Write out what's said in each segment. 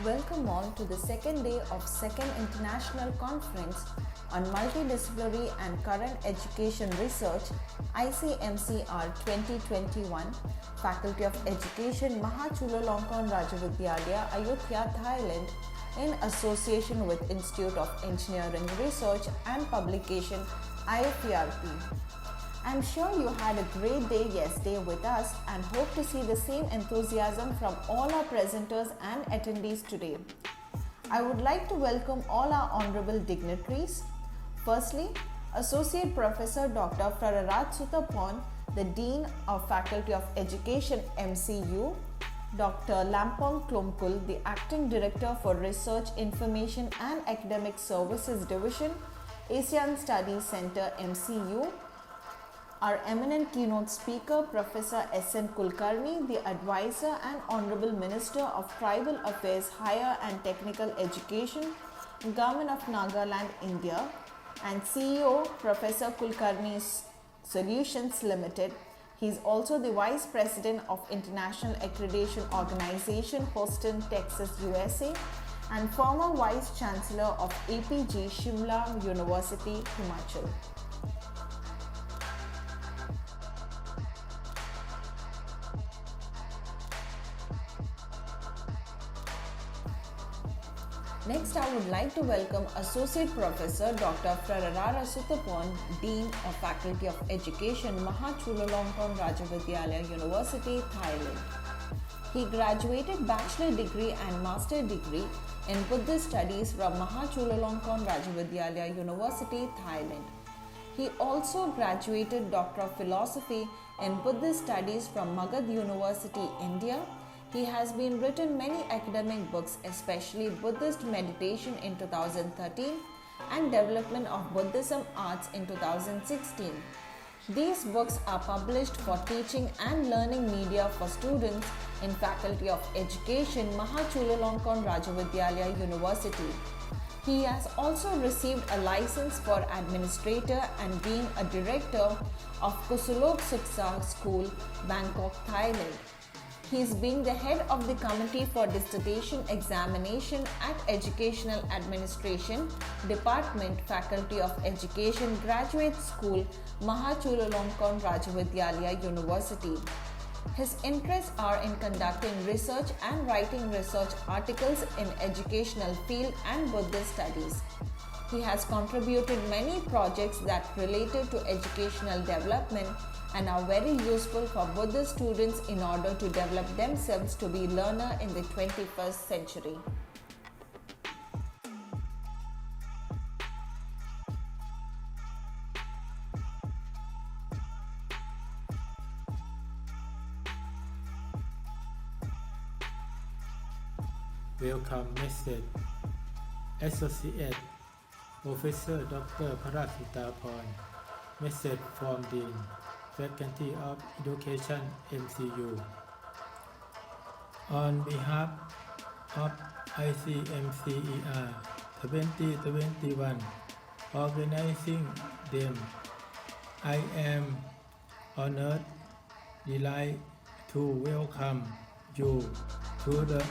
Welcome all to the second day of Second International Conference on Multidisciplinary and Current Education Research ICMCER-2021, Faculty of Education, Mahachulalongkornrajavidyalaya, Ayutthaya, Thailand, in association with Institute of Engineering Research and Publication IFERP. I'm sure you had a great day yesterday with us and hope to see the same enthusiasm from all our presenters and attendees today. I would like to welcome all our honorable dignitaries. Firstly, Associate Professor Dr. Rasheed, the Dean of Faculty of Education MCU, Dr. Lampong Klomkul, the Acting Director for Research, Information and Academic Services Division, Asian Studies Center MCU, our eminent keynote speaker, Professor S.N. Kulkarni, the Advisor and Honourable Minister of Tribal Affairs, Higher and Technical Education, Government of Nagaland, India, and CEO, Professor Kulkarni's Solutions Limited. He is also the Vice President of International Accreditation Organization, Houston, Texas, USA, and former Vice Chancellor of APG, Shimla University, Himachal. Next, I would like to welcome Associate Professor Dr. Rasheed, Dean of Faculty of Education, Mahachulalongkornrajavidyalaya University, Thailand. He graduated Bachelor degree and Master degree in Buddhist Studies from Mahachulalongkornrajavidyalaya University, Thailand. He also graduated Doctor of Philosophy in Buddhist Studies from Magad University, India. He has been written many academic books, especially Buddhist Meditation in 2013 and Development of Buddhism Arts in 2016. These books are published for teaching and learning media for students in Faculty of Education, Mahachulalongkornrajavidyalaya University. He has also received a license for administrator and being a director of Kusulok Suksa School, Bangkok, Thailand. He is being the head of the Committee for Dissertation Examination at Educational Administration Department, Faculty of Education, Graduate School, Mahachulalongkornrajavidyalaya University. His interests are in conducting research and writing research articles in educational field and Buddhist studies. He has contributed many projects that related to educational development and are very useful for Buddhist students in order to develop themselves to be learner in the 21st century. Welcome message. Associate Professor Dr. Rasheed, message from Dean, Faculty of Education MCU. On behalf of ICMCER-2021 organizing them, I am honored, delighted to welcome you to the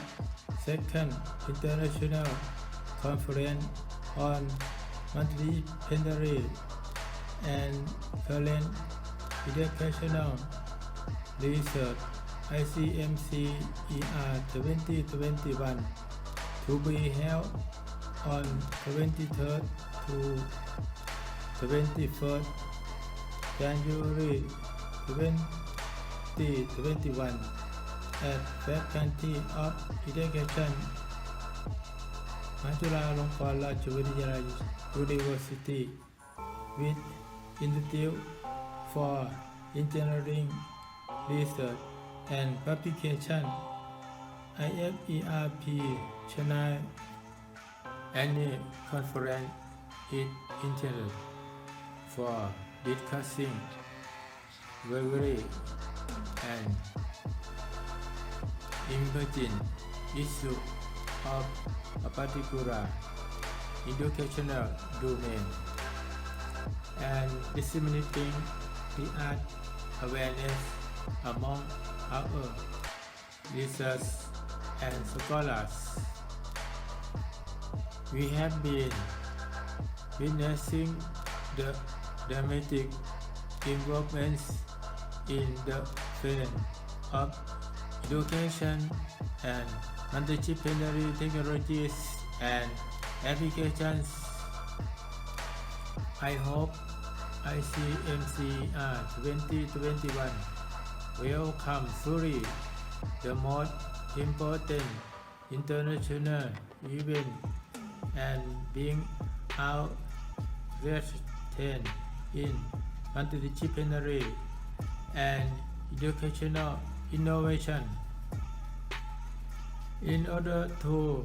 Second International Conference on Multidisciplinary and Current Educational Research ICMCER-2021 to be held on 23rd to 21st January 2021 at Faculty of Education, Mahachulalongkornrajavidyalaya University with Institute for Engineering Research and Publication IFERP China Annual Conference is intended for discussing various and emerging issues of a particular educational domain and disseminating the art awareness among our researchers and scholars. We have been witnessing the dramatic improvements in the field of education and multidisciplinary technologies and applications. I hope ICMCER-2021 will come fully the most important international event and bring out Rethink in multidisciplinary and educational innovation. In order to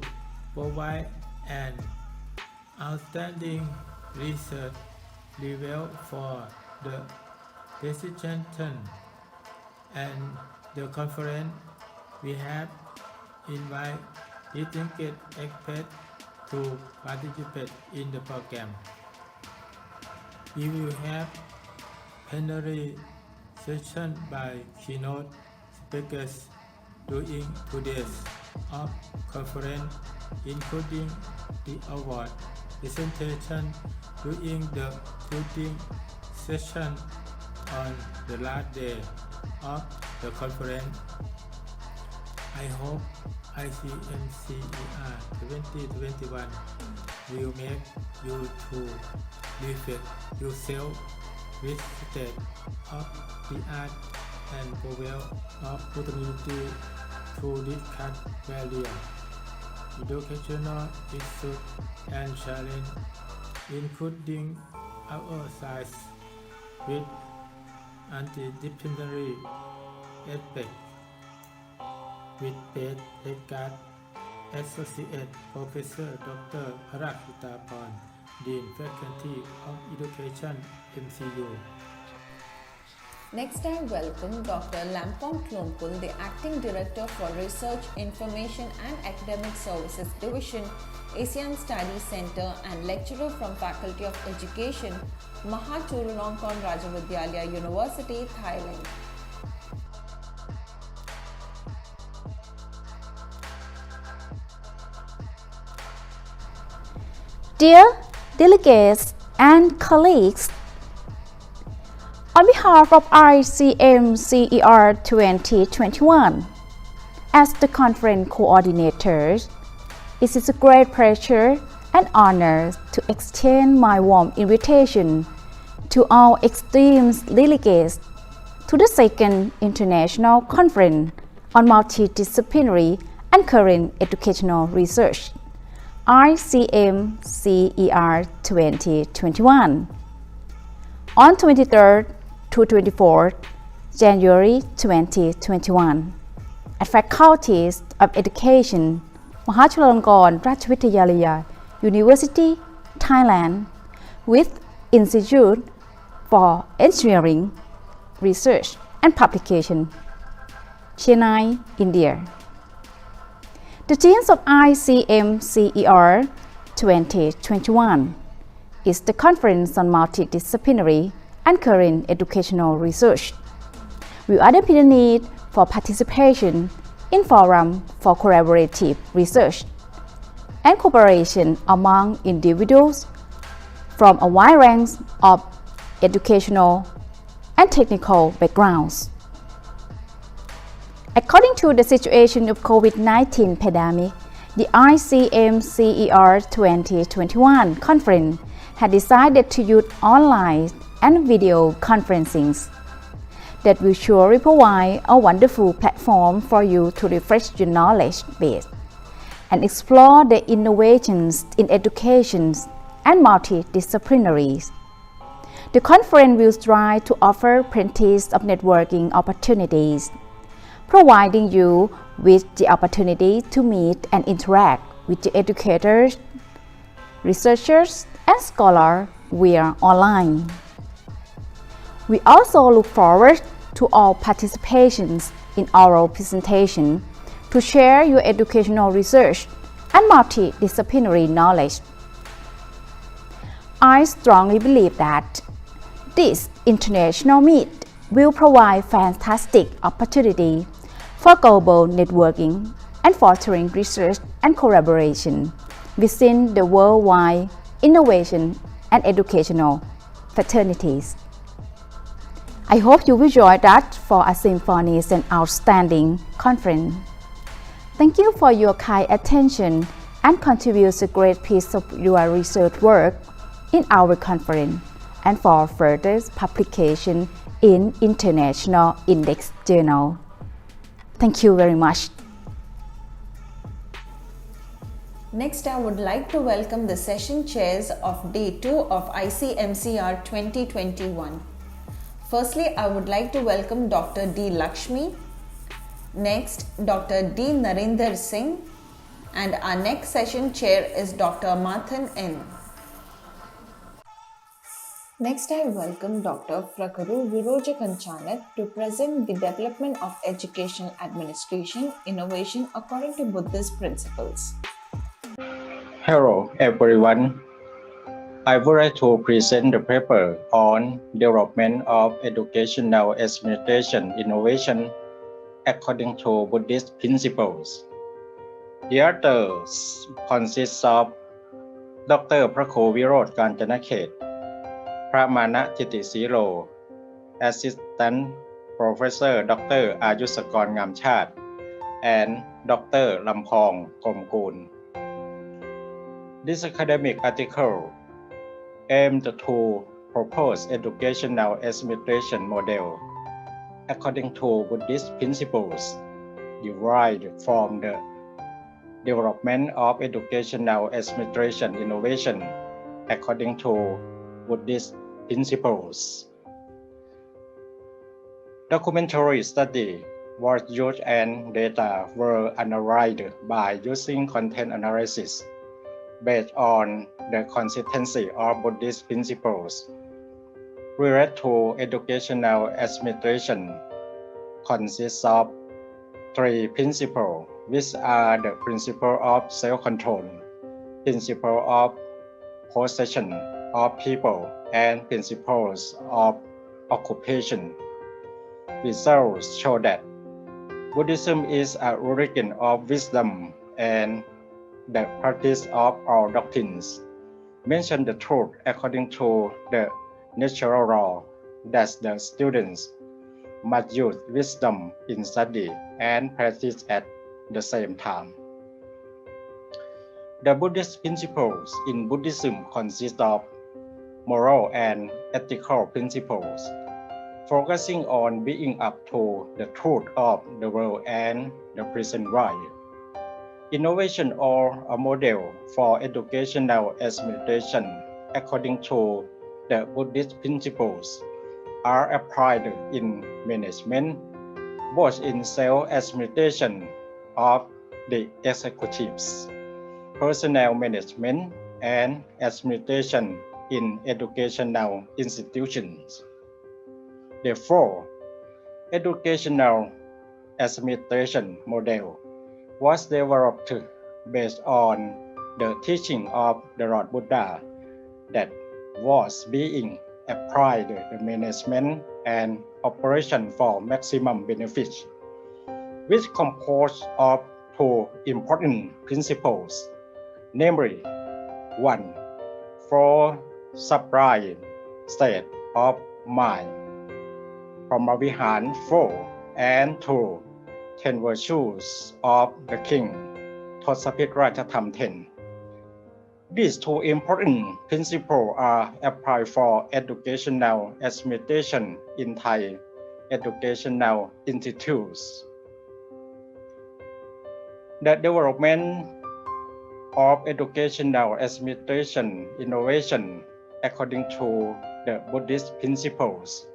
provide an outstanding research level for the participants and the conference, we have invited distinguished experts to participate in the program. We will have plenary session by Keynote Speakers during 2 days of conference, including the award presentation during the closing session on the last day of the conference. I hope ICMCER-2021 will make you to reflect yourself with state of the art and provide opportunity to discuss various educational issues and challenges, including exercise with multidisciplinary aspects with Delegates Associate Professor Dr. Rasheed, Dean Faculty of Education, MCU. Next, I welcome Dr. Lampong Klonkul, the Acting Director for Research, Information and Academic Services Division, Asian Studies Center and lecturer from Faculty of Education, Mahachulalongkornrajavidyalaya University, Thailand. Dear delegates and colleagues, on behalf of ICMCER-2021, as the conference coordinator, it is a great pleasure and honor to extend my warm invitation to all esteemed delegates to the second International Conference on Multidisciplinary and Current Educational Research, ICMCER-2021, on 23rd to 24th January 2021 at Faculties of Education, Mahachulalongkornrajavidyalaya University, Thailand, with Institute for Engineering, Research and Publication, Chennai, India. The themes of ICMCER-2021 is the Conference on Multidisciplinary and Current Educational Research. We identify the need for participation in forum for collaborative research and cooperation among individuals from a wide range of educational and technical backgrounds. According to the situation of COVID-19 pandemic, the ICMCER-2021 conference had decided to use online and video conferencing that will surely provide a wonderful platform for you to refresh your knowledge base and explore the innovations in education and multidisciplinaries. The conference will strive to offer plenty of networking opportunities, providing you with the opportunity to meet and interact with the educators, researchers, and scholars via online. We also look forward to all participations in oral presentation to share your educational research and multidisciplinary knowledge. I strongly believe that this international meet will provide fantastic opportunity for global networking and fostering research and collaboration within the worldwide innovation and educational fraternities. I hope you will join us for a symphonious and outstanding conference. Thank you for your kind attention and contribute a great piece of your research work in our conference and for further publication in international index journal. Thank you very much. Next, I would like to welcome the session chairs of Day 2 of ICMCR 2021. Firstly, I would like to welcome Dr. D. Lakshmi, next Dr. D. Narinder Singh, and our next session chair is Dr. Mathan N. Next, I welcome Dr. Prakaru Virojakanchanak to present the development of educational administration innovation according to Buddhist principles. Hello everyone. I would like to present the paper on development of educational administration innovation according to Buddhist principles. The authors consist of Dr. Prakaru Virojakanchanak, Pramana Thittisiro, Assistant Professor Dr. Ayutthaya, and Dr. Lamkornrajavidyalaya. This academic article aimed to propose educational administration model according to Buddhist principles derived from the development of educational administration innovation according to Buddhist principles. Documentary study was used and data were analyzed by using content analysis based on the consistency of Buddhist principles related to educational administration consists of 3 principles, which are the principle of self-control, principle of possession of people, and principles of occupation. Results show that Buddhism is a religion of wisdom and the practice of all doctrines mention the truth according to the natural law that the students must use wisdom in study and practice at the same time. The Buddhist principles in Buddhism consist of moral and ethical principles, focusing on being up to the truth of the world and the present right. Innovation or a model for educational administration according to the Buddhist principles are applied in management, both in self-administration of the executives, personnel management, and administration in educational institutions. Therefore, educational administration model was developed based on the teaching of the Lord Buddha that was being applied the management and operation for maximum benefit, which composed of 2 important principles, namely 1. For sublime state of mind, Brahmavihan 4, and 2. 10 virtues of the king, Tosapit Rajatham 10. These 2 important principles are applied for educational administration in Thai educational institutes. The development of educational administration innovation according to the Buddhist principles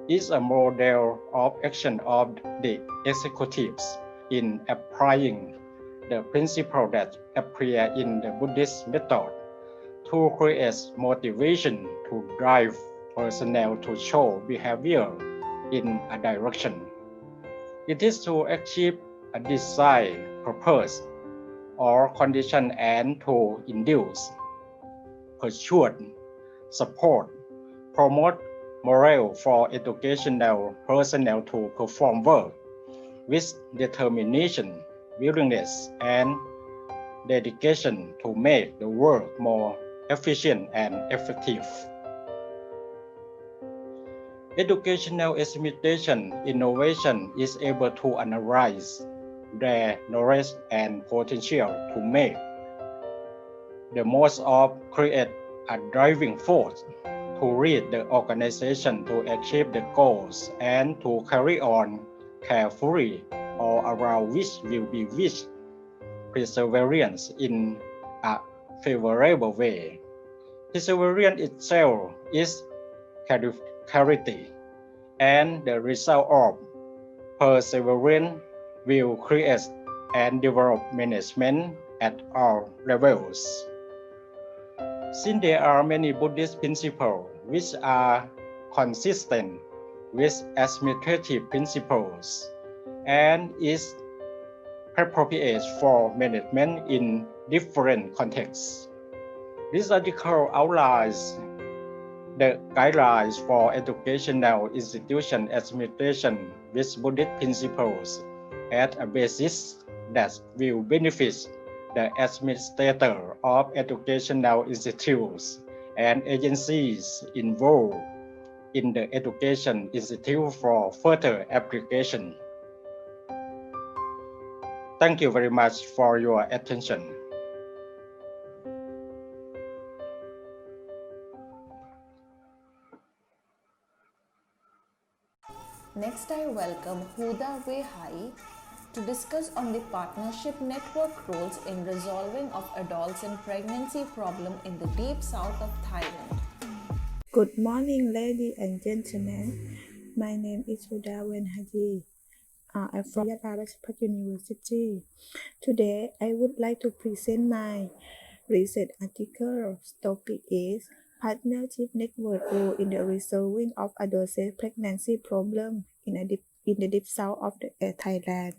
is a model of action of the executives in applying the principle that appear in the Buddhist method to create motivation to drive personnel to show behavior in a direction. It is to achieve a desired purpose or condition and to induce, persuade, support, promote morale for educational personnel to perform work with determination, willingness, and dedication to make the work more efficient and effective. Educational estimation innovation is able to analyze their knowledge and potential to make the most of create a driving force to lead the organization to achieve the goals and to carry on carefully all around which will be with perseverance in a favorable way. Perseverance itself is clarity, and the result of perseverance will create and develop management at all levels. Since there are many Buddhist principles which are consistent with administrative principles and is appropriate for management in different contexts. This article outlines the guidelines for educational institution administration with Buddhist principles as a basis that will benefit the administrator of educational institutes and agencies involved in the education institute for further application. Thank you very much for your attention. Next, I welcome Huda Wehai to discuss on the partnership network roles in resolving of adults and pregnancy problem in the deep south of Thailand. Good morning, ladies and gentlemen. My name is Huda Wehai. I'm from Ayutthaya University. Today, I would like to present my research article. Topic is Partnership Network Role in the Resolving of Adolescent Pregnancy Problem in the deep south of Thailand.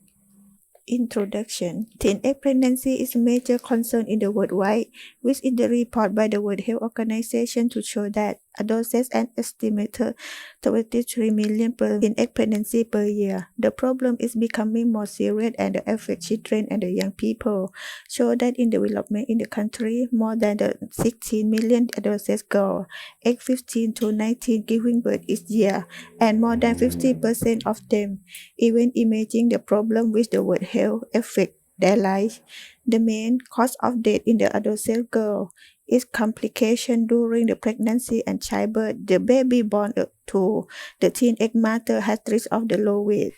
Introduction. Teenage pregnancy is a major concern in the worldwide, which is the report by the World Health Organization to show that adolescents and estimated 23 million teenage pregnancy per year. The problem is becoming more serious and affects children and the young people. Show that in development in the country, more than 16 million adolescent girls, aged 15 to 19, giving birth each year, and more than 50% of them even imaging the problem with the World Health affect their life. The main cause of death in the adolescent girl is complication during the pregnancy and childbirth. The baby born to the teenage mother has risk of the low weight.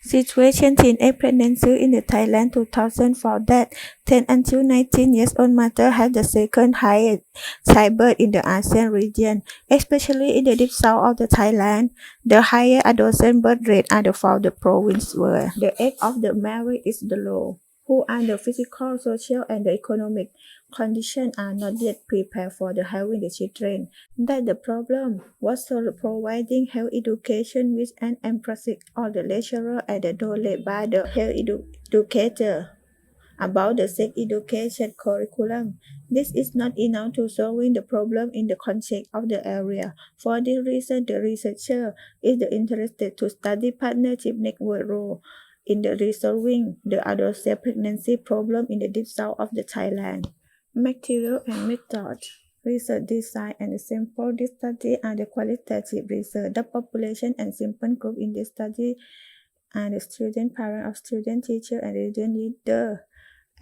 Situation teenage pregnancy in the Thailand 2004 that 10 until 19 years old mother have the second highest childbirth in the ASEAN region, especially in the deep south of the Thailand. The higher adolescent birth rate are the found the province where the age of the marriage is the low, who are the physical, social, and the economic conditions are not yet prepared for the having the children. That the problem was solved providing health education with an emphasis on the lecturer and the knowledge by the health educator about the sex education curriculum. This is not enough to solving the problem in the context of the area. For this reason, the researcher is interested to study partnership network role in the resolving the adolescent pregnancy problem in the deep south of the Thailand. Material and method. Research design and sample this study are the qualitative research. The population and sample group in the study are the student, parent of student, teacher, and student leader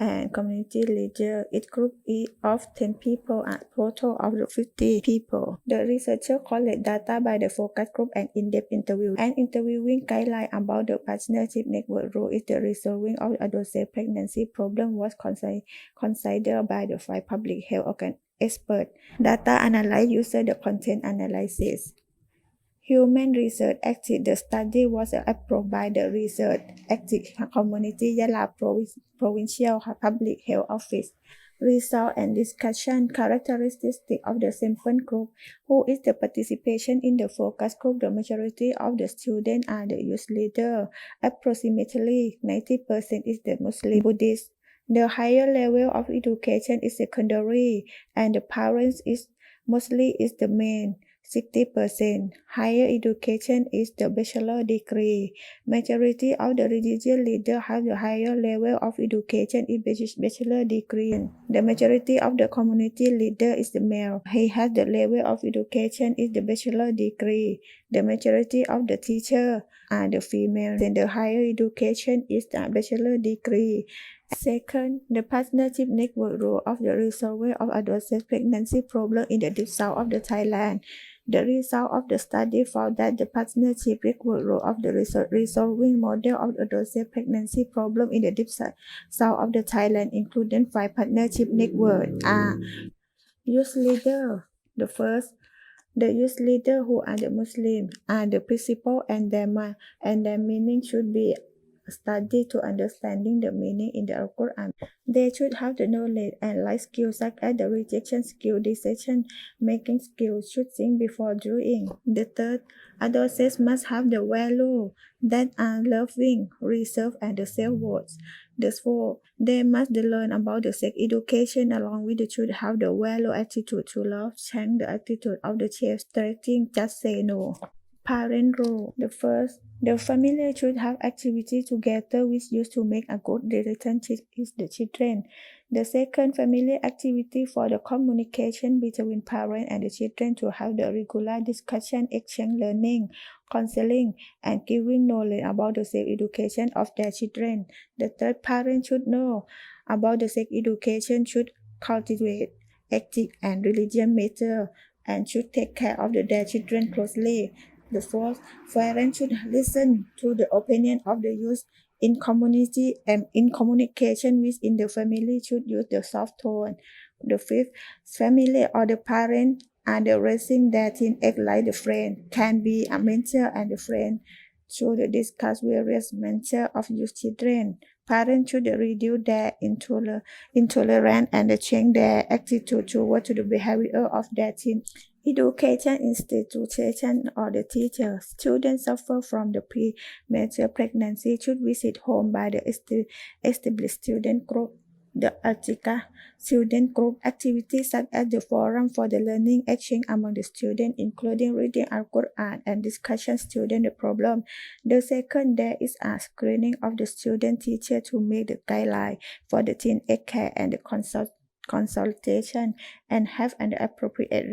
and community leader. Each group is of 10 people and total of 50 people. The researcher collect data by the focus group and in-depth interview. An interviewing guideline about the partnership network role is the resolving of adolescent pregnancy problem was considered by the 5 public health experts. Data analyze user the content analysis. Human Research Active. The study was approved by the Research Active Community Yala Provincial Public Health Office. Result and discussion. Characteristics of the sample group. Who is the participation in the focus group? The majority of the students are the youth leader. Approximately 90% is the Muslim Buddhist. The higher level of education is secondary, and the parents is mostly is the men. 60%. Higher education is the bachelor degree. Majority of the religious leaders have the higher level of education in bachelor degree. The majority of the community leader is the male. He has the level of education is the bachelor degree. The majority of the teacher are the female. Then the higher education is the bachelor degree. Second, the partnership network role of the resolver of adolescent pregnancy problem in the deep south of the Thailand. The result of the study found that the partnership network role of the resolving model of adolescent pregnancy problem in the deep south of the Thailand, including 5 partnership networks are youth leader. The first, the youth leader who are the Muslim are the principle and their meaning should be studied to understanding the meaning in the Quran. They should have the knowledge and life skills such as the rejection skill, decision making skills, should think before doing. The third, adolescents must have the value that are loving, reserve, and the self-worth. The fourth, they must learn about the sex education along with the should have the value attitude to love, change the attitude of the child, starting just say no. Parent role. The first, the family should have activity together which used to make a good relationship with the children. The second, family activity for the communication between parents and the children to have the regular discussion, exchange learning, counseling, and giving knowledge about the sex education of their children. The third, parents should know about the sex education, should cultivate ethic and religion matter, and should take care of their children closely. The fourth, parents should listen to the opinion of the youth in community and in communication within the family should use the soft tone. The fifth, family or the parent and the raising their teen act like the friend, can be a mentor and the friend should discuss various matters of youth children. Parents should reduce their intolerance and change their attitude toward the behavior of their teen. Education institution or the teachers. Students suffer from the premature pregnancy should visit home by the established student group. The Ayutthaya student group activities such as the forum for the learning exchange among the students, including reading Al-Quran and discussion student the problem. The second, there is a screening of the student teacher to make the guideline for the teenage care and the consultation and have an appropriate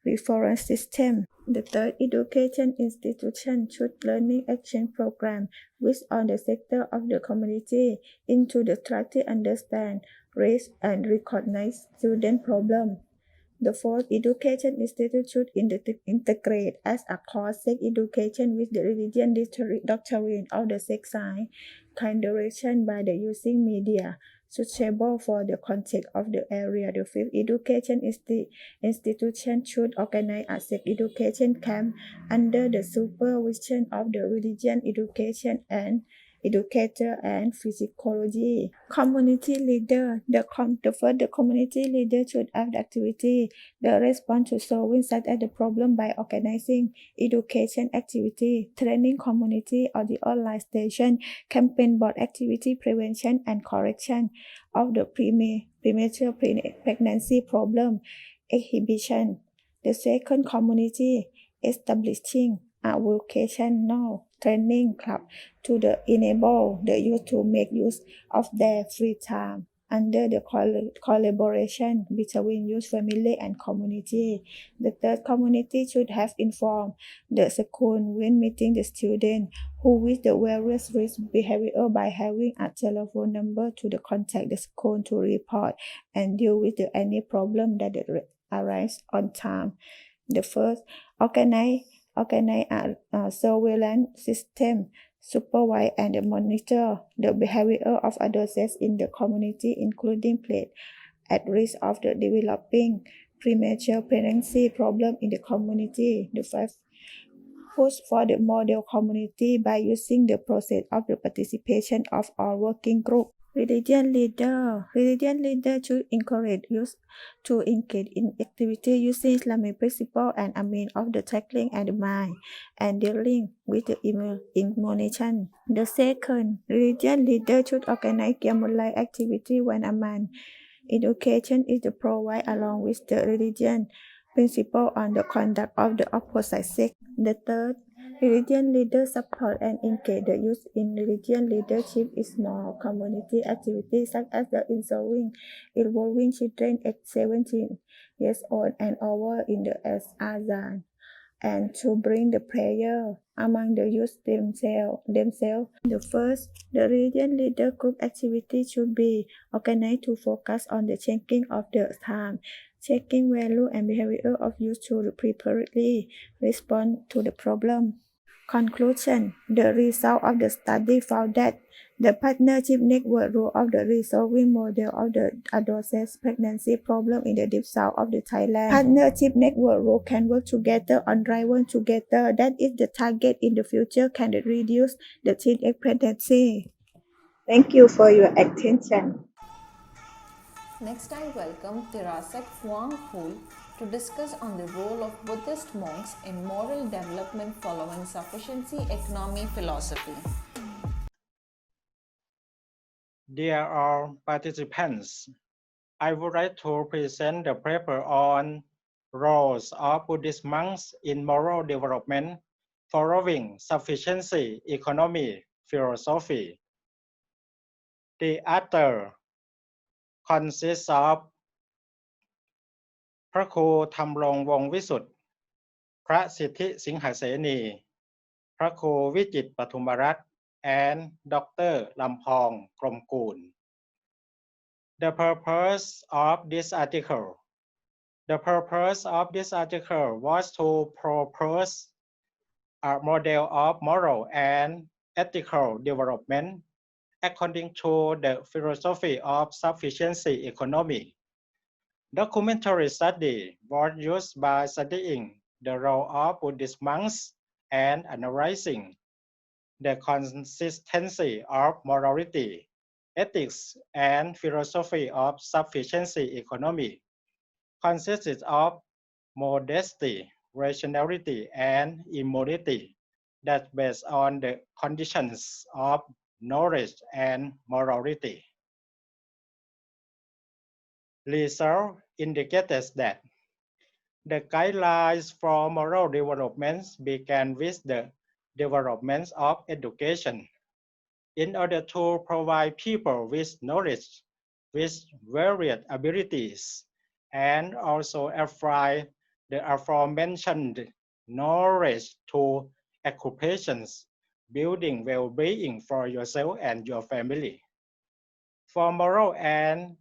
reference system. The third, education institution should learning exchange program with all the sector of the community into the try to understand, raise, and recognize student problem. The fourth, education institute should integrate as a course sex education with the religion doctrine of the sex science, kind direction by the using media suitable for the context of the area. The fifth, education institution should organize a sex education camp under the supervision of the religion education and educator and physiology. Community leader. The community leader should have the activity, the response to solving such as the problem by organizing education activity, training community or the online station, campaign board activity, prevention and correction of the premature pregnancy problem, exhibition. The second, community establishing a vocational training club to enable the youth to make use of their free time under the collaboration between youth, family, and community. The third, community should have informed the school when meeting the student who with the various risk behavior by having a telephone number to the contact the school to report and deal with any problem that arise on time. The first, organize a surveillance system, supervise and monitor the behavior of adolescents in the community, including place at risk of the developing premature pregnancy problem in the community. The fifth, push for the model community by using the process of the participation of all working group. Religion leader should encourage youth to engage in activity using Islamic principle and a means of the tackling and the mind and dealing with the emotion. The second, religion leader should organize Qiyamul activity when a man. Education is the provide along with the religion principle on the conduct of the opposite sex. The third, religion leaders support and engage the youth in religion leadership in small community activities such as the involving children at 17 years old and over in the Azan, and to bring the prayer among the youth themselves. The first, the region leader group activity should be organized to focus on the checking of the time, checking value and behavior of youth to appropriately respond to the problem. Conclusion, the result of the study found that the partnership network role of the resolving model of the adolescent pregnancy problem in the deep south of the Thailand. Partnership network role can work together on driven together. That is the target in the future can reduce the teenage pregnancy. Thank you for your attention. Next, I welcome Tirasek Phul to discuss on the role of Buddhist monks in moral development following sufficiency economy philosophy. Dear all participants, I would like to present the paper on roles of Buddhist monks in moral development following sufficiency economy philosophy. The author consists of พระครูธรรมรงค์วงศ์วิสุทธิ์ พระสิทธิสิงหเสนี พระครูวิจิตรปทุมรัตน์ and Dr. ลำพองกรมกูล The purpose of this article was to propose a model of moral and ethical development according to the philosophy of sufficiency economy. Documentary study was used by studying the role of Buddhist monks and analyzing the consistency of morality, ethics, and philosophy of sufficiency economy. Consisted of modesty, rationality, and immunity that based on the conditions of knowledge and morality. Research indicated that the guidelines for moral development began with the development of education in order to provide people with knowledge, with varied abilities, and also apply the aforementioned knowledge to occupations, building well-being for yourself and your family. For moral and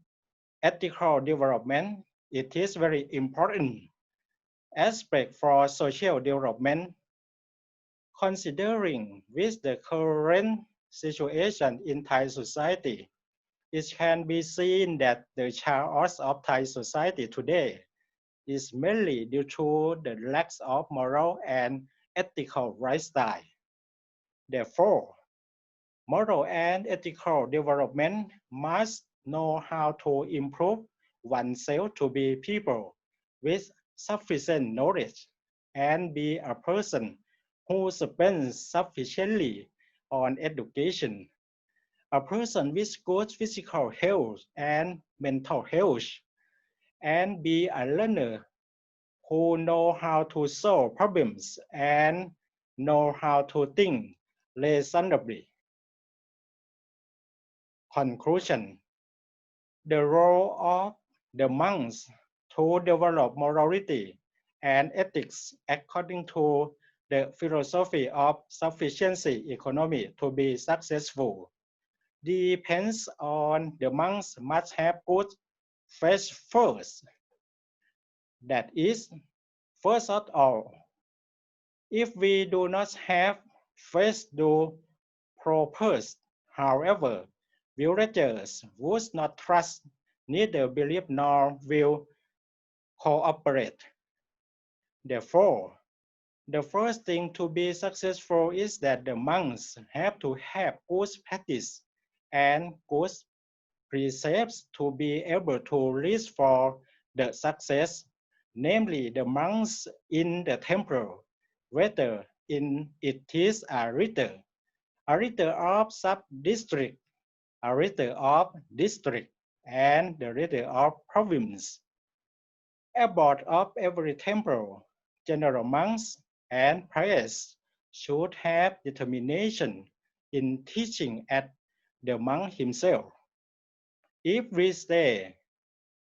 ethical development, it is very important aspect for social development. Considering with the current situation in Thai society, it can be seen that the chaos of Thai society today is mainly due to the lack of moral and ethical lifestyle. Therefore, moral and ethical development must know how to improve oneself to be people with sufficient knowledge and be a person who spends sufficiently on education, a person with good physical health and mental health, and be a learner who know how to solve problems and know how to think reasonably. Conclusion: the role of the monks to develop morality and ethics according to the philosophy of sufficiency economy to be successful depends on the monks must have good faith first. That is, first of all, if we do not have faith to propose, however, villagers would not trust, neither believe nor will cooperate. Therefore, the first thing to be successful is that the monks have to have good practice and good precepts to be able to reach for the success, namely the monks in the temple, whether it is a reader of sub-district, a reader of district, and the reader of province. Abbot of every temple, general monks, and priests should have determination in teaching at the monk himself. If we stay,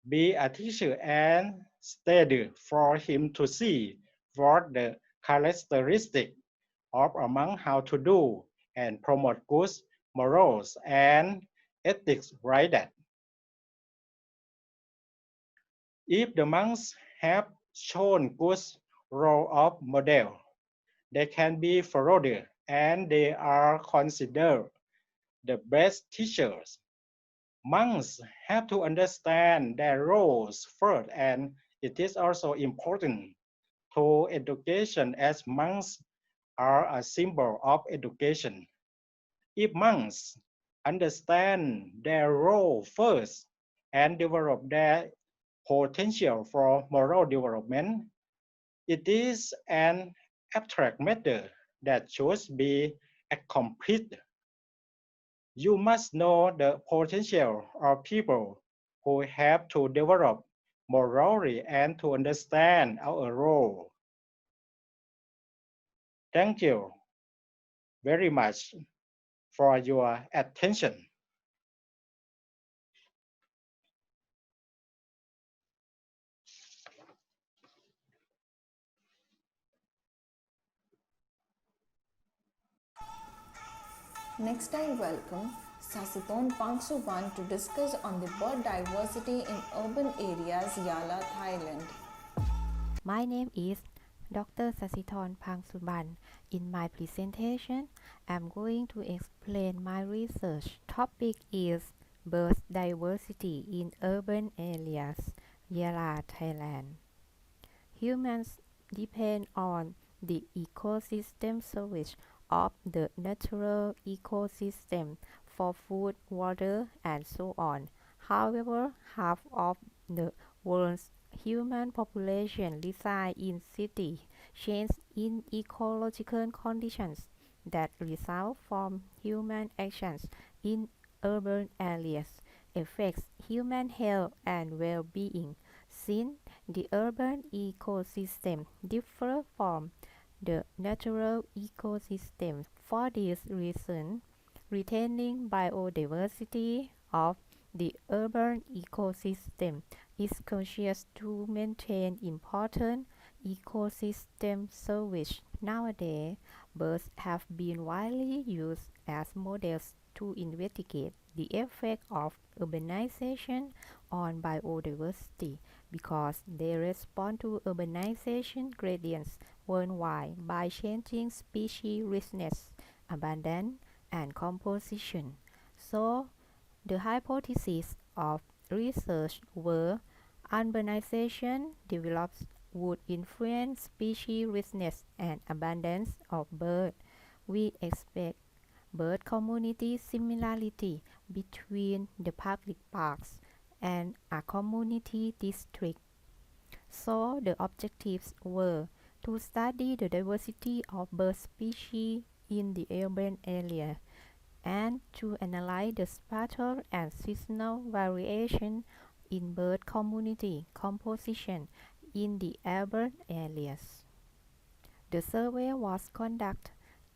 be a teacher and study for him to see what the characteristic of a monk how to do and promote good morals and ethics right that. If the monks have shown good role of model, they can be followed and they are considered the best teachers. Monks have to understand their roles first, and it is also important to education as monks are a symbol of education. If monks understand their role first and develop their potential for moral development, it is an abstract matter that should be accomplished. You must know the potential of people who have to develop morally and to understand our role. Thank you very much for your attention. Next, I welcome Sasithon Pangsuban to discuss on the bird diversity in urban areas, Yala, Thailand. My name is Dr. Sasithon Pangsuban. In my presentation, I'm going to explain my research topic is bird diversity in urban areas, Yala, Thailand. Humans depend on the ecosystem service of the natural ecosystem for food, water, and so on. However, half of the world's human population reside in cities. Change in ecological conditions that result from human actions in urban areas affects human health and well-being. Since the urban ecosystem differ from the natural ecosystem. For this reason, retaining biodiversity of the urban ecosystem is crucial to maintain important ecosystem service. Nowadays, birds have been widely used as models to investigate the effect of urbanization on biodiversity because they respond to urbanization gradients worldwide by changing species richness, abundance, and composition. So, the hypothesis of research were urbanization develops would influence species richness and abundance of birds. We expect bird community similarity between the public parks and a community district. So the objectives were to study the diversity of bird species in the urban area and to analyze the spatial and seasonal variation in bird community composition in the urban areas. The survey was conducted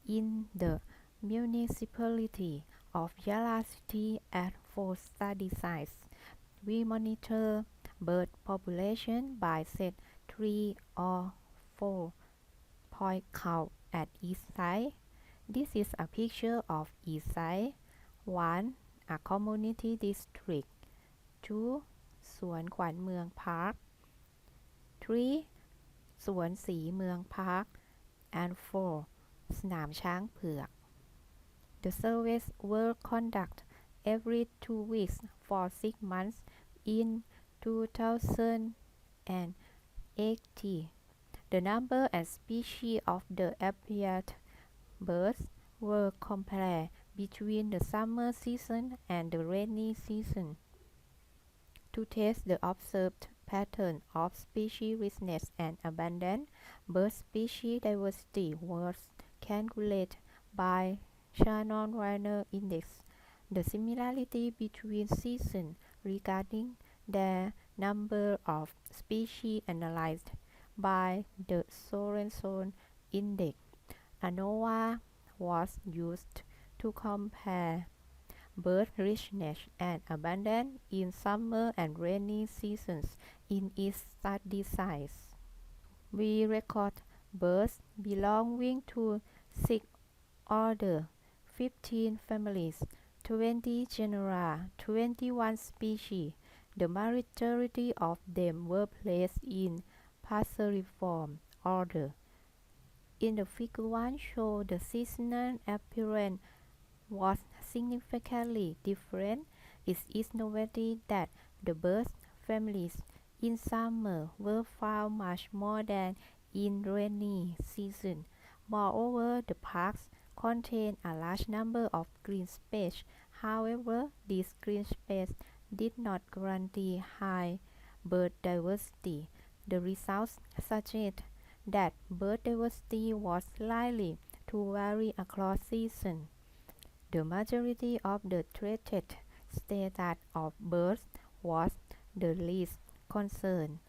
in the municipality of Yala City at 4 study sites. We monitor bird population by set 3 or 4 point count at each site. This is a picture of each site. 1. A community district. 2. สวนขวัญเมือง Park. 3. สวนสีเมือง Park. And 4. สนามช้างเผือก The surveys were conducted every 2 weeks for 6 months in 2018. The number and species of the appeared birds were compared between the summer season and the rainy season. To test the observed pattern of species richness and abundance, bird species diversity was calculated by Shannon-Warner Index. The similarity between seasons regarding their number of species analyzed by the Sorenson Index. ANOVA was used to compare bird richness and abundance in summer and rainy seasons in its study size. We record birds belonging to 6 orders, 15 families, 20 genera, 21 species. The majority of them were placed in Passeriform order. In the figure 1 show the seasonal appearance was significantly different. It is noteworthy that the bird families in summer were found much more than in rainy season. Moreover, the parks contain a large number of green space. However, this green space did not guarantee high bird diversity. The results suggest that bird diversity was likely to vary across seasons. The majority of the treated status of birds was the least concern.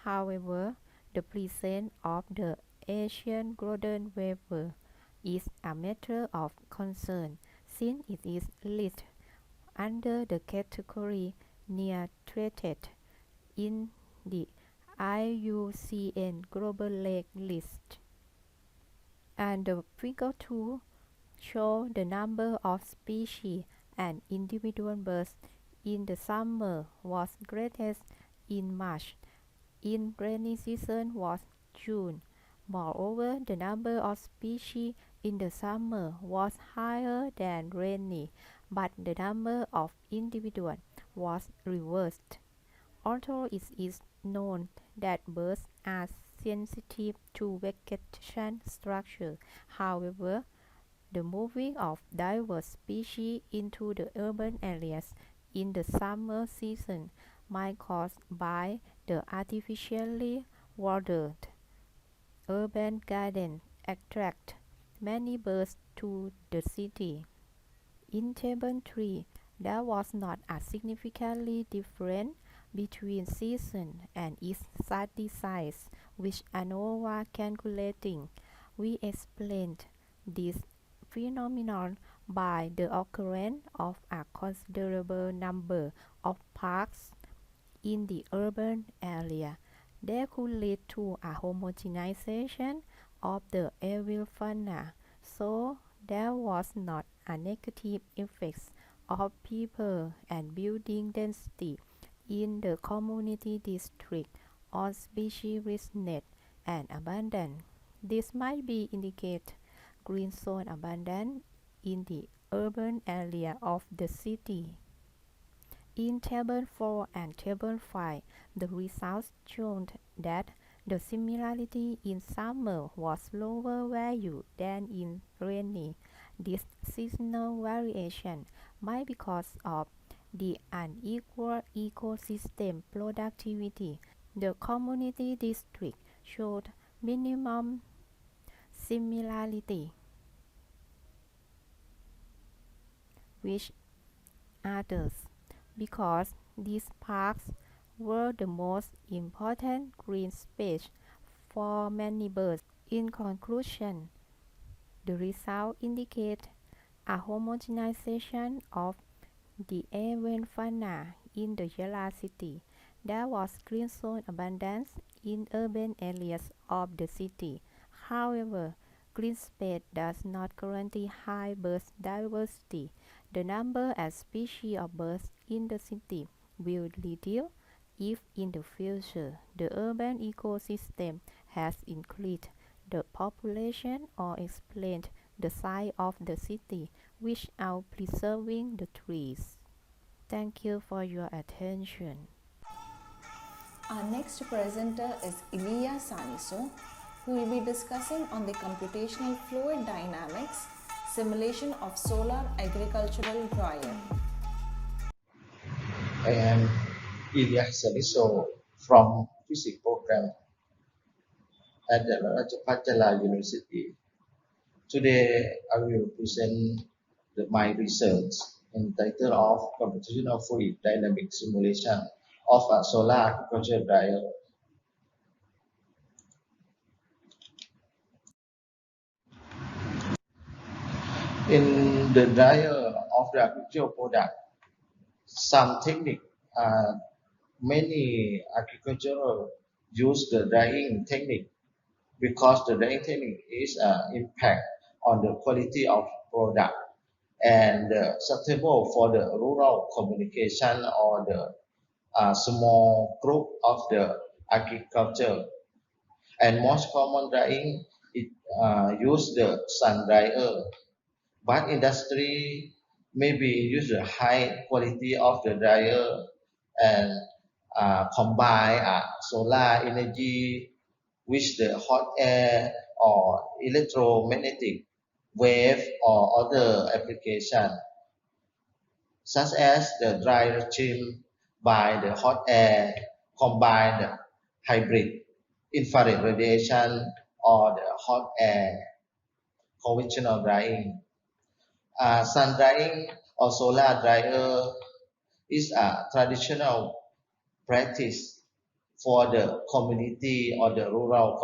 However, the presence of the Asian golden warbler is a matter of concern since it is listed under the category near threatened in the IUCN Global Lake List. And the figure 2 show the number of species and individual birds in the summer was greatest in March. In rainy season was June. Moreover, the number of species in the summer was higher than rainy, but the number of individuals was reversed. Although it is known that birds are sensitive to vegetation structure, however, the moving of diverse species into the urban areas in the summer season might caused by the artificially watered urban garden attract many birds to the city. In table 3, there was not a significantly difference between season and its study size, which ANOVA calculating. We explained this phenomenon by the occurrence of a considerable number of parks in the urban area. They could lead to a homogenization of the avian fauna, so there was not a negative effect of people and building density in the community district on species richness and abundance. This might be indicate green zone abundance in the urban area of the city. In Table 4 and Table 5, the results showed that the similarity in summer was lower value than in rainy. This seasonal variation might be because of the unequal ecosystem productivity. The community district showed minimum similarity with others because these parks were the most important green space for many birds. In conclusion, the results indicate a homogenization of the avian fauna in the Yala city. There was green zone abundance in urban areas of the city. However, green space does not guarantee high bird diversity. The number and species of birds in the city will reduce if in the future the urban ecosystem has increased the population or expanded the size of the city without preserving the trees. Thank you for your attention. Our next presenter is Ilya Saniso, who will be discussing on the computational fluid dynamics simulation of solar agricultural dryer. I am Ilya Saniso from Physics program at the Rajabhatala University. Today I will present my research entitled of computational fluid dynamic simulation of a solar agriculture dryer. In the dryer of the agricultural product, some technique, many agricultural use the drying technique because the drying technique is impact on the quality of product and suitable for the rural communication or the small group of the agriculture. And most common drying it use the sun dryer, but industry maybe use the high quality of the dryer and combine solar energy with the hot air or electromagnetic wave or other application, such as the dry regime by the hot air combined hybrid infrared radiation or the hot air conventional drying. Sun drying or solar dryer is a traditional practice for the community or the rural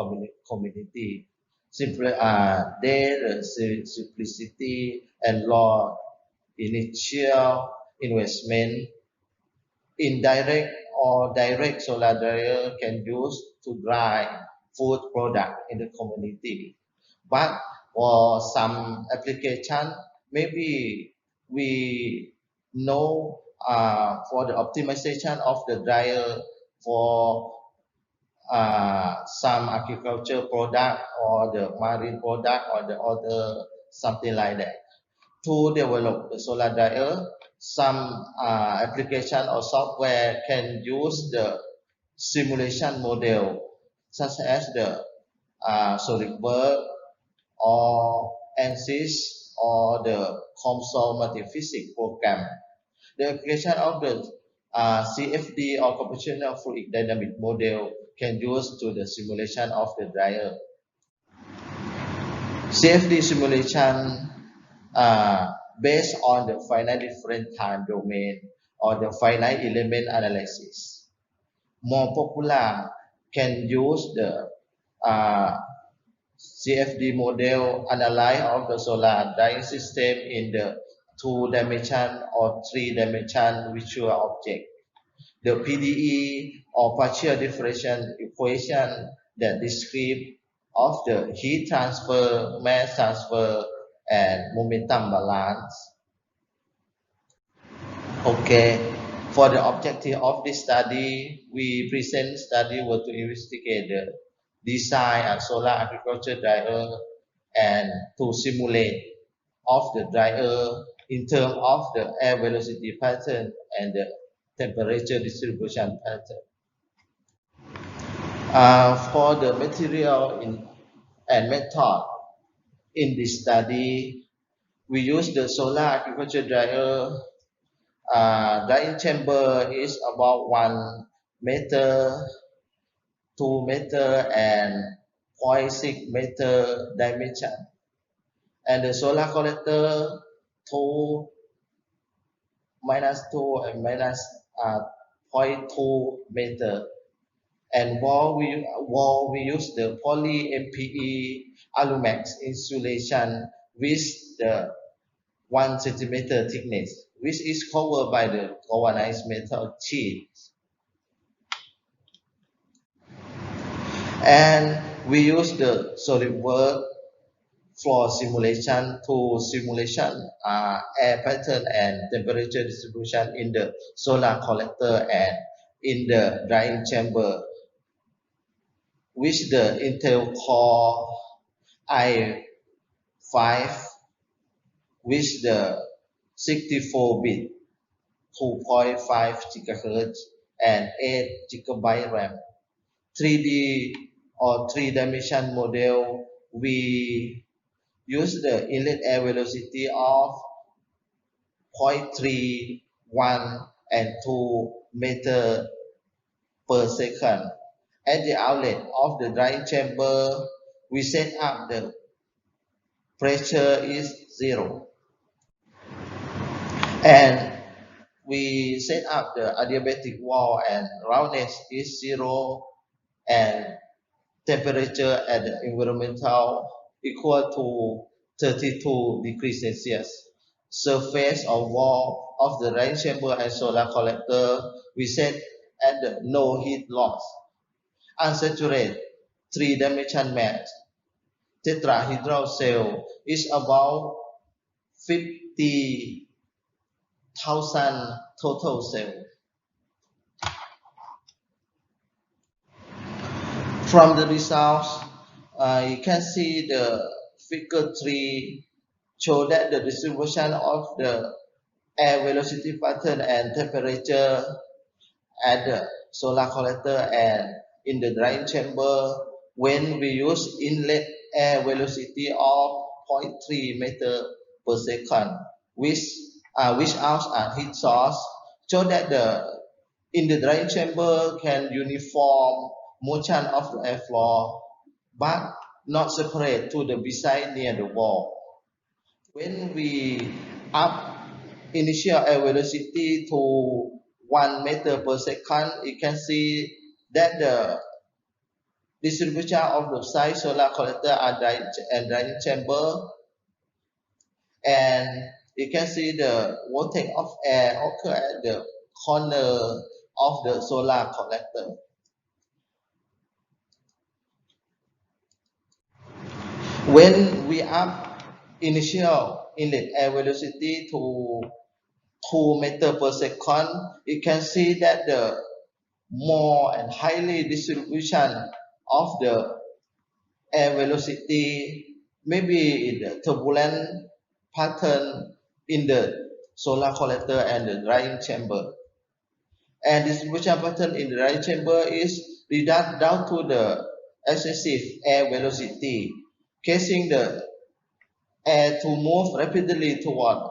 community. Simply, their simplicity and low initial investment. Indirect or direct solar dryer can use to dry food product in the community. But for some application, maybe we know for the optimization of the dryer for some agriculture product or the marine product or the other something like that. To develop the solar dryer, some application or software can use the simulation model such as the SolidWorks or ANSYS or the COMSOL multiphysics program. The application of the CFD or computational fluid dynamic model can use to the simulation of the dryer. CFD simulation based on the finite different time domain or the finite element analysis. More popular can use the CFD model analyze of the solar drying system in the 2-dimension or 3-dimension visual object. The PDE or partial differential equation that describe of the heat transfer, mass transfer, and momentum balance. Okay, for the objective of this study, we present study was to investigate the design of solar agriculture dryer and to simulate of the dryer in terms of the air velocity pattern and the temperature distribution pattern. For the material and method in this study, we use the solar agriculture dryer. Drying chamber is about 1 meter, 2 meter, and 0.6 meter dimension. And the solar collector 2 minus 2 and minus 0.2 meter. And wall we use the poly MPE Alumax insulation with the 1 centimeter thickness, which is covered by the galvanized metal sheet. And we use the SolidWorks floor simulation to simulation air pattern and temperature distribution in the solar collector and in the drying chamber, with the Intel Core i5 with the 64-bit 2.5 GHz and 8 GB RAM. 3D or 3-dimension model, we use the inlet air velocity of 0.31 and 2 meter per second. At the outlet of the drying chamber, we set up the pressure is 0. And we set up the adiabatic wall and roundness is 0 and temperature at the environmental equal to 32 degrees Celsius. Surface of wall of the rain chamber and solar collector we set at the no heat loss. Unsaturated 3-dimension mass tetrahedral cell is about 50,000 total cells. From the results, you can see the figure 3 show that the distribution of the air velocity pattern and temperature at the solar collector and in the drying chamber when we use inlet air velocity of 0.3 meter per second, which out a heat source, show that in the drying chamber can uniform motion of the airflow, but not separate to the beside near the wall. When we up initial air velocity to 1 meter per second, you can see that the distribution of the size solar collector and drying chamber, and you can see the voltage of air occur at the corner of the solar collector. When we up initial inlet air velocity to 2 meter per second, you can see that the more and highly distribution of the air velocity maybe in the turbulent pattern in the solar collector and the drying chamber. And distribution pattern in the drying chamber is reduced down to the excessive air velocity, causing the air to move rapidly toward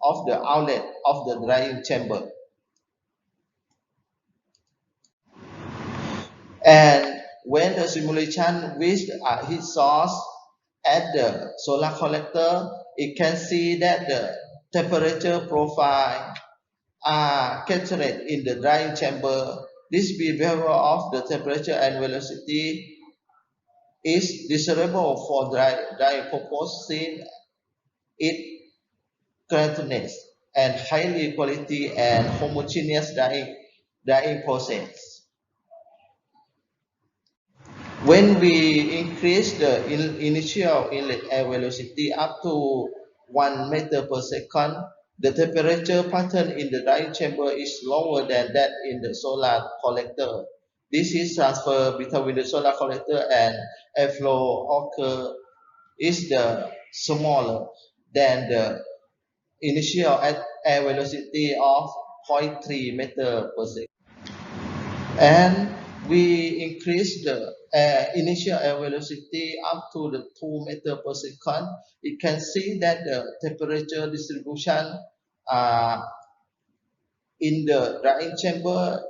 of the outlet of the drying chamber. And when the simulation with a heat source at the solar collector, it can see that the temperature profile are captured in the drying chamber. This behavior of the temperature and velocity is desirable for drying purpose since it characteristics and highly quality and homogeneous drying process. When we increase the initial inlet air velocity up to 1 meter per second, the temperature pattern in the drying chamber is lower than that in the solar collector. This is transfer between the solar collector and airflow occur is the smaller than the initial air velocity of 0.3 meter per second. And we increase the initial air velocity up to the 2 meter per second. You can see that the temperature distribution in the drying chamber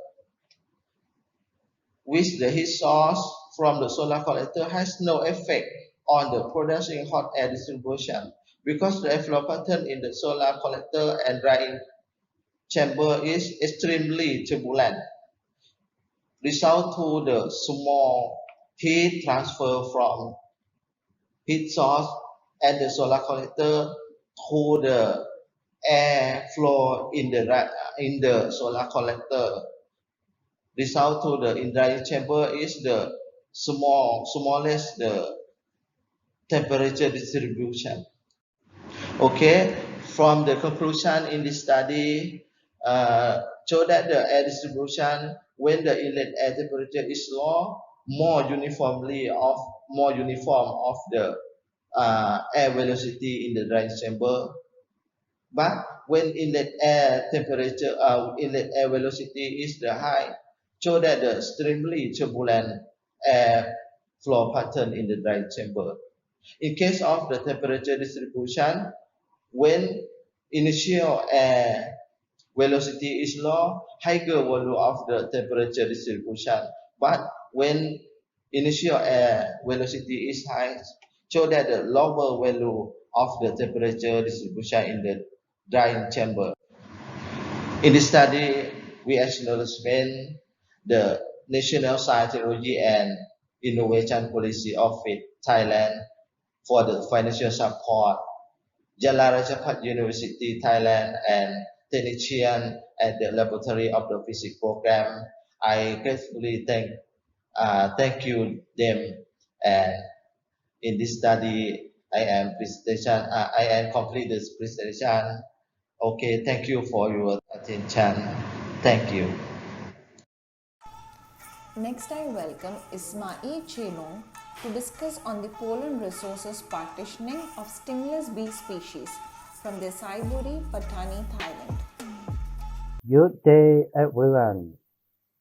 with the heat source from the solar collector has no effect on the producing hot air distribution because the airflow pattern in the solar collector and drying chamber is extremely turbulent, result to the small heat transfer from heat source at the solar collector to the air flow in the solar collector. Result to the drying chamber is the smallest the temperature distribution. Okay, from the conclusion in this study, show that the air distribution when the inlet air temperature is low, more uniform of the air velocity in the drying chamber. But when inlet air temperature, inlet air velocity is the high, show that the extremely turbulent air flow pattern in the drying chamber. In case of the temperature distribution, when initial air velocity is low, higher value of the temperature distribution. But when initial air velocity is high, show that the lower value of the temperature distribution in the drying chamber. In this study, we acknowledge the National Science, Technology and Innovation Policy Office Thailand for the financial support, Jala Rajapat University Thailand and technician at the laboratory of the physics program. I gratefully thank you them, and in this study I am complete this presentation. Okay, thank you for your attention. Thank you. Next, I welcome Ismail Chelong to discuss on the pollen resources partitioning of stingless bee species from the Saiburi, Patani, Thailand. Good day, everyone.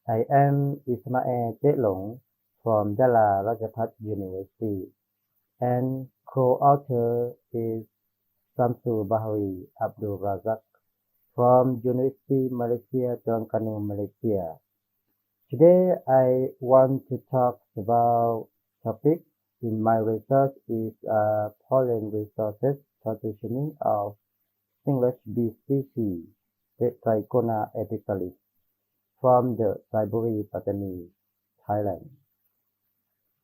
I am Ismail Chelong from Jala Rajapat University, and co-author is Samsul Bahri Abdul Razak from University Malaysia, Terengganu, Malaysia. Today, I want to talk about topic in my research is pollen resources partitioning of stingless bee species, Tetrachona epicalis, from the Saiburi, Patani, Thailand.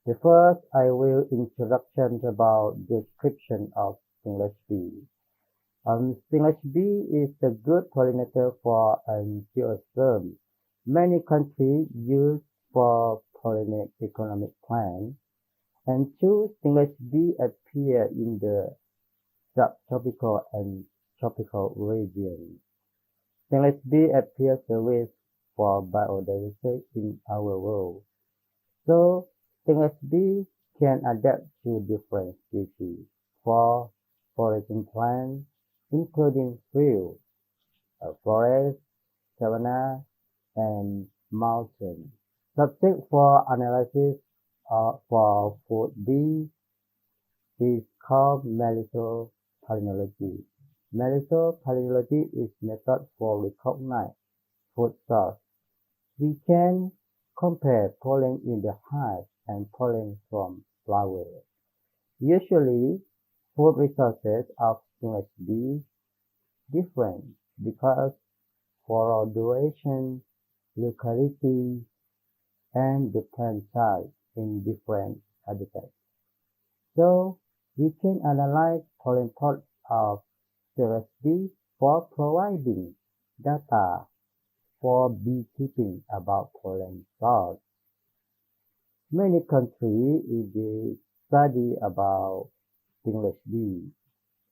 The first, I will introduction about description of stingless bee. Stingless bee is a good pollinator for angiosperm. Many countries use for pollinate economic plants, and two stingless bee appear in the subtropical and tropical regions. Stingless bee appears a risk for biodiversity in our world. So, stingless bee can adapt to different species for foraging plants, including field, forest, savanna, and mountain. Subject for analysis for food bee is called melitopallinology. Melitopallinology is method for recognize food source. We can compare pollen in the hive and pollen from flowers. Usually, food resources of stingless bees different because for duration, locality, and the plant size in different habitats. So, we can analyze pollen pods of stingless bees for providing data for beekeeping about pollen source. Many countries study about stingless bees.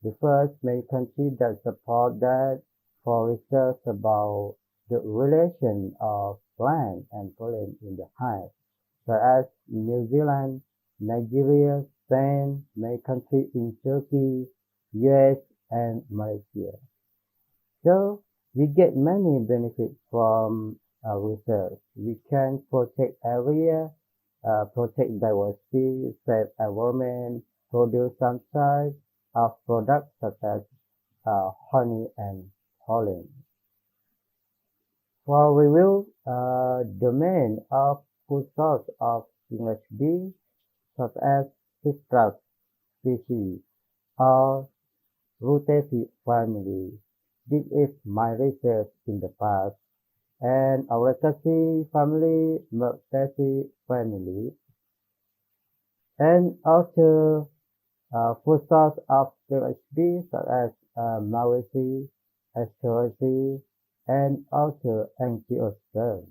The first many countries that support that for research about the relation of plant and pollen in the hive, such as New Zealand, Nigeria, Spain, many countries in Turkey, US, and Malaysia. So, we get many benefits from our research. We can protect area, protect diversity, save environment, produce some type of products such as honey and pollen. For review, domain of food source of stingless bees, such as citrus species or Rutaceae family. This is my research in the past, and Auriculaceae family, Multidisciplinary family, and also food source of stingless bees such as Maldives, Ayutthaya, and also angiosperm.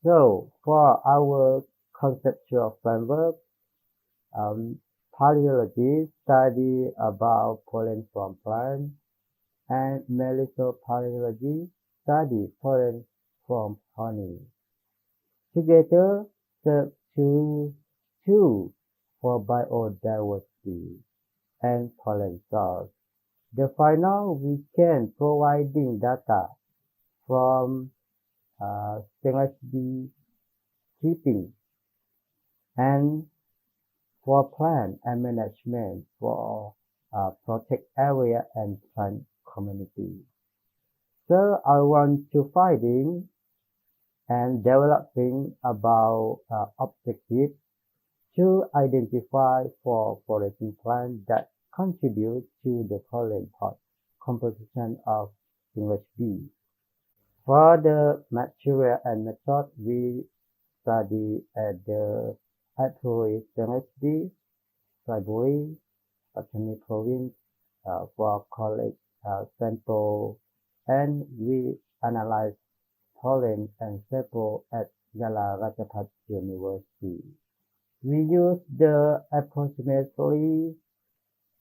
So, for our conceptual framework, paleology study about pollen from plants, and melitopallinology study pollen from honey. Together, serve two for biodiversity and pollen source. The final, we can providing data from stingless bee keeping and for plant and management for protect area and plant community. So I want to finding and developing about objectives to identify for foraging plants that contribute to the pollen pod composition of stingless bees. For the material and method, we study at the Ayutthaya University, Library, Botany Province for collect sample, and we analyze pollen and sample at Yala Rajabhat University. We use the approximately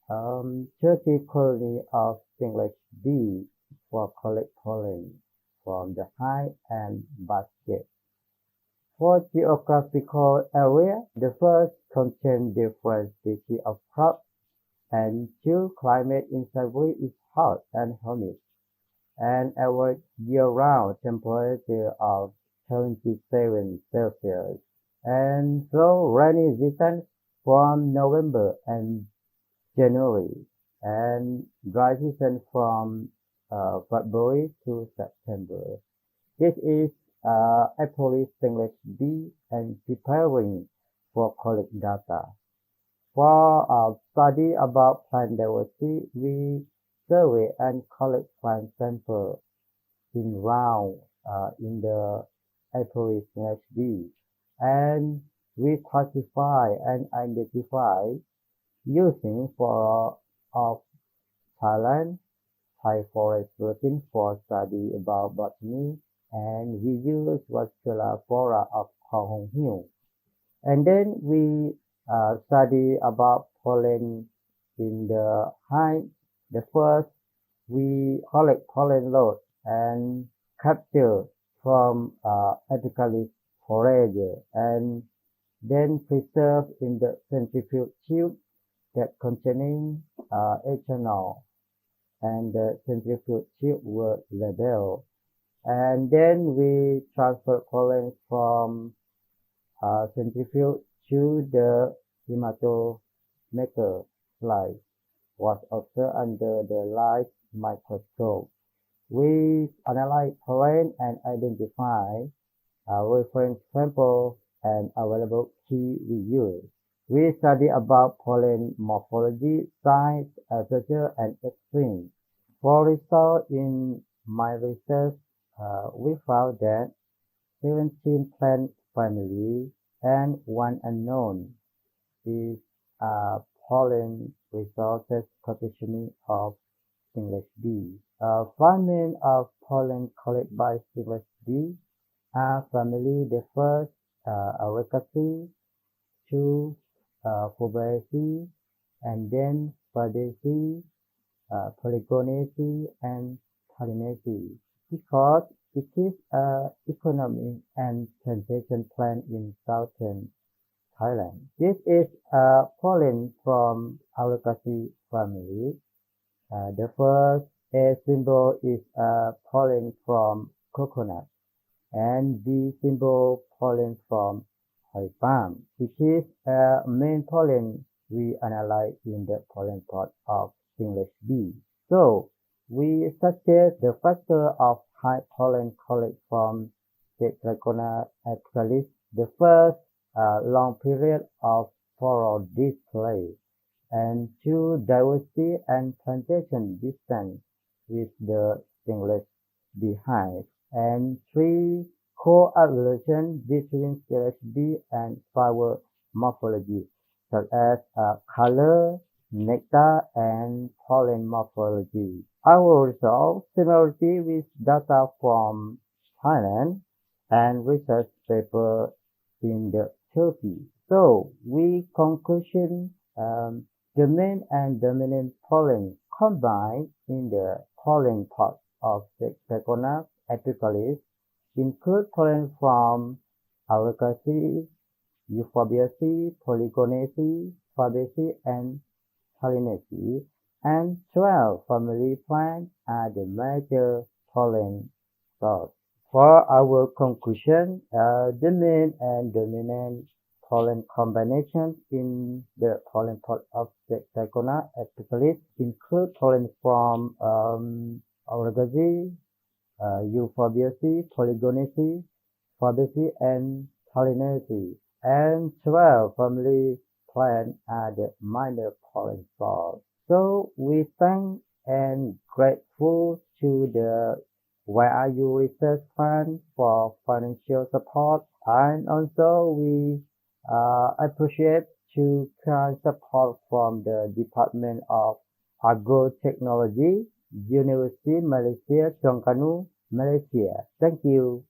30 colony of English bee for collect pollen from the hive and basket. For geographical area, the first contain different species of crops, and chill climate in Siberia is hot and humid, and average year-round temperature of 77 Celsius, and slow rainy season from November and January, and dry season from February to September. This is actually English B and preparing for collect data. For a study about plant diversity, we survey and collect plant samples in round in the April B, and we classify and identify using for of Thailand, Thai forest routine for study about botany, and we use vascular flora of Hong Hill. And then we study about pollen in the hive. The first, we collect pollen load and capture from apically forager, and then preserve in the centrifuge tube that containing ethanol, and the centrifuge tube were labeled. And then we transfer pollen from centrifuge to the hematometer slide was observed under the light microscope. We analyze pollen and identify reference sample and available key reviews. We study about pollen morphology, size, structure, and extreme. For result in my research, we found that 17 plant families and one unknown is pollen resources positioning of English bee. Family of pollen collected by English bee are family the first Auricaceae, two Fabaceae, and then Fabaceae, Polygonaceae, and Thalinaceae, because it is an economic and plantation plant in southern Thailand. This is a pollen from Auricaceae family. The first A symbol is a pollen from coconut, and B symbol pollen from hoi palm. It is a main pollen we analyze in the pollen pot of English bee. So we suggest the factor of high pollen collect from Tetragona apicalis, the first long period of floral display, and two, diversity and plantation distance with the English beehive, and three, co-evolution between English bee and flower morphology, such as color, nectar, and pollen morphology. Our result similarity with data from Thailand and research paper in the Turkey. So we conclusion the main and dominant pollen combined in the pollen pot of Tetragona apicalis include pollen from Auricaceae, Euphorbiaceae, Polygonaceae, Fabaceae, and Thalinaceae, and 12 family plants are the major pollen source. For our conclusion, the main and dominant pollen combinations in the pollen pot of Tetragona apicalis include pollen from Auricaceae, Euphorbiaceae, Polygonaceae, Fabaceae, and Thalinaceae, and 12 family plants are the minor pollen source. So we thank and grateful to the where are your research fund for financial support? And also we appreciate to kind support from the Department of Agrotechnology, University Malaysia, Terengganu, Malaysia. Thank you.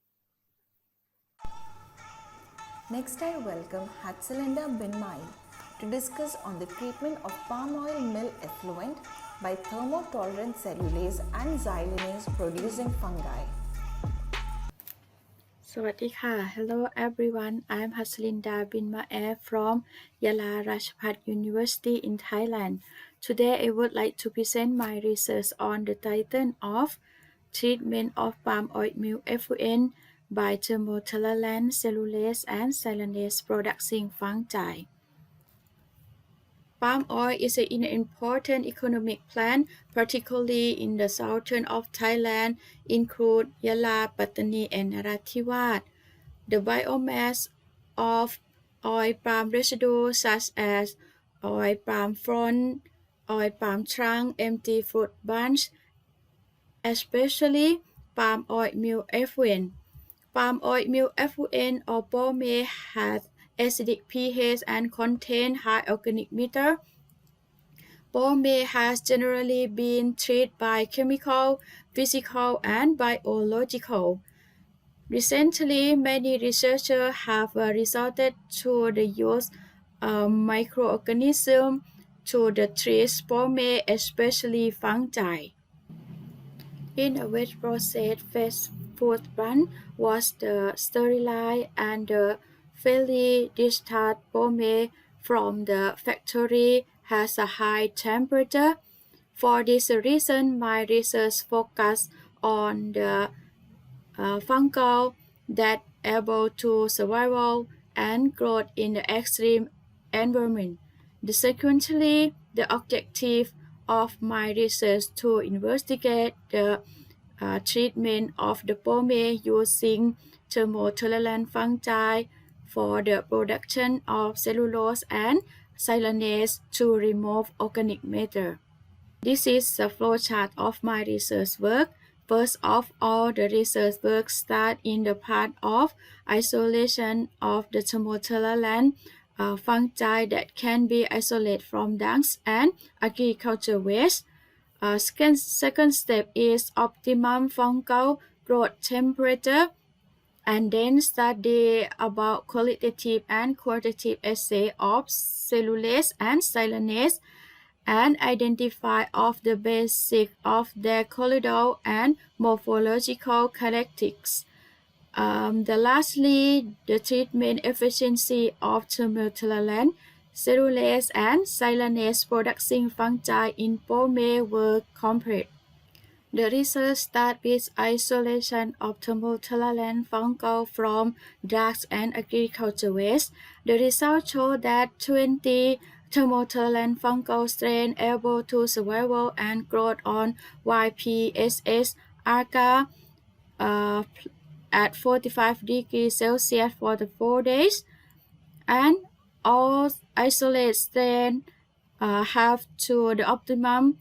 Next, I welcome Hatsalinda Binmai to discuss on the treatment of palm oil mill effluent by thermotolerant cellulase and xylanase producing fungi. สวัสดีค่ะ Hello everyone. I'm Haslinda Binmae from Yala Rajabhat University in Thailand. Today I would like to present my research on the title of Treatment of Palm Oil Meal Effluent by Thermotolerant Cellulase and Xylanase Producing Fungi. Palm oil is an important economic plant, particularly in the southern of Thailand, include Yala, Pattani, and Narathiwat. The biomass of oil palm residue such as oil palm frond, oil palm trunk, empty fruit bunch, especially palm oil meal effluent. Palm oil meal effluent or palme has acidic pH and contain high organic matter. Palme has generally been treated by chemical, physical, and biological. Recently, many researchers have resorted to the use of microorganisms to treat palme, especially fungi. In a wet process, fast food bun was sterilized and the freely discharged palme from the factory has a high temperature. For this reason, my research focused on the fungi that able to survive and grow in the extreme environment. Consequently, the objective of my research to investigate the treatment of the palme using thermotolerant fungi for the production of cellulose and xylanase to remove organic matter. This is the flowchart of my research work. First of all, the research work starts in the part of isolation of the thermotolerant fungi that can be isolated from dust and agriculture waste. Second step is optimum fungal growth temperature, and then study about qualitative and quantitative assay of cellulase and xylanase and identify of the basic of their colloidal and morphological characteristics. Lastly, the treatment efficiency of thermotolerant cellulase and xylanase producing fungi in palme were compared. The research started with isolation of thermotolerant fungi from drugs and agriculture waste. The results show that 20 thermotolerant fungal strains able to survive and grow on YPSS agar at 45 degrees Celsius for the 4 days, and all isolated strains have to the optimum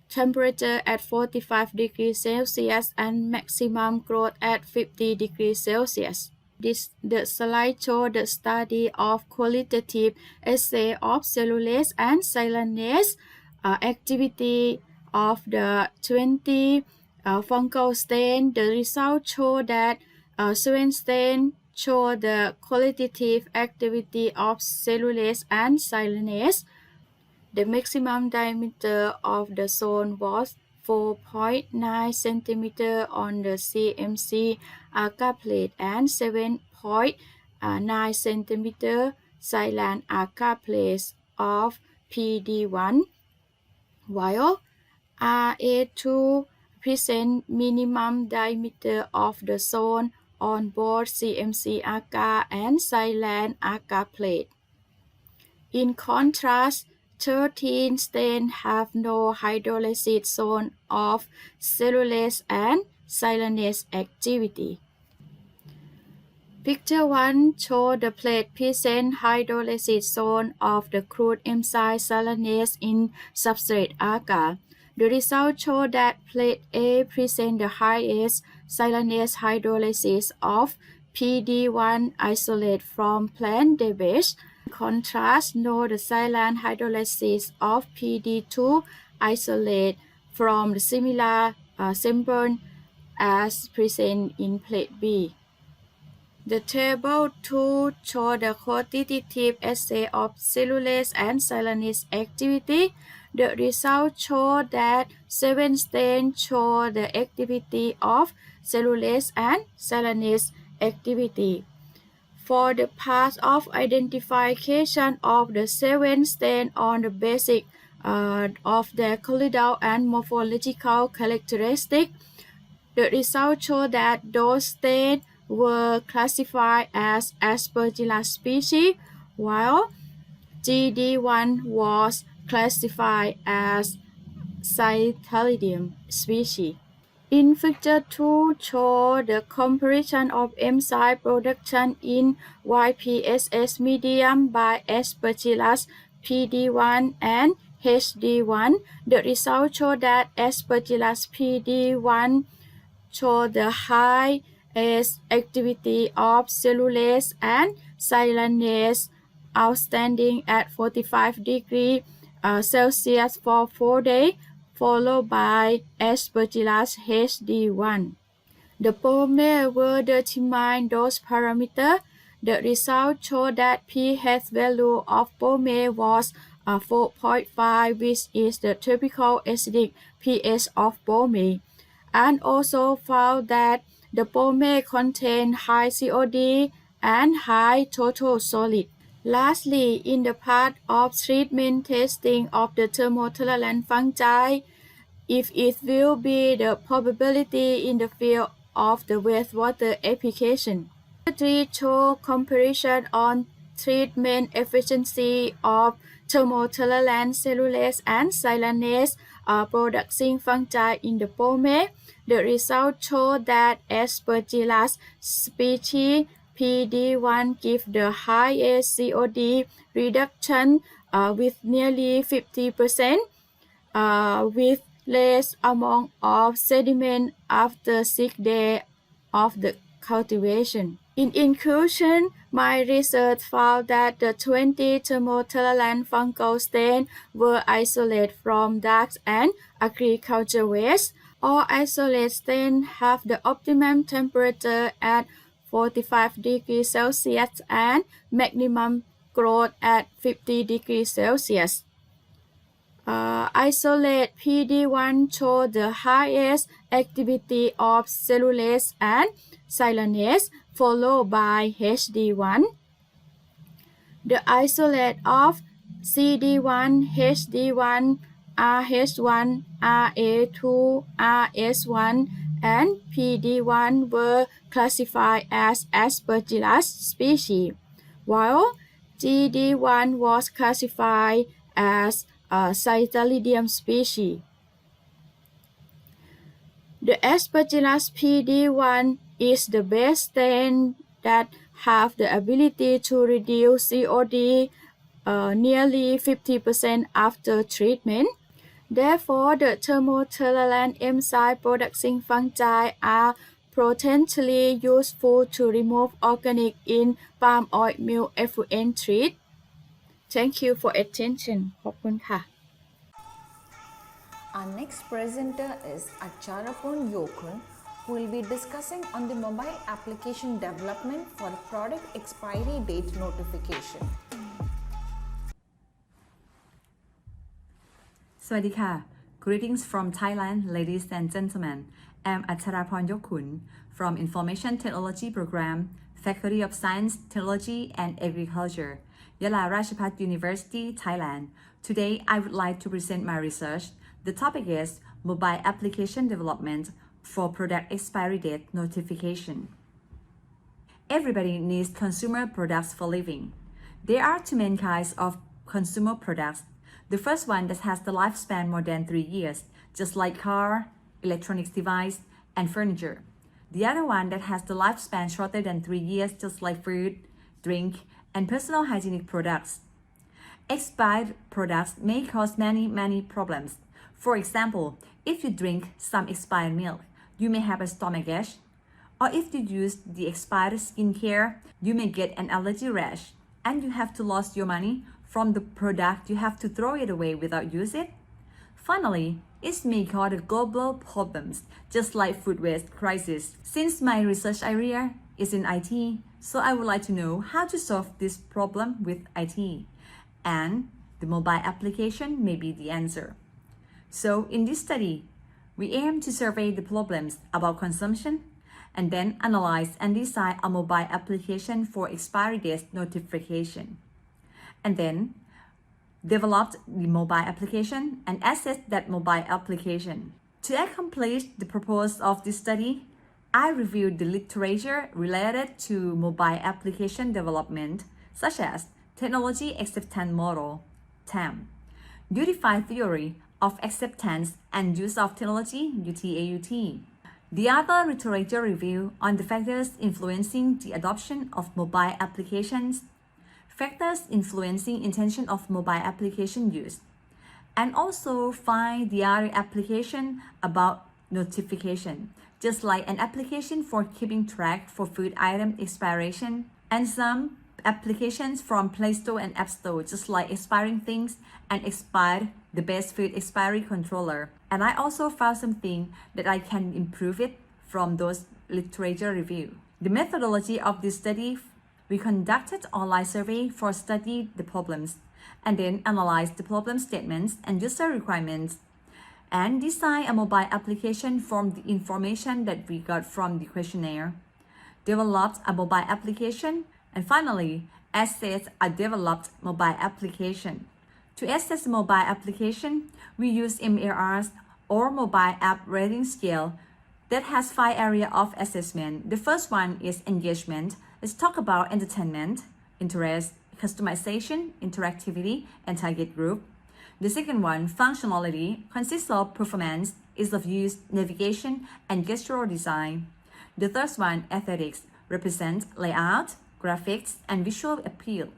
temperature at 45 degrees Celsius and maximum growth at 50 degrees Celsius. The slide shows the study of qualitative assay of cellulase and xylanase activity of the 20 fungal strains. The results show that 7 strains show the qualitative activity of cellulase and xylanase. The maximum diameter of the zone was 4.9 cm on the CMC agar plate and 7.9 cm Thailand agar plate of PD1, while RA2 present minimum diameter of the zone on both CMC agar and Thailand agar plate. In contrast, 13 strains have no hydrolysis zone of cellulase and xylanase activity. Picture 1 shows the plate present hydrolysis zone of the crude enzyme xylanase in substrate agar. The results show that plate A presents the highest silanase hydrolysis of PD1 isolate from plant debage. In contrast, no the silane hydrolysis of PD2 isolate from the similar sample as present in plate B. The table 2 shows the quantitative assay of cellulase and silanase activity. The results show that 7 stains show the activity of cellulase and silanase activity. For the path of identification of the 7 stains on the basis of their colloidal and morphological characteristics, the results show that those stains were classified as Aspergillus species, while GD1 was classified as Cytalidium species. In Figure 2 show the comparison of enzyme production in YPSS medium by Aspergillus PD1 and HD1. The results show that Aspergillus PD1 show the highest activity of cellulase and silanase outstanding at 45 degrees Celsius for 4 days, followed by Aspergillus HD1. The polymer were determined those parameters. The results show that pH value of polymer was 4.5, which is the typical acidic pH of polymer, and also found that the polymer contained high COD and high total solid. Lastly, in the part of treatment testing of the thermotolerant fungi, if it will be the probability in the field of the wastewater application. Figure 3 shows comparison on treatment efficiency of thermotolerant cellulase and silanase producing fungi in the polymer. The results show that Aspergillus species PD1 give the highest COD reduction with nearly 50%, with less amount of sediment after 6 days of the cultivation. In conclusion, my research found that the 20 thermotolerant fungal stains were isolated from dust and agriculture waste. All isolated stains have the optimum temperature at 45 degrees Celsius and maximum growth at 50 degrees Celsius. Isolate PD1 show the highest activity of cellulase and silanase, followed by HD1. The isolate of CD1, HD1, RH1, RA2, RS1, and PD1 were classified as Aspergillus species, while GD1 was classified as Cytalidium species. The Aspergillus PD1 is the best strain that have the ability to reduce COD nearly 50% after treatment. Therefore, the thermotolerant enzyme producing fungi are potentially useful to remove organic in palm oil mill effluent treat. Thank you for attention. ขอบคุณค่ะ Our next presenter is Ayutthaya Yokun, who will be discussing on the mobile application development for product expiry date notification. สวัสดีค่ะ Greetings from Thailand, ladies and gentlemen. I'm Ayutthaya Yokun from Information Technology Program, Faculty of Science, Technology and Agriculture, Yala Rajabhat University, Thailand. Today, I would like to present my research. The topic is Mobile Application Development for Product Expiry Date Notification. Everybody needs consumer products for living. There are two main kinds of consumer products. The first one that has the lifespan more than 3 years, just like car, electronics device, and furniture. The other one that has the lifespan shorter than 3 years, just like food, drink, and personal hygienic products. Expired products may cause many problems. For example, if you drink some expired milk, you may have a stomachache. Or if you use the expired skincare, you may get an allergy rash and you have to lose your money from the product. You have to throw it away without use it. Finally, it may cause global problems, just like food waste crisis. Since my research area is in IT, so I would like to know how to solve this problem with IT. And the mobile application may be the answer. So in this study, we aim to survey the problems about consumption and then analyze and design a mobile application for expiry date notification. And then developed the mobile application and assess that mobile application. To accomplish the purpose of this study, I reviewed the literature related to mobile application development, such as Technology Acceptance Model, TAM, Unified Theory of Acceptance and Use of Technology, UTAUT. The other literature review on the factors influencing the adoption of mobile applications, factors influencing intention of mobile application use, and also find the other application about notification, just like an application for keeping track for food item expiration, and some applications from Play Store and App Store, just like expiring things and expired the best food expiry controller. And I also found something that I can improve it from those literature review. The methodology of this study, we conducted online survey for study the problems and then analyzed the problem statements and user requirements and design a mobile application from the information that we got from the questionnaire, developed a mobile application, and finally assess a developed mobile application. To assess the mobile application, we use MARs or Mobile App Rating Scale that has 5 areas of assessment. The first one is engagement. Let's talk about entertainment, interest, customization, interactivity, and target group. The second one, functionality, consists of performance, ease of use, navigation, and gestural design. The third one, aesthetics, represents layout, graphics, and visual appeal.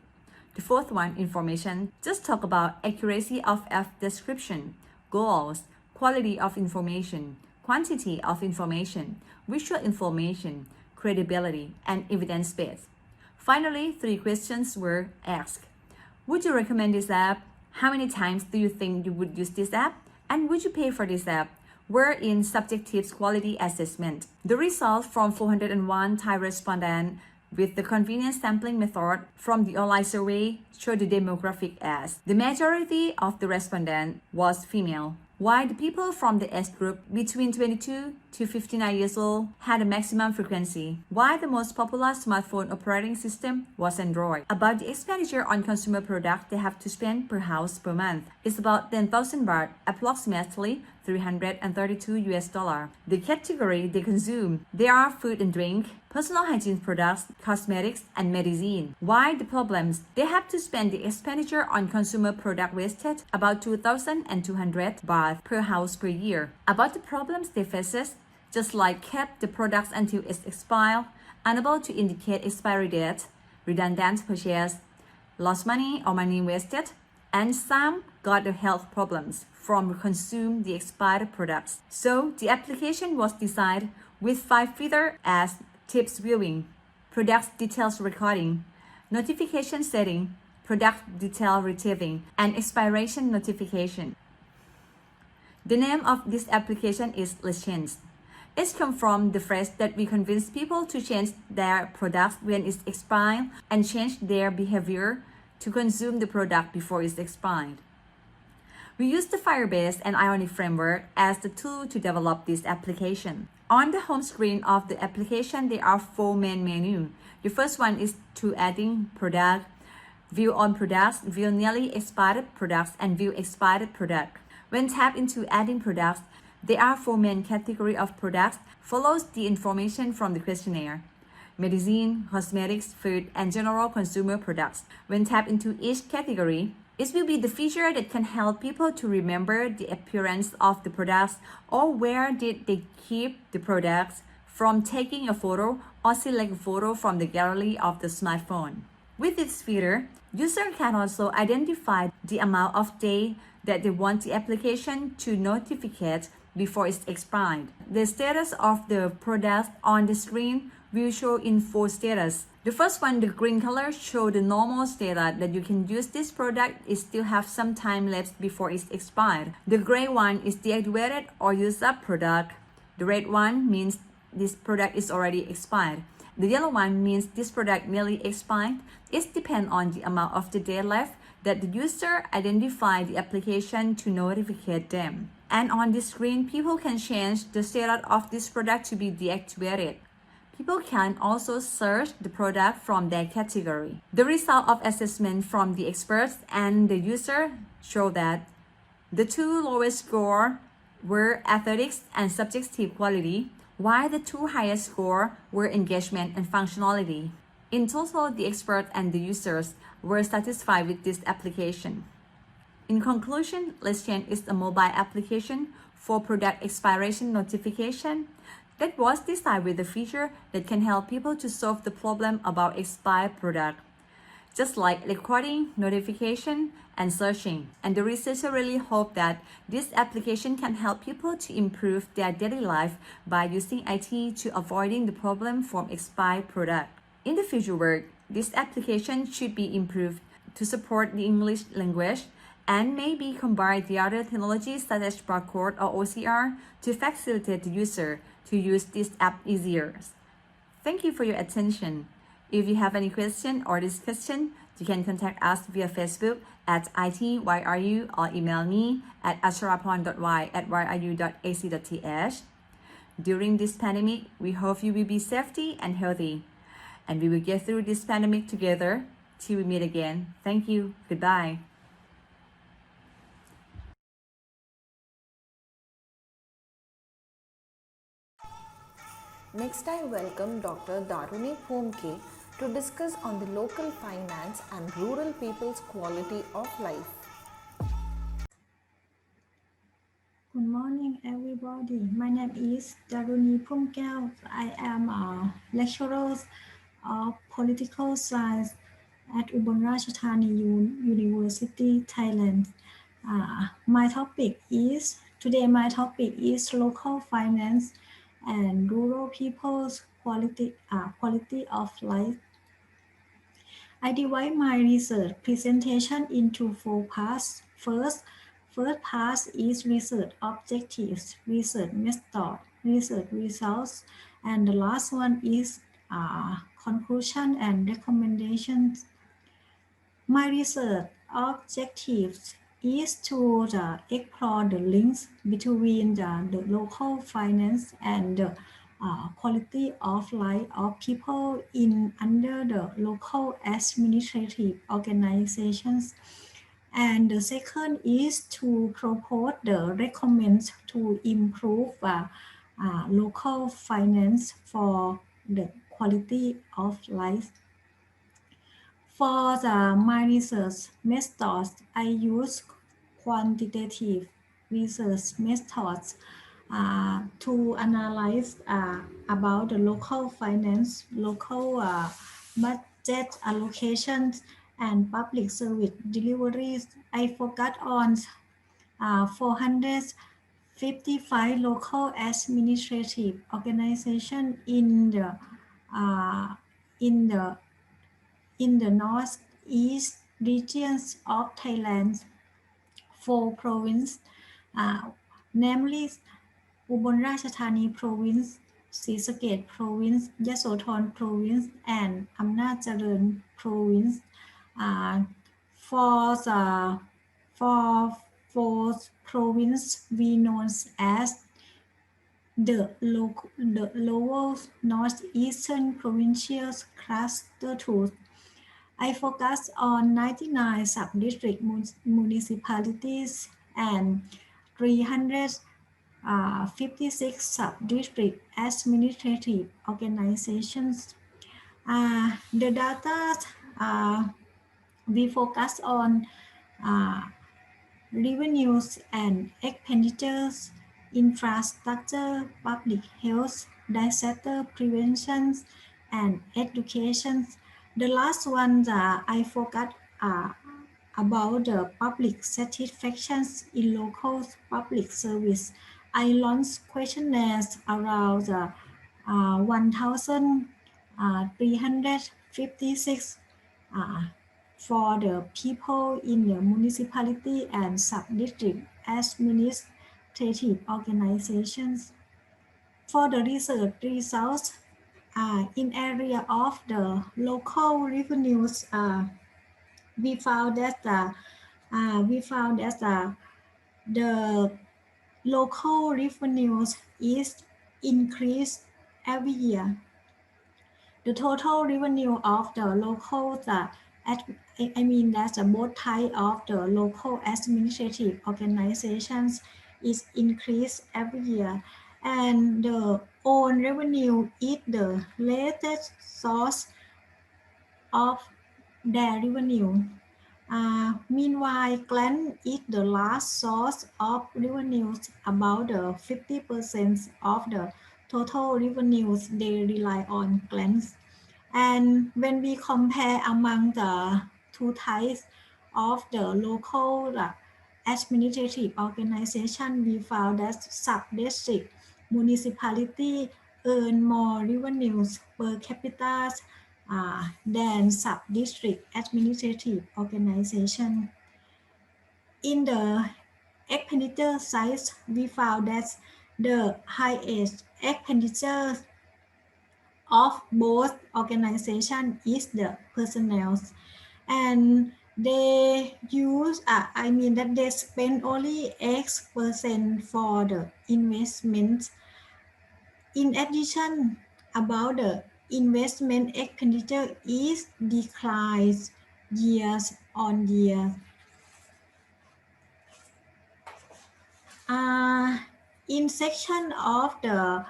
The fourth one, information, just talk about accuracy of description, goals, quality of information, quantity of information, visual information, credibility, and evidence base. Finally, 3 questions were asked. Would you recommend this app? How many times do you think you would use this app? And would you pay for this app? Were in subjective quality assessment. The results from 401 Thai respondents with the convenience sampling method from the online survey show the demographic as the majority of the respondents was female, while the people from the age group between 22 to 59 years old had a maximum frequency, while the most popular smartphone operating system was Android. About the expenditure on consumer products they have to spend per house per month is about 10,000 baht, approximately $332. The category they consume, they are food and drink, personal hygiene products, cosmetics, and medicine. Why the problems? They have to spend the expenditure on consumer product wasted about 2,200 baht per house per year. About the problems they faces, just like kept the products until it's expired, unable to indicate expiry date, redundant purchase, lost money or money wasted, and some got the health problems from consume the expired products. So the application was designed with 5 features as tips viewing, product details recording, notification setting, product detail retrieving, and expiration notification. The name of this application is Let's Change. It comes from the phrase that we convince people to change their products when it's expired and change their behavior to consume the product before it's expired. We use the Firebase and Ionic framework as the tool to develop this application. On the home screen of the application, there are 4 main menus. The first one is to adding product, view on products, view nearly expired products, and view expired product. When tap into adding products, there are 4 main categories of products, follows the information from the questionnaire. Medicine, cosmetics, food, and general consumer products. When tap into each category, it will be the feature that can help people to remember the appearance of the products or where did they keep the products from taking a photo or select a photo from the gallery of the smartphone. With this feature, user can also identify the amount of days that they want the application to notify before it's expired. The status of the product on the screen will show in 4 status. The first one, the green color, show the normal status that you can use this product. It still have some time left before it's expired. The gray one is deactivated or used up product. The red one means this product is already expired. The yellow one means this product nearly expired. It depends on the amount of the day left that the user identify the application to notify them. And on this screen, people can change the status of this product to be deactivated. People can also search the product from their category. The result of assessment from the experts and the user show that the 2 lowest score were aesthetics and subjective quality, while the 2 highest score were engagement and functionality. In total, the experts and the users were satisfied with this application. In conclusion, Let's Change is a mobile application for product expiration notification that was designed with a feature that can help people to solve the problem about expired product, just like recording, notification, and searching. And the researcher really hope that this application can help people to improve their daily life by using IT to avoiding the problem from expired product. In the future work, this application should be improved to support the English language and maybe combine the other technologies such as barcode or OCR to facilitate the user to use this app easier. Thank you for your attention. If you have any question or discussion, you can contact us via Facebook at ITYRU or email me at acharapon.y@yru.ac.th. During this pandemic, we hope you will be safety and healthy, and we will get through this pandemic together till we meet again. Thank you. Goodbye. Next, I welcome Dr. Daruni Phomke to discuss on the local finance and rural people's quality of life. Good morning, everybody. My name is Daruni Phomke. I am a lecturer of political science at Ubon Ratchathani University, Thailand. My topic is local finance and rural people's quality of life. I divide my research presentation into 4 parts. First part is research objectives, research method, research results, and the last one is conclusion and recommendations. My research objectives is to explore the links between the local finance and the quality of life of people under the local administrative organizations. And the second is to propose the recommendations to improve local finance for the quality of life. For my research methods, I use quantitative research methods to analyze about the local finance, local budget allocations, and public service deliveries. I focus on 455 local administrative organizations in the northeast regions of Thailand, 4 provinces, namely Ubon Ratchathani Province,ศรีสะเกษ Province, Yasothon Province, and Amnacharan Province. For 4 provinces, we know as the lower northeastern provincial cluster 2. I focus on 99 sub-district municipalities and 356 sub-district administrative organizations. The data we focus on revenues and expenditures, infrastructure, public health, disaster prevention, and education. The last one I focus about the public satisfaction in local public service. I launched questionnaires around 1,356 for the people in the municipality and sub-district administrative organizations. For the research results, in area of the local revenues, we found that the local revenues is increased every year. The total revenue of the local, that's both type of the local administrative organizations is increased every year, and the own revenue is the latest source of their revenue. Meanwhile, grant is the last source of revenues. About 50% of the total revenues they rely on grants. And when we compare among the two types of the local administrative organization, we found that sub-district municipality earn more revenues per capita than sub-district administrative organization. In the expenditure side, we found that the highest expenditure of both organizations is the personnel, and they use that they spend only X% for the investment. In addition, about the investment expenditure is declines years on year. In section of the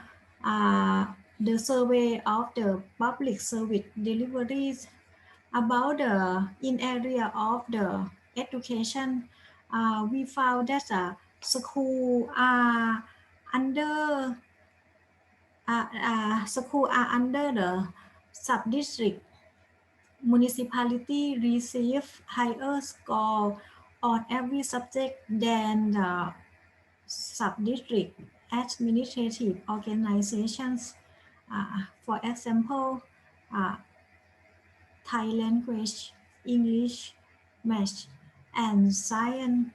survey of the public service deliveries about in area of the education, we found that school are under the sub-district municipality receive higher score on every subject than the sub-district administrative organizations. For example, Thai language, English, math, and science.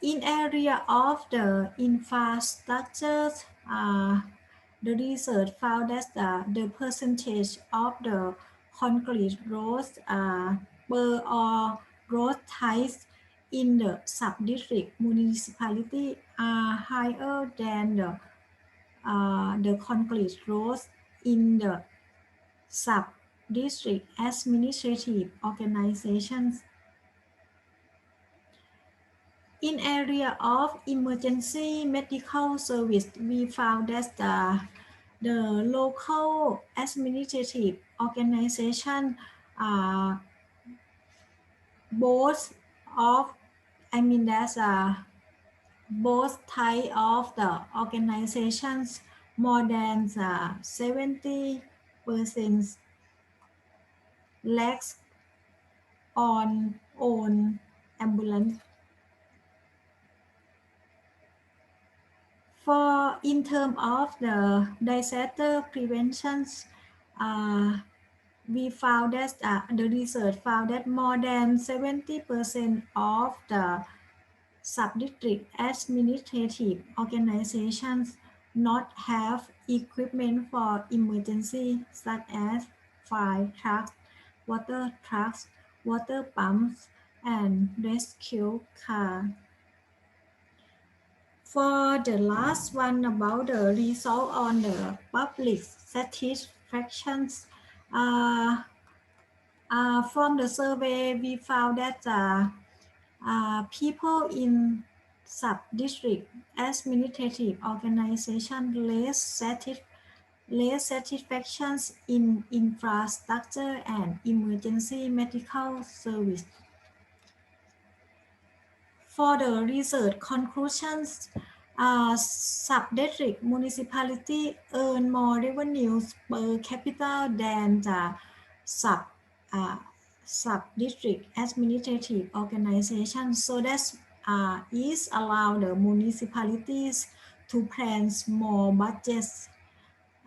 In area of the infrastructure, the research found that the percentage of the concrete roads per or road types in the sub-district municipality are higher than the concrete roads in the sub-district administrative organizations. In area of emergency medical service, we found that the local administrative organization both of both type of the organizations more than 70% lacks on own ambulance. For in terms of the disaster prevention, we found that the research found that more than 70% of the sub-district administrative organizations not have equipment for emergency such as fire trucks, water trucks, water pumps, and rescue cars. For the last one about the result on the public satisfactions, from the survey we found that people in sub-district administrative organization less satisfactions in infrastructure and emergency medical service. For the research conclusions, sub-district municipality earn more revenues per capita than the sub-district administrative organization. So that's is allow the municipalities to plan small budgets.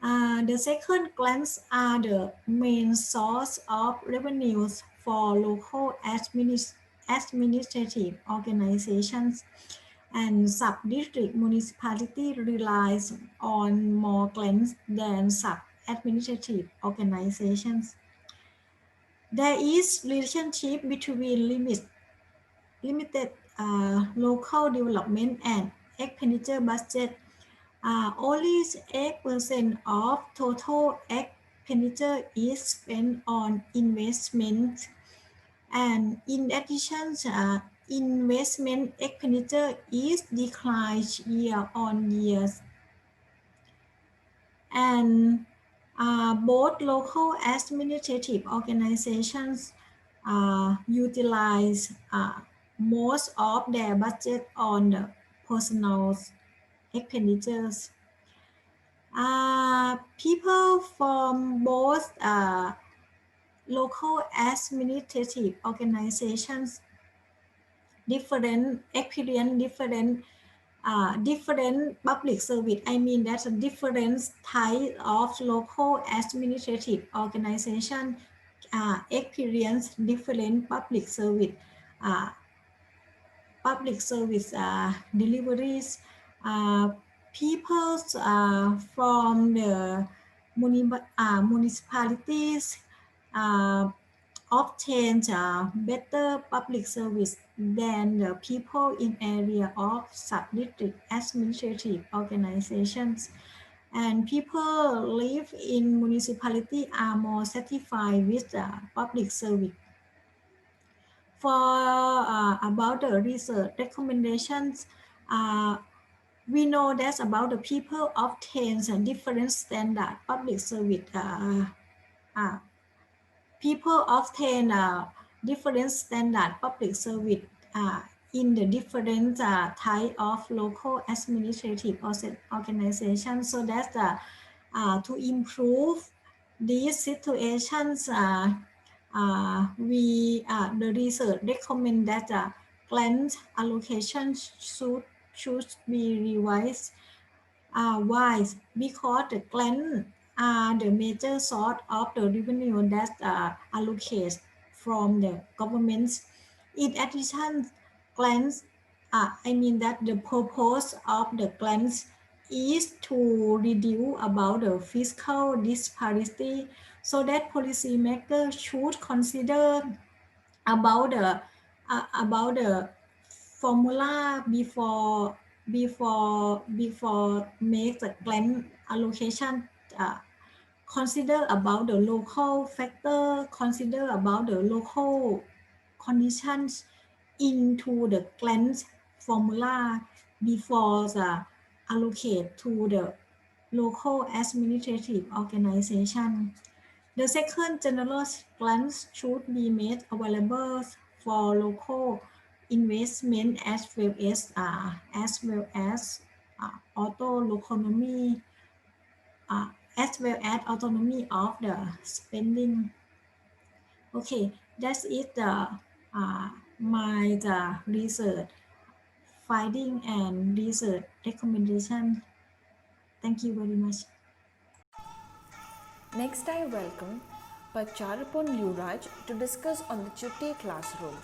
The second grants are the main source of revenues for local administrative organizations, and sub-district municipality relies on more grants than sub-administrative organizations. There is relationship between limited local development and expenditure budget. Only 8% of total expenditure is spent on investment, and in addition, investment expenditure is declined year on year, and both local administrative organizations utilize most of their budget on the personal expenditures. People from both local administrative organizations different experience different public service. I mean that's a different type of local administrative organization experience different uh, public service deliveries. People from the municipalities obtain better public service than the people in area of sub-district administrative organizations. And people live in municipality are more satisfied with the public service. For about the research recommendations, we know that about the people obtain different standard public service. People obtain different standard public service in the different type of local administrative organizations. So that's to improve these situations. The research recommend that grant allocation should be revised. Why? Because the grant are the major source of the revenue that allocated from the governments. In addition, grants, I mean that the purpose of the grants is to reduce about the fiscal disparity, so that policymakers should consider about the formula before make the grant allocation. Consider about the local factor, consider about the local conditions into the grant formula before the allocate to the local administrative organization. The second, general grants should be made available for local investment as well as autonomy of the spending. Okay, that's it. My research finding and research recommendation. Thank you very much. Next, I welcome Pacharapon Luraj to discuss on the Chutti classroom,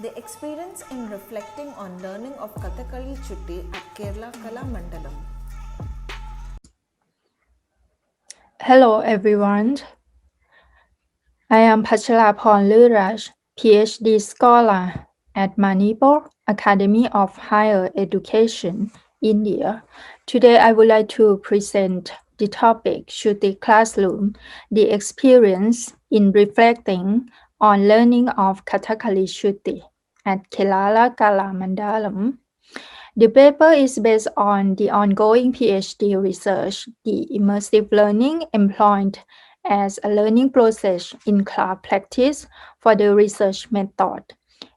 the experience in reflecting on learning of Kathakali Chutti at Kerala Kala Mandalam. Hello everyone. I am Pacharapon Luraj, Ph.D. scholar at Manipur Academy of Higher Education, India. Today I would like to present the topic Chutti Classroom, the experience in reflecting on learning of Kathakali Chutti at Kerala Kala Mandalam. The paper is based on the ongoing Ph.D. research, the immersive learning employed as a learning process in class practice for the research method.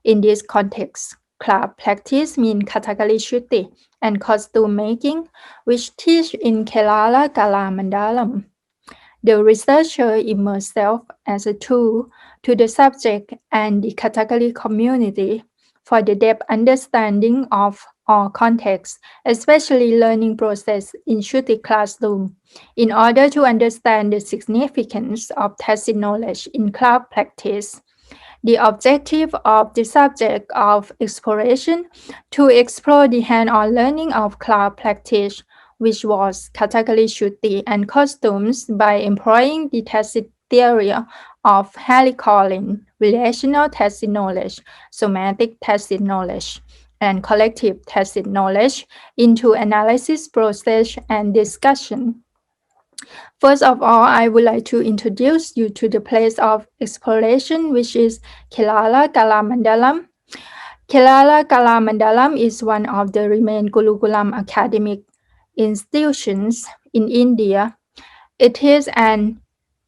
In this context, class practice means Kathakali Chutti and costume making, which teach in Kerala Kala Mandalam. The researcher immerses self as a tool to the subject and the Kathakali community for the depth understanding of all contexts, especially learning process in Shruti classroom, in order to understand the significance of tacit knowledge in class practice. The objective of the subject of exploration to explore the hand-on learning of class practice, which was category Shruti and costumes by employing the tacit theory of Harry-Collins, relational tacit knowledge, somatic tacit knowledge, and collective tacit knowledge into analysis process and discussion. First of all, I would like to introduce you to the place of exploration, which is Kelala Kalamandalam. Kelala Kalamandalam is one of the remaining Gurukulam academic institutions in India. It is an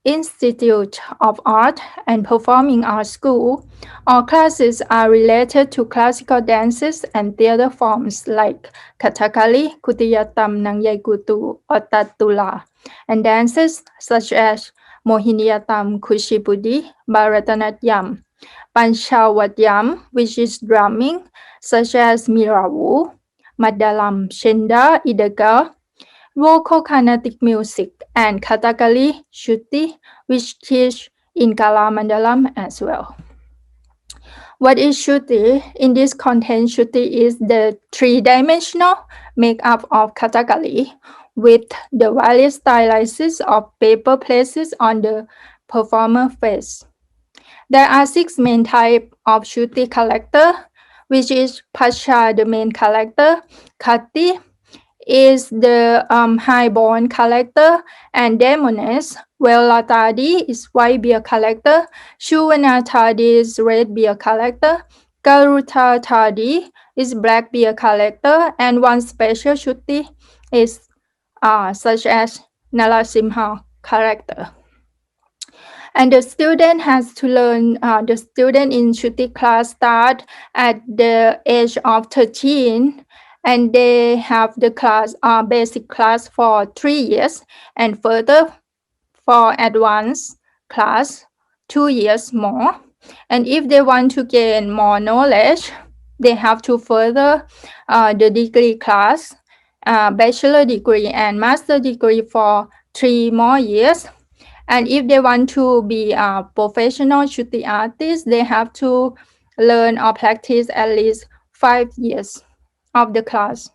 Institute of Art and Performing Arts School. All classes are related to classical dances and theater forms like Kathakali, Kutiyatam, Nangyaykutu, or Tattula, and dances such as Mohiniyattam, Kuchipudi, Bharatanatyam, Panchavatyam, which is drumming, such as Miravu, Madalam, Shenda, Idaga, vocal kinetic music, and Kathakali Shruti, which teach in Kalamandalam as well. What is Shruti? In this content, Shruti is the three-dimensional makeup of Kathakali with the various stylizations of paper places on the performer face. There are 6 main types of Shruti character, which is Pasha, the main character, Kati is the high-born character, and Demones, Velatadi is white bear character, Shuvanatadi is red bear character, Garutatadi is black bear character, and one special Shruti is such as Narasimha character. And the student has to learn, the student in Shruti class start at the age of 13, and they have the class, basic class for 3 years, and further for advanced class 2 years more. And if they want to gain more knowledge, they have to further the degree class, bachelor degree and master degree for 3 more years. And if they want to be a professional Shruti artist, they have to learn or practice at least 5 years of the class.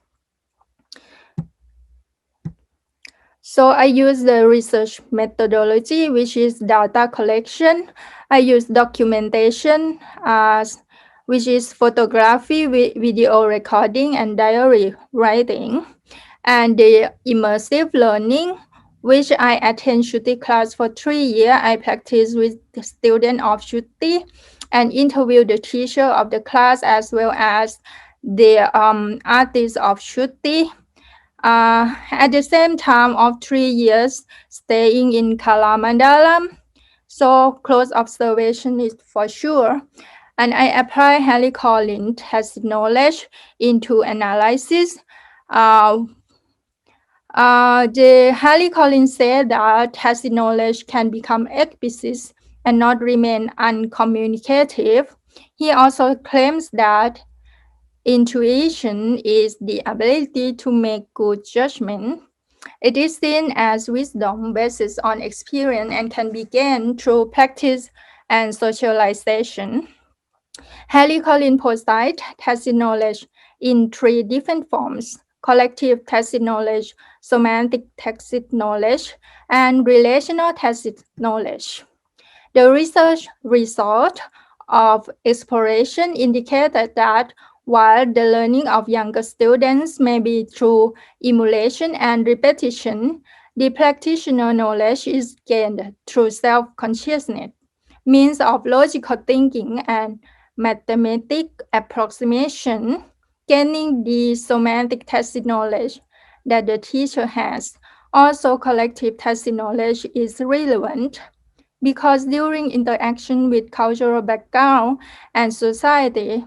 So I use the research methodology, which is data collection. I use documentation, which is photography, video recording, and diary writing. And the immersive learning, which I attend Shruti class for 3 years. I practice with the student of Shruti and interview the teacher of the class as well as the artist of Shruti. At the same time of 3 years staying in Kalamandalam, so close observation is for sure. And I apply Harry-Collins tacit knowledge into analysis. The Harry-Collins said that tacit knowledge can become explicit and not remain uncommunicative. He also claims that intuition is the ability to make good judgment. It is seen as wisdom based on experience and can be gained through practice and socialization. Harry-Collins posits tacit knowledge in 3 different forms: collective tacit knowledge, somatic tacit knowledge, and relational tacit knowledge. The research result of exploration indicated that while the learning of younger students may be through emulation and repetition, the practitioner knowledge is gained through self-consciousness, means of logical thinking and mathematic approximation. Gaining the somatic tacit knowledge that the teacher has. Also, collective tacit knowledge is relevant because during interaction with cultural background and society,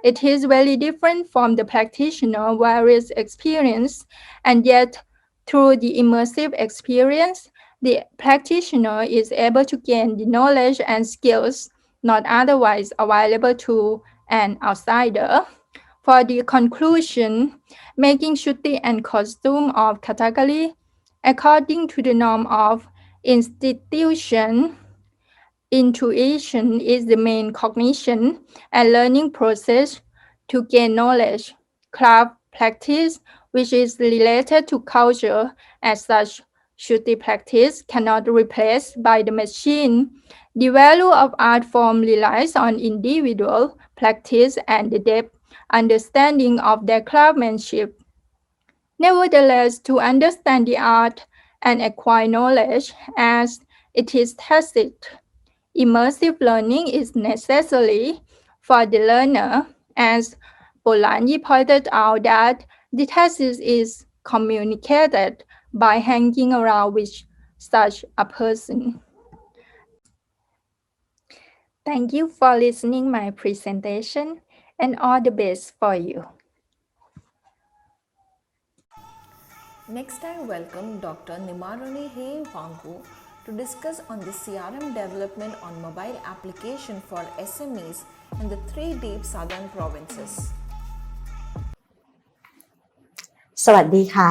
it is very different from the practitioner various experience, and yet through the immersive experience, the practitioner is able to gain the knowledge and skills not otherwise available to an outsider. For the conclusion, making shuti and costume of category according to the norm of institution. Intuition is the main cognition and learning process to gain knowledge. Craft practice, which is related to culture, as such, Shruti practice cannot be replaced by the machine. The value of art form relies on individual practice and the depth understanding of their craftsmanship. Nevertheless, to understand the art and acquire knowledge as it is tacit, immersive learning is necessary for the learner, as Polanyi pointed out that the thesis is communicated by hanging around with such a person. Thank you for listening my presentation and all the best for you. Next, I welcome Dr. Nimaroni He Wanghu to discuss on the CRM development on mobile application for SMEs in the 3 deep southern provinces. สวัสดีค่ะ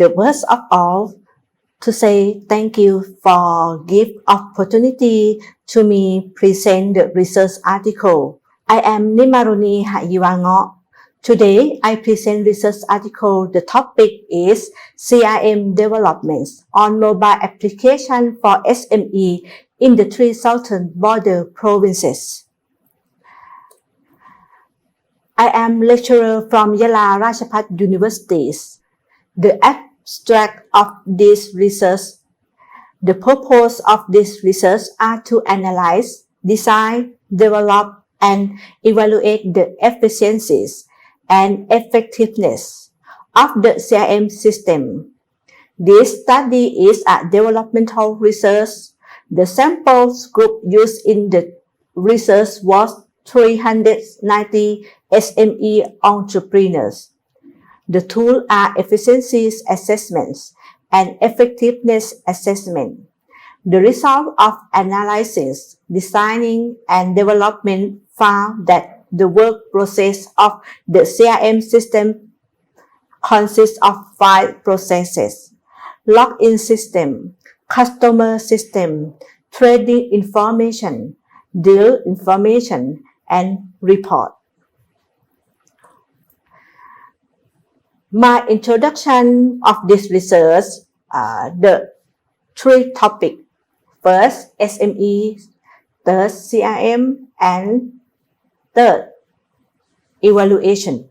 The first of all to say thank you for give opportunity to me present the research article. I am Nimaroni Hayiwango. Today I present research article. The topic is CRM developments on mobile application for SME in the 3 southern border provinces. I am lecturer from Yala Rajabhat Universities. The abstract of this research. The purpose of this research are to analyze, design, develop, and evaluate the efficiencies and effectiveness of the CRM system. This study is a developmental research. The samples group used in the research was 390 SME entrepreneurs. The tools are efficiencies assessments and effectiveness assessment. The result of analysis, designing, and development found that the work process of the CRM system consists of 5 processes: login system, customer system, trading information, deal information, and report. My introduction of this research, the 3 topics. First, SME, third, CRM, and third, evaluation.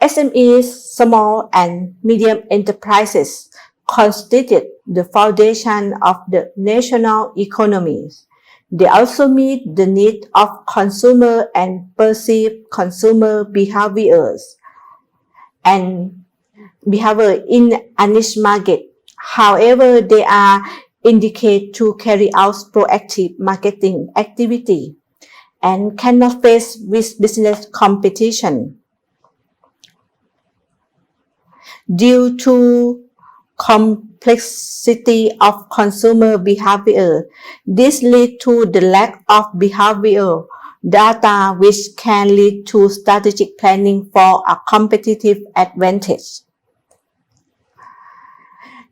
SMEs, small and medium enterprises, constitute the foundation of the national economies. They also meet the need of consumer and perceived consumer behaviors and behavior in a niche market. However, they are indicated to carry out proactive marketing activity and cannot face with business competition. Due to complexity of consumer behavior, this leads to the lack of behavioral data, which can lead to strategic planning for a competitive advantage.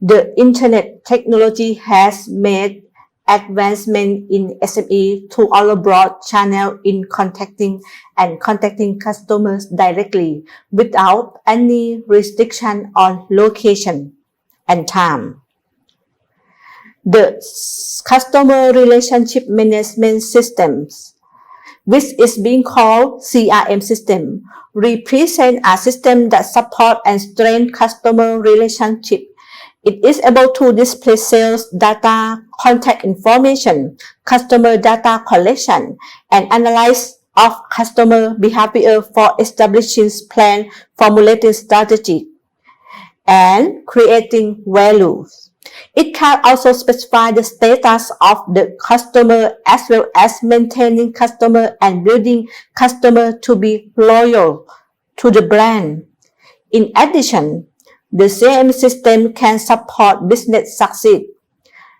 The internet technology has made advancement in SME to allow broad channel in contacting customers directly without any restriction on location and time. The customer relationship management systems, which is being called CRM system, represent a system that supports and strengthens customer relationship. It is able to display sales data, contact information, customer data collection, and analysis of customer behavior for establishing plan, formulating strategy, and creating values. It can also specify the status of the customer as well as maintaining customer and building customer to be loyal to the brand. In addition, the CRM system can support business succeed.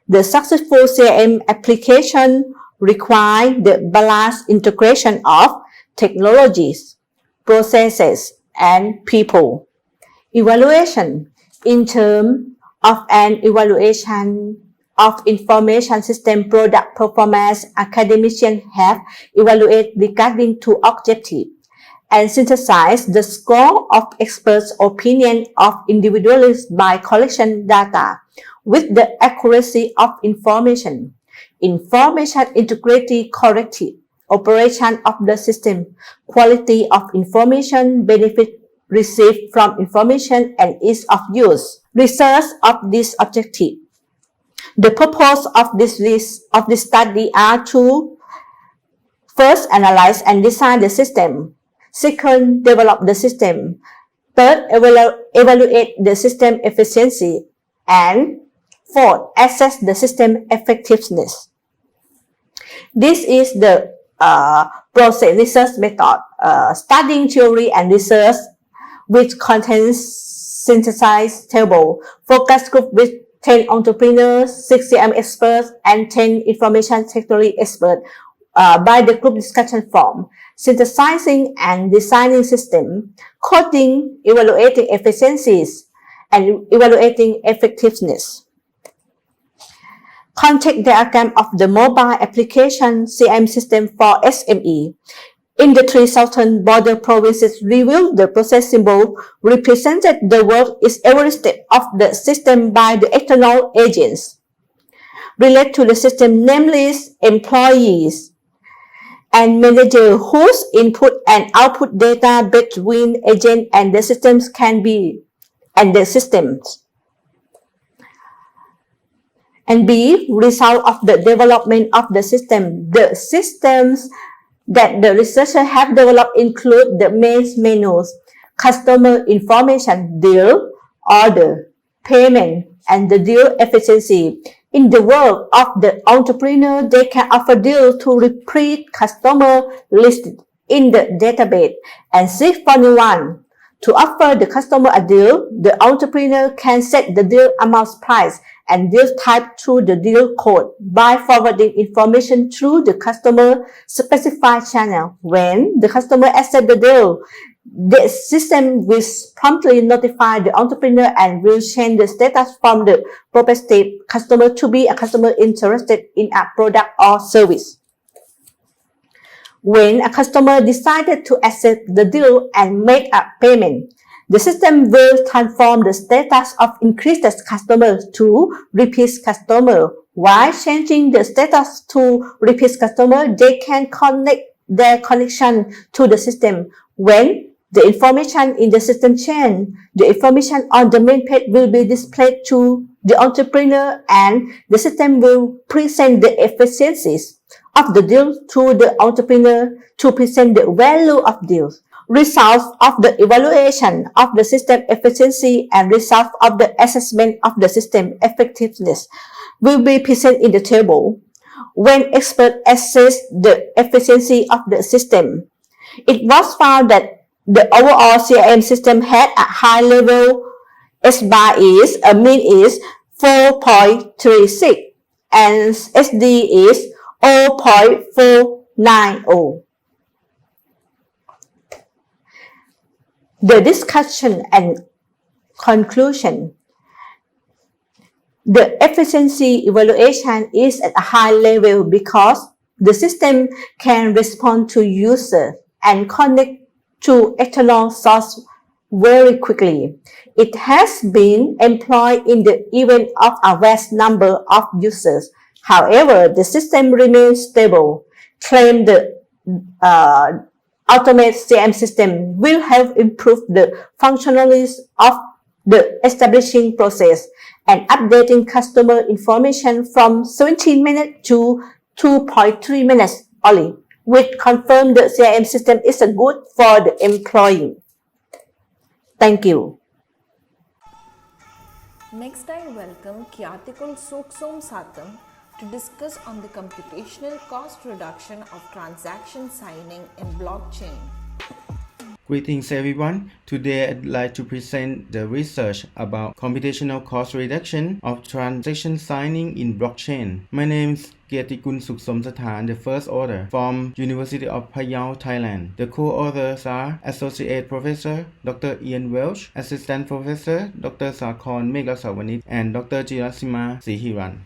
The successful CRM application require the balanced integration of technologies, processes, and people. Evaluation in terms of an evaluation of information system product performance, academicians have evaluated regarding two objectives and synthesize the score of experts' opinion of individuals by collection data with the accuracy of information integrity corrective, operation of the system, quality of information, benefit received from information, and ease of use. Research of this objective. The purpose of this study are to first analyze and design the system, second develop the system, third evaluate the system efficiency, and fourth assess the system effectiveness. This is the process research method, studying theory and research, which contains synthesized table, focus group with 10 entrepreneurs, 6 CM experts, and 10 information technology experts by the group discussion form, synthesizing and designing system, coding, evaluating efficiencies, and evaluating effectiveness. Context diagram of the mobile application CM system for SME. In the three southern border provinces revealed the process symbol represented the work is every step of the system by the external agents. Relate to the system, namely employees and manager whose input and output data between agent and the systems can be and the systems. And B, result of the development of the system. The systems that the researchers have developed include the main menus, customer information, deal, order, payment, and the deal efficiency. In the work of the entrepreneur, they can offer deal to repeat customer listed in the database and seek for new one. To offer the customer a deal, the entrepreneur can set the deal amount, price, and deal type through the deal code by forwarding information through the customer specified channel. When the customer accepts the deal, the system will promptly notify the entrepreneur and will change the status from the prospective customer to be a customer interested in a product or service. When a customer decided to accept the deal and make a payment, the system will transform the status of increased customer to repeat customer. While changing the status to repeat customer, they can connect their connection to the system. When the information in the system change, the information on the main page will be displayed to the entrepreneur and the system will present the efficiencies of the deal to the entrepreneur to present the value of deals. Results of the evaluation of the system efficiency and results of the assessment of the system effectiveness will be presented in the table. When experts assess the efficiency of the system, it was found that the overall CRM system had a high level S-bar is, a mean is 4.36 and SD is 0.490. The discussion and conclusion. The efficiency evaluation is at a high level because the system can respond to user and connect to external source very quickly. It has been employed in the event of a vast number of users. However, the system remains stable. Claim the automated CM system will help improve the functionalities of the establishing process and updating customer information from 17 minutes to 2.3 minutes only, which confirm the CRM system is good for the employee. Thank you. Next, I welcome Kyatikul Soksom Satam to discuss on the computational cost reduction of transaction signing in blockchain. Greetings everyone. Today I'd like to present the research about computational cost reduction of transaction signing in blockchain. My name is Kiatikun Suksomsathan, the first author from University of Phayao, Thailand. The co-authors are Associate Professor Dr. Ian Welch, Assistant Professor Dr. Sakorn Meglasawanit, and Dr. Jirasima Sihiran.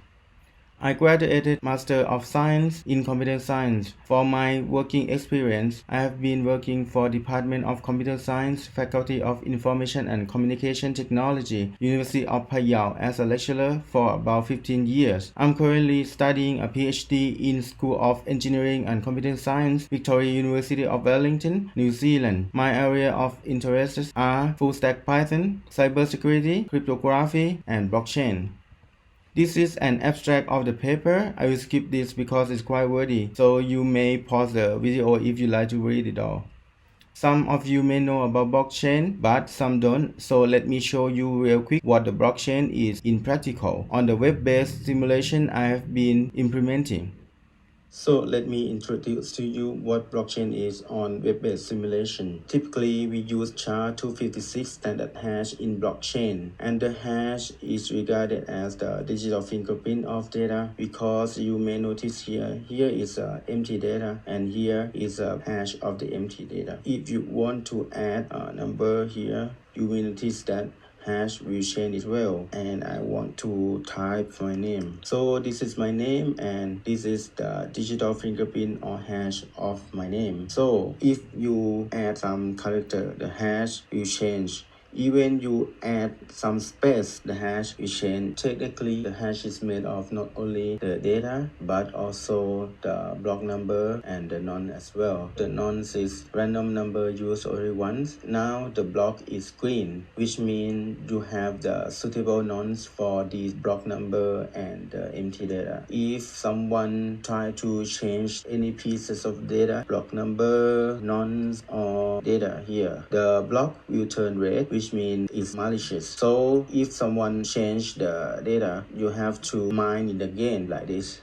I graduated Master of Science in Computer Science. For my working experience, I have been working for Department of Computer Science, Faculty of Information and Communication Technology, University of Phayao as a lecturer for about 15 years. I'm currently studying a Ph.D. in School of Engineering and Computer Science, Victoria University of Wellington, New Zealand. My area of interests are full stack Python, cybersecurity, cryptography, and blockchain. This is an abstract of the paper. I will skip this because it's quite wordy, so you may pause the video if you like to read it all. Some of you may know about blockchain, but some don't, so let me show you real quick what the blockchain is in practical on the web-based simulation I have been implementing. So let me introduce to you what blockchain is on web-based simulation. Typically, we use SHA-256 standard hash in blockchain, and the hash is regarded as the digital fingerprint of data because you may notice here is empty data and here is a hash of the empty data. If you want to add a number here, you will notice that hash will change as well, and I want to type my name. So this is my name and this is the digital fingerprint or hash of my name. So if you add some character, the hash will change. Even you add some space, the hash will change. Technically, the hash is made of not only the data, but also the block number and the nonce as well. The nonce is random number used only once. Now the block is green, which means you have the suitable nonce for this block number and the empty data. If someone try to change any pieces of data, block number, nonce, or data here, the block will turn red, which means it's malicious. So if someone change the data, you have to mine it again like this.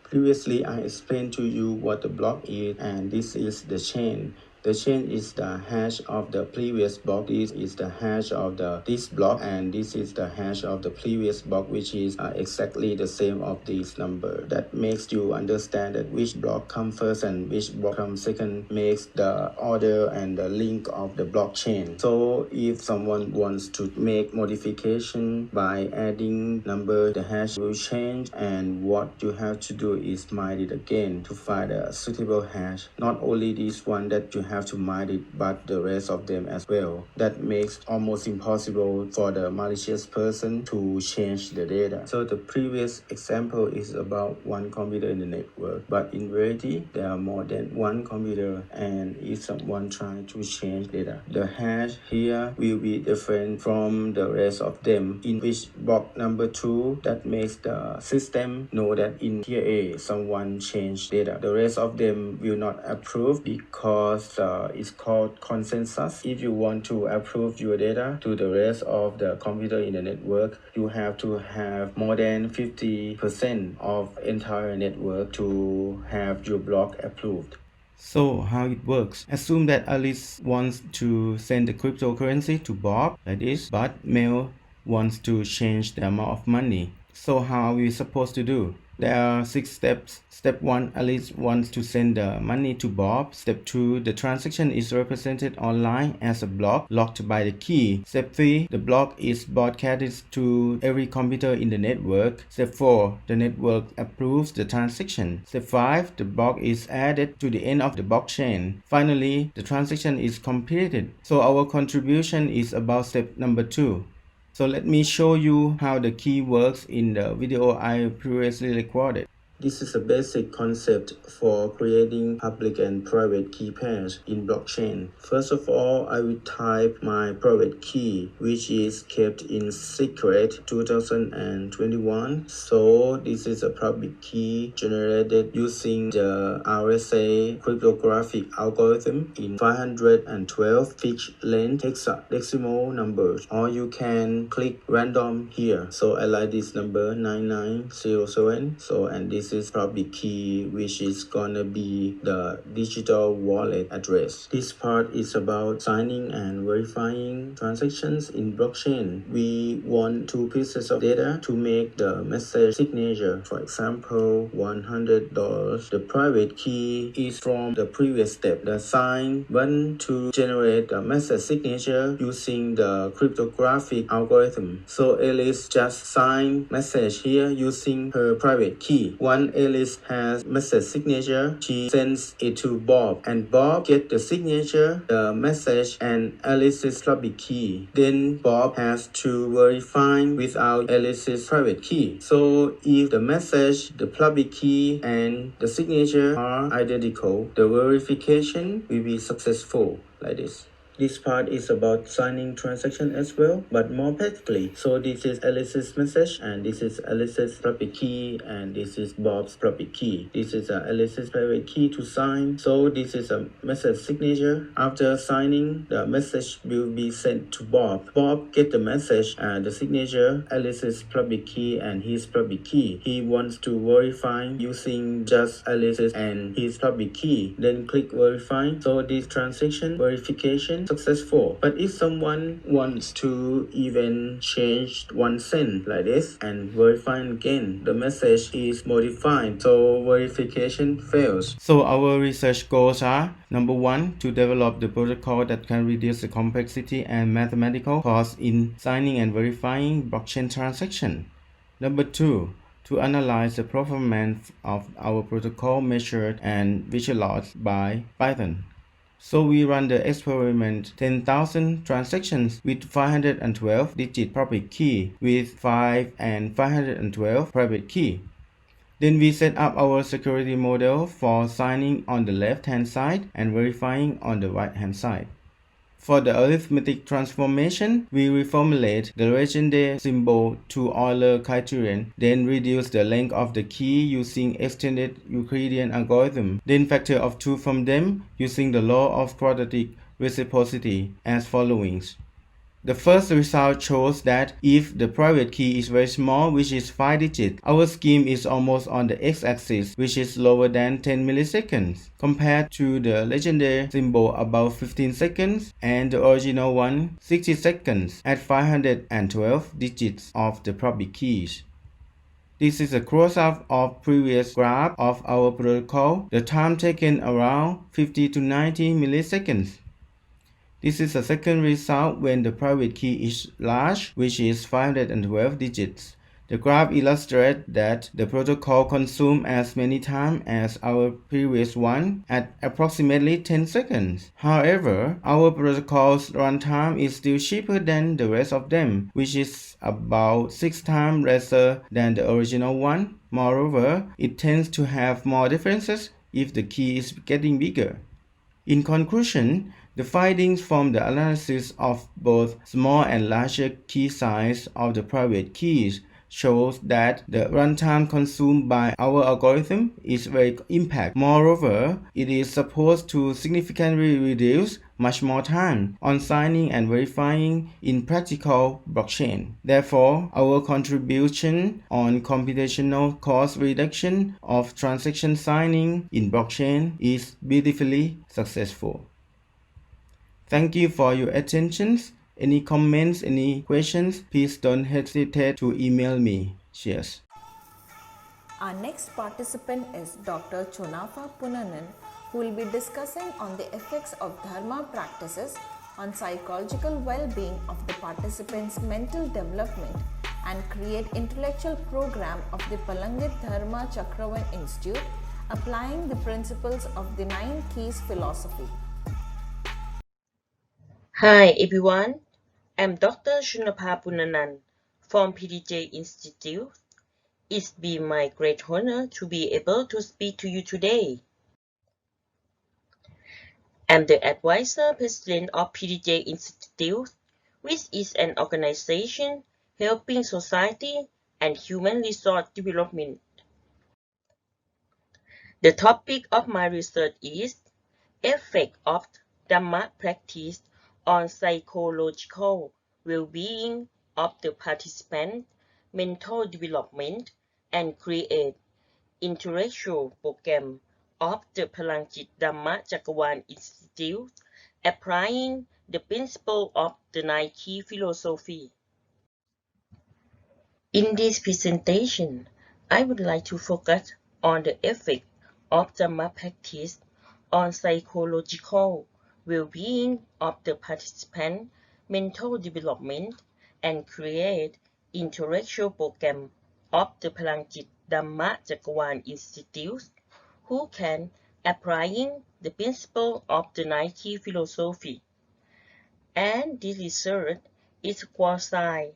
Previously, I explained to you what the block is, and this is the chain. The chain is the hash of the previous block. This is the hash of this block, and this is the hash of the previous block, which is exactly the same of this number. That makes you understand that which block comes first and which block comes second makes the order and the link of the blockchain. So if someone wants to make modification by adding number, the hash will change, and what you have to do is mine it again to find a suitable hash. Not only this one that you have to mine it, but the rest of them as well. That makes almost impossible for the malicious person to change the data. So the previous example is about one computer in the network, but in reality there are more than one computer, and if someone tries to change data, the hash here will be different from the rest of them. In which block number 2, that makes the system know that in tier A someone changed data. The rest of them will not approve because it's called consensus. If you want to approve your data to the rest of the computer in the network, you have to have more than 50% of entire network to have your block approved. So how it works? Assume that Alice wants to send the cryptocurrency to Bob like this, but Mel wants to change the amount of money. So how are we supposed to do? There are 6 steps. Step 1, Alice wants to send the money to Bob. Step 2, the transaction is represented online as a block locked by the key. Step 3, the block is broadcasted to every computer in the network. Step 4, the network approves the transaction. Step 5, the block is added to the end of the blockchain. Finally, the transaction is completed. So our contribution is about step number 2. So let me show you how the key works in the video I previously recorded. This is a basic concept for creating public and private key pairs in blockchain. First of all, I will type my private key, which is kept in secret 2021. So this is a public key generated using the RSA cryptographic algorithm in 512 fixed length hexadecimal numbers, or you can click random here. So I like this number 9907. So and this this is public key, which is gonna be the digital wallet address. This part is about signing and verifying transactions in blockchain. We want two pieces of data to make the message signature. For example, $100. The private key is from the previous step. The sign button to generate the message signature using the cryptographic algorithm. So Alice just signed message here using her private key. Once Alice has message signature, she sends it to Bob, and Bob gets the signature, the message, and Alice's public key. Then Bob has to verify without Alice's private key. So if the message, the public key, and the signature are identical, the verification will be successful, like this. This part is about signing transaction as well, but more practically. So this is Alice's message, and this is Alice's private key, and this is Bob's private key. This is Alice's private key to sign. So this is a message signature. After signing, the message will be sent to Bob. Bob get the message and the signature, Alice's private key and his private key. He wants to verify using just Alice's and his private key. Then click verify. So this transaction verification successful. But if someone wants to even change 1 cent like this and verify again, the message is modified, so verification fails. So our research goals are: number 1, to develop the protocol that can reduce the complexity and mathematical cost in signing and verifying blockchain transactions. Number 2, to analyze the performance of our protocol measured and visualized by Python. So we run the experiment 10,000 transactions with 512-digit public key with 5 and 512 private key. Then we set up our security model for signing on the left-hand side and verifying on the right-hand side. For the arithmetic transformation, we reformulate the legendary symbol to Euler criterion, then reduce the length of the key using extended Euclidean algorithm, then factor of 2 from them using the law of quadratic reciprocity as following. The first result shows that if the private key is very small, which is 5 digits, our scheme is almost on the x-axis, which is lower than 10 milliseconds, compared to the legendary symbol about 15 seconds and the original one 60 seconds at 512 digits of the private keys. This is a close-up of previous graph of our protocol. The time taken around 50 to 90 milliseconds. This is the second result when the private key is large, which is 512 digits. The graph illustrates that the protocol consumes as many time as our previous one at approximately 10 seconds. However, our protocol's runtime is still cheaper than the rest of them, which is about 6 times lesser than the original one. Moreover, it tends to have more differences if the key is getting bigger. In conclusion, the findings from the analysis of both small and larger key size of the private keys shows that the runtime consumed by our algorithm is very impact. Moreover, it is supposed to significantly reduce much more time on signing and verifying in practical blockchain. Therefore, our contribution on computational cost reduction of transaction signing in blockchain is beautifully successful. Thank you for your attention. Any comments, any questions, please don't hesitate to email me. Cheers. Our next participant is Dr. Chonafa Punanan, who will be discussing on the effects of Dharma practices on psychological well-being of the participants' mental development and create intellectual program of the Palangit Dharma Chakravan Institute, applying the principles of the 9 Keys philosophy. Hi everyone, I'm Dr. Chonafa Punanan from PDJ Institute. It's been my great honor to be able to speak to you today. I'm the advisor president of PDJ Institute, which is an organization helping society and human resource development. The topic of my research is effect of Dhamma practice on psychological well-being of the participant, mental development, and create intellectual program of the Palangit Dhamma Chakawan Institute, applying the principle of the Nike philosophy. In this presentation, I would like to focus on the effect of Dhamma practice on psychological well-being of the participant, mental development, and create intellectual program of the Palangit Dhamma Chakawan Institute, who can applying the principle of the Nike philosophy. And this research is quasi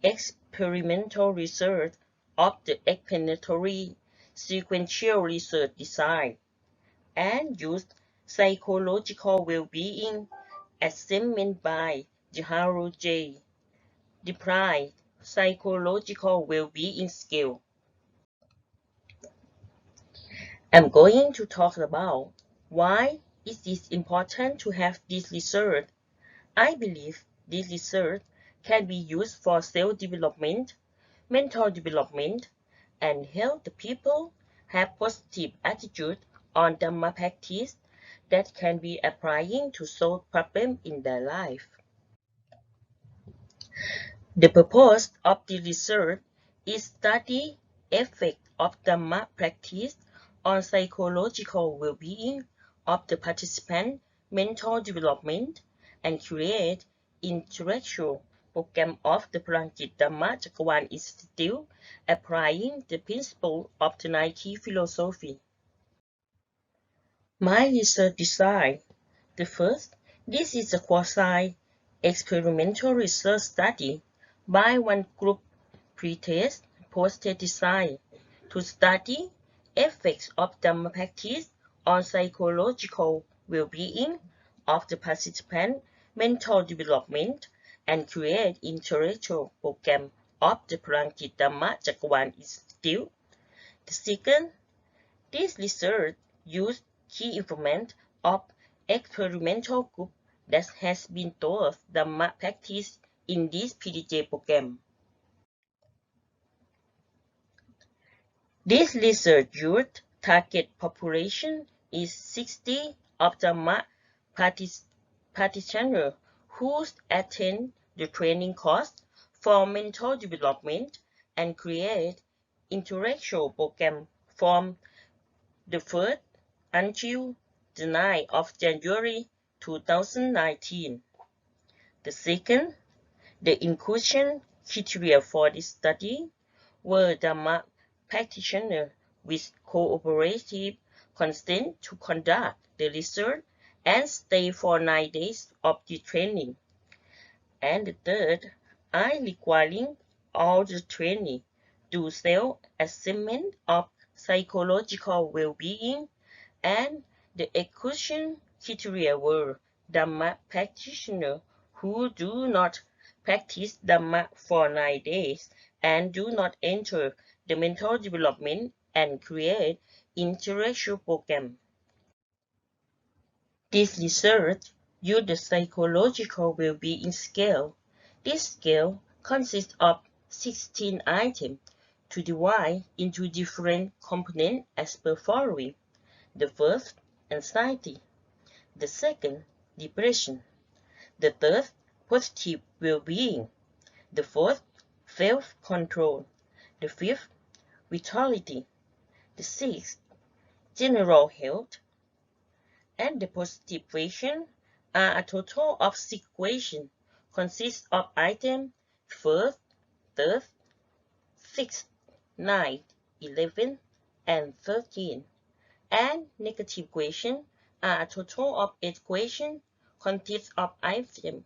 experimental research of the explanatory sequential research design and used psychological well-being assessment by Jaharu J. Defined psychological well-being scale. I'm going to talk about why it is important to have this research. I believe this research can be used for self-development, mental development, and help the people have positive attitude on Dhamma practice that can be applying to solve problems in their life. The purpose of the research is study effect of Dhamma practice on psychological well-being of the participant, mental development, and create intellectual program of the Palangit Dhamma Chakawan Institute applying the principle of the Nike philosophy. My research design. The first, this is a quasi-experimental research study by one group pre-test, post-test design to study effects of Dhamma practice on psychological well-being of the participant, mental development, and create intellectual program of the Palangit Dhamma Chakawan Institute. The second, this research used key information of experimental group that has been taught Dhamma practice in this PDJ program. This research youth target population is 60 of Dhamma practitioners who attend the training course for mental development and create intellectual program from the 1st until the 9th of January 2019. The second, the inclusion criteria for this study were Dhamma practitioners with cooperative consent to conduct the research and stay for 9 days of the training. And the third, I requiring all the training do self-assessment of psychological well-being, and the exclusion criteria were Dhamma practitioners who do not practice Dhamma for 9 days and do not enter the mental development and create intellectual program. This research used the psychological well-being scale. This scale consists of 16 items to divide into different components as per following. The first, anxiety. The second, depression. The third, positive well-being. The fourth, self-control. The fifth, vitality. The sixth, general health. And the positive question are a total of 6 questions, consist of items 1st, 3rd, 6th, 9th, 11th, and 13. And negative questions are a total of 8 questions, consist of items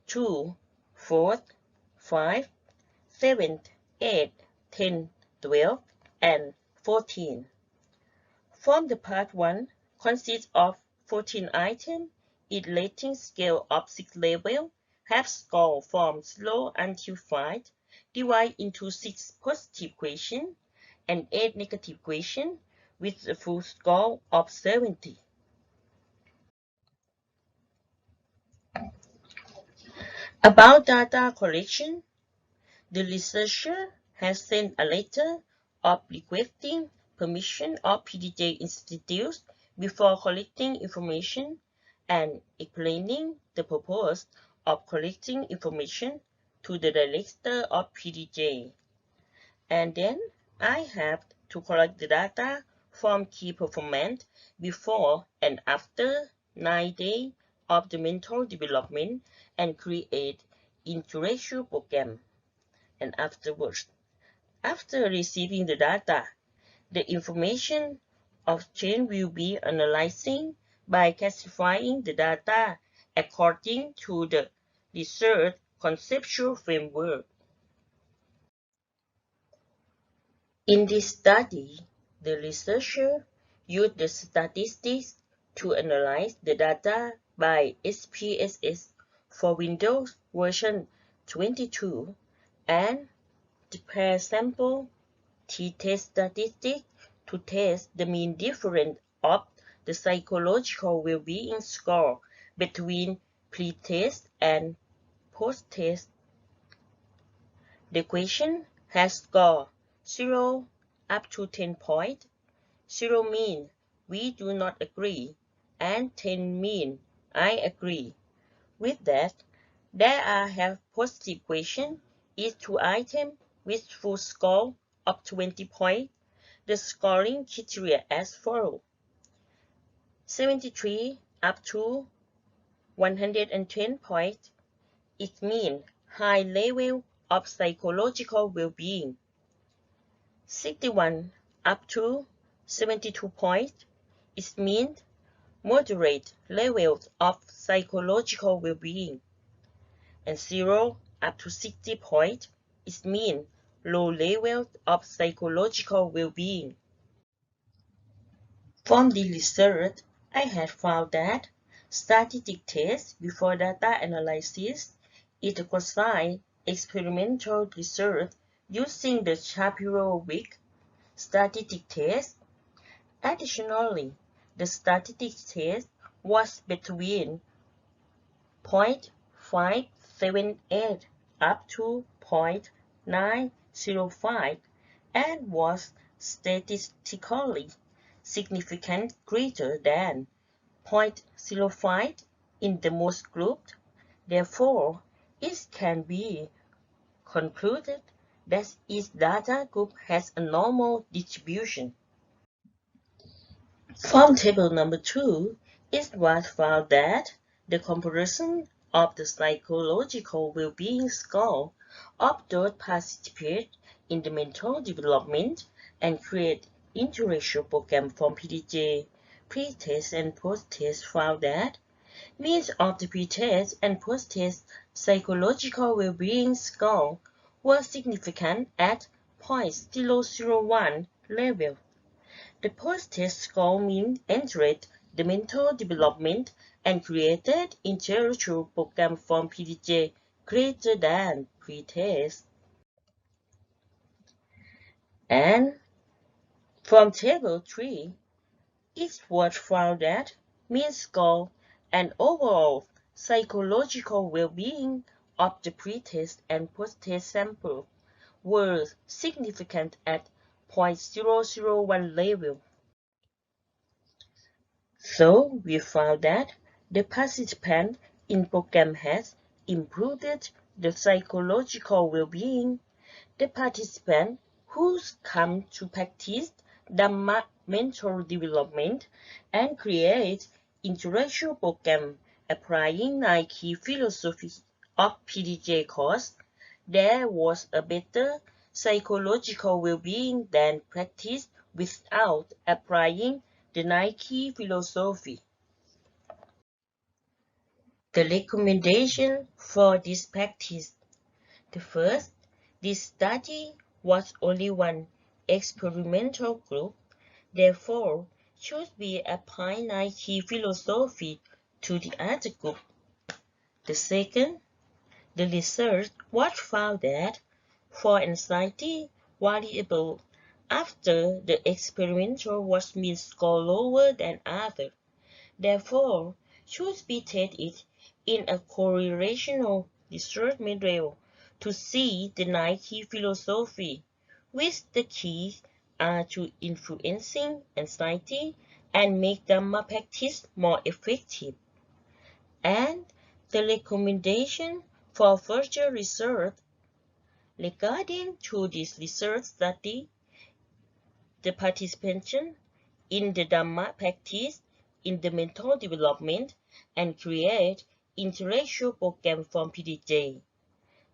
2, 4th, 5, 7th, 8th, 10, 12, and 14. From the part 1 consists of 14 items, its rating scale of 6 levels, have score from 0 until 5, divided into 6 positive questions and 8 negative questions with a full score of 70. About data collection, the researcher has sent a letter of requesting permission of PDJ institutes before collecting information and explaining the purpose of collecting information to the director of PDJ. And then I have to collect the data from key performance before and after 9 days of the mental development and create intellectual program. And afterwards, after receiving the data, the information of change will be analyzing by classifying the data according to the research conceptual framework. In this study, the researcher used the statistics to analyze the data by SPSS for Windows version 22 and the pair sample t-test statistics to test the mean difference of the psychological well-being score between pre-test and post-test. The question has score 0 up to 10 points. 0 mean we do not agree and 10 mean I agree. With that, there are have positive question is 2 items with full score of 20 points. The scoring criteria as follows. 73 up to 110 points. It means high level of psychological well-being. 61 up to 72 points. It means moderate levels of psychological well-being. And 0 up to 60 points. It means low levels of psychological well-being. From the research, I had found that statistic tests before data analysis is a quasi experimental research using the Shapiro-Wilk statistic test. Additionally, the statistic test was between 0.578 up to 0.905 and was statistically significant greater than 0.05 in the most groups. Therefore, it can be concluded that each data group has a normal distribution. From table number 2, it was found that the comparison of the psychological well-being score of those participate in the mental development and create intellectual program from PDJ, pre-test and post-test found that means of the pre-test and post-test psychological well-being score were significant at 0.001 level. The post-test score means entered the mental development and created intellectual program from PDJ greater than pre-test. And from table 3, it was found that mean score and overall psychological well-being of the pre-test and post-test sample were significant at 0.001 level. So we found that the participant in program has improved the psychological well-being. The participant who come to practice Dhamma mental development and create intellectual program applying 9 key philosophies of PDJ course, there was a better psychological well-being than practice without applying the 9 key philosophy. The recommendation for this practice. The first, this study was only one experimental group, therefore should be apply 9 key philosophy to the other group. The second, the research was found that for anxiety variable after the experimental was mean score lower than other, therefore should be tested in a correlational research model to see the 9 key philosophy with the key are to influencing anxiety and make Dhamma practice more effective. And the recommendation for further research regarding to this research study, the participation in the Dhamma practice in the mental development and create intellectual program from PDJ.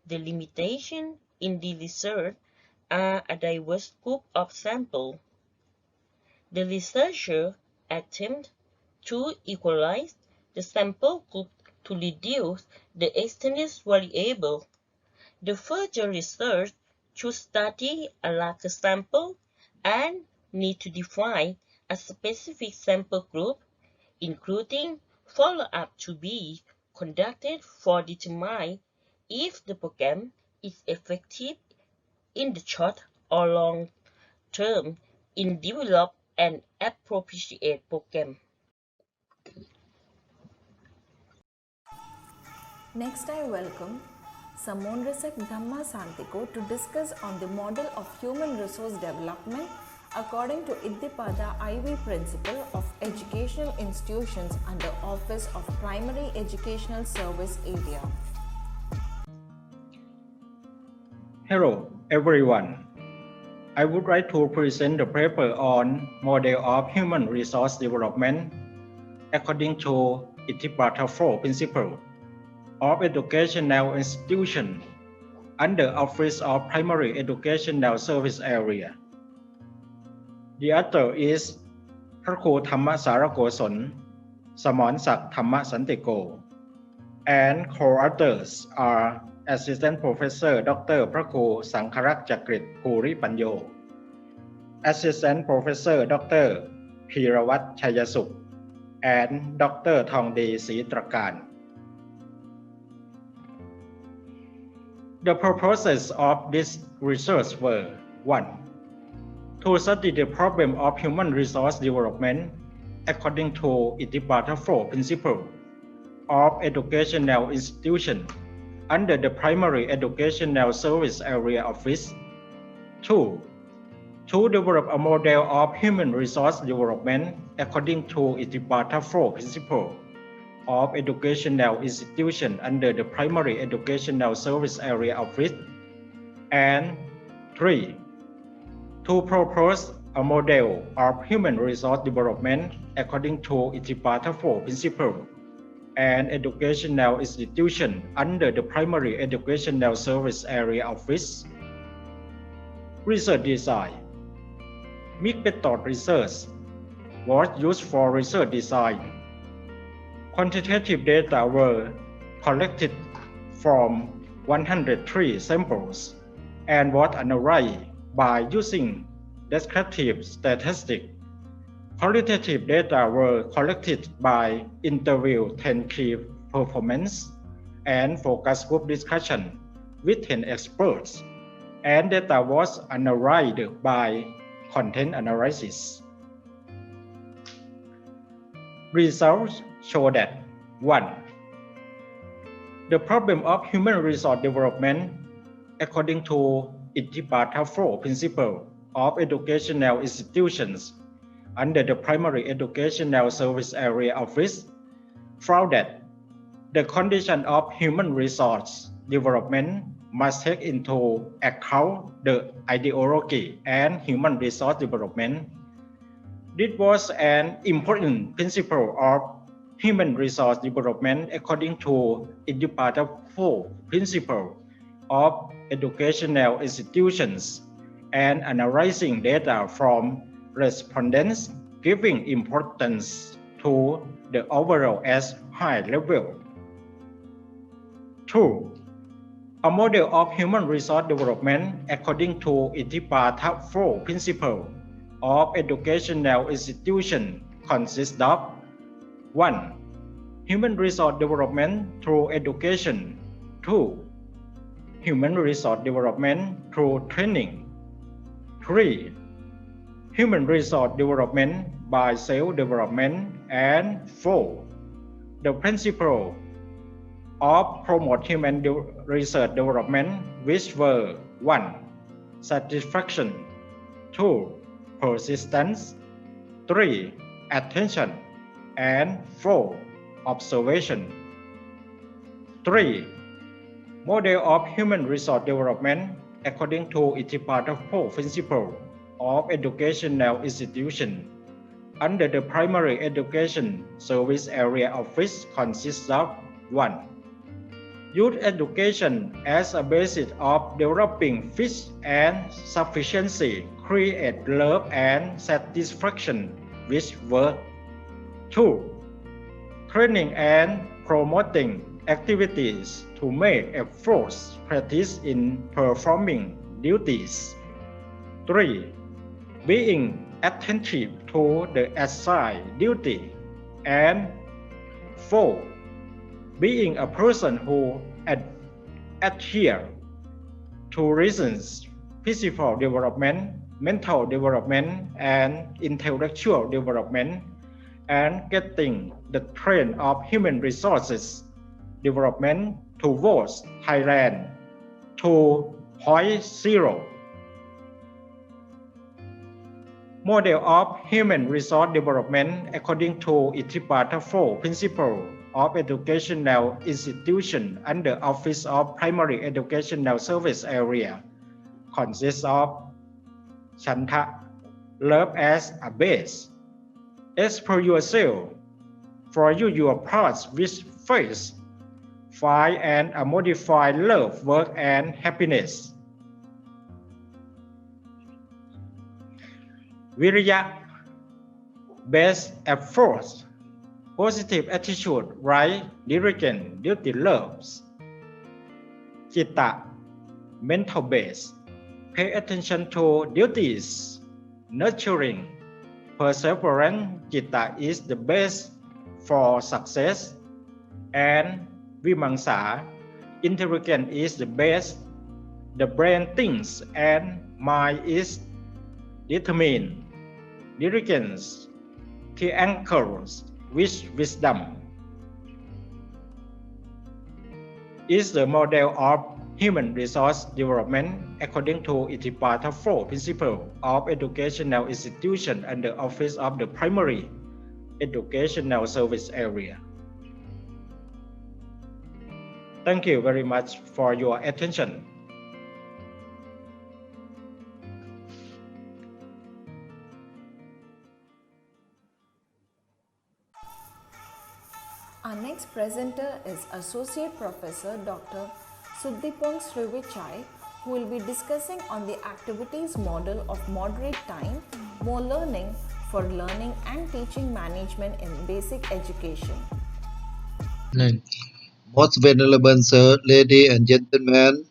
The limitation in the research are a diverse group of samples. The researcher attempt to equalize the sample group to reduce the external variable. The further research should study a larger sample and need to define a specific sample group, including follow-up to be conducted for determine if the program is effective in the short or long term in develop an appropriate program. Next, I welcome Samondrasak Dhamma Santiko to discuss on the model of human resource development according to Iddipada IV principle of educational institutions under Office of Primary Educational Service Area. Hello everyone. I would like to present the paper on model of human resource development according to Iddipada 4 principle of educational institution under Office of Primary Educational Service Area. The author is พระครูธรรมสารโกศล สมรศักดิ์ธรรมสันติโก and co-authors are Assistant Professor Dr. พระครูสังครักษ์จักริดภูริปัญโย Assistant Professor Dr. พีรวัตรชัยสุข and Dr. ทองดีศรีตรการ The purposes of this research were 1. To study the problem of human resource development according to Iddipada 4 principle of educational institution under the primary educational service area office. 2. To develop a model of human resource development according to Iddipada 4 principle of educational institution under the primary educational service area office. And 3. To propose a model of human resource development according to Iddipada 4 principle and educational institution under the primary educational service area office. Research design. Mixed method research was used for research design. Quantitative data were collected from 103 samples and was analyzed by using descriptive statistics. Qualitative data were collected by interview 10 key performance and focus group discussion with 10 experts, and data was analyzed by content analysis. Results show that 1. The problem of human resource development according to Iddipada 4 principle of educational institutions under the primary educational service area office found that the condition of human resource development must take into account the ideology and human resource development. This was an important principle of human resource development according to Iddipada 4 principle of educational institutions and analyzing data from respondents, giving importance to the overall as high level. 2. A model of human resource development according to Iddipada 4 principle of educational institution consists of 1. Human resource development through education. 2. Human resource development through training. 3. Human resource development by self-development. And 4. The principle of promote human research development, which were 1. Satisfaction. 2. persistence, 3. Attention, and 4. Observation. 3. Model of human resource development according to Itipada 4 principle of educational institution under the primary education service area of which consists of 1. Youth education as a basis of developing fish and sufficiency, create love and satisfaction with work. 2. Training and promoting activities to make efforts practice in performing duties. 3. Being attentive to the assigned duty. And 4. Being a person who adhere to reasons, physical development, mental development, and intellectual development, and getting the trend of human resources development towards Thailand 2.0. Model of human resource development according to Itipada 4 principle of educational institution under Office of Primary Educational Service Area consists of Chanta, love as a base. Explore yourself, for you your parts with faith, find and modify love, work, and happiness. Virya, best efforts, positive attitude, right direction, duty loves. Chitta, mental base, pay attention to duties, nurturing. Perseverance, Chitta is the best for success. And Vimangsa, intelligence is the best. The brain thinks and mind is determined. Diligence, the anchors with wisdom, is the model of human resource development according to Itipada 4 principle of educational institution under Office of the Primary Educational Service Area. Thank you very much for your attention. Our next presenter is Associate Professor Dr. Suddipong Srivichai, who will be discussing on the activities model of moderate time, more learning for learning and teaching management in basic education. Most venerable sir, ladies and gentlemen,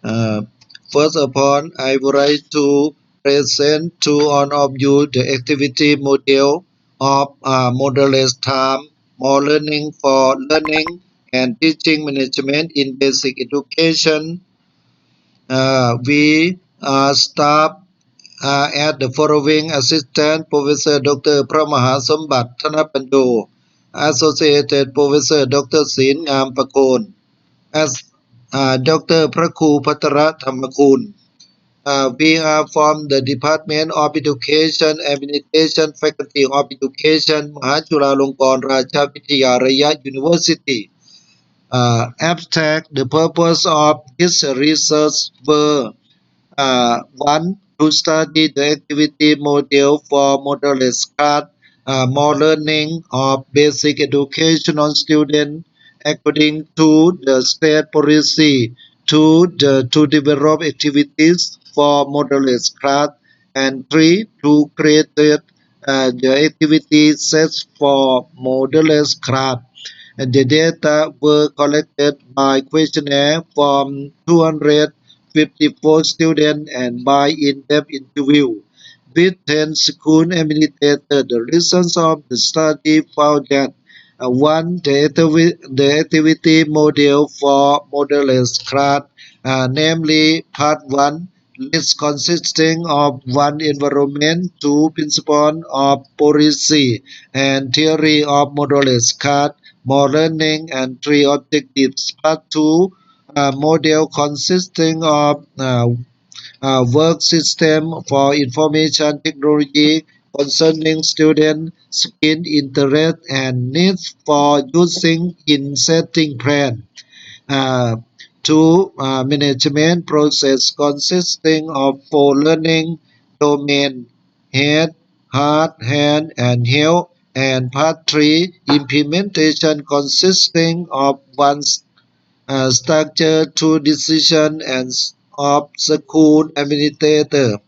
uh, first of all, I would like to present to all of you the activity model of moderate time, more learning for learning and teaching management in basic education. We start at the following Assistant Professor Dr. Pramahasombat Thanapanjo, Associated Professor Dr. Sin Ngam Pakon, as Dr. Praku Patara Thamakun. We are from the Department of Education, Administration, Faculty of Education, Mahachulalongkornrajavidyalaya University. Abstract, the purpose of this research were 1. To study the activity model for moderate class, more learning of basic education on students according to the state policy. 2. To develop activities for moderate class. And 3. To create the activity sets for moderate class. And the data were collected by questionnaire from 254 students and by in-depth interview with 10 school administrators. The results of the study found that 1. The activity model for moderate class, namely Part 1, list consisting of 1. Environment, 2. Principle of policy and theory of moderate class, more learning, and 3. Objectives. Part 2, model consisting of work system for information technology concerning student skill, interest, and needs for using in setting plan. Uh, Two, management process consisting of four learning domain: head, heart, hand, and health. And part three, implementation consisting of one structure, two decision, and of school administrator.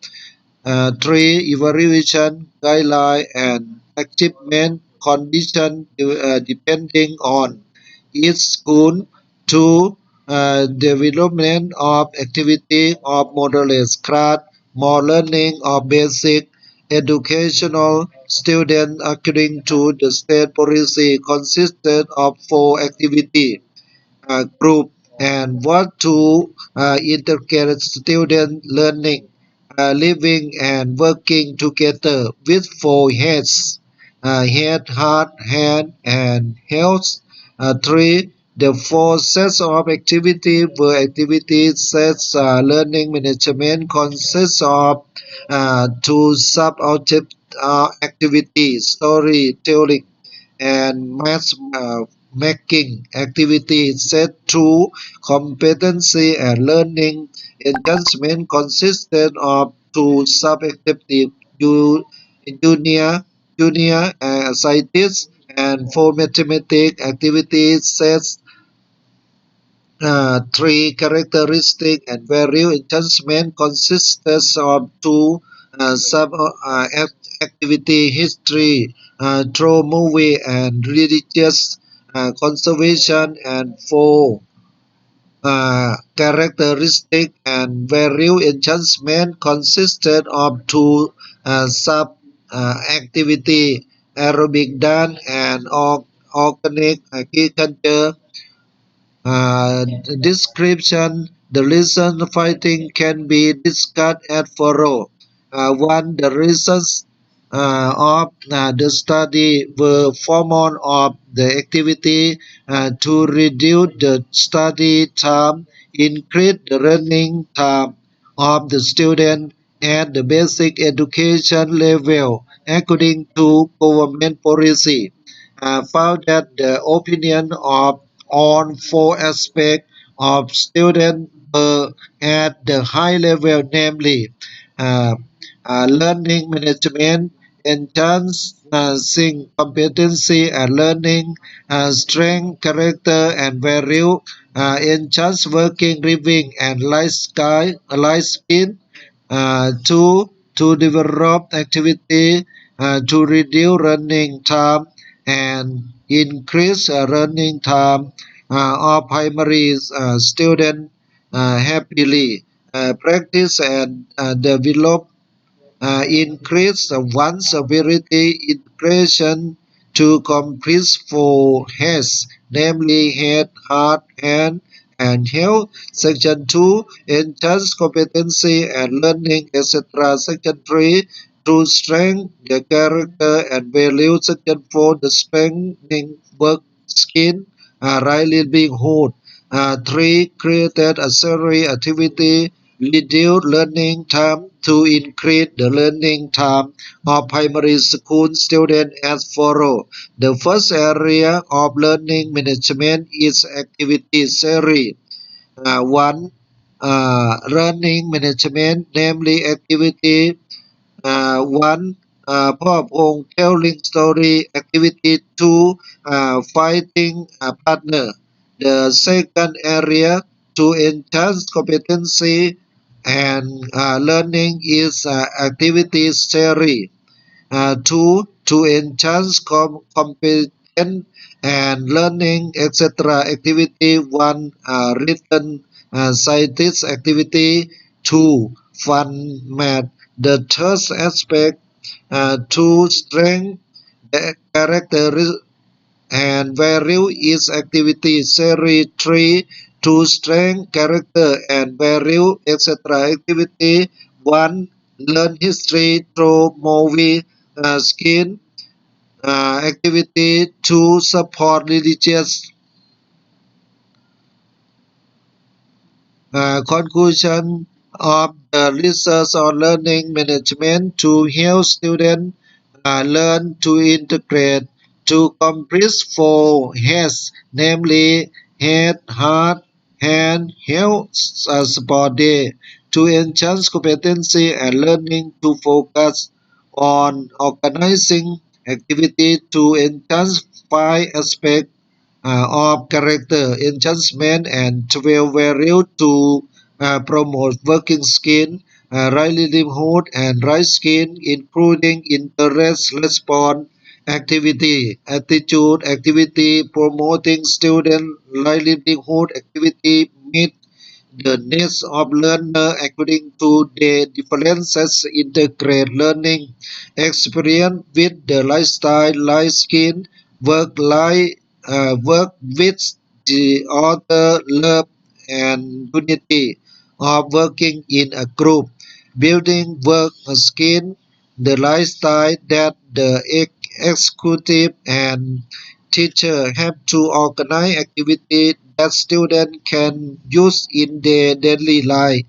Three, evaluation guideline and achievement condition depending on each school. Two, development of activity of moderate class, more learning of basic educational student according to the state policy consisted of four activities group and what to integrate student learning, living and working together with four heads: head, heart, hand, and health. Three, the four sets of activity were activity sets. Learning management consists of two sub-object activities: storytelling and math making activities. Set 2, competency and learning enhancement consisted of two sub-activities: junior scientists. And for mathematics activities sets 3, characteristic and value enhancement consists of two sub-activity: history, through movie, and religious conservation. And 4, characteristic and value enhancement consisted of two sub-activity: aerobic dance and organic agriculture. Description: the reason fighting can be discussed as follows. 1. The reasons of the study were formal of the activity to reduce the study time, increase the learning time of the student at the basic education level according to government policy. Found that the opinion of on four aspects of student at the high level, namely uh, learning management, enhancing competency and learning, strength, character, and value, enhance working, living, and life skill. Two, to develop activity to reduce running time and increase running time of primary student happily. Practice and develop increase one's ability integration to complete four heads, namely head, heart, hand, and health. Section 2, enhance competency and learning, etc. Section 3, to strengthen the character and value. Section 4, the strengthening work skill, right livelihood. 3. Created a salary activity reduce learning time to increase the learning time of primary school students as follows. The first area of learning management is activity theory. 1. Learning management, namely activity 1. Pop telling story. Activity 2. Fighting a partner. The second area to enhance competency and learning is activities theory. 2. To enhance competence and learning, etc. Activity 1. Written scientist activity 2. Fun math. The third aspect to strength the character and value is activity series 3 to strength character and value, etc. Activity 1. Learn history through movie skill. Activity 2. Support religious. Conclusion of the research on learning management to help students learn to integrate to complete four heads, namely head, heart, hand, health, sport day, to enhance competency and learning to focus on organizing activity to enhance five aspects of character enhancement and 12 values to promote working skill, right livelihood and right skill, including interest, response, activity, attitude, activity, promoting student livelihood activity, meet the needs of learner according to their differences, integrate learning experience with the lifestyle, life skill, work with the other, love and unity of working in a group, building work skill, the lifestyle that the executive and teacher have to organize activity that students can use in their daily life.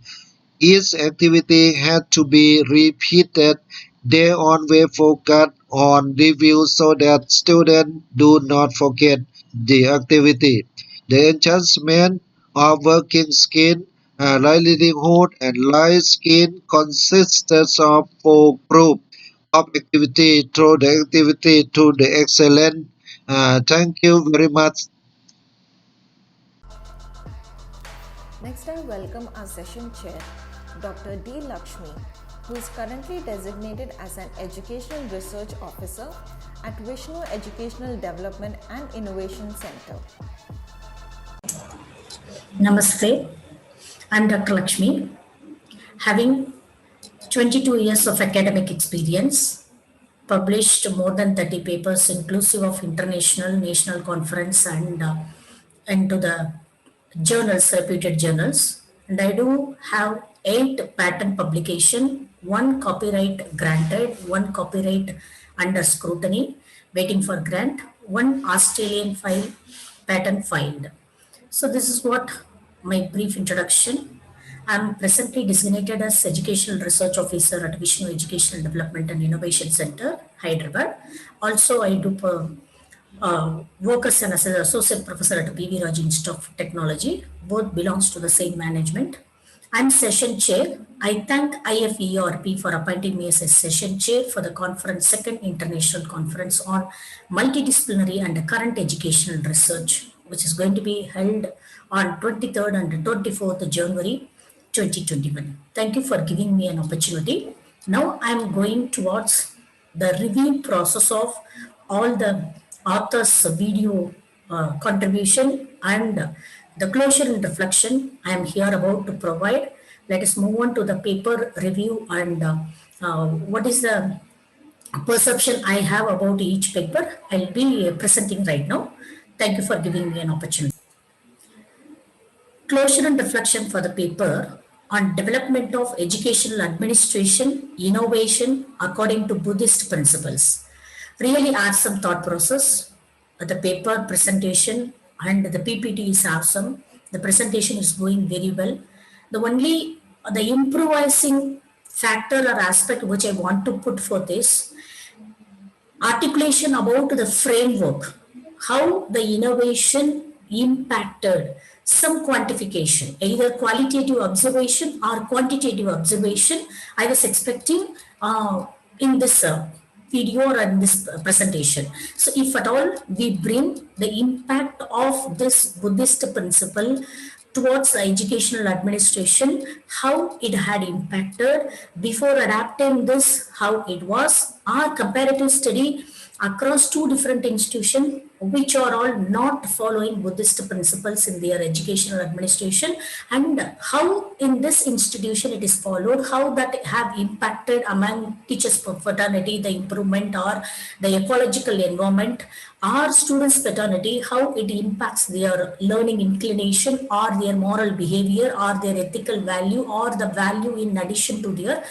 Each activity had to be repeated day on with focus on review so that students do not forget the activity. The enhancement of working skill, livelihood, and life skill consists of four groups of activity through the activity to the excellent. Thank you very much. Next, I welcome our session chair, Dr. D. Lakshmi, who is currently designated as an Educational Research Officer at Vishnu Educational Development and Innovation Center. Namaste. I'm Dr. Lakshmi, having 22 years of academic experience, published more than 30 papers inclusive of international, national conference and to the journals, reputed journals. And I do have 8 patent publication, 1 copyright granted, 1 copyright under scrutiny, waiting for grant, 1 Australian patent filed. So this is what my brief introduction. I'm presently designated as Educational Research Officer at Vishnu Educational Development and Innovation Center, Hyderabad. Also, I do work as an associate professor at PV Raj Institute of Technology. Both belongs to the same management. I'm session chair. I thank IFERP for appointing me as a session chair for the conference, second international conference on multidisciplinary and current educational research, which is going to be held on 23rd and 24th January 2021. Thank you for giving me an opportunity. Now I'm going towards the review process of all the author's video contribution and the closure and reflection I am here about to provide. Let us move on to the paper review and what is the perception I have about each paper. I'll be presenting right now. Thank you for giving me an opportunity. Closure and reflection for the paper on development of educational administration, innovation according to Buddhist principles. Really adds some thought process. The paper presentation and the PPT is awesome. The presentation is going very well. The improvising factor or aspect which I want to put forth is articulation about the framework, how the innovation impacted some quantification, either qualitative observation or quantitative observation. I was expecting in this video or in this presentation. So if at all we bring the impact of this Buddhist principle towards the educational administration, how it had impacted before adapting this, how it was, our comparative study across 2 different institutions which are all not following Buddhist principles in their educational administration, and how in this institution it is followed, how that have impacted among teachers fraternity, the improvement or the ecological environment, or students fraternity, how it impacts their learning inclination or their moral behavior or their ethical value or the value in addition to their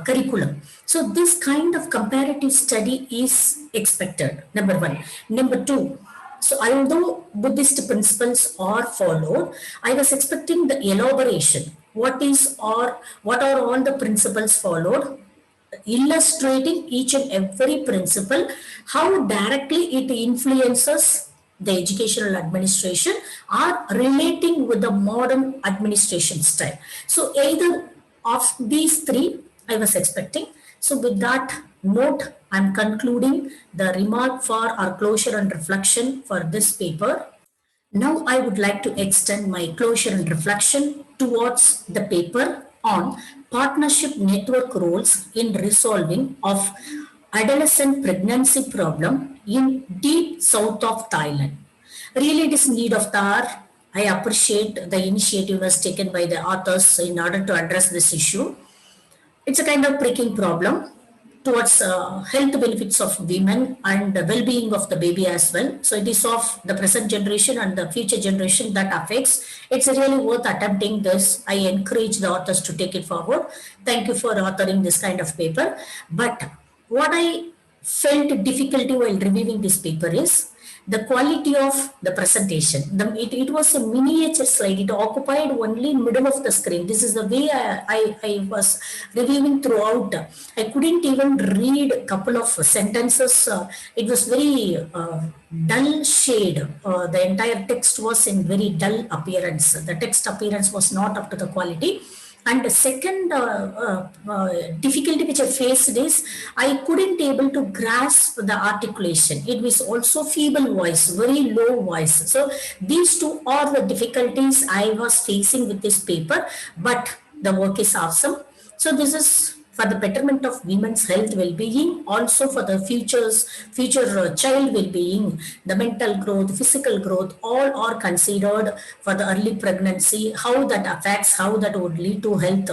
curriculum. So this kind of comparative study is expected, number 1. Number 2, so although Buddhist principles are followed, I was expecting the elaboration. what are all the principles followed, illustrating each and every principle, how directly it influences the educational administration or relating with the modern administration style. So either of these three I was expecting. So with that note, I'm concluding the remark for our closure and reflection for this paper. Now I would like to extend my closure and reflection towards the paper on partnership network roles in resolving of adolescent pregnancy problem in deep south of Thailand. Really it is need of the hour. I appreciate the initiative was taken by the authors in order to address this issue. It's a kind of pricking problem towards health benefits of women and the well-being of the baby as well. So it is of the present generation and the future generation that affects. It's really worth attempting this. I encourage the authors to take it forward. Thank you for authoring this kind of paper. But what I felt difficulty while reviewing this paper is the quality of the presentation. It was a miniature slide. It occupied only middle of the screen. This is the way I was reviewing throughout. I couldn't even read a couple of sentences. It was very dull shade. The entire text was in very dull appearance. The text appearance was not up to the quality. And the second difficulty which I faced is I couldn't able to grasp the articulation. It was also feeble voice, very low voice. So these two are the difficulties I was facing with this paper, but the work is awesome. So this is for the betterment of women's health well-being, also for the future child well-being, the mental growth, physical growth, all are considered for the early pregnancy, how that affects, how that would lead to health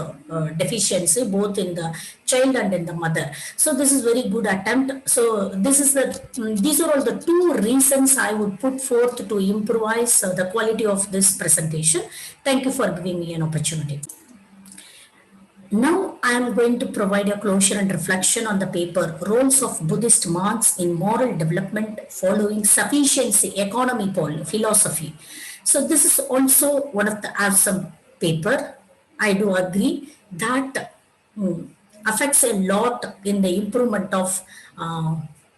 deficiency, both in the child and in the mother. So this is very good attempt. So these are all the two reasons I would put forth to improvise the quality of this presentation. Thank you for giving me an opportunity. Now I am going to provide a closure and reflection on the paper Roles of Buddhist Monks in Moral Development Following Sufficiency Economy Philosophy. So this is also one of the awesome paper. I do agree that affects a lot in the improvement of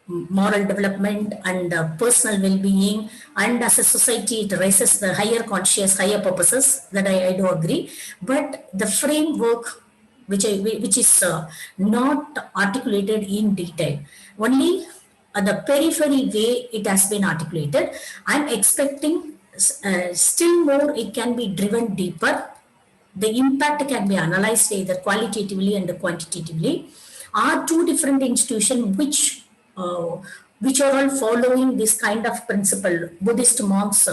moral development and personal well-being, and as a society it raises the higher conscious, higher purposes, that I do agree. But the framework which is not articulated in detail, only the periphery way it has been articulated. I'm expecting still more it can be driven deeper. The impact can be analyzed either qualitatively and quantitatively. Are two different institutions which are all following this kind of principle, Buddhist monks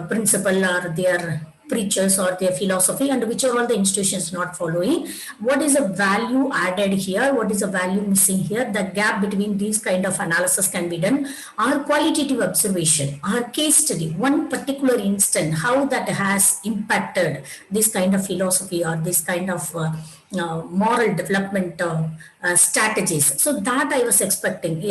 principle, or their preachers or their philosophy, and which are all the institutions not following. What is the value added here? What is the value missing here? The gap between these kind of analysis can be done. Our qualitative observation, our case study, one particular instant, how that has impacted this kind of philosophy or this kind of moral development strategies. So that I was expecting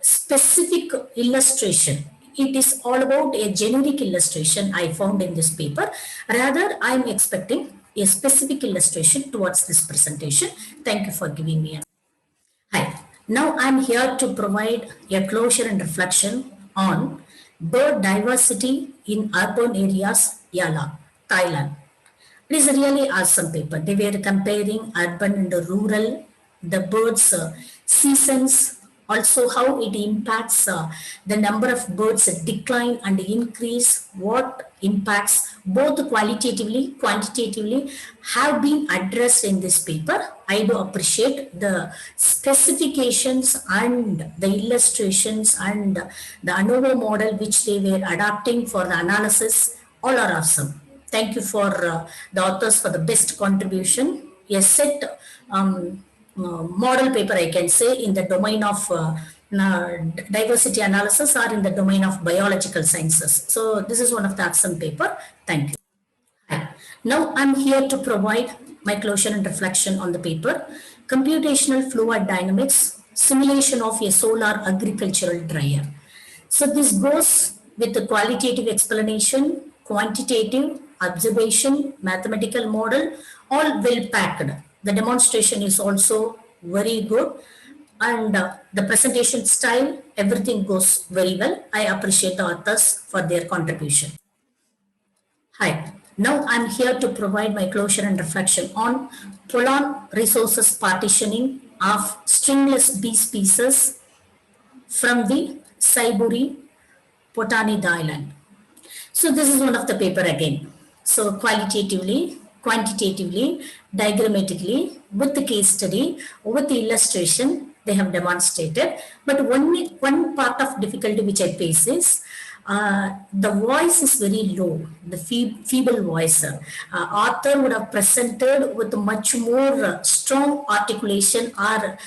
specific illustration. It is all about a generic illustration I found in this paper. Rather, I am expecting a specific illustration towards this presentation. Thank you for giving me. Hi. Now I am here to provide a closure and reflection on bird diversity in urban areas, Yala, Thailand. It is a really awesome paper. They were comparing urban and rural, the birds' seasons, also how it impacts the number of birds decline and increase, what impacts both qualitatively, quantitatively have been addressed in this paper. I do appreciate the specifications and the illustrations and the ANOVA model which they were adapting for the analysis. All are awesome. Thank you for the authors for the best contribution. A set model paper, I can say, in the domain of diversity analysis or in the domain of biological sciences. So this is one of the awesome paper. Thank you. Hi. Now I'm here to provide my closure and reflection on the paper Computational Fluid Dynamics, Simulation of a Solar Agricultural Dryer. So this goes with the qualitative explanation, quantitative observation, mathematical model, all well packed. The demonstration is also very good, and the presentation style, everything goes very well. I appreciate the authors for their contribution. Hi, now I'm here to provide my closure and reflection on Polon resources partitioning of stringless bee species from the Saiburi Botanic Island. So this is one of the paper again. So qualitatively, quantitatively, diagrammatically, with the case study, with the illustration, they have demonstrated. But one part of difficulty which I face is the voice is very low, the feeble voice. Author would have presented with much more strong articulation or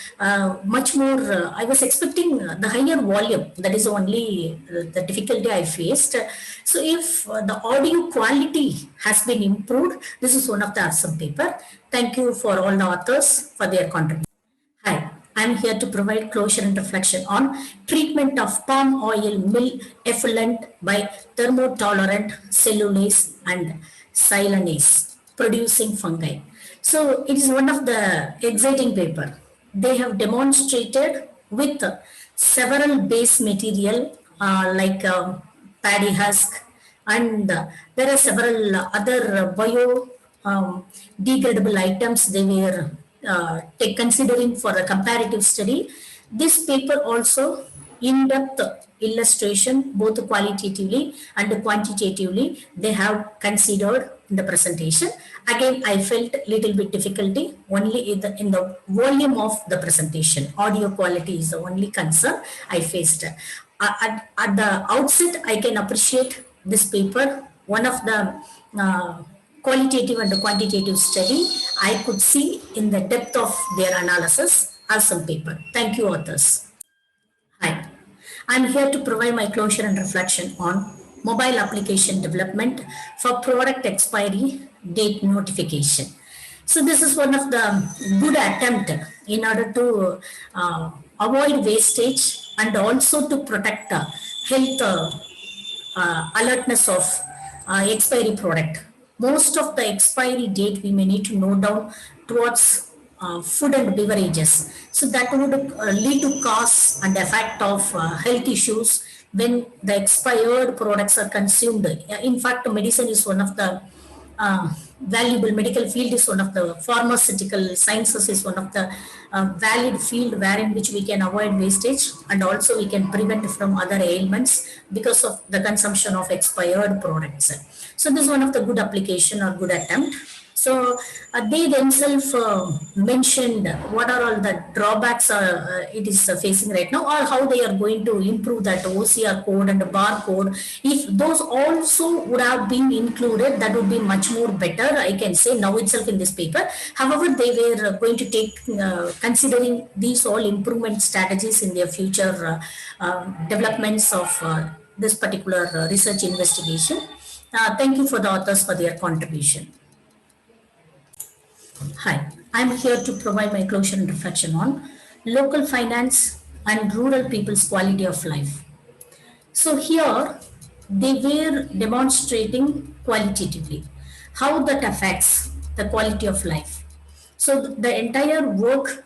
much more, I was expecting the higher volume. That is only the difficulty I faced. So if the audio quality has been improved, this is one of the awesome paper. Thank you for all the authors for their contribution. Hi, I'm here to provide closure and reflection on treatment of palm oil mill effluent by thermotolerant cellulase and silanase producing fungi. So it is one of the exciting paper. They have demonstrated with several base material like paddy husk, and there are several other bio degradable items they were considering for a comparative study. This paper also in-depth illustration, both qualitatively and quantitatively, they have considered in the presentation. Again, I felt little bit difficulty only in the volume of the presentation. Audio quality is the only concern I faced. At the outset, I can appreciate this paper. One of the qualitative and quantitative study I could see in the depth of their analysis. Awesome paper. Thank you, authors. Hi, I'm here to provide my closure and reflection on mobile application development for product expiry date notification. So this is one of the good attempt in order to avoid wastage and also to protect health alertness of expiry product. Most of the expiry date we may need to note down towards food and beverages. So that would lead to cause and effect of health issues when the expired products are consumed. In fact, medicine is one of the valuable, medical field is one of the, pharmaceutical sciences is one of the valid field wherein which we can avoid wastage, and also we can prevent from other ailments because of the consumption of expired products. So this is one of the good application or good attempt. So they themselves mentioned what are all the drawbacks it is facing right now, or how they are going to improve that OCR code and the bar code. If those also would have been included, that would be much more better, I can say now itself in this paper. However, they were going to take considering these all improvement strategies in their future developments of this particular research investigation. Thank you for the authors for their contribution. Hi, I'm here to provide my closure and reflection on local finance and rural people's quality of life. So here they were demonstrating qualitatively how that affects the quality of life. So the entire work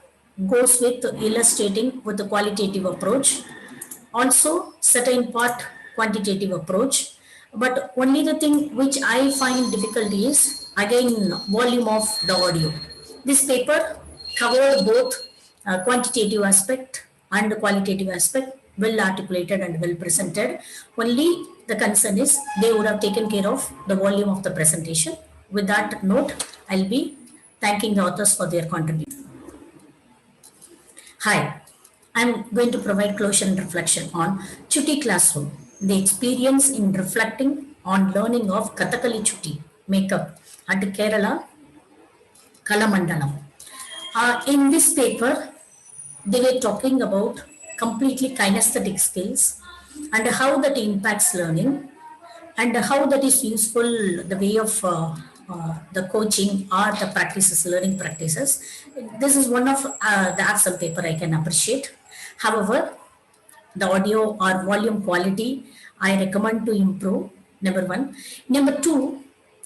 goes with illustrating with the qualitative approach, also certain part quantitative approach. But only the thing which I find difficult is again volume of the audio. This paper covered both quantitative aspect and qualitative aspect, well articulated and well presented. Only the concern is they would have taken care of the volume of the presentation. With that note, I'll be thanking the authors for their contribution. Hi, I'm going to provide closure and reflection on Chutti Classroom, the experience in reflecting on learning of Kathakali Chutti makeup at Kerala Kalamandalam. In this paper, they were talking about completely kinesthetic skills and how that impacts learning and how that is useful, the way of the coaching or the practices, learning practices. This is one of the actual paper I can appreciate. However, the audio or volume quality I recommend to improve, number one. Number two,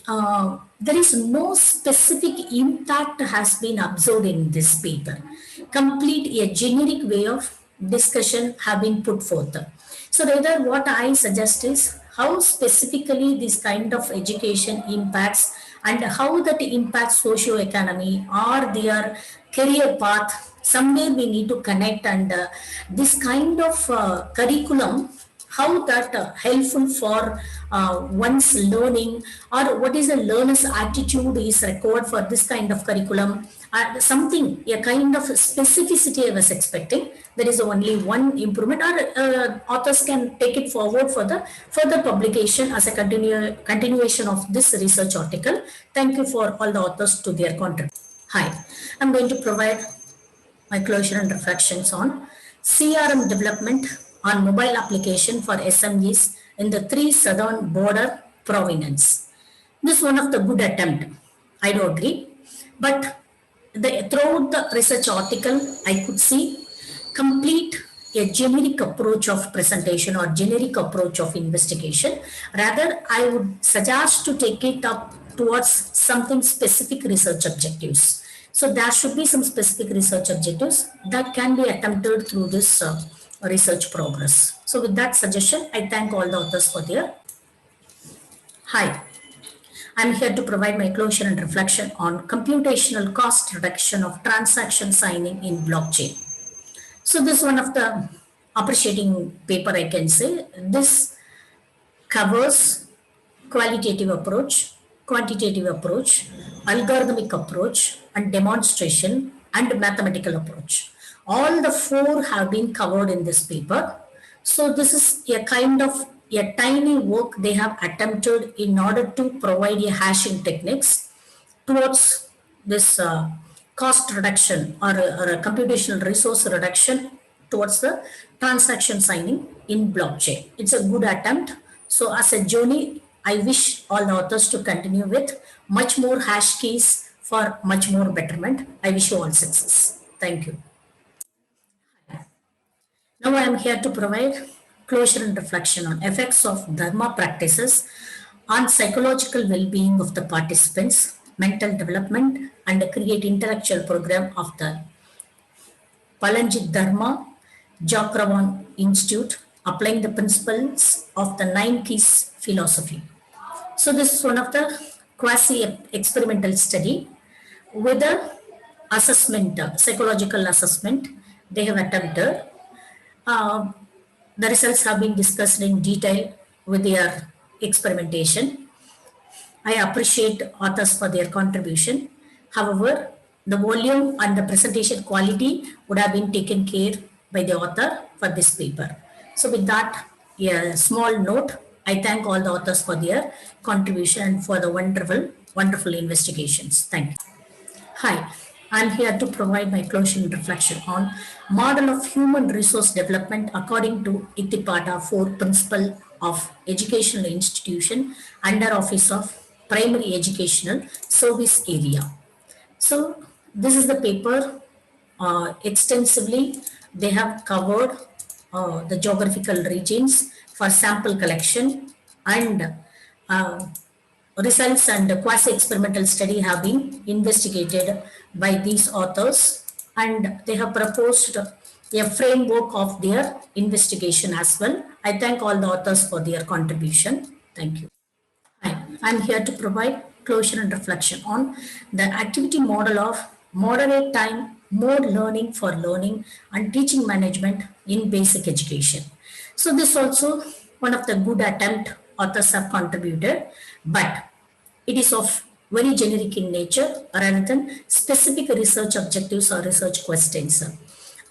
there is no specific impact has been observed in this paper. Complete a generic way of discussion have been put forth. So rather what I suggest is how specifically this kind of education impacts and how that impacts socio-economy or their career path. Somewhere we need to connect and this kind of curriculum how that helpful for one's learning or what is the learner's attitude is required for this kind of curriculum something a kind of specificity I was expecting. There is only one improvement or authors can take it forward for the further publication as a continuation of this research article. Thank you for all the authors to their contribution. Hi, I'm going to provide my closure and reflections on CRM development on mobile application for SMEs in the 3 southern border provinces. This is one of the good attempt, I do agree, but throughout the research article, I could see complete a generic approach of presentation or generic approach of investigation. Rather, I would suggest to take it up towards something specific research objectives. So there should be some specific research objectives that can be attempted through this research progress. So with that suggestion, I thank all the authors for their. Hi, I'm here to provide my closure and reflection on computational cost reduction of transaction signing in blockchain. So this is one of the appreciating paper I can say. This covers qualitative approach, quantitative approach, algorithmic approach, and demonstration and mathematical approach. All the 4 have been covered in this paper. So this is a kind of a tiny work they have attempted in order to provide a hashing techniques towards this cost reduction or a computational resource reduction towards the transaction signing in blockchain. It's a good attempt. So as a journey, I wish all the authors to continue with much more hash keys for much more betterment. I wish you all success. Thank you. Now I am here to provide closure and reflection on effects of Dharma practices on psychological well-being of the participants, mental development, and create intellectual program of the Palanjit Dharma Jakravan Institute, applying the principles of the 9 keys philosophy. So this is one of the quasi-experimental study with the assessment, psychological assessment they have attempted. The results have been discussed in detail with their experimentation. I appreciate authors for their contribution. However, the volume and the presentation quality would have been taken care by the author for this paper. So with that, a small note, I thank all the authors for their contribution and for the wonderful investigations. Thank you. Hi, I'm here to provide my closing reflection on model of human resource development according to Ittipada 4 principle of educational institution under office of primary educational service area. So this is the paper extensively. They have covered the geographical regions for sample collection and results and quasi-experimental study have been investigated by these authors and they have proposed a framework of their investigation as well. I thank all the authors for their contribution. Thank you. I'm here to provide closure and reflection on the activity model of moderate time, more learning for learning and teaching management in basic education. So this also one of the good attempt authors have contributed, but it is of very generic in nature rather than specific research objectives or research questions.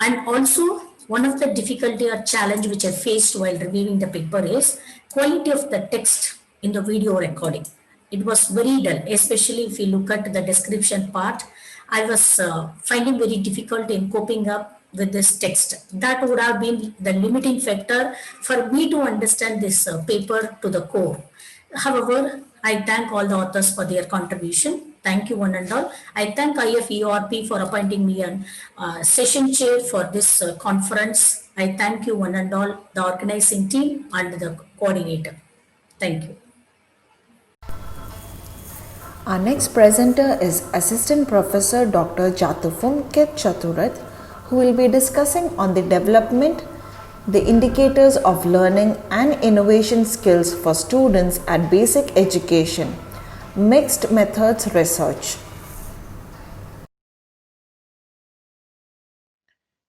And also one of the difficulty or challenge which I faced while reviewing the paper is quality of the text in the video recording. It was very dull, especially if you look at the description part. I was finding very difficult in coping up with this text. That would have been the limiting factor for me to understand this paper to the core. However, I thank all the authors for their contribution. Thank you one and all. I thank IFERP for appointing me a session chair for this conference. I thank you one and all, the organizing team and the coordinator. Thank you. Our next presenter is Assistant Professor Dr. Jatufum Ketchaturat, who will be discussing on the development, the indicators of learning and innovation skills for students at basic education, mixed methods research.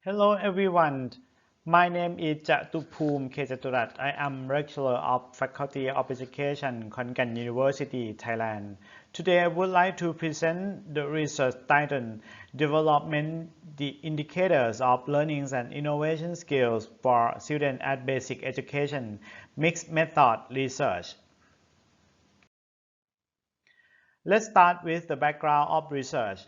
Hello everyone, my name is Jatupum Kejaturat. I am lecturer of Faculty of Education, Kulkarni University, Thailand. Today I would like to present the research titled Development the Indicators of Learning and Innovation Skills for Students at Basic Education, Mixed Method Research. Let's start with the background of research.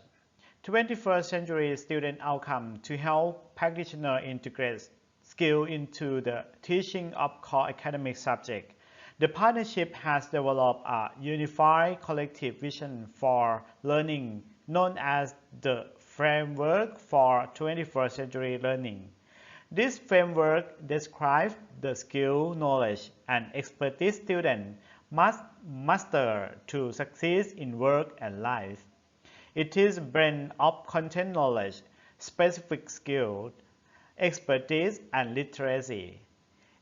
21st century student outcome to help practitioners integrate skill into the teaching of core academic subjects. The partnership has developed a unified collective vision for learning known as the Framework for 21st Century Learning. This framework describes the skill, knowledge, and expertise students must master to succeed in work and life. It is a blend of content knowledge, specific skills, expertise, and literacy.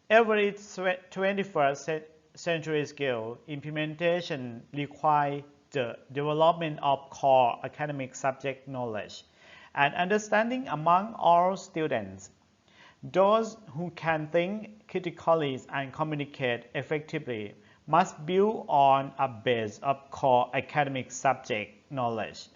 Every 21st century skill implementation requires the development of core academic subject knowledge and understanding among all students. Those who can think critically and communicate effectively must build on a base of core academic subject knowledge.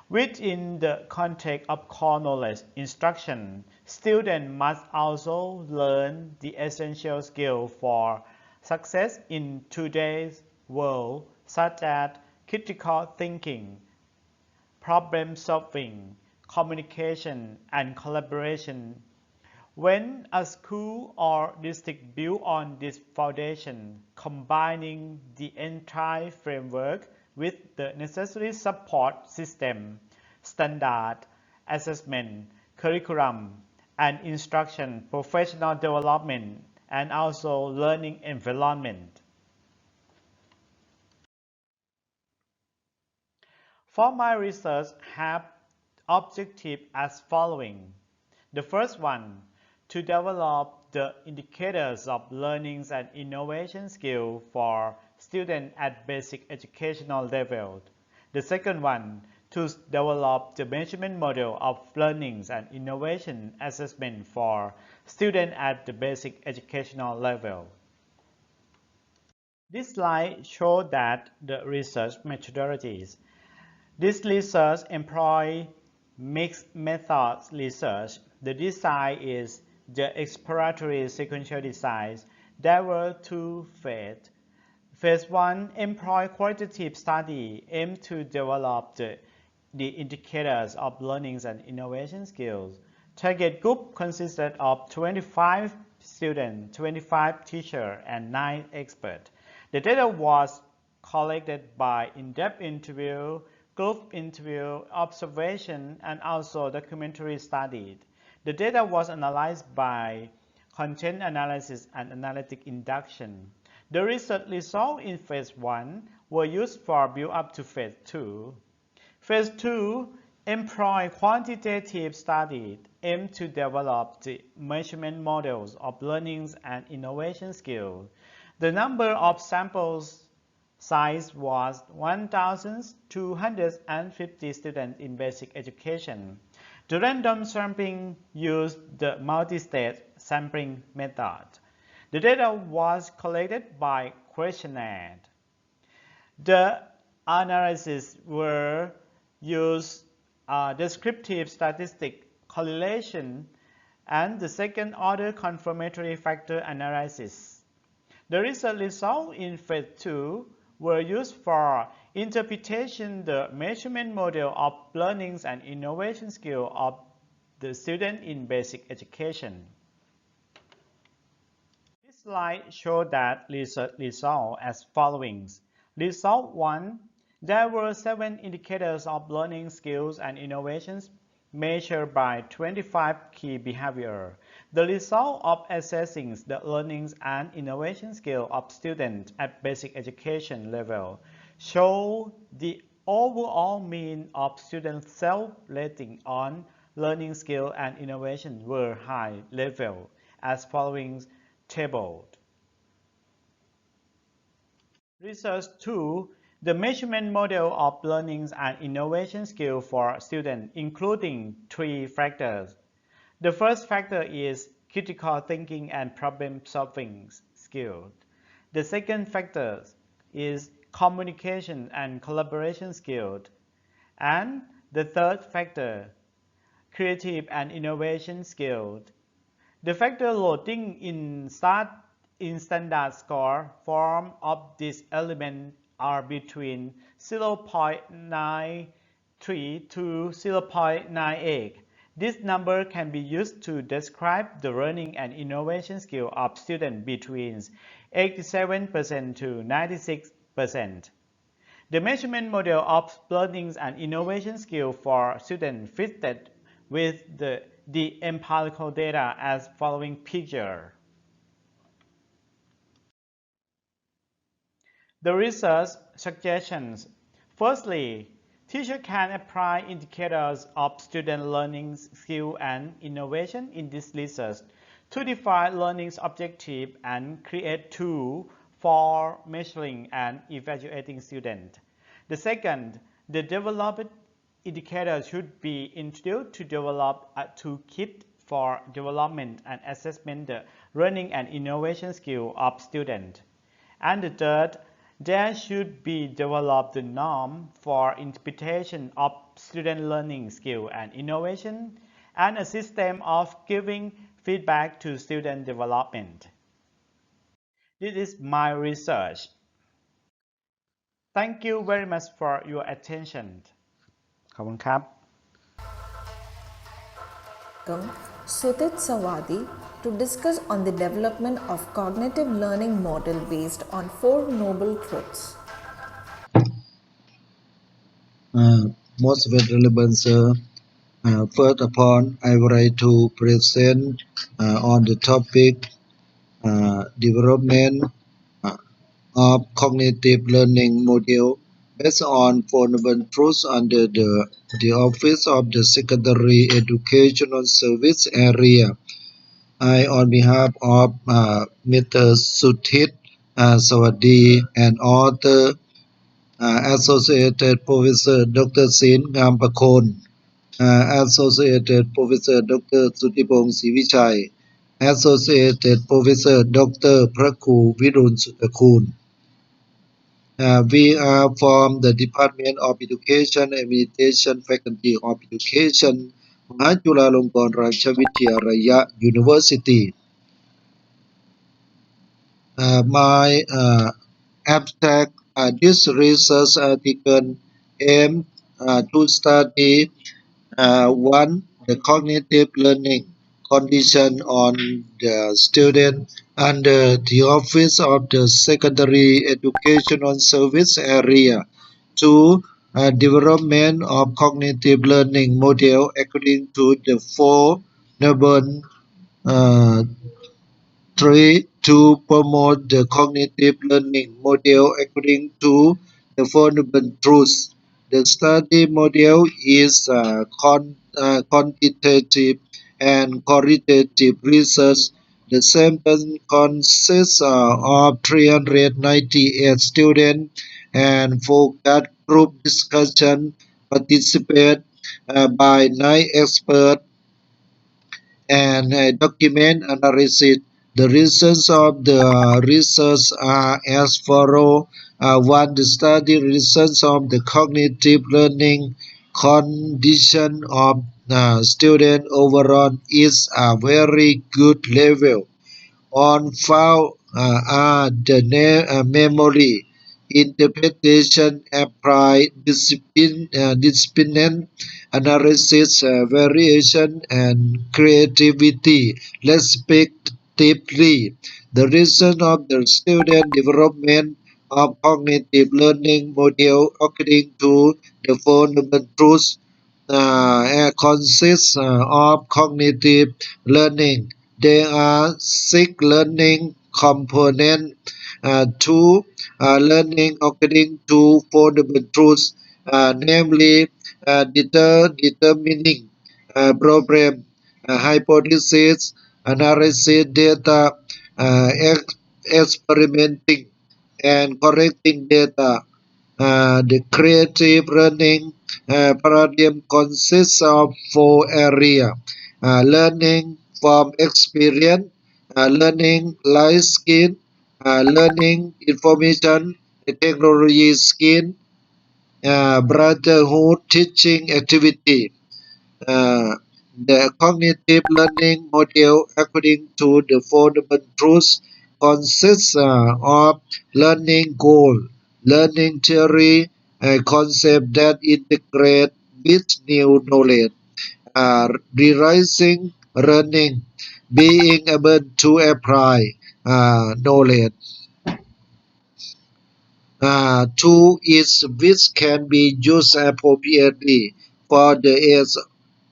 Within the context of core knowledge instruction, students must also learn the essential skills for success in today's world, such as critical thinking, problem solving, communication, and collaboration. When a school or district build on this foundation, combining the entire framework with the necessary support system, standard, assessment, curriculum, and instruction, professional development, and also learning environment. For my research have objectives as following. The first one, to develop the indicators of learning and innovation skills for students at basic educational level. The second one, to develop the measurement model of learning and innovation assessment for students at the basic educational level. This slide shows that the research methodologies. This research employs mixed methods research. The design is the exploratory sequential design. There were two phases. Phase 1 employ qualitative study aimed to develop the indicators of learning and innovation skills. Target group consisted of 25 students, 25 teachers, and 9 experts. The data was collected by in-depth interview, group interview, observation, and also documentary study. The data was analyzed by content analysis and analytic induction. The research results in Phase 1 were used for build-up to Phase 2. Phase 2 employed quantitative studies aimed to develop the measurement models of learning and innovation skills. The number of samples size was 1,250 students in basic education. The random sampling used the multi-stage sampling method. The data was collected by questionnaire. The analysis were used descriptive statistic correlation and the second-order confirmatory factor analysis. The research results in Phase 2 were used for interpretation the measurement model of learning and innovation skill of the student in basic education. This slide shows that research results as following. Result 1. There were 7 indicators of learning skills and innovations measured by 25 key behaviors. The result of assessing the learning and innovation skill of students at basic education level show the overall mean of student self-rating on learning skill and innovation were high level as following table. Research 2. The measurement model of learning and innovation skill for students, including 3 factors. The first factor is critical thinking and problem-solving skill. The second factor is communication and collaboration skill. And the third factor, creative and innovation skill. The factor loading in standard score form of this element are between 0.93 to 0.98. This number can be used to describe the learning and innovation skill of students between 87% to 96%. The measurement model of learning and innovation skill for students fitted with the empirical data as following picture. The research suggestions. Firstly, teacher can apply indicators of student learning skill and innovation in this research to define learning objectives and create tools for measuring and evaluating students. The second, the developed indicators should be introduced to develop a toolkit for development and assessment the learning and innovation skill of students. And the third, there should be developed the norm for interpretation of student learning skill and innovation and a system of giving feedback to student development. This is my research. Thank you very much for your attention. ขอบคุณครับ Sutit Sawadi to discuss on the development of cognitive learning model based on 4 noble truths. Most relevant, sir. First upon, I would like to present on the topic development of cognitive learning model based on 4 noble truths under the Office of the Secretary Educational Service area. I, on behalf of Mr. Sutit Sawadi and author Associated Professor Dr. Sin Ngampakon, Associated Professor Dr. Sutipong Sivichai, Associated Professor Dr. Praku Virun Sutakun. We are from the Department of Education and Administration, Faculty of Education, Mahachulalongkornrajavidyalaya University. My abstract, this research article aimed to study one, the cognitive learning condition on the student under the Office of the Secondary Educational Service area. Two, development of cognitive learning model according to the 4 noble 3. To promote the cognitive learning model according to the 4 noble truths. The study model is quantitative and qualitative research. The sample consists of 398 students and focus group discussion participated by 9 experts and document analysis. The results of the research are as follows. One, the study results of the cognitive learning condition of student overall is a very good level. On file are the memory, interpretation, applied discipline, analysis, variation, and creativity, respectively. The reason of the student development of cognitive learning model according to the 4 noble truths consists of cognitive learning. There are 6 learning components Two, learning according to fundamental truths, namely determining problem, hypothesis, analysis data, experimenting, and correcting data. The creative learning paradigm consists of four areas: learning from experience, learning life skill, learning information technology skill, brotherhood teaching activity. Uh, the cognitive learning model, according to the fundamental truths, consists of learning goal, learning theory, a concept that integrate with new knowledge, realizing learning, being able to apply knowledge. Two is which can be used appropriately for the age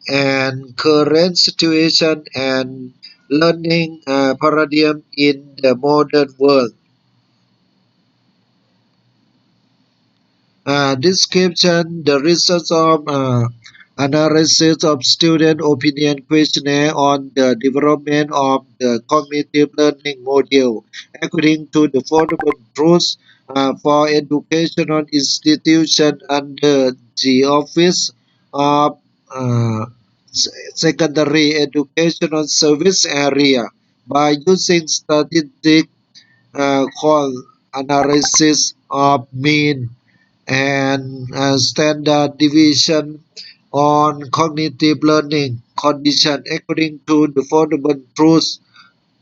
and current situation and learning paradigm in the modern world. Description: the results of analysis of student opinion questionnaire on the development of the cognitive learning module according to the fundamental truths for educational institution under the Office of Secondary Educational Service Area by using statistic called analysis of mean and standard deviation on cognitive learning condition according to the fundamental truths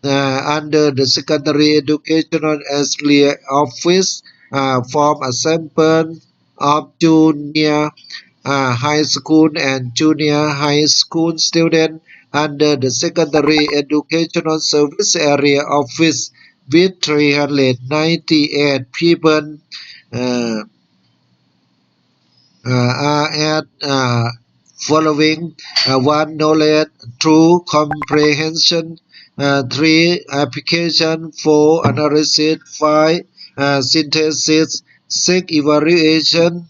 under the secondary educational office from a sample of junior high school and junior high school students under the secondary educational service area office with 398 people uh, are at following: one, knowledge; two, comprehension; three, application; four, analysis; five, synthesis; six, evaluation.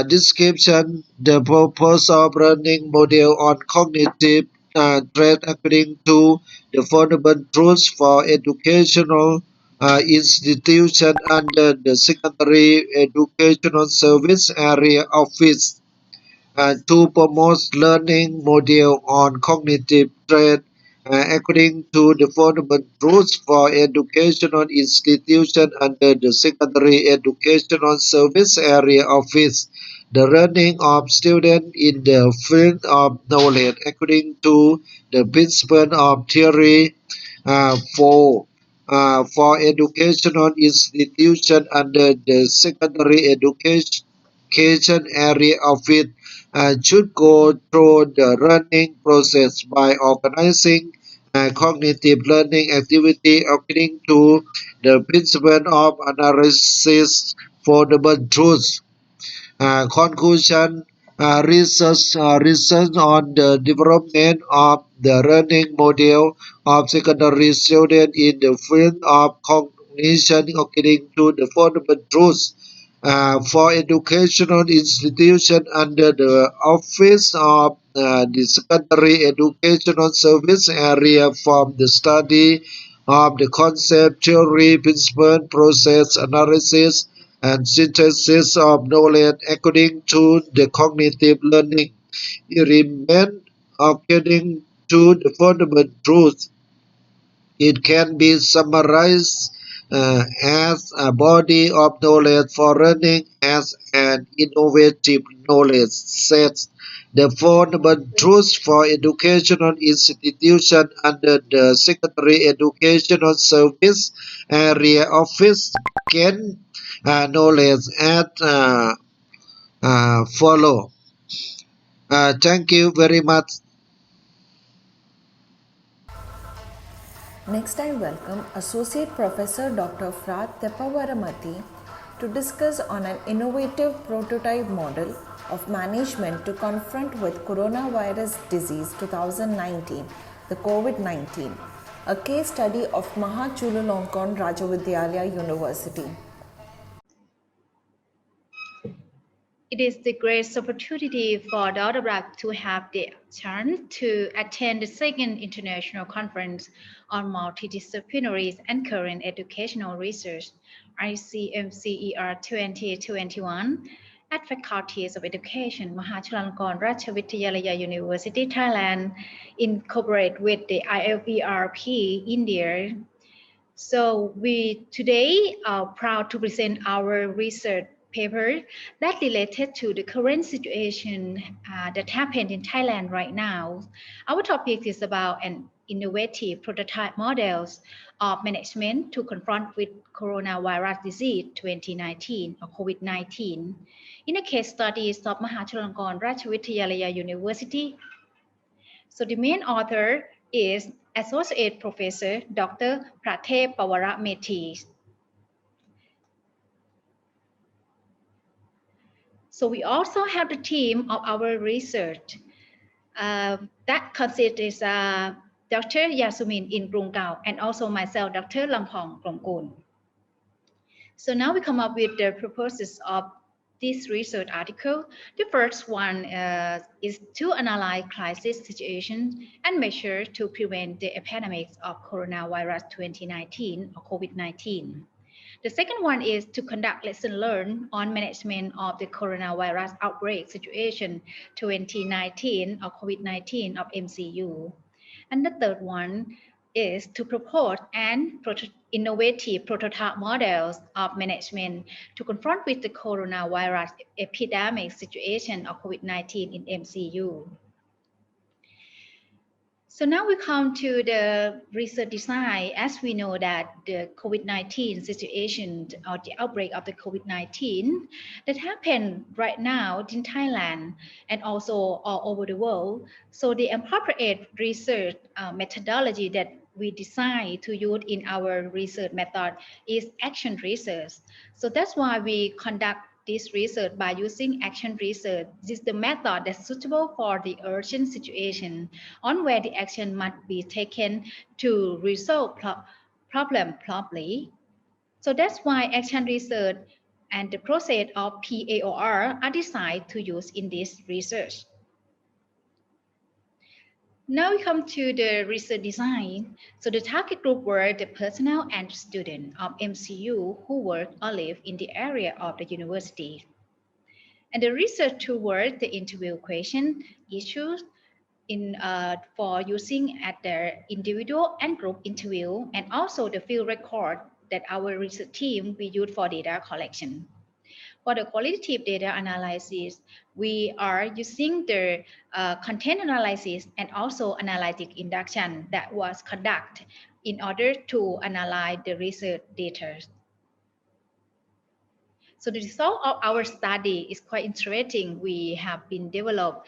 Description: the purpose of learning model on cognitive trait according to the fundamental truths for educational institution under the secondary educational service area office to promote learning model on cognitive trait according to the fundamental rules for educational institution under the secondary educational service area office. The learning of students in the field of knowledge according to the principle of theory for educational institution under the secondary education area of it should go through the learning process by organizing cognitive learning activity according to the principle of analysis for the truth. Conclusion: research on the development of the learning model of secondary students in the field of cognition according to the fundamental truths for educational institution under the Office of the Secondary Educational Service area from the study of the concept, theory, principle, process, analysis, and synthesis of knowledge according to the cognitive learning element according to the fundamental truth. It can be summarized as a body of knowledge for learning as an innovative knowledge set. The fundamental truths for educational institution under the secondary educational service area office can knowledge at follow. Thank you very much. Next, I welcome Associate Professor Dr. Frat Tepavaramati to discuss on an innovative prototype model of management to confront with coronavirus disease 2019, the COVID-19. a case study of Mahachulalongkornrajavidyalaya University. It is the great opportunity for the Honourable to have the chance to attend the second international conference on multidisciplinary and current educational research, ICMCER-2021, at Faculties of Education, Mahachulalongkornrajavidyalaya University, Thailand, incorporated with the IFERP, India. So we today are proud to present our research paper that related to the current situation that happened in Thailand right now. Our topic is about an innovative prototype models of management to confront with coronavirus disease 2019 or COVID-19 in a case studies of Mahachulalongkornrajavidyalaya University. So the main author is Associate Professor Dr. Pratep Pawaramethi. So we also have the team of our research that consists Dr. Yasumin in Krungkao and also myself, Dr. Lampong Krongkun. So now we come up with the purposes of this research article. The first one is to analyze crisis situations and measures to prevent the epidemic of coronavirus 2019 or COVID-19. The second one is to conduct lesson learned on management of the coronavirus outbreak situation 2019 or COVID-19 of MCU. And the third one is to propose an innovative prototype models of management to confront with the coronavirus epidemic situation of COVID-19 in MCU. So now we come to the research design. As we know that the COVID-19 situation or the outbreak of the COVID-19 that happened right now in Thailand and also all over the world. So the appropriate research methodology that we decide to use in our research method is action research. So that's why we conduct this research by using action research. This is the method that's suitable for the urgent situation on where the action must be taken to resolve problem promptly. So that's why action research and the process of PAOR are designed to use in this research. Now we come to the research design. So the target group were the personnel and students of MCU who work or live in the area of the university. And the research toward the interview question issues for using at the individual and group interview, and also the field record that our research team we use for data collection. For the qualitative data analysis, we are using the content analysis and also analytic induction that was conducted in order to analyze the research data. So the result of our study is quite interesting. We have been developed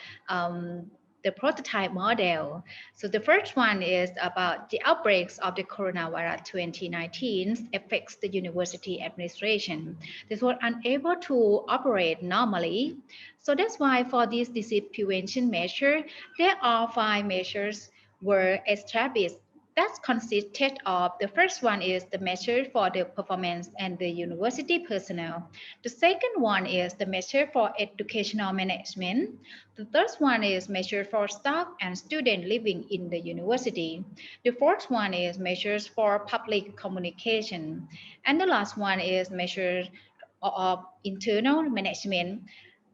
the prototype model. So the first one is about the outbreaks of the coronavirus 2019 affects the university administration. This was unable to operate normally. So that's why for this disease prevention measure, there are 5 measures were established. That consisted of the first one is the measure for the performance and the university personnel. The second one is the measure for educational management. The third one is measure for staff and students living in the university. The fourth one is measures for public communication. And the last one is measures of internal management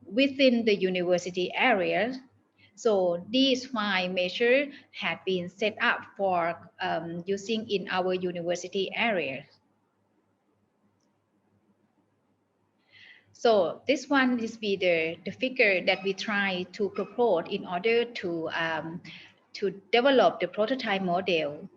within the university area. So these 5 measures had been set up for using in our university area. So this one is be the figure that we try to propose in order to develop the prototype model.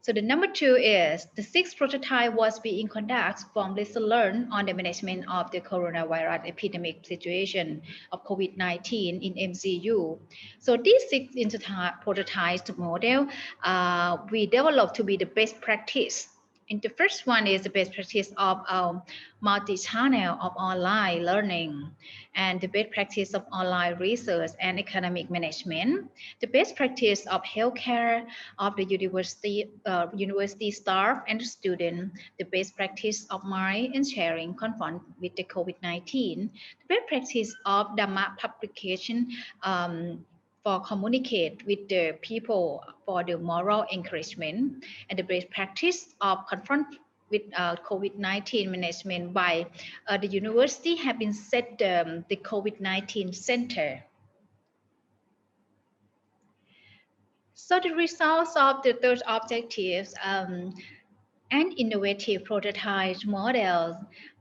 So the number 2 is the 6th prototype was being conducted from lesson learned on the management of the coronavirus epidemic situation of COVID-19 in MCU. So these 6 prototypes model we developed to be the best practice And the first one is the best practice of multi-channel of online learning, and the best practice of online research and economic management, the best practice of healthcare of the university staff and student, the best practice of mind and sharing confront with the COVID-19, the best practice of Dhamma publication for communicate with the people for the moral encouragement, and the best practice of confront with COVID-19 management by the university have been set the COVID-19 center. So the results of the third objectives and innovative prototype models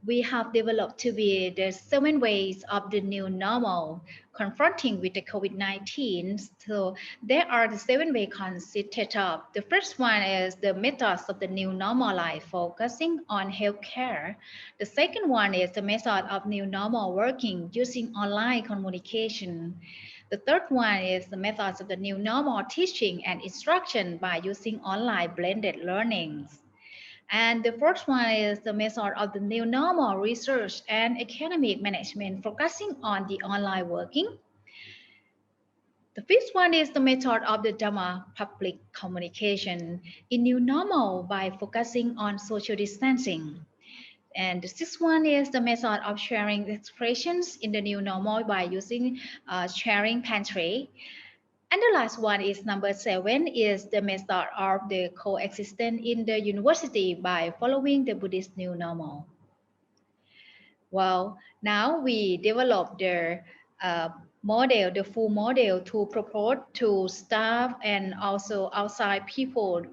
we have developed to be the 7 ways of the new normal confronting with the COVID-19. So there are the 7 ways consisted of. The first one is the methods of the new normal life focusing on healthcare. The second one is the method of new normal working using online communication. The third one is the methods of the new normal teaching and instruction by using online blended learnings. And the fourth one is the method of the new normal research and academic management focusing on the online working. The fifth one is the method of the Dhamma public communication in new normal by focusing on social distancing. And the sixth one is the method of sharing expressions in the new normal by using sharing pantry. And the last one is number 7 is the method of the coexistence in the university by following the Buddhist new normal. Well, now we develop the model, the full model to propose to staff and also outside people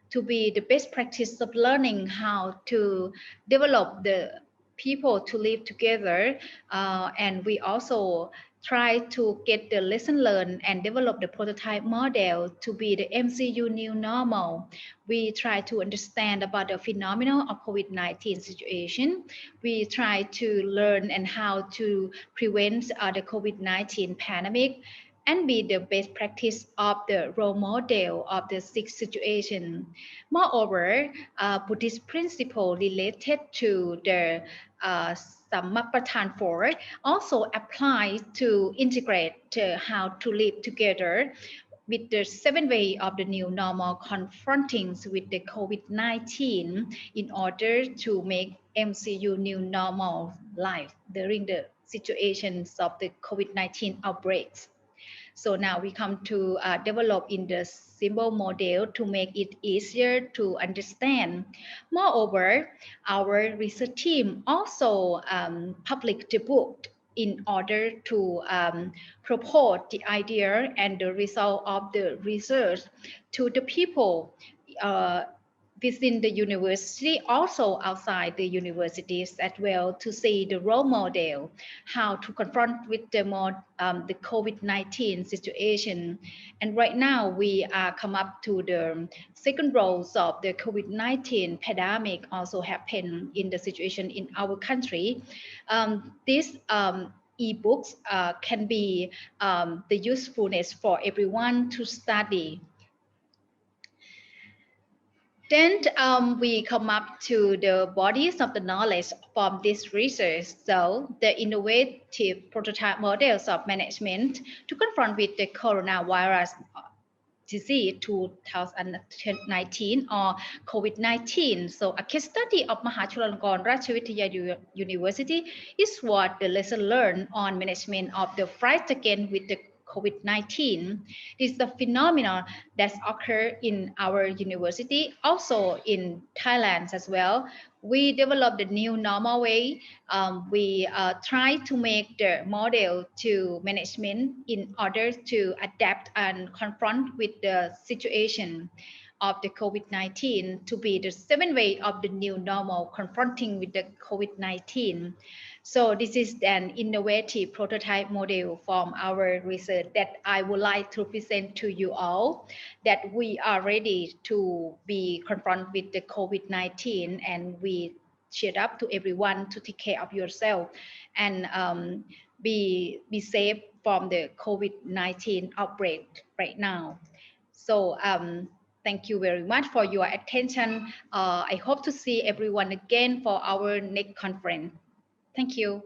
to be the best practice of learning how to develop the people to live together. And we also try to get the lesson learned and develop the prototype model to be the MCU new normal. We try to understand about the phenomenon of COVID-19 situation. We try to learn and how to prevent the COVID-19 pandemic and be the best practice of the role model of the sick situation. Moreover, Buddhist principle related to the Sammapathan 4 also apply to integrate how to live together with the 7 way of the new normal confronting with the COVID-19 in order to make MCU new normal life during the situations of the COVID-19 outbreaks. So now we come to develop in the symbol model to make it easier to understand. Moreover, our research team also published the book in order to propose the idea and the result of the research to the people within the university, also outside the universities as well, to see the role model, how to confront with the the COVID-19 situation. And right now we are come up to the second roles of the COVID-19 pandemic also happen in the situation in our country. These e-books can be the usefulness for everyone to study. Then we come up to the bodies of the knowledge from this research. So the innovative prototype models of management to confront with the coronavirus disease 2019 or COVID-19. So a case study of Mahachulalongkornrajavidyalaya University is what the lesson learned on management of the fight again with the COVID-19. This is a phenomenon that occurs in our university, also in Thailand as well. We developed the new normal way. We try to make the model to management in order to adapt and confront with the situation of the COVID-19 to be the 7 way of the new normal confronting with the COVID-19. So this is an innovative prototype model from our research that I would like to present to you all, that we are ready to be confronted with the COVID-19, and we cheer up to everyone to take care of yourself and be safe from the COVID-19 outbreak right now. So Thank you very much for your attention. I hope to see everyone again for our next conference. Thank you.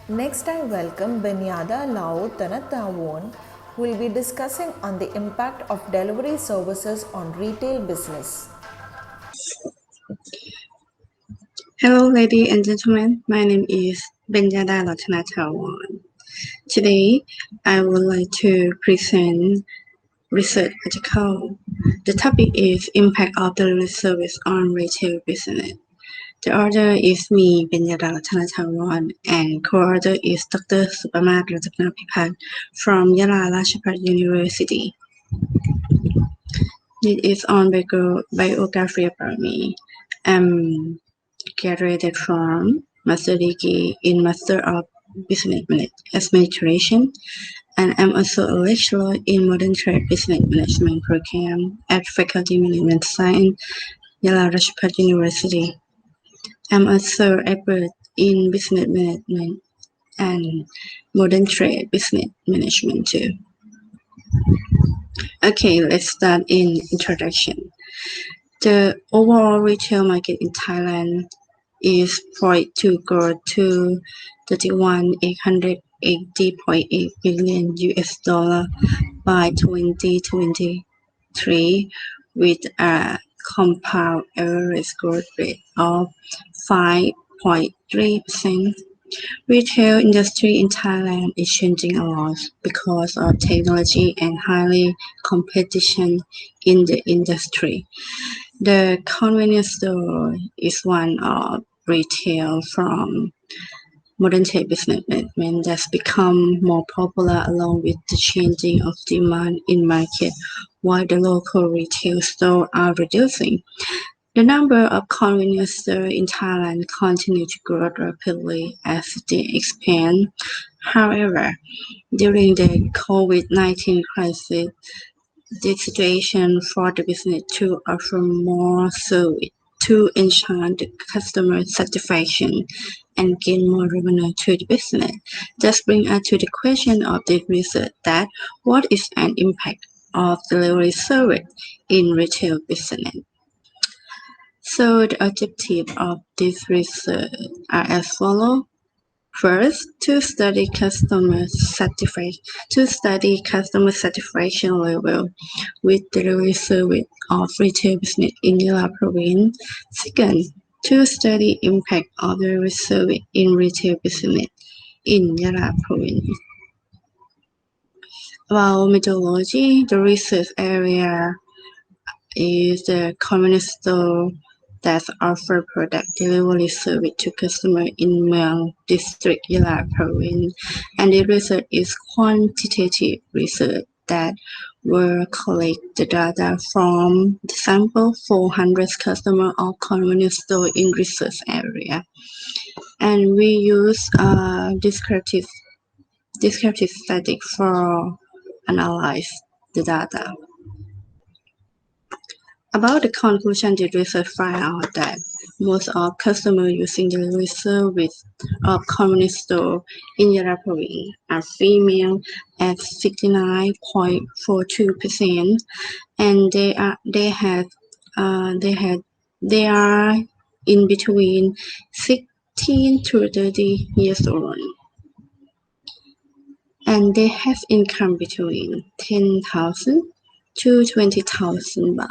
Next, I welcome Benyada Lau Tanatawon, who will be discussing on the impact of delivery services on retail business. Hello, ladies and gentlemen. My name is Benyada Tanatawon. Today, I would like to present research article. The topic is impact of delivery service on retail business. The author is me, Benyada Tanatawon, and co-author is Dr. Supamat Rajavidyalaya from Yala Rajabhat University. It is on biography about me. I'm graduated from Master degree in Master of Business Administration, and I'm also a lecturer in Modern Trade Business Management program at Faculty Management Science, Yala Rajabhat University. I'm also expert in business management and modern trade business management too. Okay, let's start in introduction. The overall retail market in Thailand is poised to grow to 31,880.8 billion US dollar by 2023, with a compound average growth rate of 5.3%. Retail industry in Thailand is changing a lot because of technology and highly competition in the industry. The convenience store is one of retail from modern trade business management that's become more popular along with the changing of demand in market, while the local retail stores are reducing. The number of convenience stores in Thailand continue to grow rapidly as they expand. However, during the COVID-19 crisis, the situation for the business to offer more service to ensure the customer satisfaction and gain more revenue to the business. This brings us to the question of the research that what is an impact of delivery service in retail business? So the objective of this research are as follows. First, to study customer satisfaction level with delivery service of retail business in Yala province. Second, to study impact of delivery service in retail business in Yala province. About methodology, the research area is the convenience store that offer product delivery service to customers in Mueang District, Yala Province. And the research is quantitative research that will collect the data from the sample 400 customers of convenience store in research area. And we use descriptive statistics for analyze the data. About the conclusion, the research find out that most of customers using delivery service of convenience store in Yala province are female at 69.42%, and they are in between 16 to 30 years old, and they have income between 10,000 to 20,000 baht.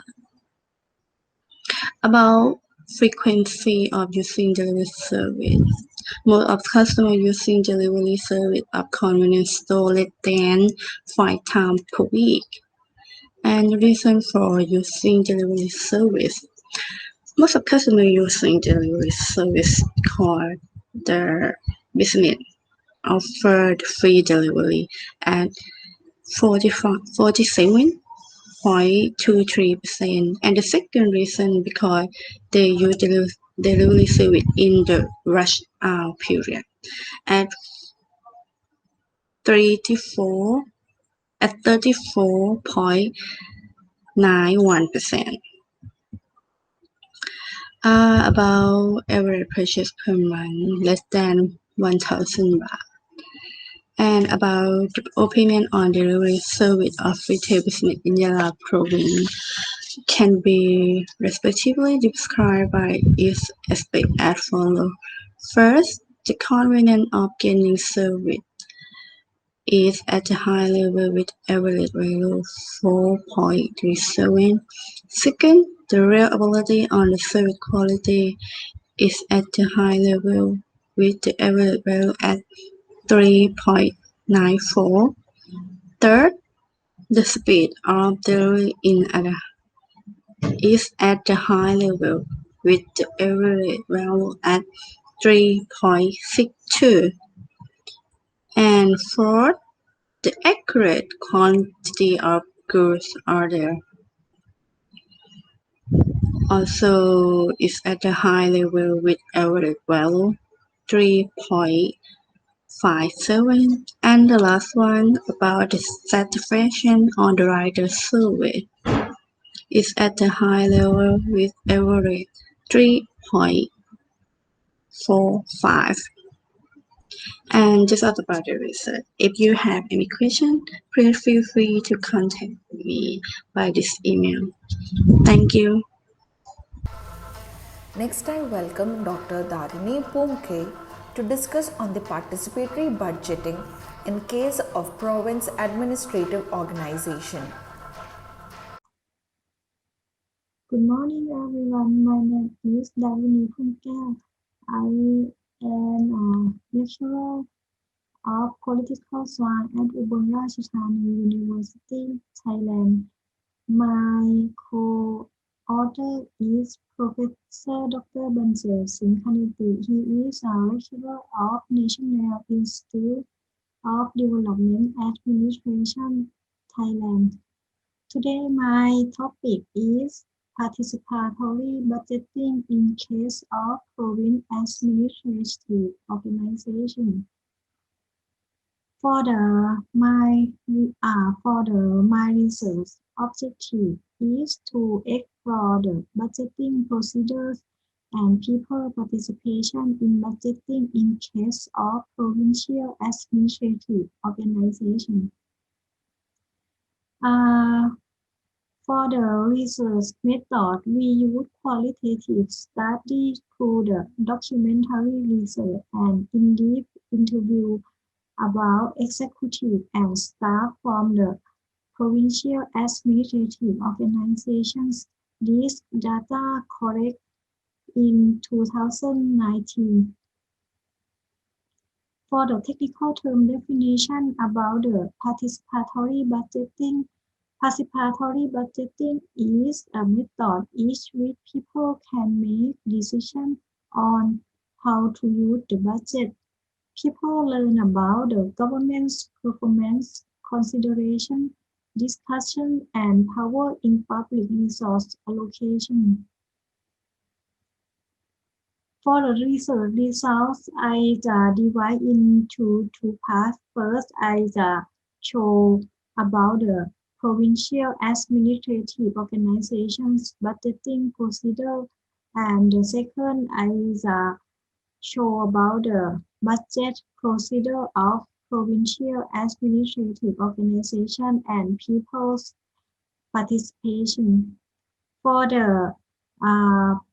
About frequency of using delivery service. Most of customers using delivery service of convenience store less than 5 times per week. And the reason for using delivery service. Most of customers using delivery service because the business offered free delivery at 47.23%, and the second reason because they use delivery service in the rush hour period at 34.91%. About average purchase per month less than 1,000 baht. and about the opinion on delivery service of retail business in Yala province can be respectively described by each aspect as follows. First, the convenience of gaining service is at a high level with average value 4.37. Second, the reliability on the service quality is at a high level with the average value at 3.94. Third, the speed of delivery is at a high level with the average value at 3.62. And fourth, the accurate quantity of goods ordered also is at a high level with average value 3.57. And the last one about the satisfaction on the rider survey is at a high level with average 3.45. And just out about the research. If you have any question, please feel free to contact me by this email. Thank you. Next, I welcome Dr. Dharini Pomke to discuss on the participatory budgeting in case of province administrative organization. Good morning, everyone. My name is Dharini Pomke. I am a lecturer of Political Science at Ubon Ratchathani University, Thailand. My co-author is Professor Dr. Bansal Singh Khanity. He is a lecturer of National Institute of Development Administration, Thailand. Today, my topic is participatory budgeting in case of province administrative organization. For my research objective is to explore the budgeting procedures and people participation in budgeting in case of provincial administrative organization. For the research method, we use qualitative study through the documentary research and in-depth interview about executive and staff from the provincial administrative organizations. This data collected in 2019. For the technical term definition about the participatory budgeting is a method in which people can make decisions on how to use the budget. People learn about the government's performance, consideration, discussion, and power in public resource allocation. For the research results, I divide into two parts. First, I show about the provincial administrative organizations budgeting procedure, and the second, I show about the budget procedure of provincial administrative organization and people's participation. For the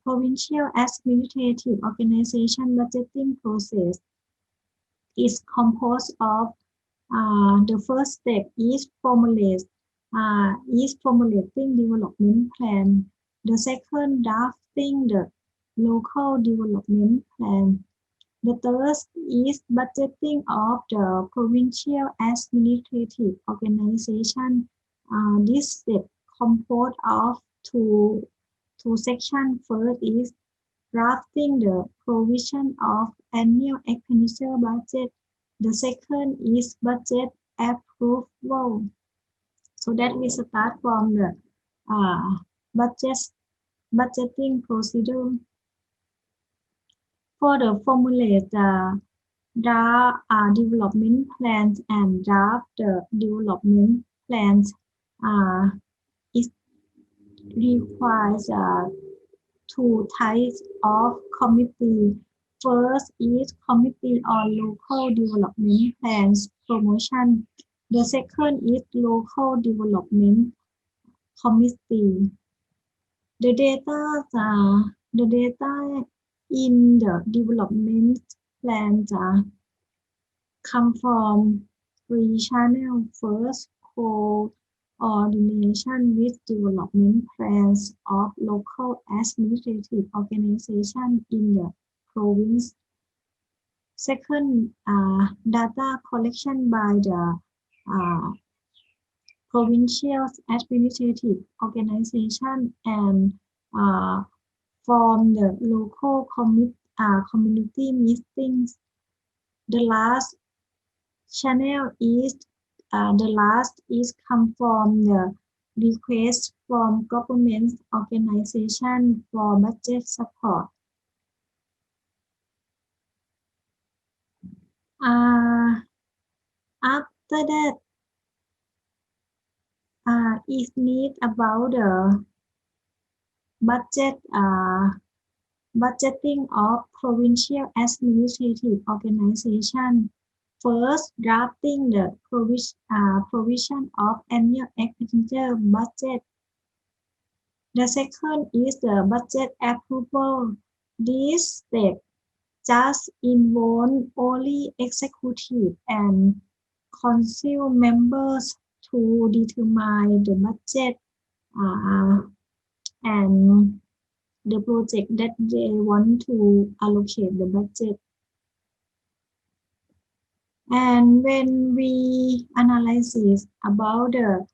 provincial administrative organization budgeting process is composed of the first step is formulating development plan. The second, drafting the local development plan. The third is budgeting of the provincial administrative organization. This step composed of two sections. First is drafting the provision of annual expenditure budget. The second is budget approval. So that we start from the budgeting procedure. For the formulate development plans and draft the development plans, it requires two types of committee First is Committee on Local Development Plans Promotion. The second is Local Development Committee. The data in the development plans come from three channels. First, coordination with development plans of local administrative organizations in the province. Second, data collection by the provincial administrative organization and from the local community meetings. The last come from the request from government organization for budget support. After that, is need about the budgeting of provincial administrative organization. First, drafting the provision of annual expenditure budget. The second is the budget approval. This step just involve only executive and council members to determine the budget and the project that they want to allocate the budget. And when we analyze about the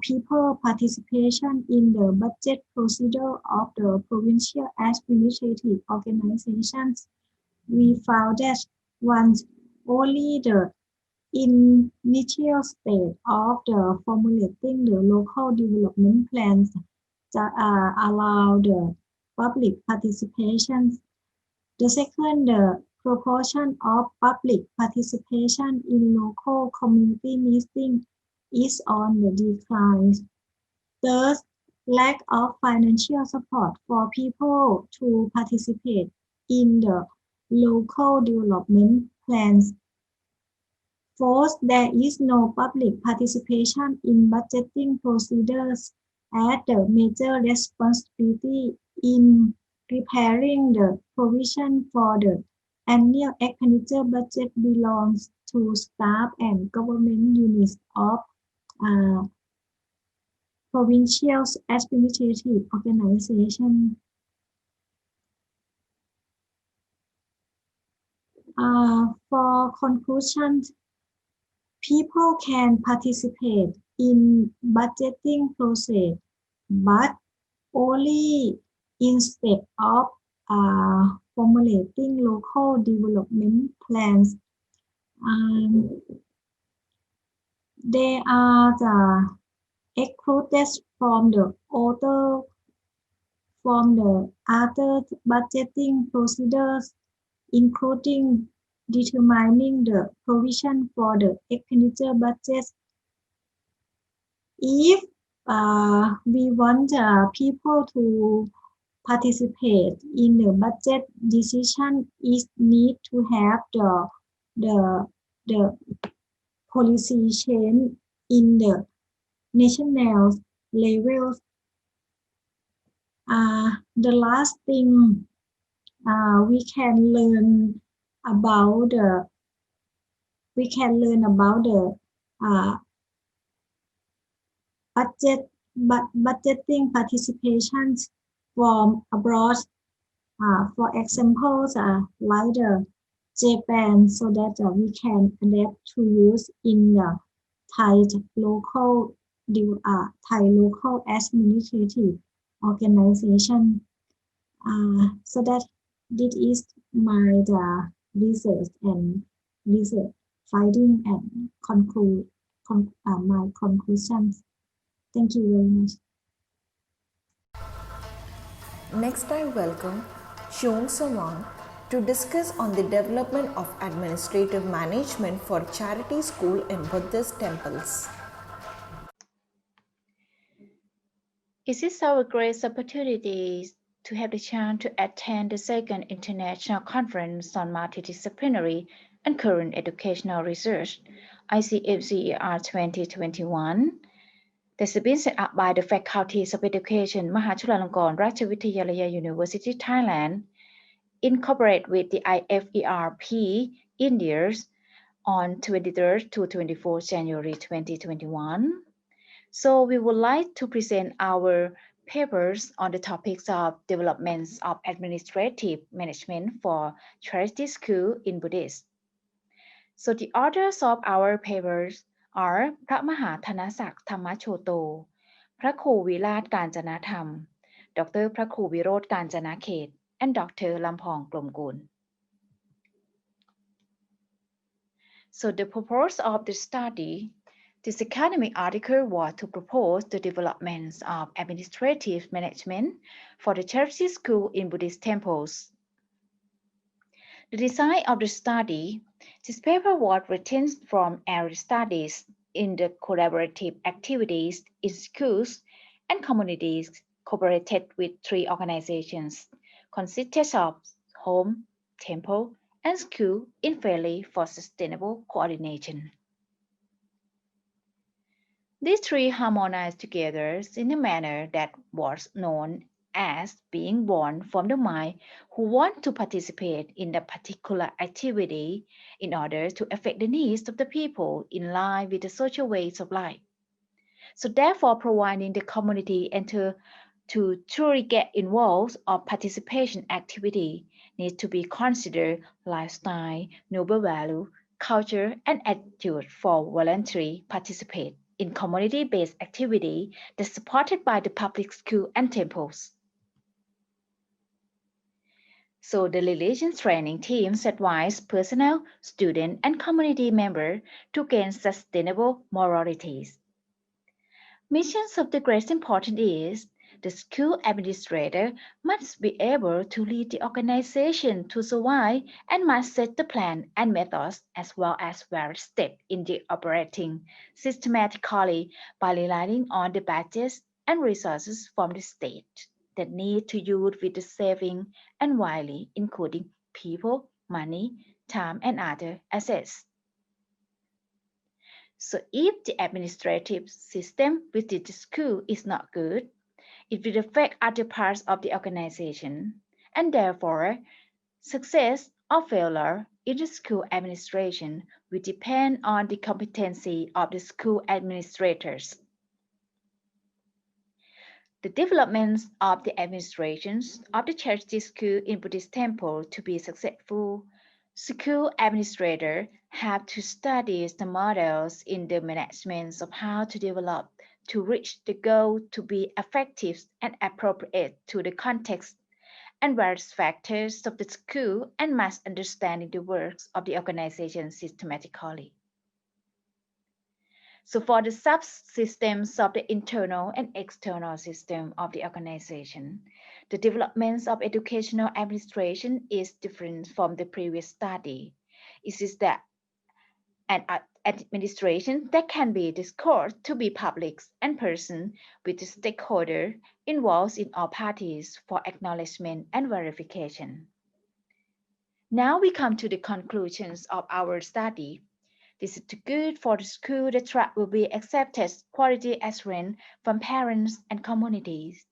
people participation in the budget procedure of the provincial administrative organizations, we found that once only the initial stage of the formulating the local development plans that allow the public participation. The second, the proportion of public participation in local community meetings is on the decline. Third, lack of financial support for people to participate in the local development plans. Fourth, there is no public participation in budgeting procedures as the major responsibility in preparing the provision for the annual expenditure budget belongs to staff and government units of provincial administrative organization. For conclusions, people can participate in budgeting process, but only instead of formulating local development plans. They are excluded from the other budgeting procedures, including determining the provision for the expenditure budget. If we want people to participate in the budget decision, is need to have the policy change in the national level. The last thing we can learn about the budgeting participations from abroad. For example, like the Japan, so that we can adapt to use in the Thai local administrative organization. So that this is my research finding and my conclusions. Thank you very much. Next, I welcome Shung Samang to discuss on the development of administrative management for charity school in Buddhist temples. It is our great opportunity to have the chance to attend the second International Conference on Multidisciplinary and Current Educational Research, ICMCER-2021, that has been set up by the Faculties of Education, Mahachulalongkornrajavidyalaya University, Thailand, incorporate with the IFERP India on 23rd to 24th January 2021. So we would like to present our papers on the topics of developments of administrative management for charity school in Buddhist. So the authors of our papers are พระมหาธนศักดิ์ธรรมโชโต พระครูวิราชการจนะธรรม Dr. พระครูวิโรจน์การจนะเขต and Dr. ลำพองกลมกุล So the purpose of the study, this academic article was to propose the developments of administrative management for the charity school in Buddhist temples. The design of the study, this paper was written from area studies in the collaborative activities in schools and communities cooperated with 3 organizations, consisted of home, temple, and school in Fairly for sustainable coordination. These 3 harmonized together in a manner that was known as being born from the mind who want to participate in a particular activity in order to affect the needs of the people in line with the social ways of life. So therefore providing the community and to truly get involved or participation activity needs to be considered lifestyle, noble value, culture, and attitude for voluntary participate in community-based activity that's supported by the public school and temples. So the religion training teams advise personnel, student, and community member to gain sustainable moralities. Missions of the greatest importance is the school administrator must be able to lead the organization to survive and must set the plan and methods as well as various steps in the operating systematically by relying on the budgets and resources from the state that need to use with the saving and widely, including people, money, time, and other assets. So if the administrative system within the school is not good, it will affect other parts of the organization, and therefore, success or failure in the school administration will depend on the competency of the school administrators. The developments of the administrations of the charity school in Buddhist temple to be successful, school administrators have to study the models in the management of how to develop to reach the goal to be effective and appropriate to the context and various factors of the school and must understanding the works of the organization systematically. So for the subsystems of the internal and external system of the organization, the developments of educational administration is different from the previous study. It is that an administration that can be discouraged to be public and person with the stakeholder involved in all parties for acknowledgement and verification. Now we come to the conclusions of our study. This is good for the school. The track will be accepted quality assurance from parents and communities.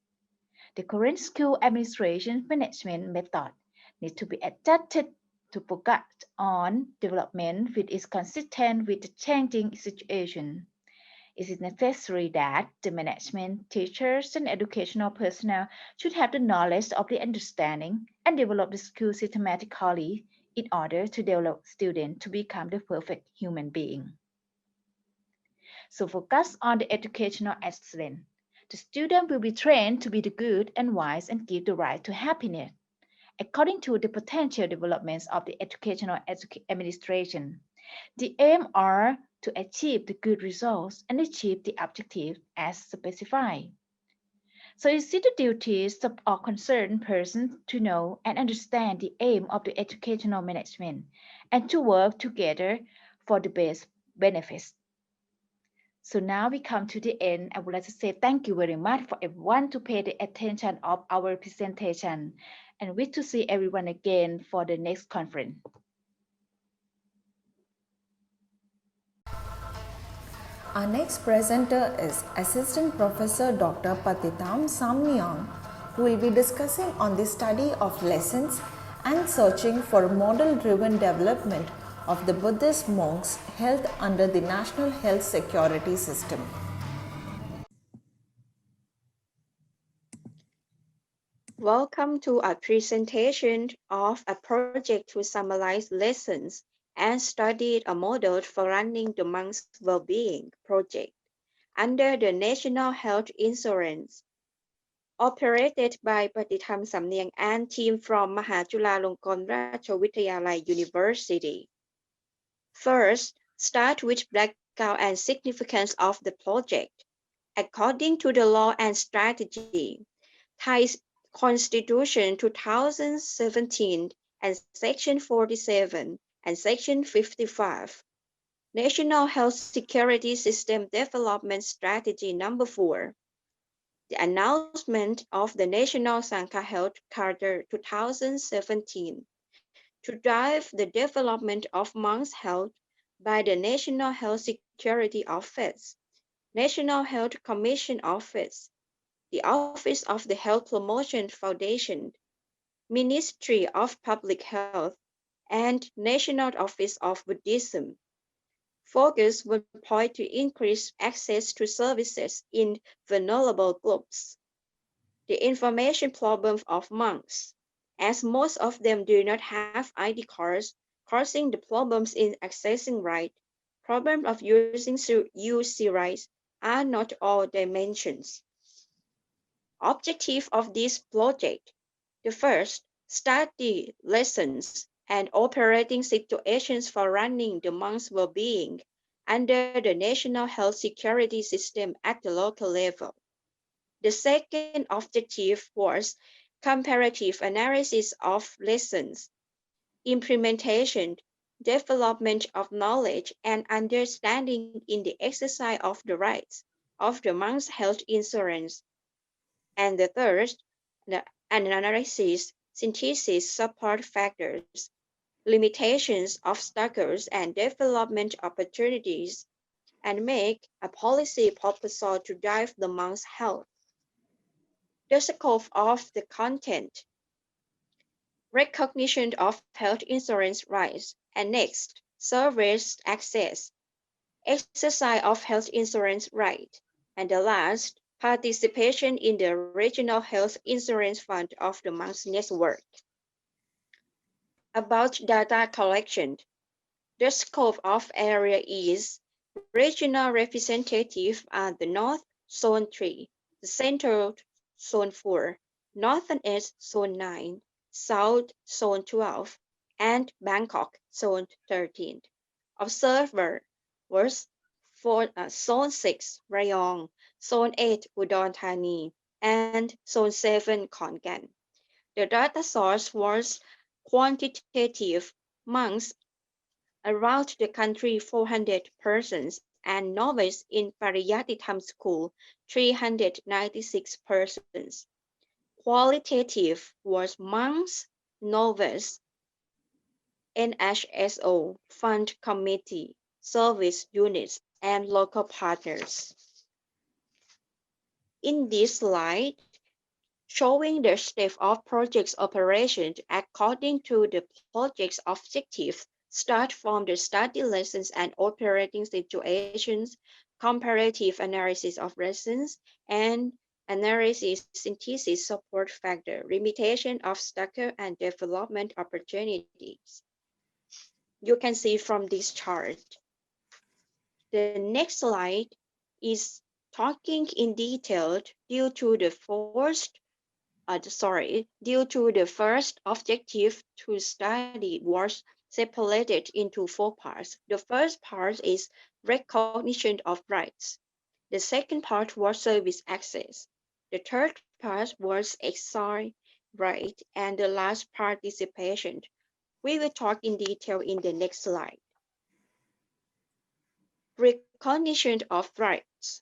The current school administration management method needs to be adapted to focus on development which is consistent with the changing situation. It is necessary that the management, teachers, and educational personnel should have the knowledge of the understanding and develop the school systematically in order to develop students to become the perfect human being. So focus on the educational excellence. The student will be trained to be the good and wise and give the right to happiness. According to the potential developments of the educational administration, the aim are to achieve the good results and achieve the objective as specified. So it is the duties of all concerned persons to know and understand the aim of the educational management and to work together for the best benefits. So now we come to the end. I would like to say thank you very much for everyone to pay the attention of our presentation and wish to see everyone again for the next conference. Our next presenter is Assistant Professor Dr. Patitam Samyang, who will be discussing on the study of lessons and searching for model-driven development of the Buddhist monks' health under the National Health Security System. Welcome to a presentation of a project to summarize lessons and study a model for running the monks' well-being project under the National Health Insurance, operated by Patitam Samyang and team from Mahachulalongkornrajavidyalaya University. First, start with background and significance of the project. According to the law and strategy, Thai's Constitution 2017 and Section 47 and Section 55. National Health Security System Development Strategy Number 4. The announcement of the National Sangha Health Charter 2017 to drive the development of monks' health by the National Health Security Office, National Health Commission Office, the Office of the Health Promotion Foundation, Ministry of Public Health, and National Office of Buddhism. Focus will point to increase access to services in vulnerable groups. The information problem of monks, as most of them do not have ID cards, causing the problems in accessing right, problem of using UC rights are not all dimensions. Objective of this project. The first, study lessons and operating situations for running the monks' well-being under the National Health Security System at the local level. The second objective was comparative analysis of lessons, implementation, development of knowledge and understanding in the exercise of the rights of the monks' health insurance. And the third, the analysis, synthesis, support factors, limitations, obstacles, and development opportunities, and make a policy proposal to drive the monks' health. The scope of the content, recognition of health insurance rights, and next, service access, exercise of health insurance right, and the last, participation in the regional health insurance fund of the monks network. About data collection, the scope of area is regional representative are the North Zone 3, the Central Zone 4, Northern East Zone 9, South Zone 12, and Bangkok Zone 13. Observer was for Zone 6 Rayong, Zone 8 Udon Thani, and Zone 7 Khon Kaen. The data source was quantitative monks around the country 400 persons and novice in Pariyatitham school 396 persons. Qualitative was monks, novice, NHSO, fund committee, service units, and local partners. In this slide, showing the state of project's operation according to the project's objectives, start from the study lessons and operating situations, comparative analysis of lessons, and analysis, synthesis, support factor, limitation, obstacle, and development opportunities. You can see from this chart. The next slide is talking in detail due to the first objective to study was separated into 4 parts. The first part is recognition of rights. The second part was service access. The third part was exercise right, and the last participation. We will talk in detail in the next slide. recognition of rights,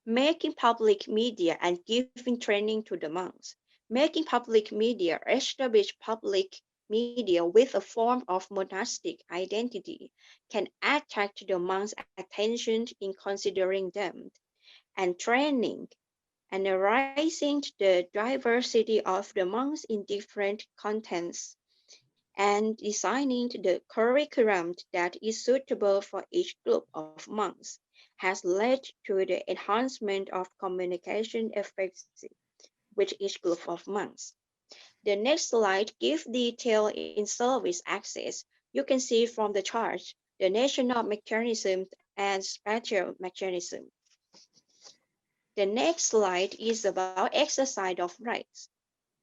making public media and giving training to the monks. Making public media establish public media with a form of monastic identity can attract the monks' attention in considering them, and training, analyzing the diversity of the monks in different contexts, and designing the curriculum that is suitable for each group of monks has led to the enhancement of communication efficiency with each group of monks. The next slide gives detail in service access. You can see from the chart the national mechanism and spatial mechanism. The next slide is about exercise of rights.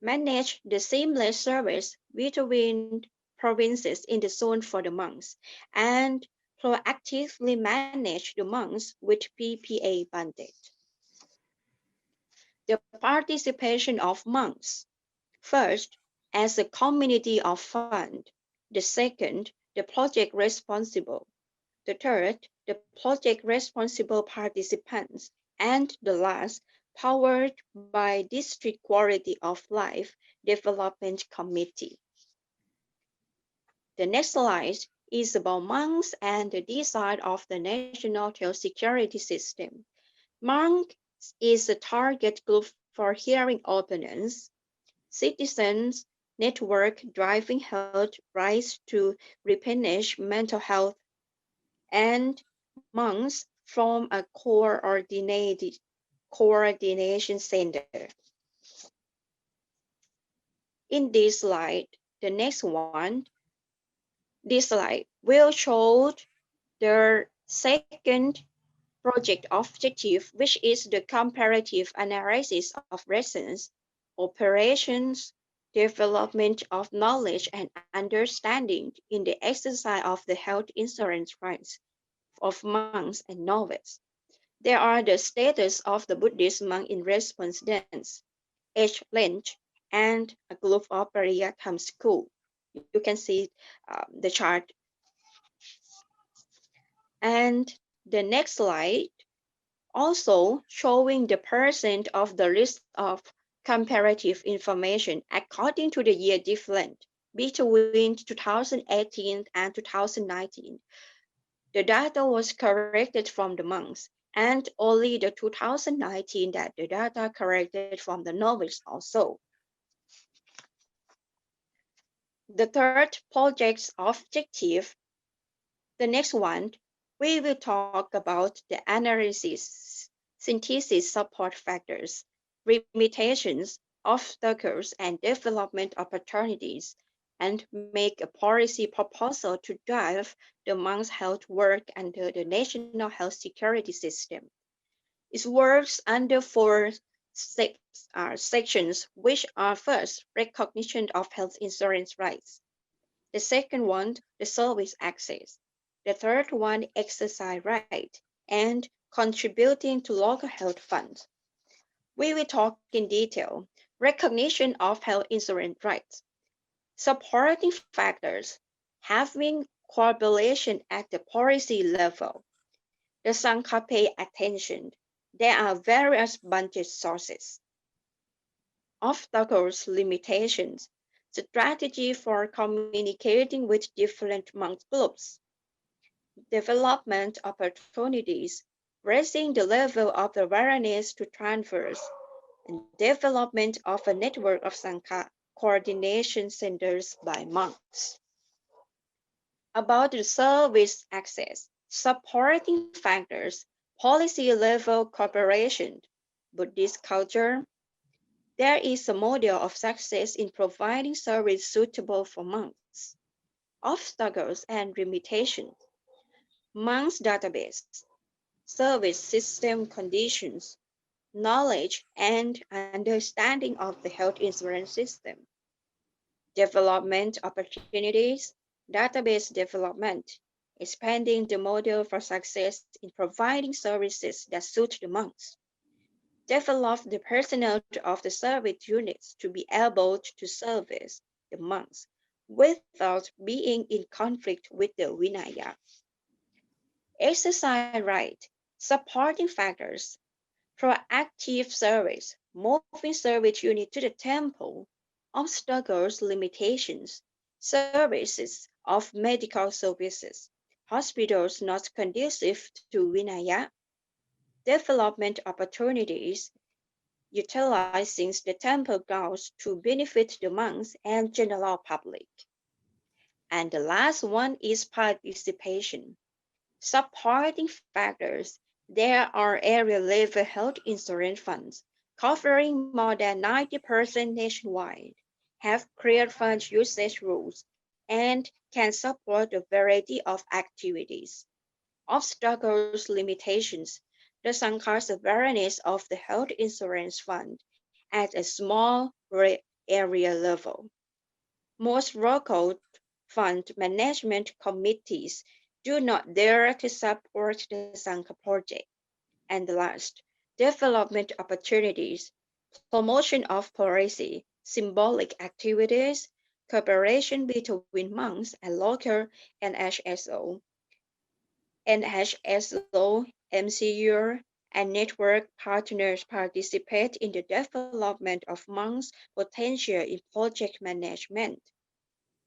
Manage the seamless service between provinces in the zone for the monks, and proactively manage the monks with PPA bonded. The participation of monks. First, as a community of fund. The second, the project responsible. The third, the project responsible participants. And the last, powered by District Quality of Life Development Committee. The next slide is about monks and the design of the national health security system. Monks is a target group for hearing opponents, citizens network driving health rights to replenish mental health, and monks from a coordination center. In this slide, the next one, this slide will show the second project objective, which is the comparative analysis of reasons, operations, development of knowledge and understanding in the exercise of the health insurance rights of monks and novices. There are the status of the Buddhist monk in response dance, age length, and a group of Practicum school. You can see the chart. And the next slide also showing the percent of the list of comparative information according to the year different between 2018 and 2019. The data was corrected from the monks, and only the 2019 that the data corrected from the novices also. The third project's objective, the next one, we will talk about the analysis, synthesis support factors, limitations, obstacles, and development opportunities, and make a policy proposal to drive the monks' health work under the National Health Security System. It works under four sections, which are first, recognition of health insurance rights. The second one, the service access. The third one, exercise right, and contributing to local health funds. We will talk in detail. Recognition of health insurance rights. Supporting factors. Having collaboration at the policy level. The Sangha pay attention. There are various budget sources. Obstacles, limitations. Strategy for communicating with different monk groups. Development opportunities, raising the level of awareness to transfers, and development of a network of Sangha coordination centers by monks. About the service access, supporting factors, policy level cooperation, Buddhist culture. There is a model of success in providing service suitable for monks. Obstacles and limitations. Monks database, service system conditions, knowledge and understanding of the health insurance system, development opportunities, database development, expanding the model for success in providing services that suit the monks, develop the personnel of the service units to be able to service the monks without being in conflict with the Vinaya. exercise right, supporting factors, proactive service, moving service unit to the temple, obstacles, limitations, services of medical services, hospitals not conducive to Vinaya, development opportunities, utilizing the temple grounds to benefit the monks and general public. And the last one is participation. Supporting factors. There are area-level health insurance funds covering more than 90% nationwide, have clear fund usage rules, and can support a variety of activities. Obstacles, limitations. The Sankar's awareness of the health insurance fund at a small area level. Most local fund management committees do not dare to support the Sanka project. And last, development opportunities, promotion of policy, symbolic activities, cooperation between monks and local NHSO, MCU, and network partners participate in the development of monks' potential in project management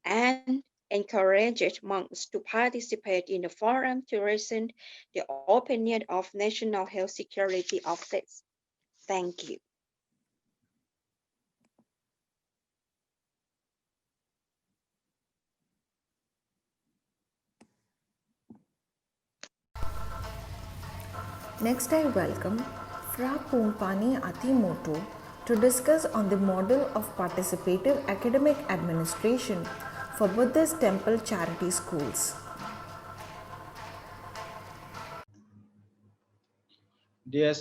and encouraged monks to participate in the forum to listen the opinion of National Health Security Office. Thank you. Next, I welcome Fra Poonpani Atimoto to discuss on the model of participative academic administration for Buddhist temple charity schools. Dear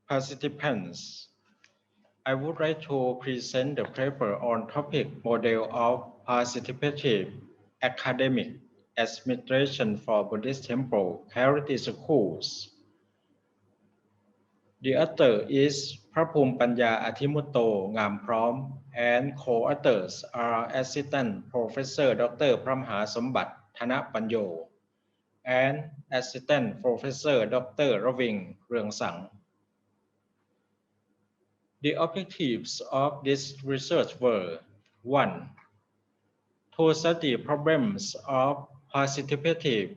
participants, I would like to present the paper on topic model of participative academic administration for Buddhist temple charity schools. The author is Prapumpanya Athimuto Ngamprom and co-authors are Assistant Professor Dr. Pramha Sombat Thanapanyo and Assistant Professor Dr. Raving Reungsang. The objectives of this research were 1. To study problems of participative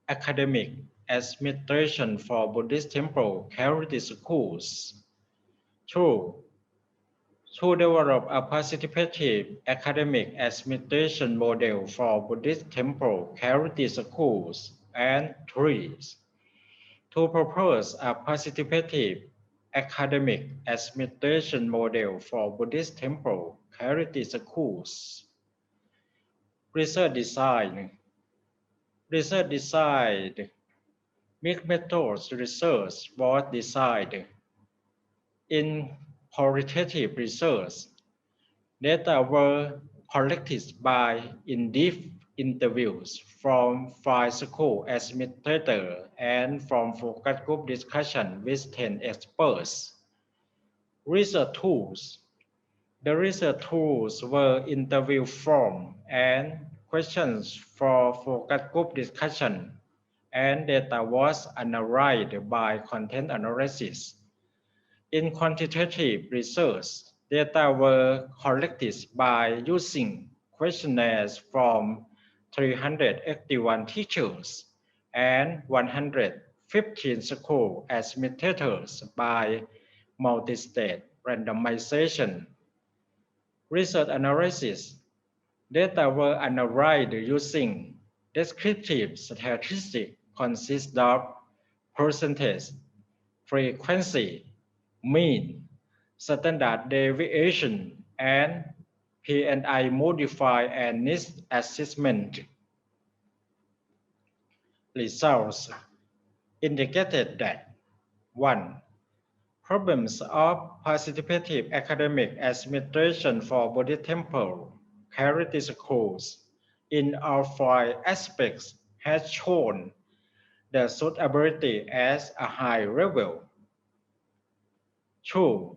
academic administration for Buddhist temple charity schools. 2. To develop a participative academic administration model for Buddhist temple charity schools. And 3. To propose a participative academic administration model for Buddhist temple charity schools. Research design. Mixed methods research was designed. In qualitative research, data were collected by in-depth interviews from 5 school administrators and from focus group discussion with 10 experts. Research tools. The research tools were interview form and questions for focus group discussion, and data was analyzed by content analysis. In quantitative research, data were collected by using questionnaires from 381 teachers and 115 school administrators by multi-state randomization. Research analysis. Data were analyzed using descriptive statistics consist of percentage, frequency, mean, standard deviation, and P&I modifier and needs assessment. Results indicated that 1. Problems of participative academic administration for Buddhist temple charity schools in all 5 aspects has shown the suitability as a high level. 2.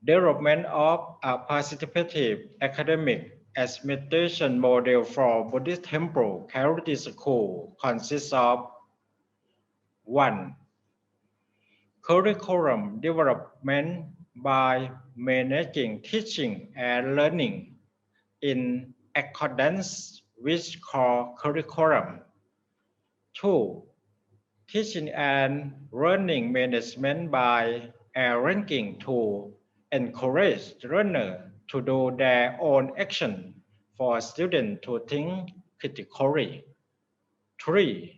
Development of a participative academic administration model for Buddhist temple charity school consists of 1. Curriculum development by managing teaching and learning in accordance with core curriculum. 2. Teaching and learning management by arranging to encourage learners to do their own action for students to think critically. 3.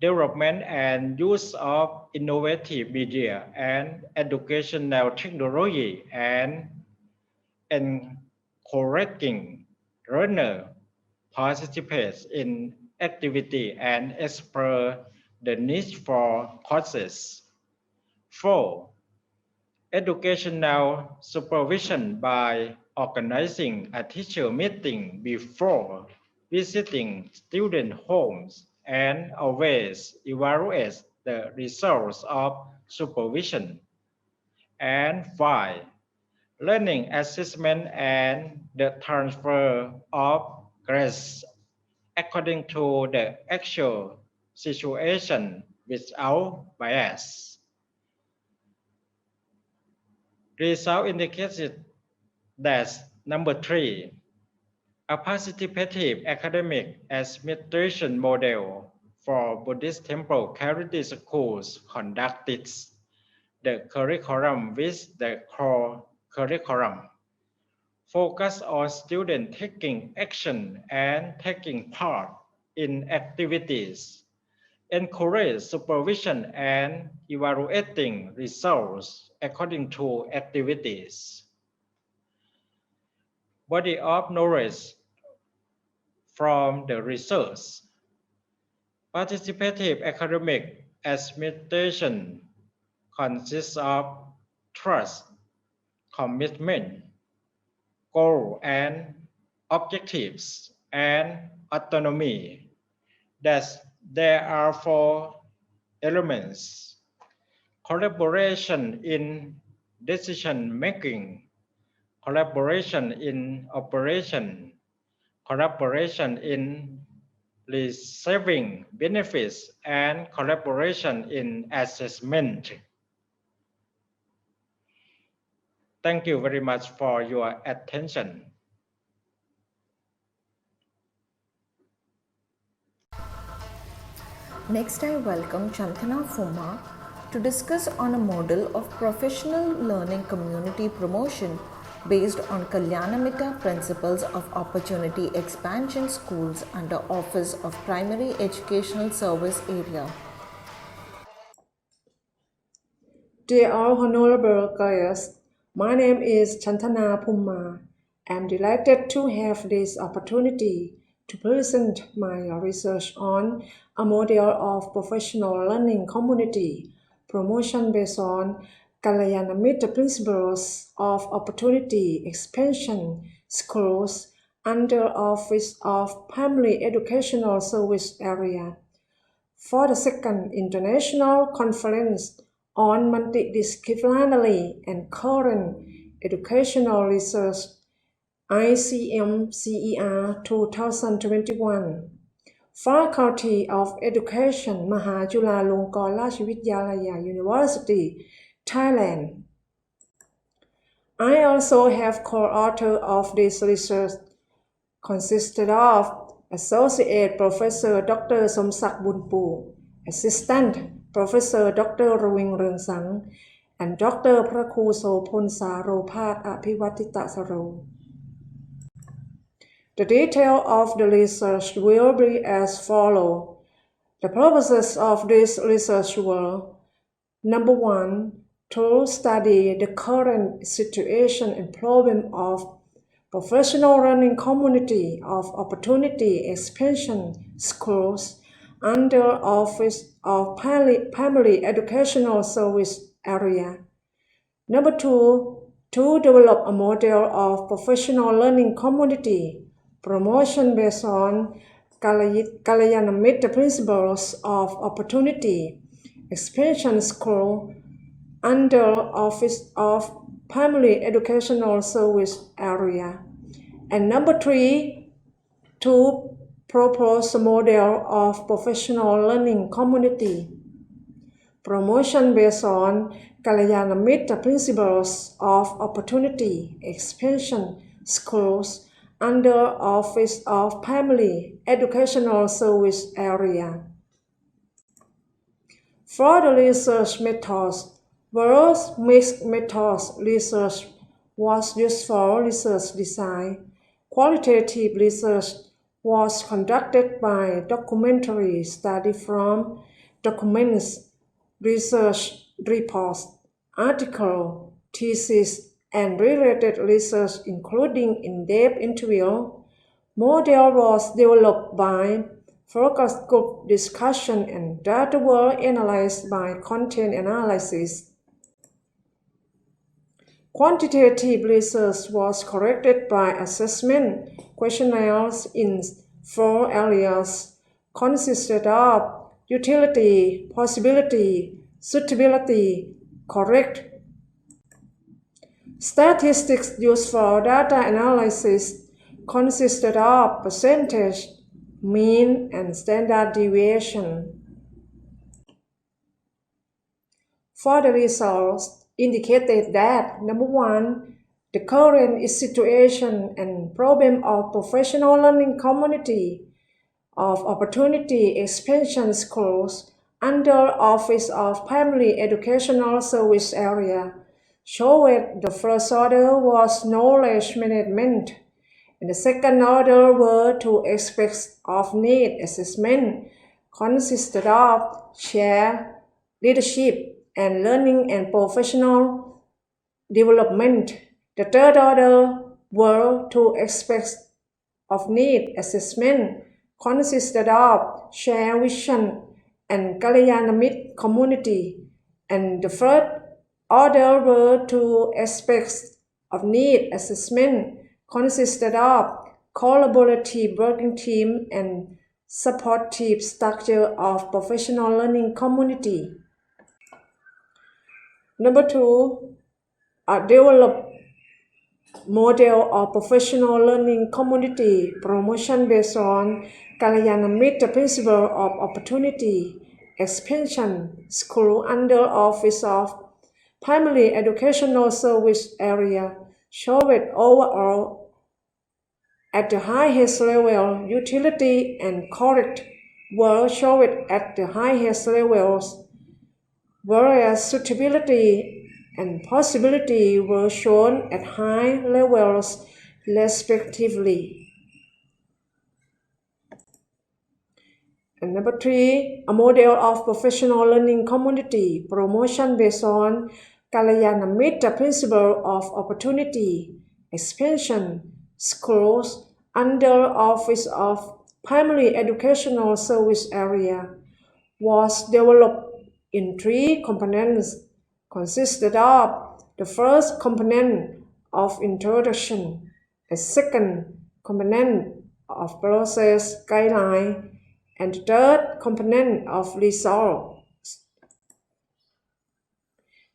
Development and use of innovative media and educational technology and encouraging learners participate in activity and explore the need for courses. 4. Educational supervision by organizing a teacher meeting before visiting student homes and always evaluate the results of supervision. And 5. Learning assessment and the transfer of grades according to the actual situation without bias. Result indicated that number 3, a participative academic administration model for Buddhist temple charity schools conducted the curriculum with the core curriculum. Focus on students taking action and taking part in activities. Encourage supervision and evaluating results according to activities. Body of knowledge from the research. Participative academic administration consists of trust, commitment, goal and objectives, and autonomy. Thus, there are 4 elements: collaboration in decision making, collaboration in operation, collaboration in receiving benefits, and collaboration in assessment. Thank you very much for your attention. Next, I welcome Chantana Fuma to discuss on a model of professional learning community promotion based on Kalyanamitta principles of opportunity expansion schools under Office of Primary Educational Service Area. Dear all honorable guests, my name is Chantana Phuma. I'm delighted to have this opportunity to present my research on a model of professional learning community promotion based on Kalyanamitta principles of opportunity expansion schools under Office of Primary Educational Service Area. For the second International Conference on Multidisciplinary and Current Educational Research, ICMCER-2021, Faculty of Education, Mahachulalongkornrajavidyalaya University, Thailand. I also have co-author of this research, consisted of Associate Professor Dr. Somsak Bunpu, Assistant Professor Dr. Rawing Reungsang, and Dr. Praku Sopon Saro Pat Apiwatita Saro. The detail of the research will be as follows. The purposes of this research were: number 1, to study the current situation and problem of professional learning community of opportunity expansion schools under Office of Primary Educational Service Area. Number 2, to develop a model of professional learning community promotion based on Kalyanamitta principles of opportunity expansion school under Office of Primary Educational Service Area. And number 3, to propose a model of professional learning community. Promotion based on Kalyana Mitra principles of opportunity, expansion, schools, under Office of Family Educational Service area. For the research methods, whereas mixed methods research was used for research design, qualitative research was conducted by documentary study from documents, research reports, article, thesis, and related research including in-depth interview. Model was developed by focus group discussion and data were analyzed by content analysis. Quantitative research was corrected by assessment questionnaires in 4 areas consisted of utility, possibility, suitability, correct. Statistics used for data analysis consisted of percentage, mean, and standard deviation. For the results indicated that number 1, the current situation and problem of professional learning community of opportunity expansion schools under Office of Family Educational Service area showed the first order was knowledge management, and the second order were two aspects of need assessment consisted of share, leadership, and learning and professional development. The third order were two aspects of need assessment consisted of share vision and Kalyanamit community, and the third order were two aspects of need assessment consisted of collaborative working team and supportive structure of professional learning community. Number 2, develop model of professional learning community promotion based on Kalyanamitra principle of opportunity expansion school under Office of Family Educational Service area showed overall at the highest level utility and correct were showed at the highest levels, whereas suitability and possibility were shown at high levels respectively. And number 3, a model of professional learning community promotion based on Kalyanamitra principle of opportunity expansion schools under Office of Family Educational Service area was developed in 3 components consisted of the first component of introduction, a second component of process guideline, and the third component of results.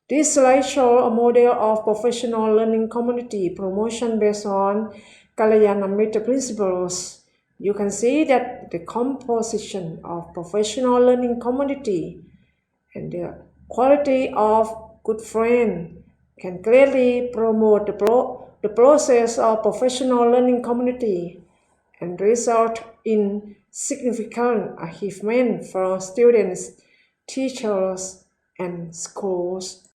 This slide shows a model of professional learning community promotion based on Kalyanamitra principles. You can see that the composition of professional learning community and the quality of good friend can clearly promote the process of professional learning community and result in significant achievement for students, teachers, and schools.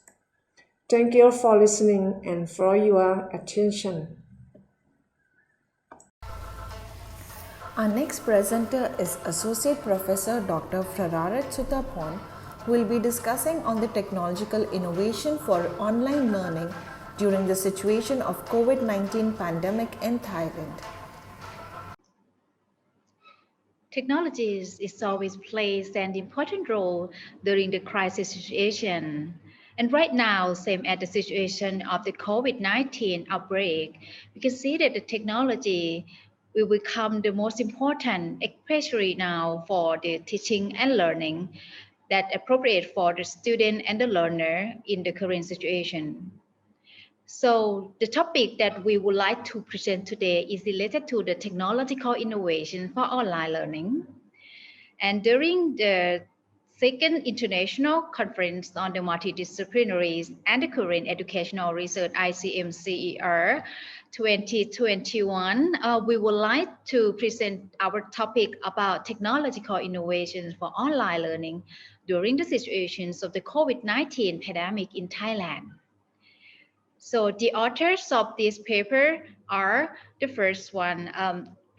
Thank you for listening and for your attention. Our next presenter is Associate Professor Dr. Frararat Sutapon, who will be discussing on the technological innovation for online learning during the situation of COVID-19 pandemic in Thailand. Technology is always plays an important role during the crisis situation. And right now, same as the situation of the COVID-19 outbreak, we can see that the technology will become the most important, especially now for the teaching and learning that appropriate for the student and the learner in the current situation. So the topic that we would like to present today is related to the technological innovation for online learning. And during the second international conference on the multidisciplinary and the current educational research ICMCER 2021, we would like to present our topic about technological innovations for online learning during the situations of the COVID-19 pandemic in Thailand. So the authors of this paper are the first one,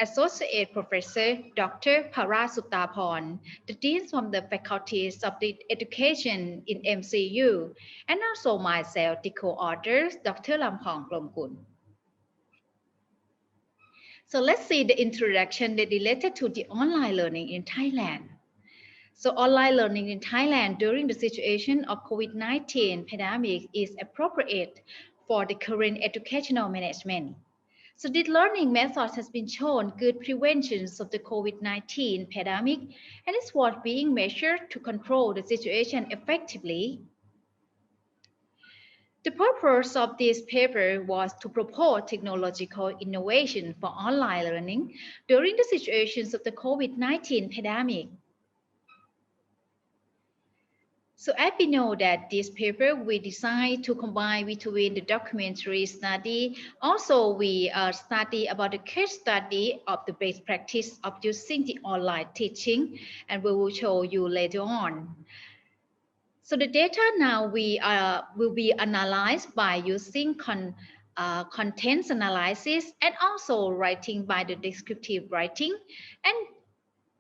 Associate Professor Dr. Parasutaporn, the Dean from the Faculties of the Education in MCU, and also myself, the co-authors, Dr. Lamkornrajavidyalaya. So let's see the introduction that related to the online learning in Thailand. So online learning in Thailand during the situation of COVID-19 pandemic is appropriate for the current educational management. So this learning method has been shown good preventions of the COVID-19 pandemic and is what being measured to control the situation effectively. The purpose of this paper was to propose technological innovation for online learning during the situations of the COVID-19 pandemic. So as we know that this paper we designed to combine between the documentary study. Also, we study about the case study of the best practice of using the online teaching, and we will show you later on. So the data now will be analyzed by using contents analysis and also writing by the descriptive writing and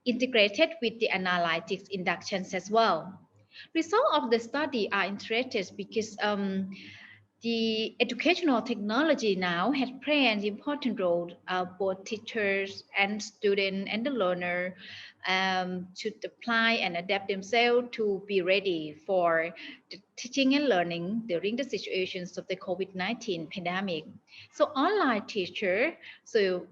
integrated with the analytics inductions as well. Results of the study are interesting because the educational technology now has played an important role. Both teachers and students and the learner should apply and adapt themselves to be ready for the teaching and learning during the situations of the COVID-19 pandemic. So online teacher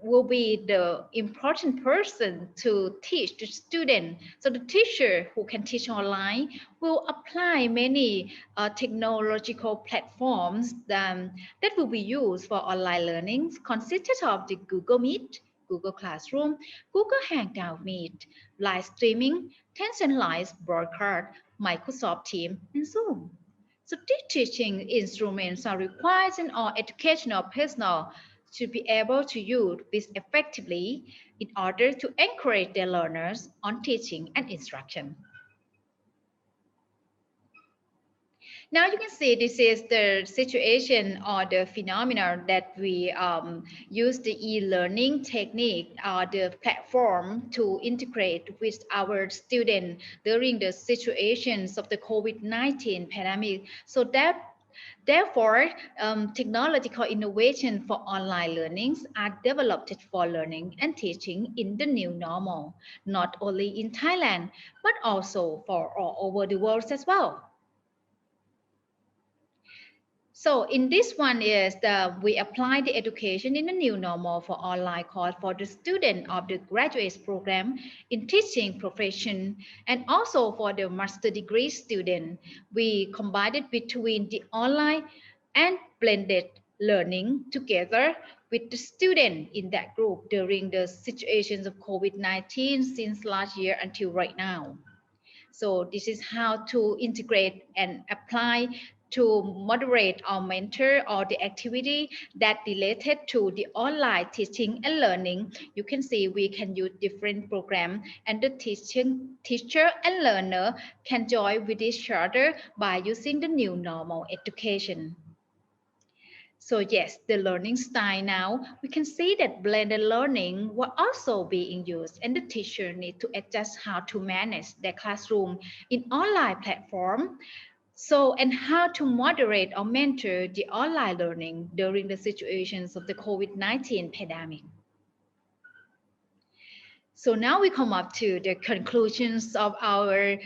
will be the important person to teach the student. So the teacher who can teach online will apply many technological platforms that will be used for online learning, consisted of the Google Meet, Google Classroom, Google Hangout Meet, live streaming, Tencent Live broadcast, Microsoft Teams, and Zoom. So these teaching instruments are required in all educational personnel to be able to use this effectively in order to encourage their learners on teaching and instruction. Now you can see this is the situation or the phenomena that we use the e-learning technique or the platform to integrate with our students during the situations of the COVID-19 pandemic. So therefore, technological innovation for online learnings are developed for learning and teaching in the new normal, not only in Thailand, but also for all over the world as well. So in this one is we apply the education in the new normal for online course for the student of the graduate program in teaching profession and also for the master degree student. We combine it between the online and blended learning together with the student in that group during the situations of COVID-19 since last year until right now. So this is how to integrate and apply to moderate or mentor or the activity that related to the online teaching and learning. You can see we can use different programs and the teacher and learner can join with each other by using the new normal education. So yes, the learning style now, we can see that blended learning will also being used and the teacher need to adjust how to manage their classroom in online platform. So, and how to moderate or mentor the online learning during the situations of the COVID-19 pandemic. So now we come up to the conclusions of our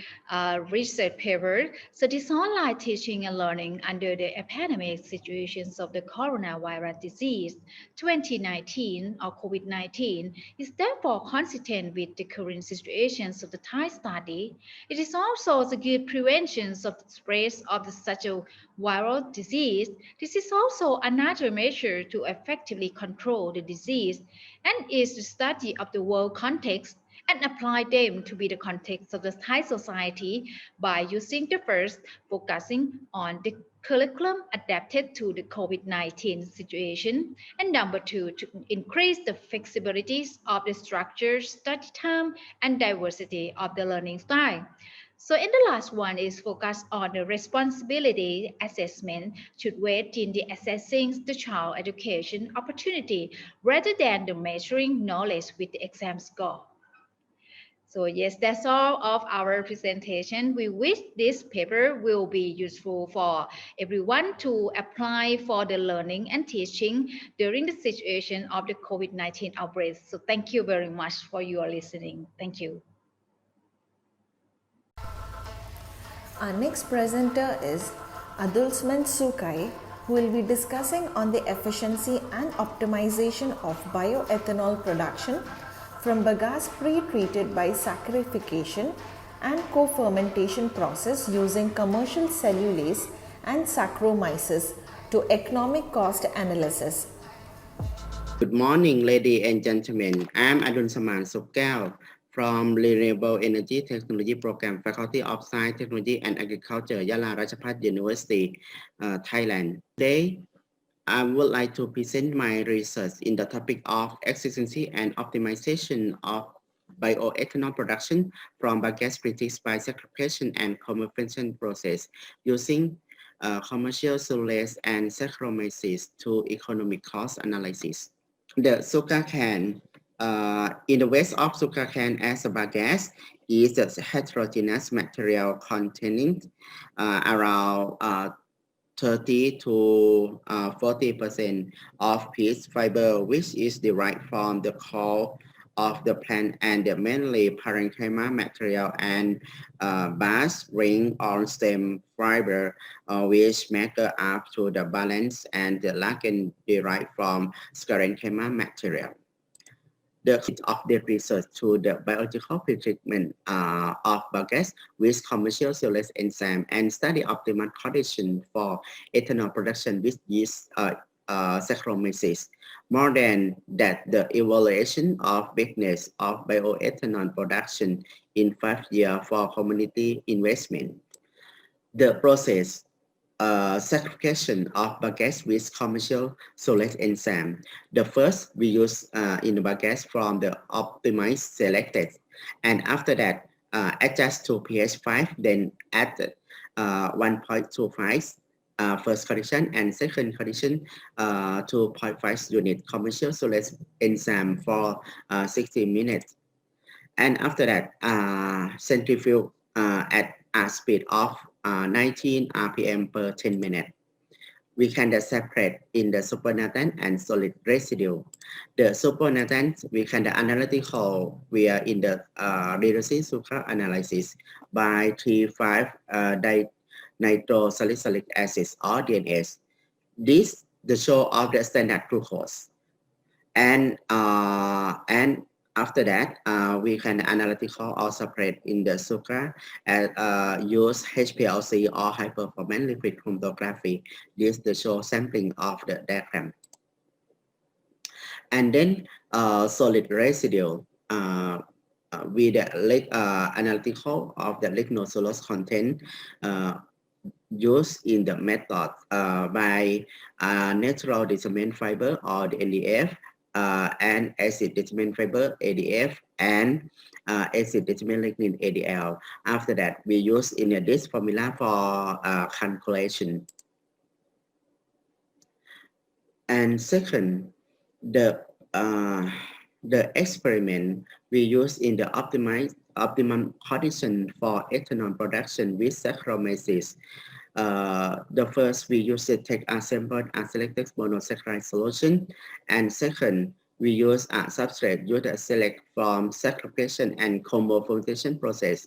research paper. So this online teaching and learning under the epidemic situations of the coronavirus disease 2019 or COVID-19 is therefore consistent with the current situations of the Thai study. It is also the good prevention of the spread of such a viral disease. This is also another measure to effectively control the disease and is the study of the world context and apply them to be the context of the Thai society by using the first focusing on the curriculum adapted to the COVID-19 situation, and number two, to increase the flexibility of the structure, study time, and diversity of the learning style. So in the last one is focused on the responsibility assessment should weight in the assessing the child education opportunity rather than the measuring knowledge with the exam score. So yes, that's all of our presentation. We wish this paper will be useful for everyone to apply for the learning and teaching during the situation of the COVID-19 outbreak. So thank you very much for your listening. Thank you. Our next presenter is Adulsman Sukai, who will be discussing on the efficiency and optimization of bioethanol production from bagasse pre-treated by saccharification and co-fermentation process using commercial cellulase and Saccharomyces to economic cost analysis. Good morning, ladies and gentlemen. I'm Adulsman Sukai from Renewable Energy Technology Program, Faculty of Science, Technology and Agriculture, Yala Rajabhat University, Thailand. Today, I would like to present my research in the topic of efficiency and optimization of bioethanol production from bagasse produced by saccharification and fermentation process using commercial cellulase and Saccharomyces to economic cost analysis. The sugarcane in the waste of sugarcane as a bagasse is a heterogeneous material containing around 30 to 40% of peat fiber, which is derived from the core of the plant and the mainly parenchyma material and base ring or stem fiber, which make up to the balance and the ligand derived from sclerenchyma material. The of the research to the biological pretreatment of bagasse with commercial cellulose enzyme and study optimal condition for ethanol production with yeast Saccharomyces. More than that, the evaluation of business of bioethanol production in 5 years for community investment. The process saccharification of bagasse with commercial cellulose enzyme. The first we use in the bagasse from the optimized selected, and after that adjust to pH 5, then add 1.25 first condition and second condition 2.5 unit commercial cellulose enzyme for 60 minutes, and after that centrifuge at a speed of 19 RPM per 10 minutes. We can separate in the supernatant and solid residue. The supernatant we can analytical via in the reducing sugar analysis by 3,5-nitrosalicylic acid or DNS. This the show of the standard glucose, and after that, we can analytical or separate in the sugar and use HPLC or high performance liquid chromatography. This the show sampling of the diagram. And then solid residue with the analytical of the lignocellulose content used in the method by natural determinant fiber or the NDF. And acid determinant fiber ADF and acid determinant lignin ADL. After that, we use in this formula for calculation. And second, the experiment we use in the optimum condition for ethanol production with Saccharomyces. The first we use to take a sample and selected monosaccharide solution, and second We use a substrate used to select from saccharification and combo fermentation process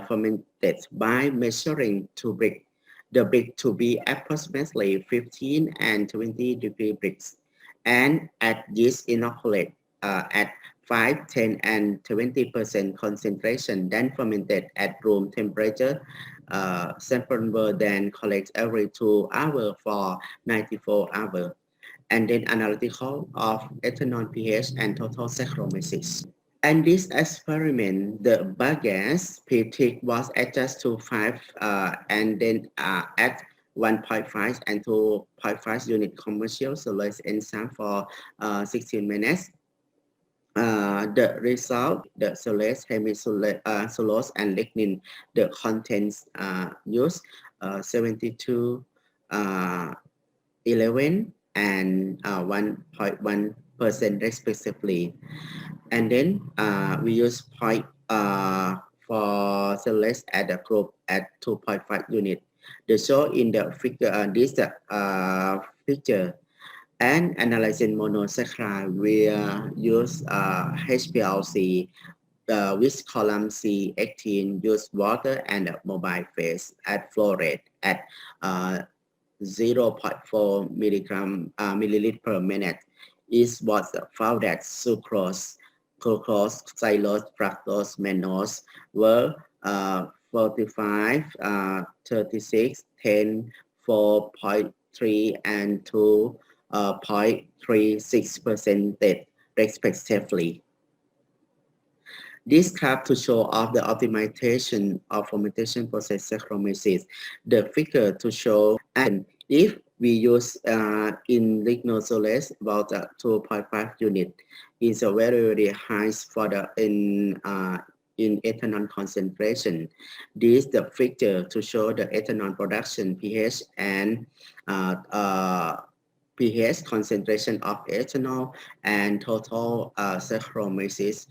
fermented by measuring two bricks. The brick to be approximately 15 and 20 degree bricks, and at yeast inoculate at 5, 10, and 20% concentration, then fermented at room temperature. Sample were then collected every 2 hours for 94 hours, and then analytical of ethanol pH and total saccharomyces. And this experiment, the bagasse Pth was adjusted to 5 and then at 1.5 and 2.5 unit commercial cellulose enzyme for 16 minutes. The result, the cellulose, hemicellulose, and lignin, the contents used 72, 11, and 1.1% respectively. And then we use point for cellulose at the group at 2.5 unit. The show in the figure, this picture, and analyzing monosaccharide, we use HPLC with column C18, use water and mobile phase at flow rate at 0.4 milliliter per minute. It was found that sucrose, glucose, xylose, fructose, mannose were 45, 36, 10, 4.3, and 2.36% respectively. This graph to show off the optimization of fermentation process saccharomyces. The figure to show, and if we use in lignocellulose about 2.5 unit, is a very high for the in ethanol concentration. This the figure to show the ethanol production pH and pH concentration of ethanol and total saccharomyces.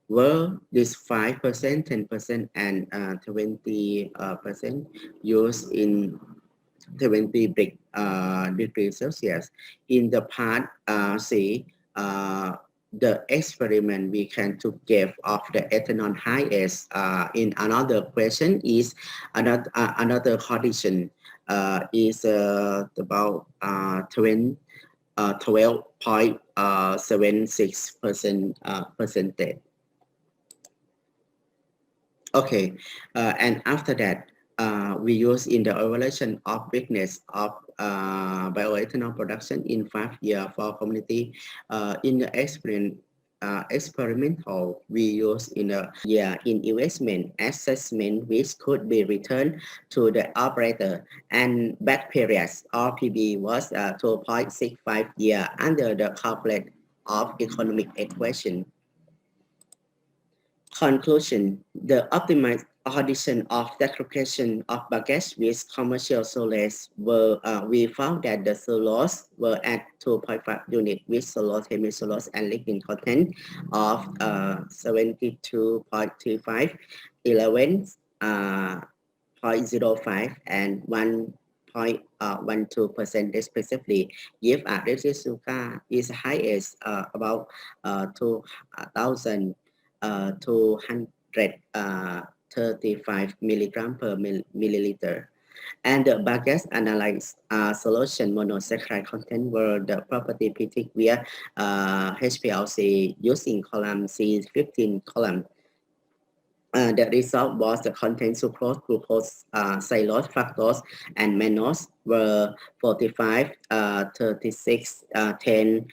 Were this 5%, 10%, and 20% used in 20 degrees Celsius. In the part C, the experiment we can to give of the ethanol highest in another question is another condition is about 12.76% Okay, and after that, we use in the evaluation of weakness of bioethanol production in 5 years for community. In the experimental, we use in a year in investment assessment which could be returned to the operator, and back periods RPB was 2.65 years under the calculate of economic equation. Conclusion: the optimized addition of saccharification of bagasse with commercial cellulose were we found that the cellulose were at 2.5 unit with cellulose, hemicellulose, and lignin content of 72.35, 11, 0.05, and 1.12% respectively. If a residual is highest about 2,000. 235 milligram per milliliter. And the bagasse analyzed solution monosaccharide content were the property Pth via HPLC using column C15 column. The result was the content sucrose, glucose, xylose, fructose, and mannose were 45, 36, 10,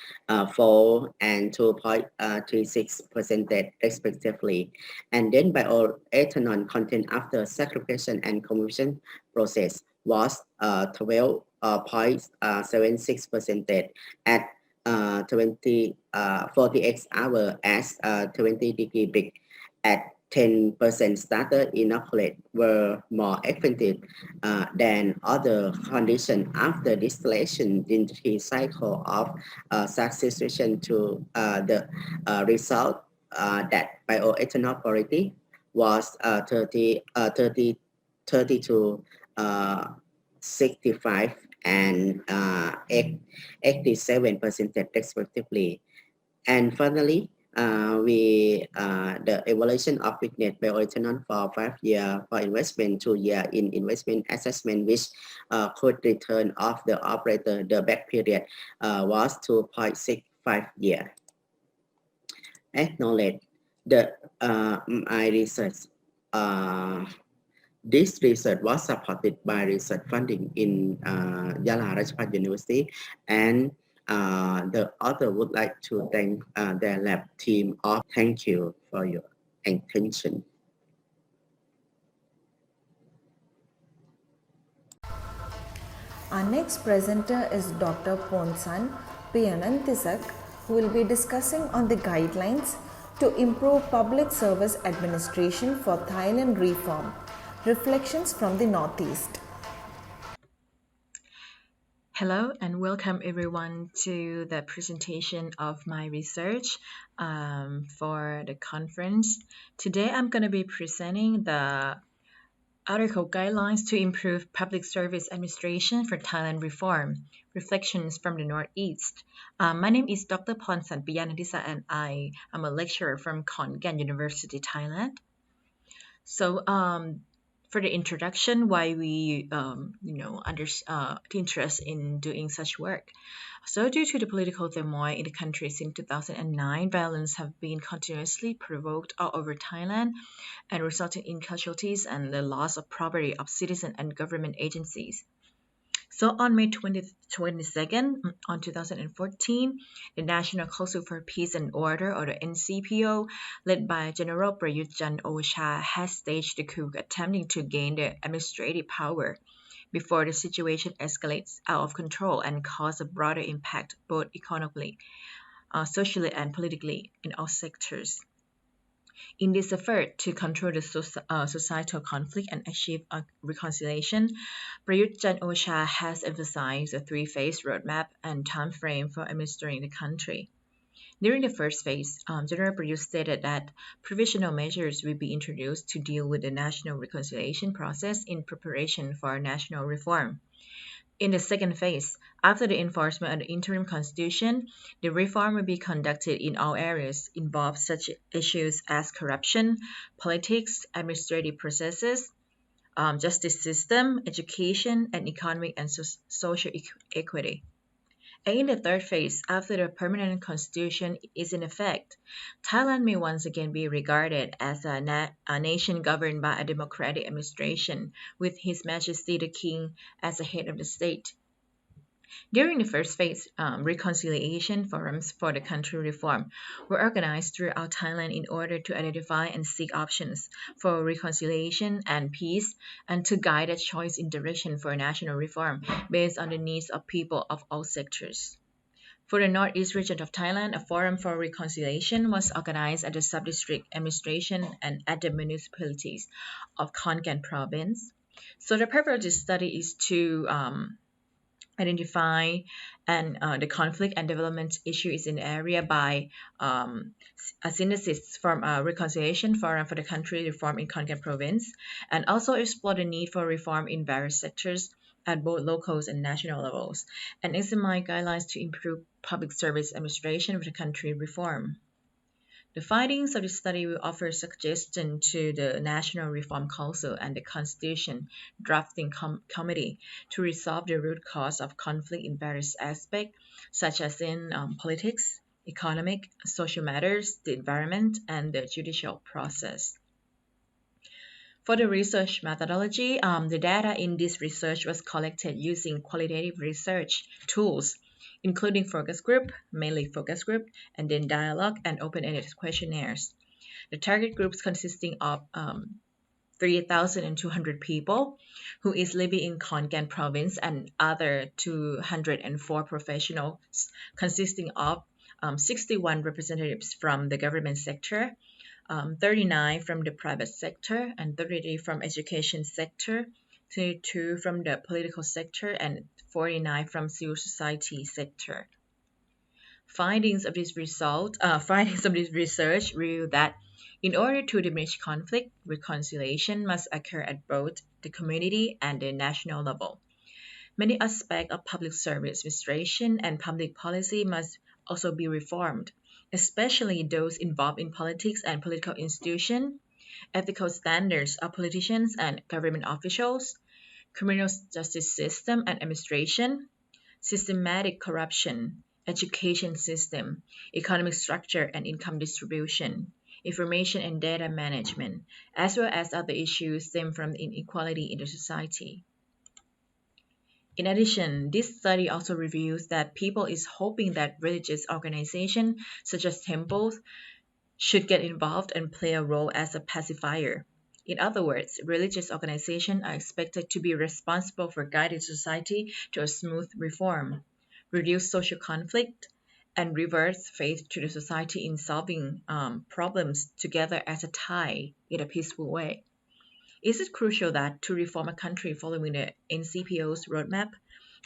4, and 2.36% respectively. And then bioethanol content after saccharification and conversion process was 12.76% at 48 hours as 20 degree brick. At 10% starter inoculate were more effective than other conditions after distillation in the cycle of substitution to the result that bioethanol quality was 30 to 65 and 87% respectively. And finally, the evaluation of weakness by return for 5 years for investment, 2 years in investment assessment, which could return of the operator, the back period was 2.65 years. Acknowledge the my research. This research was supported by research funding in Yala Rajabhat University, and the author would like to thank their lab team. Thank you for your attention. Our next presenter is Dr. Ponsan Piyanantisak, who will be discussing on the guidelines to improve public service administration for Thailand reform. Reflections from the Northeast. Hello and welcome everyone to the presentation of my research for the conference. Today I'm going to be presenting the article guidelines to improve public service administration for Thailand reform. Reflections from the Northeast. My name is Dr. Ponsan Piyanantisak and I am a lecturer from Khon Kaen University, Thailand. So for the introduction, why we interest in doing such work. So due to the political turmoil in the country since 2009, violence have been continuously provoked all over Thailand and resulting in casualties and the loss of property of citizens and government agencies. So on May 22nd, on 2014, the National Council for Peace and Order, or the NCPO, led by General Prayut Chan-o-cha, has staged the coup attempting to gain the administrative power before the situation escalates out of control and cause a broader impact both economically, socially, and politically in all sectors. In this effort to control the societal conflict and achieve reconciliation, Prayut Chan-o-cha has emphasized a three-phase roadmap and time frame for administering the country. During the first phase, General Prayut stated that provisional measures will be introduced to deal with the national reconciliation process in preparation for national reform. In the second phase, after the enforcement of the interim constitution, the reform will be conducted in all areas involved such issues as corruption, politics, administrative processes, justice system, education, and economic and social equity. And in the third phase, after the permanent constitution is in effect, Thailand may once again be regarded as a nation governed by a democratic administration, with His Majesty the King as the head of the state. During the first phase, reconciliation forums for the country reform were organized throughout Thailand in order to identify and seek options for reconciliation and peace, and to guide a choice in direction for national reform based on the needs of people of all sectors. For the Northeast region of Thailand, a forum for reconciliation was organized at the sub-district administration and at the municipalities of Khon Kaen province. So the purpose of this study is to identify and the conflict and development issues in the area by a synthesis from a reconciliation forum for the country reform in Khon Kaen province, and also explore the need for reform in various sectors at both local and national levels, and examine guidelines to improve public service administration for the country reform. The findings of the study will offer suggestions to the National Reform Council and the Constitution Drafting Committee to resolve the root cause of conflict in various aspects, such as in politics, economic, social matters, the environment, and the judicial process. For the research methodology, the data in this research was collected using qualitative research tools, including focus group, mainly focus group, and then dialogue and open-ended questionnaires. The target groups consisting of 3,200 people who is living in Khon Kaen province, and other 204 professionals consisting of 61 representatives from the government sector, 39 from the private sector, and 33 from education sector, 22 from the political sector, and 49 from civil society sector. Findings of this research reveal that in order to diminish conflict, reconciliation must occur at both the community and the national level. Many aspects of public service administration and public policy must also be reformed, especially those involved in politics and political institutions, ethical standards of politicians and government officials, criminal justice system and administration, systematic corruption, education system, economic structure and income distribution, information and data management, as well as other issues stem from inequality in the society. In addition, this study also reveals that people is hoping that religious organizations such as temples should get involved and play a role as a pacifier. In other words, religious organizations are expected to be responsible for guiding society to a smooth reform, reduce social conflict, and reverse faith to the society in solving problems together as a Thai in a peaceful way. Is it crucial that to reform a country following the NCPO's roadmap,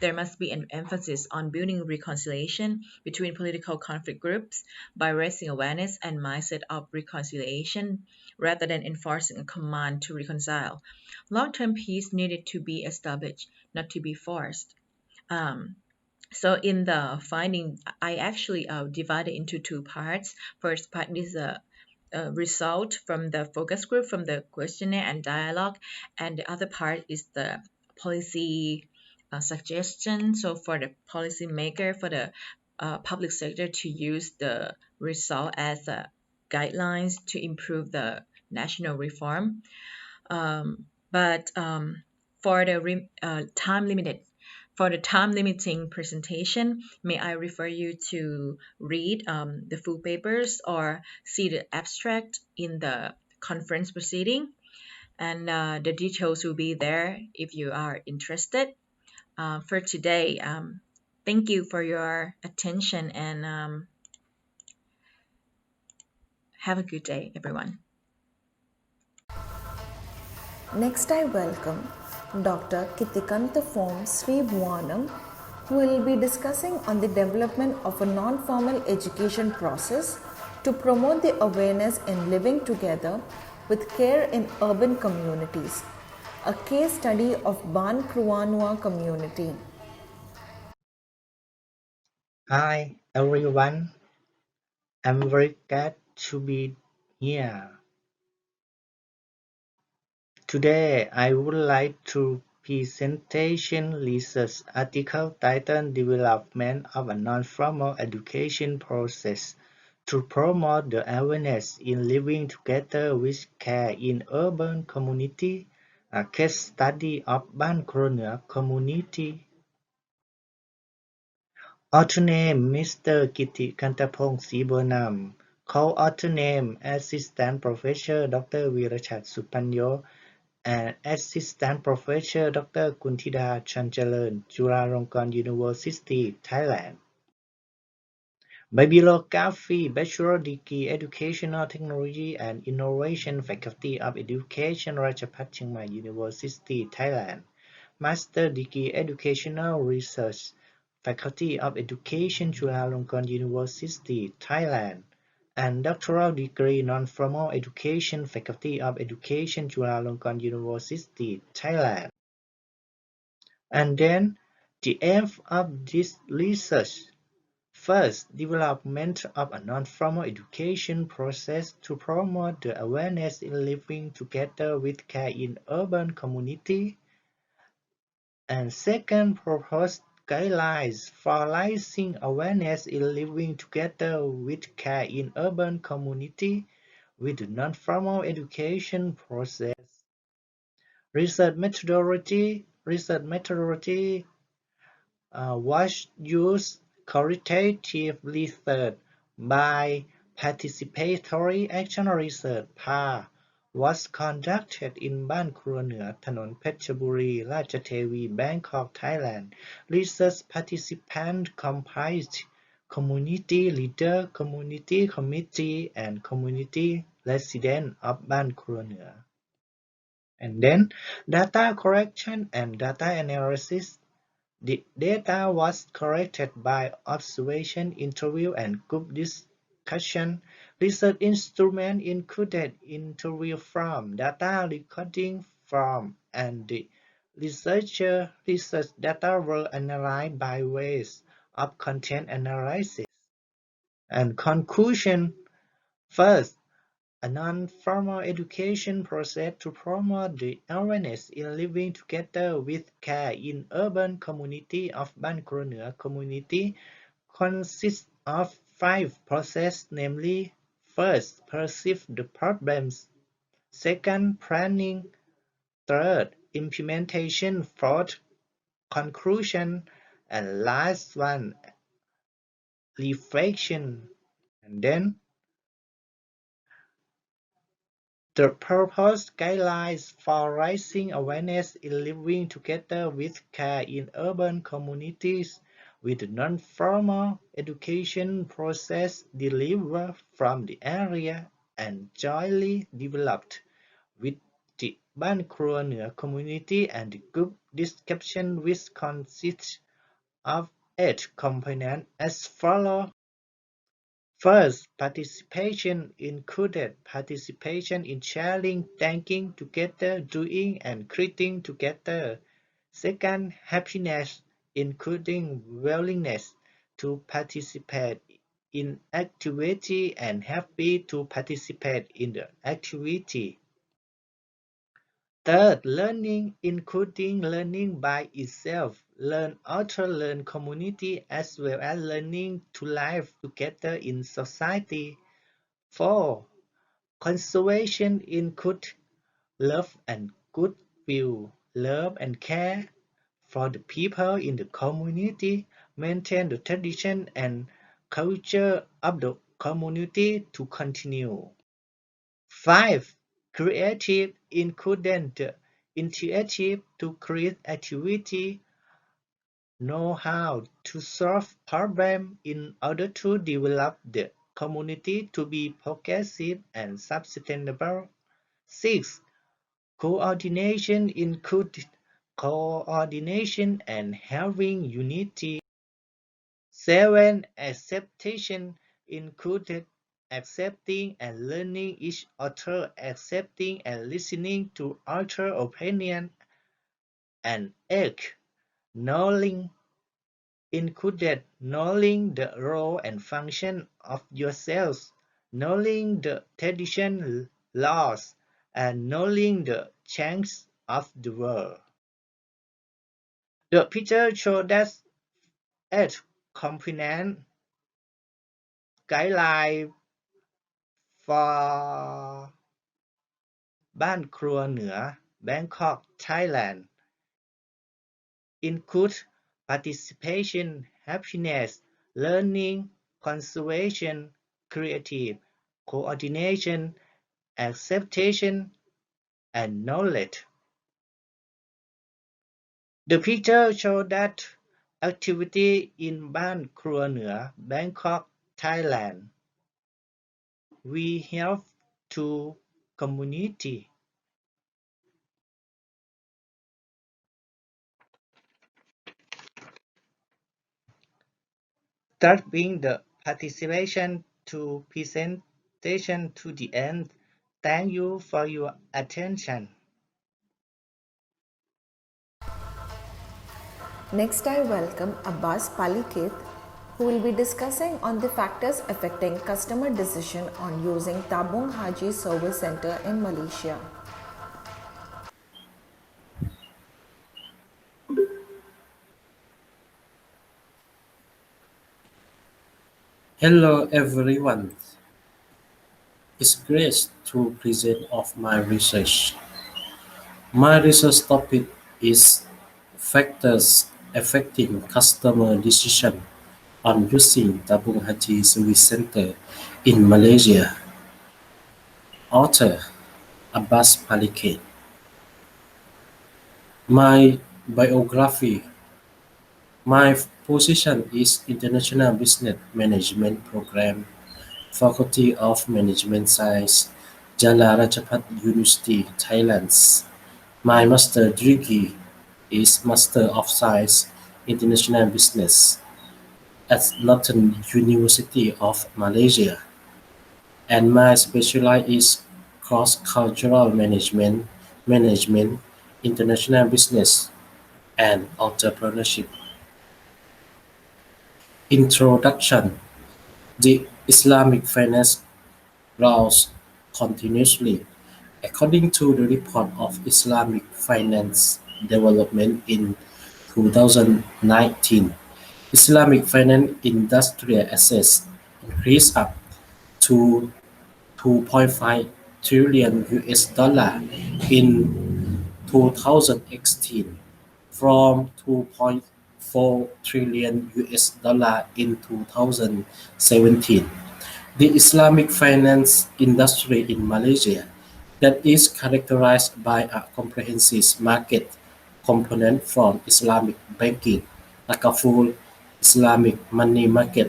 there must be an emphasis on building reconciliation between political conflict groups by raising awareness and mindset of reconciliation rather than enforcing a command to reconcile? Long-term peace needed to be established, not to be forced. So in the finding, I actually divided into two parts. First part is a result from the focus group, from the questionnaire and dialogue, and the other part is the policy suggestion. So for the policy maker, for the public sector to use the result as guidelines to improve the national reform. But for the time limiting presentation, may I refer you to read the full papers or see the abstract in the conference proceeding, and the details will be there if you are interested. For today, thank you for your attention and have a good day, everyone. Next, I welcome Dr. Kittikantha Sri Bhuvanam, who will be discussing on the development of a non-formal education process to promote the awareness in living together with care in urban communities, a case study of Ban Kruanua community. Hi everyone, I'm very glad to be here. Today I would like to presentation research article titled Development of a Non-Formal Education Process to Promote the Awareness in Living Together with Care in Urban Community, a case study of Ban Kruanua community. Author name Mr. Kittikantha Sri Bhuvanam. Co-author name Assistant Professor Dr. Virachat Supanyo and Assistant Professor Dr. Kuntida Chancharan, Chulalongkorn University, Thailand. Bibliography Bachelor Degree Educational Technology and Innovation Faculty of Education Rajapat Chiang Mai University, Thailand. Master Degree Educational Research Faculty of Education Chulalongkorn University, Thailand, and Doctoral Degree Non-Formal Education Faculty of Education Chulalongkorn University, Thailand. And then, the aim of this research: first, development of a non-formal education process to promote the awareness in living together with care in urban community. And second, propose guidelines for raising awareness in living together with care in urban community with the non-formal education process. Research methodology was used qualitative research by participatory action research (PAR) was conducted in Ban Kruanua, Thanon Phetchaburi, Ratchathewi, Bangkok, Thailand. Research participants comprised community leader, community committee, and community resident of Ban Kruanua. And then data collection and data analysis. The data was collected by observation, interview, and group discussion. Research instruments included interview form, data recording form, and the Research data were analyzed by ways of content analysis and conclusion. First, a non-formal education process to promote the awareness in living together with care in urban community of Ban Kro Nea community consists of 5 processes, namely: first, perceive the problems; second, planning; third, implementation; fourth, conclusion; and last one, reflection. And then the purpose guidelines for raising awareness in living together with care in urban communities with the non-formal education process delivered from the area and jointly developed with the Ban Kro Nea community and the group discussion, which consists of 8 components as follows. First, participation included participation in sharing, thinking together, doing and creating together. Second, happiness, including willingness to participate in activity and happy to participate in the activity. Third, learning, including learning by itself, learn outer learn community, as well as learning to live together in society. 4. Conservation includes love and goodwill, love and care for the people in the community, maintain the tradition and culture of the community to continue. 5. Creative including the initiative to create activity, know how to solve problems in order to develop the community to be progressive and sustainable. 6. Coordination includes coordination and having unity. 7. Acceptation included accepting and learning each other, accepting and listening to other opinions. And 8. Knowing included knowing the role and function of yourselves, knowing the tradition, laws, and knowing the changes of the world. The picture shows that 8 component guideline for Ban Kro Nea, Bangkok, Thailand include participation, happiness, learning, conservation, creative, coordination, acceptation, and knowledge. The picture shows that activity in Ban Kro Nea, Bangkok, Thailand. We help to community. That being the participation to presentation to the end. Thank you for your attention. Next, I welcome Abbas Palikit, who will be discussing on the factors affecting customer decision on using Tabung Haji Service Center in Malaysia. Hello everyone. It's great to present of my research. My research topic is factors affecting customer decision on using Tabung Haji Service Center in Malaysia. Author Abbas Palikit. My biography. My position is International Business Management Program, Faculty of Management Science, Jala Rajabhat University, Thailand. My master degree is Master of Science International Business at Northern University of Malaysia, and my specialty is cross-cultural management international business and entrepreneurship. Introduction. The Islamic finance grows continuously. According to the report of Islamic finance development in 2019, Islamic finance industrial assets increased up to 2.5 trillion US dollar in 2018 from 2.4 trillion US dollar in 2017. The Islamic finance industry in Malaysia that is characterized by a comprehensive market component from Islamic banking, like a full Islamic money market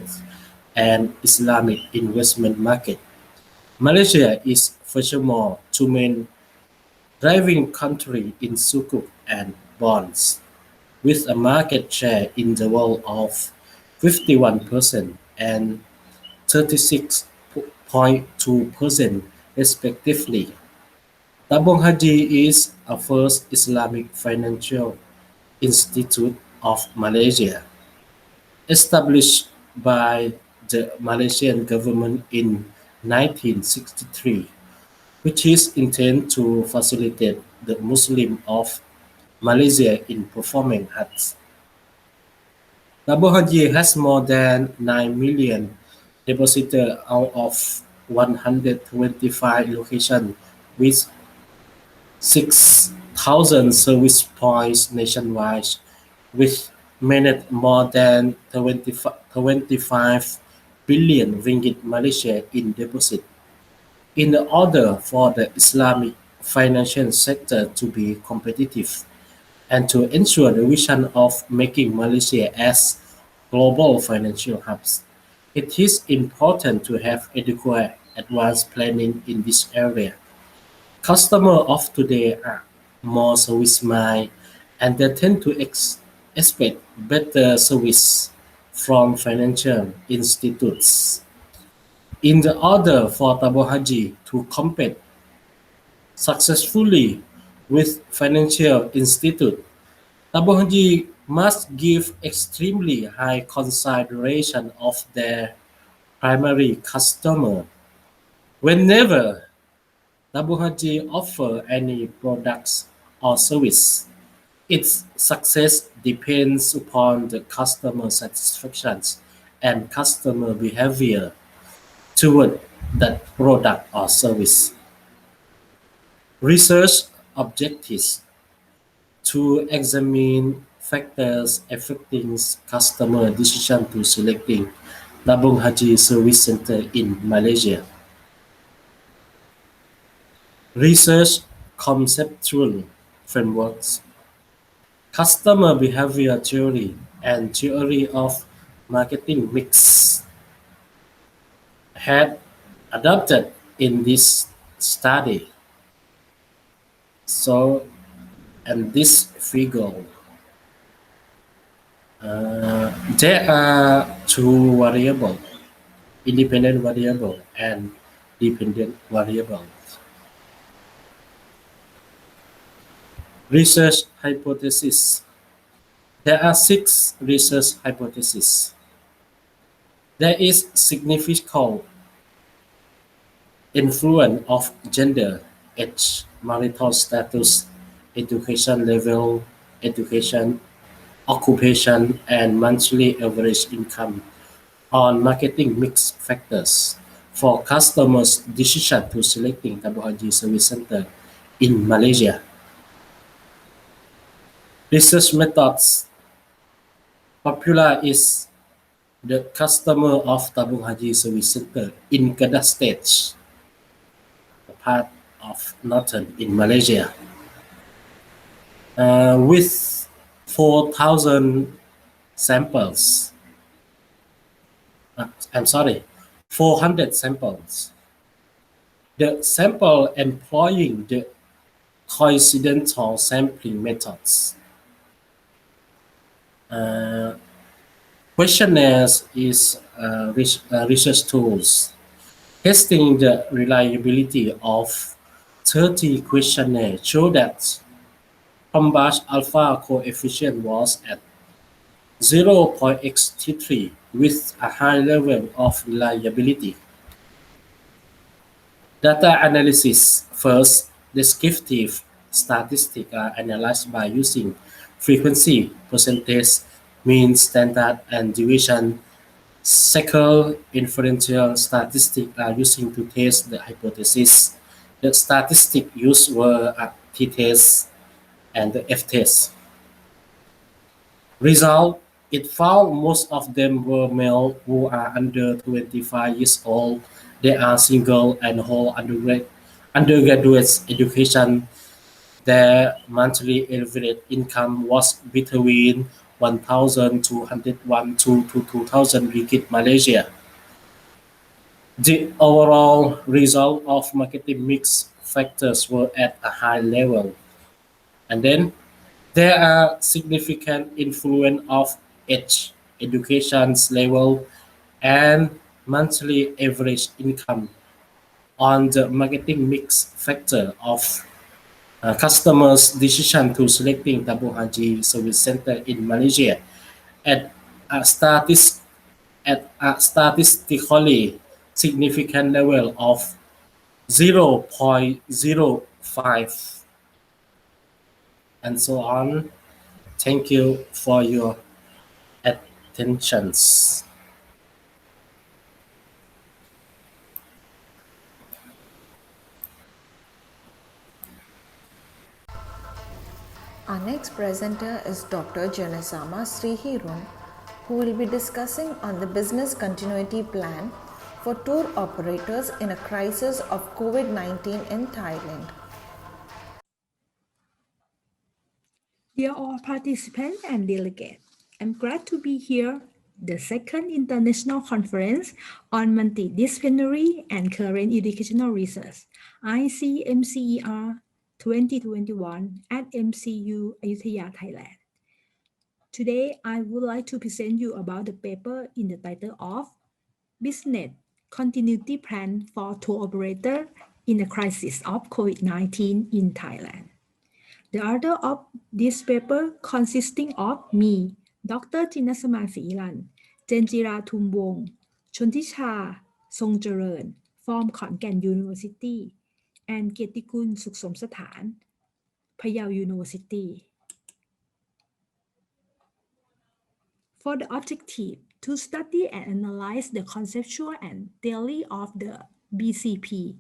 and Islamic investment market. Malaysia is furthermore two main driving country in sukuk and bonds, with a market share in the world of 51% and 36.2% respectively. Tabung Haji is a first Islamic financial institute of Malaysia, established by the Malaysian government in 1963, which is intended to facilitate the Muslims of Malaysia in performing Hajj. Tabung Haji has more than 9 million depositors out of 125 locations with 6,000 service points nationwide, which managed more than 25 billion ringgit Malaysia in deposit. In order for the Islamic financial sector to be competitive and to ensure the vision of making Malaysia as global financial hubs, it is important to have adequate advanced planning in this area. Customers of today are more service-minded and they tend to expect better service from financial institutes. In order for Tabung Haji to compete successfully with financial institutes, Tabung Haji must give extremely high consideration of their primary customer. Whenever Tabung Haji offer any products or service, its success depends upon the customer satisfaction and customer behavior toward that product or service. Research objectives to examine factors affecting customer decision to selecting Tabung Haji Service Center in Malaysia. Research conceptual frameworks, customer behavior theory, and theory of marketing mix had adopted in this study. So, and this figure, there are two variables, independent variable and dependent variable. Research hypothesis. There are 6 research hypotheses. There is significant influence of gender, age, marital status, education level, education, occupation, and monthly average income on marketing mix factors for customers' decision to selecting Tabung Haji Service Center in Malaysia. Research methods. Popular is the customer of Tabung Haji Service Center in Kedah State, a part of northern in Malaysia, with 4,000 samples. 400 samples. The sample employing the coincidental sampling methods. Questionnaires is research tools. Testing the reliability of 30 questionnaires show that Combust alpha coefficient was at 0.63 with a high level of reliability. Data analysis. First, descriptive statistics are analyzed by using frequency, percentage, mean, standard, and deviation. Second, inferential statistics are using to test the hypothesis. The statistics used were a t-test and the f-test. Result, it found most of them were male who are under 25 years old. They are single and hold undergraduate education. Their monthly average income was between 1,201 to 2,000 ringgit Malaysia. The overall result of marketing mix factors were at a high level. And then there are significant influence of age, education's level, and monthly average income on the marketing mix factor of customers' decision to selecting Tabung Haji Service Center in Malaysia at a, statistically significant level of 0.05 and so on. Thank you for your attentions. Our next presenter is Dr. Janasama Srihirun, who will be discussing on the business continuity plan for tour operators in a crisis of COVID-19 in Thailand. Dear all participants and delegates, I'm glad to be here. The second international conference on multidisciplinary and current educational research, ICMCER-2021 at MCU, Ayutthaya, Thailand. Today, I would like to present you about the paper in the title of Business Continuity Plan for Tour Operator in the Crisis of COVID-19 in Thailand. The author of this paper consisting of me, Dr. Jinasama Srihiran, Jenjira Thumwong, Chontisha Songjaran from Khon University, and Kietikun Suksomsathan, Phayao University. For the objective to study and analyze the conceptual and theory of the BCP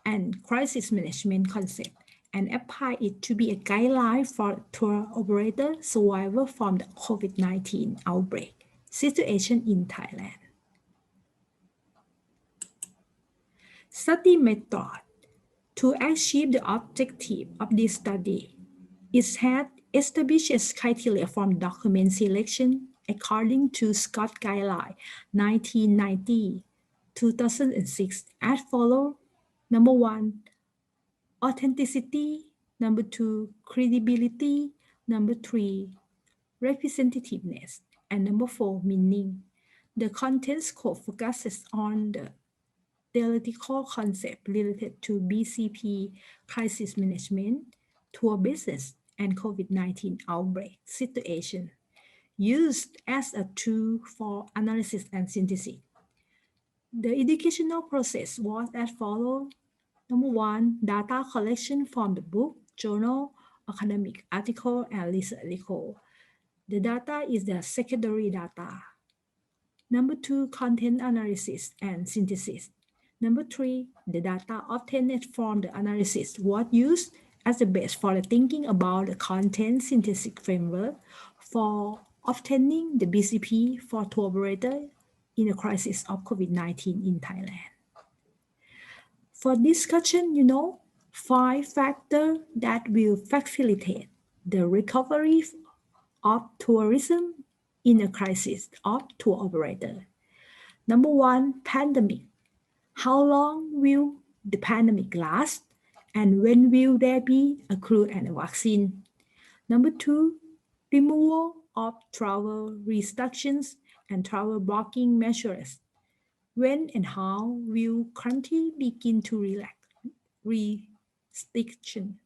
and crisis management concept and apply it to be a guideline for tour operator survival from the COVID-19 outbreak situation in Thailand. Study method. To achieve the objective of this study, it had established criteria from document selection according to Scott Guideline 1990, 2006 as follows. Number 1, authenticity. Number 2, credibility. Number 3, representativeness. And number 4, meaning. The content scope focuses on the theoretical concept related to BCP, crisis management, tour business, and COVID-19 outbreak situation, used as a tool for analysis and synthesis. The educational process was as follows. Number 1, data collection from the book, journal, academic article, and research record. The data is the secondary data. Number 2, content analysis and synthesis. Number 3, the data obtained from the analysis was used as the base for the thinking about the content synthesis framework for obtaining the BCP for tour operator in the crisis of COVID-19 in Thailand. For discussion, 5 factors that will facilitate the recovery of tourism in a crisis of tour operator. Number 1, pandemic. How long will the pandemic last? And when will there be a cure and a vaccine? Number 2, removal of travel restrictions and travel blocking measures. When and how will country begin to relax restriction?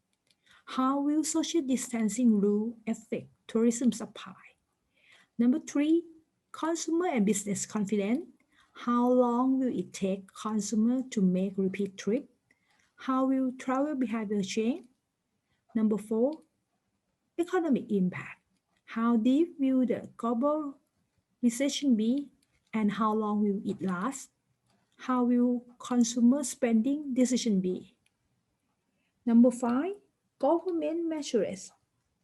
How will social distancing rule affect tourism supply? Number 3, consumer and business confidence. How long will it take consumer to make repeat trip? How will travel behavior change? Number 4, economic impact. How deep will the global recession be and how long will it last? How will consumer spending decision be? Number 5, government measures.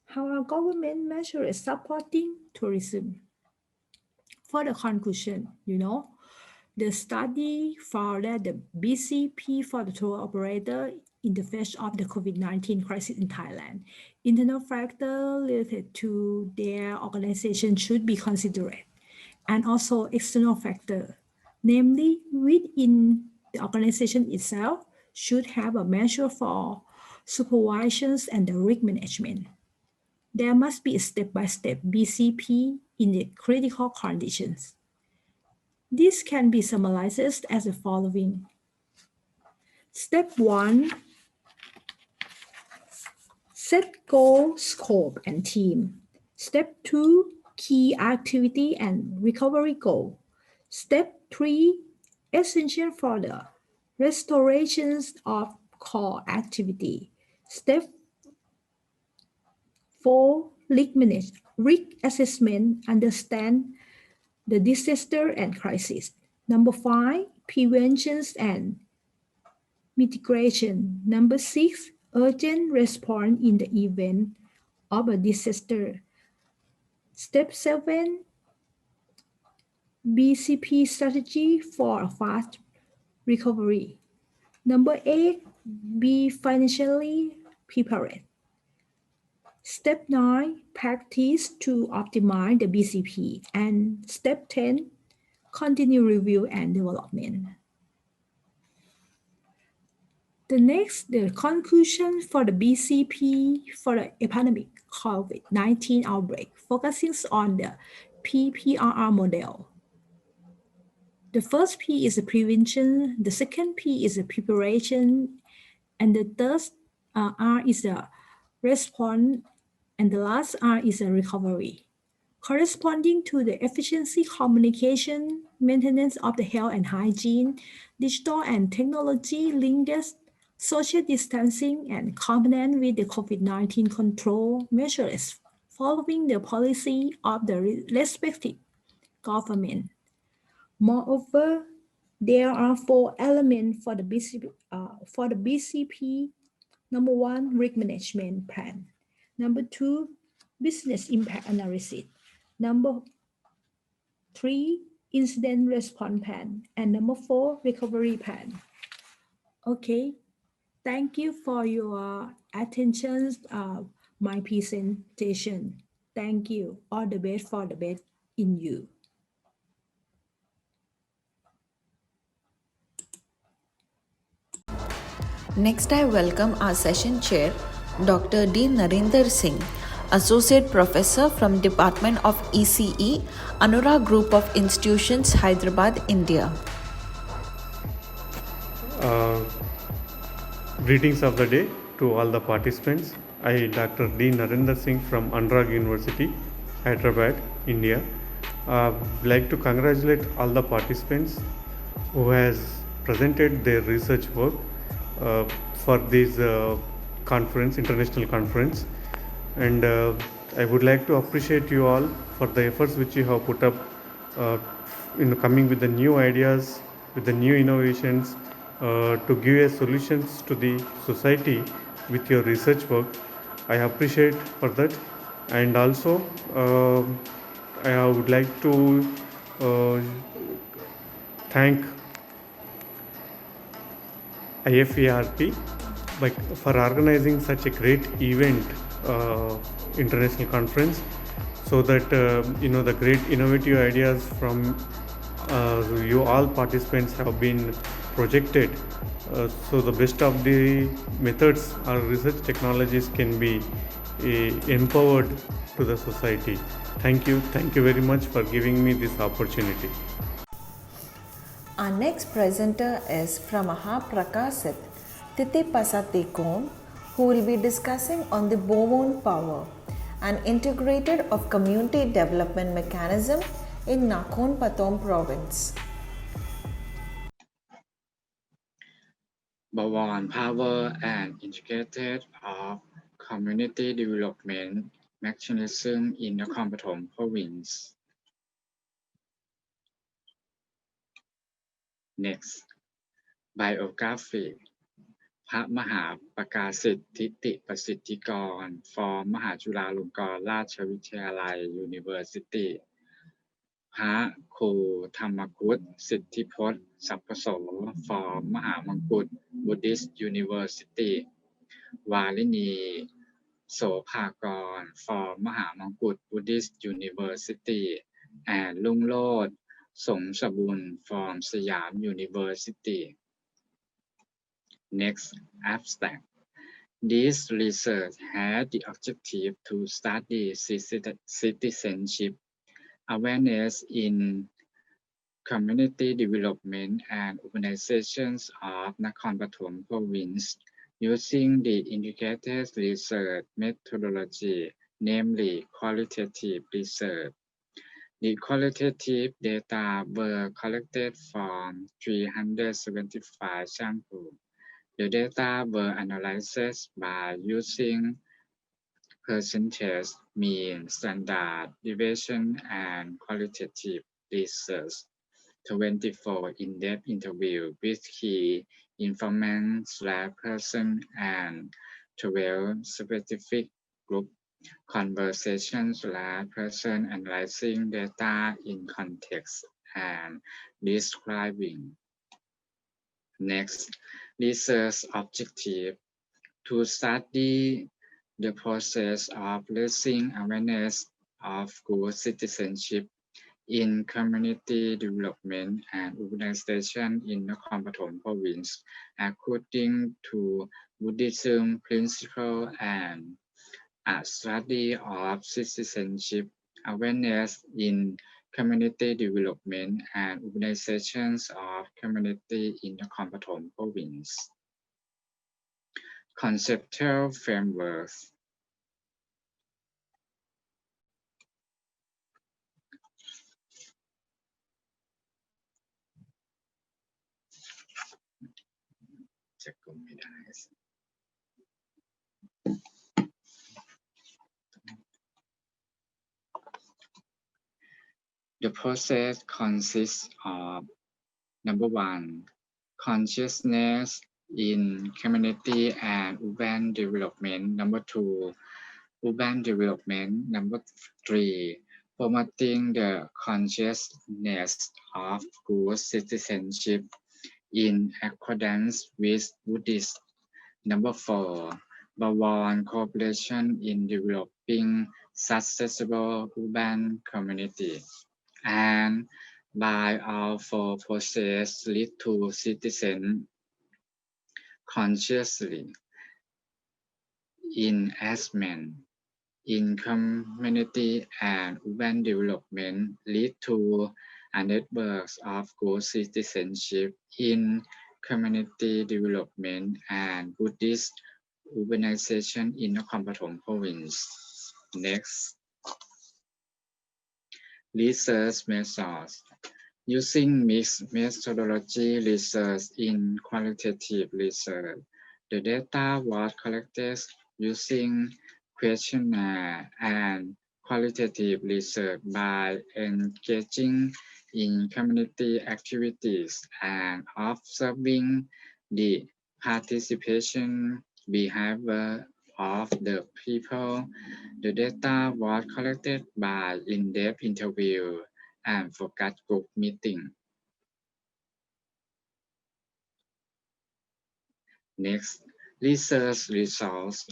How are government measures supporting tourism? For the conclusion, the study found that the BCP for the tour operator in the face of the COVID-19 crisis in Thailand, internal factors related to their organization should be considered, and also external factors, namely within the organization itself, should have a measure for supervisions and the risk management. There must be a step-by-step BCP in the critical conditions. This can be summarized as the following. Step 1, set goal, scope, and team. Step 2, key activity and recovery goal. Step 3, essential for the restorations of core activity. Step 4, risk assessment, understand the disaster and crisis. Number 5, preventions and mitigation. Number 6, urgent response in the event of a disaster. Step 7, BCP strategy for a fast recovery. Number 8, be financially prepared. Step 9, practice to optimize the BCP. And step 10, continue review and development. The conclusion for the BCP for the epidemic COVID-19 outbreak focuses on the PPRR model. The first P is the prevention, the second P is the preparation, and the third R is the response, and the last R is the recovery. Corresponding to the efficiency, communication, maintenance of the health and hygiene, digital and technology linked social distancing and compliance with the COVID-19 control measures following the policy of the respective government. Moreover, there are 4 elements for the BCP. Number 1, risk management plan. Number 2, business impact analysis. Number 3, incident response plan. And number 4, recovery plan. Okay. Thank you for your attention my presentation. Thank you. All the best for the best in you. Next, I welcome our session chair, Dr. D. Narinder Singh, Associate Professor from Department of ECE, Anura Group of Institutions, Hyderabad, India. Greetings of the day to all the participants. I, Dr. D. Narinder Singh from Anurag University, Hyderabad, India. Would like to congratulate all the participants who has presented their research work for this conference, international conference. And I would like to appreciate you all for the efforts which you have put up in coming with the new ideas, with the new innovations, to give solutions to the society with your research work. I appreciate for that. And also I would like to thank IFERP for organizing such a great event, international conference, so that the great innovative ideas from you all participants have been projected, so the best of the methods or research technologies can be empowered to the society. Thank you very much for giving me this opportunity. Our next presenter is from Mahaprakasit Titipasatikon, who will be discussing on the bone power, an integrated of community development mechanism in Nakhon Pathom province. Bawon power and integrated of community development mechanism in Nakhon Pathom province. Next, biography พระมหาประกาศิทธิ์ทิติประสิทธิกร for มหาจุฬาลงกรณราชวิทยาลัย University พระครูธรรมกุฏสิทธิพจน์สัพพโส for มหามงกุฏ Buddhist University วาลินีโสภากร for มหามงกุฏ Buddhist University and รุ่งโรจน์สงสบุญ from สยาม University. Next, abstract. This research had the objective to study citizenship awareness in community development and organizations of Nakhon Pathom province using the integrated research methodology, namely qualitative research. The qualitative data were collected from 375 samples. The data were analyzed by using percentage, mean, standard deviation, and qualitative research. 24 in-depth interviews with key informants/persons and 12 specific group conversations/persons analyzing data in context and describing. Next, research objective to study the process of raising awareness of good citizenship in community development and organization in Nakhon Pathom province according to Buddhism principle and a study of citizenship awareness in community development and organizations of community in Nakhon Pathom province. Conceptual frameworks. The process consists of number 1, consciousness in community and urban development. Number 2, urban development. Number 3, promoting the consciousness of good citizenship in accordance with Buddhist. Number 4, Bawon cooperation in developing successful urban community. And by all four processes lead to citizen consciously investment in community and urban development lead to a network of good citizenship in community development and Buddhist urbanization in Nakhon Pathom province. Next, research methods. Using mixed methodology research in qualitative research, the data was collected using questionnaire and qualitative research by engaging in community activities and observing the participation behavior of the people. The data was collected by in-depth interview and focus group meeting. Next, research results.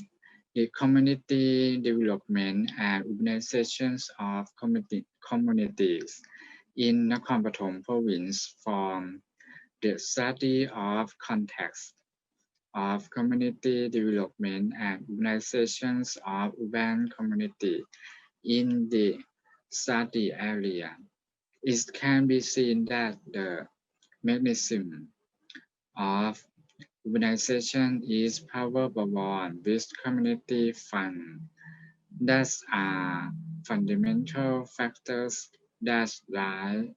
The community development and organizations of communities in Nakhon Pathom province from the study of context of community development and organizations of urban community in the study area. It can be seen that the mechanism of Urbanization is power-born with community fund. That are fundamental factors that drive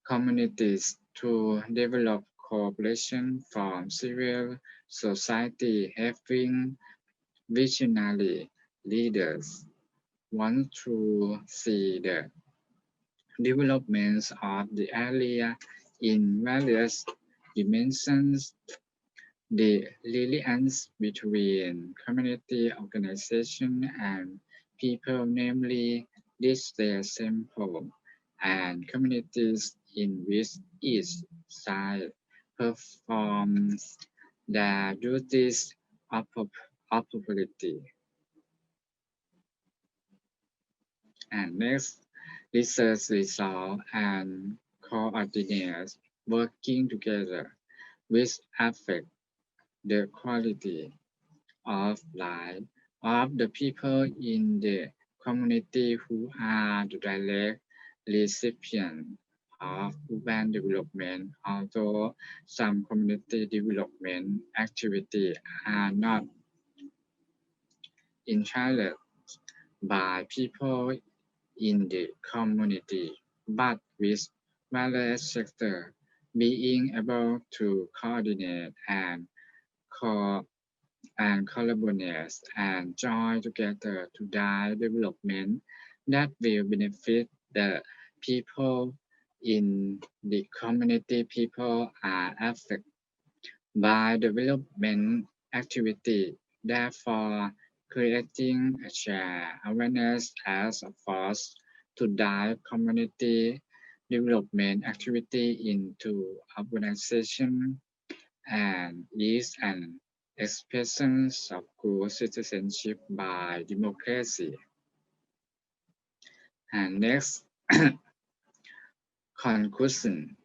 communities to develop cooperation from civil society having visionary leaders want to see the developments of the area in various dimensions. The alliance between community organization and people, namely district sample and communities in which each side performs their duties appropriately. And next, research results and coordinators working together which affect the quality of life of the people in the community who are the direct recipient of urban development, although some community development activities are not initiated by people in the community, but with various sectors being able to coordinate and co collaborate and join together to drive development that will benefit the people in the community. People are affected by development activity, therefore creating a shared awareness as a force to drive community development activity into urbanization and is an expression of good citizenship by democracy. And next, conclusion.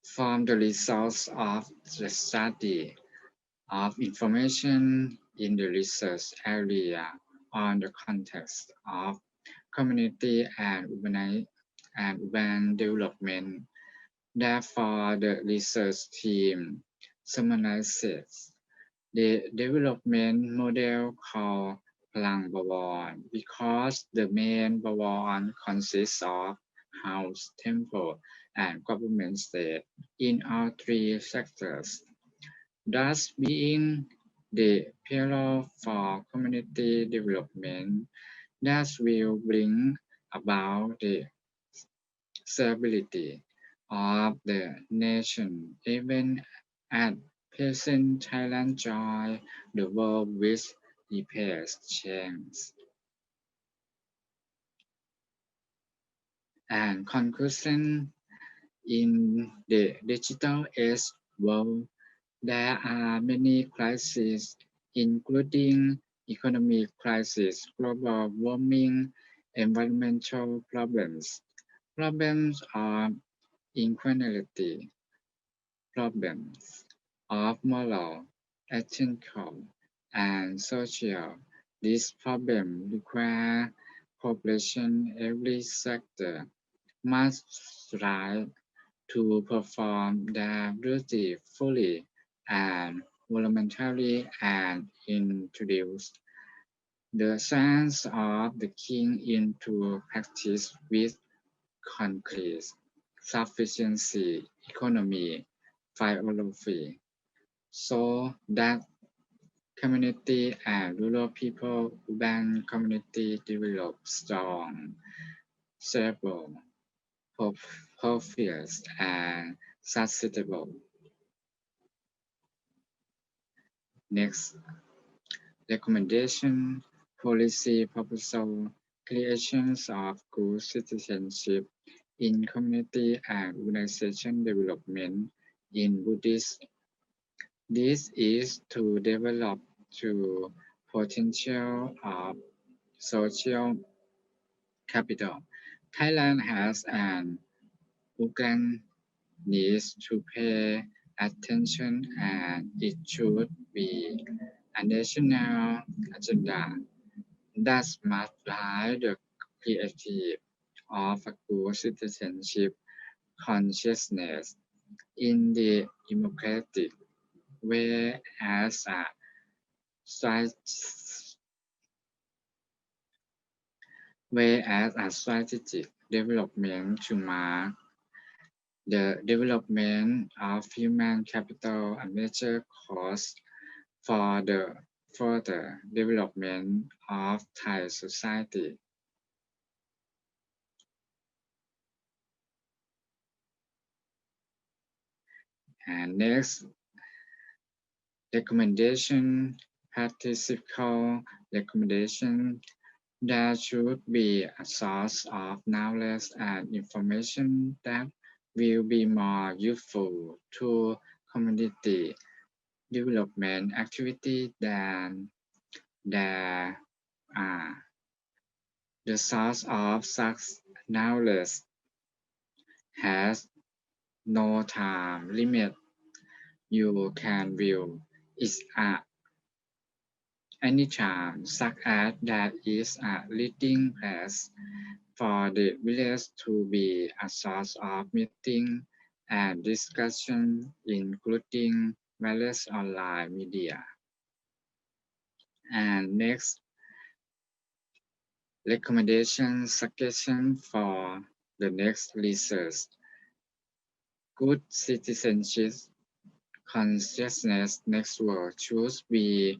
From the results of the study of information in the research area on the context of community and urban development. Therefore, the research team summarizes the development model called Palang Bawon because the main Bawon consists of house, temple, and government state in all three sectors, thus being the pillar for community development that will bring about the stability of the nation. Even at present, Thailand joins the world with repairs change. And conclusion, in the digital age world, there are many crises, including economic crisis, global warming, environmental problems, problems of inequality, problems of moral, ethical, and social. These problems require cooperation. Every sector must strive to perform their duty fully and voluntarily and introduce the sense of the king into practice with concrete sufficiency, economy, philosophy, so that community and rural people, urban community develop strong, stable, prosperous, and sustainable. Next, recommendation, policy proposal, creations of good citizenship in community and organization development in Buddhist. This is to develop to potential of social capital. Thailand has an urgent needs to pay attention and it should be a national agenda that must drive the creative of a good citizenship consciousness in the democratic whereas a strategic development to mark the development of human capital and major costs for the further development of Thai society. And next, recommendation, practical recommendation. There should be a source of knowledge and information that will be more useful to community development activity than the source of such knowledge has no time limit. You can view it at any time, such as that is a leading place for the village to be a source of meeting and discussion, including various online media. And next, recommendation suggestion for the next research. Good citizenship consciousness network should be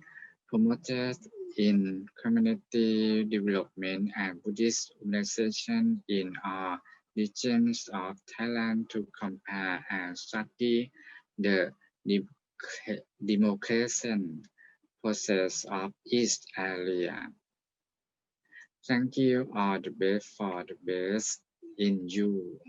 promoted in community development and Buddhist organization in all regions of Thailand to compare and study the democracy process of each area. Thank you. All the best for the best in you.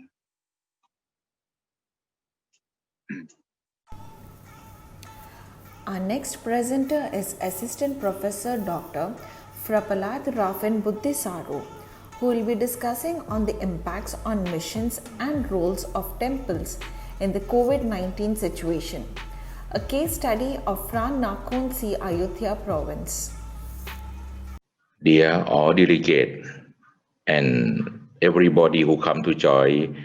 Our next presenter is Assistant Professor Dr. Frapalat Rafen Buddhisaru, who will be discussing on the impacts on missions and roles of temples in the COVID-19 situation. A case study of Phran Nakhon Si Ayutthaya province. Dear all delegate and everybody who come to join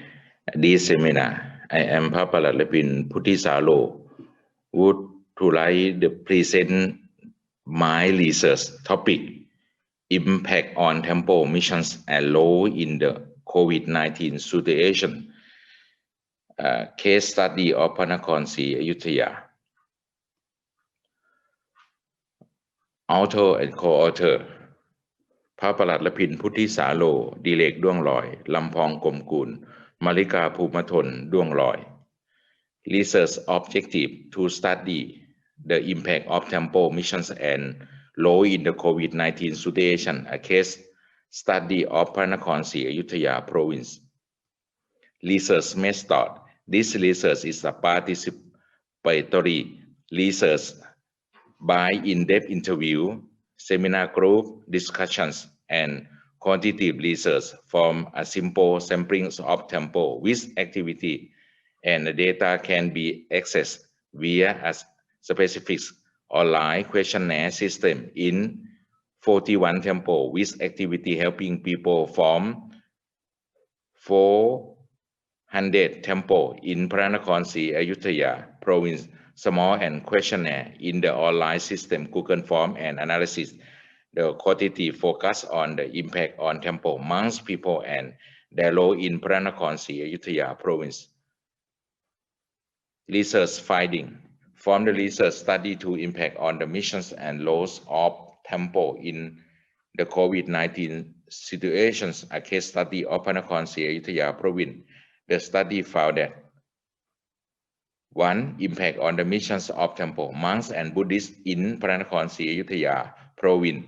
this seminar, I am Papalat Lepin Puthisalo, would to like to present my research topic, impact on temple missions and law in the COVID-19 situation, case study of Nakhon Si Ayutthaya. Author and co-author พระประหลัดละพินพุทธิสาโลดิเลกด้วงลอยลำพองกลมกุลมาริกาภูมิทนด้วงลอย Research objective to study the impact of temple missions and law in the COVID-19 situation, a case study of พระนครศรีอยุธยา province. Research method. This research is a participatory research by in-depth interview, seminar group discussions, and quantitative research from a simple sampling of temple with activity, and the data can be accessed via a specific online questionnaire system in 41 temple with activity helping people from 400 temple in พระนครศรีอยุธยา province. Small and questionnaire in the online system Google Form and analysis. The quantitative focus on the impact on temple, monks, people, and their role in พระนครศรีอยุธยา province. Research finding. From the research study to impact on the missions and laws of temple in the COVID-19 situations, a case study of พระนครศรีอยุธยา province. The study found that 1. Impact on the missions of temple, monks and Buddhists in พระนครศรีอยุธยา province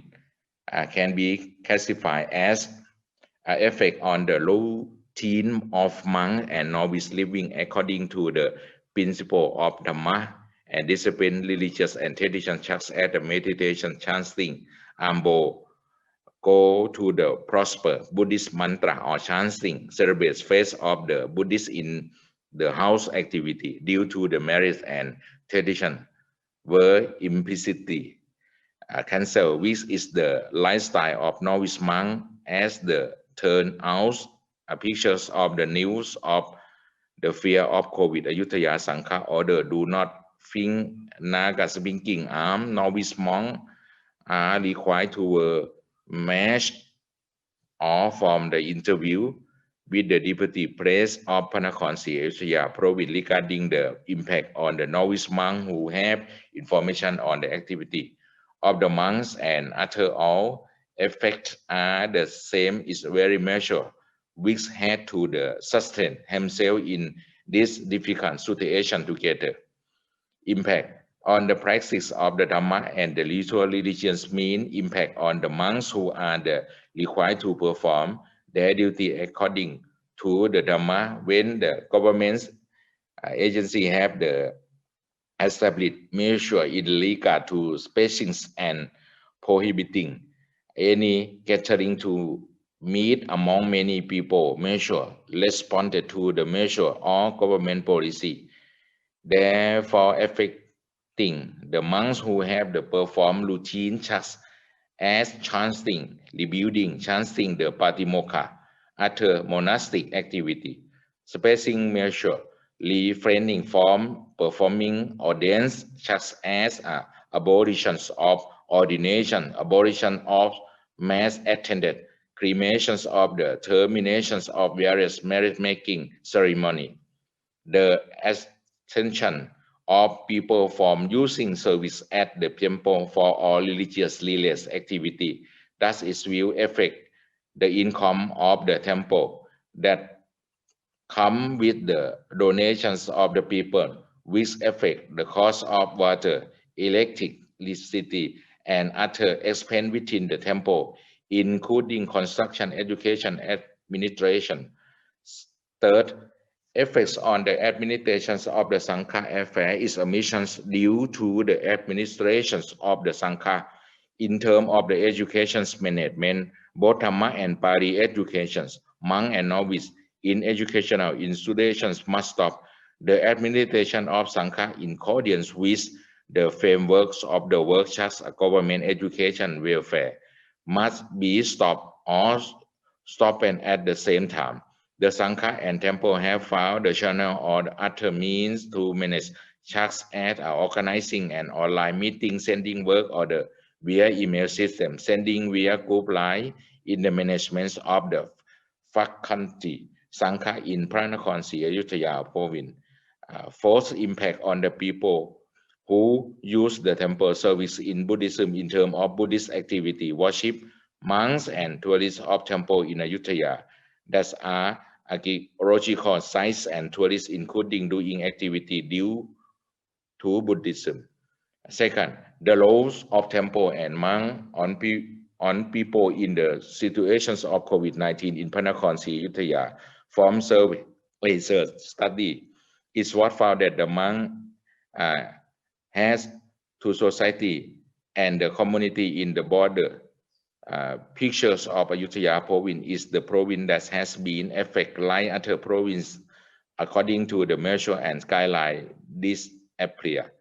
can be classified as effect on the routine of monks and novice living according to the principle of Dhamma and discipline, religious and tradition such as the meditation, chanting, Ambo, go to the prosper Buddhist mantra or chanting, celebrate faith of the Buddhists in the house activity due to the merit and tradition were implicitly cancelled, which is the lifestyle of novice monk as the turn out pictures of the news of the fear of COVID. Ayutthaya Sangha order do not Naga-speaking arm, novice monk are required to wear mask or from the interview with the Deputy Priest of Panakhon Ayutthaya province regarding the impact on the novice monk who have information on the activity of the monks, and after all effects are the same is very measured, which had to the sustain himself in this difficult situation together. Impact on the practice of the Dhamma and the ritual religions mean impact on the monks who are required to perform their duty according to the Dhamma when the government's agency have the established measure in regard to spacings and prohibiting any gathering to meet among many people measure responded to the measure or government policy, therefore affecting the monks who have to perform routine tasks as chanting, rebuilding, chanting the Patimokkha, other monastic activity, spacing measure, refraining from performing ordinance such as abolitions of ordination, abolition of mass attended, cremations of the terminations of various merit-making ceremony, the abstention of people from using service at the temple for all religious related activity. Thus, it will affect the income of the temple that come with the donations of the people, which affect the cost of water, electricity, and other expense within the temple, including construction, education, administration. Third, effects on the administrations of the Sangha affair is emissions due to the administrations of the Sangha in terms of the education's management, both Dhamma and Pali educations, monk and novice in educational institutions must stop the administration of Sangha in accordance with the frameworks of the work such as government education welfare must be stopped or stopped at the same time. The Sangha and temple have found the channel or the other means to manage such as organizing an online meeting, sending work order via email system, sending via group line in the management of the faculty Sangha in Panakhon Ayutthaya province. Fourth, impact on the people who use the temple service in Buddhism in terms of Buddhist activity, worship, monks and tourists of temple in Ayutthaya that are archaeological sites and tourists including doing activity due to Buddhism. Second, the roles of temple and monk on people in the situations of COVID-19 in Panakhon Ayutthaya from survey research study is what found that the monk has to society and the community in the border. Pictures of Ayutthaya province is the province that has been affected like other province according to the measure and guideline this appear.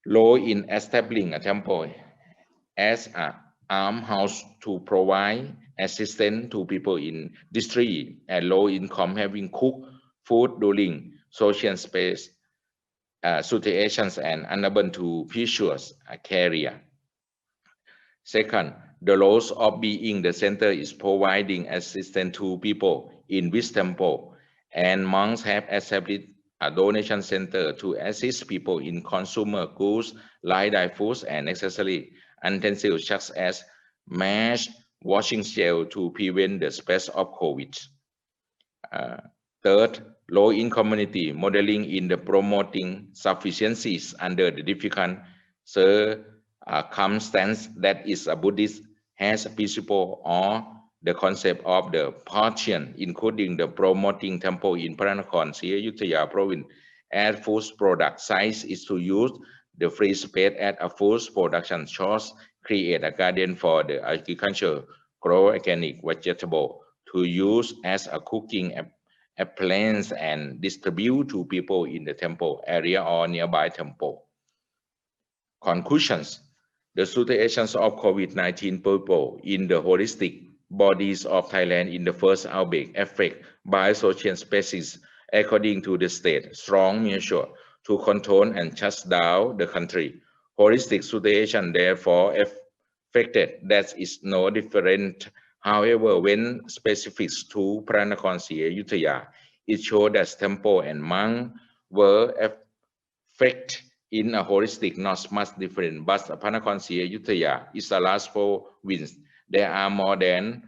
Law in establishing a temple as an almshouse to provide assistance to people in distress and low income having cooked food during social space situations and unable to purchase a carrier. Second, the laws of being the center is providing assistance to people in this temple, and monks have established a donation center to assist people in consumer goods like dry foods and accessory utensils such as mask, washing gel to prevent the spread of COVID. Third, low-income community modeling in the promoting sufficiencies under the difficult circumstance that is a Buddhist has a principle or the concept of the portion, including the promoting temple in Panakhon Ayutthaya province as food product size is to use the free space at a food production source, create a garden for the agriculture, grow organic vegetable to use as a cooking appliance and distribute to people in the temple area or nearby temple. Conclusions. The situations of COVID-19 people in the holistic bodies of Thailand in the first outbreak affected by social spaces according to the state strong measure to control and shut down the country. Holistic situation therefore affected that is no different. However, when specific to Pranakonsi Ayutthaya, it showed that temple and monk were affected in a holistic, not much different. But Pranakonsi Ayutthaya is the last 4 wins. There are more than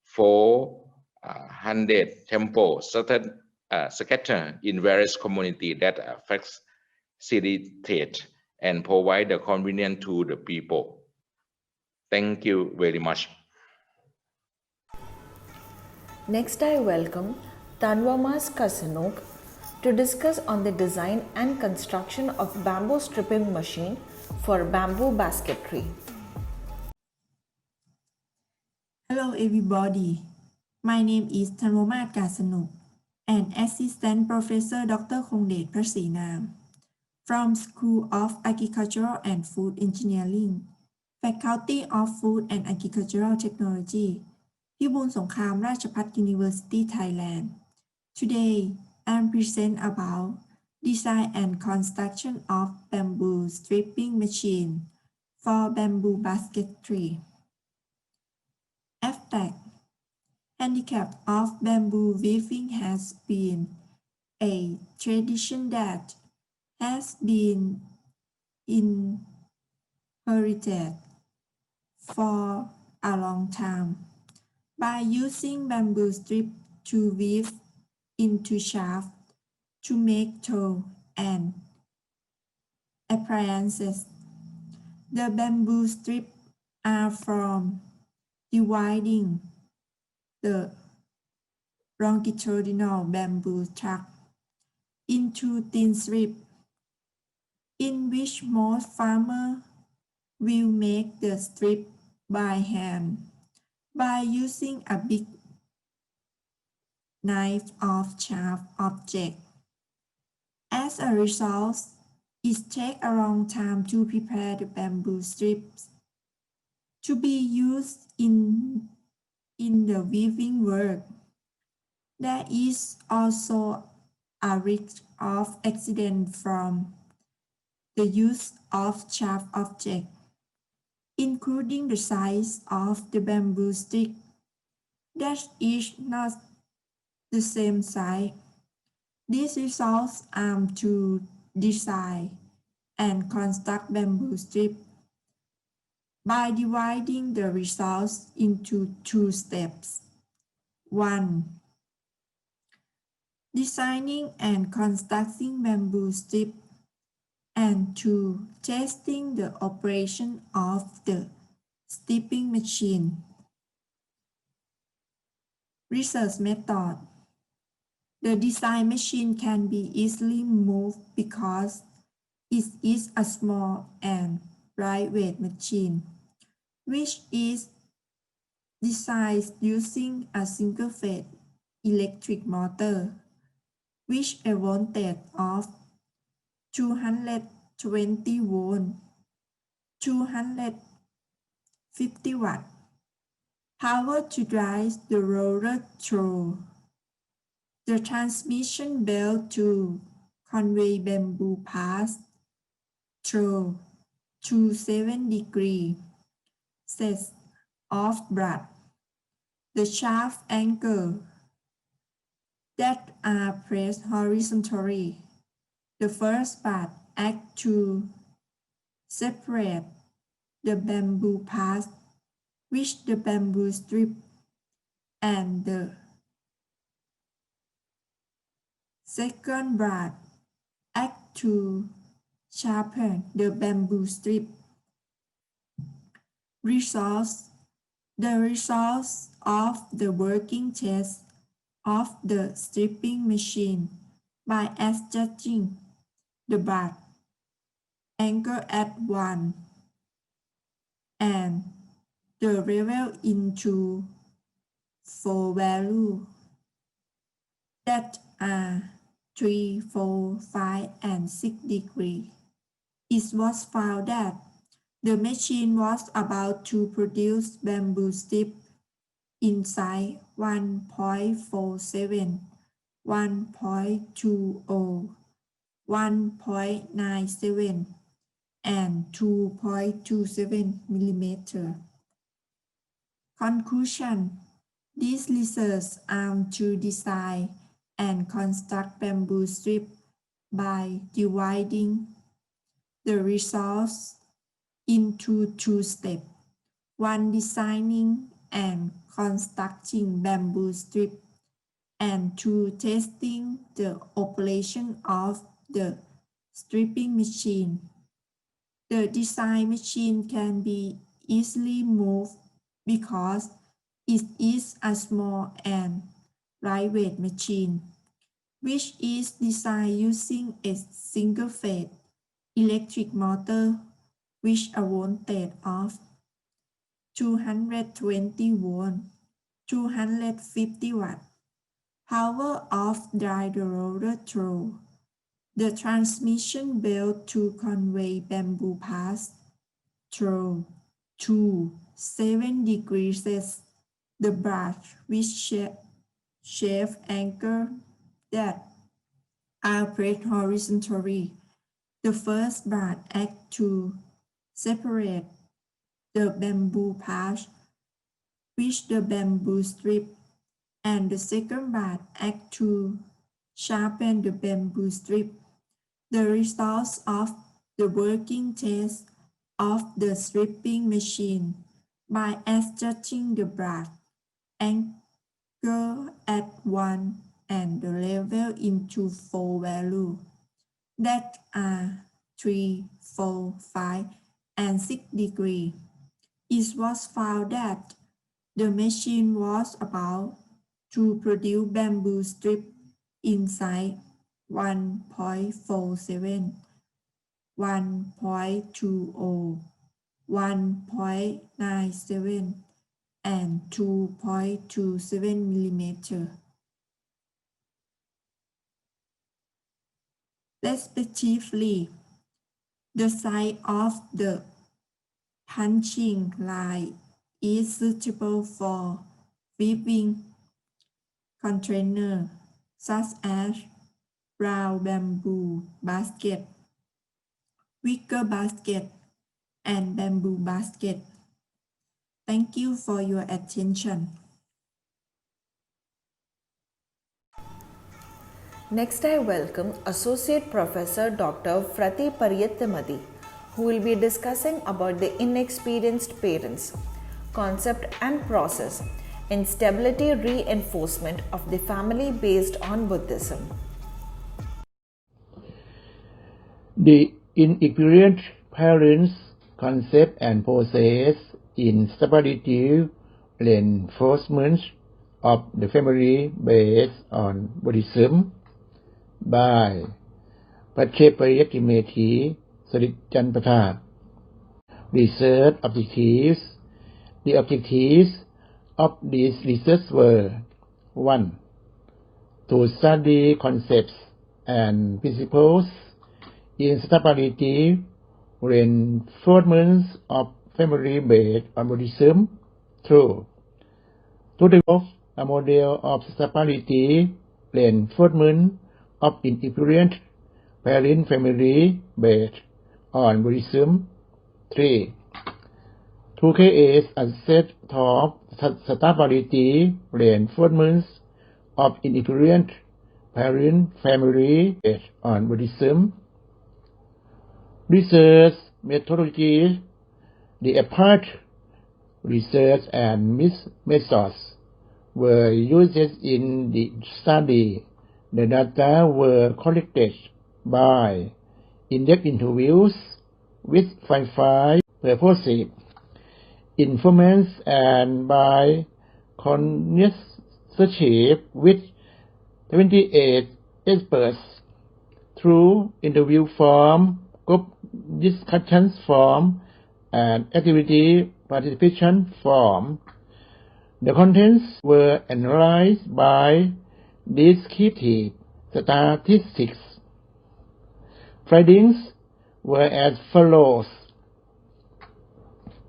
400 temples scattered in various communities that facilitate and provide the convenience to the people. Thank you very much. Next, I welcome Tanvamas Kasanok to discuss on the design and construction of bamboo stripping machine for bamboo basketry. Hello everybody. My name is Tanvamas Kasanok, an Assistant Professor Dr. Kongdet Prasinam from School of Agricultural and Food Engineering, Faculty of Food and Agricultural Technology, พิบูลสงครามราชภัฏ University Thailand. Today, I present about design and construction of bamboo stripping machine for bamboo basketry. Abstract. Handicap of bamboo weaving has been a tradition that has been inherited for a long time by using bamboo strip to weave into shaft to make tool and appliances. The bamboo strip are from dividing the longitudinal bamboo trunk into thin strips, in which most farmers will make the strip by hand by using a big knife or sharp object. As a result, it takes a long time to prepare the bamboo strips to be used in the weaving work. There is also a risk of accident from the use of sharp objects, including the size of the bamboo stick that is not the same size. This results to design and construct bamboo strip by dividing the results into 2 steps. 1. Designing and constructing bamboo strip, and 2. Testing the operation of the stripping machine. Research method. The design machine can be easily moved because it is a small and lightweight machine, which is designed using a single-phase electric motor, which a voltage of 220 volts, 250 watts, power to drive the roller through the transmission belt to convey bamboo parts through 27-degree sets of brass. The shaft anchor that are placed horizontally. The first part acts to separate the bamboo parts, which the bamboo strip, and the second part acts to sharpen the bamboo strip. The results of the working test of the stripping machine by adjusting the bar anchor at 1 and the level into 4 values that are 3, 4, 5, and 6 degrees. It was found that the machine was about to produce bamboo strip in size 1.47, 1.20, 1.97 and 2.27 millimeter. Conclusion. This research aims to design and construct bamboo strip by dividing the results into two steps. One, designing and constructing bamboo strip, and two, testing the operation of the stripping machine. The design machine can be easily moved because it is a small and lightweight machine, which is designed using a single-phase electric motor with a voltage of 220 volt, 250 watt. Power of drive the roller through the transmission belt to convey bamboo parts through to 7 degrees the brush with shape anchor that are pressed horizontally. The first brush acts to separate the bamboo parts with the bamboo strip, and the second brush acts to sharpen the bamboo strip. The results of the working test of the stripping machine by adjusting the brush angle at 1 and the level into 4 values that are 3, 4, 5, and 6 degrees. It was found that the machine was about to produce bamboo strip inside 1.47, 1.20, 1.97, and 2.27 millimeter, respectively. The size of the punching line is suitable for weaving containers such as round bamboo basket, wicker basket, and bamboo basket. Thank you for your attention. Next, I welcome Associate Professor Dr. Frati Pariyattamadi, who will be discussing about the inexperienced parents, concept and process in stability reinforcement of the family based on Buddhism. The inexperienced parents concept and process in stability reinforcement of the family based on Buddhism by Pachepayattimeti Sritjanpatha. Research objectives. The objectives of this research were 1. To study concepts and principles in stability reinforcement of family based on Buddhism. 2. To develop a model of stability reinforcement of inexperienced parent family based on Buddhism. 3. To create a set of stability reinforcement of inexperienced parent family based on Buddhism. Research methodology. The approach, research and methods were used in the study. The data were collected by in-depth interviews with 55 purposive informants and by consultative with 28 experts through interview form, group discussions form, and activity participation form. The contents were analyzed by descriptive statistics. Findings were as follows.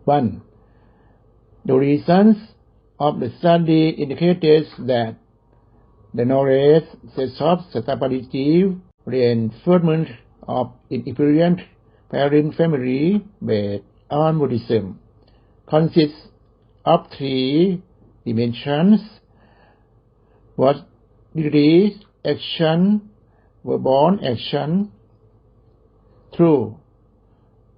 1. The results of the study indicated that the knowledge set of stability reinforcement of inexperienced parent family based on Buddhism consists of three dimensions: bodily action, verb action. True.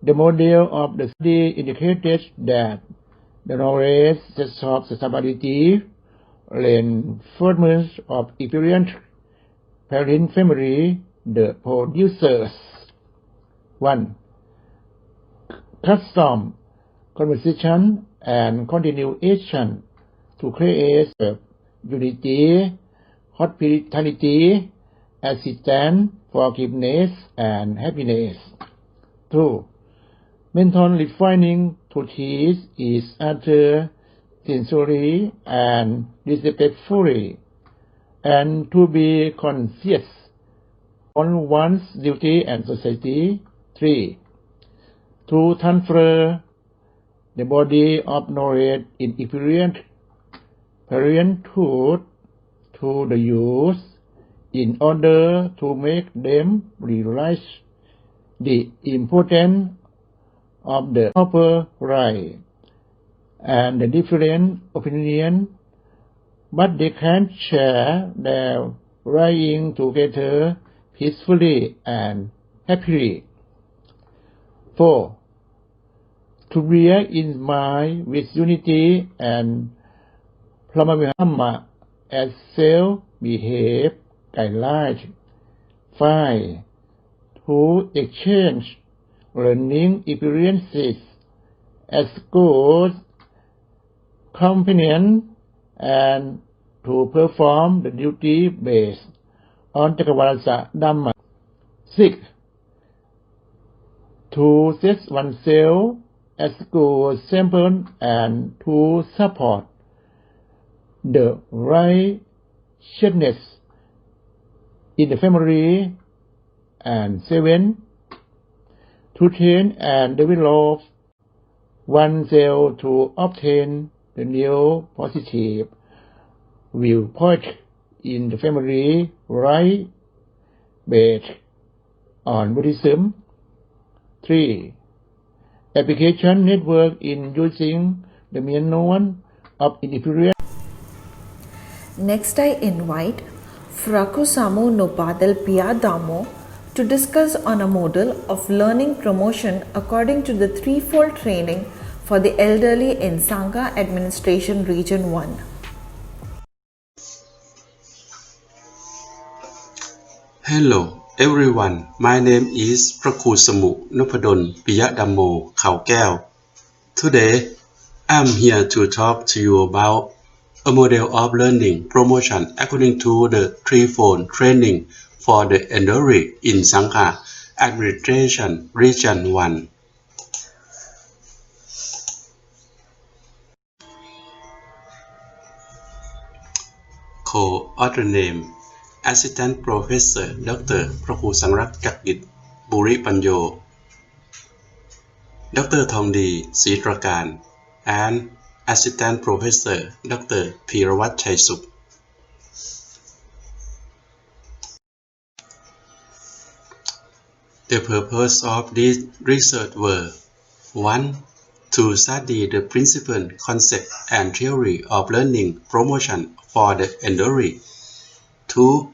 The model of the study indicated that the knowledge of stability, reinforcement of experienced parent family, the producers. 1. Custom, conversation, and continuation to create unity, hospitality, assistance, forgiveness, and happiness. 2. Mental refining to teach each other sincerely and respectfully, and to be conscious on one's duty and society. 3. To transfer the body of knowledge in experienced parenthood to the youth in order to make them realize the importance of the proper right and the different opinion, but they can share their writing together peacefully and happily. 4. To bear in mind with unity and Brahma as self-behave guidelines. 5. To exchange learning experiences as good companion and to perform the duty based on Chakavarasa Dhamma. 6. To set oneself as good example and to support the righteousness in the family. And 7. To train and develop oneself to obtain the new positive viewpoint in the family right based on Buddhism. 3. Application network in using the manual of experience. Next, I invite Frakusamu Nopadal Piyadamo to discuss on a model of learning promotion according to the threefold training for the elderly in Sangha Administration Region 1. Hello everyone, my name is Frakusamu Nopadal Piyadamo Khao. Today, I'm here to talk to you about a model of learning promotion according to the threefold training for the elderly in Sangha Administration Region 1. Co-author name Assistant Professor Dr. Prakusangrakchakit Buripanyo, Dr. Thongdi Sitrakan, and Assistant Professor Dr. Phirawat Chaisuk. The purpose of this research were 1. To study the principle, concept, and theory of learning promotion for the elderly. 2.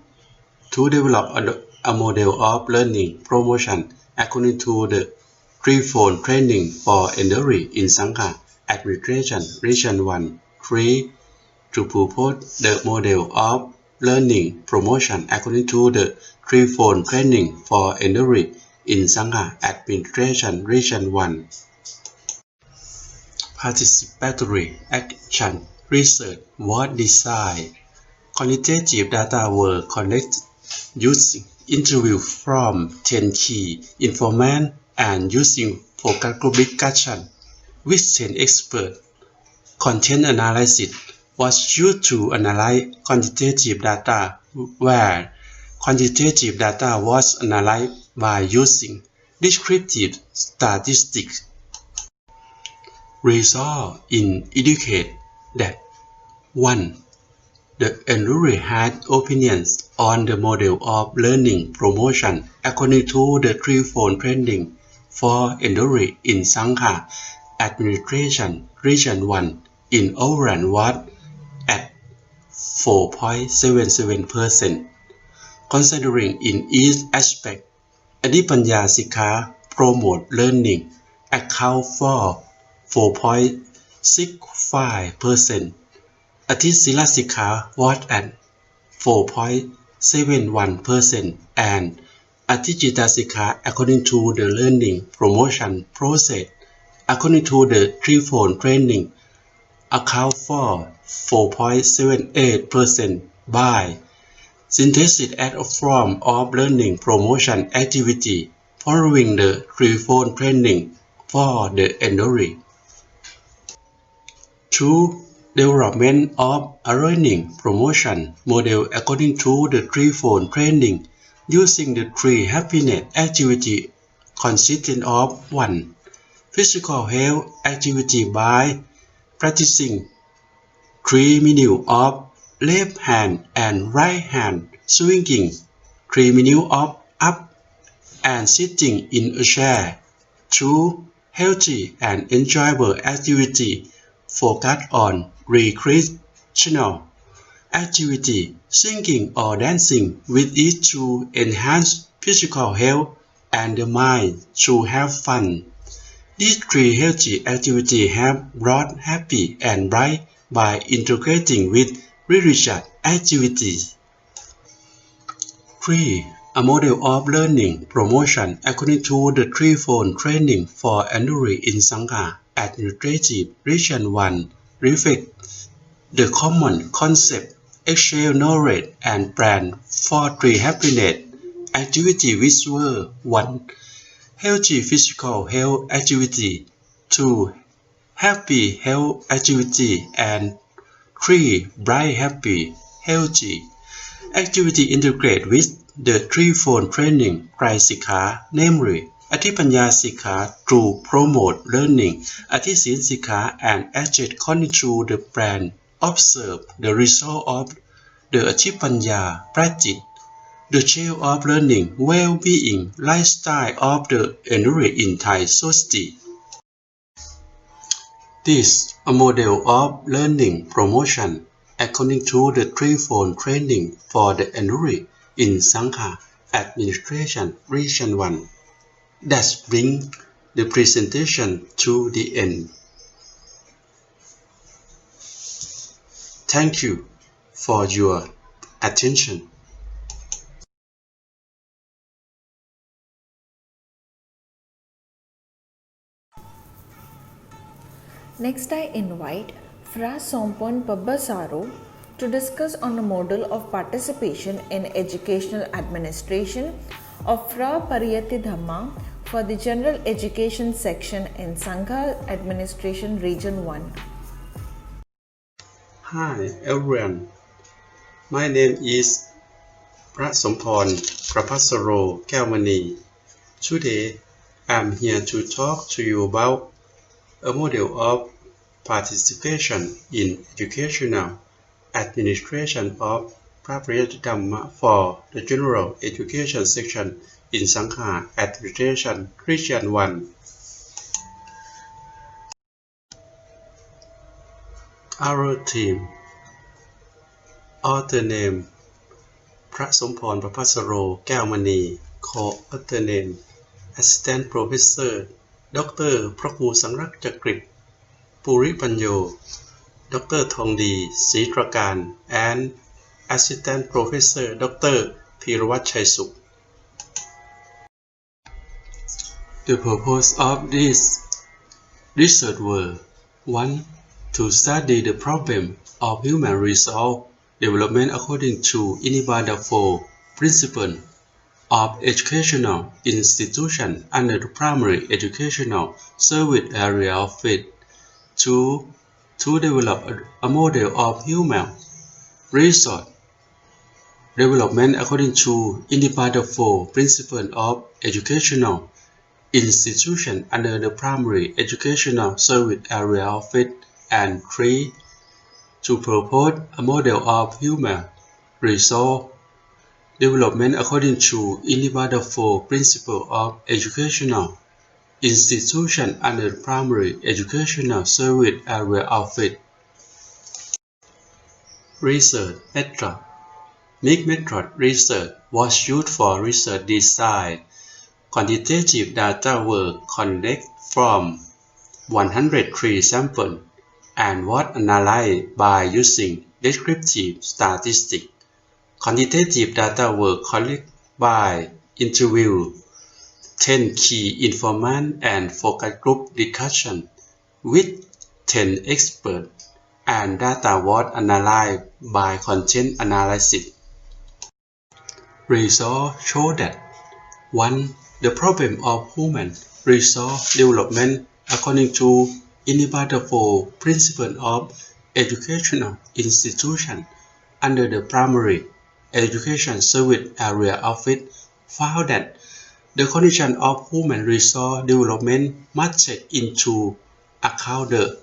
To develop a model of learning promotion according to the threefold training for elderly in Sangha Administration Region 1. 3. To propose the model of learning promotion according to the threefold training for elderly in Sangha Administration Region 1. Participatory action research was designed. Quantitative data were collected using interview from 10 key informants and using focus group discussion with 10 experts. Content analysis was used to analyze quantitative data, where quantitative data was analyzed by using descriptive statistics. Results indicate that 1. the Endury had opinions on the model of learning promotion according to the threefold training for Endury in Sangha Administration Region 1 in overall was at 4.77%. Considering in each aspect, Adipanya Sikha promote learning account for 4.65%. Atisila Sikha was at 4.71% and Atijita Sikha according to the learning promotion process according to the threefold training account for 4.78% by synthesis as a form of learning promotion activity following the threefold training for the Endury. Through development of a learning promotion model according to the threefold training using the three happiness activity consisting of 1. Physical health activity by practicing 3 minutes of left hand and right hand swinging, 3 minutes of up and sitting in a chair. 2. Healthy and enjoyable activity focus on recreational activity, singing or dancing with it to enhance physical health and the mind to have fun. These three healthy activities have brought happy and bright by integrating with religious activities. 3. A model of learning promotion according to the threefold training for Endury in Sangha Administrative Region 1 reflects the common concept, exchange knowledge and plan for three happiness activity which were 1. Healthy physical health activity, 2. Happy health activity and 3. Bright happy healthy activity integrate with the threefold training Sikha, namely Adipanya Sikha to promote learning, Atisin Sikha and adjust according to the plan, observe the result of the Adipanya practice, the chain of learning, well-being, lifestyle of the Endury in Thai society. This a model of learning promotion according to the threefold training for the Endury in Sangha Administration Region 1. That brings the presentation to the end. Thank you for your attention. Next, I invite Fra Sompon Pabbasaro to discuss on a model of participation in educational administration of Fra Pariyati Dhamma for the General Education section in Sangha Administration Region 1. Hi everyone, my name is Fra Sompon Pabbasaro Kelmani. Today, I'm here to talk to you about a model of participation in educational administration of Pariyati Dhamma for the General Education section in Sangha Administration Region 1. Our team, author name Fra Sompon Pabbasaro Kelmani, co-author name Assistant Professor Dr. Prof. Sangrak Puri Panyo, Dr. Thongdi Sitrakan, and Assistant Professor Dr. Pirawat Chaisuk. The purpose of this research were 1. To study the problem of human resource development according to Inibada 4 principle of educational institution under the primary educational service area of it. 2. To develop a model of human resource development according to Inibada 4 principle of educational institution under the primary educational service area of it. And 3. to propose a model of human resource development according to the 4 principles of educational institution under primary educational service area of it. Research method. Mixed method research was used for research design. Quantitative data were collected from 103 samples and was analyzed by using descriptive statistics. Quantitative data were collected by interview 10 key informants and focus group discussion with 10 experts, and data was analyzed by content analysis. Results show that 1. The problem of human resource development according to the 4 principles of educational institution under the primary education service area of it found that the condition of human resource development must take into account the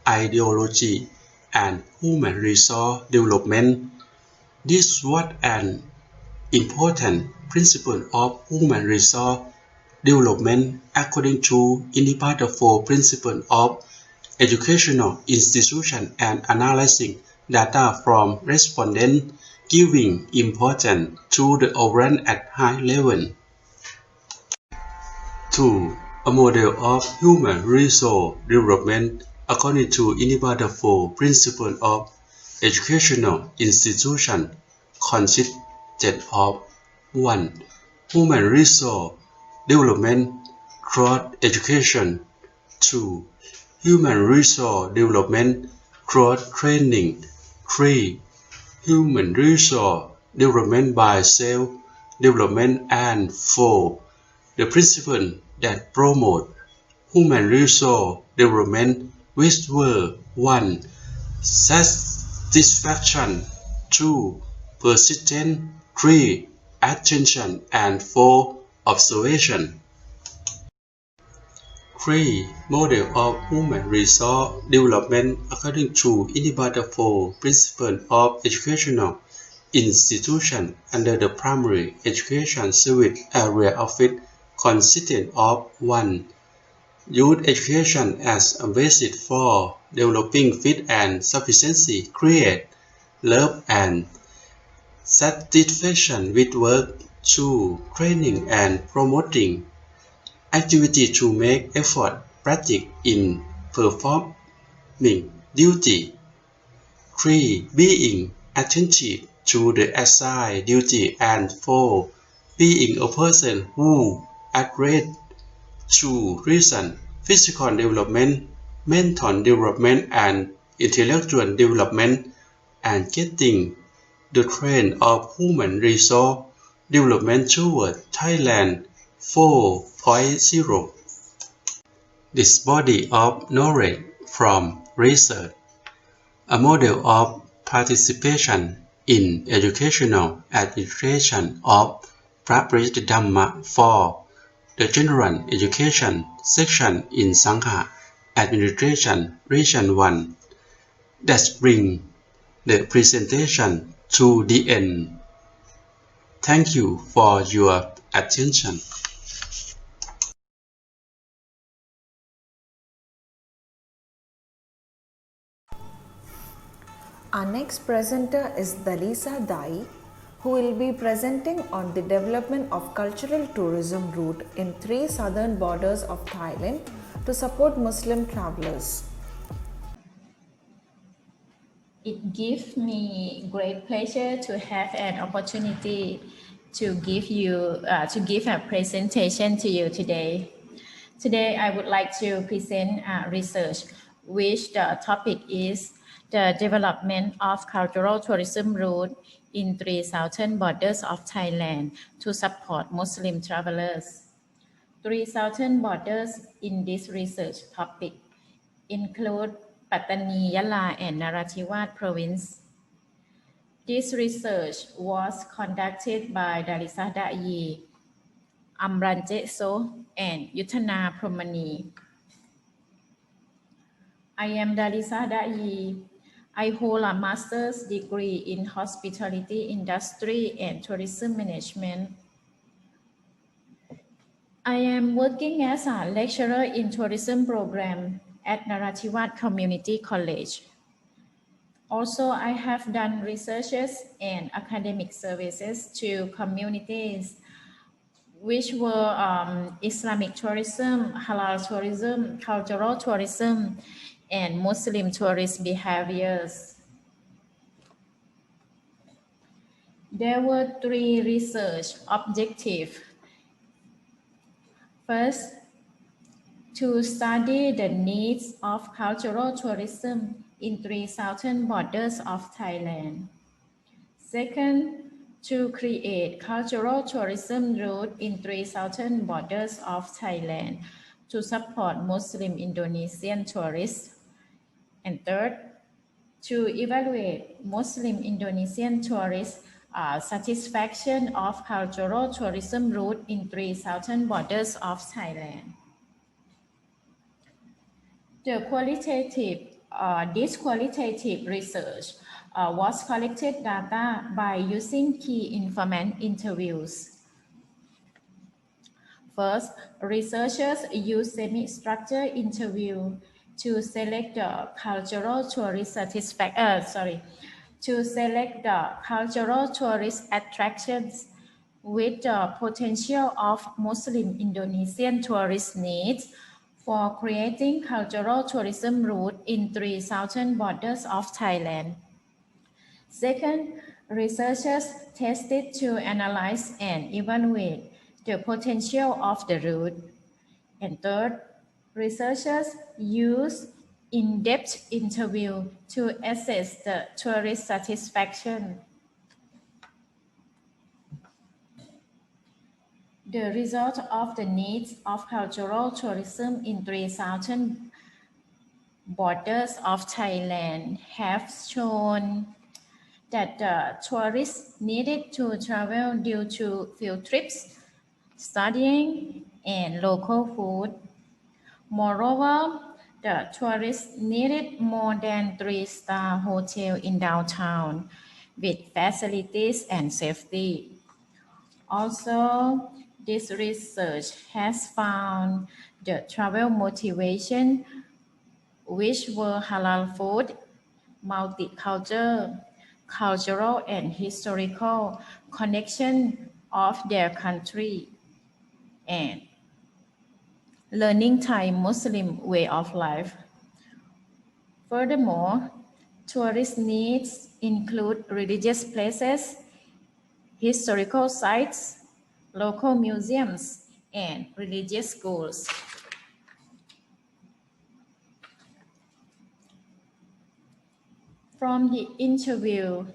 ideology and human resource development. This was an important principle of human resource development according to the 4 principles of educational institution and analyzing data from respondents, giving importance to the overall at high level. 2. A model of human resource development according to the 4 principles of educational institution consisted of 1. Human resource development through education. 2. Human resource development through training. 3. Human resource development by self-development. And 4. The principles that promote human resource development, which were 1. Satisfaction. 2. Persistence. 3. Attention. And 4. Observation. 3. Model of human resource development according to the 4 principles of educational institution under the primary education service area of it consisted of 1. Youth education as a basis for developing fit and sufficiency, create love and satisfaction with work. 2. Training and promoting activity to make effort practice in performing duty. 3. Being attentive to the assigned duty. And 4. Being a person who adheres to reason, physical development, mental development, and intellectual development, and getting the trend of human resource development toward Thailand 4.0. This body of knowledge from research, a model of participation in educational administration of Practicum for the General Education section in Sangha Administration Region 1. That brings the presentation to the end. Thank you for your attention. Our next presenter is Dalisa Dai, who will be presenting on the development of cultural tourism route in 3 southern borders of Thailand to support Muslim travelers. It gives me great pleasure to have an opportunity to give a presentation to you today. Today, I would like to present research, which the topic is the development of cultural tourism route in 3 southern borders of Thailand to support Muslim travelers. 3 southern borders in this research topic include Pattani, Yala, and Narathiwat province. This research was conducted by Dalisa Dai, Amran So, and Yuthana Promani. I am Dalisa Dai. I hold a master's degree in hospitality industry and tourism management. I am working as a lecturer in tourism program at Narathiwat Community College. Also, I have done researches and academic services to communities which were Islamic tourism, halal tourism, cultural tourism, and Muslim tourist behaviors. There were 3 research objectives. First, to study the needs of cultural tourism in 3 southern borders of Thailand. Second, to create cultural tourism route in 3 southern borders of Thailand to support Muslim Indonesian tourists. And third, to evaluate Muslim Indonesian tourists' satisfaction of cultural tourism route in 3 southern borders of Thailand. This qualitative research was collected data by using key informant interviews. First, researchers use semi-structured interview to select the cultural tourist attractions with the potential of Muslim Indonesian tourist needs for creating cultural tourism route in 3 southern borders of Thailand. Second, researchers tested to analyze and evaluate the potential of the route. And third, researchers used in-depth interview to assess the tourist satisfaction. The result of the needs of cultural tourism in 3 southern borders of Thailand have shown that the tourists needed to travel due to field trips, studying, and local food. Moreover, the tourists needed more than 3-star hotel in downtown with facilities and safety. Also, this research has found the travel motivation, which were halal food, multicultural, cultural and historical connection of their country, and learning Thai Muslim way of life. Furthermore, tourist needs include religious places, historical sites, local museums, and religious schools. From the interview,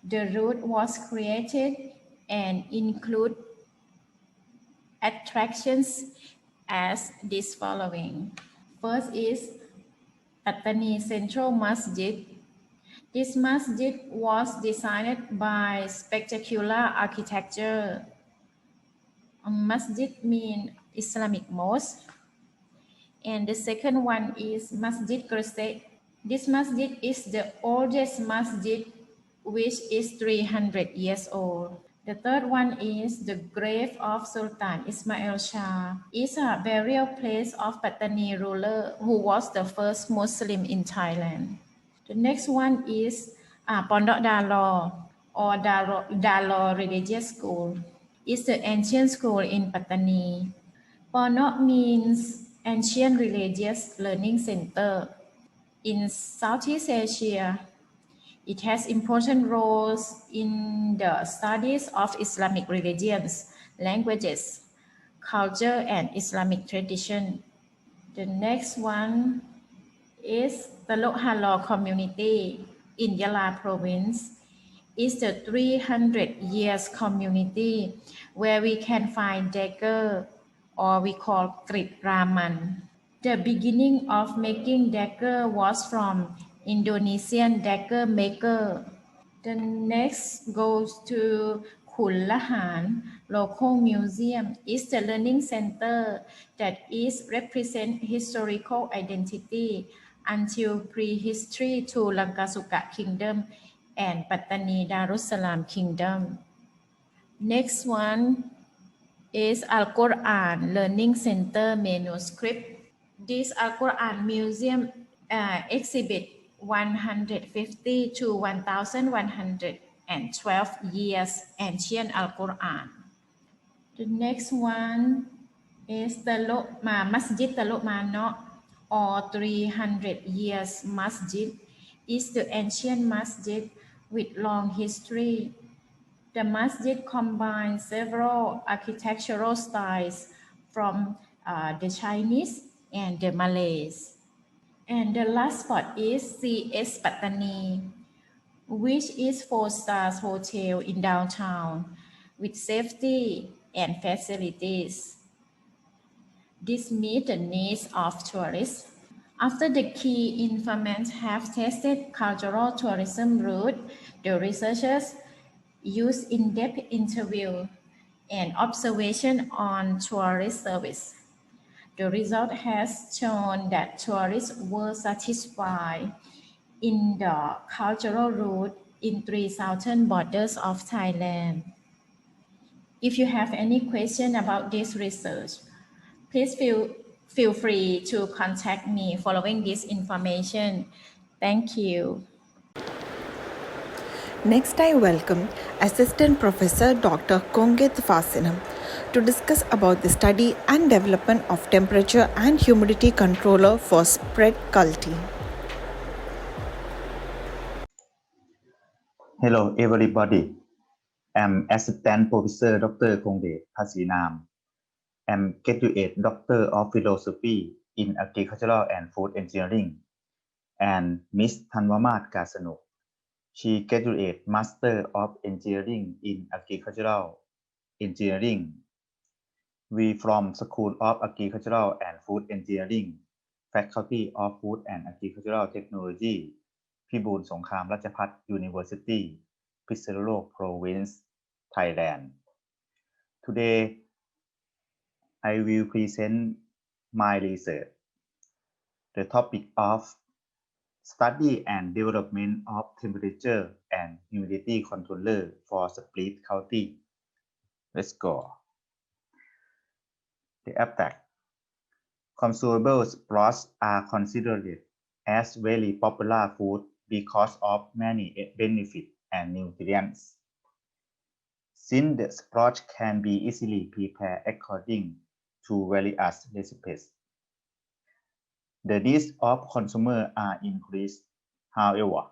the route was created and include attractions as this following. First is Pattani Central Masjid. This masjid was designed by spectacular architecture. Masjid means Islamic mosque. And the second one is Masjid Gresik. This masjid is the oldest masjid, which is 300 years old. The third one is the grave of Sultan Ismail Shah. It's a burial place of Pattani ruler who was the first Muslim in Thailand. The next one is Pondok Dalo or Dalo Religious School. It's the ancient school in Pattani. Pondok means ancient religious learning center. In Southeast Asia, it has important roles in the studies of Islamic religions, languages, culture, and Islamic tradition. The next one is the Lokhalo community in Yala province. It's the 300 years community where we can find dagger, or we call Krit Raman. The beginning of making dagger was from Indonesian dagger maker. The next goes to Kullahan local museum. It's the learning center that is represent historical identity until prehistory to Lankasuka Kingdom and Pattani Darussalam Kingdom. Next one is Al-Quran Learning Center manuscript. This Al-Quran museum exhibit 150 to 1112 years ancient Al-Quran. The next one is Masjid Teluk Manok, or 300 years masjid, is the ancient masjid with long history. The masjid combines several architectural styles from the Chinese and the Malays. And the last spot is CS Pattani, which is 4-star hotel in downtown with safety and facilities. This meets the needs of tourists. After the key informants have tested cultural tourism route, the researchers use in-depth interview and observation on tourist service. The result has shown that tourists were satisfied in the cultural route in 3 southern borders of Thailand. If you have any question about this research, please feel free to contact me following this information. Thank you. Next, I welcome Assistant Professor Dr. Kongit Vasinam to discuss about the study and development of temperature and humidity controller for spread culti. Hello everybody. I'm Assistant Professor Dr. Kongdet Vasinam. I'm Graduate Doctor of Philosophy in Agricultural and Food Engineering, and Miss Thanwamat Kasanuk. She graduate Master of Engineering in Agricultural Engineering. We from School of Agricultural and Food Engineering, Faculty of Food and Agricultural Technology, พิบูลสงครามราชภัฏ University, พิษณุโลก Province, Thailand. Today, I will present my research. The topic of study and development of temperature and humidity controller for split county. Let's go. The abstract. Consumable sprouts are considered as very popular food because of many benefits and nutrients. Since the sprouts can be easily prepared according to various recipes, the needs of consumers are increased. However,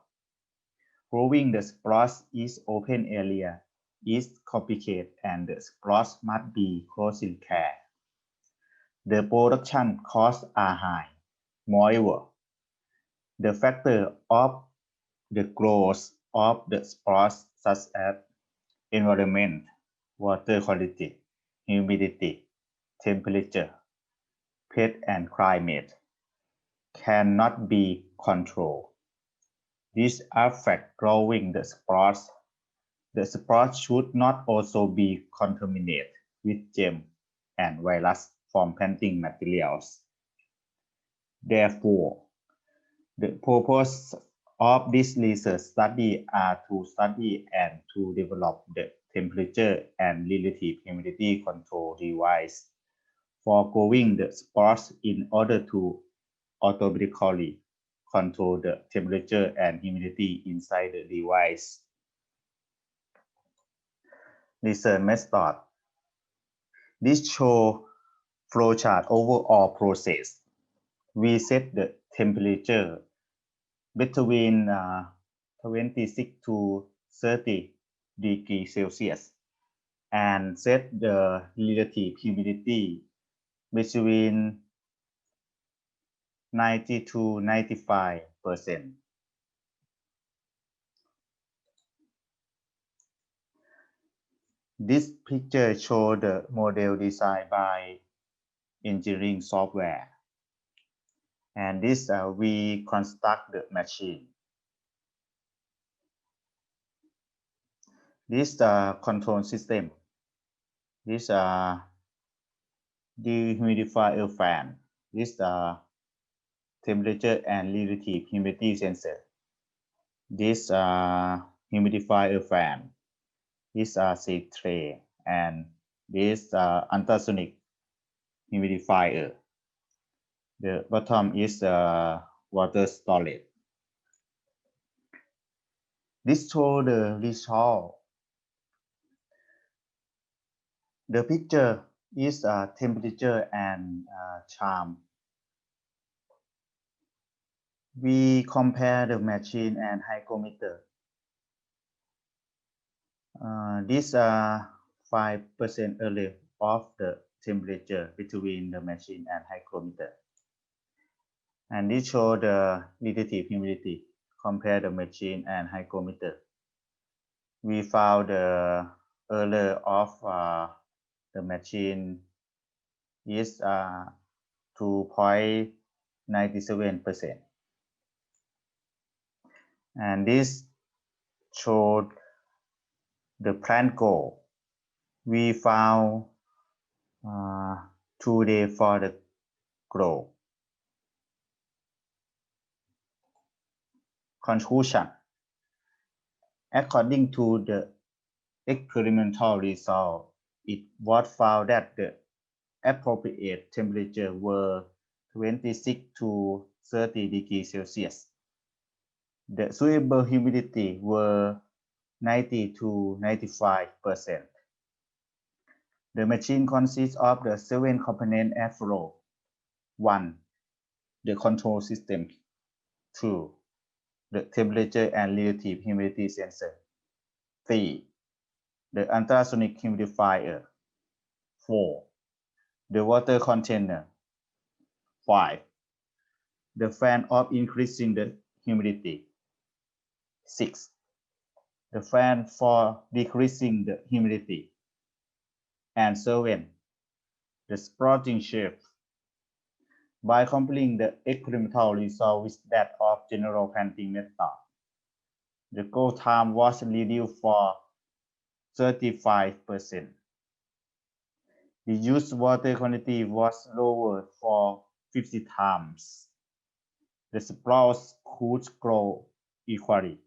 growing the sprouts in open area is complicated and the sprouts must be closely cared. The production costs are high. Moreover, the factor of the growth of the sprouts such as environment, water quality, humidity, temperature, pest and climate cannot be controlled. These affect growing the sprouts. The sprouts should not also be contaminated with germs and virus from planting materials. Therefore, the purpose of this research study are to study and to develop the temperature and relative humidity control device for growing the sprouts in order to automatically control the temperature and humidity inside the device. Research method. This shows flowchart overall process. We set the temperature between 26 to 30 degrees Celsius and set the relative humidity between 90 to 95%. This picture shows the model designed by engineering software. And this we construct the machine. This control system. This dehumidifier fan. This temperature and relative humidity sensor. This humidifier fan, this seed tray, and this ultrasonic humidifier. The bottom is water storage. This shows the result. The picture is temperature and charm. We compare the machine and hygrometer. This 5% earlier of the temperature between the machine and hygrometer. And this shows the relative humidity. Compare the machine and hygrometer. We found the error of the machine is 2.97%. And this showed the plant goal. We found 2 days for the growth. Conclusion. According to the experimental result, it was found that the appropriate temperature were 26 to 30 degrees Celsius. The suitable humidity were 90 to 95%. The machine consists of the 7 component airflow. 1. The control system. 2. The temperature and relative humidity sensor. 3. The ultrasonic humidifier. 4. The water container. 5. The fan of increasing the humidity. 6. The fan for decreasing the humidity. And 7. The sprouting shape. By comparing the experimental result with that of general planting method, the growth time was reduced for 35%. The used water quantity was lowered for 50 times. The sprouts could grow equally.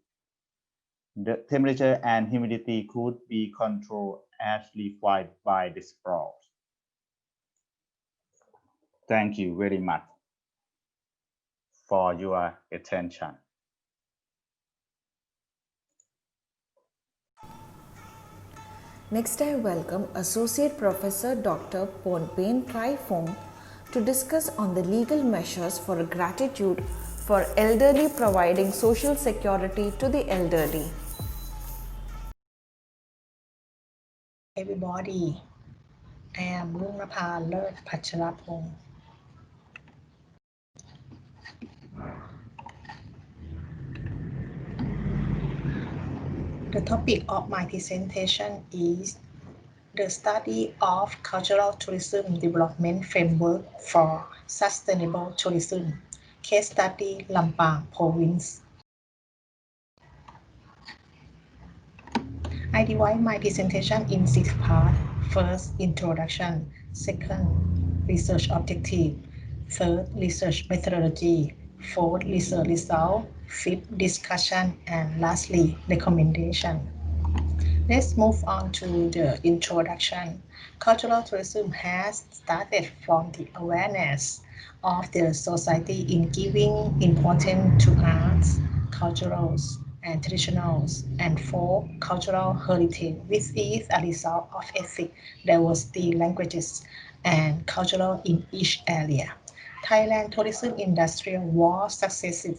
The temperature and humidity could be controlled as required by the sprouts. Thank you very much for your attention. Next, I welcome Associate Professor Dr. Ponpain Trai-Phong to discuss on the legal measures for gratitude for elderly providing social security to the elderly. Everybody, I am Lungnapha Lerth Pacharapong. The topic of my presentation is the study of cultural tourism development framework for sustainable tourism, case study Lampang province. I divide my presentation in 6 parts. First, introduction. Second, research objective. Third, research methodology. Fourth, research result. Fifth, discussion. And lastly, recommendation. Let's move on to the introduction. Cultural tourism has started from the awareness of the society in giving importance to arts, culturals, and traditionals, and folk cultural heritage, which is a result of ethnic diversity, languages, and cultural in each area. Thailand tourism industry was successful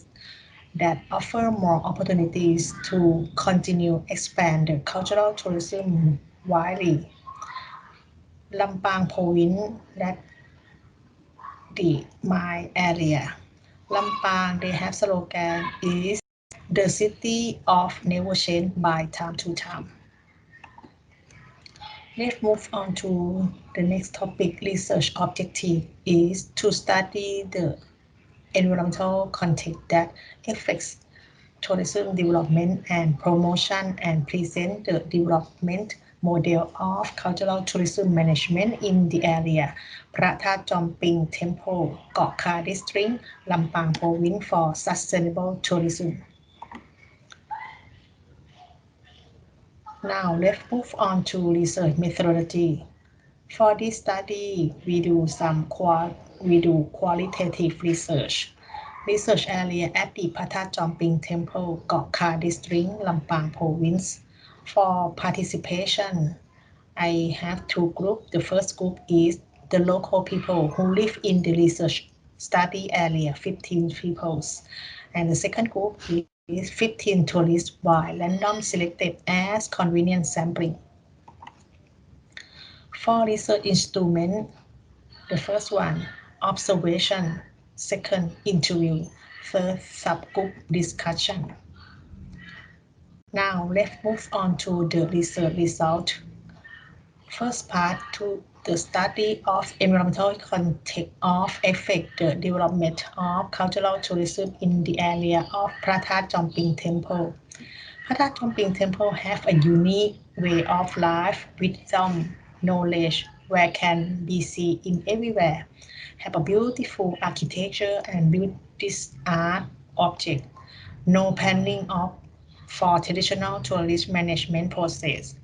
that offer more opportunities to continue expand the cultural tourism widely. Lampang province, that my area. Lampang, they have slogan is the city of never change by time to time. Let's move on to the next topic. Research objective is to study the environmental context that affects tourism development and promotion and present the development model of cultural tourism management in the area พระธาตุจอมปิง Temple เกาะคา District ลำปาง Province for sustainable tourism. Now let's move on to research methodology. For this study, we do qualitative research. Research area at the พระธาตุจอมปิง Temple เกาะคา District ลำปาง Province. For participation, I have two groups. The first group is the local people who live in the research study area, 15 people. And the second group is 15 tourists by random selected as convenient sampling. For research instrument, the first one, observation. Second, interview. Third, subgroup discussion. Now let's move on to the research result. First part to the study of environmental context of affect the development of cultural tourism in the area of พระธาตุจอมปิง Temple. พระธาตุจอมปิง Temple have a unique way of life, wisdom, knowledge, where can be seen in everywhere. Have a beautiful architecture and Buddhist art object. No planning for traditional tourist management process.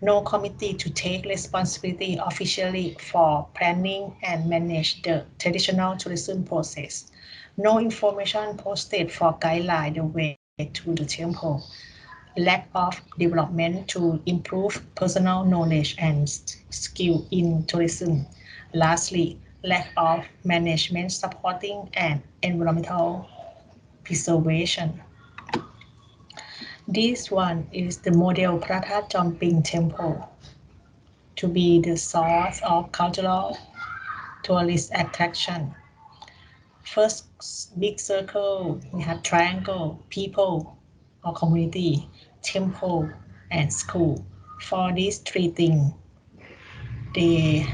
No committee to take responsibility officially for planning and manage the traditional tourism process. No information posted for guideline the way to the temple. Lack of development to improve personal knowledge and skill in tourism. Lastly, lack of management supporting and environmental preservation. This one is the model พระธาตุจอมปิง Temple to be the source of cultural tourist attraction. First big circle, we have triangle, people or community, temple and school. For these three things, they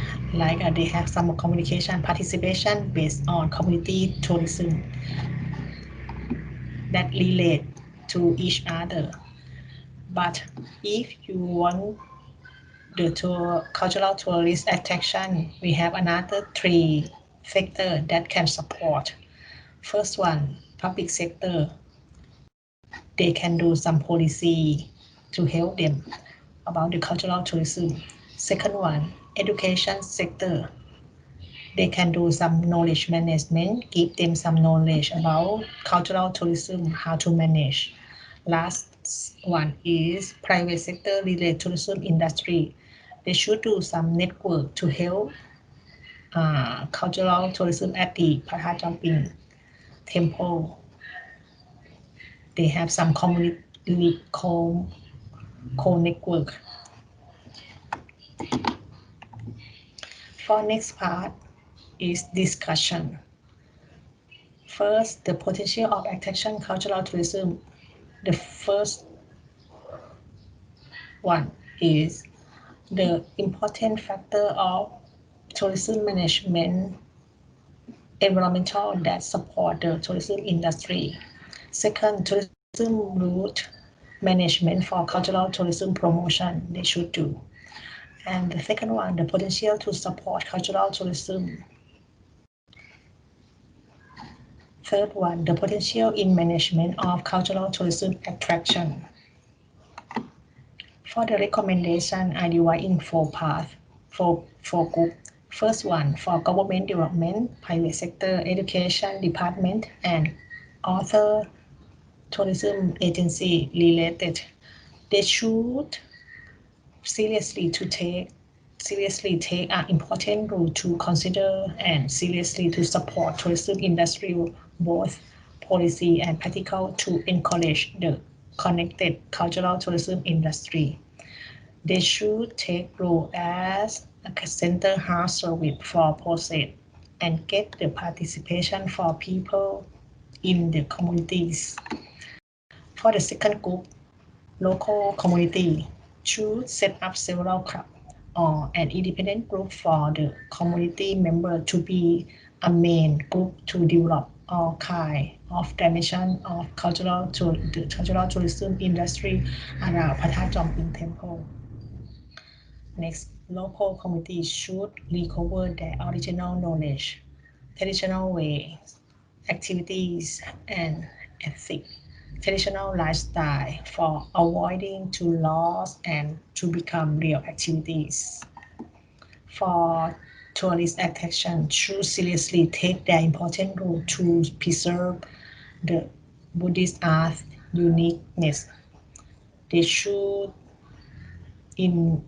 have some communication participation based on community tourism that relate to each other. But if you want the cultural tourist attraction, we have another three sectors that can support. First one, public sector. They can do some policy to help them about the cultural tourism. Second one, education sector. They can do some knowledge management, give them some knowledge about cultural tourism, how to manage. Last one is private sector related to tourism industry. They should do some network to help cultural tourism at the พระธาตุจอมปิง Temple. They have some community co-network. For next part is discussion. First, the potential of attraction cultural tourism. The first one is the important factor of tourism management environmental that support the tourism industry. Second, tourism route management for cultural tourism promotion they should do. And the second one, the potential to support cultural tourism. Third one, the potential in management of cultural tourism attraction. For the recommendation, I divide in four parts, four groups. First one, for government development, private sector, education department, and other tourism agency related. They should seriously take an important role to consider and seriously to support tourism industry, both policy and practical, to encourage the connected cultural tourism industry. They should take role as a center house service for process and get the participation for people in the communities. For the second group, local community should set up several clubs or an independent group for the community member to be a main group to develop all kind of dimension of cultural tourism industry around พระธาตุจอมปิง Temple. Next, local communities should recover their original knowledge, traditional ways, activities, and ethics, traditional lifestyle for avoiding to lose and to become real activities. For tourist attraction should seriously take their important role to preserve the Buddhist art uniqueness. They should in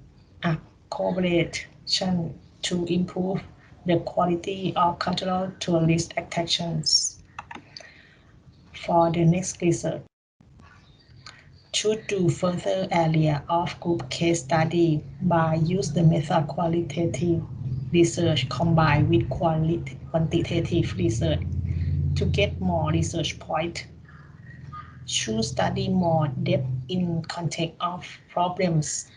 a collaboration to improve the quality of cultural tourist attractions. For the next research, should do further area of group case study by use the method qualitative research combined with quantitative research to get more research point. Should study more depth in context of problems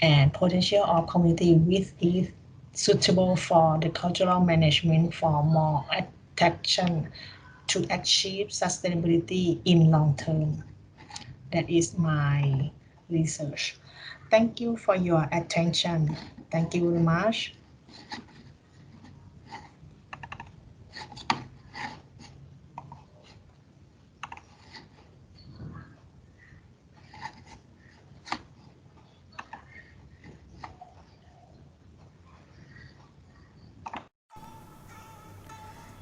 and potential of community with it suitable for the cultural management for more attraction to achieve sustainability in long term. That is my research. Thank you for your attention. Thank you very much.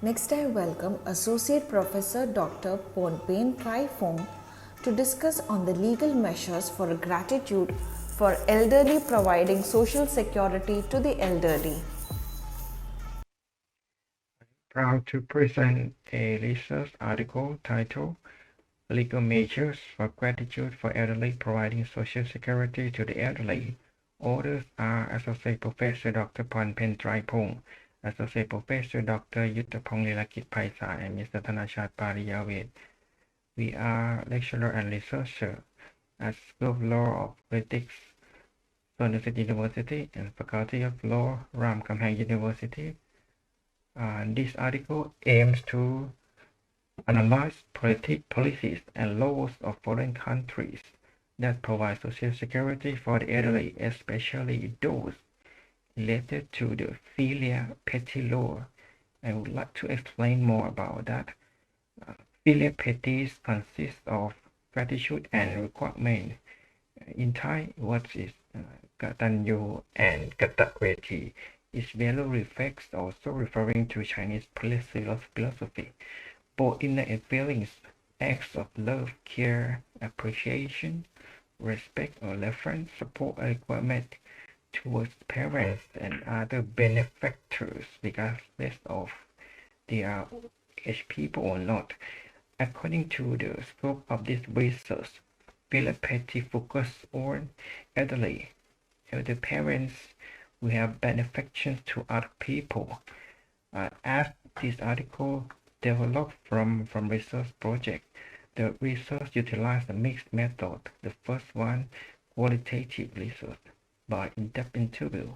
Next, I welcome Associate Professor Dr. Ponpain Trai-Phong to discuss on the legal measures for gratitude for elderly providing social security to the elderly. Proud to present a research article titled Legal Measures for Gratitude for Elderly Providing Social Security to the Elderly. Authors are Associate Professor Dr. Ponpain Trai-Phong, Associate Professor Dr. Ayutthaya Lilakit Paisa, and Mr. Thanachat Pariyavid. We are lecturer and researcher at School of Law of Ethics, Somerset University, and Faculty of Law, Ramkhamhaeng University. This article aims to analyze policies and laws of foreign countries that provide social security for the elderly, especially those related to the Filial Piety law. I would like to explain more about that. Filial Piety consists of gratitude and requirement. In Thai, what is Gatanyu and Gataveti? Its value reflects also referring to Chinese philosophy, both inner and feelings, acts of love, care, appreciation, respect or reference, support or requirement towards parents and other benefactors, regardless of they are aged people or not. According to the scope of this research, Filial Piety focuses on elder parents who have benefactions to other people. As this article developed from research project, the research utilized a mixed method. The first one, qualitative research by in-depth interview,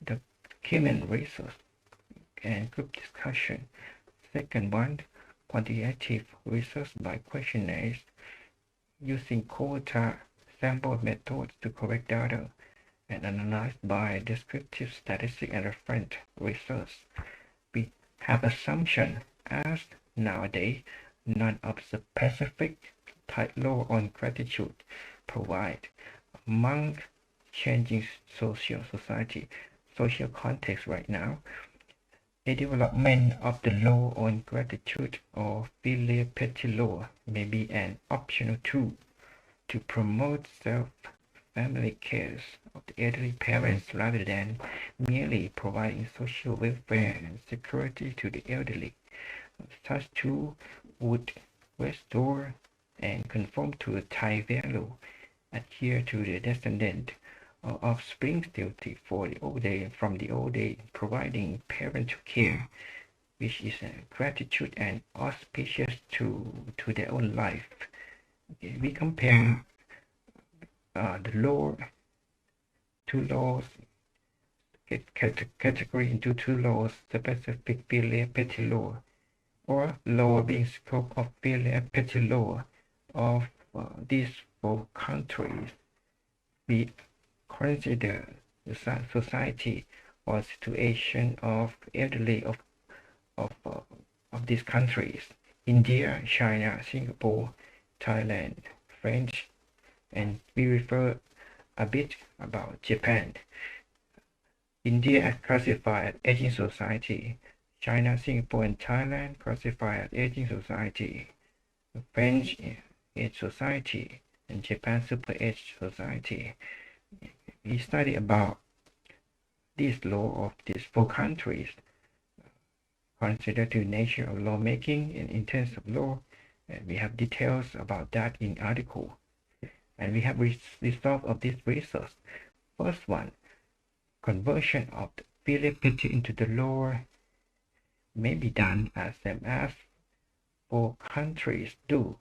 the human research and group discussion. Second one, quantitative research by questionnaires using quota sample methods to collect data and analyzed by descriptive statistics and reference research. We have assumption as nowadays none of the specific type law on gratitude provide among changing social context right now. A development of the law on gratitude or Filial Piety law may be an optional tool to promote family cares of the elderly parents rather than merely providing social welfare and security to the elderly. Such tool would restore and conform to the Thai value, adhere to the descendant or offspring's duty for the old day from the old day, providing parental care, which is gratitude and auspicious to their own life. Okay, we compare the law, two laws, category into two laws, the specific Filial Piety law, or law being scope of Filial Piety law of these four countries. We consider society or situation of elderly of these countries: India, China, Singapore, Thailand, French, and we refer a bit about Japan. India classified as aging society. China, Singapore, and Thailand classified as aging society. French age society, and Japan super age society. We study about this law of these four countries, consider the nature of lawmaking and intents of law, and we have details about that in article. And we have result of this research. First one, conversion of the filial piety into the law may be done as same as four countries do.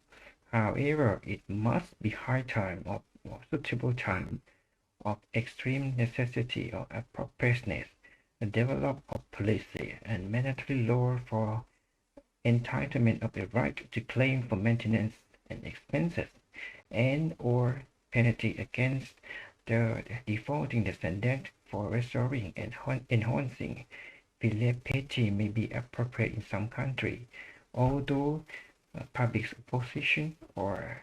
However, it must be high time or suitable time of extreme necessity or appropriateness, the develop of policy and mandatory law for entitlement of the right to claim for maintenance and expenses and or penalty against the defaulting descendant for restoring and enhancing filial piety may be appropriate in some country, although public opposition or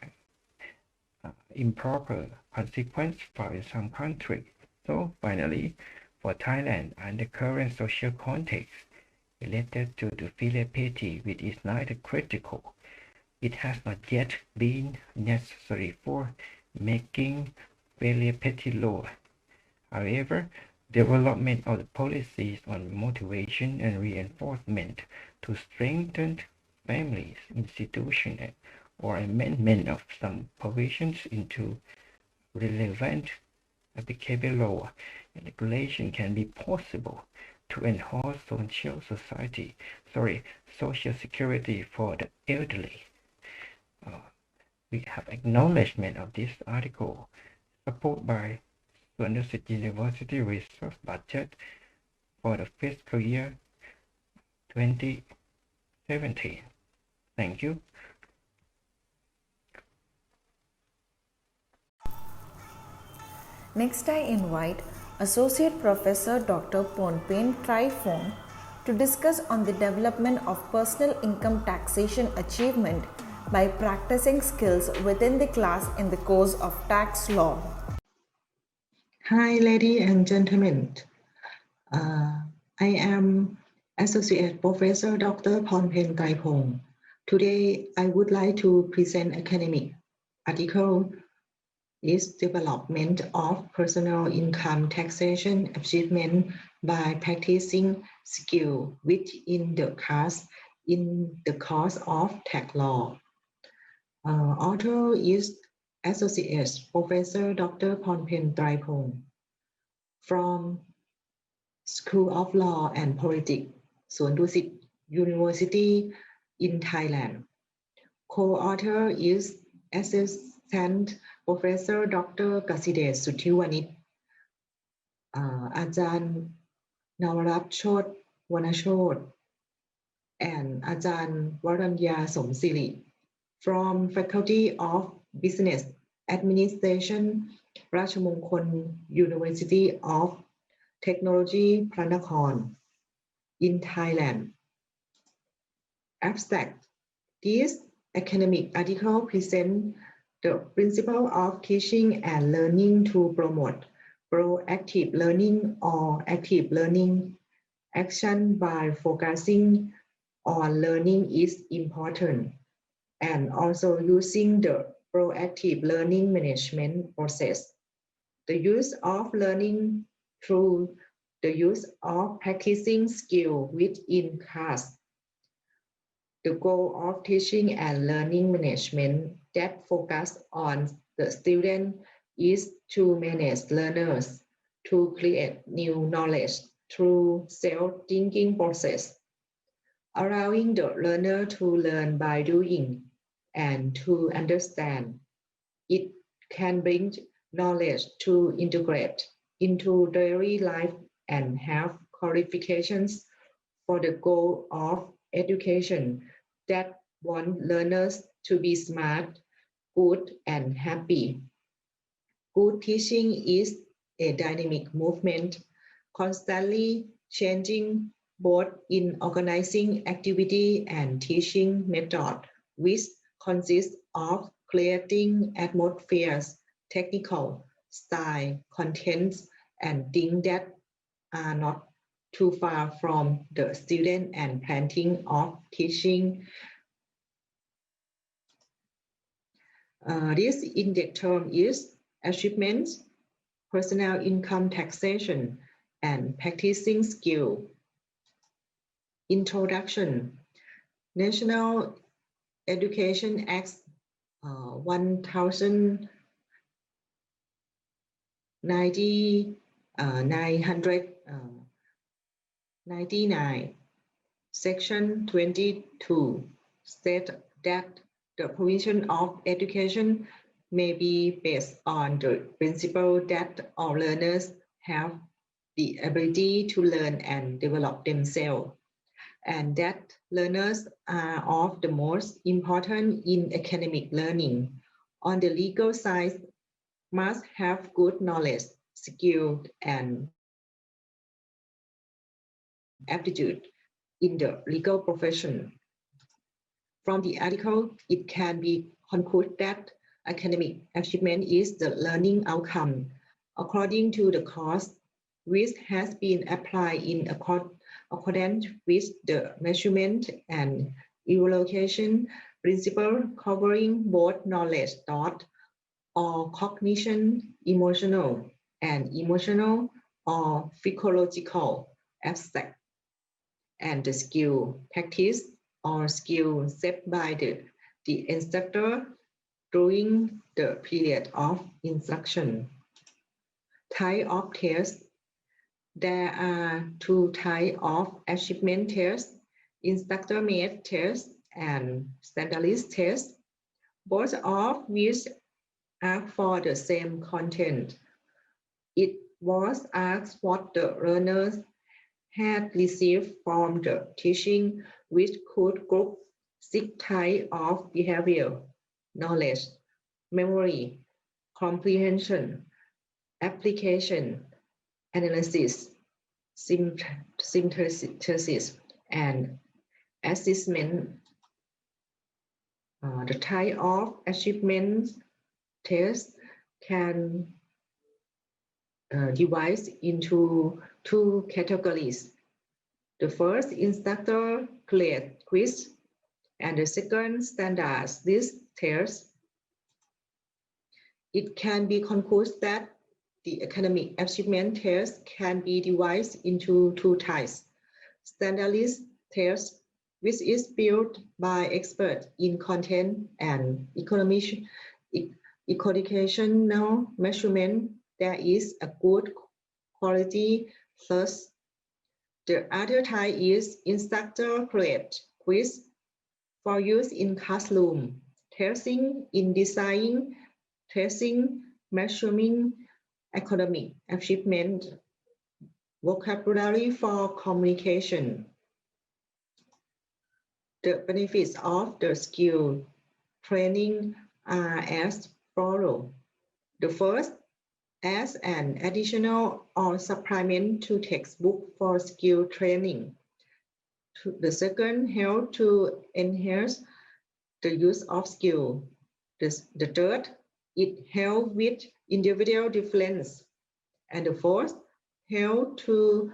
improper consequence for in some countries. So finally, for Thailand and the current social context related to the filial piety, which is neither critical, it has not yet been necessary for making filial piety law. However, development of the policies on motivation and reinforcement to strengthen families, institutions, or amendment of some provisions into relevant applicable law and regulation can be possible to enhance social security for the elderly. We have acknowledgement of this article, supported by Suneena University research budget for the fiscal year 2017. Thank you. Next, I invite Associate Professor Dr. Ponpen Trifon to discuss on the development of personal income taxation achievement by practicing skills within the class in the course of tax law. Hi, ladies and gentlemen. I am Associate Professor Dr. Ponpen Trifon. Today, I would like to present academic article is development of personal income taxation achievement by practicing skill within the class in the course of tax law. Author is Associate Professor Dr. Ponpen Trifon from School of Law and Politics, Suneena University in Thailand. Co-author is Assistant Professor Dr. Kasidet Suthiwanit, อาจารย์นวรัตน์โชติวรรณโชติ and อาจารย์วรัญญาสมศิริ from Faculty of Business Administration ราชมงคล University of Technology พระนคร in Thailand. Abstract. This academic article presents the principle of teaching and learning to promote proactive learning or active learning. Action by focusing on learning is important, and also using the proactive learning management process. The use of learning through the use of practicing skill within class. The goal of teaching and learning management that focus on the student is to manage learners, to create new knowledge through self-thinking process, allowing the learner to learn by doing and to understand. It can bring knowledge to integrate into daily life and have qualifications for the goal of education that want learners to be smart, good, and happy. Good teaching is a dynamic movement, constantly changing both in organizing activity and teaching method, which consists of creating atmospheres, technical, style, contents, and things that are not too far from the student and planning of teaching. This index term is achievements, personal income taxation, and practicing skill. Introduction. National Education Act 1999, Section 22 states that the provision of education may be based on the principle that all learners have the ability to learn and develop themselves, and that learners are of the most important in academic learning. On the legal side, must have good knowledge, skill, and aptitude in the legal profession. From the article, it can be concluded that academic achievement is the learning outcome according to the course, which has been applied in accordance with the measurement and evaluation principle covering both knowledge, thought, or cognition, emotional or psychological aspect, and the skill, practice, or skill set by the instructor during the period of instruction. Type of tests. There are two types of achievement tests, instructor-made tests and standardized tests, both of which ask for the same content. It was asked what the learners had received from the teaching, which could group 6 types of behavior: knowledge, memory, comprehension, application, analysis, synthesis, and assessment. The type of achievement test can divide into 2 categories. The first, instructor create quiz, and the second, standardized test. It can be concluded that the academic achievement test can be divided into 2 types. Standardized test, which is built by experts in content and educational measurement. There is a good quality first. The other type is instructor create quiz for use in classroom, testing in designing, testing, measuring academic achievement, vocabulary for communication. The benefits of the skill training are as follows. The first, as an additional or supplement to textbook for skill training. The second, help to enhance the use of skill. The third, it helps with individual difference. And the fourth, help to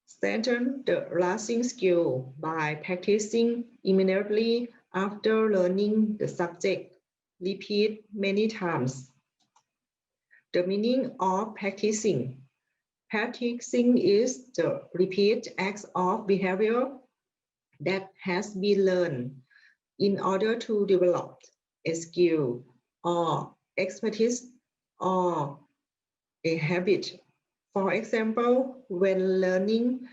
strengthen the lasting skill by practicing immediately after learning the subject. Repeat many times. The meaning of practicing. Practicing is the repeat acts of behavior that has been learned in order to develop a skill or expertise or a habit. For example, when learning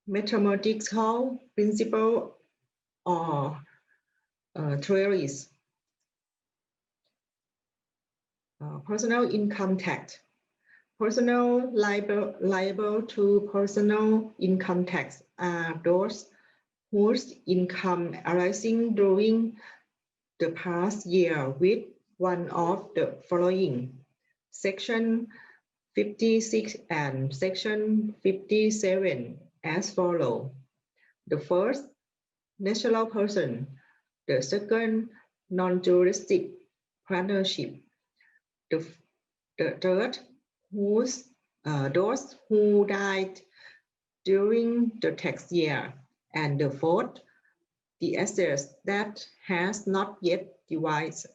mathematical principles or theories. Personal income tax. Personnel liable to personal income tax are those whose income arising during the past year with one of the following. Section 56 and Section 57 as follows. The first, natural person. The second, non-juristic partnership. The third, those who died during the tax year. And the fourth, the assets that has not yet divided.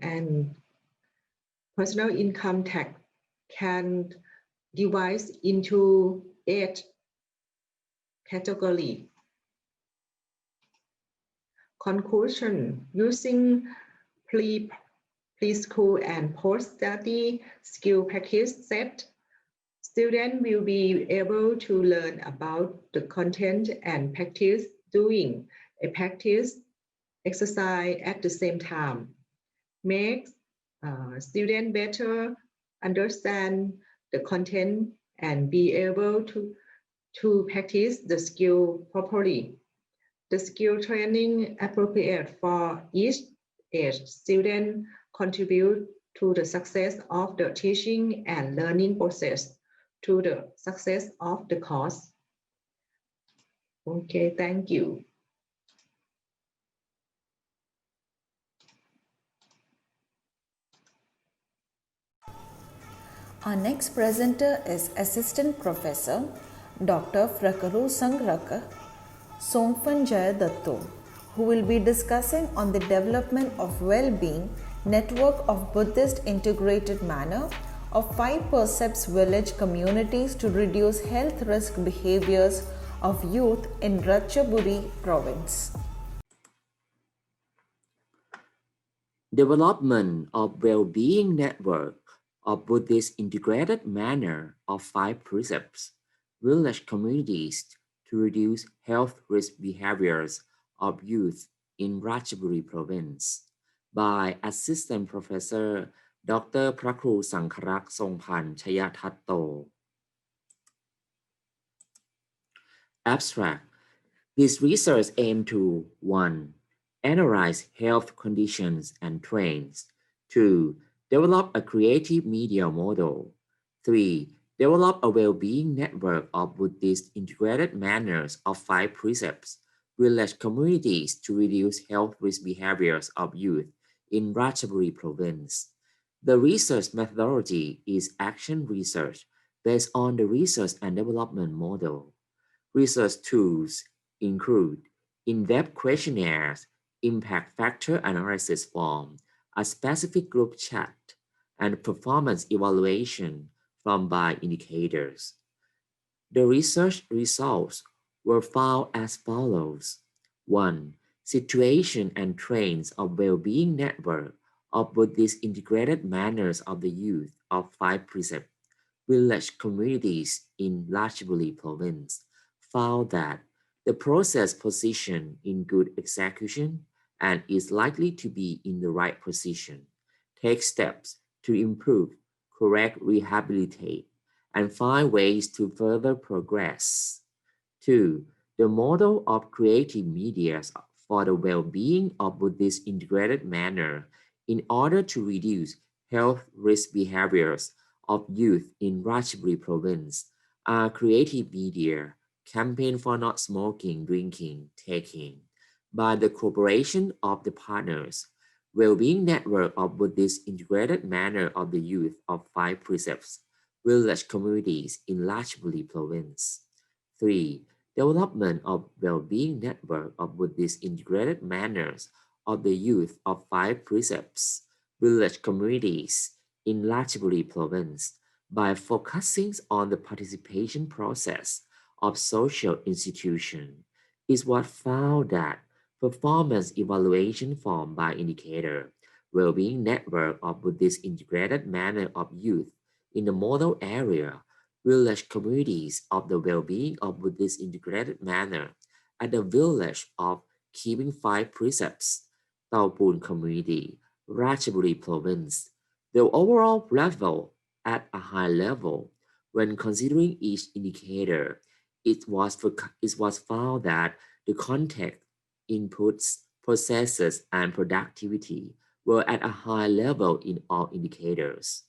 And personal income tax can divide into 8 categories. Conclusion: using preschool and post-study skill practice set, students will be able to learn about the content and practice doing a practice exercise at the same time. Makes students better understand the content and be able to practice the skill properly. The skill training appropriate for each age student contribute to the success of the teaching and learning process, to the success of the course. Okay, thank you. Our next presenter is Assistant Professor Dr. Frakaru Sangraka Somfan Jayadatto, who will be discussing on the development of well-being network of Buddhist integrated manner of 5 percepts village communities to reduce health risk behaviors of youth in Ratchaburi province. Development of well-being network of Buddhist integrated manner of 5 precepts, village communities to reduce health risk behaviors of youth in Ratchaburi province by Assistant Professor Dr. Prakru Sangkarak Songpan Chayatatto. Abstract. This research aimed to 1. Analyze health conditions and trends. 2. Develop a creative media model. 3. Develop a well-being network of Buddhist integrated manners of 5 precepts, village communities to reduce health risk behaviors of youth in Ratchaburi province. The research methodology is action research based on the research and development model. Research tools include in-depth questionnaires, impact factor analysis form, a specific group chat, and performance evaluation from by indicators. The research results were found as follows. 1. Situation and trends of well-being network of Buddhist integrated manners of the youth of 5 precepts, village communities in Ratchaburi province found that the process positioned in good execution and is likely to be in the right position. Take steps to improve, correct, rehabilitate, and find ways to further progress. 2. The model of creative media for the well-being of Buddhist integrated manner in order to reduce health risk behaviors of youth in Ratchaburi province are creative media, campaign for not smoking, drinking, taking, by the cooperation of the partners, well-being network of Buddhist integrated manner of the youth of 5 precepts, village communities in Ratchaburi province. 3. Development of well-being network of Buddhist integrated manners of the youth of 5 precepts, village communities in Ratchaburi province by focusing on the participation process of social institutions is what found that performance evaluation form by indicator, well-being network of Buddhist integrated manner of youth in the model area, village communities of the well-being of Buddhist integrated manner at the village of keeping 5 precepts, Taupun community, Ratchaburi province. The overall level at a high level, when considering each indicator, it was found that the context, inputs, processes, and productivity were at a high level in all indicators.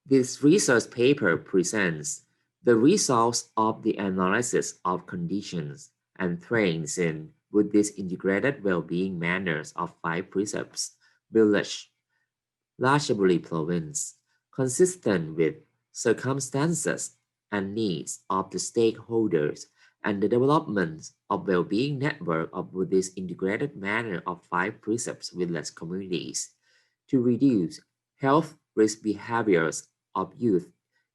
This research paper presents the results of the analysis of conditions and trends in Buddhist integrated well-being manners of 5 precepts, village, Ratchaburi province, consistent with circumstances and needs of the stakeholders and the development of well-being network of Buddhist integrated manner of 5 precepts village communities to reduce health risk behaviors of youth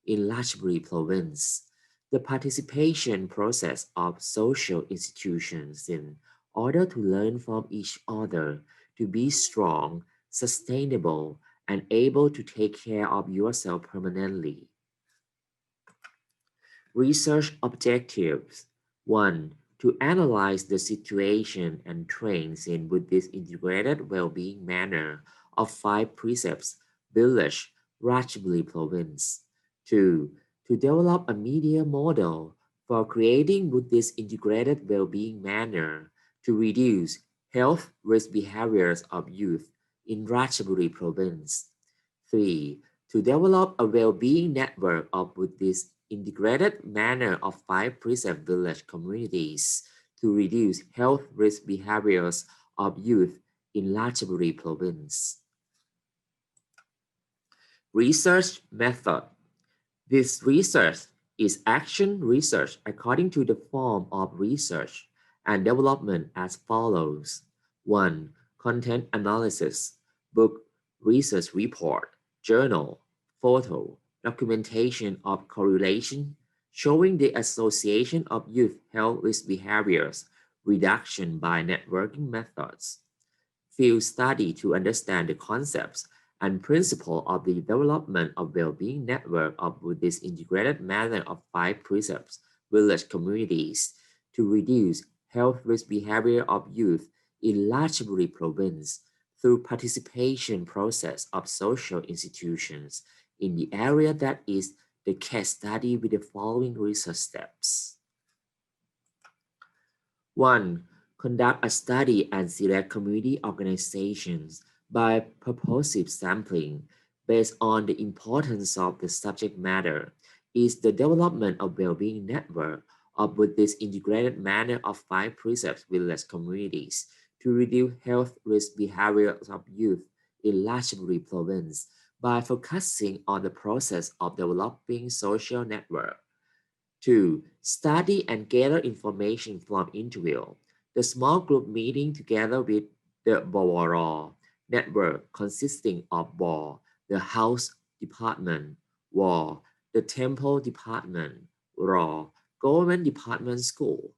in Ratchaburi province. The participation process of social institutions in order to learn from each other to be strong, sustainable, and able to take care of yourself permanently. Research objectives. 1. To analyze the situation and trends in Buddhist integrated well-being manner of 5 precepts, village, Ratchaburi province. 2. To develop a media model for creating Buddhist integrated well-being manner to reduce health risk behaviors of youth in Ratchaburi province. 3. To develop a well-being network of Buddhist integrated manner of 5 precept village communities to reduce health risk behaviors of youth in Ratchaburi province. Research method. This research is action research according to the form of research and development as follows. 1. Content analysis, book, research report, journal, photo, documentation of correlation showing the association of youth health risk behaviors, reduction by networking methods. Field study to understand the concepts and principle of the development of well-being network of Buddhist integrated manner of 5 precepts, village communities to reduce health risk behavior of youth in Ratchaburi province through participation process of social institutions in the area that is the case study with the following research steps. 1. Conduct a study and select community organizations by purposive sampling based on the importance of the subject matter is the development of well-being network of Buddhist integrated manner of 5 precepts village communities to reduce health risk behaviors of youth in Ratchaburi province by focusing on the process of developing social network. 2. Study and gather information from interview. The small group meeting together with the BORO network consisting of BOR, the house department, WAR, the temple department, RAW, government department school.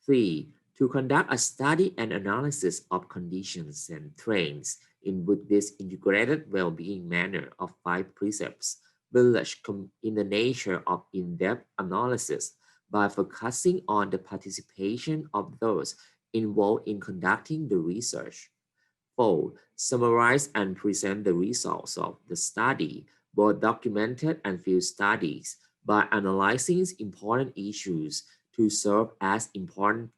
3. To conduct a study and analysis of conditions and trends in Buddhist integrated well-being manner of 5 precepts, village in the nature of in-depth analysis by focusing on the participation of those involved in conducting the research. 4. Summarize and present the results of the study, both documented and field studies, by analyzing important issues to serve as important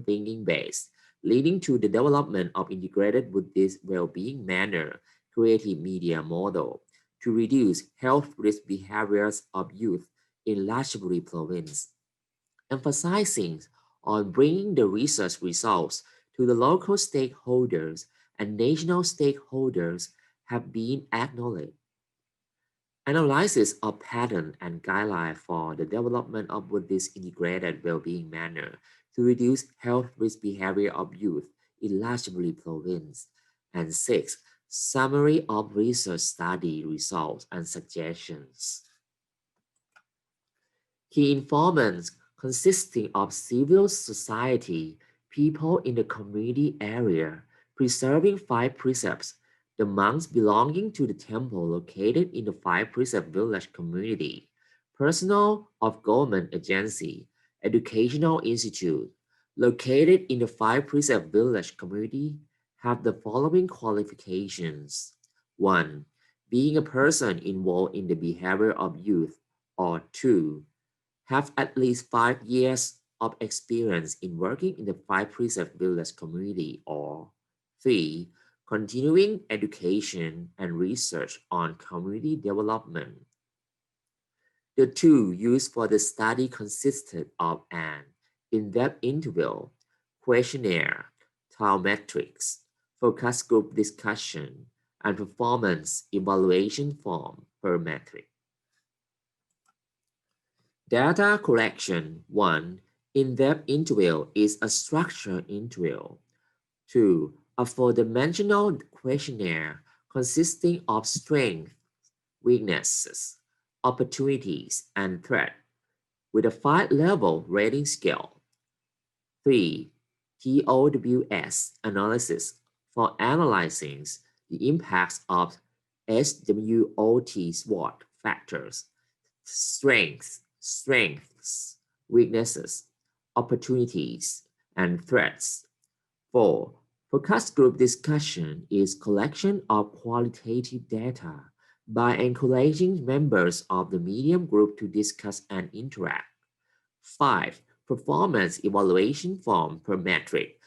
thinking base, leading to the development of integrated Buddhist well-being manner, creative media model to reduce health risk behaviors of youth in Ratchaburi province, emphasizing on bringing the research results to the local stakeholders and national stakeholders have been acknowledged. Analysis of pattern and guideline for the development of Buddhist integrated well-being manner to reduce health risk behavior of youth in Ratchaburi province. And 6. Summary of research study results and suggestions. Key informants consisting of civil society, people in the community area, preserving 5 precepts, the monks belonging to the temple located in the 5 precept village community, personnel of government agency, educational institute, located in the 5 precept village community have the following qualifications. 1. Being a person involved in the behavior of youth, or 2. Have at least 5 years of experience in working in the 5 precept village community, or 3. Continuing education and research on community development. The tool used for the study consisted of an in-depth interview, questionnaire, town metrics, focus group discussion, and performance evaluation form per metric. Data collection. 1. In-depth interview is a structured interview. 2. A four-dimensional questionnaire consisting of strengths, weaknesses, opportunities, and threats with a 5-level rating scale. 3. TOWS analysis for analyzing the impacts of SWOT SWOT factors, strengths, weaknesses, opportunities, and threats. 4. Focus group discussion is collection of qualitative data by encouraging members of the medium group to discuss and interact. 5. Performance evaluation form per metric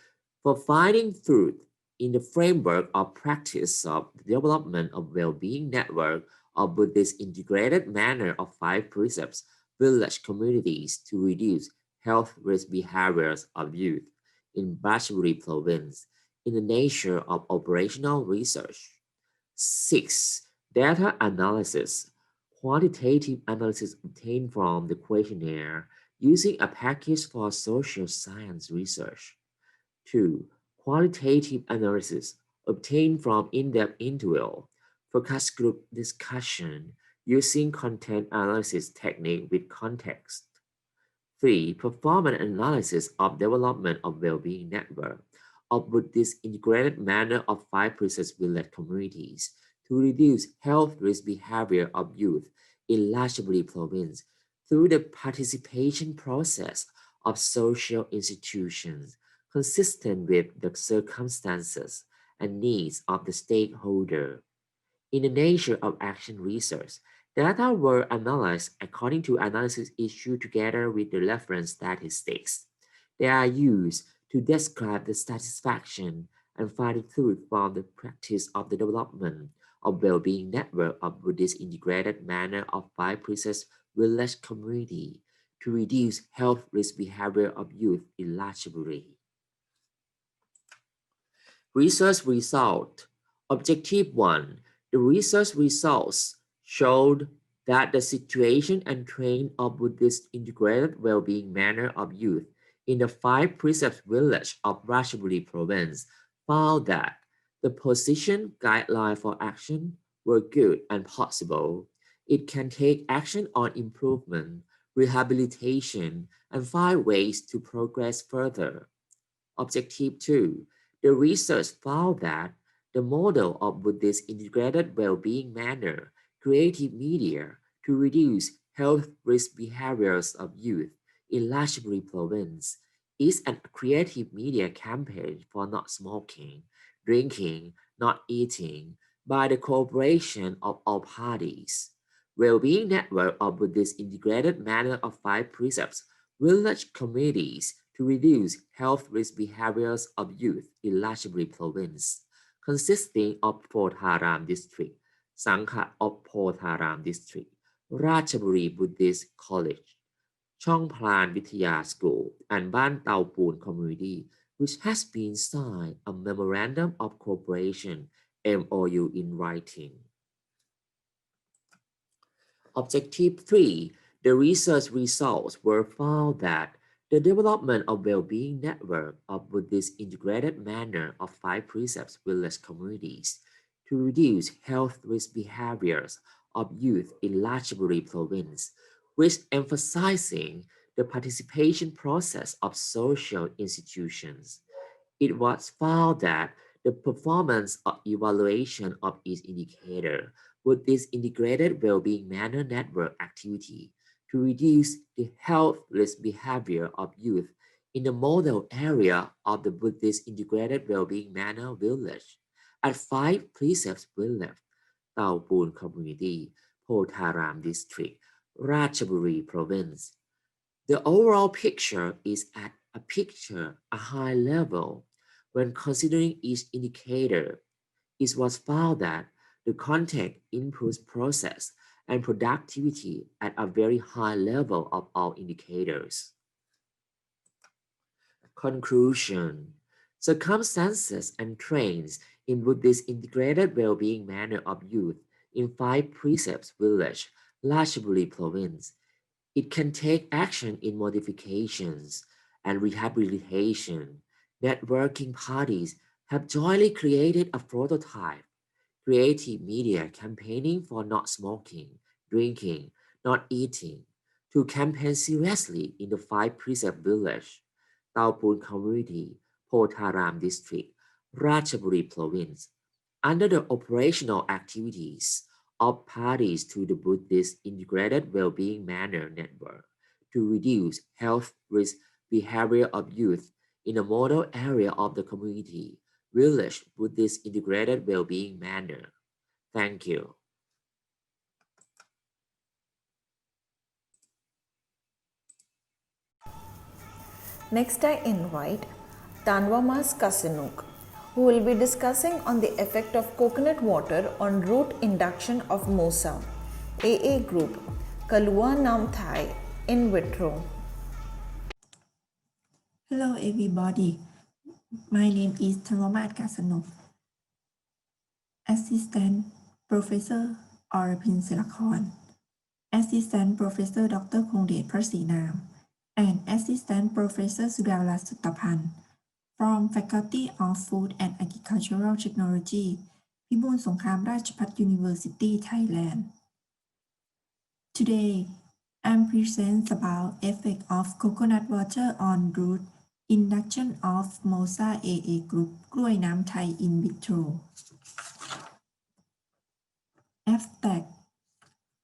for finding truth in the framework of practice of the development of well-being network of Buddhist integrated manner of 5 precepts, village communities to reduce health risk behaviors of youth in Ratchaburi province in the nature of operational research. 6. Data analysis. Quantitative analysis obtained from the questionnaire using a package for social science research. 2. Qualitative analysis obtained from in-depth interview, focus group discussion using content analysis technique with context. 3. Performance analysis of development of well-being network of Buddhist integrated manner of 5 precepts village communities to reduce health risk behavior of youth in Ratchaburi province through the participation process of social institutions consistent with the circumstances and needs of the stakeholder. In the nature of action research, data were analyzed according to analysis issued together with the reference statistics. They are used to describe the satisfaction and find the truth from the practice of the development of well-being network of Buddhist integrated manner of 5 precepts village community to reduce health risk behavior of youth in Ratchaburi. Research result. Objective 1. The research results showed that the situation and trend of Buddhist integrated well-being manner of youth in the 5 precepts village of Ratchaburi province found that the position guidelines for action were good and possible. It can take action on improvement, rehabilitation, and find ways to progress further. Objective 2. The research found that the model of Buddhist integrated well-being manner, creative media to reduce health risk behaviors of youth in Ratchaburi province is a creative media campaign for not smoking, drinking, not eating by the cooperation of all parties. Well-being network of Buddhist integrated manner of 5 precepts, village communities to reduce health risk behaviors of youth in Ratchaburi province, consisting of Potharam district, Sangha of Potharam district, Ratchaburi Buddhist College, Chong Plan Vitya School, and Ban Tau Poon community, which has been signed a memorandum of cooperation MOU in writing. Objective 3. The research results were found that the development of well-being network of Buddhist integrated manner of 5 precepts village communities to reduce health risk behaviors of youth in Ratchaburi province, which emphasizing the participation process of social institutions. It was found that the performance of evaluation of each indicator with this integrated well-being manner network activity to reduce the health risk behavior of youth in the model area of the Buddhist integrated well-being manner village at 5 precepts village, Tau Poon community, Potharam district, Ratchaburi province. The overall picture is at a high level. When considering each indicator, it was found that the context improves process and productivity at a very high level of all indicators. Conclusion. Circumstances and trends in Buddhist integrated well-being manner of youth in 5 precepts village, Ratchaburi province. It can take action in modifications and rehabilitation. Networking parties have jointly created a prototype, creative media campaigning for not smoking, drinking, not eating, to campaign seriously in the 5 precept village, Taupun community, Potharam district, Ratchaburi province, under the operational activities of parties to the Buddhist Integrated Wellbeing Manner Network to reduce health risk behavior of youth in a model area of the community, village Buddhist Integrated Wellbeing Manner. Thank you. Next, I invite Tanwamas Kasinuk, who will be discussing on the effect of coconut water on root induction of MOSA, AA group, Kalua Nam Thai, in vitro. Hello everybody, my name is Tanwamat Kasanok, Assistant Professor Orapin Silakon, Assistant Professor Dr. Kongdet Prasinam, and Assistant Professor Sudala Sutapan from Faculty of Food and Agricultural Technology, Pibun Songkham Rajabhat University, Thailand. Today, I'm present about effect of coconut water on root induction of MOSA AA group กล้วยน้ำไทย in vitro. Abstract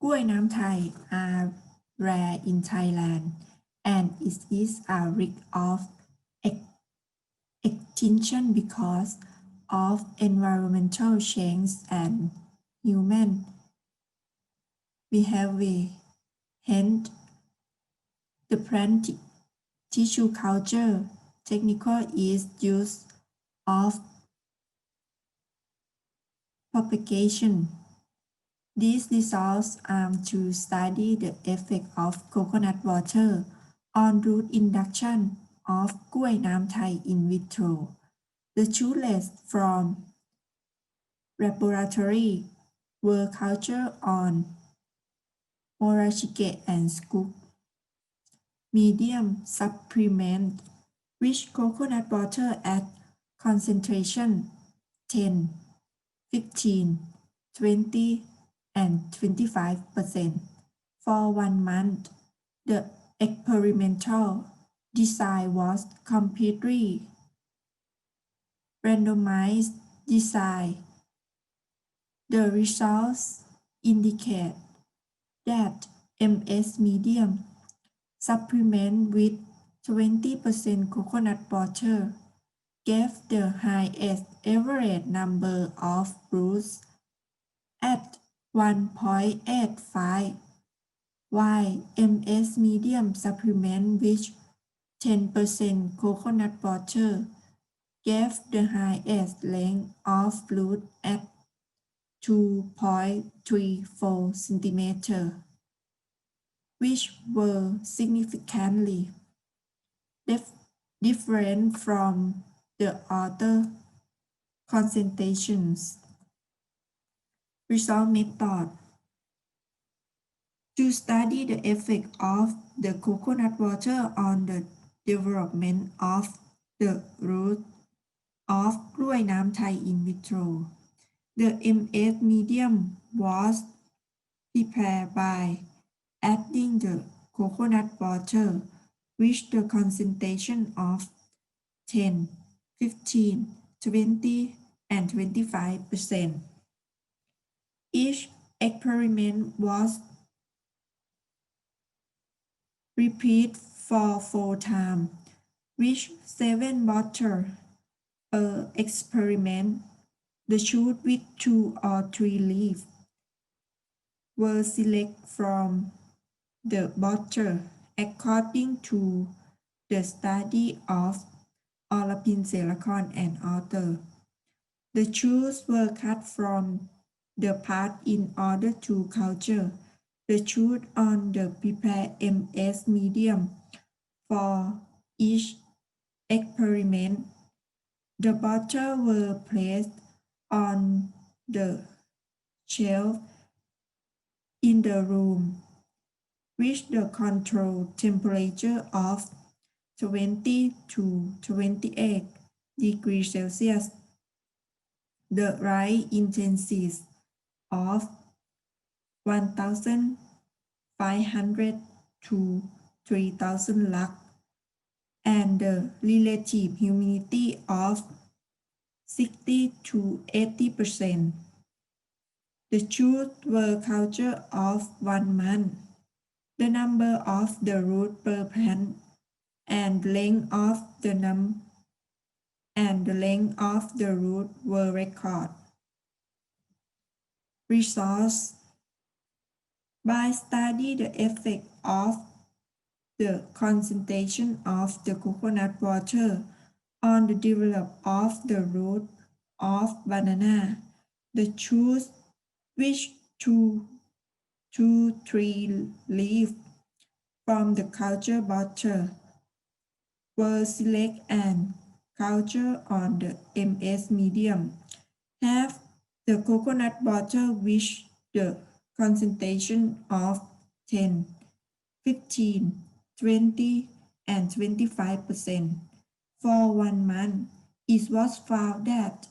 กล้วยน้ำไทย are rare in Thailand and it is a risk of extinction because of environmental change and human behavior. Hence, the plant tissue culture technique is use of propagation. These results are to study the effect of coconut water on root induction of กล้วยน้ำไทย in vitro. The shooters from laboratory were cultured on Morashige and Scoop medium supplement which coconut water at concentration 10, 15, 20, and 25% for 1 month. The experimental design was completely randomized design. The results indicate that MS medium supplement with 20% coconut water gave the highest average number of roots at 1.85, while MS medium supplement with 10% coconut water gave the highest length of root at 2.34 cm, which were significantly different from the other concentrations. Result method. To study the effect of the coconut water on the development of the root of กล้วยน้ำไทย in vitro. The MS medium was prepared by adding the coconut water with the concentration of 10, 15, 20, and 25%. Each experiment was repeated for 4 times, with 7 water per experiment. The shoot with 2 or 3 leaves were selected from the water according to the study of Orapin Selakon, and author. The shoes were cut from the part in order to culture the shoot on the prepared MS medium for each experiment. The bottles were placed on the shelf in the room, with the controlled temperature of 20 to 28 degrees Celsius. The light intensity of 1,500 to 3,000 lux and the relative humidity of 60 to 80%. The shoots were cultured of 1 month. The number of the root per plant and length of the length of the root were recorded. Results: by study the effect of the concentration of the coconut water on the development of the root of banana, the shoots which 2 to 3 leaves from the culture bottle were selected and cultured on the MS medium. Have the coconut water which the concentration of 10, 15, 20, and 25%. For 1 month, it was found that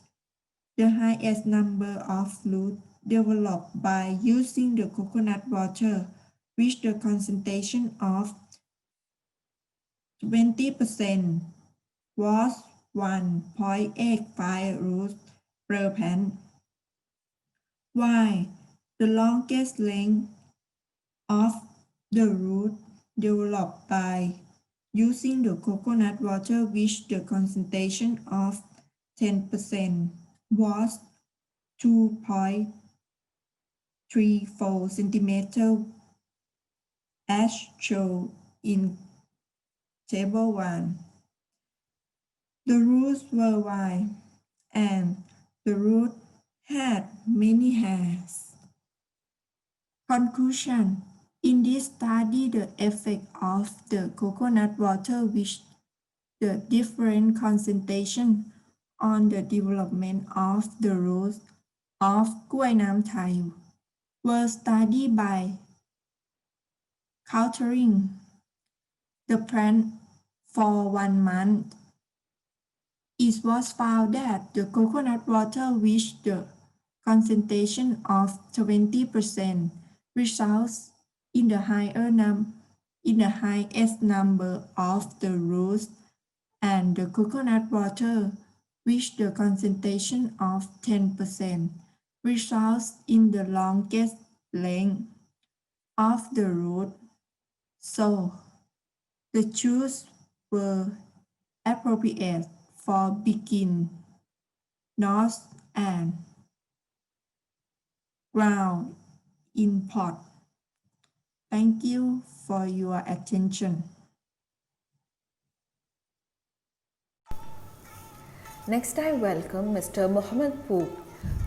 the highest number of fruit developed by using the coconut water with the concentration of 20% was 1.85 roots per plant, while the longest length of the root developed by using the coconut water with the concentration of 10% was 2.34 centimeters as shown in Table 1. The roots were wide and the root had many hairs. Conclusion: in this study, the effect of the coconut water with the different concentration on the development of the roots of Kuai Nam Thai were studied by culturing the plant for 1 month. It was found that the coconut water with the concentration of 20% results in the highest number of the roots, and the coconut water with the concentration of 10% results in the longest length of the root. So, the choices were appropriate for beginning, nose, and ground in pot. Thank you for your attention. Next, I welcome Mr. Mohammed Poop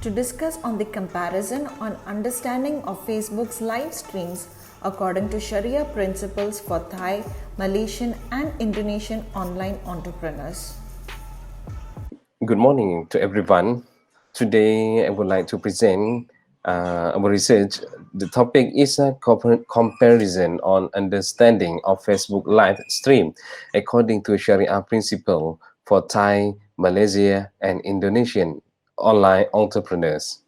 to discuss on the comparison on understanding of Facebook's live streams according to Sharia principles for Thai, Malaysian, and Indonesian online entrepreneurs. Good morning to everyone. Today I would like to present our research. The topic is a comparison on understanding of Facebook live stream according to Sharia principle for Thai, Malaysia, and Indonesian online entrepreneurs.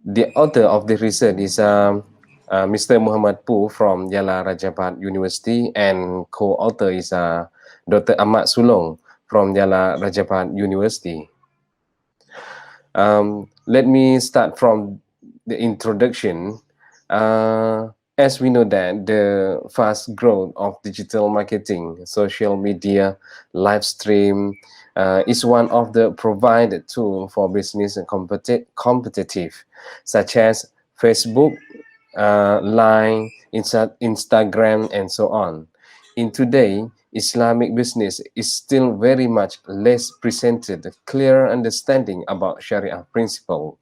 The author of the research is Mr. Muhammad Poo from Yala Rajapat University, and co-author is Dr. Ahmad Sulong from Yala Rajapat University. Let me start from the introduction. As we know that the fast growth of digital marketing, social media, live stream is one of the provided tools for business and competitive, such as Facebook, Line, Instagram, and so on. in today Islamic business is still very much less presented clear understanding about Sharia principle.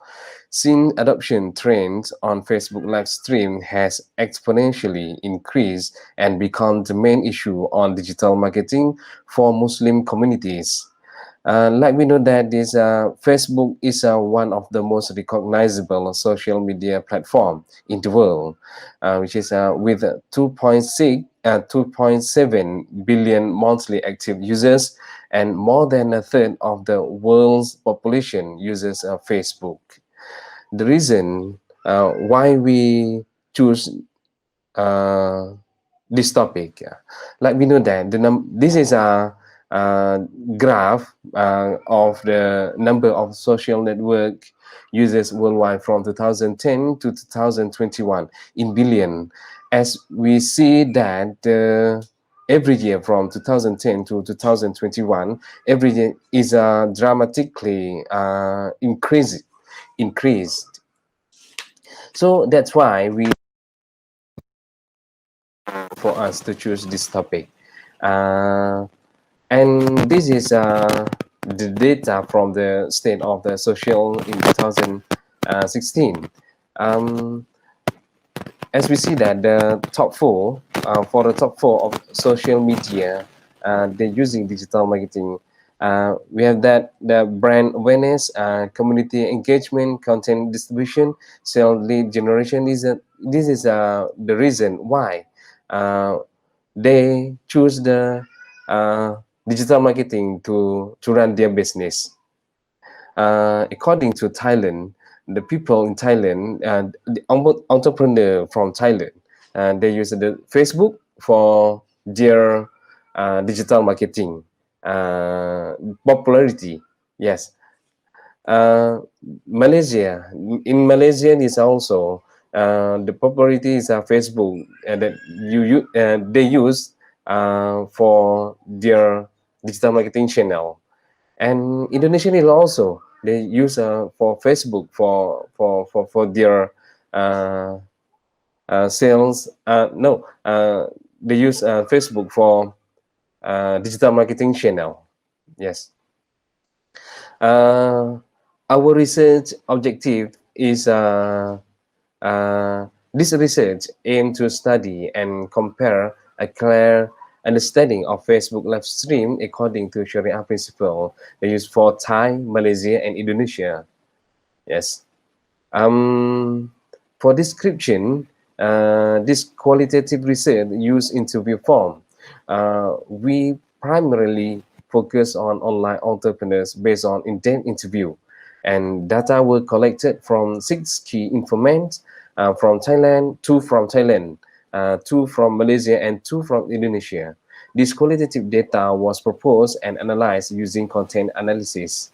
Since adoption trends on Facebook live stream has exponentially increased and become the main issue on digital marketing for Muslim communities. Like we know that this Facebook is one of the most recognizable social media platform in the world, which is with 2.7 billion monthly active users and more than a third of the world's population uses Facebook. The reason why we choose this topic, like we know that this is a graph of the number of social network users worldwide from 2010 to 2021 in billion. As we see that every year from 2010 to 2021, every year is dramatically increased. So that's why we for us to choose this topic. And this is the data from the state of the social in 2016. As we see that the top four, for the top four of social media, they're using digital marketing. We have that the brand awareness, community engagement, content distribution, sales lead generation. This is the reason why they choose the digital marketing to run their business. According to Thailand, the people in Thailand, the entrepreneur from Thailand, they use the Facebook for their digital marketing popularity. Yes. Malaysia, in Malaysia is also the popularity is Facebook that they use for their digital marketing channel. And Indonesia is also they use for Facebook for their sales. They use Facebook for digital marketing channel. Yes. Our research objective is this research aims to study and compare a clear understanding of Facebook live stream according to Sharia principle they use for Thai, Malaysia, and Indonesia. Yes. For description, this qualitative research used interview form. We primarily focus on online entrepreneurs based on in-depth interview, and data were collected from 6 key informants from Thailand, 2 from Thailand, 2 from Malaysia, and 2 from Indonesia. This qualitative data was proposed and analyzed using content analysis.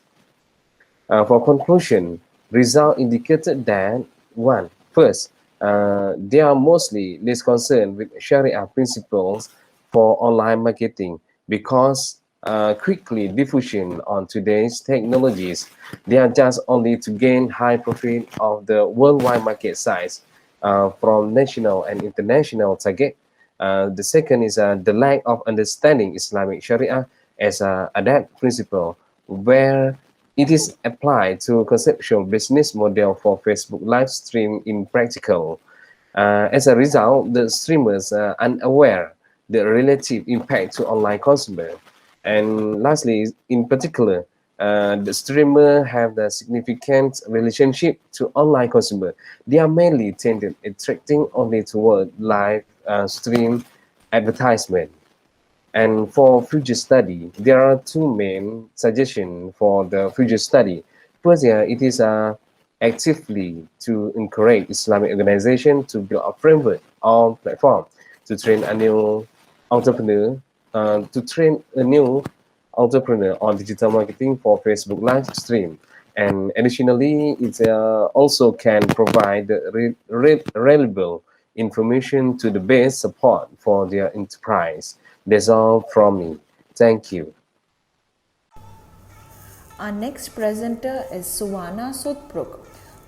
For conclusion, results indicated that first, they are mostly less concerned with Sharia principles for online marketing because quickly diffusion on today's technologies. They are just only to gain high profit of the worldwide market size from national and international target. The second is the lack of understanding Islamic Sharia as an adapt principle, where it is applied to conceptual business model for Facebook live stream in practical. As a result, the streamers are unaware the relative impact to online consumer. And lastly, in particular, the streamer have the significant relationship to online consumer. They are mainly tended attracting only toward live stream advertisement. And for future study, there are 2 main suggestions for the future study. First, it is actively to encourage Islamic organization to build a framework or platform to train a new entrepreneur on digital marketing for Facebook live stream. And additionally, it also can provide relevant information to the base support for their enterprise. That's all from me. Thank you. Our next presenter is Suwana Sutpruk,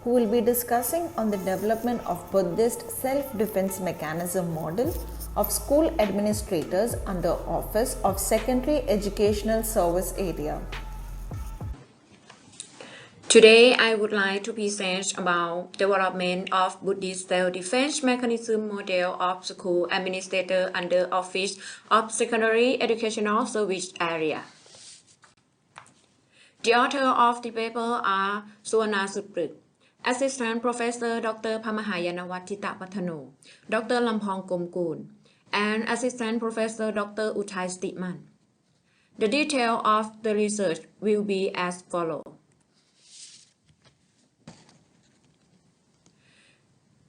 who will be discussing on the development of Buddhist self-defense mechanism model of school administrators under Office of Secondary Educational Service Area. Today, I would like to present about development of Buddhist self-defense mechanism model of school administrator under Office of Secondary Educational Service Area. The author of the paper are Suneena, Assistant Professor Dr. Pamahayanawatita Patano, Dr. Lampong Komkun, and Assistant Professor Dr. Uthai Stickman. The detail of the research will be as follows.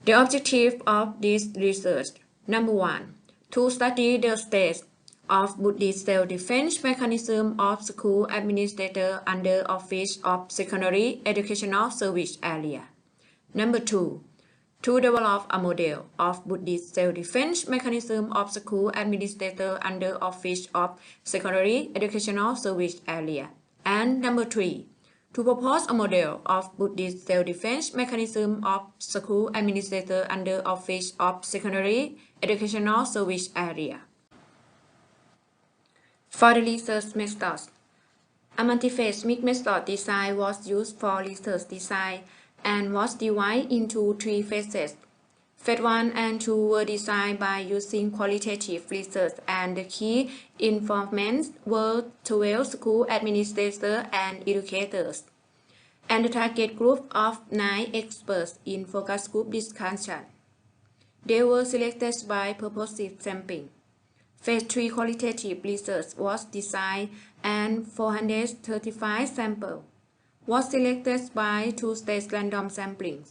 The objective of this research: number 1, to study the state of Buddhist self-defense mechanism of school administrator under Office of Secondary Educational Service Area. Number 2, to develop a model of Buddhist self-defense mechanism of school administrator under Office of Secondary Educational Service Area. And number 3, to propose a model of Buddhist self-defense mechanism of school administrator under Office of Secondary Educational Service Area. For the research methods, a multi-phase mixed method design was used for research design and was divided into 3 phases. Phase 1 and 2 were designed by using qualitative research, and the key informants were 12 school administrators and educators, and the target group of 9 experts in focus group discussion. They were selected by purposive sampling. Phase 3 qualitative research was designed, and 435 samples was selected by 2-stage random sampling.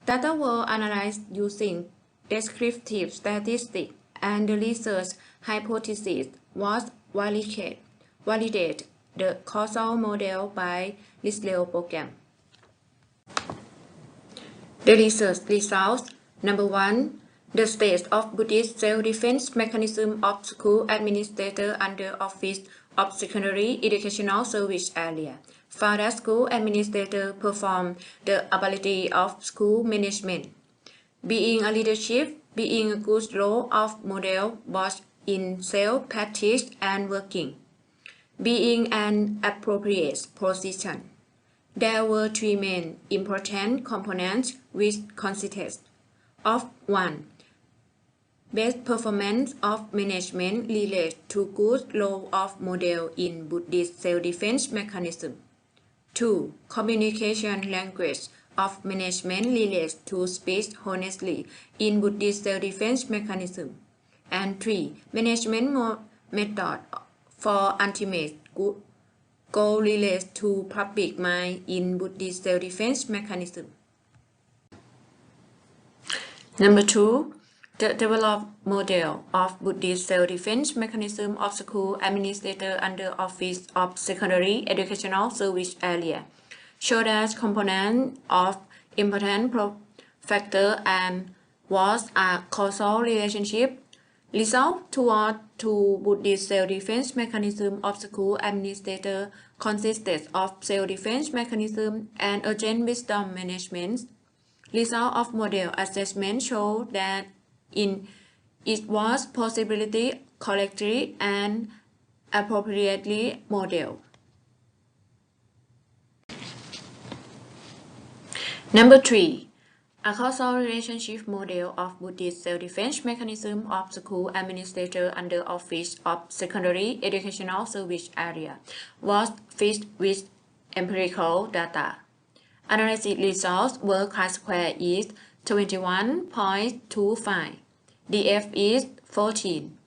Data were analyzed using descriptive statistics, and the research hypothesis was validate the causal model by Lisle program. The research results: number 1, the state of Buddhist self-defense mechanism of school administrator under Office of Secondary Educational Service Area. Found that school administrator perform the ability of school management, being a leadership, being a good role of model both in self-practice and working, being an appropriate position. There were 3 main important components which consisted of 1. Best performance of management related to good role of model in Buddhist self-defense mechanism. 2. Communication language of management relates to speech honestly in Buddhist self-defense mechanism. And 3. Management method for ultimate goal relates to public mind in Buddhist self-defense mechanism. Number 2, the developed model of Buddhist self-defense mechanism of school administrator under Office of Secondary Educational Service Area show that component of important factor and was a causal relationship result toward to Buddhist self-defense mechanism of school administrator consisted of self-defense mechanism and urgent wisdom management. Result of model assessment show that it was possibility correctly and appropriately modeled. Number 3, a causal relationship model of Buddhist self-defense mechanism of school administrator under Office of Secondary Educational Service Area was fit with empirical data. Analysis results were chi-square is 21.25, DF is 14,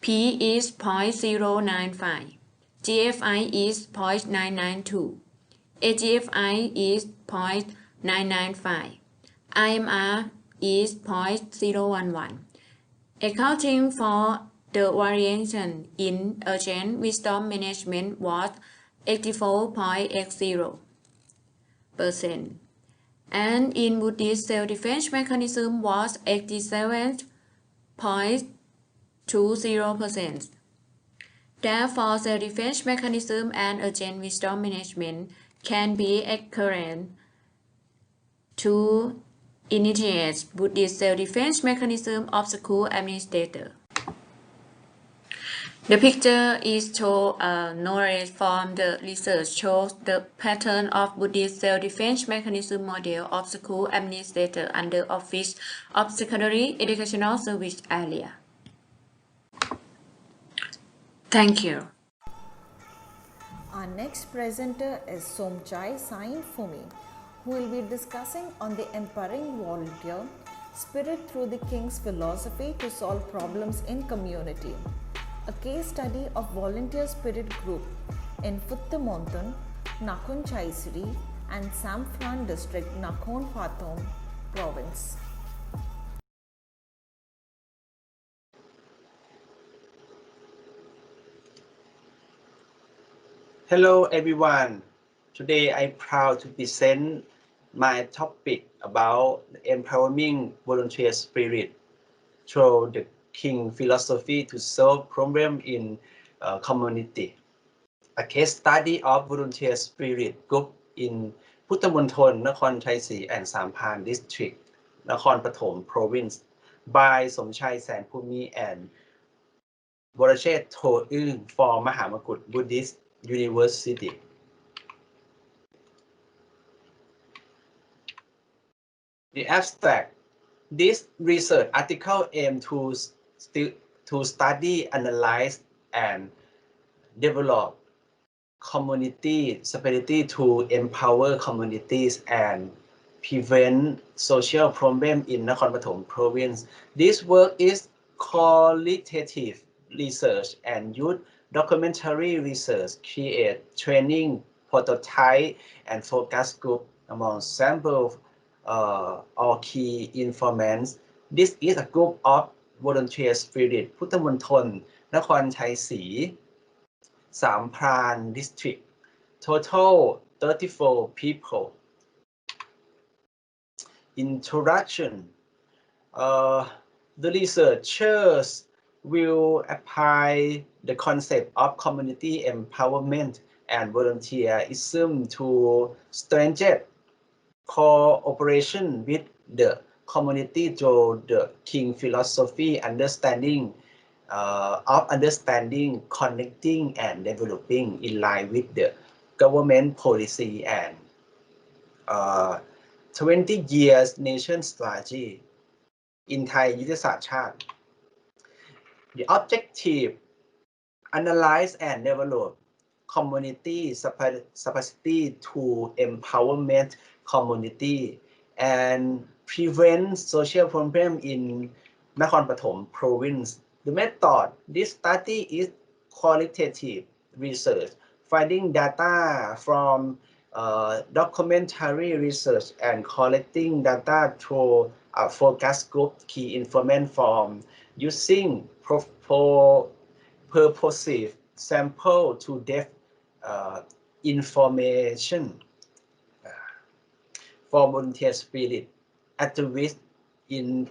P is 0.095, GFI is 0.992, AGFI is 0.995, IMR is 0.011. Accounting for the variation in urgent wisdom management was 84.80%, and in Buddhist self-defense mechanism was 87.20%. Therefore, self-defense mechanism and urgent wisdom management can be equivalent to initiates Buddhist self-defense mechanism of school administrator. The picture is show knowledge from the research shows the pattern of Buddhist self-defense mechanism model of school administrator under Office of Secondary Educational Service area. Thank you. Our next presenter is Somchai Sain Fumi, who will be discussing on the empowering volunteer spirit through the King's philosophy to solve problems in community. A case study of volunteer spirit group in Futtamontan, Nakhon Chaisri and Samphran district, Nakhon Pathom province. Hello everyone. Today I'm proud to present my topic about empowering volunteer spirit through the King philosophy to solve problems in community. A case study of volunteer spirit group in Puttamontan, Nakhon Chaisri and Samphan district, Nakhon Pathom province by Somchai Sainphumi and Rasheed for Mahamakut Buddhist University. The abstract. This research article aims to study, analyze, and develop community spirit to empower communities and prevent social problems in Nakhon Pathom province. This work is qualitative research and youth documentary research, create training, prototype, and focus group among sample or key informants. This is a group of volunteer spirit Puttamontan, Nakhon Chaisri, Samphan district, total 34 people. Introduction. The researchers will apply the concept of community empowerment and volunteerism to strengthen cooperation with the community through the King philosophy, understanding, connecting, and developing in line with the government policy and 20 years nation strategy in Thai ยุทธศาสตร์ชาติ The objective: analyze and develop community capacity to empowerment community and prevent social problems in Nakhon Pathom province. The method: this study is qualitative research, finding data from documentary research and collecting data through a focus group key informant form using purposive sample to depth information for volunteer spirit activists in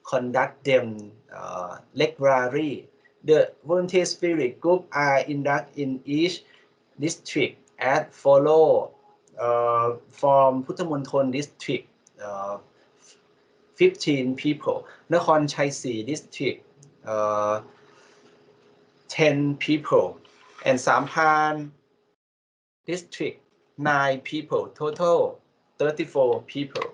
conduct them regularly. The volunteer spirit group are inducted in each district as follow from Puttamontan district 15 people, Nakhon Chaisri district 10 people, and Samphan district 9 people, total 34 people.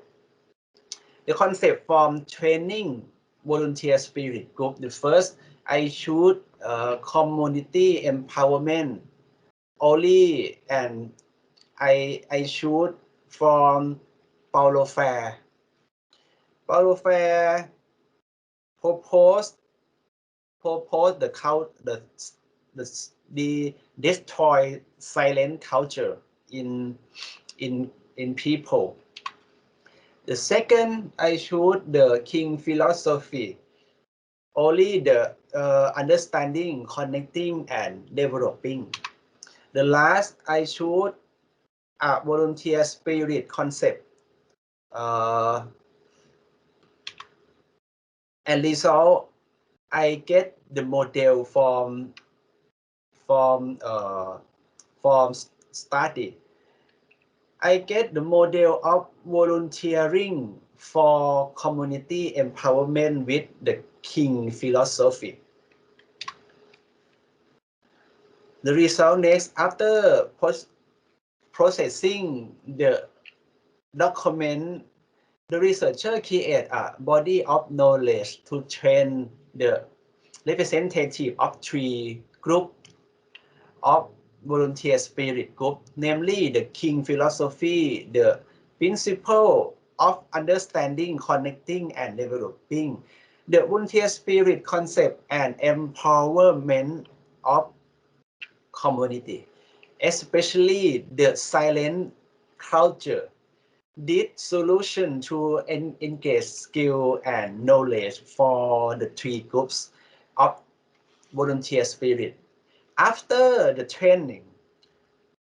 The concept from training volunteer spirit group. The first, I should community empowerment only, and I should from Paulo Fair. Paulo Fair proposed the destroy silent culture in people. The second, I should the King philosophy, only the understanding, connecting, and developing. The last, I should a volunteer spirit concept. And result, I get the model from study. I get the model of volunteering for community empowerment with the King philosophy. The result next, after processing the document, the researcher create a body of knowledge to train the representative of 3 groups of volunteer spirit group, namely the King philosophy, the principle of understanding, connecting, and developing, the volunteer spirit concept, and empowerment of community, especially the silent culture. This solution to engage skill and knowledge for the 3 groups of volunteer spirit. After the training,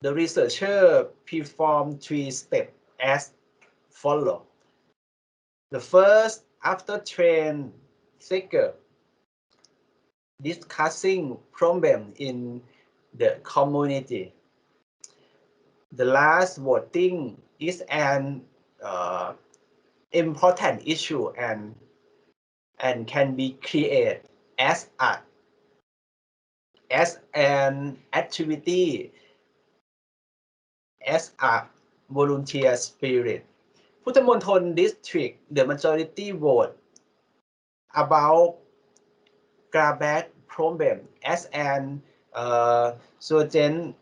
the researcher performed 3 steps as follows. The first, after train seeker, discussing problem in the community. The last, voting is an important issue and can be created as an activity as a volunteer spirit. Puttamonthon district, the majority vote about garbage problem as an urgent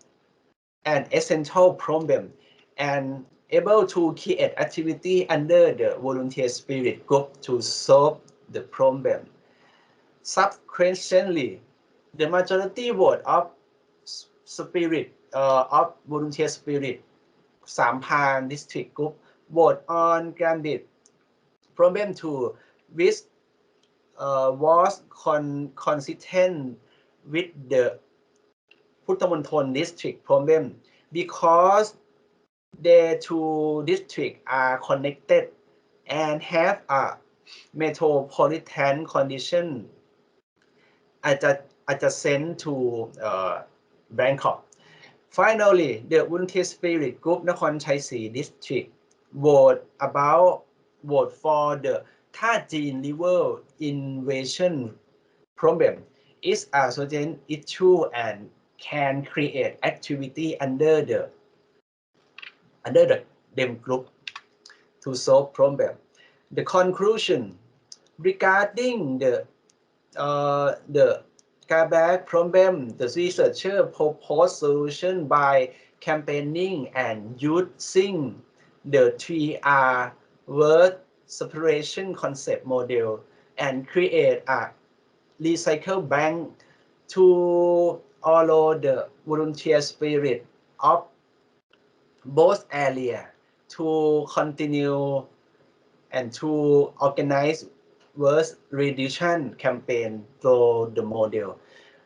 and essential problem, and able to create activity under the volunteer spirit group to solve the problem. Subsequently, the majority vote of spirit of volunteer spirit Sampan district group vote on granted problem to which was consistent with the Puttamonthon district problem because the 2 districts are connected and have a metropolitan condition adjacent to Bangkok. Finally, the volunteer spirit group Nakhon Chai district vote for the Thajin River invasion problem is a certain issue and can create activity under the them group to solve problem. The conclusion regarding the garbage problem, the researcher proposed solution by campaigning and using the 3R word separation concept model and create a recycle bank to allow the volunteer spirit of both areas to continue and to organize waste reduction campaign through the model.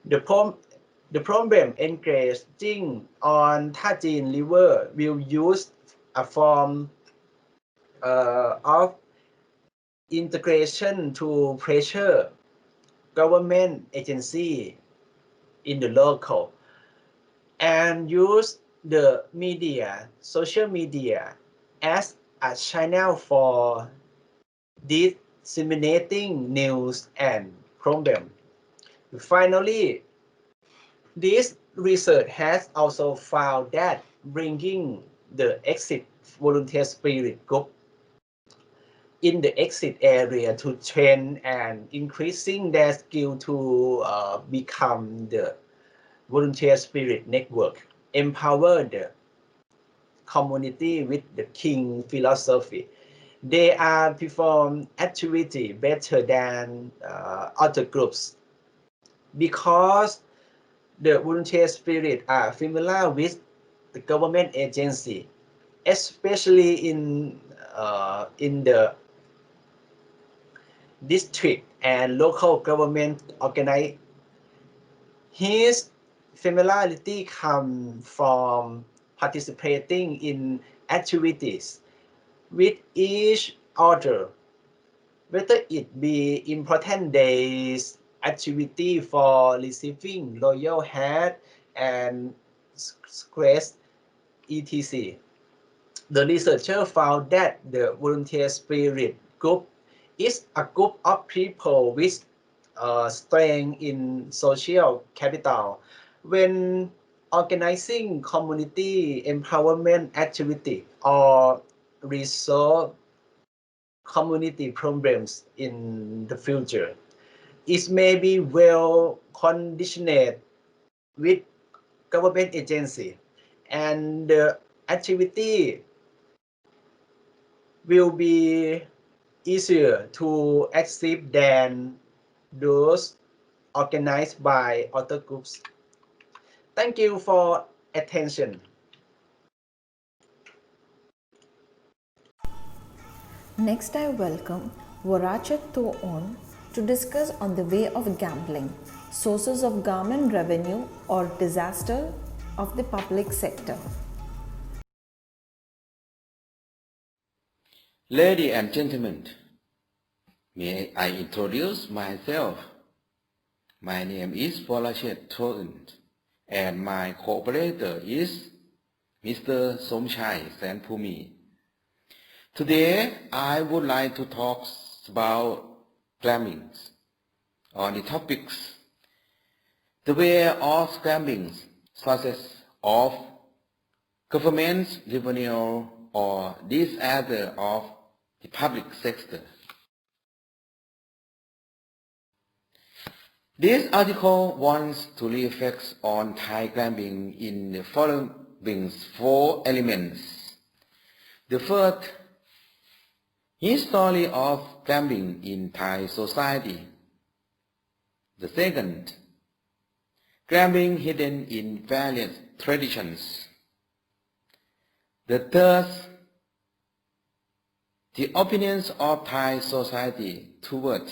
The problem engaging on Thajin River will use a form of integration to pressure government agency in the local and use the media, social media as a channel for disseminating news and problem. Finally, this research has also found that bringing the exit volunteer spirit group in the exit area to train and increasing their skill to become the volunteer spirit network, empower the community with the King philosophy. They are perform activity better than other groups because the volunteer spirit are familiar with the government agency, especially in the district and local government organized. His familiarity comes from participating in activities with each other, whether it be important days, activity for receiving royal hat and crest, etc. The researcher found that the volunteer spirit group is a group of people with strength in social capital. When organizing community empowerment activity or resolve community problems in the future, it may be well conditioned with government agency, and the activity will be easier to achieve than those organized by other groups. Thank you for attention. Next, I welcome Voracek Toon to discuss on the way of gambling, sources of government revenue or disaster of the public sector. Ladies and gentlemen, may I introduce myself? My name is Voracek Toon, and my cooperator is Mr. Somchai Sanpumi. Today, I would like to talk about gambling on the topics the way of gambling, sources of government revenue or disaster of the public sector. This article wants to reflect on Thai gambling in the following 4 elements. The first, history of gambling in Thai society. The second, gambling hidden in various traditions. The third, the opinions of Thai society toward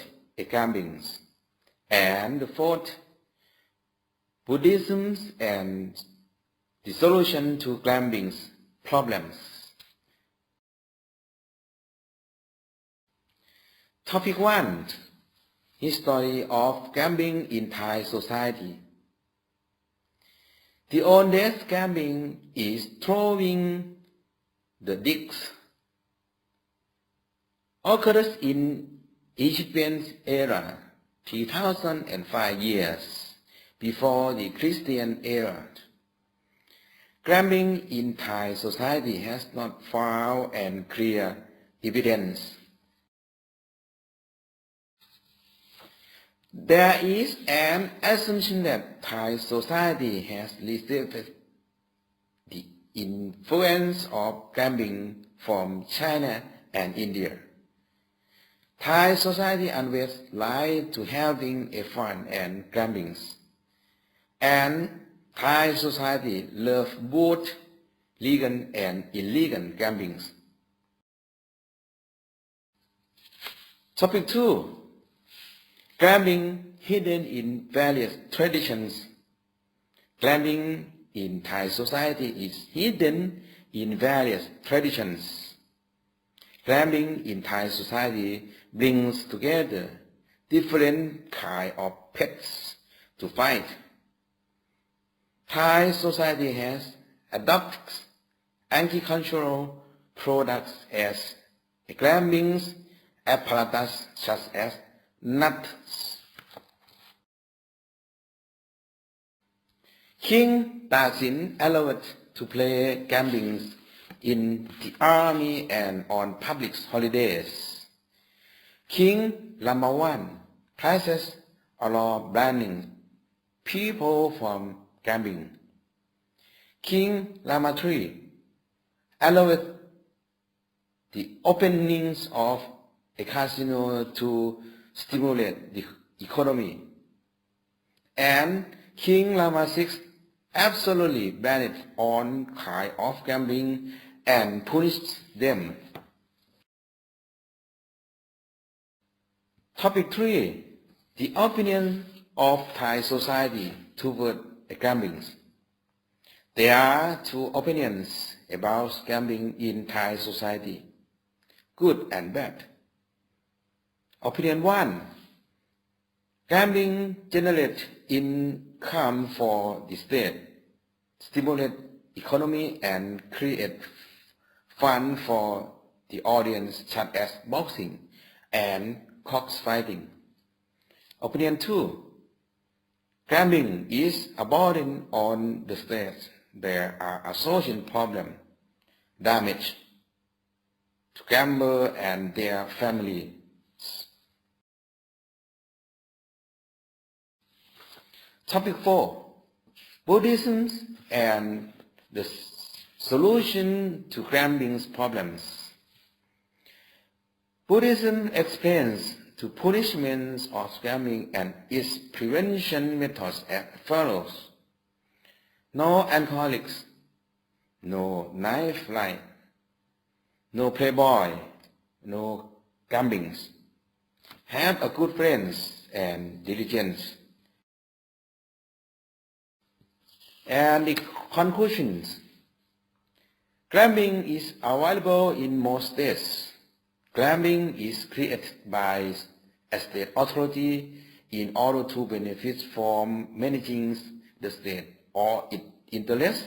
gambling. And the fourth, Buddhism and the solution to gambling problems. Topic 1. History of gambling in Thai society. The oldest gambling is throwing the discs. Occurs in Egyptian era 3,005 years before the Christian era. Gambling in Thai society has not found and clear evidence. There is an assumption that Thai society has received the influence of gambling from China and India. Thai society always like to having a fun and gambling, and Thai society love both legal and illegal gambling. Topic 2. Gambling hidden in various traditions. Gambling in Thai society is hidden in various traditions. Gambling in Thai society brings together different kinds of pets to fight. Thai society has adopted agricultural products as a gambling apparatus such as nuts. King Dasin allowed to play gambling in the army and on public holidays. King Lama I places a law banning people from gambling. King Lama III allowed the openings of a casino to stimulate the economy. And King Lama VI absolutely banned all kinds of gambling and punished them. Topic 3. The opinion of Thai society toward gambling. There are 2 opinions about gambling in Thai society, good and bad. Opinion 1. Gambling generates income for the state, stimulate economy and create fun for the audience, such as boxing and cockfighting. Opinion 2. Cramming is a burden on the state. There are a social problem, damage to crammer and their family. Topic 4. Buddhism and the solution to cramming's problems. Buddhism explains to punishments of cramming and its prevention methods as follows. No alcoholics, no knife fight, no playboy, no crammings. Have a good friends and diligence. And the conclusions. Cramming is available in most states. Cramming is created by a state authority in order to benefit from managing the state or its interests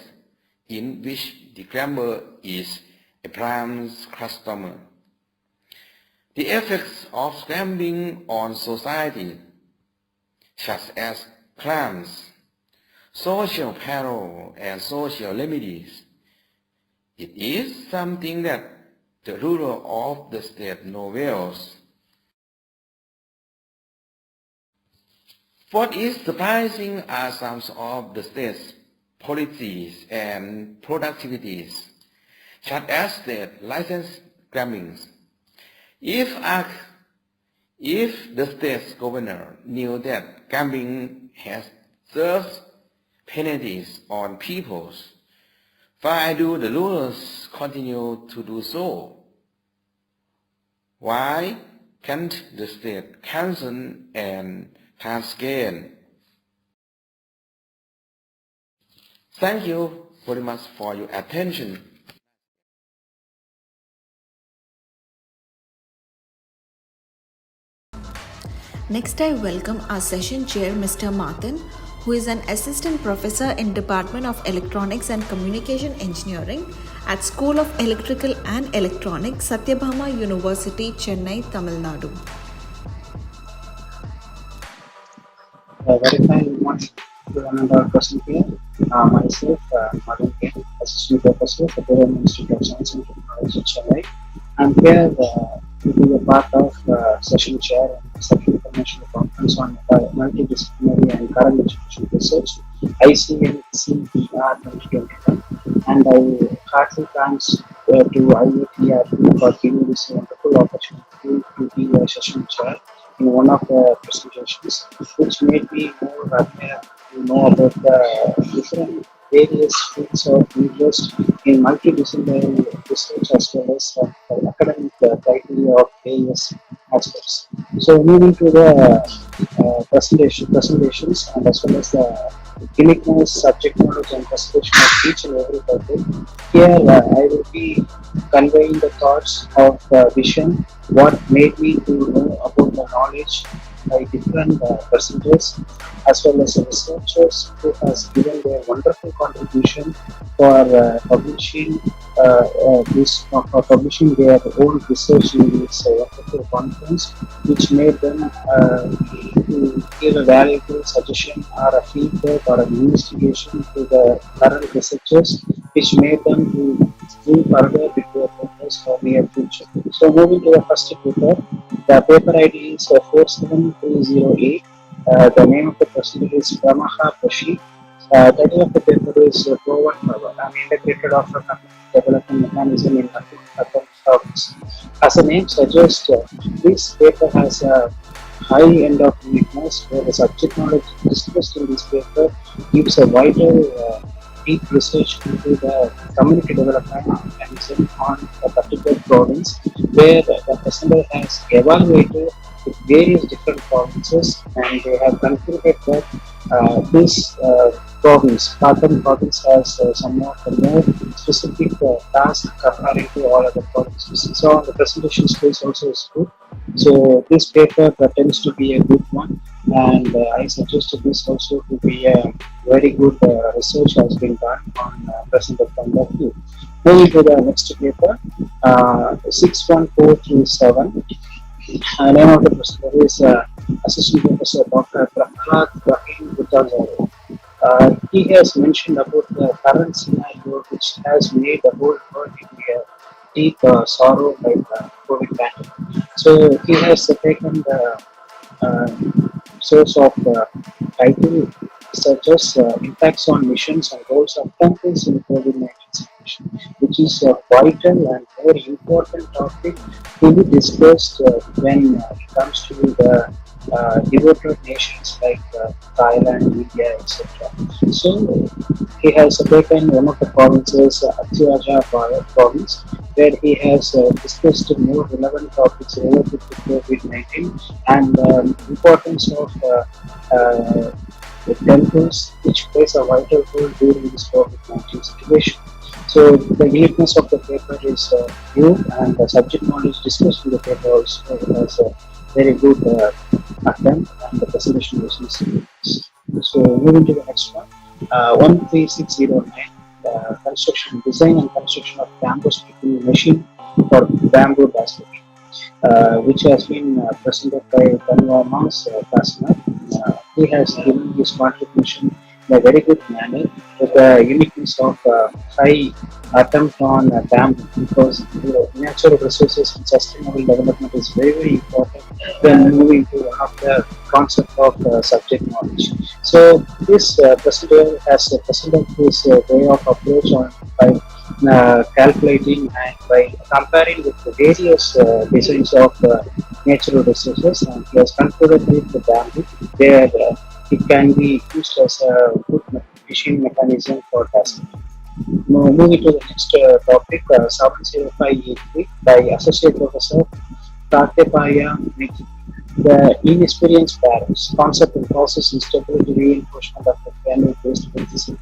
in which the crammer is a prime customer. The effects of cramming on society, such as crimes, social peril, and social remedies, it is something that the ruler of the state knows well. What is surprising are some of the state's policies and productivities, such as state license crammings. If the state's governor knew that cramming has served penalties on people, why do the rulers continue to do so? Why can't the state cancel and cascade? Thank you very much for your attention. Next, I welcome our session chair, Mr. Martin, who is an assistant professor in Department of Electronics and Communication Engineering at School of Electrical and Electronics, Satyabhama University, Chennai, Tamil Nadu. Very fine morning to another person here. Myself, Martin K, Assistant Professor for Government Institute of Science and Technology, Chennai. I'm here to be a part of session chair and second international conference on multidisciplinary and current education research, ICMCER-2021. And I heartily thanks to Ayutthaya for giving this wonderful opportunity to be a session chair in one of the presentations, which made me more aware to know about the different various fields of interest in multidisciplinary research as well as the academic criteria of various aspects. So moving to the presentations and as well as the uniqueness, subject knowledge and presentation of each and every topic. Here I will be conveying the thoughts of vision, what made me to know about the knowledge by different presenters as well as researchers who has given their wonderful contribution for publishing publishing their own research in this wonderful conference, which made them to give a valuable suggestion or a feedback or an investigation to the current researchers, which made them to move further with their purpose for near future. So moving to the first paper, the paper ID is 47308. The name of the presenter is Rasheed. Title of the paper is Proven Integrated Offer Development Mechanism in Accounts. As the name suggests, this paper has a high end of uniqueness, where the subject knowledge discussed in this paper gives a vital deep research into the community development mechanism on a particular province, where the presenter has evaluated with various different provinces, and they have concluded that this Khartoum province has somewhat a more specific task comparing to all other provinces. So the presentation space also is good. So this paper tends to be a good one, and I suggested this also to be a very good research has been done on present point of view. Moving to the next paper, 61437. Name of the presenter is Assistant Professor Dr. Prahalad Rahim. He has mentioned about the current scenario which has made the whole world in a deep sorrow by the COVID pandemic. So he has taken the uh, source of title such as impacts on missions and goals of countries in COVID-19 situation, which is a vital and very important topic to be discussed when it comes to the devoted nations like Thailand, India, etc. So he has taken one of the provinces, Ayutthaya province, where he has discussed more relevant topics related to COVID-19 and importance of the temples, which plays a vital role during this COVID-19 situation. So the uniqueness of the paper is new, and the subject knowledge discussed in the paper also has a very good attempt, and the presentation was listened. So moving to the next one, 13609, construction design and construction of bamboo sticking machine for bamboo basket, which has been presented by Tanvamas Kasna. He has given his contribution in a very good manner with the uniqueness of high attempt on bamboo, because natural resources and sustainable development is very, very important when moving to one of the concept of subject knowledge. So this presenter has presented his way of approach on by calculating and by comparing with the various designs of natural resources, and he has concluded with the bamboo where it can be used as a good machine mechanism for testing. Now, moving to the next topic, 70583 by Associate Professor Pratyapaya Meki. The inexperienced parents, concept and process instability reinforcement of the family-based criticism,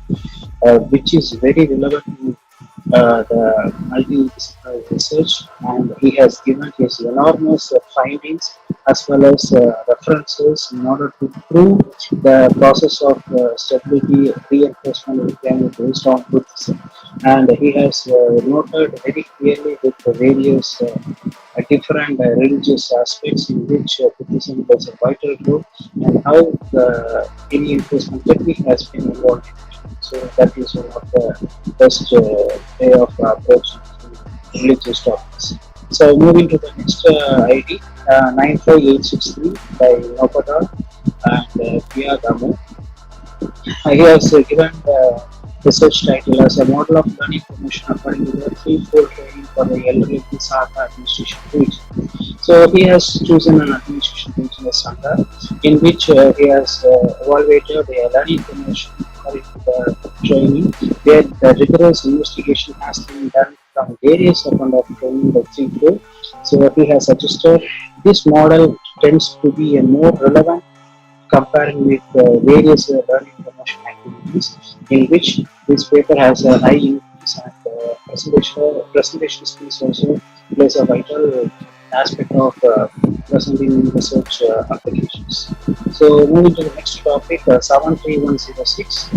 which is very relevant to the multidisciplinary research, and he has given his enormous findings as well as references in order to prove the process of stability reinforcement of the family based on Buddhism. And he has noted very clearly with the various different religious aspects in which Buddhism plays a vital role, and how the reinforcement technique has been involved in it. So that is one of the best way of approaching religious topics. So moving to the next ID, 95863 by Nopadar and Pia Damu. He has given the research title as a model of learning promotion according to the threefold training for the elderly Sangha administration region. So he has chosen an administration region as Sangha, in which he has evaluated the learning promotion according to the training, where the rigorous investigation has been done from various account of training the threefold. So he has suggested this model tends to be a more relevant comparing with various learning promotion activities, in which this paper has a high increase, and presentation skills also plays a vital aspect of presenting research applications. So moving to the next topic, 73106.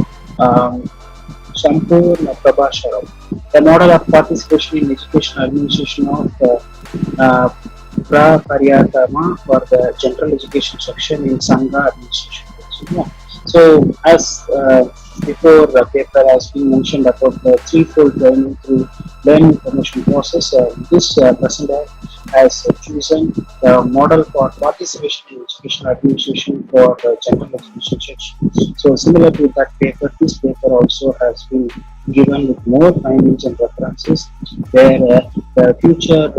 Shampur Prabhasharov, the model of participation in education administration of Praparyatama for the general education section in Sangha administration. So as before, the paper has been mentioned about the threefold training through learning promotion process. This presenter has chosen the model for participation in education administration for the general education section. So similar to that paper, this paper also has been given with more findings and references, where the future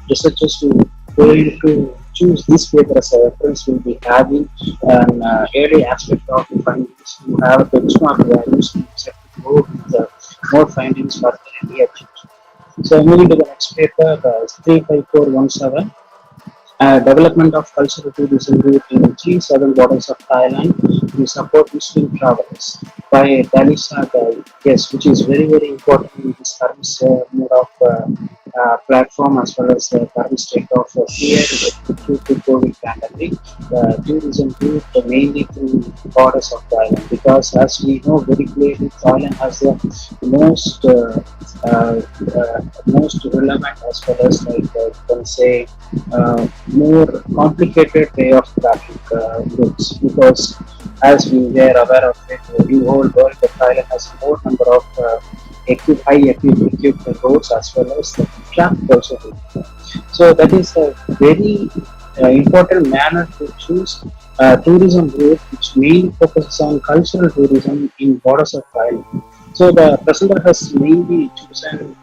researchers who going to choose this paper as a reference will be having an early aspect of the findings to have benchmark values to go with more findings further in the future. So moving to the next paper, 35417. Development of cultural tourism route in 3 southern borders of Thailand to support Muslim travelers by Dalisa Gai, yes, which is very, very important in this current mode of platform as well as the current state of fear due to COVID pandemic. Tourism grew mainly through borders of Thailand, because as we know very clearly, Thailand has the most most relevant as well as like you can say more complicated way of traffic routes, because as we were aware of it, the whole world, the Thailand has more number of high equipped roads as well as the traffic also. So that is a very important manner to choose tourism route, which mainly focuses on cultural tourism in borders of Thailand. So the presenter has mainly chosen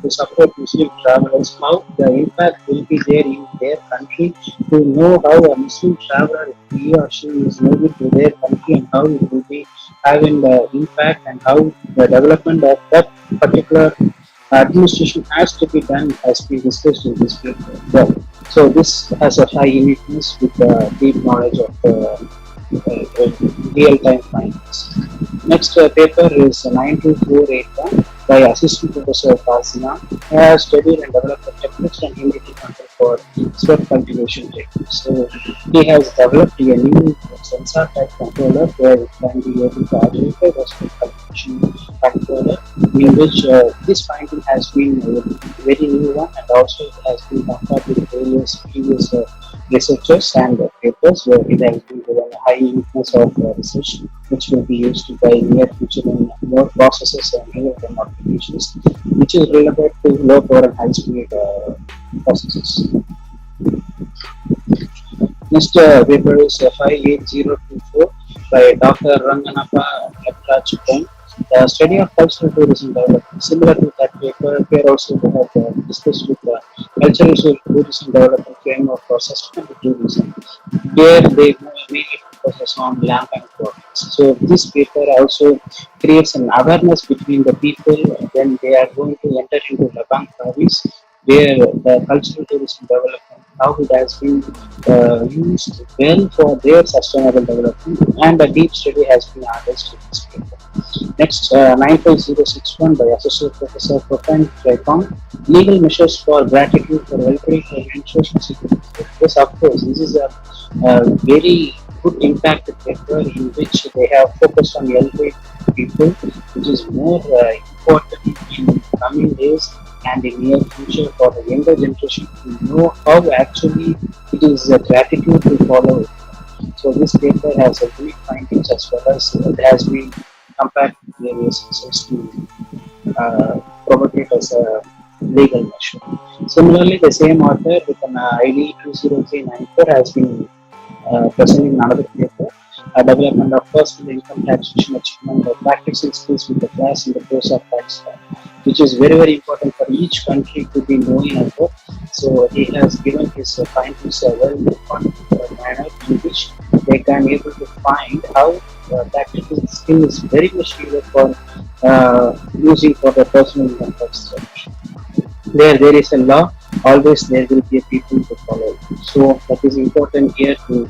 to support Muslim travelers, how the impact will be there in their country, to know how a Muslim traveler, he or she is moving to their country, and how it will be having the impact, and how the development of that particular administration has to be done, as we discussed in this paper. Yeah. So this has a high uniqueness with deep knowledge of real-time findings. Next paper is 92481 by Assistant Professor Fasina, who has studied and developed a techniques and humidity control for sweat cultivation techniques. So he has developed a new sensor type controller where it can be able to identify the sweat cultivation controller, in which this finding has been a very new one, and also it has been compared with various previous researchers and papers where it has been given a high uniqueness of research, which will be used by near future in more processes and real-time applications, which is relevant to low power and high speed processes. Next paper is 58024 by Dr. Ranganappa Lepra. The study of cultural tourism development. Similar to that paper, here also we have discussed with the cultural tourism development framework for sustainable tourism, where they mainly focus on land and products. So this paper also creates an awareness between the people when they are going to enter into Labang province, where the cultural tourism development, how it has been used well for their sustainable development, and a deep study has been added to this paper. Next, 95061 by Associate Professor Prof. Legal measures for gratitude for elderly and social security. Yes, of course, this is a very good impact paper in which they have focused on elderly people, which is more important in coming days and in near future for the younger generation to know how actually it is a gratitude to follow. So this paper has a unique findings as well as it has been compared with various research to propagate as a legal measure. Similarly, the same author with an ID 20394 has been presenting another paper, development of personal income taxation achievement by practicing skills with the class in the course of tax law, which is very, very important for each country to be knowing about. So he has given his findings a well-defined manner in which they can able to find how practical skill is very much needed for using for the personal income tax deduction. Where there is a law, always there will be people to follow. So that is important here to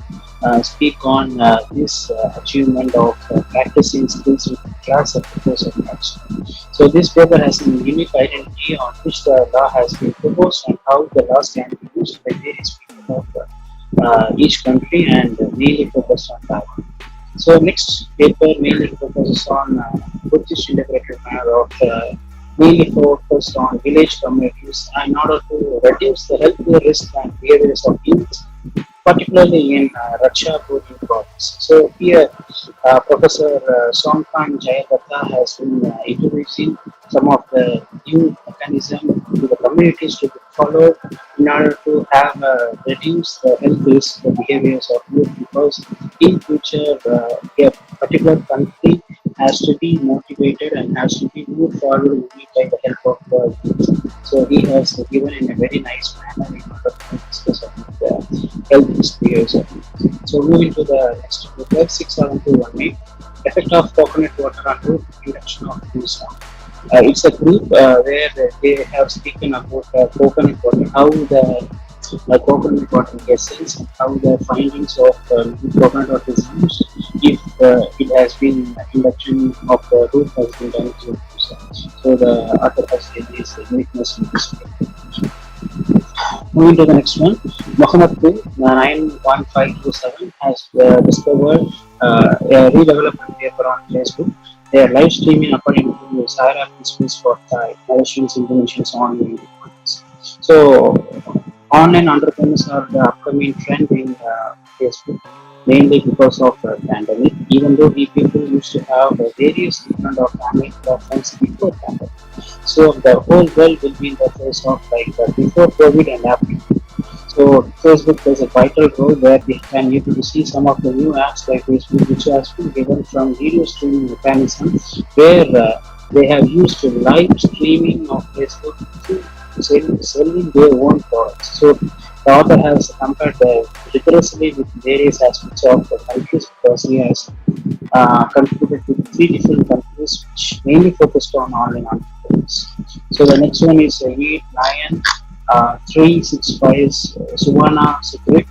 speak on this achievement of practicing skills with class at the course of tax. So this paper has a unique identity on which the law has been proposed and how the laws can be used by various people of each country, and mainly focused on that. So next paper mainly focuses on Buddhist integrated manner of mainly focused on village communities in order to reduce the health risk and behaviors of youth, particularly in Ratchaburi province. So here, Professor Songkhan Jayadatta has been introducing some of the new mechanism to the communities to be followed in order to have reduce the health risk, the behaviors of youth, because in future a particular country has to be motivated and has to be moved forward only by the help of youth. So he has given in a very nice manner in order to discuss about the health risk of youth. So moving to the next paper, 67218, effect of coconut water on root reduction of wisdom. It's a group where they have spoken about coconut water, how the coconut water essence, and how the findings of coconut water is used if it has been induction of root has been done to. So the author has this uniqueness in this paper. Moving to the next one, Mohammed 91527 has discovered a redevelopment paper on Facebook. They are live streaming according to Sarah principles for Thai, Malaysians, Indonesians, online. So, online entrepreneurs are the upcoming trend in Facebook, mainly because of the pandemic. Even though we people used to have various different of online platforms before pandemic. So the whole world will be in the phase of like before COVID and after. So Facebook plays a vital role where we can able to see some of the new apps like Facebook, which has been given from video streaming mechanism, where they have used live streaming of Facebook to selling their own products. So the author has compared rigorously with various aspects of the countries because he has contributed to three different countries which mainly focused on online entrepreneurs. So the next one is Lead Lion 365 Suwana Secret.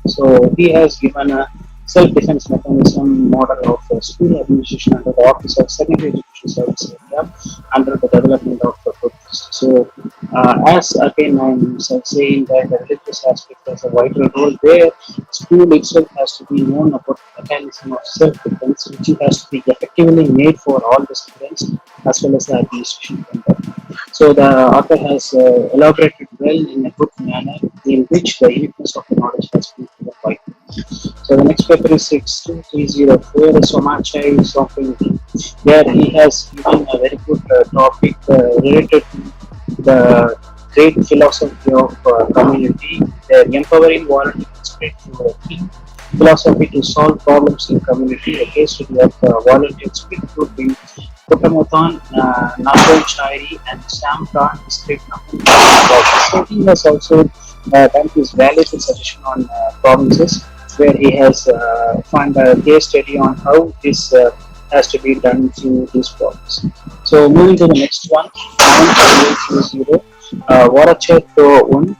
So he has given a self-defense mechanism model of school administration under the Office of Secondary Education Service area under the development of the purpose. So as again I'm saying that the religious aspect has a vital role where school itself has to be known about the mechanism of self-defense which has to be effectively made for all the students as well as the administration. So the author has elaborated well in a good manner in which the uniqueness of the knowledge has been provided. So the next paper is 62304 Somachai Software, where he has given a very good topic related to the great philosophy of community, the empowering volunteer spirit through a team philosophy to solve problems in community, a case study of volunteer spirit group in Kotamotan, Nakhon Shairi and Sam Khan district. So he has also done his valuable suggestion on provinces where he has found a case study on how this has to be done through this process. So moving to the next one, 95820, Warachet Un.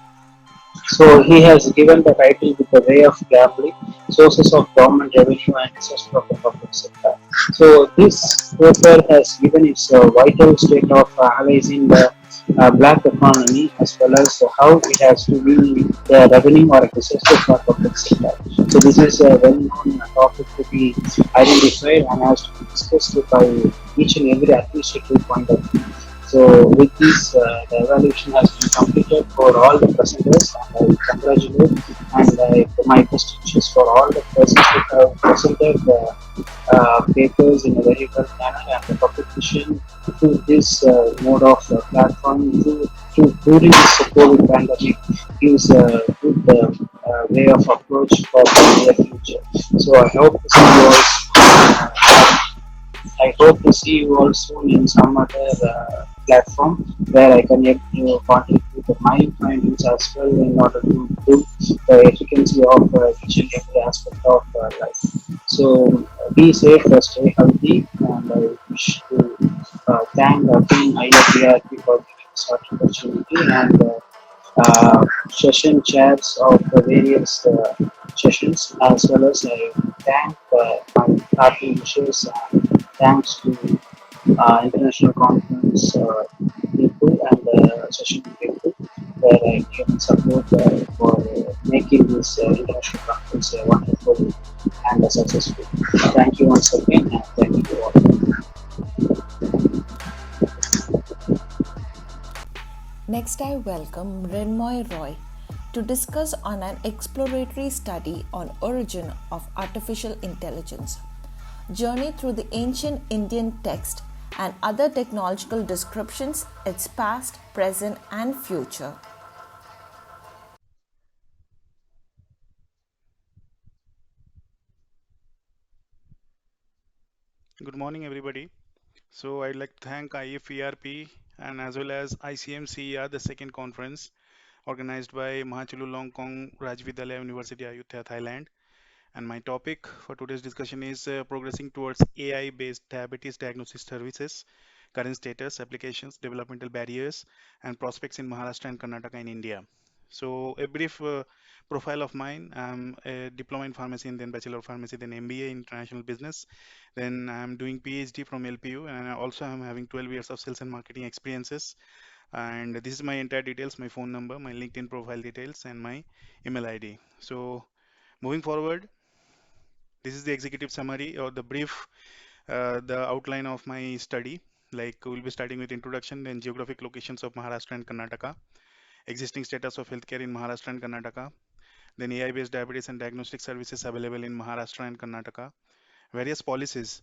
So he has given the title with the way of gambling, sources of government revenue and resources of the public sector. So this paper has given its vital state of analyzing the black economy as well as how it has to be the revenue or resources for public sector. So this is a well-known topic to be identified and has to be discussed by each and every administrative point of view. So with this, the evaluation has been completed for all the presenters, and I congratulate and my best wishes for all the persons who have presented the papers in a very well manner and the publication through this mode of platform during this COVID pandemic gives a good way of approach for the near future. So I hope to see you all soon in some other platform where I can able to contribute my findings as well in order to improve the efficiency of each and every aspect of life. So be safe, stay healthy, and I wish to thank Team IFERP for giving this opportunity and session chairs of the various sessions as well as I thank my party wishes and thanks to international conference people and session people where I given support for making this international conference wonderful and successful. Thank you once again and thank you all. Next, I welcome Renmoy Roy to discuss on an exploratory study on origin of artificial intelligence, journey through the ancient Indian text and other technological descriptions, its past, present and future. Good morning, everybody. So I'd like to thank IFERP and as well as ICMCER, the second conference organized by Mahachulalongkornrajavidyalaya University, Ayutthaya, Thailand. And my topic for today's discussion is progressing towards AI-based diabetes diagnosis services, current status, applications, developmental barriers, and prospects in Maharashtra and Karnataka in India. So a brief profile of mine: I'm a diploma in pharmacy and then bachelor of pharmacy, then MBA in international business. Then I'm doing PhD from LPU, and I also am having 12 years of sales and marketing experiences. And this is my entire details, my phone number, my LinkedIn profile details, and my email ID. So moving forward, this is the executive summary or the brief, the outline of my study. Like we'll be starting with introduction, then geographic locations of Maharashtra and Karnataka, existing status of healthcare in Maharashtra and Karnataka, then AI-based diabetes and diagnostic services available in Maharashtra and Karnataka, various policies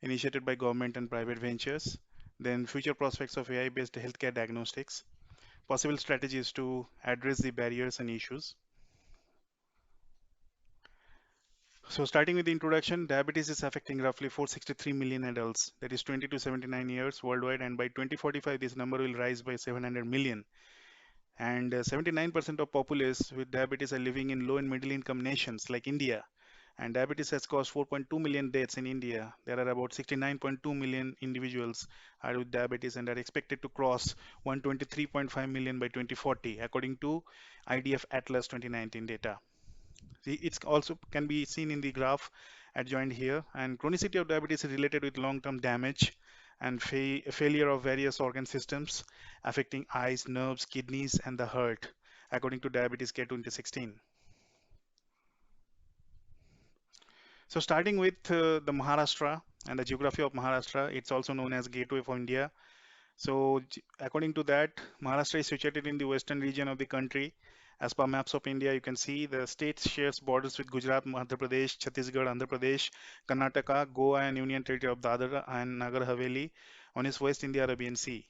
initiated by government and private ventures, then future prospects of AI-based healthcare diagnostics, possible strategies to address the barriers and issues. So starting with the introduction, diabetes is affecting roughly 463 million adults, that is 20 to 79 years worldwide, and by 2045 this number will rise by 700 million. And 79% of populace with diabetes are living in low and middle income nations like India. And diabetes has caused 4.2 million deaths in India. There are about 69.2 million individuals are with diabetes and are expected to cross 123.5 million by 2040, according to IDF Atlas 2019 data. It's also can be seen in the graph adjoined here. And chronicity of diabetes is related with long-term damage and failure of various organ systems affecting eyes, nerves, kidneys, and the heart, according to Diabetes Care 2016. So starting with the Maharashtra and the geography of Maharashtra, it's also known as Gateway for India. So according to that, Maharashtra is situated in the western region of the country. As per maps of India, you can see the state shares borders with Gujarat, Madhya Pradesh, Chhattisgarh, Andhra Pradesh, Karnataka, Goa, and Union Territory of Dadra and Nagar Haveli on its west in the Arabian Sea.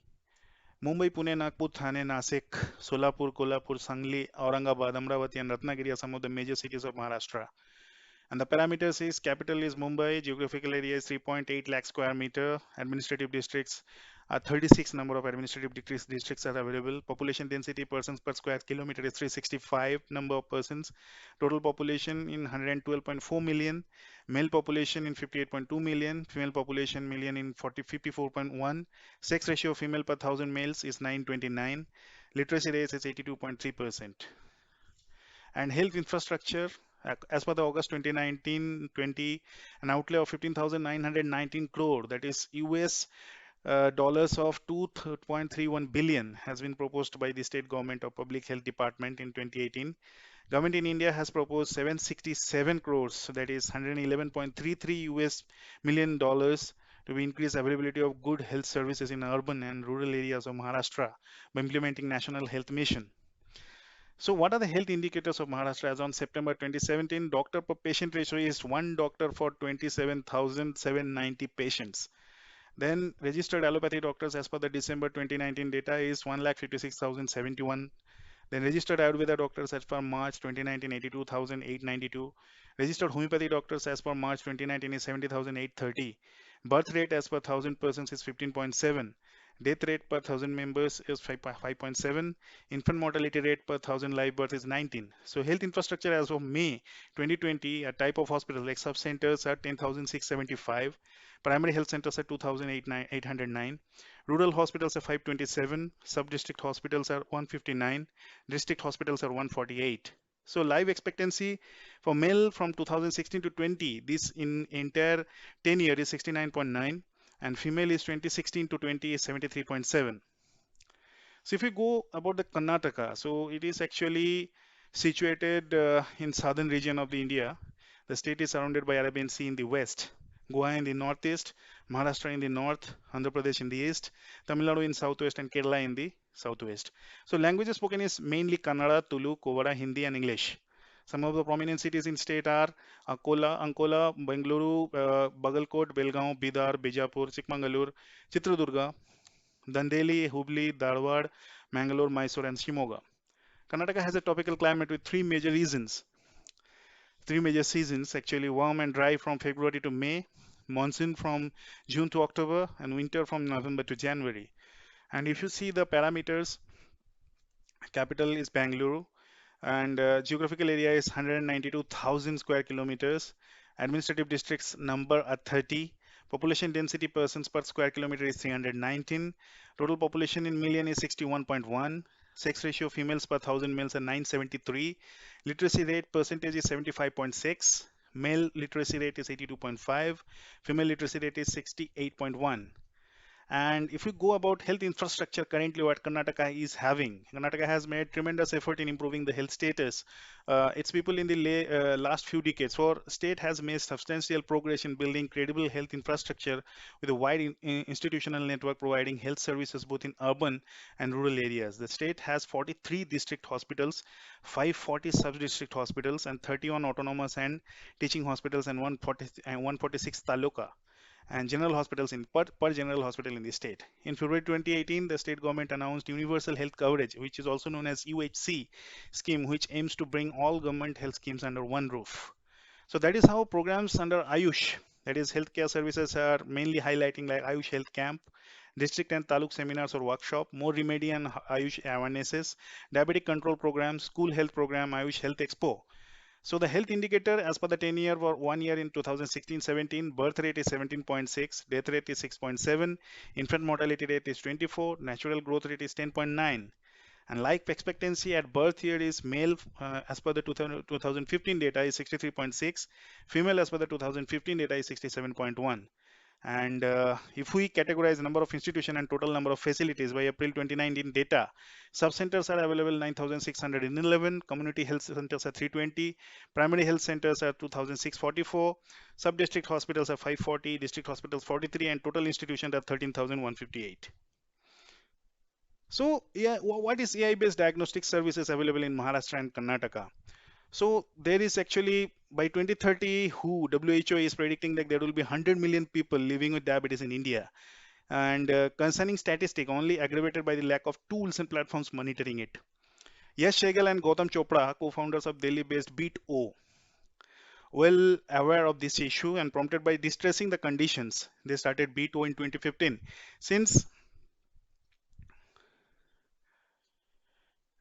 Mumbai, Pune, Nagpur, Thane, Nasik, Solapur, Kolhapur, Sangli, Aurangabad, Amravati, and Ratnagiri are some of the major cities of Maharashtra. And the parameters is capital is Mumbai, geographical area is 3.8 lakh square meter, administrative districts are 36 number of administrative districts are available. Population density persons per square kilometer is 365 number of persons. Total population in 112.4 million. Male population in 58.2 million. Female population million in 54.1. Sex ratio of female per thousand males is 929. Literacy rate is 82.3%. And health infrastructure, as per the August 2019-20, an outlay of 15,919 crore, that is US dollars of 2.31 billion has been proposed by the state government of public health department in 2018. Government in India has proposed 767 crores, so that is 111.33 US million dollars to increase availability of good health services in urban and rural areas of Maharashtra by implementing National Health Mission. So what are the health indicators of Maharashtra? As on September 2017, doctor per patient ratio is 1 doctor for 27,790 patients. Then registered allopathy doctors as per the December 2019 data is 1,56,071. Then registered Ayurveda doctors as per March 2019, 82,892. Registered homeopathy doctors as per March 2019 is 70,830. Birth rate as per 1,000 persons is 15.7. Death rate per 1,000 members is 5.7. Infant mortality rate per 1,000 live birth is 19. So health infrastructure as of May 2020, a type of hospital like sub-centers are 10,675. Primary health centers are 2,809. Rural hospitals are 527. Sub-district hospitals are 159. District hospitals are 148. So life expectancy for male from 2016 to 20, this in entire 10 year is 69.9, and female is 2016 to 20 is 73.7. So if we go about the Karnataka, so it is actually situated in southern region of the India. The state is surrounded by Arabian Sea in the west, Goa in the northeast, Maharashtra in the north, Andhra Pradesh in the east, Tamil Nadu in southwest, and Kerala in the southwest. So languages spoken is mainly Kannada, Tulu, Kovada, Hindi, and English. Some of the prominent cities in state are Ankola, Bengaluru, Bagalkot, Belgaum, Bidar, Bijapur, Chikmagalur, Chitradurga, Dandeli, Hubli, Dharwad, Mangalore, Mysore, and Shimoga. Karnataka has a tropical climate with three major seasons, actually warm and dry from February to May, monsoon from June to October, and winter from November to January. And if you see the parameters, capital is Bangalore, and geographical area is 192,000 square kilometers. Administrative districts number are 30. Population density persons per square kilometer is 319. Total population in million is 61.1. Sex ratio females per 1,000 males are 973. Literacy rate percentage is 75.6. Male literacy rate is 82.5. Female literacy rate is 68.1. And if you go about health infrastructure currently what Karnataka is having, Karnataka has made tremendous effort in improving the health status. Its people in the last few decades, for state has made substantial progress in building credible health infrastructure with a wide institutional network providing health services both in urban and rural areas. The state has 43 district hospitals, 540 sub-district hospitals, and 31 autonomous and teaching hospitals, and 146 taluka and general hospitals in per general hospital in the state. In February 2018, the state government announced universal health coverage, which is also known as UHC scheme, which aims to bring all government health schemes under one roof. So that is how programs under Ayush, that is healthcare services, are mainly highlighting, like Ayush Health Camp, district and taluk seminars or workshop, more remedy and Ayush awarenesses, diabetic control program, school health program, Ayush Health Expo. So the health indicator as per the 10-year for 1 year in 2016-17, birth rate is 17.6, death rate is 6.7, infant mortality rate is 24, natural growth rate is 10.9. And life expectancy at birth here is male as per the 2015 data is 63.6, female as per the 2015 data is 67.1. And if we categorize the number of institutions and total number of facilities by April 2019 data, sub-centers are available 9,611, community health centers are 320, primary health centers are 2,644, sub-district hospitals are 540, district hospitals 43, and total institutions are 13,158. So, yeah, what is AI-based diagnostic services available in Maharashtra and Karnataka? So there is actually by 2030, WHO is predicting that there will be 100 million people living with diabetes in India. And concerning statistic, only aggravated by the lack of tools and platforms monitoring it. Yash Sehgal and Gautam Chopra, co-founders of Delhi-based Beat-O, well aware of this issue and prompted by distressing the conditions, they started Beat-O in 2015. Since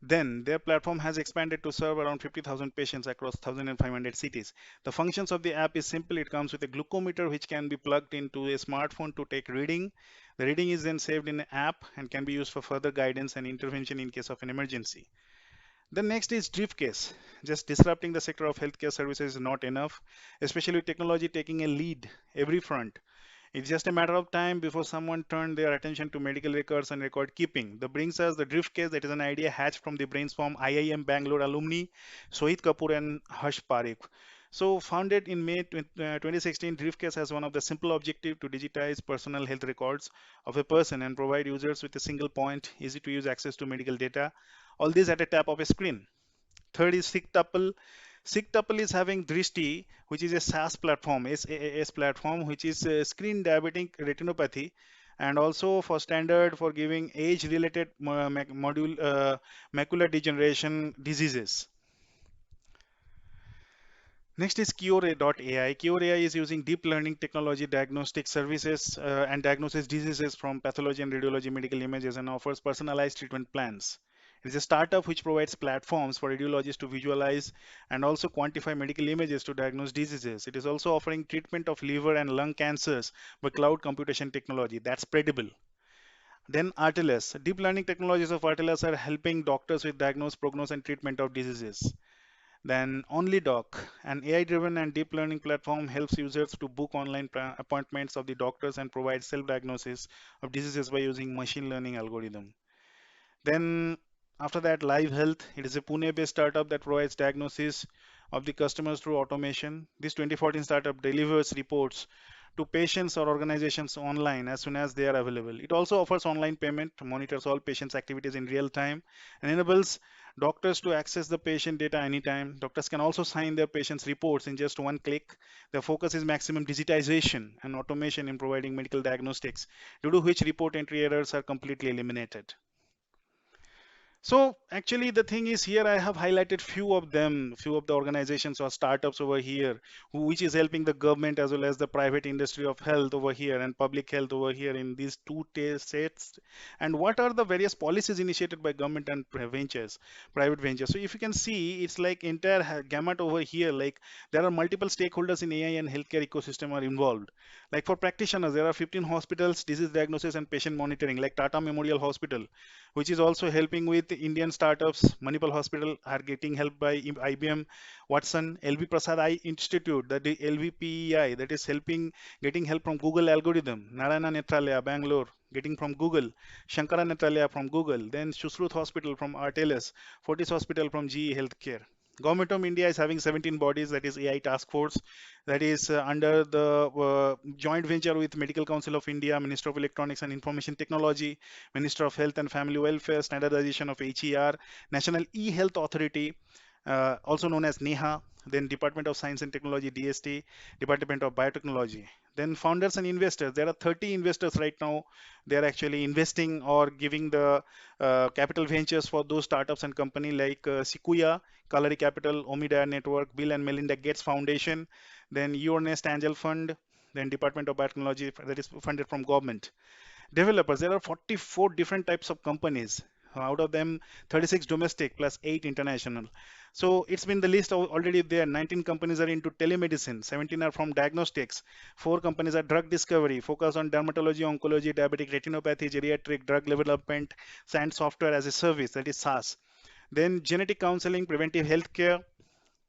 then, their platform has expanded to serve around 50,000 patients across 1,500 cities. The functions of the app is simple. It comes with a glucometer which can be plugged into a smartphone to take reading. The reading is then saved in an app and can be used for further guidance and intervention in case of an emergency. The next is briefcase. Just disrupting the sector of healthcare services is not enough, especially with technology taking a lead every front. It's just a matter of time before someone turned their attention to medical records and record keeping. That brings us the briefcase, that is an idea hatched from the brains from IIM Bangalore alumni Sohit Kapoor and Harsh Parikh. So founded in May 2016, Briefcase has one of the simple objective to digitize personal health records of a person and provide users with a single point, easy to use access to medical data. All this at a tap of a screen. Third is SigTuple. SigTuple is having Drishti, which is a SaaS platform, SaaS platform, which is screen diabetic retinopathy, and also for standard for giving age-related macular degeneration diseases. Next is Cure.ai. Cure.ai is using deep learning technology diagnostic services and diagnoses diseases from pathology and radiology medical images and offers personalized treatment plans. It is a startup which provides platforms for radiologists to visualize and also quantify medical images to diagnose diseases. It is also offering treatment of liver and lung cancers by cloud computation technology. That's credible. Then Artelis. Deep learning technologies of Artelis are helping doctors with diagnose, prognosis, and treatment of diseases. Then OnlyDoc, an AI-driven and deep learning platform, helps users to book online appointments of the doctors and provide self-diagnosis of diseases by using machine learning algorithm. Then after that, Live Health. It is a Pune-based startup that provides diagnosis of the customers through automation. This 2014 startup delivers reports to patients or organizations online as soon as they are available. It also offers online payment, monitors all patients' activities in real time, and enables doctors to access the patient data anytime. Doctors can also sign their patients' reports in just one click. The focus is maximum digitization and automation in providing medical diagnostics, due to which report entry errors are completely eliminated. So actually the thing is, here I have highlighted few of them, few of the organizations or startups over here, which is helping the government as well as the private industry of health over here and public health over here in these two states. And what are the various policies initiated by government and private ventures. So if you can see, it's like entire gamut over here, like there are multiple stakeholders in AI and healthcare ecosystem are involved. Like for practitioners, there are 15 hospitals, disease diagnosis and patient monitoring, like Tata Memorial Hospital, which is also helping with Indian startups. Manipal Hospital are getting help by IBM, Watson, LV Prasad Eye Institute, that is LVPEI, that is getting help from Google algorithm. Narayana Nethralaya, Bangalore, getting from Google. Shankara Nethralaya from Google. Then Shusruth Hospital from Artelis. Fortis Hospital from GE Healthcare. Government of India is having 17 bodies, that is AI task force, that is under the joint venture with Medical Council of India, Minister of Electronics and Information Technology, Minister of Health and Family Welfare, standardization of HER, National E-Health Authority, also known as NEHA, then Department of Science and Technology, DST, Department of Biotechnology. Then founders and investors, there are 30 investors right now. They are actually investing or giving the capital ventures for those startups and company like Sequoia, Kalari Capital, Omidaya Network, Bill and Melinda Gates Foundation, then Your Nest Angel Fund, then Department of Biotechnology, that is funded from government. Developers, there are 44 different types of companies. Out of them, 36 domestic plus 8 international. So it's been the list already there. 19 companies are into telemedicine, 17 are from diagnostics, 4 companies are drug discovery, focus on dermatology, oncology, diabetic retinopathy, geriatric, drug development, science software as a service, that is SaaS. Then genetic counseling, preventive healthcare,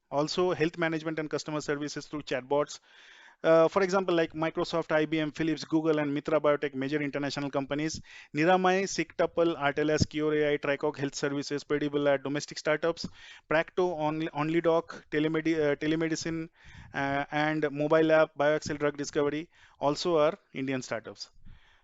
also health management and customer services through chatbots. For example, like Microsoft, IBM, Philips, Google, and Mitra Biotech, major international companies. Niramai, Sigtuple, Artelas, Cure AI, Tricock Health Services, Pedible are domestic startups. Practo, OnlyDoc, telemedicine, and mobile app, BioAxel Drug Discovery also are Indian startups.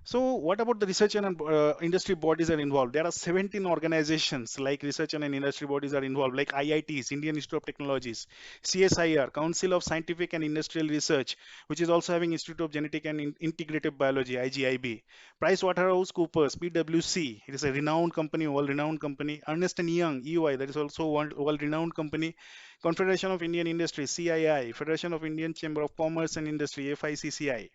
So what about the research and industry bodies are involved? There are 17 organizations like research and industry bodies are involved, like IITs, Indian Institute of Technologies, CSIR, Council of Scientific and Industrial Research, which is also having Institute of Genetic and Integrative Biology, IGIB, PricewaterhouseCoopers, PwC, it is a renowned company, world-renowned company, Ernst & Young, EY, that is also world-renowned company, Confederation of Indian Industry, CII, Federation of Indian Chamber of Commerce and Industry, FICCI.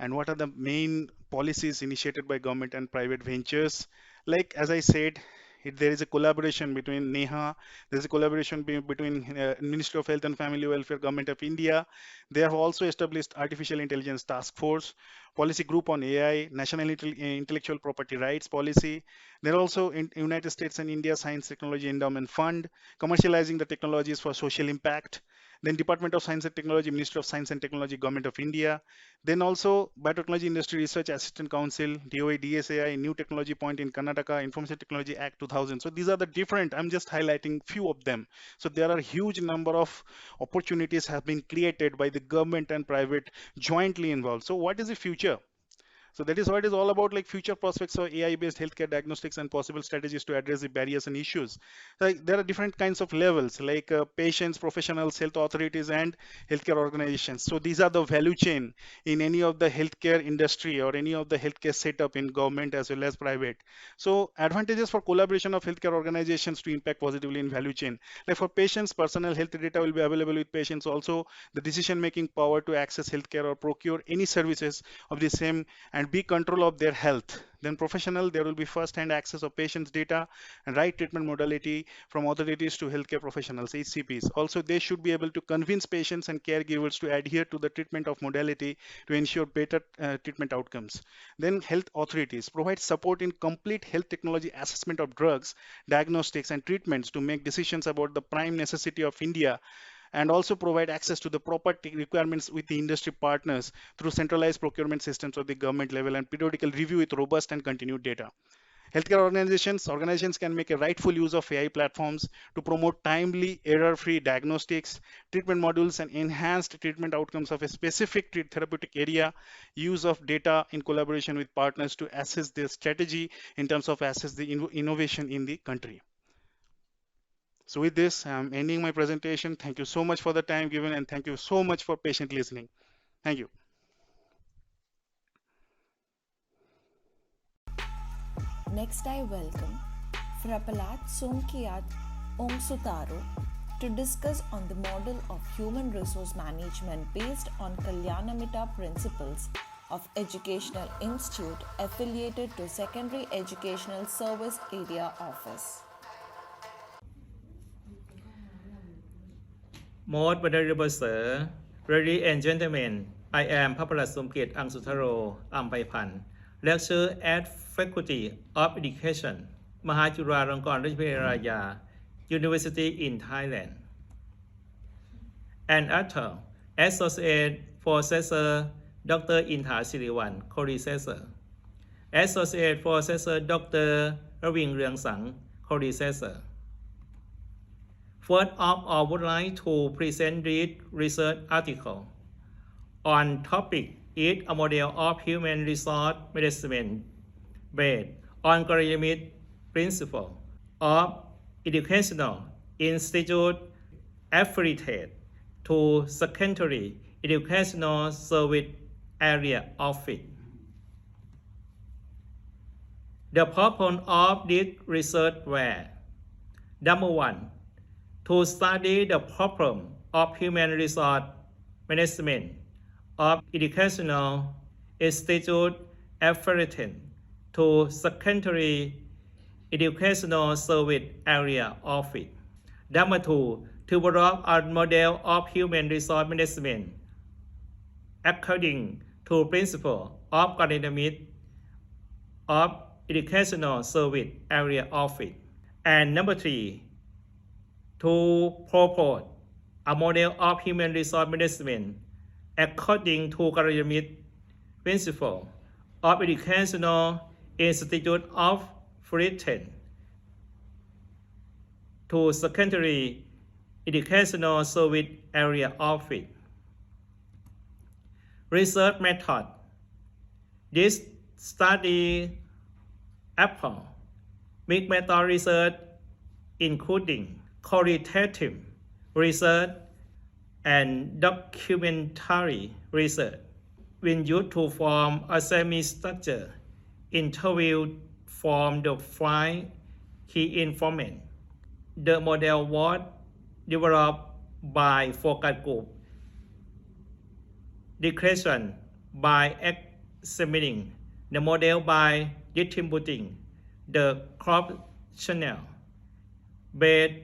And what are the main policies initiated by government and private ventures? Like, as I said, there is a collaboration between NEHA, there is a collaboration between Ministry of Health and Family Welfare, Government of India. They have also established Artificial Intelligence Task Force, Policy Group on AI, National Intellectual Property Rights Policy. There are also in United States and India Science Technology Endowment Fund, commercializing the technologies for social impact. Then Department of Science and Technology, Ministry of Science and Technology, Government of India. Then also Biotechnology Industry Research Assistant Council, DOA, DSAI, New Technology Point in Karnataka, Information Technology Act 2000. So these are the different, I'm just highlighting few of them. So there are a huge number of opportunities have been created by the government and private jointly involved. So what is the future? So that is what it is all about, like future prospects for AI-based healthcare diagnostics and possible strategies to address the barriers and issues. Like there are different kinds of levels, like patients, professionals, health authorities, and healthcare organizations. So these are the value chain in any of the healthcare industry or any of the healthcare setup in government as well as private. So advantages for collaboration of healthcare organizations to impact positively in value chain. Like for patients, personal health data will be available with patients. Also, the decision-making power to access healthcare or procure any services of the same and be control of their health. Then professional, there will be first-hand access of patients' data and right treatment modality from authorities to healthcare professionals, HCPs. Also, they should be able to convince patients and caregivers to adhere to the treatment of modality to ensure better treatment outcomes. Then health authorities provide support in complete health technology assessment of drugs, diagnostics, and treatments to make decisions about the prime necessity of India, and also provide access to the property requirements with the industry partners through centralized procurement systems at the government level and periodical review with robust and continued data. Healthcare organizations can make a rightful use of AI platforms to promote timely, error-free diagnostics, treatment modules, and enhanced treatment outcomes of a specific therapeutic area, use of data in collaboration with partners to assess their strategy in terms of assess the innovation in the country. So with this, I'm ending my presentation. Thank you so much for the time given, and thank you so much for patient listening. Thank you. Next, I welcome Frapalat Somkiat Ongsutaro to discuss on the model of human resource management based on Kalyanamita principles of Educational Institute affiliated to Secondary Educational Service Area Office. Most venerable sir, ladies and gentlemen, I am พระประหลัดสมเกียรติอังสุทโรอัมไพพันธ์ Lecturer at Faculty of Education Mahachulalongkornrajavidyalaya University in Thailand and author Associate Professor Dr. Intha Siriwan Co-Researcher Associate Professor Dr. Ravin Ryang Sang Co-Researcher First of all, I would like to present this research article on topic is a model of human resource management based on pyramid principle of educational institute affiliated to secondary educational service area office. The purpose of this research were: number one, to study the problem of human resource management of educational institute affiliated to secondary educational service area office. Number two, to develop a model of human resource management according to principle of pyramid of educational service area office. And number three, to propose a model of human resource management according to pyramid principle of educational institute of affiliated to secondary educational service area office. Research method. This study applies mixed method research including qualitative research and documentary research when used to form a semi-structured interview from the five key information. The model was developed by focus group discussion by examining the model by distributing the cross-channel based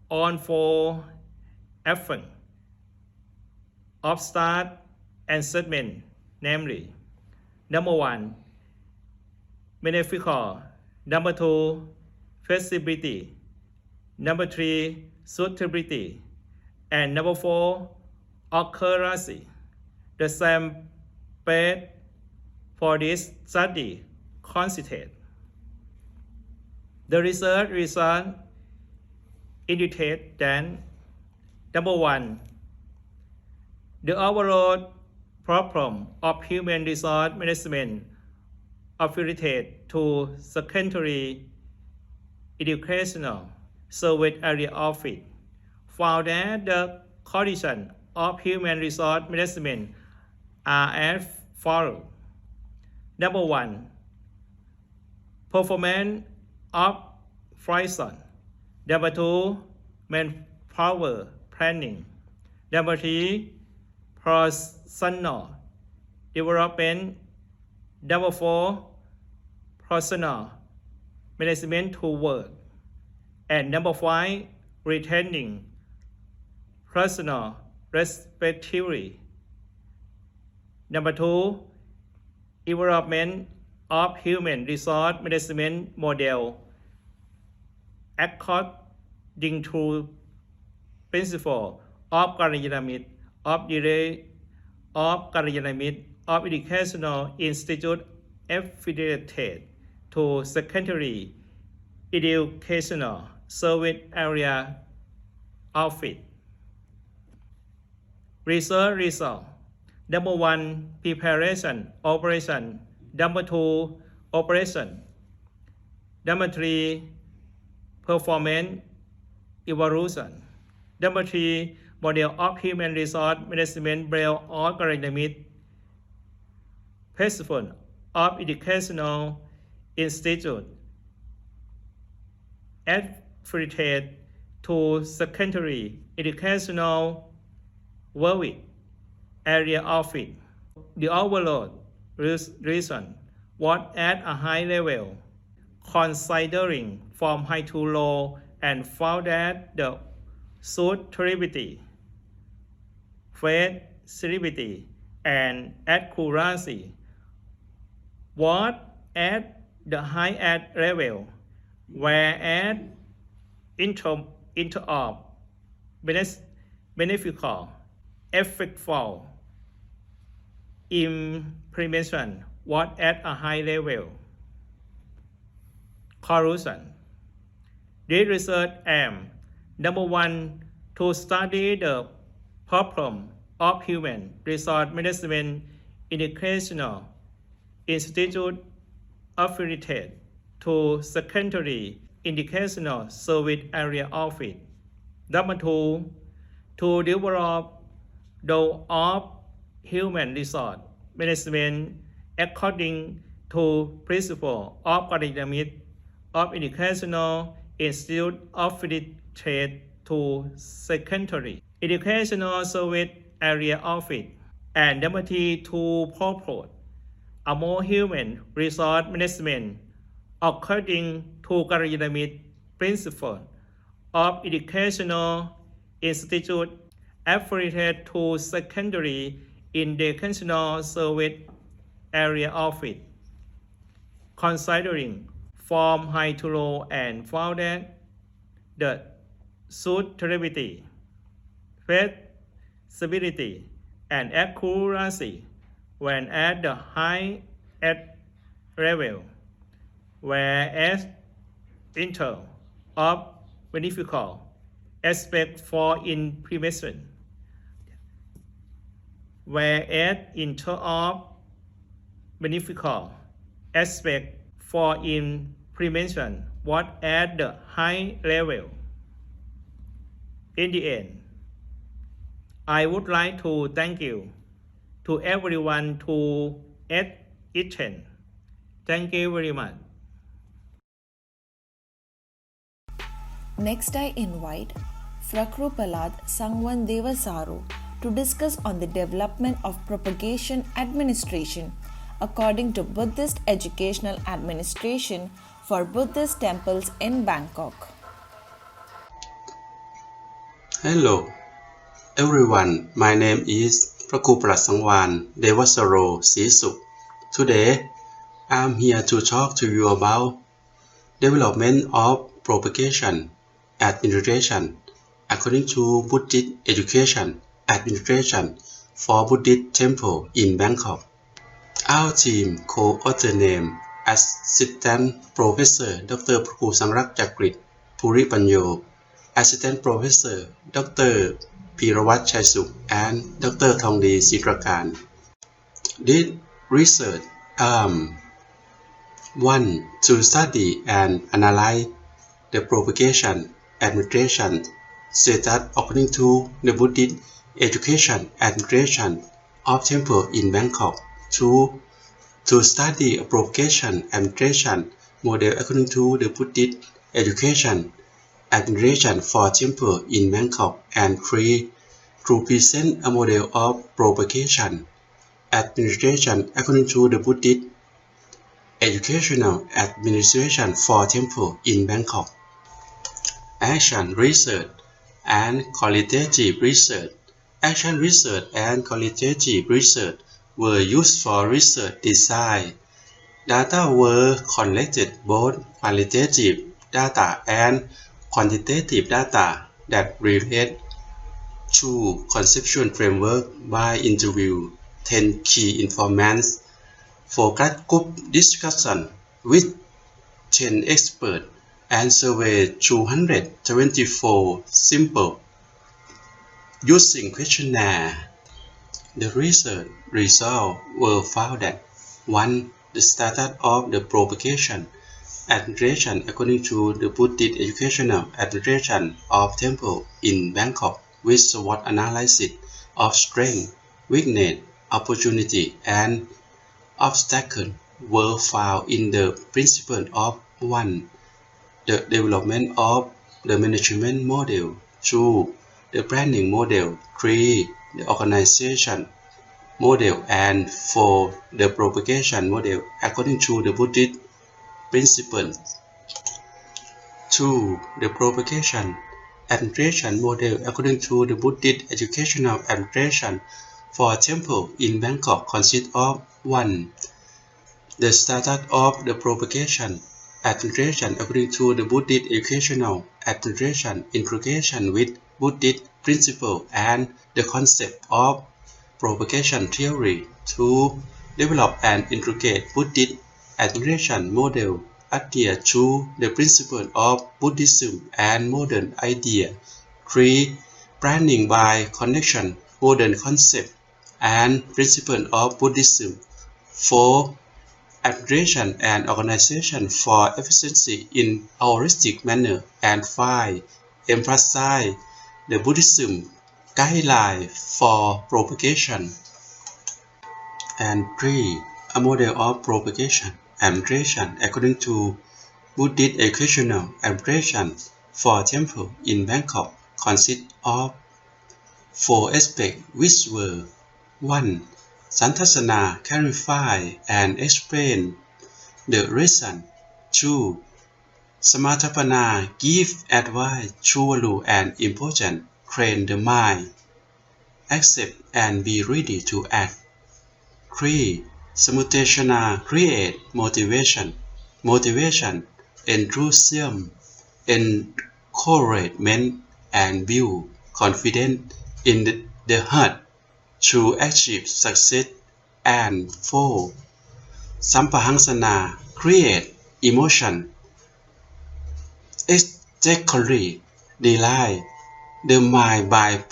on four effects of start and segment, namely: number one, beneficial; number two, feasibility; number three, suitability; and number four, occurrence. The sample for this study consisted. The research result indicate that: number one, the overall problem of human resource management affiliated to secondary educational service area office found that the conditions of human resource management are as follows. Number one, performance of liaison. Number two, manpower planning. Number three, personal development. Number four, personal management to work. And number five, retaining personal respectively. Number two, development of human resource management model according to principle of pyramid of educational institute affiliated to secondary educational service area office. Research result. Number one, preparation operation. Number two, operation. Number three, performance evaluation. Number three, model of human resource management based on pyramid principle of educational institute affiliated to secondary educational service area office. The overall reason was at a high level, considering from high to low, and found that the suitability, flexibility and accuracy was at the highest level, whereas inter-op beneficial, effectful implementation was at a high level. Conclusion. This research aims, number one, to study the problem of human resource management educational institute affiliated to secondary educational service area office. Number two, to develop the of human resource management according to principle of pyramid of educational institute affiliated to secondary educational service area office. And number three, to propose a more human resource management according to pyramid principle of educational institute affiliated to secondary educational service area office. Considering from high to low and found that the suitability, flexibility, and accuracy when at the high level, whereas inter of beneficial aspect for implementation, whereas inter of beneficial aspect for implementation was at the high level. In the end, I would like to thank you to everyone to attend. Thank you very much. Next, I invite Frakru Palad Sangwan Devasaru to discuss on the development of propagation administration according to Buddhist educational administration for Buddhist temples in Bangkok. Hello, everyone. My name is Frakru Palad Sangwan Devasaru Sisuk. Today, I'm here to talk to you about development of propagation administration according to Buddhist education administration for Buddhist temple in Bangkok. Our team co-author name Assistant Professor Dr. Prusamrak Chakrit Puri Panyo, Assistant Professor Dr. Pirawat Chaisuk, and Dr. Thongdi Sitrakan. This research 1. To study and analyze the propagation administration status according to the Buddhist education administration of temple in Bangkok. 2. To study a propagation administration model according to the Buddhist education administration for temple in Bangkok. And 3. To present a model of propagation administration according to the Buddhist educational administration for temple in Bangkok. Action research and qualitative research. Action research and qualitative research were used for research design. Data were collected, both qualitative data and quantitative data that relate to conceptual framework by interview 10 key informants, focus group discussion with 10 experts, and survey 224 samples using questionnaire. The research results were found that 1. The status of the propagation administration according to the Buddhist educational administration of temple in Bangkok with SWOT analysis of strength, weakness, opportunity, and obstacle were found in the principle of 1. The development of the management model. 2. The planning model. 3. The organization model. And 4. The propagation model according to the Buddhist principles. 2. The propagation administration model according to the Buddhist educational administration for temple in Bangkok consists of 1. The status of the propagation administration according to the Buddhist educational administration integration with Buddhist principle and the concept of propagation theory. 2. Develop and integrate Buddhist administration model adhere to the principle of Buddhism and modern idea. 3. Planning by connection modern concept and principle of Buddhism. 4. Administration and organization for efficiency in a holistic manner. And 5. Emphasize the Buddhism guideline for propagation. And 3. A model of propagation administration according to Buddhist educational administration for temple in Bangkok consists of 4 aspects which were 1. Santasana clarify and explain the reason. 2. Samatapana give advice, true value and important, train the mind, accept and be ready to act. 3. Samuteshana create motivation, enthusiasm, encouragement and build confidence in the heart to achieve success. And 4. Sampahansana create emotion, ecstatically delight the mind by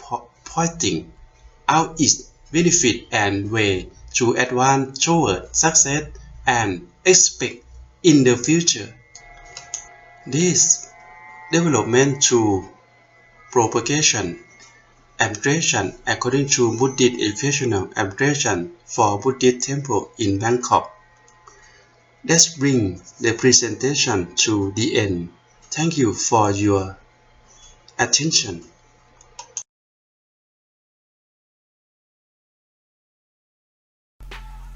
pointing out its benefit and way to advance toward success and expect in the future. This development to propagation administration according to Buddhist educational administration for Buddhist temple in Bangkok. Let's bring the presentation to the end. Thank you for your attention.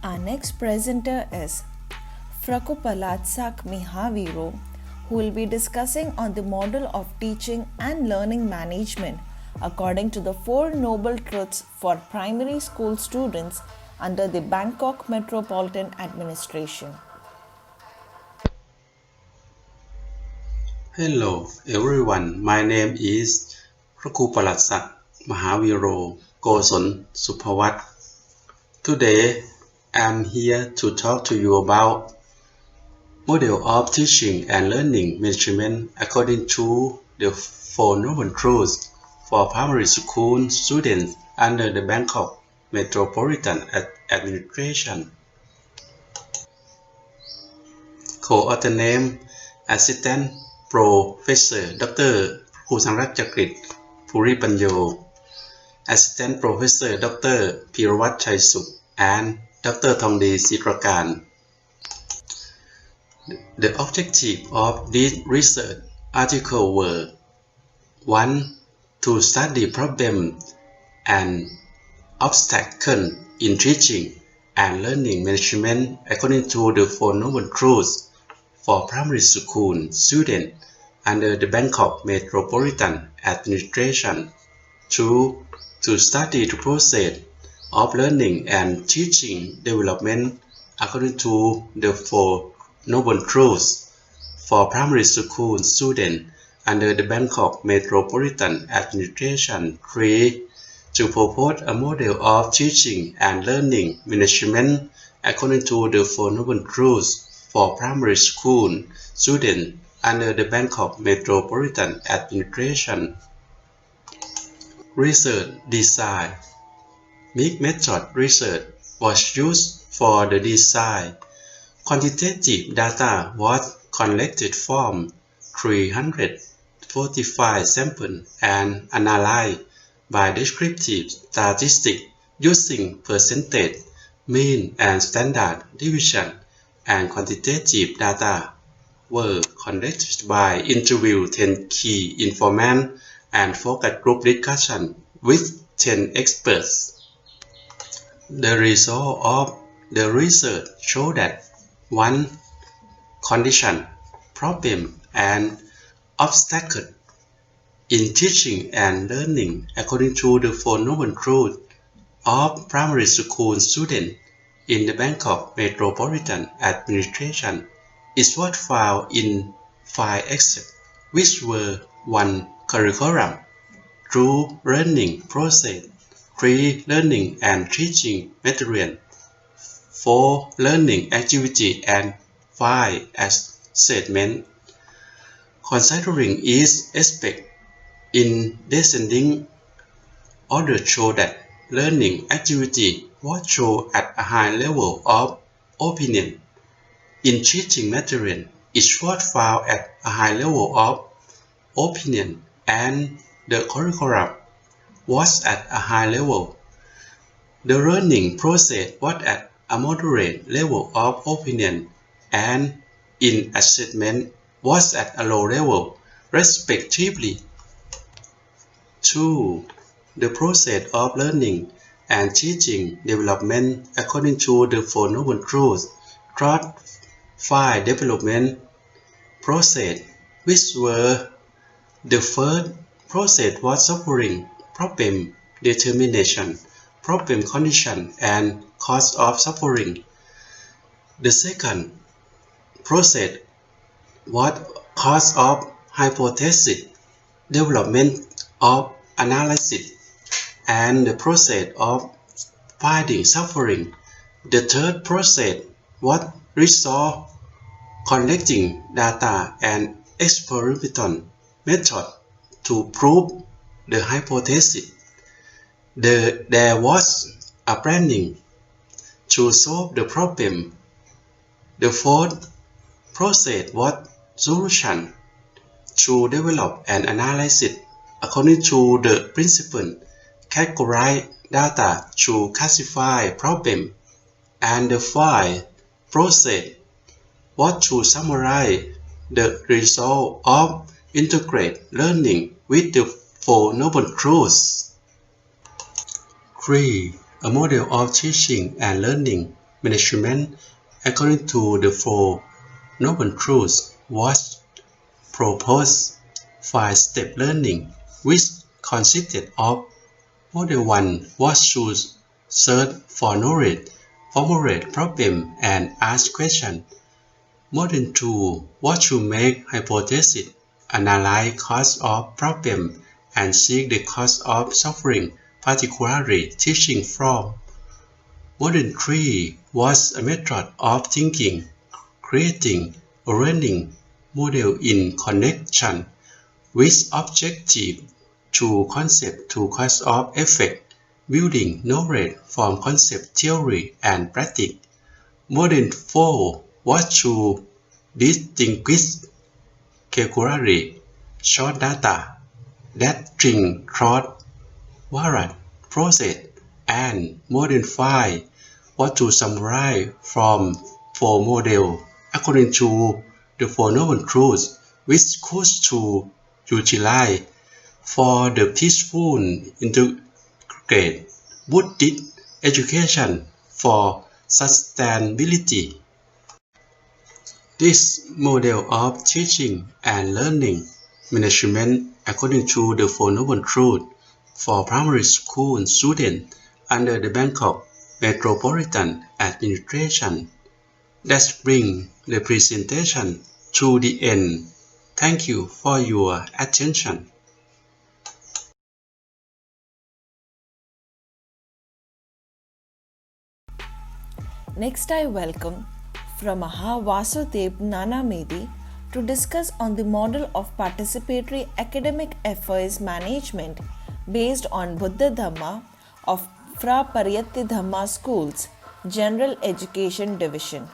Our next presenter is Frakupalatsak Mihaviro, who will be discussing on the model of teaching and learning management according to the 4 Noble Truths for primary school students under the Bangkok Metropolitan Administration. Hello everyone, my name is Frakupalatsak Mihaviro Goson Supawat. Today I'm here to talk to you about model of teaching and learning management according to the 4 Noble Truths for primary school students under the Bangkok Metropolitan Administration. Co-author name Assistant Professor Dr. Kusanratchakrit Puripanyo, Assistant Professor Dr. Pirawat Chaisuk and Dr. Thongdi Sitrakan. The objective of this research article were 1. To study problems and obstacles in teaching and learning management according to the 4 Noble Truths for primary school students under the Bangkok Metropolitan Administration. 2. To study the process of learning and teaching development according to the 4 Noble Truths for primary school students under the Bangkok Metropolitan Administration. 3. To propose a model of teaching and learning management according to the 4 Noble Truths for primary school students under the Bangkok Metropolitan Administration. Research design. Mixed method research was used for the design. Quantitative data was collected from 345 samples and analyzed by descriptive statistics using percentage, mean and standard deviation, and quantitative data were collected by interview 10 key informants and focus group discussion with 10 experts. The result of the research showed that 1. Condition, problem, and obstacle in teaching and learning according to the 4 Noble Truths of primary school students in the Bangkok Metropolitan Administration is what found in 5 excerpts, which were 1. Curriculum, 2. Learning process, 3. Learning and teaching material, 4. Learning activity, and 5. Assessment. Considering each aspect in descending order show that learning activity was shown at a high level of opinion. In teaching material, it was found at a high level of opinion, and the curriculum was at a high level. The learning process was at a moderate level of opinion, and in assessment was at a low level, respectively. 2. The process of learning and teaching development according to the Four Noble Truths. Thought 5 development process, which were: the first process was suffering, problem determination, problem condition, and cause of suffering. The second process was cause of hypothesis, development of analysis, and the process of finding suffering. The third process was result, collecting data and experimental method to prove the hypothesis. There was a planning to solve the problem. The fourth process was solution, to develop and analyze it according to the principle, categorize data to classify problem, and the fifth process was to summarize the result of integrate learning with the Four Noble Truths. 3. A model of teaching and learning management according to the Four Noble Truths was proposed. 5-step learning, which consisted of: Model 1 was to search for knowledge, formulate problem, and ask questions. Model 2 was to make hypothesis, analyze cause of problem, and seek the cause of suffering, particularly teaching from. Model 3 was a method of thinking, creating a learning model in connection with objective to concept to cause of effect, building knowledge from concept theory and practice. Model 4 was to distinguish categorically short data that string thought, warrant, process, and Model 5 was to summarize from 4 models according to the Four Noble Truths, which could to utilize for the peaceful integrated Buddhist education for sustainability. This model of teaching and learning management according to the Four Noble Truths for primary school students under the Bangkok Metropolitan Administration. That brings the presentation to the end. Thank you for your attention. Next, I welcome from Vasudev Nanamedi to discuss on the model of participatory academic affairs management based on Buddha Dhamma of Fra Pariyatti Dhamma Schools, General Education Division.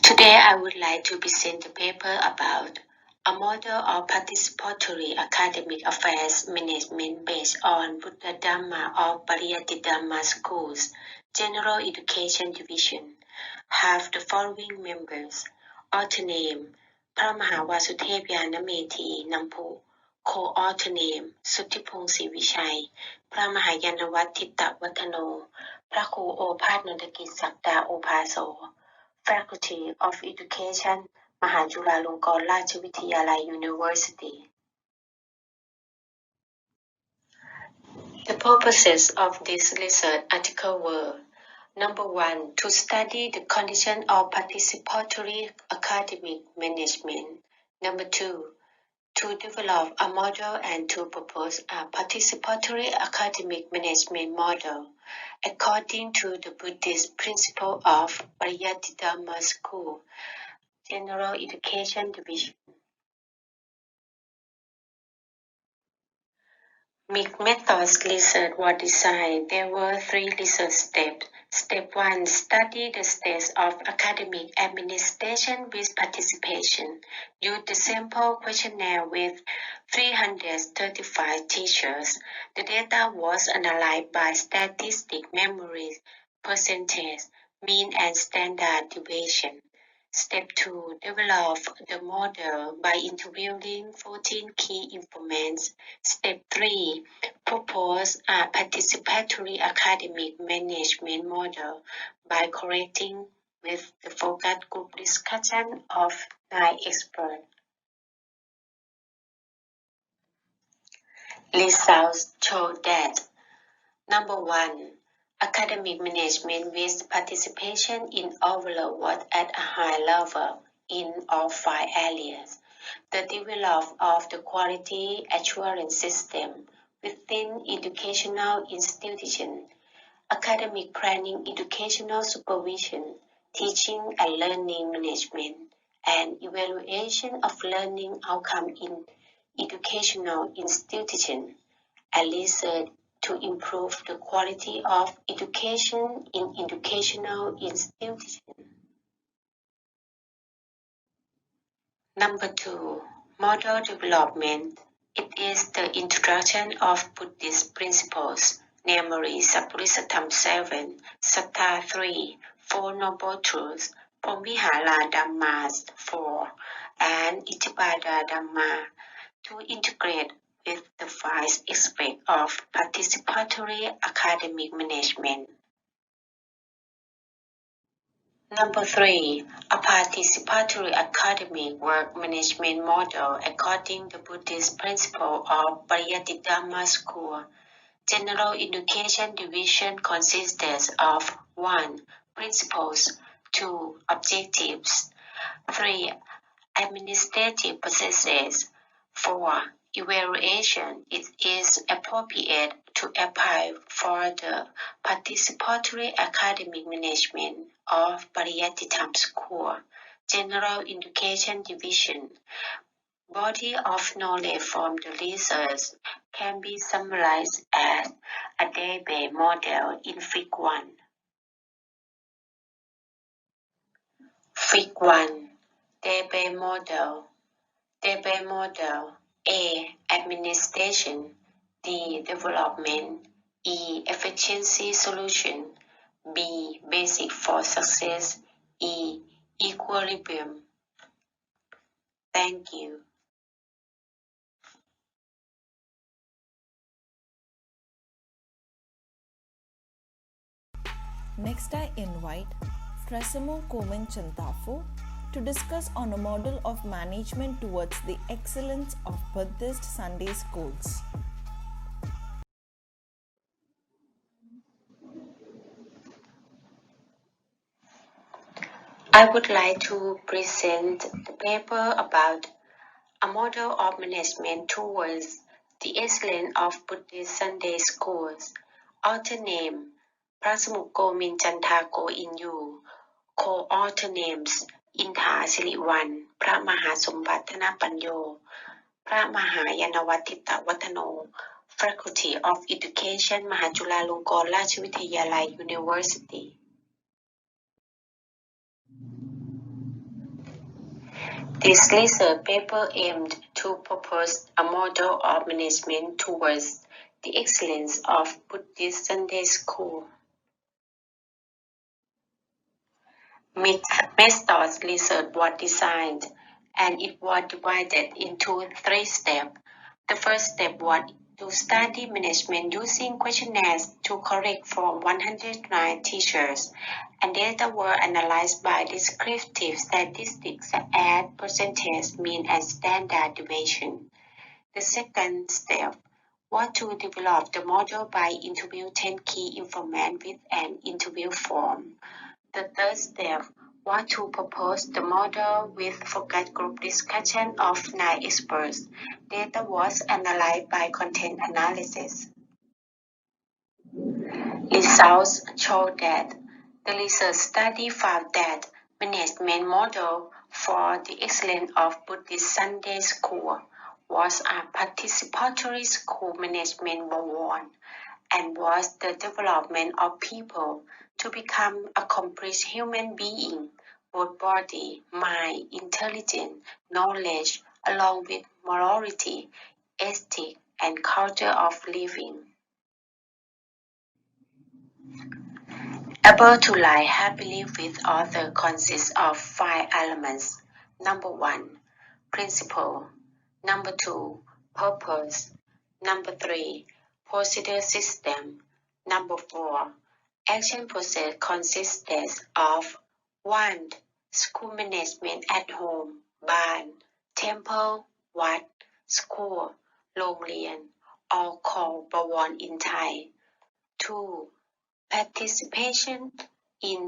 Today I would like to present a paper about a model of participatory academic affairs management based on Buddha Dhamma of Pariyatti Dhamma Schools, General Education Division. Have the following members: author name, P'ra Mahawasuthev Yanamethi Nampu, co-author name, Suttipong Sivichai, P'ra Mahayanavat Thitta Watano, P'ra Kru Opat Nandakit Sakda Opaso, Faculty of Education, Mahachulalongkornrajavidyalaya University. The purposes of this research article were: number one, to study the condition of participatory academic management. Number two, to develop a model and to propose a participatory academic management model according to the Buddhist principle of Pariyatidhamma School, General Education Division. Methods research was designed. There were 3 research steps. Step 1, study the stage of academic administration with participation. Use the sample questionnaire with 335 teachers. The data was analyzed by statistic memory, percentage, mean and standard deviation. Step 2, develop the model by interviewing 14 key informants. Step 3, propose a participatory academic management model by collecting with the focus group discussion of 9 experts. Results show that: number 1, academic management with participation in overall was at a high level in all 5 areas. The development of the quality assurance system within educational institutions, academic planning, educational supervision, teaching and learning management, and evaluation of learning outcome in educational institutions, and research to improve the quality of education in educational institutions. Number 2, model development. It is the introduction of Buddhist principles, namely Sappurisatham 7, Sattha 3, 4 Noble Truths, Brahmivihara Dhammas 4, and Itipada Dhamma, to integrate with the 5 aspects of participatory academic management. Number 3, a participatory academic work management model according to the Buddhist principle of Pariyatidhamma School. General Education Division consists of 1, principles, 2, objectives, 3, administrative processes, 4, evaluation. It is appropriate to apply for the participatory academic management of Pariyatidhamma School, General Education Division. Body of knowledge from the research can be summarized as a day-based model in Fig 1. Fig 1, day-based model. Day-based model: A, administration, D, development, E, efficiency solution, B, basic for success, E, equilibrium. Thank you. Next, I invite Frasimo Komen Chantafu to discuss on a model of management towards the excellence of Buddhist Sunday schools. I would like to present the paper about a model of management towards the excellence of Buddhist Sunday schools. Author name: Prasmuk Gomin Chantako Inyu. Co-author names: Intha Siriwan, Phra Mahasombatthana Panyo, Phra Mahayanawatita Watano, Faculty of Education, Mahachulalongkornrajavidyalaya University. This research paper aimed to propose a model of management towards the excellence of Buddhist Sunday school. Methods research was designed, and it was divided into 3 steps. The first step was to study management using questionnaires to collect from 109 teachers, and data were analyzed by descriptive statistics such as percentage, mean, and standard deviation. The second step was to develop the model by interview 10 key informants with an interview form. The third step was to propose the model with focus group discussion of 9 experts. Data was analyzed by content analysis. Results show that the research study found that management model for the excellence of Buddhist Sunday School was a participatory school management one and was the development of people to become accomplished human beings, both body, mind, intelligence, knowledge, along with morality, ethics, and culture of living. Able to live happily with others consists of 5 elements. Number 1, principle. Number 2, purpose. Number 3, procedure system. Number 4, action process consists of 1. School management at home, บ้าน temple, วัด school, โรงเรียน all called บวร in Thai. 2. Participation in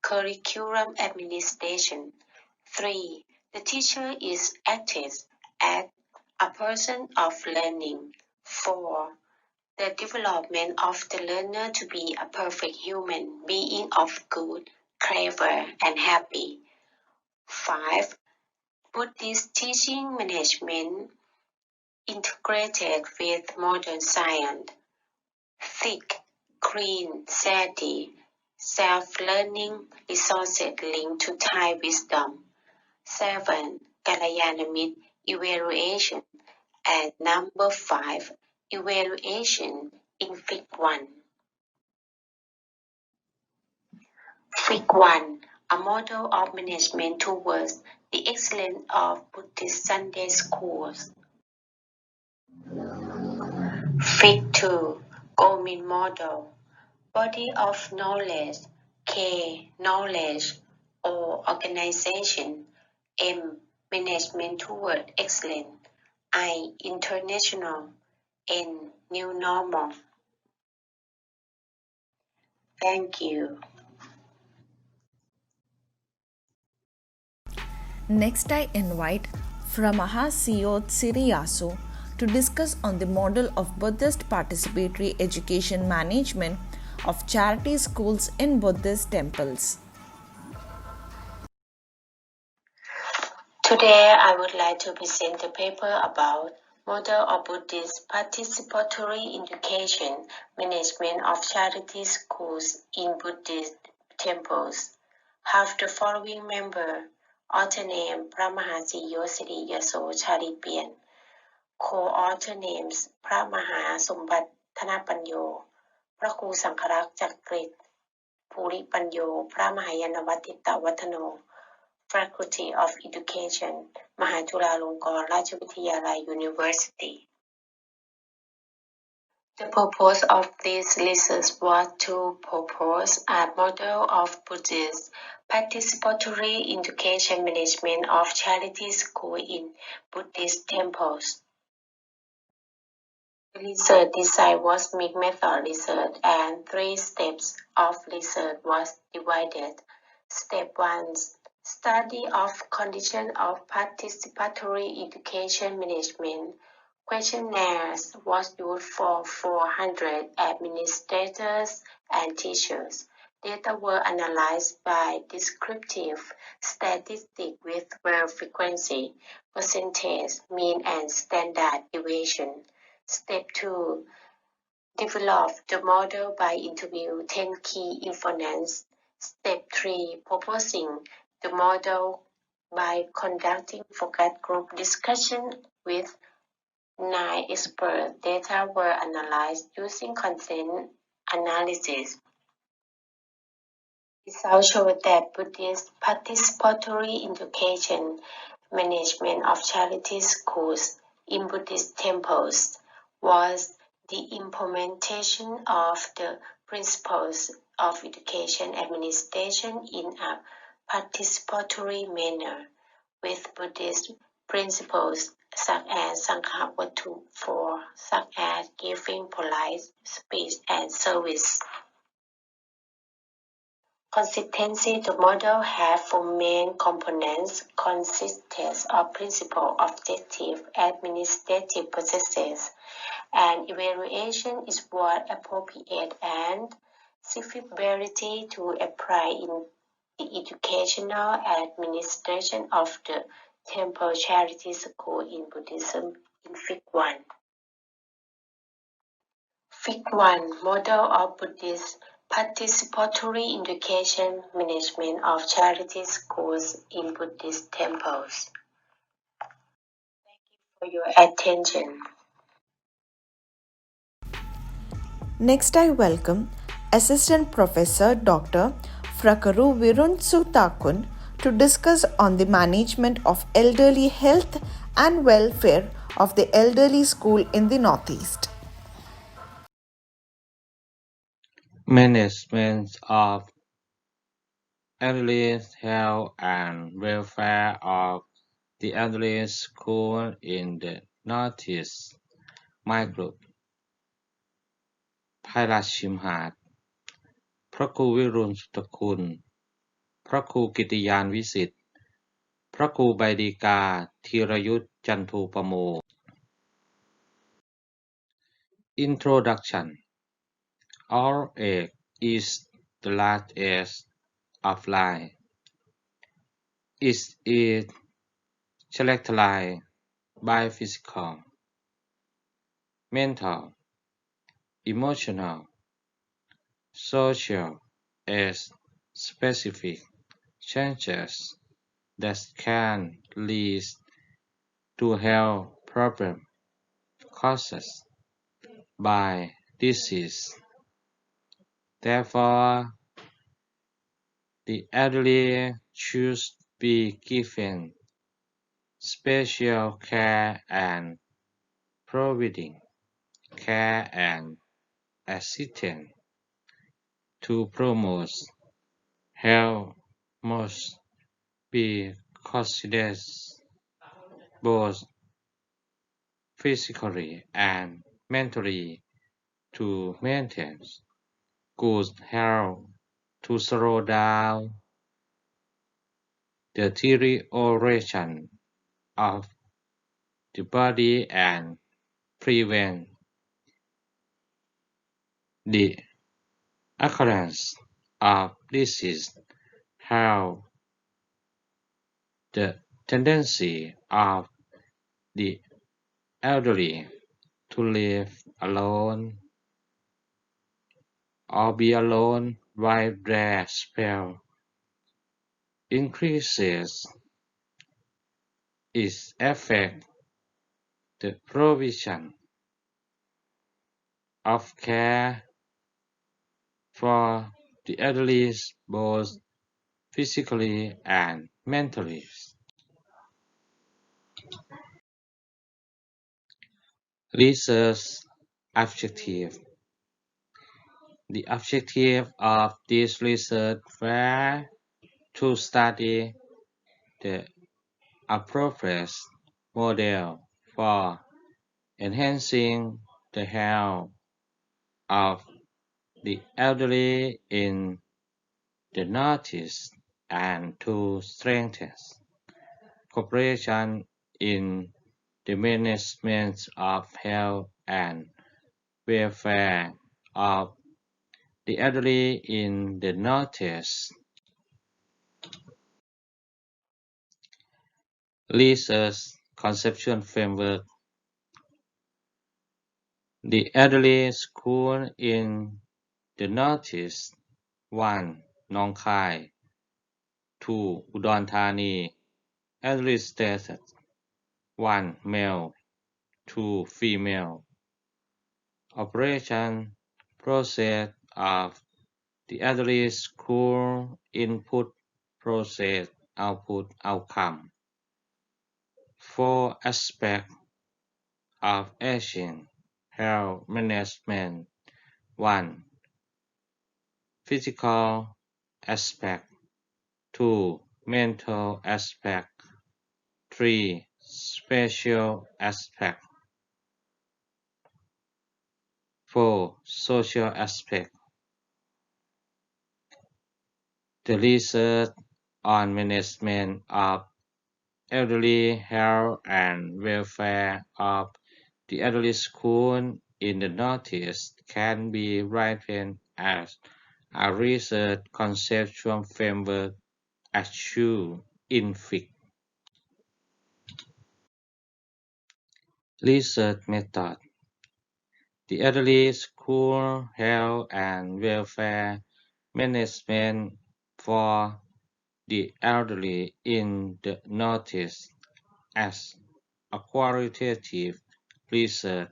curriculum administration. 3. The teacher is acted as a person of learning. 4. The development of the learner to be a perfect human being of good, clever, and happy. 5. Buddhist teaching management integrated with modern science. Thick, clean, steady, self-learning resources linked to Thai wisdom. 7. Kalayana evaluation. And number 5. Evaluation in Fig 1. Fig 1. A model of management towards the excellence of Buddhist Sunday schools. Fig 2. Gomin model. Body of knowledge. K. Knowledge. O. Organization. M. Management toward excellence. I. International. N. New normal. Thank you. Next, I invite Framaha CEO Siriyasu to discuss on the model of Buddhist participatory education management of charity schools in Buddhist temples. Today, I would like to present a paper about model of Buddhist participatory education management of charity schools in Buddhist temples. Have the following member: author name Pramahasiyo Siriyaso Charipian, co-author names Pramaha Sumbat Thanapanyo, พระครูสังฆรักษ์จักริต ภูริปัญโย พระมหายานวัตติตวัฒโน Faculty of Education, Mahachulalongkornrajavidyalaya University. The purpose of this research was to propose a model of Buddhist participatory education management of charity schools in Buddhist temples. Research design was mixed method research and 3 steps of research was divided. Step 1. Study of condition of participatory education management. Questionnaires was used for 400 administrators and teachers. Data were analyzed by descriptive statistics with wear frequency, percentage, mean and standard deviation. Step 2. Develop the model by interview 10 key informants. Step 3. Proposing the model by conducting focus group discussion with 9 experts. Data were analyzed using content analysis. Results showed that Buddhist participatory education management of charity schools in Buddhist temples was the implementation of the principles of education administration in a participatory manner, with Buddhist principles such as Sankhapatu 4, such as giving polite speech and service. Consistency. The model has four main components consisting of principal, objective, administrative processes, and evaluation is what appropriate and severity to apply in the educational administration of the Temple Charity School in Buddhism in Fig 1. Fig 1. Model of Buddhist Participatory Education Management of Charity Schools in Buddhist Temples. Thank you for your attention. Next, I welcome Assistant Professor Dr. Frakaru Virunsutakun to discuss on the management of elderly health and welfare of the elderly school in the Northeast. Management of elderly health and welfare of the elderly school in the Northeast ไม่กลุ่มไพราชิมหาดพระครูวิรุณสุทธคุณ พระครูกิติยานวิสิทธิ์ พระครูใบดีกา ธีรยุทธจันทูปโม Introduction All age is the last age of life. It is characterized by physical, mental, emotional, social, and specific changes that can lead to health problems caused by disease. Therefore, the elderly should be given special care and providing care and assistance to promote health must be considered both physically and mentally to maintain good health, to slow down the deterioration of the body and prevent the occurrence of disease. How the tendency of the elderly to live alone or be alone while their spell increases. It affects the provision of care for the elderly both physically and mentally. Research objective. The objective of this research were to study the appropriate model for enhancing the health of the elderly in the Northeast and to strengthen cooperation in the management of health and welfare of the elderly in the Northeast. Research conceptual framework. The elderly school in the Northeast 1. Nong Khai 2. Udon Thani Elderly status 1. Male 2. Female Operation process of the elderly school input process output outcome 4 aspects of aging health management 1. Physical aspect 2. Mental aspect 3. spatial aspect. 4. Social aspect. The research on management of elderly health and welfare of the elderly school in the Northeast can be written as a research conceptual framework achieved in FIC. Research method. The elderly school health and welfare management for the elderly in the Northeast as a qualitative research.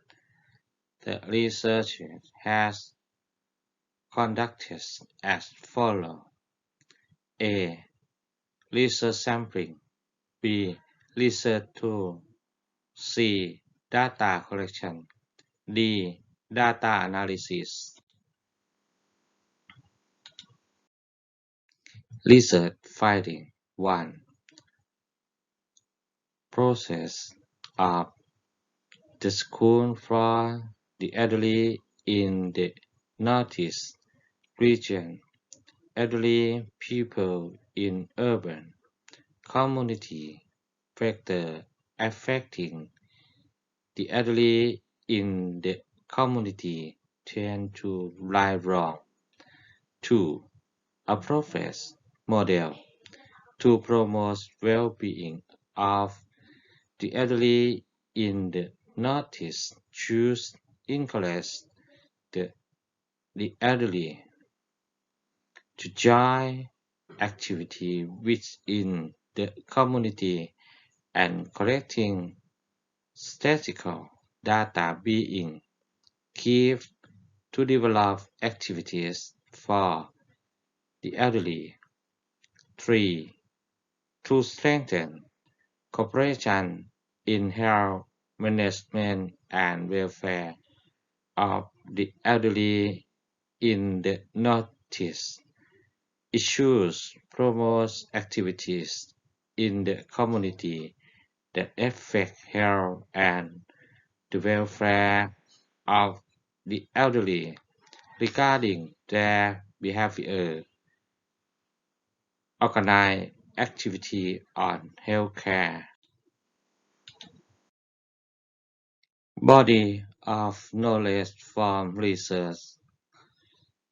The research has conducted as follows: A. Research sampling. B. Research tool. C. Data collection. D. Data analysis. Research finding. 1. Process of the school for the elderly in the Northeast region. Elderly people in urban community factor affecting the elderly in the community tend to lie wrong. 2. A process model to promote well-being of the elderly in the Northeast should encourage the elderly to join activity within the community and collecting statistical data being key to develop activities for the elderly. 3. To strengthen cooperation in health management and welfare of the elderly in the Northeast. It should promote activities in the community that affect health and the welfare of the elderly regarding their behavior, organize activity on healthcare. Body of knowledge from research.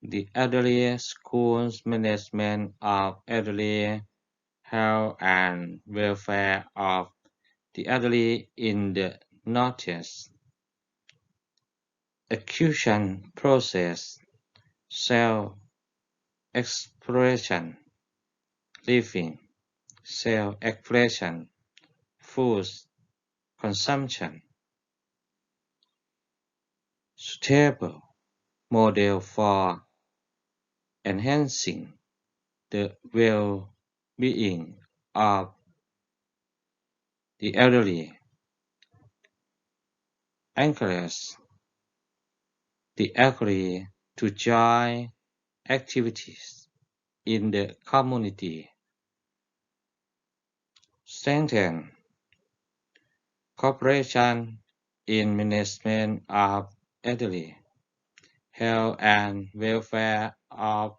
The elderly schools management of elderly health and welfare of the elderly in the Northeast. Execution process, self-exploration, living, self-expression, food consumption. Suitable model for enhancing the well-being of the elderly. Encourage the elderly to join activities in the community. Strengthen cooperation in management of elderly health and welfare of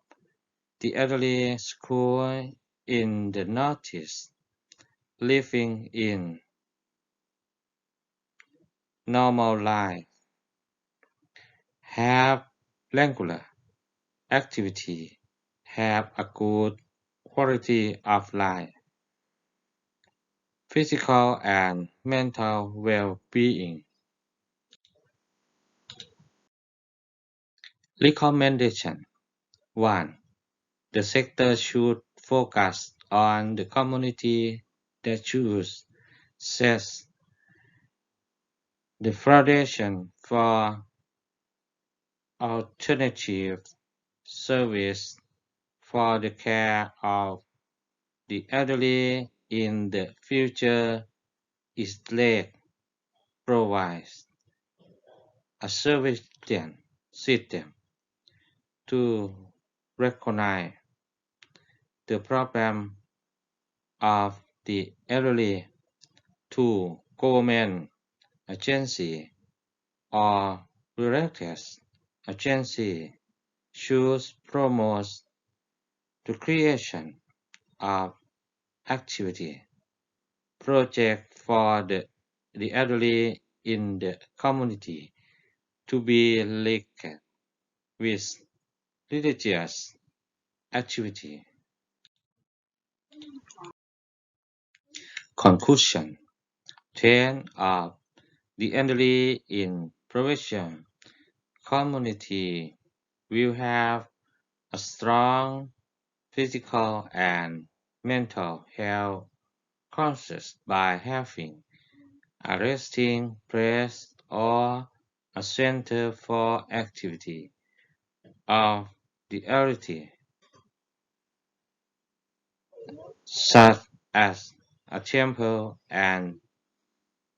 the elderly school in the Northeast, living in normal life, have regular activity, have a good quality of life, physical and mental well-being. Recommendation 1. The sector should focus on the community that choose sets the foundation for alternative service for the care of the elderly in the future is led provides a surveillance system to recognize the problem of the elderly 2. Government agency or related agency should promote the creation of activity project for the elderly in the community to be linked with religious activity. Conclusion: Trend of the elderly in provincial community will have a strong physical and mental health conscious by having a resting place or a center for activity of the elderly, such as a temple, and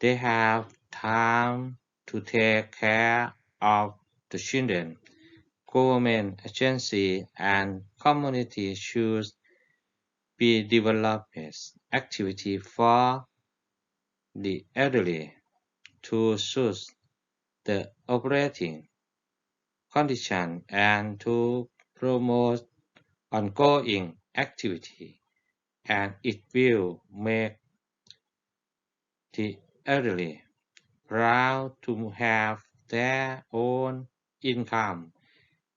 they have time to take care of the children. Government agency and community should be developed activity for the elderly to suit the operating condition and to promote ongoing activity, and it will make the elderly proud to have their own income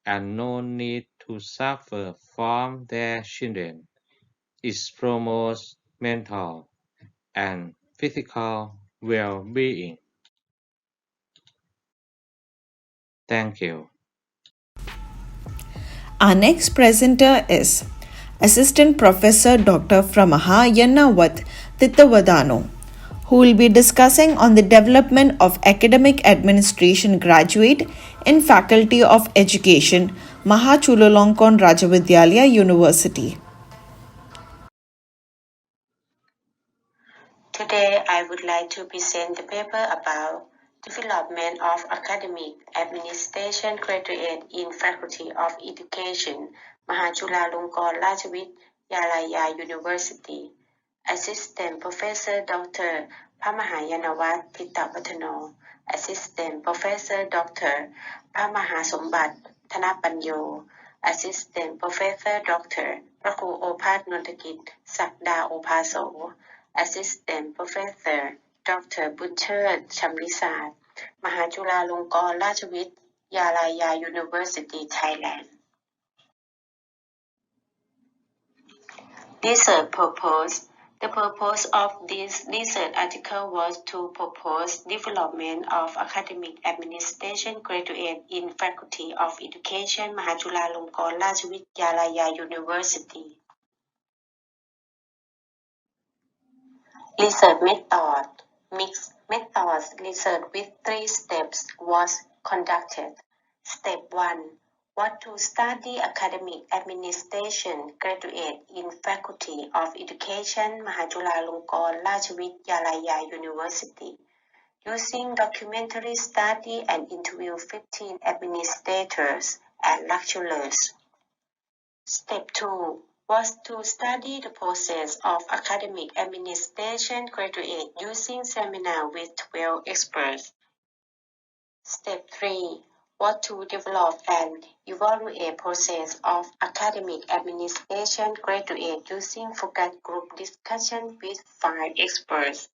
and no need to suffer from their children. It promotes mental and physical well-being. Thank you. Our next presenter is Assistant Professor Dr. from Mahachulalongkornrajavidyalaya, who will be discussing on the development of academic administration graduate in Faculty of Education, Mahachulalongkornrajavidyalaya University. Today, I would like to present the paper about development of academic administration graduate in Faculty of Education, Mahachulalongkornrajavidyalaya University. Assistant Professor Dr. Pamahayanawat Pitapatano, Assistant Professor Dr. Pamahasombat Thanapanyo, Assistant Professor Dr. Praku Opat Nontakit Sakda Opaso, Assistant Professor Dr. Butcher Chamlisat, Mahachulalongkornrajavidyalaya University, Thailand. Research purpose. The purpose of this research article was to propose development of academic administration graduate in Faculty of Education, Mahachulalongkornrajavidyalaya University. Research method. Mixed methods research with 3 steps was conducted. Step 1. What to study academic administration graduate in Faculty of Education, Mahachulalongkornrajavidyalaya University. Using documentary study and interview 15 administrators and lecturers. Step 2 was to study the process of academic administration graduate using seminar with 12 experts. Step 3 was to develop and evaluate process of academic administration graduate using focus group discussion with 5 experts,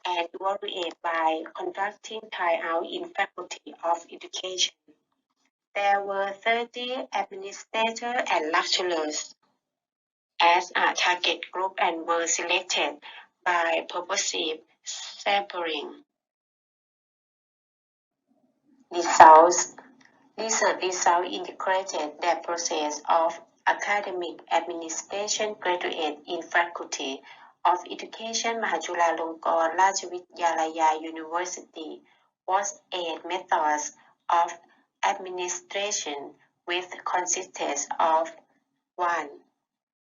and evaluate by conducting tryout in Faculty of Education. There were 30 administrators and lecturers as a target group and were selected by purposive sampling. Results. Research results integrated the process of academic administration graduate in Faculty of Education, Mahachulalongkornrajavidyalaya University was 8 methods of administration, which consisted of 1.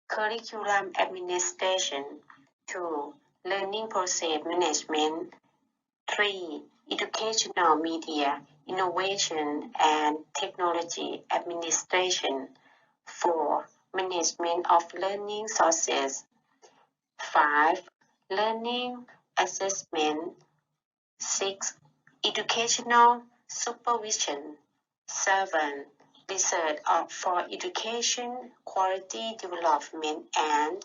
Curriculum administration. 2. Learning process management. 3. Educational media, innovation and technology administration. 4. Management of learning sources. 5. Learning assessment. 6. Educational supervision. 7. Research for education quality development. And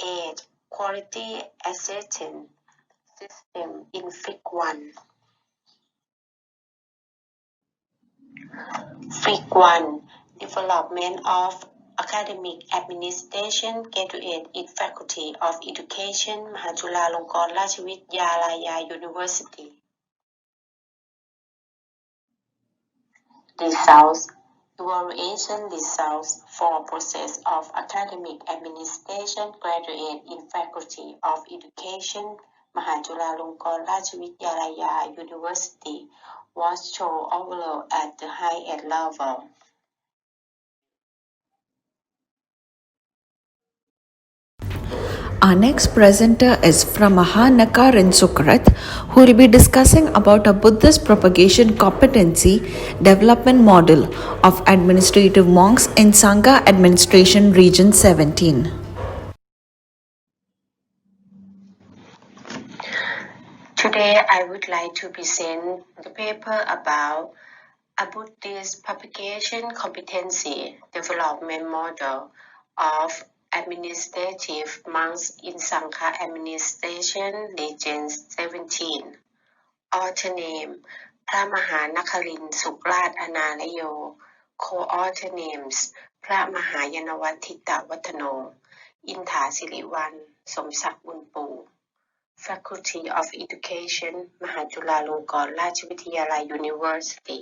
8. Quality assessment system in Fig 1. Fig 1. Development of academic administration graduate in Faculty of Education, Mahachulalongkornrajavidyalaya University. Results. Evaluation results for process of academic administration graduate in Faculty of Education, Mahachulalongkornrajavidyalaya University was shown overall at the highest level. Our next presenter is from Mahachulalongkornrajavidyalaya, who will be discussing about a Buddhist propagation competency development model of administrative monks in Sangha Administration Region 17. Today, I would like to present the paper about a Buddhist propagation competency development model of administrative monks in Sangha Administration Region 17. Author name พระมหานครินทร์สุขราชอนารโย Co-author names พระมหายานวัฒน์ทิตวัฒโน อินถาสิริวัลย์สมศักดิ์บุญปู่ Faculty of Education มหาจุฬาลงกรณราชวิทยาลัย University.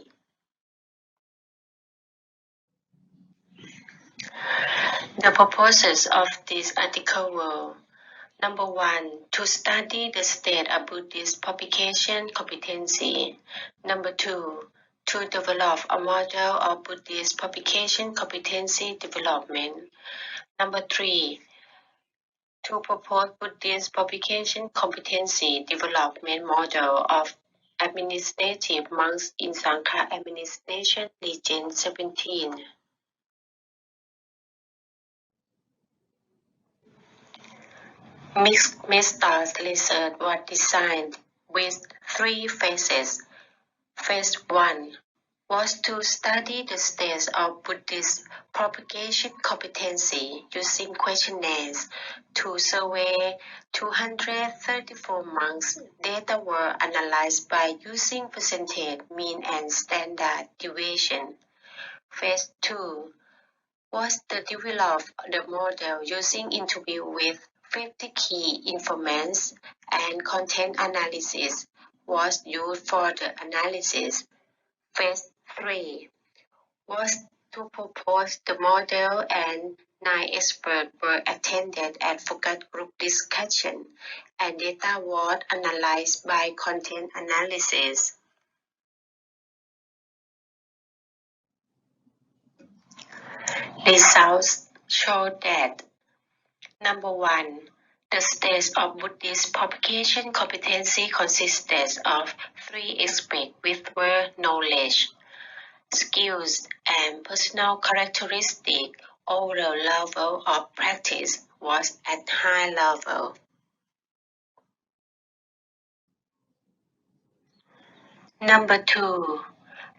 The purposes of this article were: Number 1, to study the state of Buddhist propagation competency. Number 2, to develop a model of Buddhist propagation competency development. Number 3, to propose Buddhist propagation competency development model of administrative monks in Sangha Administration Region 17. Mixed methods research was designed with 3 phases. Phase 1 was to study the stage of Buddhist propagation competency using questionnaires to survey 234 monks. Data were analyzed by using percentage, mean, and standard deviation. Phase 2 was to develop the model using interview with 50 key informants, and content analysis was used for the analysis. Phase 3 was to propose the model, and 9 experts were attended at focus group discussion, and data was analyzed by content analysis. Results showed that: Number 1, the stage of Buddhist propagation competency consisted of 3 aspects, which were knowledge, skills, and personal characteristics. Overall level of practice was at high level. Number 2,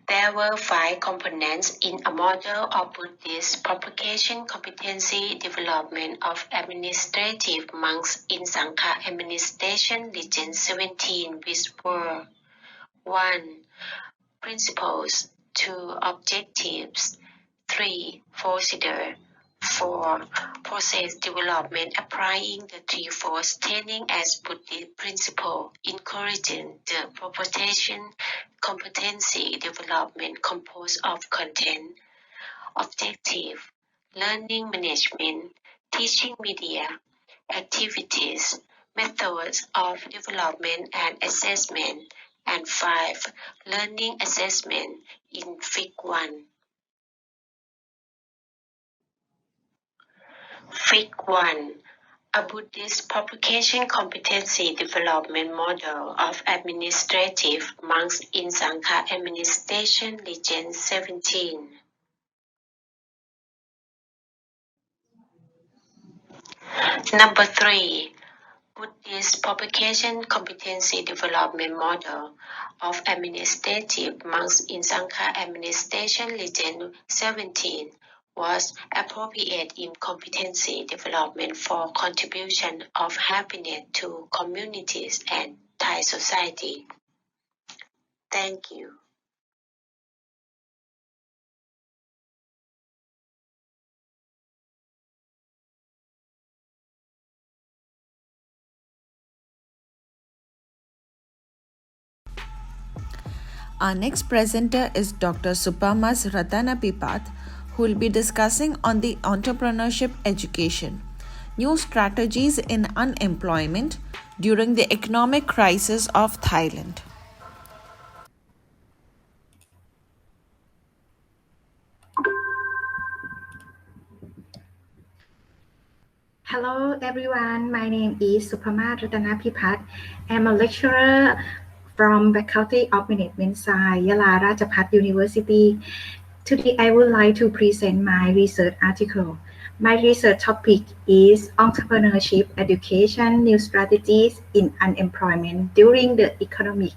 there were 5 components in a model of Buddhist propagation competency development of administrative monks in Sangha Administration Region 17, which were: 1. Principles. 2. Objectives. 3. Procedure. 4. Process development applying the 3-fold training as Buddhist principle, encouraging the propagation competency development composed of content, objective, learning management, teaching media, activities, methods of development and assessment, and 5. Learning assessment in Fig 1. Fig 1. A Buddhist propagation competency development model of administrative monks in Sangha Administration Region 17. Number 3. Buddhist Publication Competency Development Model of Administrative Monks in Sangha Administration Legend 17 was appropriate in competency development for contribution of happiness to communities and Thai society. Thank you. Our next presenter is Dr. Supamas Ratanapipat, who will be discussing on the entrepreneurship education, new strategies in unemployment during the economic crisis of Thailand. Hello everyone, my name is Supama Ratanapipat. I'm a lecturer from Faculty of Management Science, Yala Rajapat University. Today I would like to present my research article. My research topic is entrepreneurship education, new strategies in unemployment during the economic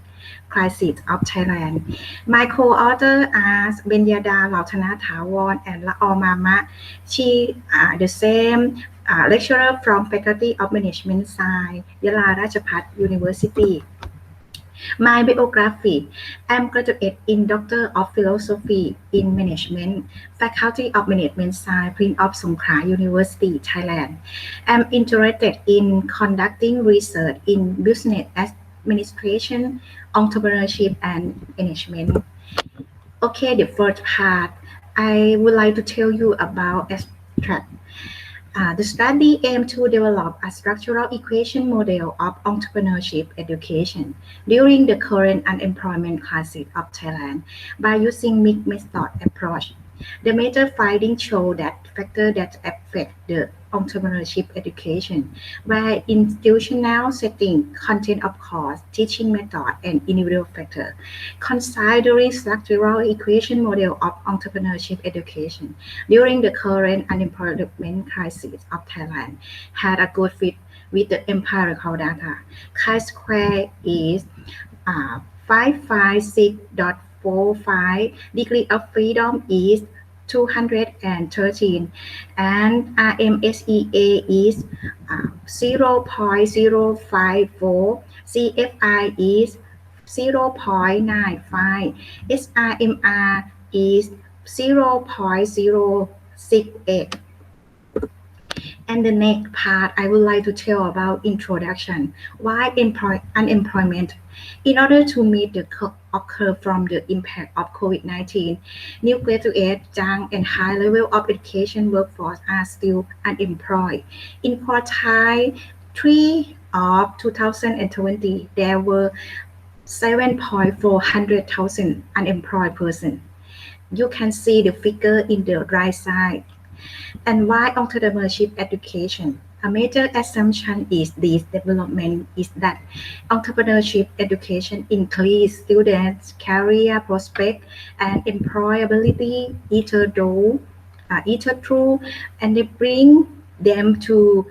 crisis of Thailand. My co-author are Benyada Lautana Thawon and Laol Mama. She are the same lecturer from Faculty of Management Science, Yala Rajapat University. My biography. I'm graduate in Doctor of Philosophy in Management, Faculty of Management Science, Prince of Songkhla University, Thailand. I'm interested in conducting research in business administration, entrepreneurship, and management. Okay, the first part, I would like to tell you about abstract. The study aimed to develop a structural equation model of entrepreneurship education during the current unemployment crisis of Thailand by using mixed method approach. The major findings show that factors that affect the entrepreneurship education were institutional setting, content of course, teaching method, and individual factor. Considering structural equation model of entrepreneurship education during the current unemployment crisis of Thailand had a good fit with the empirical data. Chi-square is 556.45, degree of freedom is 213, and RMSEA is 0.054, CFI is 0.95, SRMR is 0.068. And the next part, I would like to tell about introduction. Why unemployment? In order to meet the occur from the impact of COVID-19, new graduate, young, and high level of education workforce are still unemployed. In quartile 3 of 2020, there were 7,400,000 unemployed persons. You can see the figure in the right side. And why entrepreneurship education? A major assumption is this development is that entrepreneurship education increases students' career prospect and employability either through and they bring them to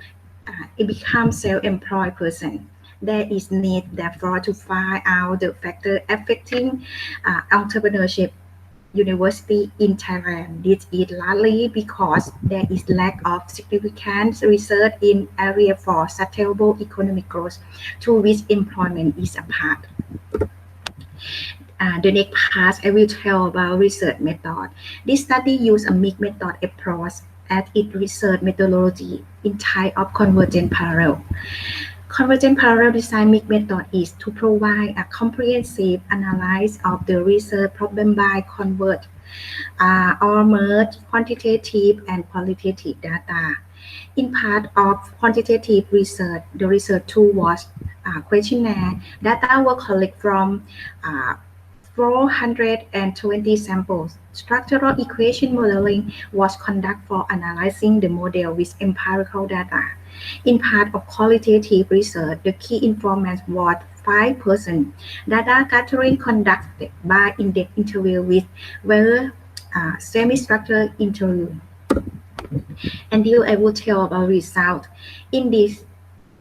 become self-employed person. There is need therefore to find out the factor affecting entrepreneurship university in Thailand. This is largely because there is lack of significant research in area for sustainable economic growth, to which employment is a part. The next part, I will tell about research method. This study used a mixed method approach as its research methodology in type of convergent parallel. Convergent parallel design mixed method is to provide a comprehensive analysis of the research problem by convert or merge quantitative and qualitative data. In part of quantitative research, the research tool was questionnaire. Data were collected from 420 samples. Structural equation modeling was conducted for analyzing the model with empirical data. In part of qualitative research, the key informant was 5%. Data gathering conducted by in-depth interview with semi-structured interview. And here I will tell about result. In this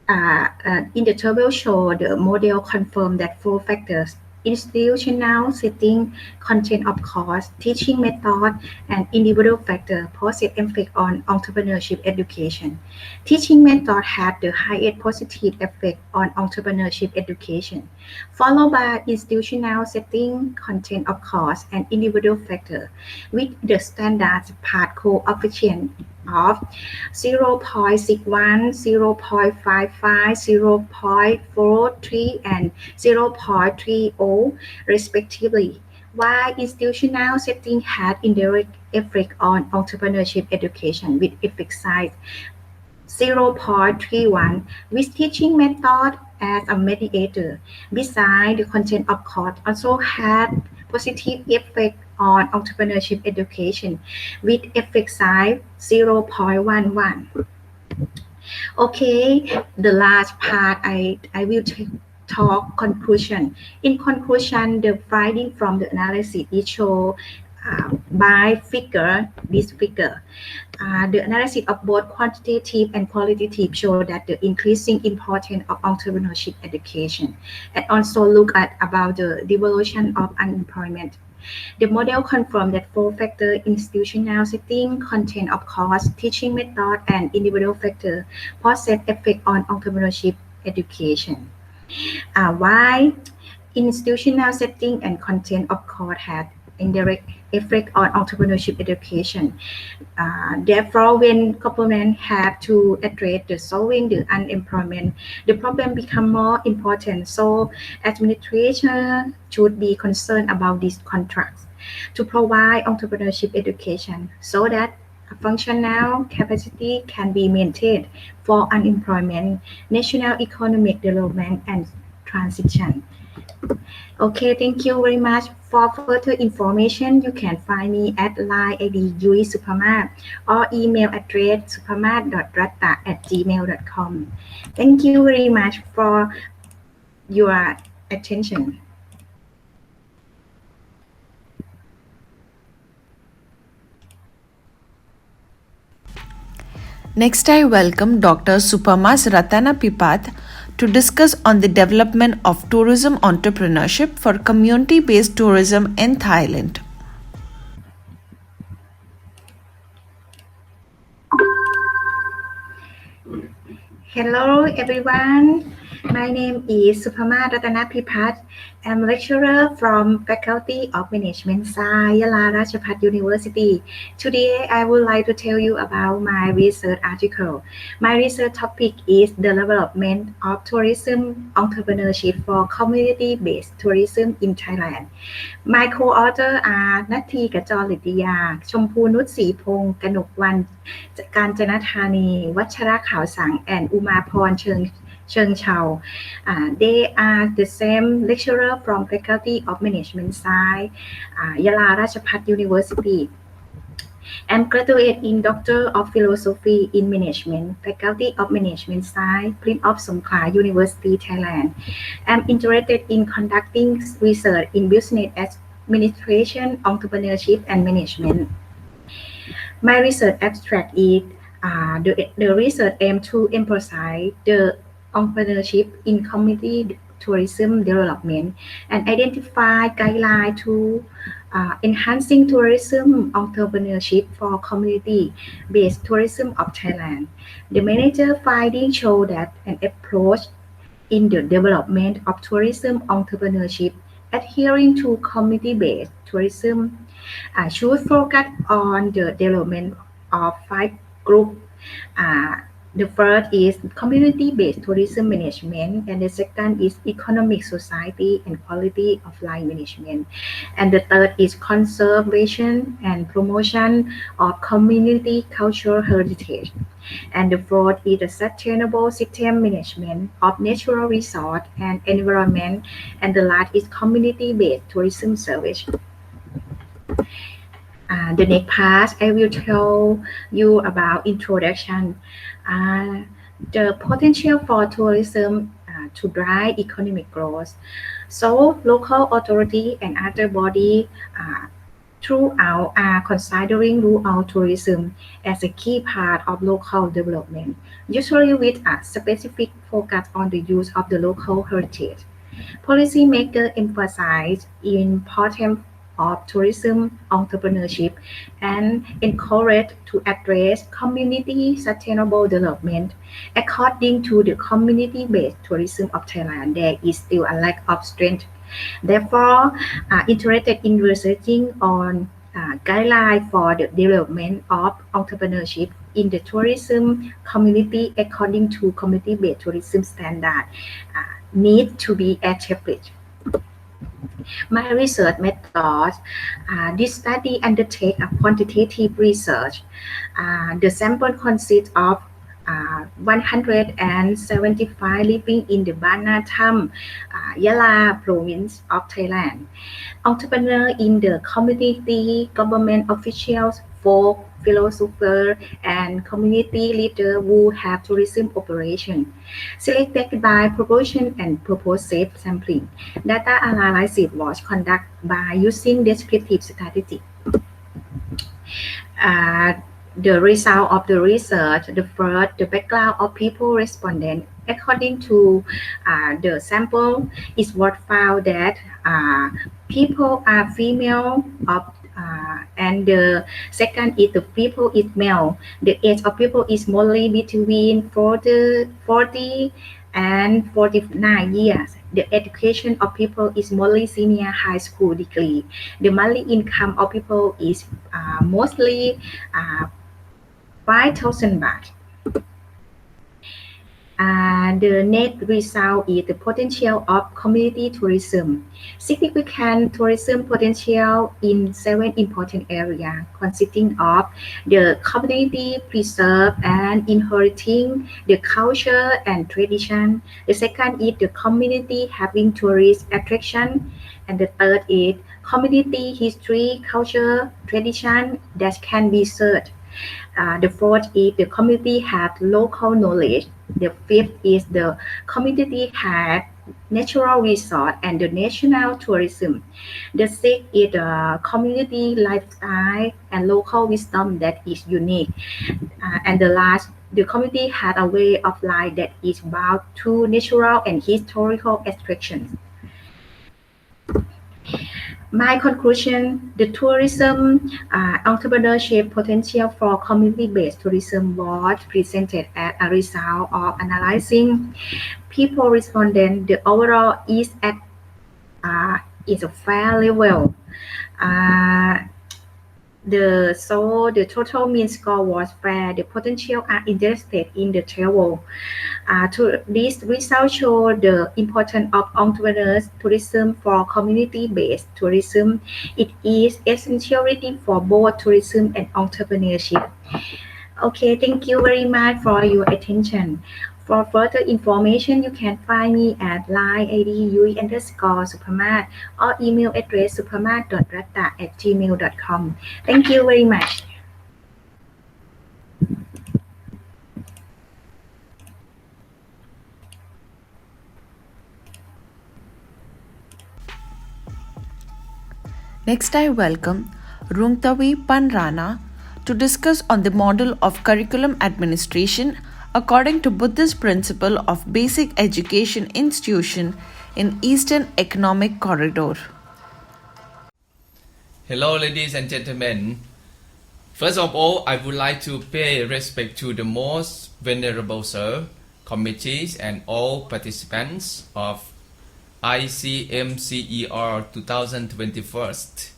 in the table show the model confirm that 4 factors: institutional setting, content of course, teaching method, and individual factor positive effect on entrepreneurship education. Teaching method had the highest positive effect on entrepreneurship education, followed by institutional setting, content of course, and individual factor, with the standard part coefficient of 0.61, 0.55, 0.43, and 0.30 respectively, while institutional setting had indirect effect on entrepreneurship education with effect size 0.31, with teaching method as a mediator. Besides, the content of course also had positive effect on entrepreneurship education with effect size 0.11. Okay, the last part I will talk conclusion. In conclusion, the finding from the analysis is shown by this figure. The analysis of both quantitative and qualitative show that the increasing importance of entrepreneurship education, and also look at about the devolution of unemployment. The model confirmed that 4 factors: institutional setting, content of course, teaching method, and individual factor possess effect on entrepreneurship education. Why institutional setting and content of course had indirect effect on entrepreneurship education. Therefore, when government have to address the solving the unemployment, the problem become more important. So administration should be concerned about these contracts to provide entrepreneurship education so that a functional capacity can be maintained for unemployment, national economic development, and transition. Okay, thank you very much. For further information, you can find me at line ID Yui Supamat or email address supamat.ratta@gmail.com. Thank you very much for your attention. Next, I welcome Dr. Supamas Ratanapipat to discuss on the development of tourism entrepreneurship for community-based tourism in Thailand. Hello everyone, my name is Supama Ratanapipat. I'm a lecturer from Faculty of Management Science, Yala Rajabhat University. Today I would like to tell you about my research article. My research topic is the development of tourism entrepreneurship for community-based tourism in Thailand. My co-author are ณัฐฐี กจร ฤทธิยา ชมพู นุช ศรีพงษ์ กนกวรรณ กาญจนธานี วัชระ ขาวสัง and อุมาพร เชิงเชา They are the same lecturer from Faculty of Management Science, Yala Rajabhat University. I'm graduate in Doctor of Philosophy in Management, Faculty of Management Science, Prince of Songkhla University, Thailand. I'm interested in conducting research in business administration, entrepreneurship, and management. My research abstract is the research aims to emphasize the entrepreneurship in community tourism development and identify guidelines to enhancing tourism entrepreneurship for community-based tourism of Thailand. The major findings show that an approach in the development of tourism entrepreneurship adhering to community-based tourism should focus on the development of 5 groups. The first is community-based tourism management, and the second is economic, society, and quality of life management. And the third is conservation and promotion of community cultural heritage. And the fourth is the sustainable system management of natural resource and environment. And the last is community-based tourism service. The next part, I will tell you about introduction. The potential for tourism to drive economic growth. So local authority and other body throughout are considering rural tourism as a key part of local development, usually with a specific focus on the use of the local heritage. Policymakers emphasize the importance of tourism entrepreneurship and encourage to address community sustainable development. According to the community-based tourism of Thailand, there is still a lack of strength. Therefore, interested in researching on guidelines for the development of entrepreneurship in the tourism community according to community-based tourism standard need to be established. My research method, this study undertakes a quantitative research. The sample consists of 175 living in the Bana Tham, Yala province of Thailand. Entrepreneurs in the community, government officials, folk, philosophers, and community leaders who have tourism operations. Selected by proportion and purposive sampling. Data analysis was conducted by using descriptive statistics. The result of the research, the background of people respondent according to the sample is what found that people are female and the second is the people is male. The age of people is mostly between 40 and 49 years. The education of people is mostly senior high school degree. The monthly income of people is mostly 5,000 baht. The net result is the potential of community tourism. Significant tourism potential in 7 important areas consisting of the community preserve and inheriting the culture and tradition. The second is the community having tourist attraction. And the third is community history, culture, tradition that can be served. The fourth is the community has local knowledge. The fifth is the community has natural resource and the national tourism. The sixth is the community lifestyle and local wisdom that is unique. And the last, the community has a way of life that is bound to natural and historical attractions. My conclusion, the tourism entrepreneurship potential for community-based tourism was presented as a result of analyzing people respondent. The overall is at is a fair level. The total mean score was fair. The potential are interested in the travel. This result show the importance of entrepreneurs tourism for community-based tourism. It is essentiality for both tourism and entrepreneurship. Okay, thank you very much for your attention. For further information, you can find me at line ID Yui_Supamat or email address supamat.ratta@gmail.com. Thank you very much. Next, I welcome Rungtavi Panrana to discuss on the model of curriculum administration according to Buddhist principle of basic education institution in Eastern Economic Corridor. Hello, ladies and gentlemen. First of all, I would like to pay respect to the most venerable sir, committees, and all participants of ICMCER-2021.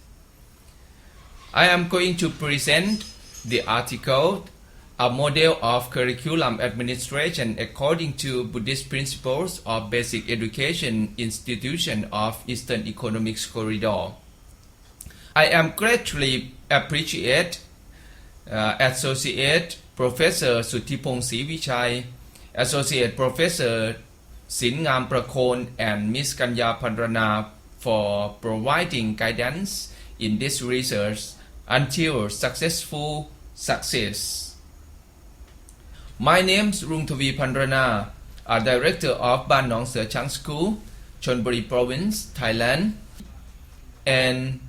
I am going to present the article, A Model of Curriculum Administration According to Buddhist Principles of Basic Education Institution of Eastern Economic Corridor. I am greatly appreciate Associate Professor Suttipong Srivichai, Associate Professor Sin Ngam Prakon, and Ms. Kanya Panrana for providing guidance in this research until successful success. My name is Rungtavi Panrana, a director of Ban Nong Ser Chang School, Chonburi Province, Thailand, and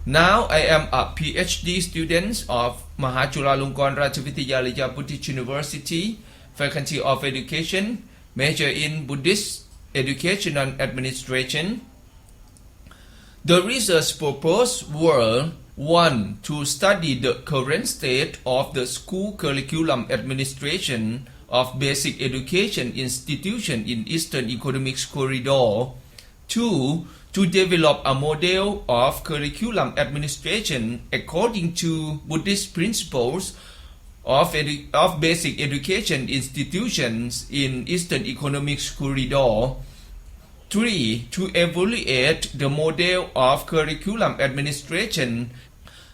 Now I am a Ph.D. student of Mahachulalongkornrajavidyalaya Buddhist University, Faculty of Education, major in Buddhist Education and Administration. The research purpose were 1. To study the current state of the school curriculum administration of basic education institution in Eastern Economic Corridor. 2. To develop a model of curriculum administration according to Buddhist principles of basic education institutions in Eastern Economic Corridor. 3. To evaluate the model of curriculum administration.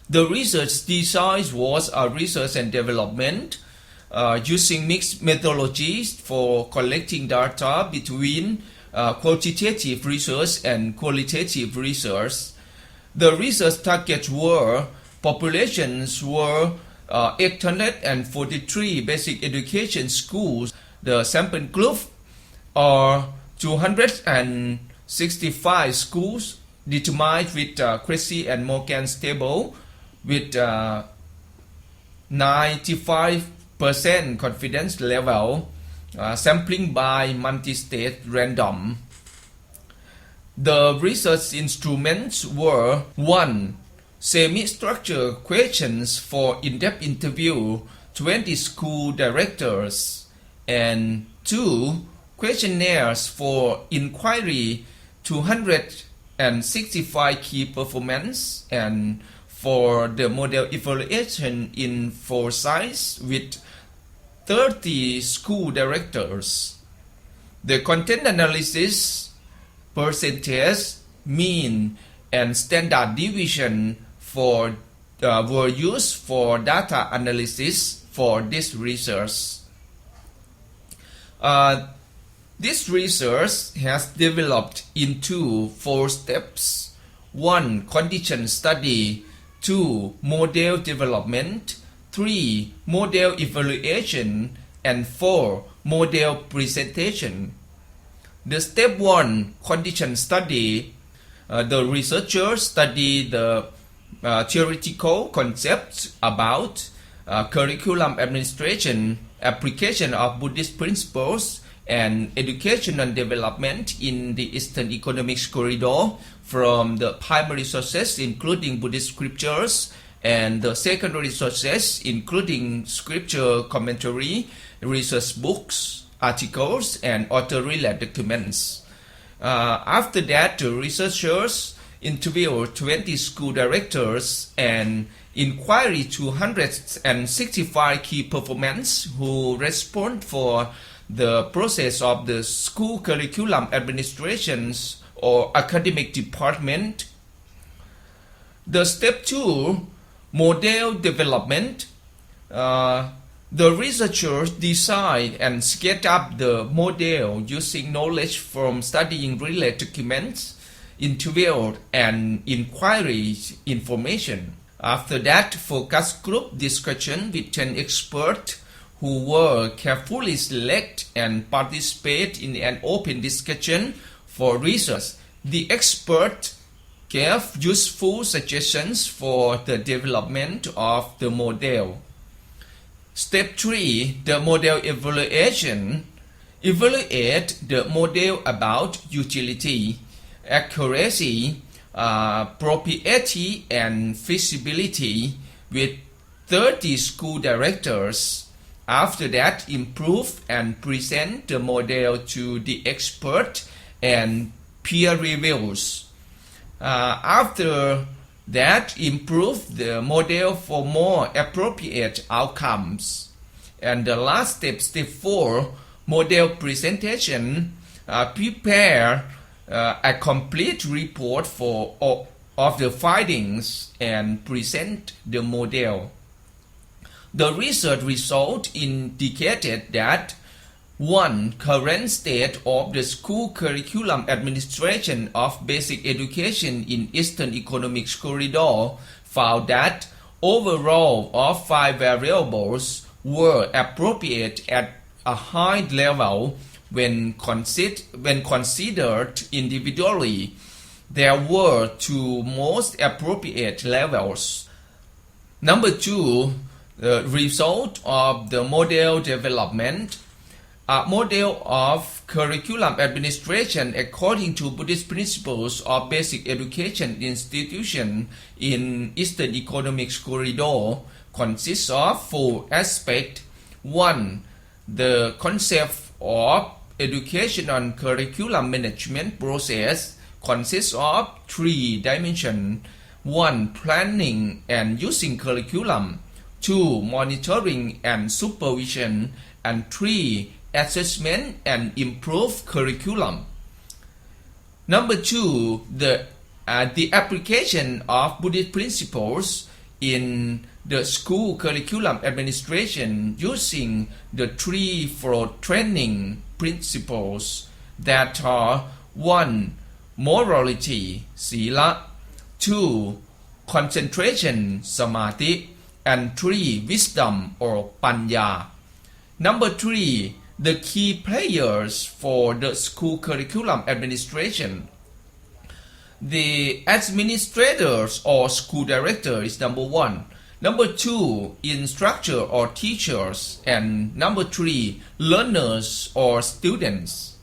The research design was a research and development using mixed methodologies for collecting data between quantitative research and qualitative research. The research targets were populations were 843 basic education schools. The sample group are 265 schools determined with Cressy and Morgan's table with 95% confidence level, sampling by multi-state random. The research instruments were 1. Semi-structured questions for in-depth interview 20 school directors, and 2. Questionnaires for inquiry 265 key performance, and for the model evaluation in 4 sites with 30 school directors. The content analysis, percentage, mean, and standard deviation were used for data analysis for this research. This research has developed into 4 steps. 1. Condition study. 2. Model development. 3. Model evaluation. And 4. Model presentation. The step 1, condition study. The researchers study the theoretical concepts about curriculum administration, application of Buddhist principles, and educational development in the Eastern Economic Corridor from the primary sources including Buddhist scriptures and the secondary sources including scripture commentary, research books, articles, and author-related documents. After that, the researchers interviewed 20 school directors and inquiry 265 key performance who respond for the process of the school curriculum administrations or academic department. The step 2, model development. The researchers design and sketch up the model using knowledge from studying related documents, interview and inquiry information. After that, focus group discussion with 10 experts who were carefully selected and participate in an open discussion for research. The experts gave useful suggestions for the development of the model. Step 3, the model evaluation. Evaluate the model about utility, accuracy, propriety, and feasibility with 30 school directors. After that, improve and present the model to the expert and peer reviews. After that, improve the model for more appropriate outcomes. And the last step, step 4, model presentation. Prepare a complete report of the findings and present the model. The research result indicated that 1. Current state of the school curriculum administration of basic education in Eastern Economic Corridor found that overall all 5 variables were appropriate at a high level when considered individually. There were two most appropriate levels. Number two, the result of the model development. A model of curriculum administration according to Buddhist principles of basic education institution in Eastern Economic Corridor consists of four aspects. 1. The concept of educational curriculum management process consists of three dimensions. 1. Planning and using curriculum. 2. Monitoring and supervision. And 3. Assessment and improve curriculum. Number 2, the application of Buddhist principles in the school curriculum administration using the threefold training principles that are 1. Morality, sila, 2. Concentration, samadhi, and 3. Wisdom or panya. Number 3, the key players for the school curriculum administration. The administrators or school director is number 1. Number 2, instructor or teachers. And number 3, learners or students.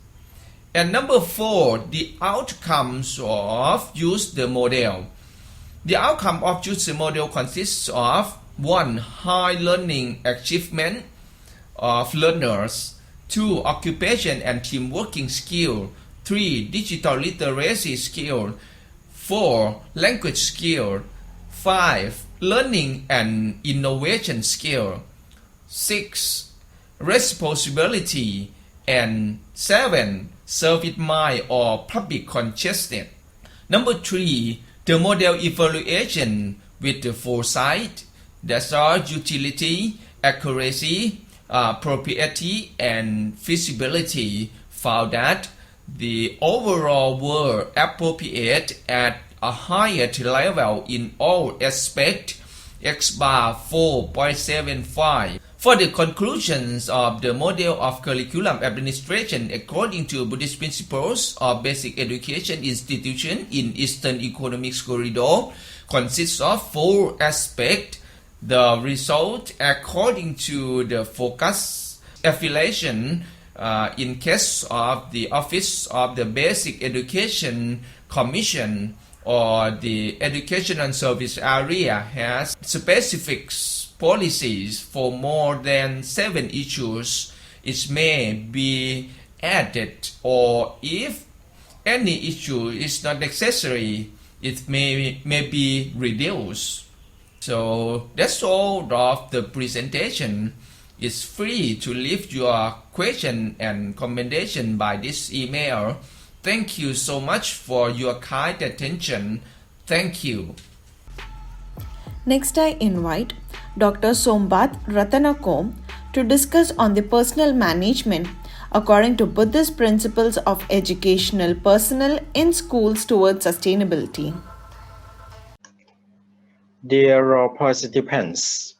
And number 4, the outcomes of use the model. The outcome of use the model consists of 1. High learning achievement of learners. 2. Occupation and team working skill. 3. Digital literacy skill. 4. Language skill. 5. Learning and innovation skill. 6. Responsibility. And 7. Service mind or public consciousness. Number 3. The model evaluation with the foresight. That are utility, accuracy, propriety and feasibility found that the overall were appropriate at a higher level in all aspects, X bar 4.75. For the conclusions of the model of curriculum administration according to Buddhist principles of basic education institution in Eastern Economic Corridor consists of four aspects. The result according to the focus affiliation in case of the Office of the Basic Education Commission or the Educational Service Area has specific policies for more than 7 issues. It may be added, or if any issue is not necessary, it may be reduced. So that's all of the presentation. It's free to leave your question and commendation by this email. Thank you so much for your kind attention. Thank you. Next, I invite Dr. Sombat Ratanakom to discuss on the personal management according to Buddhist principles of educational personnel in schools towards sustainability. Dear participants,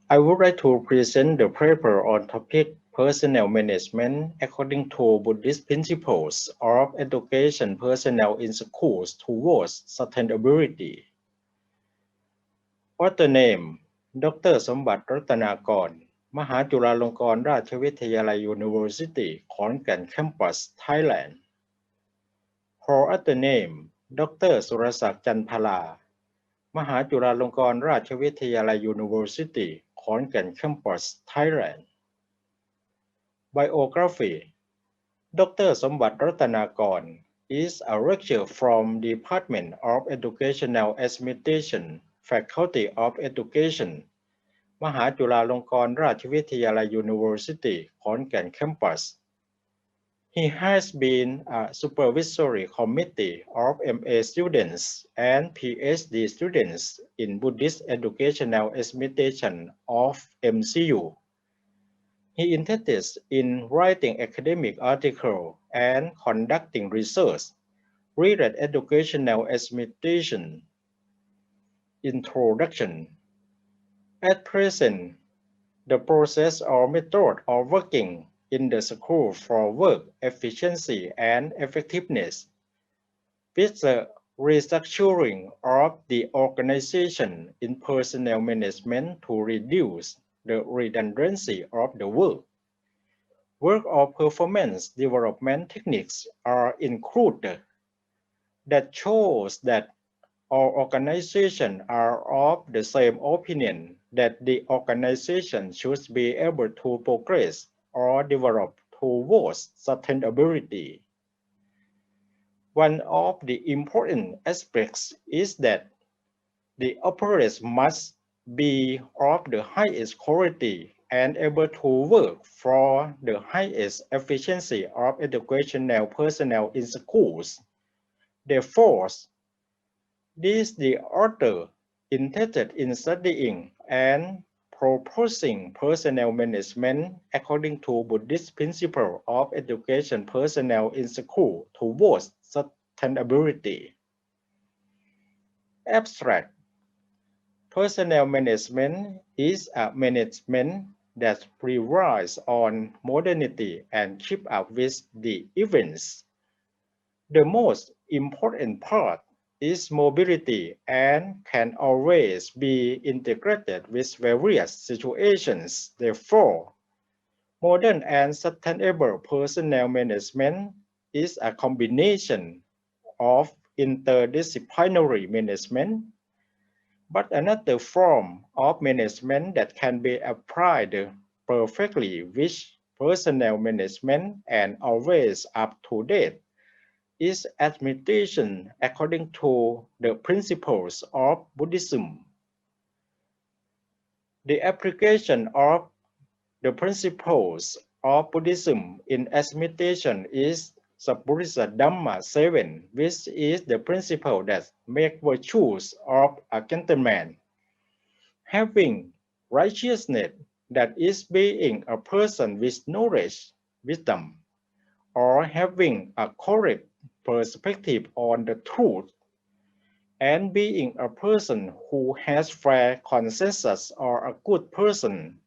I would like to present the paper on topic personnel management according to Buddhist principles of education personnel in schools towards sustainability. Author name Dr. Sombat Ratanakorn, Mahachulalongkornrajavidyalaya University, Khon Campus, Thailand. Co-author name Dr. Surasak Chanpala, Mahachulalongkornrajavidyalaya University, Khon Campus, Thailand. Biography: Dr. Sombat Ratanakorn is a lecturer from Department of Educational Administration, Faculty of Education, Mahachulalongkornrajavidyalaya University, Khon Campus. He has been a supervisory committee of MA students and Ph.D. students in Buddhist Educational Administration of MCU. He interested in writing academic articles and conducting research related educational administration. Introduction. At present, the process or method of working in the school for work efficiency and effectiveness with the restructuring of the organization in personnel management to reduce the redundancy of the work. Work or performance development techniques are included that shows that all organizations are of the same opinion that the organization should be able to progress or develop towards sustainability. One of the important aspects is that the operators must be of the highest quality and able to work for the highest efficiency of educational personnel in schools. Therefore, this the author intended in studying and proposing personnel management according to Buddhist principle of education personnel in school towards sustainability. Abstract. Personnel management is a management that relies on modernity and keep up with the events. The most important part is mobility and can always be integrated with various situations. Therefore, modern and sustainable personnel management is a combination of interdisciplinary management, but another form of management that can be applied perfectly with personnel management and always up to date is administration according to the principles of Buddhism. The application of the principles of Buddhism in administration is Sappurisa Dhamma 7, which is the principle that makes virtues of a gentleman. Having righteousness, that is being a person with knowledge, wisdom, or having a correct perspective on the truth, and being a person who has fair consensus or a good person,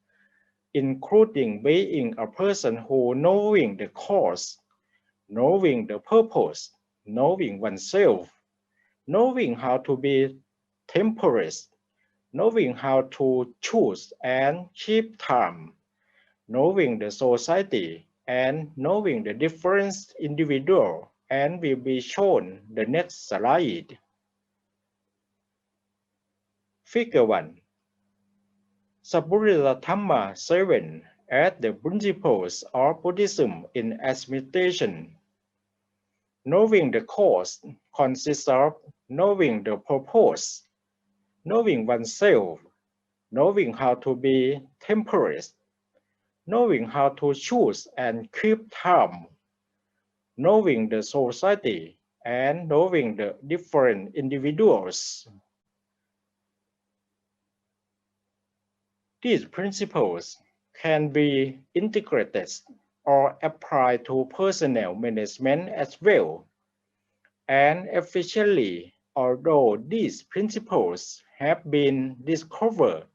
including being a person who knowing the cause, knowing the purpose, knowing oneself, knowing how to be temperate, knowing how to choose and keep time, knowing the society, and knowing the different individual, and will be shown the next slide. Figure 1. Sappurisa Dhamma 7 as the principles of Buddhism in administration. Knowing the cause consists of knowing the purpose, knowing oneself, knowing how to be temperate, knowing how to choose and keep time, knowing the society, and knowing the different individuals. These principles can be integrated or applied to personnel management as well, and efficiently, although these principles have been discovered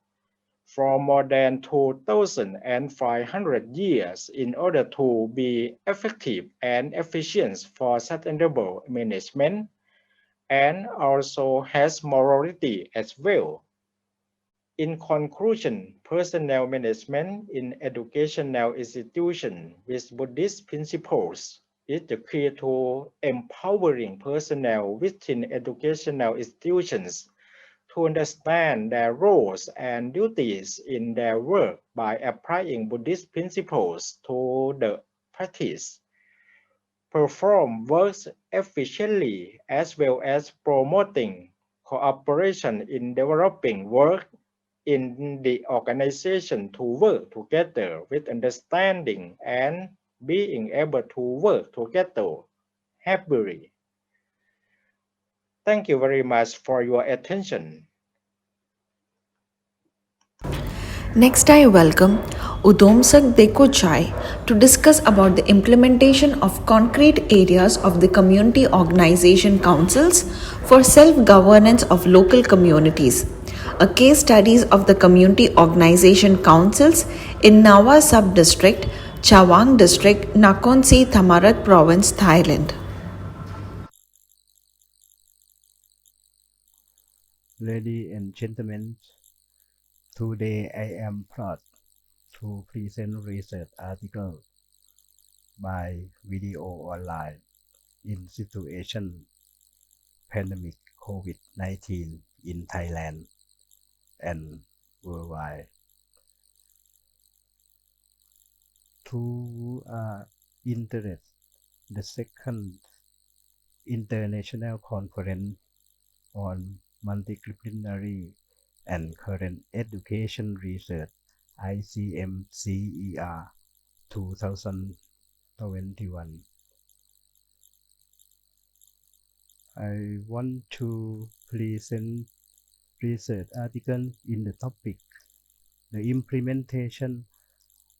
for more than 2,500 years in order to be effective and efficient for sustainable management, and also has morality as well. In conclusion, personnel management in educational institutions with Buddhist principles is the key to empowering personnel within educational institutions to understand their roles and duties in their work by applying Buddhist principles to the practice, perform works efficiently, as well as promoting cooperation in developing work in the organization to work together with understanding and being able to work together happily. Thank you very much for your attention. Next, I welcome Udomsak Dekochai to discuss about the implementation of concrete areas of the community organization councils for self-governance of local communities. A case studies of the community organization councils in Nawa Sub-District, Chawang District, Nakhon Si Thammarat Province, Thailand. Ladies and gentlemen, today I am proud to present research article by video online in situation pandemic COVID-19 in Thailand and worldwide. To interest the second international conference on multidisciplinary and current education research ICMCER-2021. I want to present research article in the topic the implementation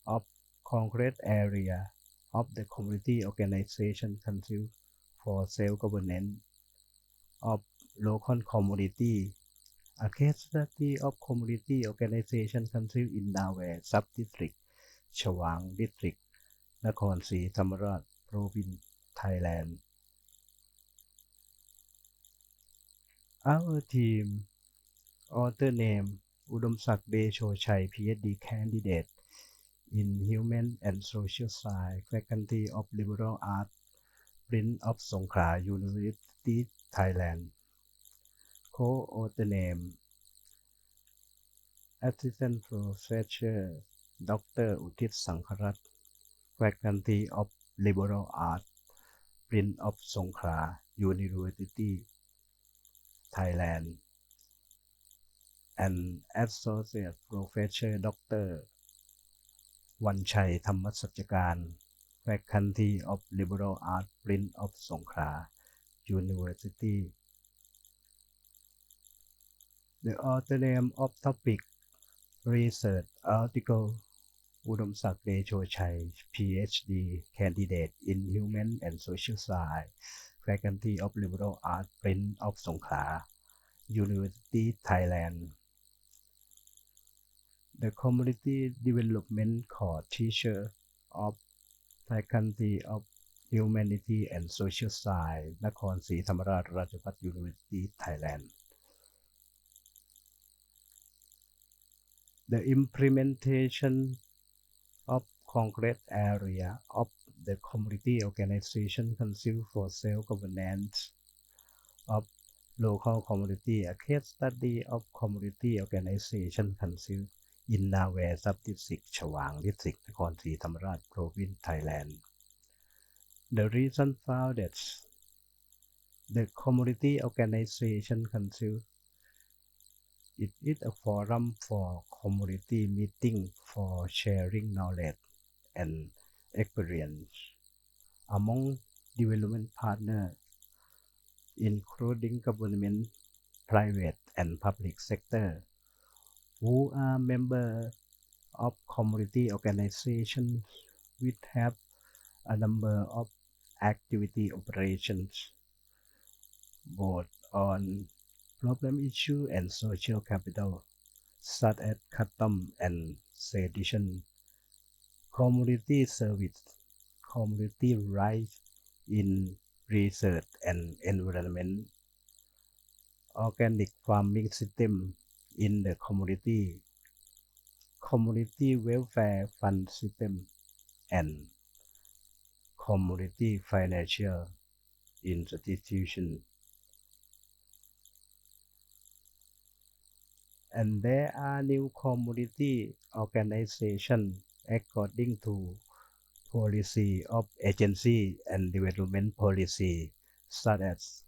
of concrete area of the Community Organization Council for Self-Governance of Local Community, a case study of Community Organization Council in Nawe Sub-District, Chawang District, Nakhon Si Thammarat Province, Thailand. Our team, author name Udamsak Deshochai, Ph.D. candidate in Human and Social Science, Faculty of Liberal Arts, Prince of Songkhla University, Thailand. Co-author name Assistant Professor Dr. Utit Sangkarat, Faculty of Liberal Arts, Prince of Songkhla University, Thailand. And Associate Professor Dr. Wanchai Thammasachkaran, Faculty of Liberal Arts, Prince of Songkhla University. The author name of topic research article Udamsak Deshochai, Ph.D. candidate in Human and Social Science, Faculty of Liberal Arts, Prince of Songkhla University, Thailand. The Community Development Core Teacher of Faculty of Humanity and Social Science, Nakhon Si Thammarat Rajapat University, Thailand. The implementation of concrete area of the Community Organization Council for Self-Governance of Local Community, a case study of Community Organization Council in Nawe Sub-District, Chawang District, Nakhon Si Thammarat Province, Thailand. The reason found that the Community Organization Council it is a forum for community meeting for sharing knowledge and experience among development partners, including government, private, and public sector, who are members of community organizations which have a number of activity operations, both on problem issue and social capital, such as custom and sedition, community service, community rights in research and environment, organic farming system in the community, community welfare fund system, and community financial institution. And there are new community organizations according to policy of agency and development policy, such as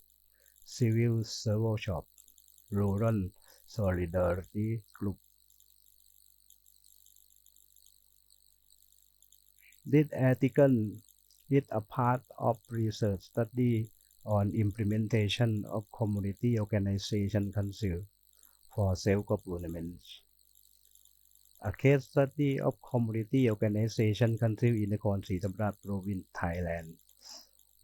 Civil Servant Shop, Rural Solidarity Group. This article is a part of research study on implementation of Community Organization Council for Self-Government, a case study of Community Organization Council in Nakhon Si Thammarat Province, Thailand,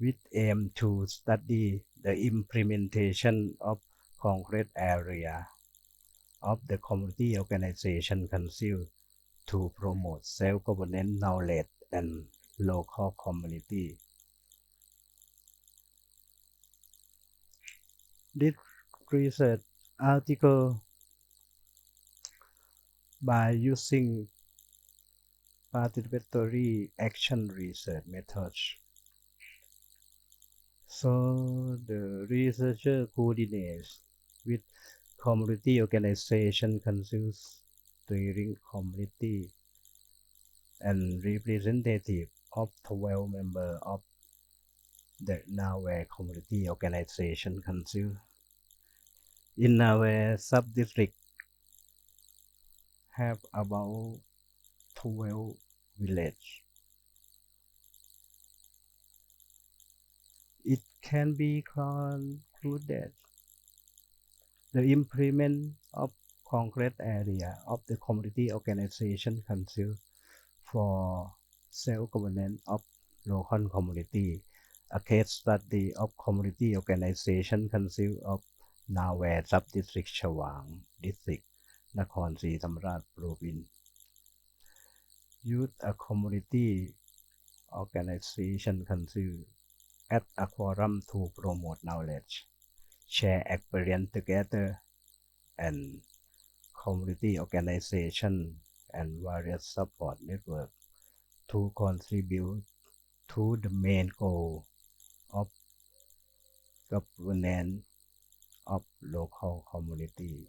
with aim to study the implementation of concrete area of the Community Organization Council to promote self-governance knowledge and local community. This research article by using participatory action research methods. So the researcher coordinates with community organization consults, steering committee, and representative of 12 members of the Nowhere Community Organization Council. In Nowhere sub-district have about 12 villages. It can be concluded the improvement of concrete area of the community organization council for self-governance of local community, a case study of community organization council of Nowhere sub-district Chawang district, Nakhon Sri Thammarat province. Youth a community organization council at a forum to promote knowledge, share experience together, and community organization and various support network to contribute to the main goal of governance of local community.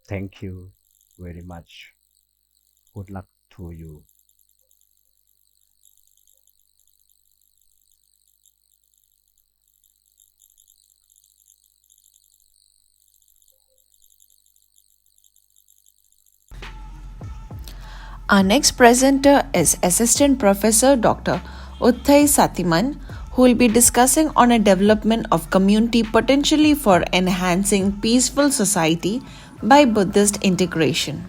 Thank you very much. Good luck to you. Our next presenter is Assistant Professor Dr. Ayutthaya Sathiman, who will be discussing on a development of community potentially for enhancing peaceful society by Buddhist integration.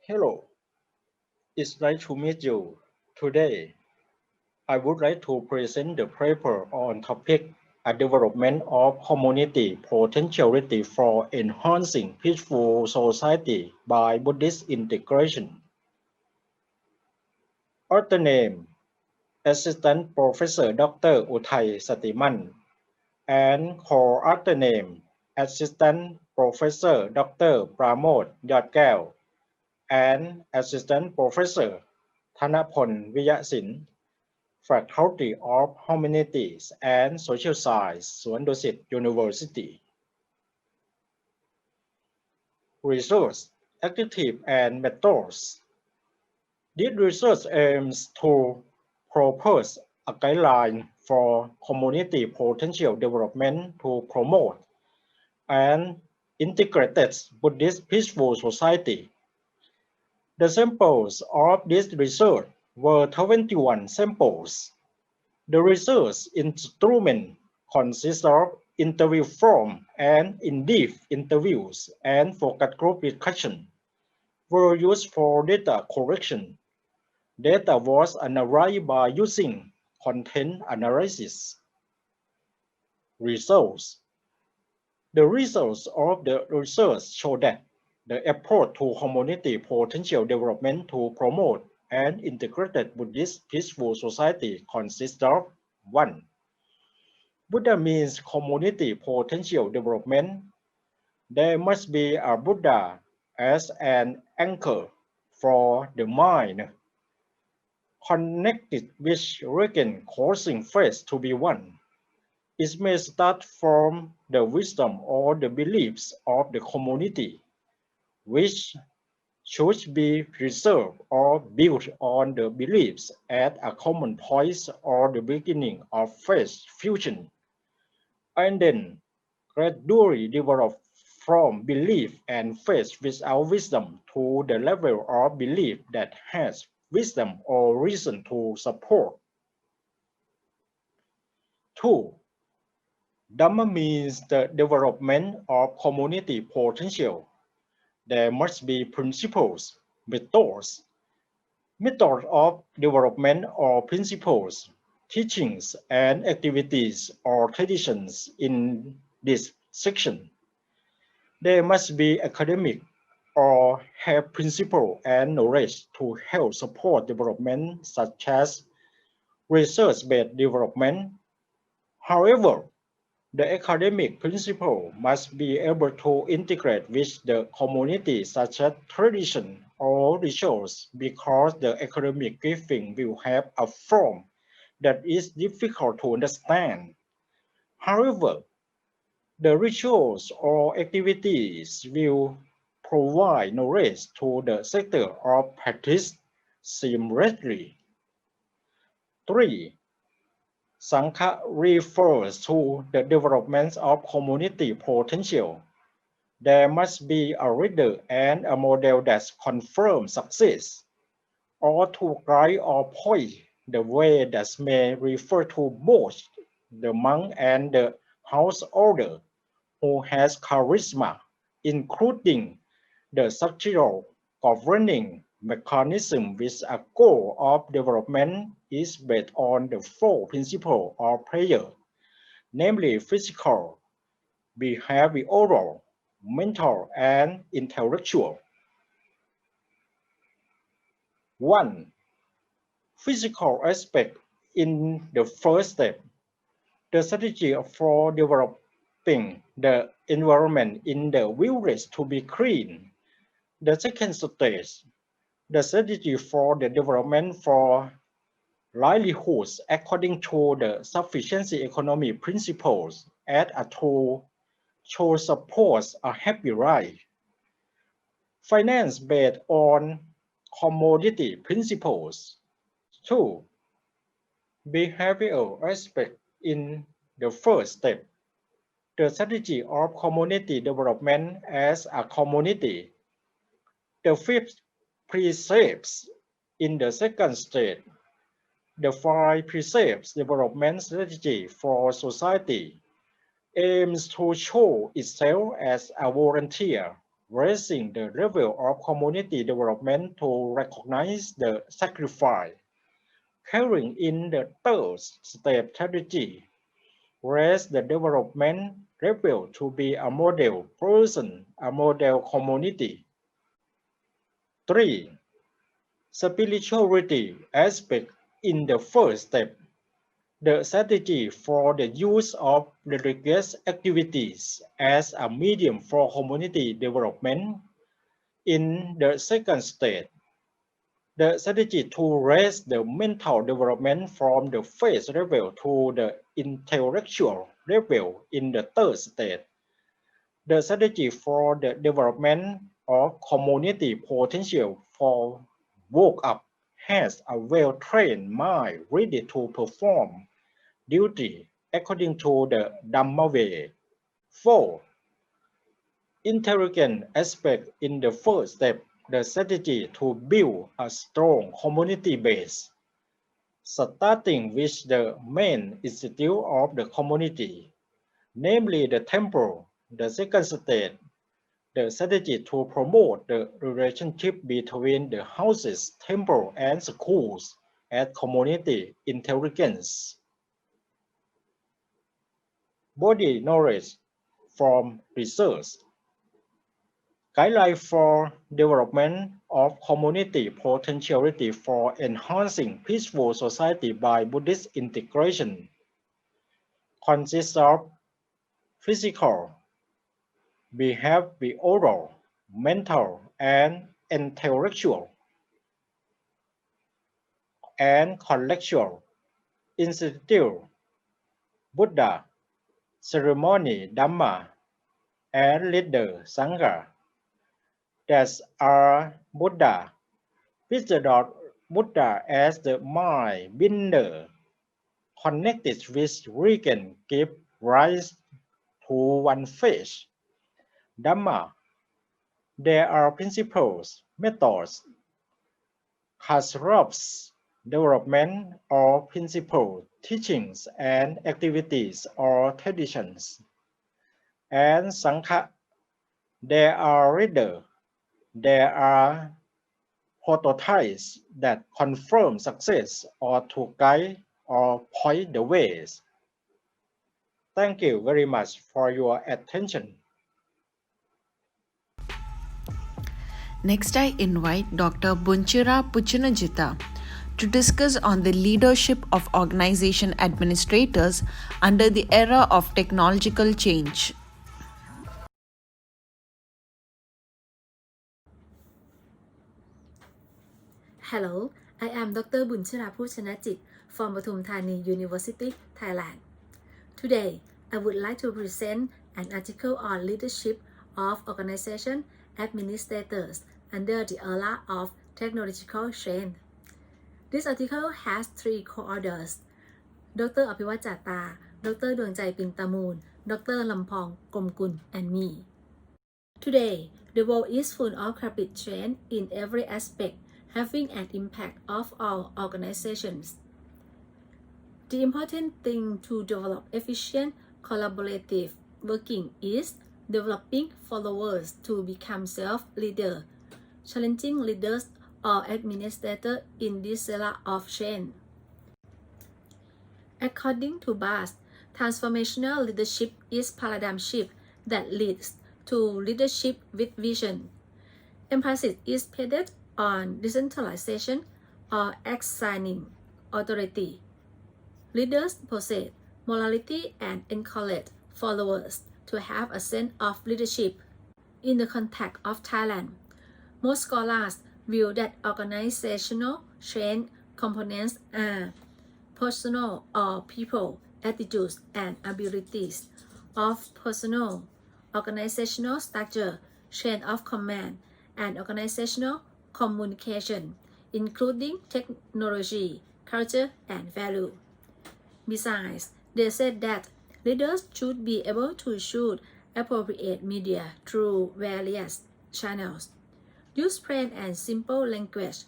Hello, it's nice to meet you. Today, I would like to present the paper on topic a development of community potentiality for enhancing peaceful society by Buddhist integration. Author name, Assistant Professor Dr. Ayutthaya Sathiman, and co-author name, Assistant Professor Dr. Pramod Yodkaew, and Assistant Professor Thanaphol Viyasin, Faculty of Humanities and Social Science, Suwandusit University. Research, Objective and Methods. This research aims to propose a guideline for community potential development to promote an integrated Buddhist peaceful society. The samples of this research were 21 samples. The research instrument consists of interview form and in-depth interviews and focus group discussion were used for data collection. Data was analyzed by using content analysis. Results. The results of the research show that the approach to community potential development to promote an integrated Buddhist peaceful society consists of 1. Buddha means community potential development. There must be a Buddha as an anchor for the mind, connected with reckon causing faith to be one. It may start from the wisdom or the beliefs of the community, which should be preserved or built on the beliefs at a common point or the beginning of faith fusion, and then gradually develop from belief and faith without wisdom to the level of belief that has wisdom or reason to support. 2. Dhamma means the development of community potential. There must be principles, methods of development or principles, teachings and activities or traditions in this section. They must be academic or have principle and knowledge to help support development such as research-based development. However, The academic principle must be able to integrate with the community such as tradition or rituals because the academic briefing will have a form that is difficult to understand. However, the rituals or activities will provide knowledge to the sector or practice seamlessly. 3. Sangha refers to the development of community potential. There must be a leader and a model that confirms success, or to guide or point the way that may refer to both the monk and the householder who has charisma, including the structural governing mechanism with a goal of development is based on the 4 principles of prayer, namely physical, behavioral, mental, and intellectual. 1. Physical aspect. In the first step, the strategy for developing the environment in the village to be clean. The second stage, the strategy for the development for livelihoods according to the sufficiency economy principles as a tool to support a happy life. Finance based on commodity principles. 2. Behavioral aspect. In the first step, the strategy of community development as a community. The 5th precepts. In the second stage, the 5 precepts development strategy for society aims to show itself as a volunteer, raising the level of community development to recognize the sacrifice. Carrying in the 3rd step strategy, raise the development level to be a model person, a model community. 3. Spirituality aspect. In the first step, the strategy for the use of Delegates activities as a medium for community development. In the second stage, the strategy to raise the mental development from the face level to the intellectual level. In the third stage, the strategy for the development of community potential for woke up has a well-trained mind ready to perform duty according to the Dhamma way. 4. Intelligent aspect. In the first step, the strategy to build a strong community base, starting with the main institute of the community, namely the temple. The second stage, the strategy to promote the relationship between the houses, temple, and schools as community intelligence. Body knowledge from research. Guideline for development of community potentiality for enhancing peaceful society by Buddhist integration consists of physical, behavioral, mental, and intellectual, and collectual. Institute, Buddha, ceremony, Dhamma, and leader, Sangha. That are Buddha. Picture of Buddha as the mind binder, connected with reason give rise to one face. Dhamma. There are principles, methods, concepts, development or principle, teachings and activities or traditions. And Sangha. There are leaders. There are prototypes that confirm success or to guide or point the ways. Thank you very much for your attention. Next, I invite Dr. Bunchira Puchanajita to discuss on the leadership of organization administrators under the era of technological change. Hello, I am Dr. Bunchara Puchanajit from Pathum Thani University, Thailand. Today, I would like to present an article on leadership of organization administrators under the era of technological change. This article has 3 co-authors, Dr. Apiwat Chatta, Dr. Dwangchai Pintamoon, Dr. Lampong Komkun, and me. Today, the world is full of rapid change in every aspect, having an impact of all organizations. The important thing to develop efficient, collaborative working is developing followers to become self-leaders, challenging leaders or administrators in this era of change. According to Bass, transformational leadership is paradigm shift that leads to leadership with vision. Emphasis is placed on decentralization or assigning authority. Leaders possess morality and encourage followers to have a sense of leadership. In the context of Thailand, most scholars view that organizational change components are personal or people, attitudes, and abilities of personal, organizational structure, chain of command, and organizational communication, including technology, culture, and value. Besides, they said that leaders should be able to choose appropriate media through various channels, use plain and simple language,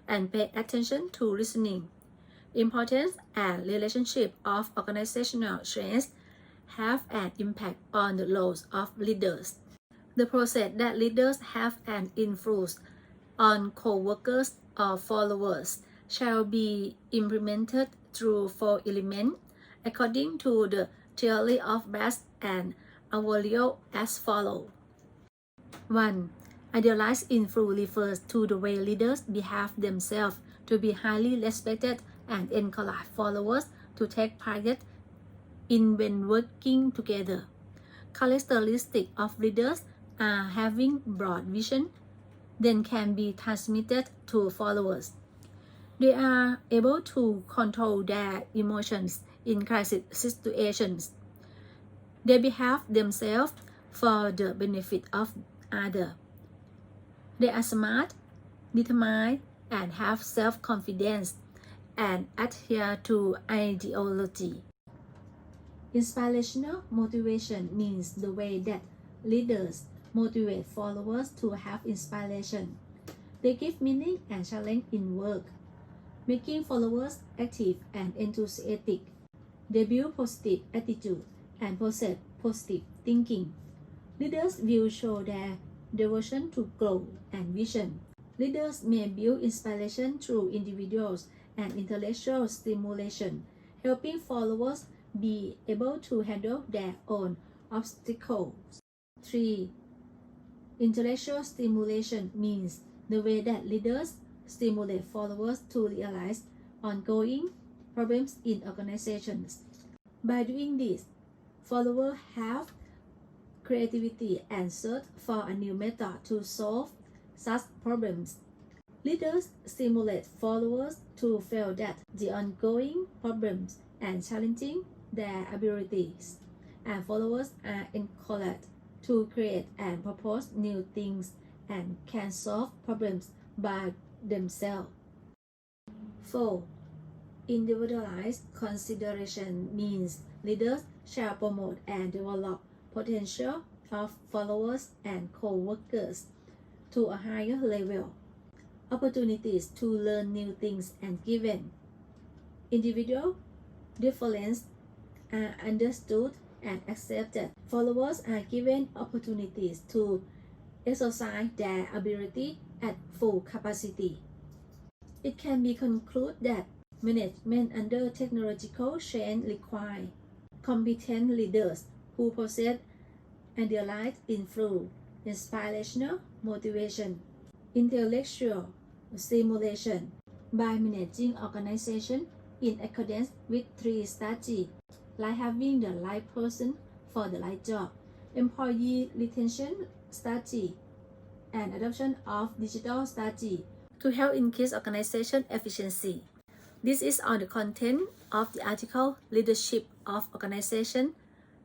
and pay attention to listening. Importance and relationship of organizational change have an impact on the roles of leaders. The process that leaders have an influence on co-workers or followers shall be implemented through 4 elements according to the theory of Bass and Aurelio as follows. 1. Idealized influence refers to the way leaders behave themselves to be highly respected and encourage followers to take part in when working together. Characteristics of leaders are having broad vision, then can be transmitted to followers. They are able to control their emotions in crisis situations. They behave themselves for the benefit of others. They are smart, determined, and have self-confidence and adhere to ideology. Inspirational motivation means the way that leaders motivate followers to have inspiration. They give meaning and challenge in work, making followers active and enthusiastic. They build positive attitude and possess positive thinking. Leaders will show their devotion to goal and vision. Leaders may build inspiration through individuals and intellectual stimulation, helping followers be able to handle their own obstacles. 3. Intellectual stimulation means the way that leaders stimulate followers to realize ongoing problems in organizations. By doing this, followers have creativity and search for a new method to solve such problems. Leaders stimulate followers to feel that the ongoing problems and challenging their abilities, and followers are encouraged to create and propose new things and can solve problems by themselves. 4. Individualized consideration means leaders shall promote and develop potential of followers and co-workers to a higher level. Opportunities to learn new things and given. Individual differences are understood and accepted. Followers are given opportunities to exercise their ability at full capacity. It can be concluded that management under technological change requires competent leaders who possess idealized influence, inspirational motivation, intellectual stimulation, by managing organization in accordance with 3 strategies, like having the right person for the right job, employee retention strategy, and adoption of digital strategy to help increase organization efficiency. This is all the content of the article Leadership of Organization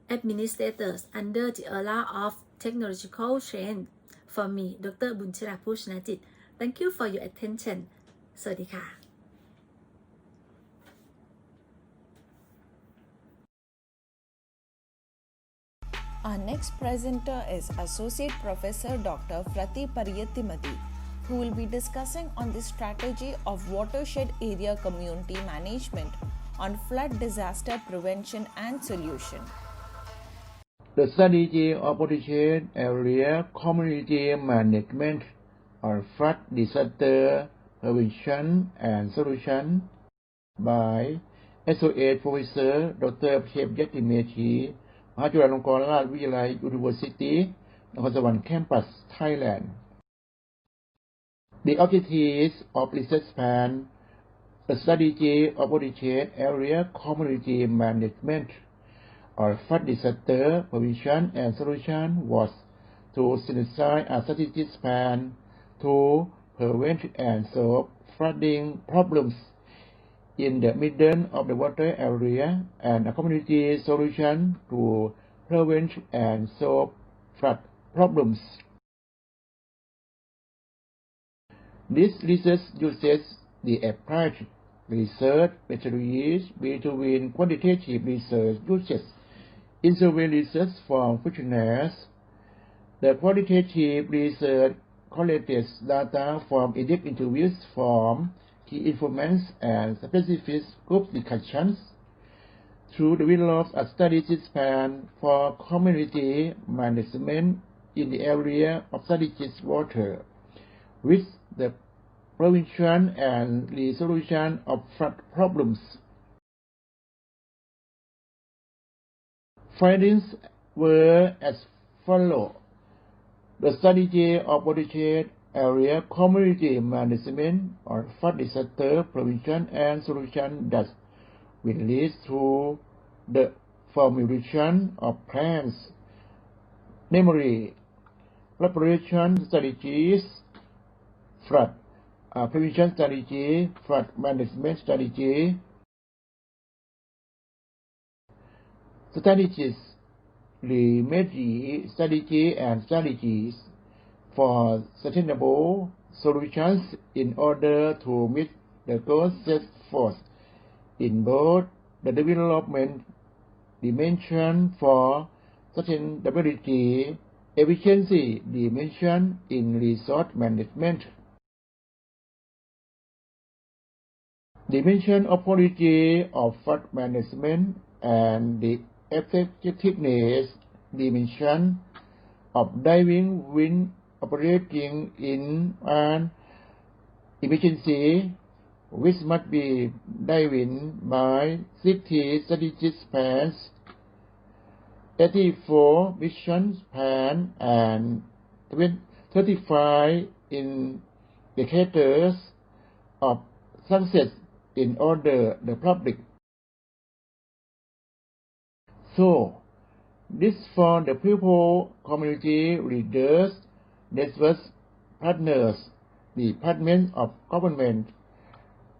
Administrators under the Era of Technological Change from me, Dr. Bunchira Pushnajit. Thank you for your attention. สวัสดีค่ะ Our next presenter is Associate Professor Dr. Frati Pariyattimati, who will be discussing on the strategy of watershed area community management on flood disaster prevention and solution. The strategy of watershed area community management on flood disaster prevention and solution by Associate Professor Dr. Ph.D. Mahachulalongkornrajavidyalaya University, Nagaland Campus, Thailand. The objectives of research plan, the strategy of watershed area community management or flood disaster prevention and solution was to synthesize a strategic plan to prevent and solve flooding problems in the middle of the water area and a community solution to prevent and solve flood problems. This research uses the applied research methodologies between quantitative research uses in-survey research from questionnaires. The qualitative research collected data from in-depth interviews from key informants and specific group discussions to develop a strategic plan for community management in the area of strategic water, with the prevention and resolution of flood problems. Findings were as follows. The strategy of watershed area community management or flood disaster prevention and solution that will lead to the formulation of plans, namely preparation strategies, flood prevention strategy, flood management strategy, strategies, Reimagine strategy and strategies for sustainable solutions in order to meet the goals set forth in both the development dimension for sustainability, efficiency dimension in resource management. Dimension of quality of flood management and the effectiveness dimension of diving when operating in an emergency, which must be diving by 60 strategic plans, 84 mission plans, and 35 indicators of success in order the public. So, this for the people, community leaders, network partners, departments of government,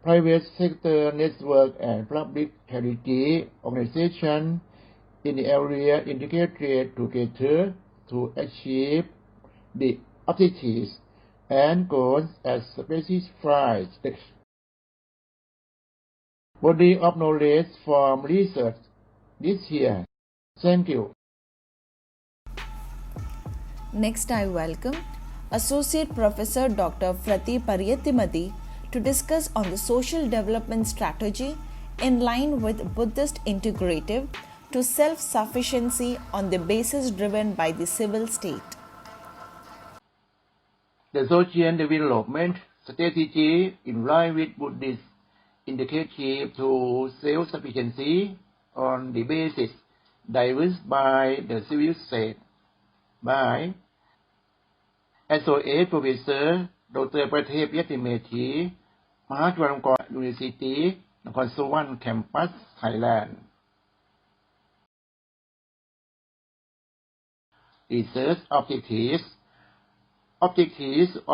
private sector network, and public charity organizations in the area integrated together to achieve the objectives and goals as specified. Body of knowledge from research this year. Thank you. Next, I welcome Associate Professor Dr. Frati Pariyattimati to discuss on the social development strategy in line with Buddhist integrative to self-sufficiency on the basis driven by the civil state. The social development strategy in line with Buddhist indicative to self-sufficiency on the basis diverse by the civil state by Associate Professor Dr. Pratip Yattimeti Mahachulalongkorn University นครสวรรค์ Campus Thailand Research Objectives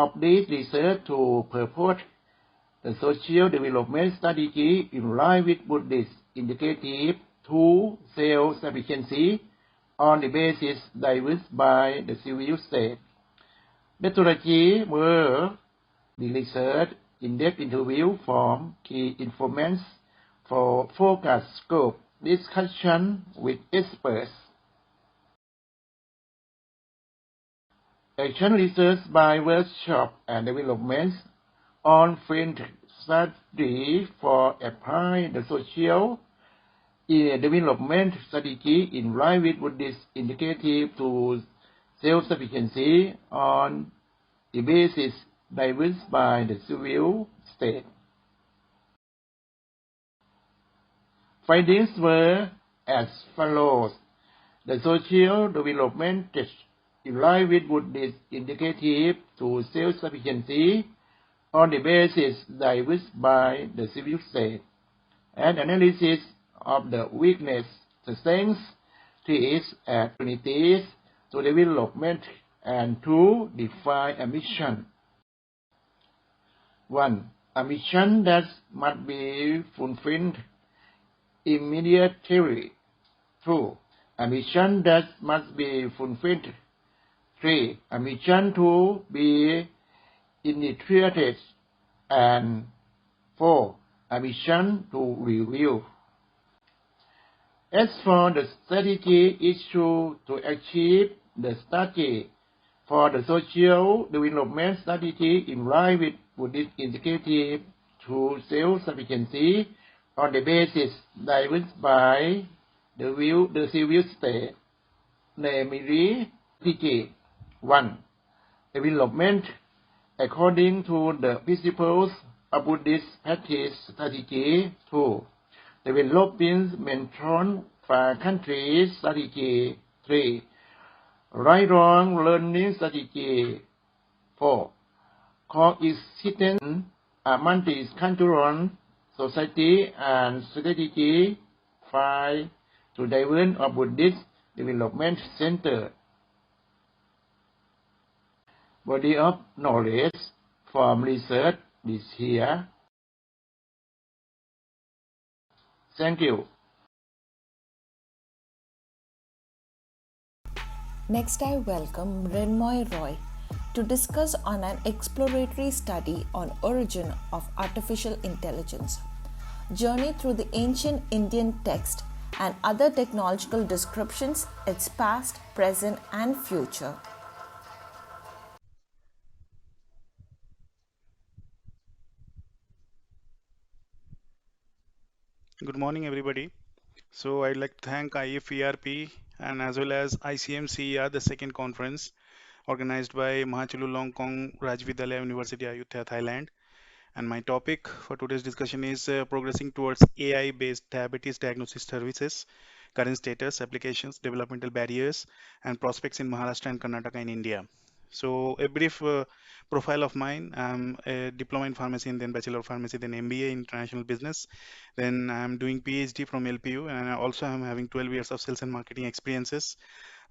of this research to purport the social development strategy in line with Buddhist indicative to self-sufficiency on the basis diverse by the civil state. Methodology were the research in-depth interview from key informants for focus group discussion with experts. Action research by workshop and developments on field study for applying the social development strategy in line with Buddhist indicative to self-sufficiency on the basis diverse by the civil state. Findings were as follows. The social development in line with Buddhist indicative to self-sufficiency on the basis diverse by the civil state. An analysis of the weakness, strengths, threats, and opportunities to development and to define a mission. 1. A mission that must be fulfilled immediately. 2. A mission that must be fulfilled. 3. A mission to be initiated. And 4. A mission to review. As for the strategy issue to achieve the strategy for the social development strategy in line with Buddhist indicative to self-sufficiency on the basis diverse by the civil state, namely strategy 1. Development according to the principles of Buddhist practice strategy 2. Developing mentor for countries strategy 3. Right-wrong learning strategy 4. Coexistence a multicultural society and strategy 5. To develop a Buddhist development center. Body of knowledge from research this here. Thank you. Next, I welcome Renmoy Roy to discuss on an exploratory study on origin of artificial intelligence, journey through the ancient Indian text and other technological descriptions, its past, present and future. Good morning, everybody. So I'd like to thank IFERP and as well as ICMCER, the second conference organized by Mahachulalongkornrajavidyalaya University, Ayutthaya, Thailand. And my topic for today's discussion is progressing towards AI-based diabetes diagnosis services, current status, applications, developmental barriers, and prospects in Maharashtra and Karnataka in India. So a brief profile of mine. I'm a diploma in pharmacy and then bachelor of pharmacy, then MBA in international business. Then I'm doing PhD from LPU, and I also am having 12 years of sales and marketing experiences.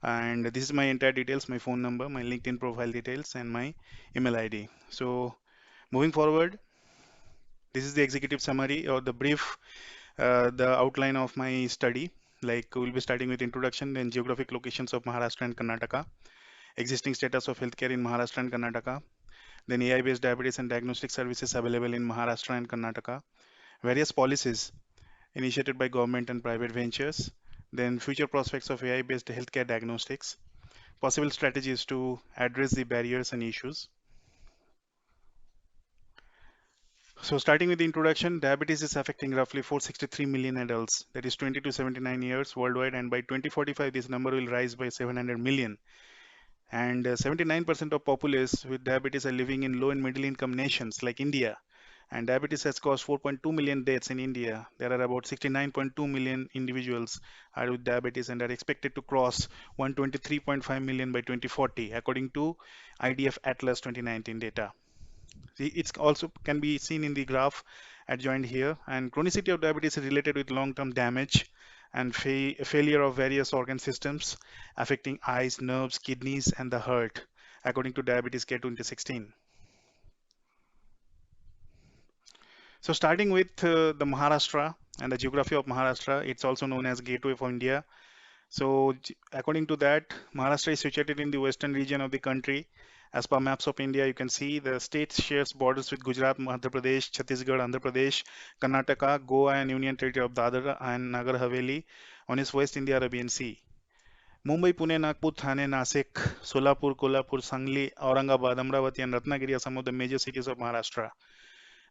And this is my entire details, my phone number, my LinkedIn profile details, and my email ID. So moving forward, this is the executive summary or the brief, the outline of my study. Like we'll be starting with introduction, then geographic locations of Maharashtra and Karnataka, existing status of healthcare in Maharashtra and Karnataka, then AI-based diabetes and diagnostic services available in Maharashtra and Karnataka, various policies initiated by government and private ventures, then future prospects of AI-based healthcare diagnostics, possible strategies to address the barriers and issues. So starting with the introduction, diabetes is affecting roughly 463 million adults, that is 20 to 79 years worldwide, and by 2045 this number will rise by 700 million. And 79% of populace with diabetes are living in low and middle income nations like India. And diabetes has caused 4.2 million deaths in India. There are about 69.2 million individuals are with diabetes and are expected to cross 123.5 million by 2040, according to IDF Atlas 2019 data. It's also can be seen in the graph adjoined here. And chronicity of diabetes is related with long-term damage and failure of various organ systems affecting eyes, nerves, kidneys, and the heart, according to Diabetes Care 2016. So starting with the Maharashtra and the geography of Maharashtra, it's also known as Gateway for India. So according to that, Maharashtra is situated in the western region of the country. As per maps of India, you can see the state shares borders with Gujarat, Madhya Pradesh, Chhattisgarh, Andhra Pradesh, Karnataka, Goa, and Union Territory of Dadra and Nagar Haveli on its west in the Arabian Sea. Mumbai, Pune, Nagpur, Thane, Nasik, Solapur, Kolhapur, Sangli, Aurangabad, Amravati, and Ratnagiri are some of the major cities of Maharashtra.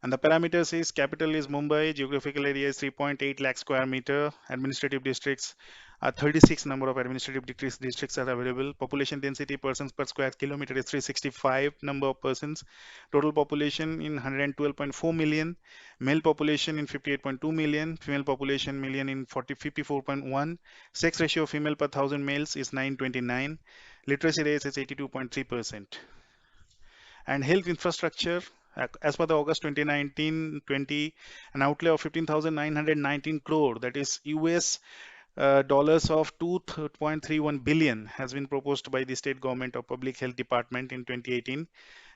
And the parameters is capital is Mumbai, geographical area is 3.8 lakh square meter, administrative districts are 36 number of administrative districts are available. Population density persons per square kilometer is 365 number of persons. Total population in 112.4 million. Male population in 58.2 million. Female population million in 54.1. Sex ratio of female per 1000 males is 929. Literacy rate is 82.3%. And health infrastructure, as per the August 2019-20, an outlay of 15,919 crore, that is US dollars of 2.31 billion, has been proposed by the state government of Public Health Department in 2018.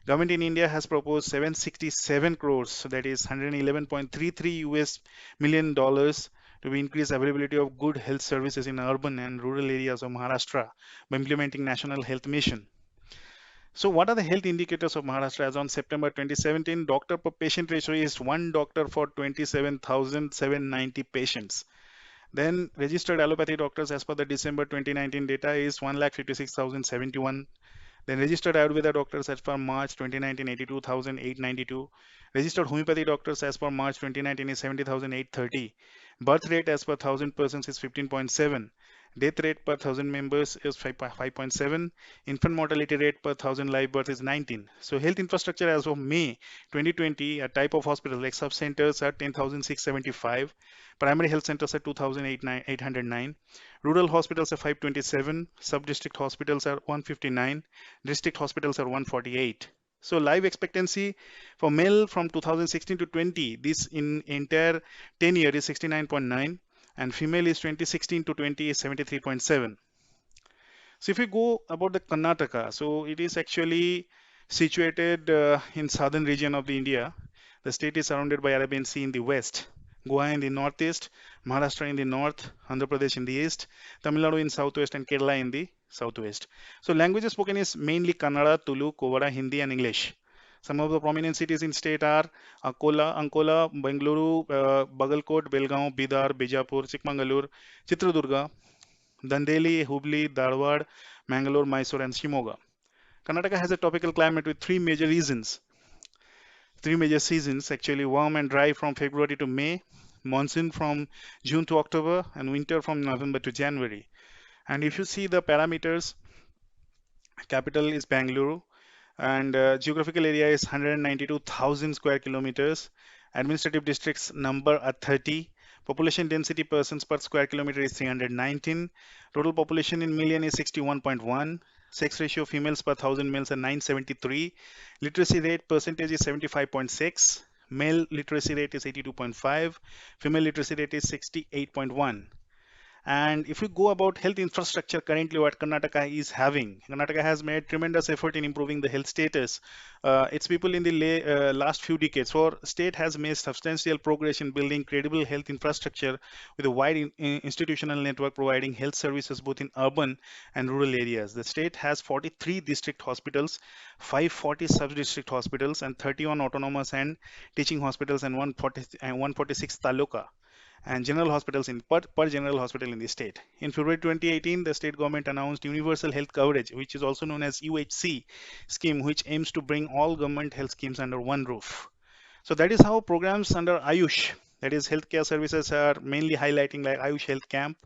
Government in India has proposed 767 crores, so that is 111.33 US million dollars to increase availability of good health services in urban and rural areas of Maharashtra by implementing National Health Mission. So what are the health indicators of Maharashtra? As on September 2017, doctor per patient ratio is 1 doctor for 27,790 patients. Then registered allopathy doctors as per the December 2019 data is 1,56,071. Then registered Ayurveda doctors as per March 2019, 82,892. Registered homeopathy doctors as per March 2019 is 70,830. Birth rate as per 1,000 persons is 15.7. Death rate per 1,000 members is 5.7. Infant mortality rate per 1,000 live births is 19. So health infrastructure as of May 2020, a type of hospital like sub-centers are 10,675. Primary health centers are 2,809. Rural hospitals are 527. Sub-district hospitals are 159. District hospitals are 148. So life expectancy for male from 2016 to 20, this in entire 10 year is 69.9. And female is 2016 to 20 is 73.7. So if we go about the Karnataka, so it is actually situated in southern region of the India. The state is surrounded by Arabian Sea in the west, Goa in the northeast, Maharashtra in the north, Andhra Pradesh in the east, Tamil Nadu in southwest, and Kerala in the southwest. So languages spoken is mainly Kannada, Tulu, Kovada, Hindi, and English. Some of the prominent cities in state are Ankola, Bengaluru, Bagalkot, Belgaum, Bidar, Bijapur, Chikmagalur, Chitradurga, Dandeli, Hubli, Dharwad, Mangalore, Mysore, and Shimoga. Karnataka has a tropical climate with three major seasons actually: warm and dry from February to May, monsoon from June to October, and winter from November to January. And if you see the parameters, capital is Bangalore, and geographical area is 192,000 square kilometers. Administrative districts number are 30. Population density persons per square kilometer is 319. Total population in million is 61.1. Sex ratio females per 1,000 males are 973. Literacy rate percentage is 75.6. Male literacy rate is 82.5. Female literacy rate is 68.1. And if you go about health infrastructure currently what Karnataka is having, Karnataka has made tremendous effort in improving the health status. Its people in the last few decades, for state has made substantial progress in building credible health infrastructure with a wide institutional network providing health services both in urban and rural areas. The state has 43 district hospitals, 540 sub-district hospitals, and 31 autonomous and teaching hospitals, and 146 taluka and general hospitals in per general hospital in the state. In February 2018, the state government announced universal health coverage, which is also known as UHC scheme, which aims to bring all government health schemes under one roof. So that is how programs under Ayush, that is healthcare services, are mainly highlighting, like Ayush Health Camp,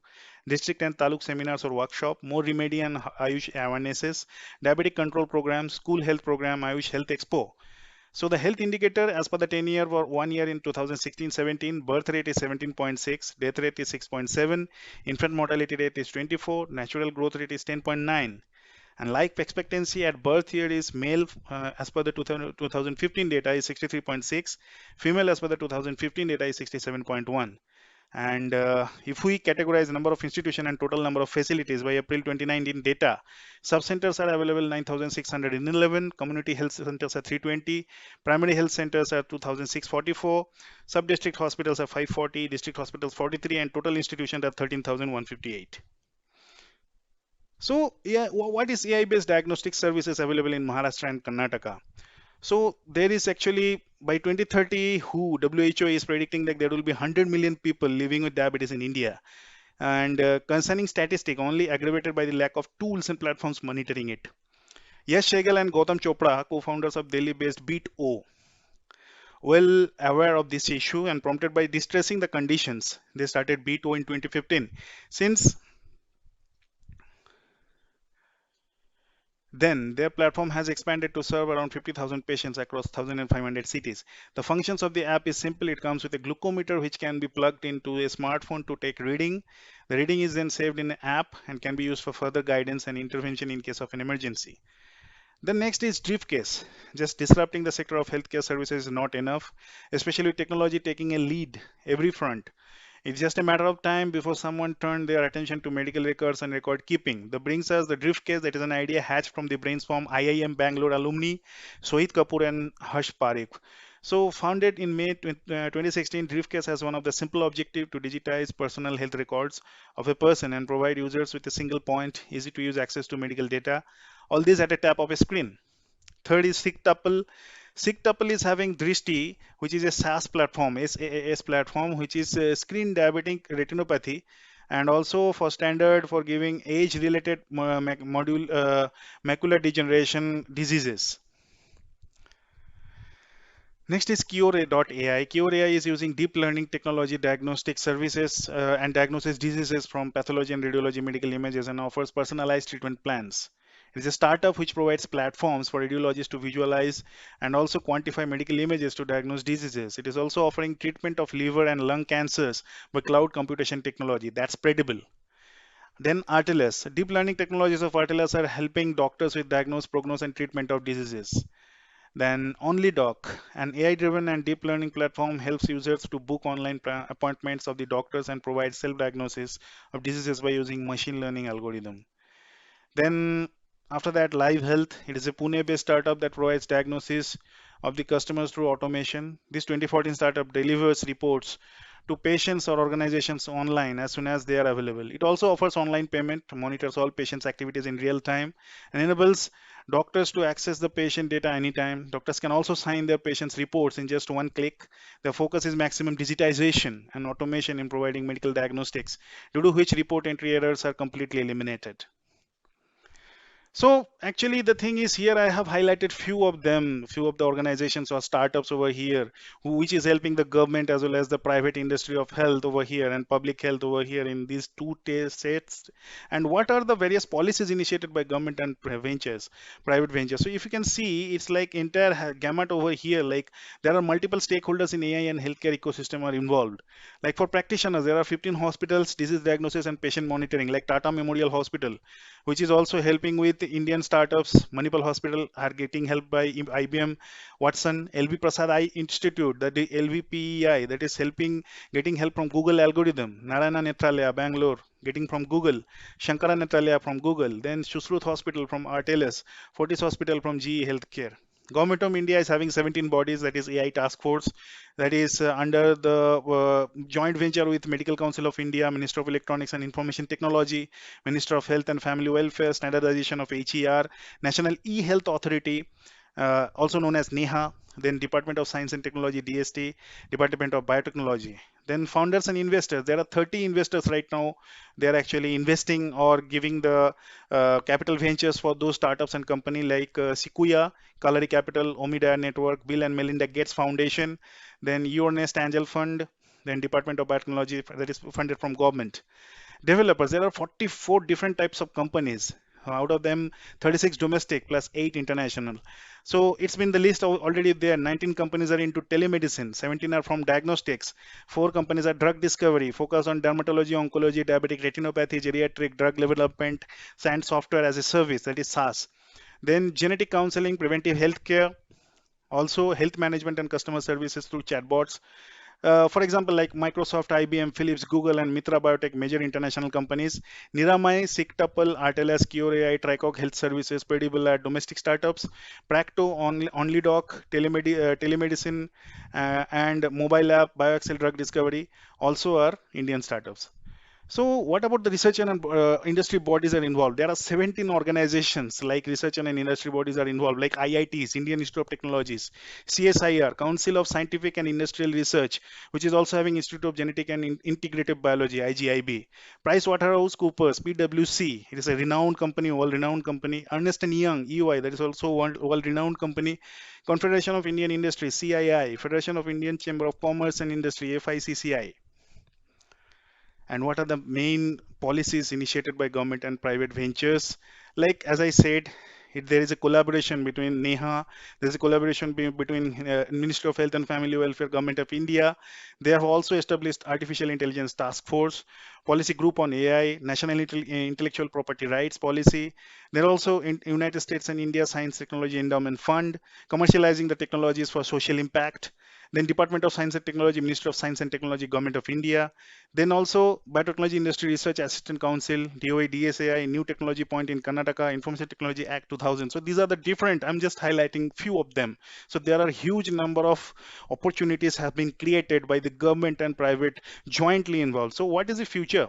district and taluk seminars or workshop, more remedy and Ayush awarenesses, diabetic control program, school health program, Ayush Health Expo. So the health indicator as per the 10-year for 1 year in 2016-17, birth rate is 17.6, death rate is 6.7, infant mortality rate is 24, natural growth rate is 10.9. And life expectancy at birth here is male as per the 2015 data is 63.6, female as per the 2015 data is 67.1. And if we categorize the number of institutions and total number of facilities by April 2019 data, sub-centers are available 9,611, community health centers are 320, primary health centers are 2,644, sub-district hospitals are 540, district hospitals 43, and total institutions are 13,158. So, yeah, what is AI-based diagnostic services available in Maharashtra and Karnataka? So there is actually by 2030, WHO is predicting that there will be 100 million people living with diabetes in India. And concerning statistic, only aggravated by the lack of tools and platforms monitoring it. Yash Sehgal and Gautam Chopra, co-founders of Delhi-based Beat-O, well aware of this issue and prompted by distressing the conditions, they started Beat-O in 2015. Since then, their platform has expanded to serve around 50,000 patients across 1,500 cities. The functions of the app is simple. It comes with a glucometer which can be plugged into a smartphone to take reading. The reading is then saved in an app and can be used for further guidance and intervention in case of an emergency. The next is briefcase. Just disrupting the sector of healthcare services is not enough, especially with technology taking a lead every front. It's just a matter of time before someone turned their attention to medical records and record keeping. That brings us the briefcase, that is an idea hatched from the brainstorm IIM Bangalore alumni Sohit Kapoor and Harsh Parikh. So founded in May 2016, Briefcase has one of the simple objective to digitize personal health records of a person and provide users with a single point, easy to use access to medical data. All this at a tap of a screen. Third is SigTuple. SigTuple is having Drishti, which is a SaaS platform, SaaS platform, which is screen diabetic retinopathy, and also for standard for giving age-related macular degeneration diseases. Next is Cure.ai. Cure.ai is using deep learning technology diagnostic services and diagnoses diseases from pathology and radiology medical images and offers personalized treatment plans. It is a startup which provides platforms for radiologists to visualize and also quantify medical images to diagnose diseases. It is also offering treatment of liver and lung cancers by cloud computation technology. That's credible. Then Artelis. Deep learning technologies of Artelis are helping doctors with diagnose, prognosis, and treatment of diseases. Then OnlyDoc, an AI-driven and deep learning platform, helps users to book online appointments of the doctors and provide self-diagnosis of diseases by using machine learning algorithm. Then after that, Live Health. It is a Pune-based startup that provides diagnosis of the customers through automation. This 2014 startup delivers reports to patients or organizations online as soon as they are available. It also offers online payment, monitors all patients' activities in real time, and enables doctors to access the patient data anytime. Doctors can also sign their patients' reports in just one click. The focus is maximum digitization and automation in providing medical diagnostics, due to which report entry errors are completely eliminated. So actually the thing is, here I have highlighted few of the organizations or startups over here, which is helping the government as well as the private industry of health over here and public health over here in these two states. And what are the various policies initiated by government and private ventures? So if you can see, it's like entire gamut over here. Like there are multiple stakeholders in AI and healthcare ecosystem are involved. Like for practitioners, there are 15 hospitals, disease diagnosis and patient monitoring, like Tata Memorial Hospital, which is also helping with Indian startups. Manipal Hospital are getting help by IBM Watson. LV Prasad Eye Institute, that is LVPEI, that is getting help from Google algorithm. Narayana Nethralaya, Bangalore, getting from Google. Shankara Nethralaya from Google. Then Shusruth Hospital from Artelis. Fortis Hospital from GE Healthcare. Government of India is having 17 bodies, that is AI task force, that is under the joint venture with Medical Council of India, Minister of Electronics and Information Technology, Minister of Health and Family Welfare, standardization of HER, National E-Health Authority, also known as NEHA, then Department of Science and Technology, DST, Department of Biotechnology. Then founders and investors. There are 30 investors right now. They are actually investing or giving the capital ventures for those startups and company like Sequoia, Kalari Capital, Omida Network, Bill and Melinda Gates Foundation, then Earnest Angel Fund, then Department of Biotechnology, that is funded from government. Developers, there are 44 different types of companies out of them 36 domestic plus 8 international. So it's been the list already there. 19 companies are into telemedicine, 17 are from diagnostics, 4 companies are drug discovery, focus on dermatology, oncology, diabetic retinopathy, geriatric, drug development, science software as a service, that is SaaS. Then genetic counseling, preventive healthcare, also health management and customer services through chatbots. For example, like Microsoft, IBM, Philips, Google, and Mitra Biotech, major international companies. Niramai, Sigtuple, Artelas, Cure AI, Tricock Health Services, Pedible are domestic startups. Practo, OnlyDoc, Telemedicine, and Mobile App, BioXcel Drug Discovery also are Indian startups. So what about the research and industry bodies are involved? There are 17 organizations like research and industry bodies are involved, like IITs, Indian Institute of Technologies, CSIR, Council of Scientific and Industrial Research, which is also having Institute of Genetic and Integrative Biology, IGIB, PricewaterhouseCoopers, PwC, it is a renowned company, world-renowned company, Ernst & Young, EY, that is also world-renowned company, Confederation of Indian Industry, CII, Federation of Indian Chamber of Commerce and Industry, FICCI. And what are the main policies initiated by government and private ventures? Like, as I said, there is a collaboration between NEHA, there is a collaboration between Ministry of Health and Family Welfare, Government of India. They have also established Artificial Intelligence Task Force, Policy Group on AI, National Intellectual Property Rights Policy. There are also in United States and India Science Technology Endowment Fund, commercializing the technologies for social impact. Then Department of Science and Technology, Ministry of Science and Technology, Government of India. Then also Biotechnology Industry Research Assistant Council, DOI, DSAI, New Technology Point in Karnataka, Information Technology Act 2000. So these are the different, I'm just highlighting few of them. So there are huge number of opportunities have been created by the government and private jointly involved. So what is the future?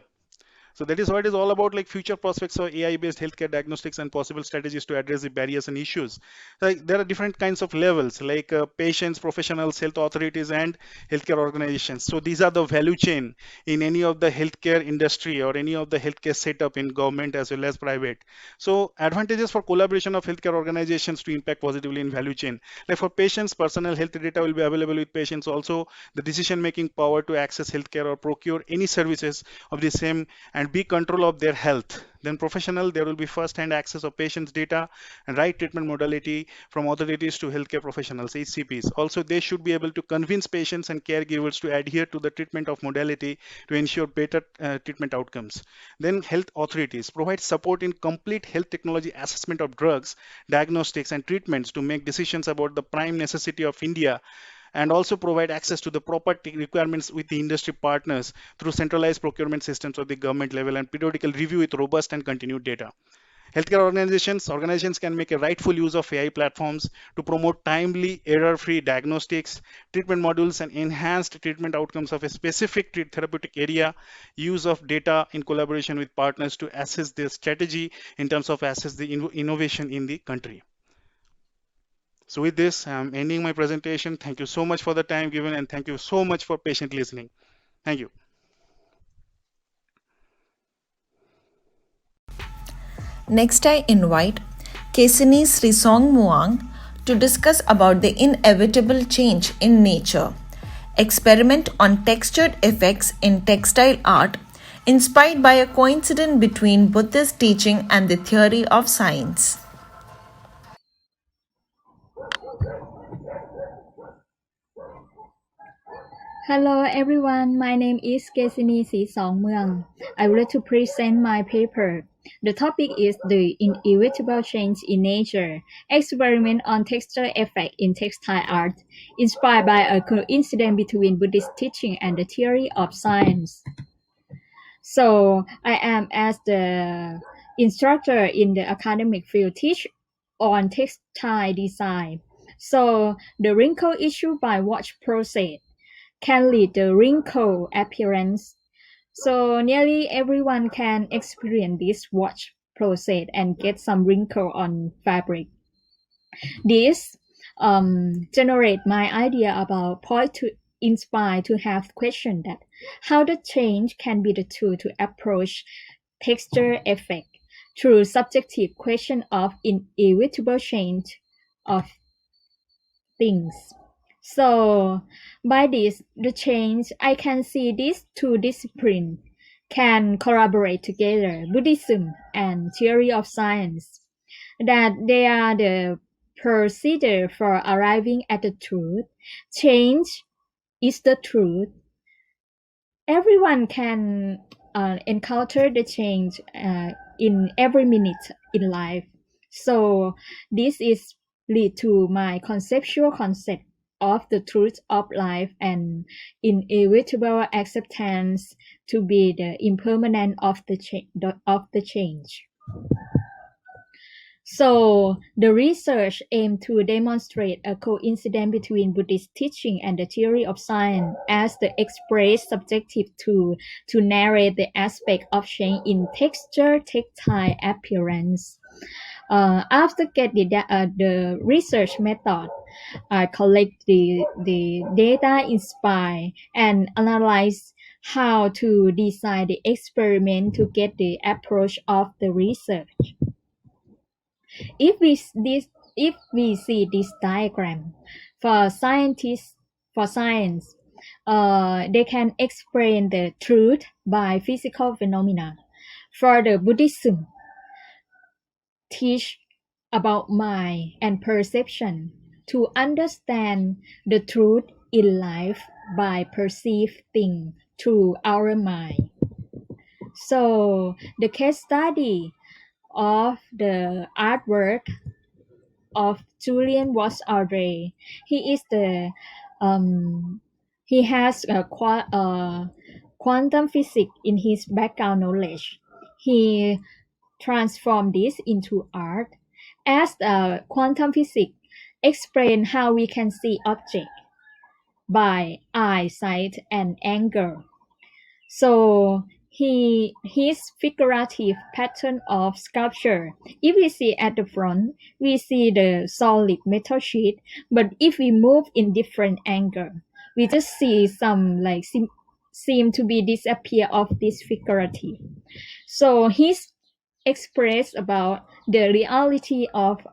So that is what it is all about, like future prospects for AI-based healthcare diagnostics and possible strategies to address the barriers and issues. Like there are different kinds of levels, like patients, professionals, health authorities, and healthcare organizations. So these are the value chain in any of the healthcare industry or any of the healthcare setup in government as well as private. So advantages for collaboration of healthcare organizations to impact positively in value chain. Like for patients, personal health data will be available with patients. Also, the decision-making power to access healthcare or procure any services of the same and be control of their health. Then professional, there will be first-hand access of patients' data and right treatment modality from authorities to healthcare professionals, HCPs. Also, they should be able to convince patients and caregivers to adhere to the treatment of modality to ensure better treatment outcomes. Then health authorities provide support in complete health technology assessment of drugs, diagnostics, and treatments to make decisions about the prime necessity of India, and also provide access to the property requirements with the industry partners through centralized procurement systems at the government level and periodical review with robust and continued data. Healthcare organizations can make a rightful use of AI platforms to promote timely, error-free diagnostics, treatment modules, and enhanced treatment outcomes of a specific therapeutic area, use of data in collaboration with partners to assess their strategy in terms of assess the innovation in the country. So with this, I'm ending my presentation. Thank you so much for the time given, and thank you so much for patient listening. Thank you. Next, I invite Kesini Srisong Muang to discuss about the inevitable change in nature. Experiment on textured effects in textile art inspired by a coincidence between Buddhist teaching and the theory of science. Hello everyone, my name is Kesini Srisongmuang. I would like to present my paper. The topic is the inevitable change in nature, experiment on texture effect in textile art, inspired by a coincidence between Buddhist teaching and the theory of science. So I am as the instructor in the academic field teach on textile design. So the wrinkle issued by watch process can lead the wrinkle appearance. So nearly everyone can experience this watch process and get some wrinkle on fabric. This generate my idea about point to inspire to have question that how the change can be the tool to approach texture effect through subjective question of inevitable change of things. So by this, the change, I can see these two disciplines can collaborate together, Buddhism and theory of science, that they are the procedure for arriving at the truth. Change is the truth. Everyone can encounter the change in every minute in life. So this is lead to my conceptual concept of the truth of life and inevitable acceptance to be the impermanent of the change. So the research aimed to demonstrate a coincidence between Buddhist teaching and the theory of science as the express subjective tool to narrate the aspect of change in texture, tactile appearance. After getting the research method, I collect the data, inspire and analyze how to design the experiment to get the approach of the research. If we see this diagram for scientists, for science, they can explain the truth by physical phenomena. For the Buddhism, teach about mind and perception to understand the truth in life by perceive things through our mind. So the case study of the artwork of Julian was Audrey. He is the he has a quantum physics in his background knowledge. He transformed this into art as quantum physics explain how we can see object by eyesight and angle. So his figurative pattern of sculpture, if we see at the front, we see the solid metal sheet, but if we move in different angle, we just see some like seem to be disappear of this figurative. So he's expressed about the reality of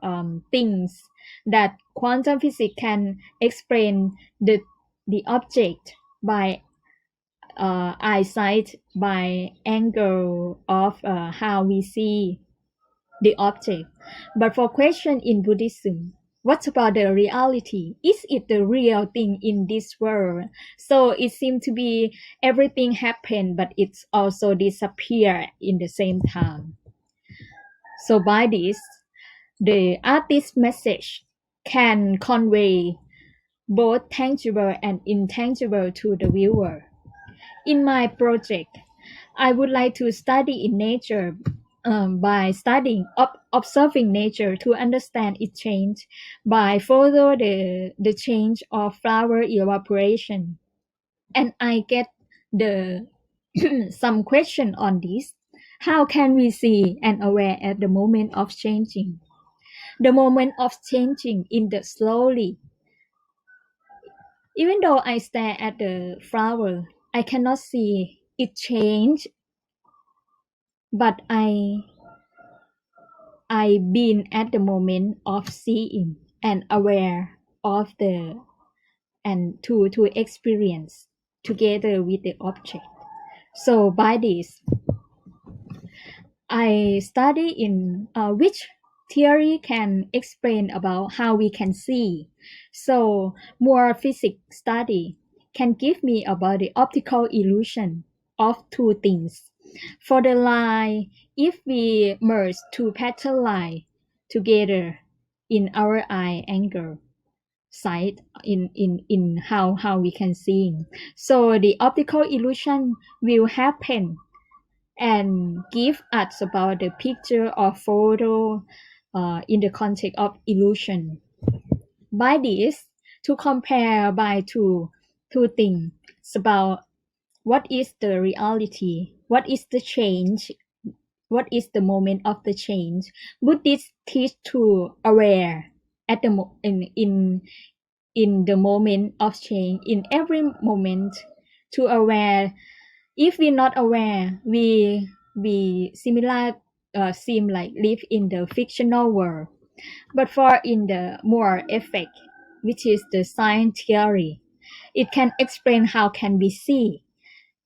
things that quantum physics can explain the object by eyesight, by angle of how we see the object. But for question in Buddhism, what about the reality? Is it the real thing in this world? So it seems to be everything happen, but it's also disappear in the same time. So by this, the artist's message can convey both tangible and intangible to the viewer. In my project, I would like to study in nature by studying, observing nature to understand its change, by follow the change of flower evaporation. And I get the some question on this. How can we see and aware at the moment of changing? The moment of changing in the slowly. Even though I stare at the flower, I cannot see it change, but I been at the moment of seeing and aware of the and to experience together with the object. So by this, I study in which theory can explain about how we can see. So more physics study can give me about the optical illusion of two things. For the line, if we merge two pattern line together in our eye angle sight in how we can see. So the optical illusion will happen and give us about the picture or photo in the context of illusion. By this, to compare by two things about what is the reality, what is the change, what is the moment of the change. Buddhists teach to aware at the in the moment of change, in every moment to aware. If we're not aware, we similar seem like live in the fictional world. But for in the more effect, which is the science theory, it can explain how can we see.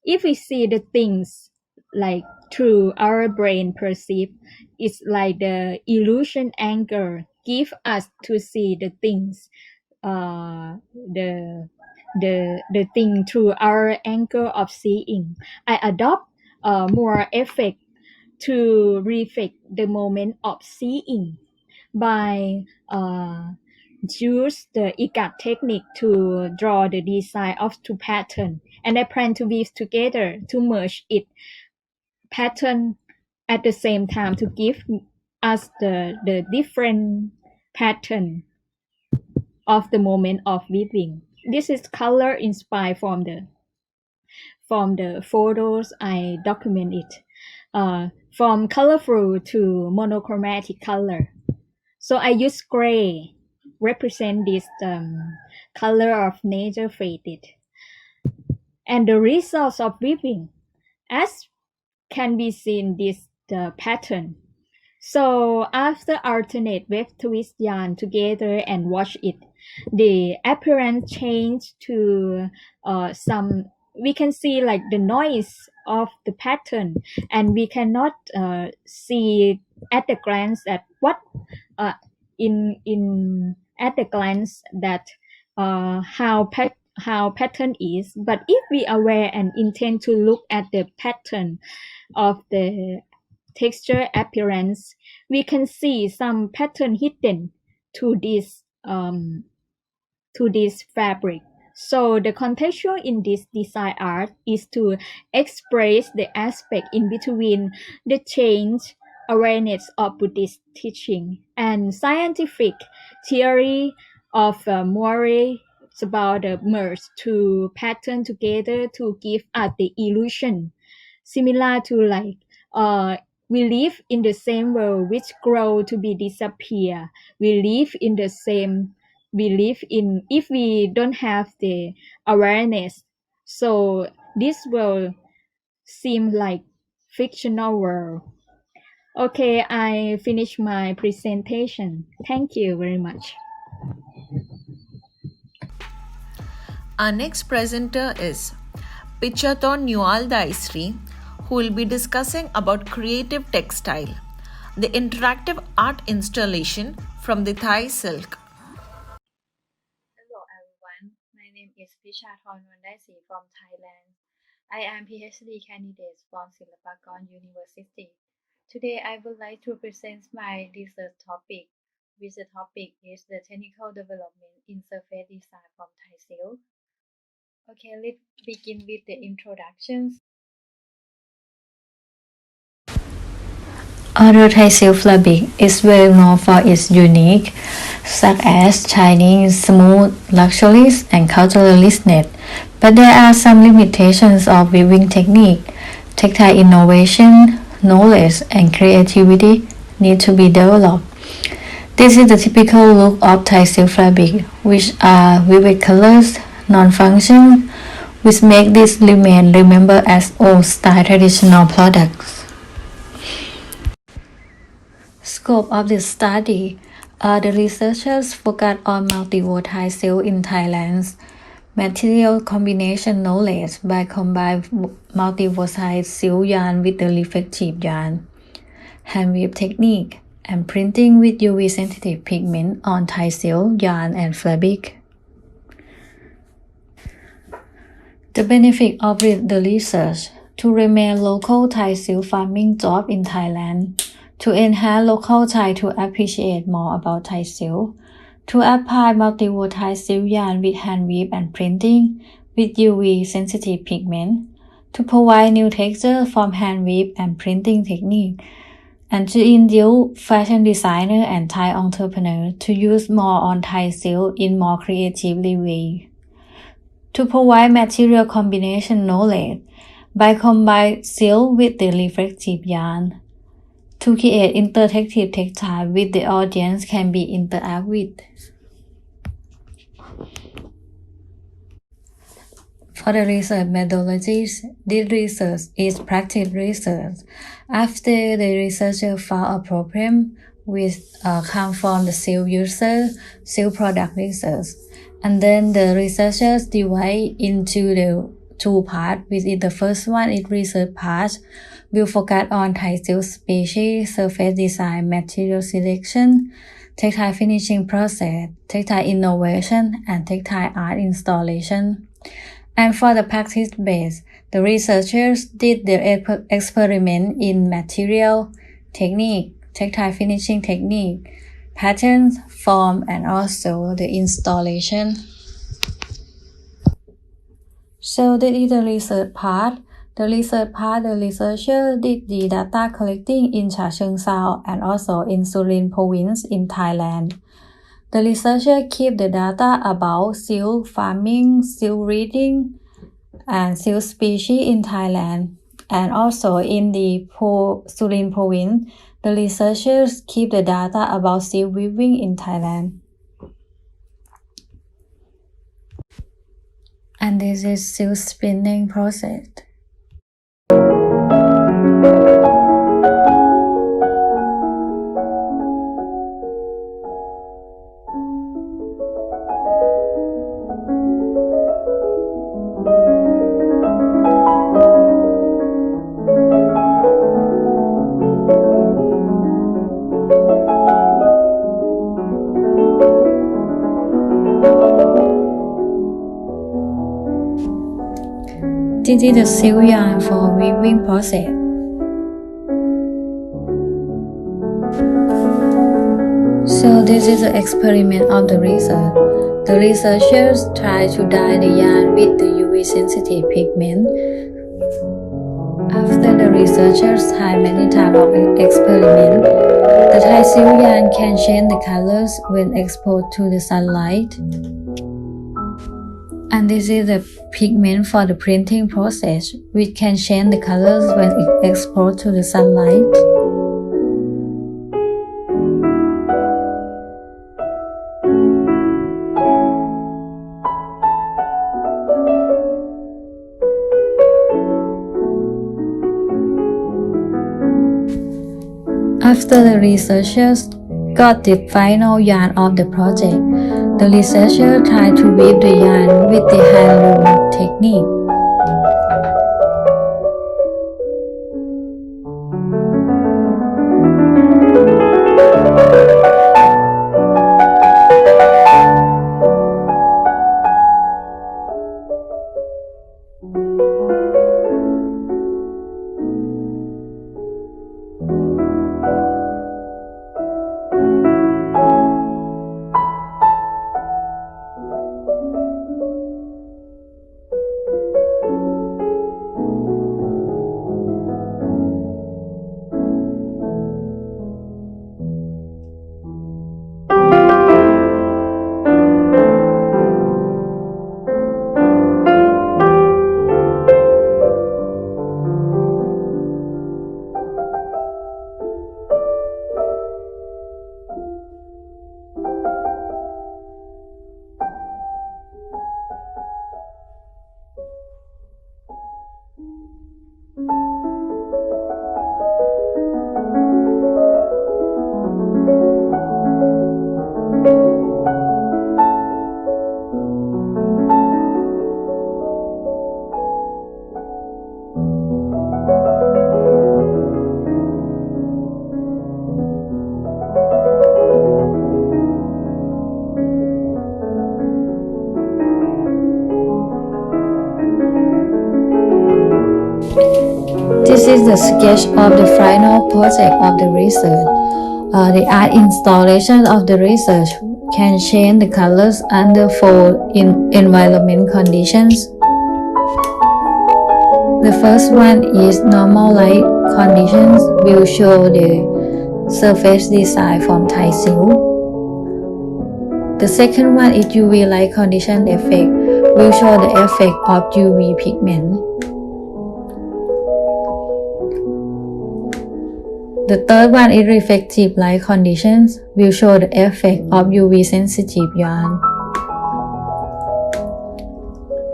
If we see the things like through our brain perceive. It's like the illusion anchor give us to see the things, the thing through our anchor of seeing. I adopt more effect to reflect the moment of seeing by use the IGAT technique to draw the design of two pattern, and I plan to weave together to merge it pattern at the same time to give us the different pattern of the moment of weaving. This is color inspired from the photos I document it, from colorful to monochromatic color. So I use gray represent this color of nature faded, and the results of weaving, as can be seen this the pattern. So after alternate weft twist yarn together and wash it, the appearance changed to some. We can see like the noise of the pattern, and we cannot see at the glance at what in at the glance that how pattern is. But if we are aware and intend to look at the pattern of the texture appearance, we can see some pattern hidden to this fabric. So the contextual in this design art is to express the aspect in between the change awareness of Buddhist teaching and scientific theory of moire. It's about the merge two pattern together to give us the illusion, similar to like we live in the same world which grow to be disappear. We live in the same, we live in, if we don't have the awareness, so this will seem like fictional world. Okay, I finished my presentation. Thank you very much. Our next presenter is Pichaton Nualdaisri, who will be discussing about creative textile, the interactive art installation from the Thai silk. Hello everyone, my name is Pichaton Nualdaisri from Thailand. I am Ph.D. candidate from Silpakorn University. Today I would like to present my research topic, which the topic is the technical development in surface design from Thai silk. Okay, let's begin with the introductions. Although Thai silk fabric is well known for its unique, such as shining, smooth, luxurious, and culturalist knit, but there are some limitations of weaving technique. Textile innovation, knowledge, and creativity need to be developed. This is the typical look of Thai silk fabric, which are vivid colors, non-function, which make this remain remembered as old-style traditional products. Scope of the study. The researchers focused on multi-wool Thai silk in Thailand's material combination knowledge by combining multi-wool Thai silk yarn with the reflective yarn, hand weave technique, and printing with UV sensitive pigment on Thai silk yarn and fabric. The benefit of the research: to remain local Thai silk farming job in Thailand, to enhance local Thai to appreciate more about Thai silk, to apply multi-wool Thai silk yarn with hand weave and printing with UV sensitive pigment, to provide new texture from hand weave and printing technique, and to induce fashion designer and Thai entrepreneurs to use more on Thai silk in more creatively way. To provide material combination knowledge by combining silk with the reflective yarn. To create interactive textile with the audience can be interact with. For the research methodologies, this research is practice research. After the researcher found a problem which come from the silk user, silk product research, and then the researchers divide into the two parts. Within the first one is research part. We'll focus on Thai silk species, surface design, material selection, textile finishing process, textile innovation, and textile art installation. And for the practice base, the researchers did their experiment in material, technique, textile finishing technique, patterns, form, and also the installation. So that is the research part. The researcher did the data collecting in Chachoengsao and also in Surin province in Thailand. The researcher keep the data about silk farming, silk reading, and silk species in Thailand. And also in the Surin province, the researchers keep the data about silk weaving in Thailand. And this is silk spinning process. This is the silk yarn for weaving process. So this is the experiment of the research. The researchers try to dye the yarn with the UV sensitive pigment. After the researchers tried many types of experiment, the Thai silk yarn can change the colors when exposed to the sunlight. And this is the pigment for the printing process, which can change the colors when exposed to the sunlight. After the researchers got the final yarn of the project, the researcher tried to weave the yarn with the hand loom technique. This is the sketch of the final project of the research. The art installation of the research can change the colors under four environment conditions. The first one is normal light conditions will show the surface design from Thai silk. The second one is UV light condition effect will show the effect of UV pigment. The third one is reflective light conditions will show the effect of UV sensitive yarn.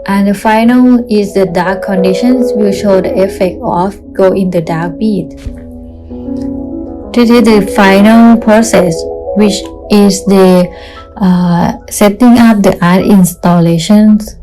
And the final is the dark conditions will show the effect of glow in the dark bead. This is the final process, which is the setting up the art installations.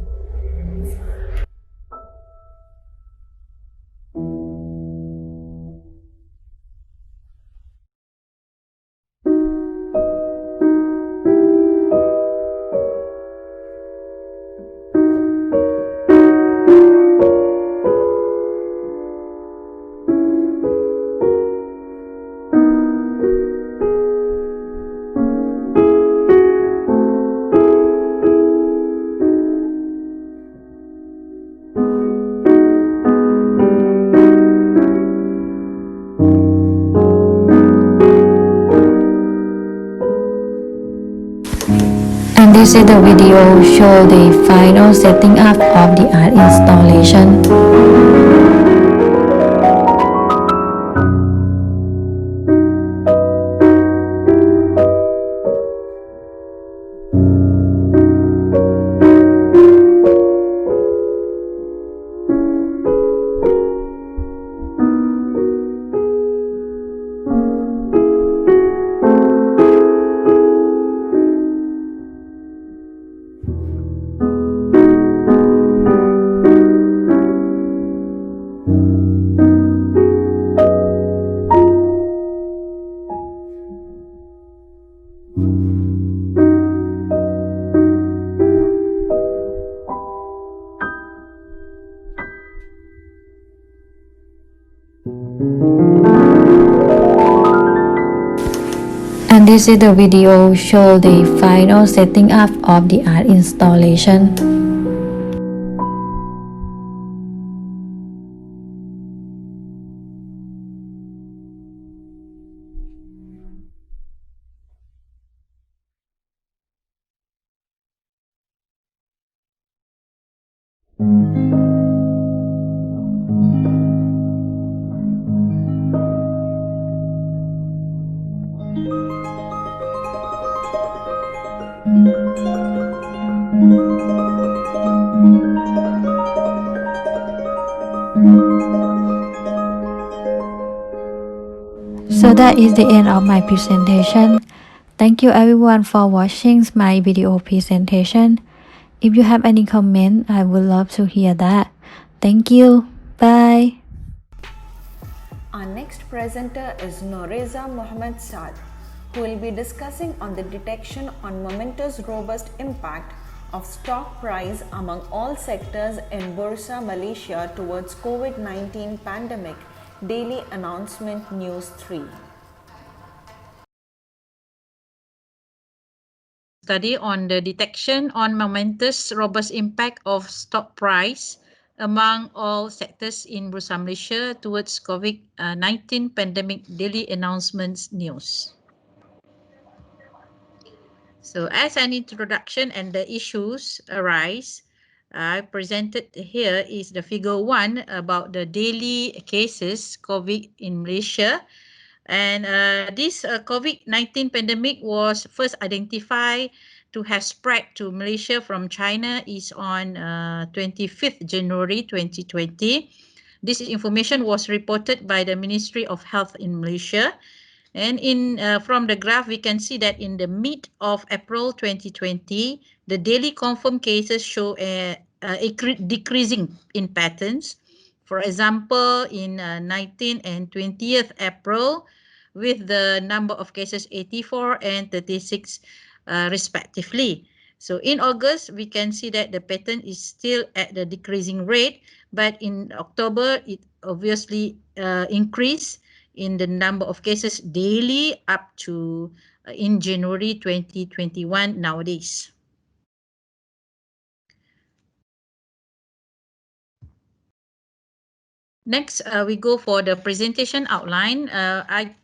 this is the video show the final setting up of the art installation. And this is the video show the final setting up of the art installation. So that is the end of my presentation. Thank you everyone for watching my video presentation. If you have any comment, I would love to hear that. Thank you. Bye. Our next presenter is Noreza Mohammed Saad, who will be discussing on the detection on momentous robust impact of stock price among all sectors in Bursa, Malaysia towards COVID-19 pandemic. Daily Announcement News 3. Study on the detection on momentous robust impact of stock price among all sectors in Bursa, Malaysia towards COVID-19 pandemic. Daily Announcements News. So as an introduction and the issues arise, I presented here is the figure 1 about the daily cases COVID in Malaysia. And this COVID-19 pandemic was first identified to have spread to Malaysia from China is on 25th January 2020. This information was reported by the Ministry of Health in Malaysia. And from the graph, we can see that in the mid of April 2020, the daily confirmed cases show a decreasing in patterns. For example, in 19th and 20th April, with the number of cases 84 and 36 respectively. So in August, we can see that the pattern is still at the decreasing rate, but in October, it obviously increased in the number of cases daily up to in January 2021 nowadays. Next, we go for the presentation outline.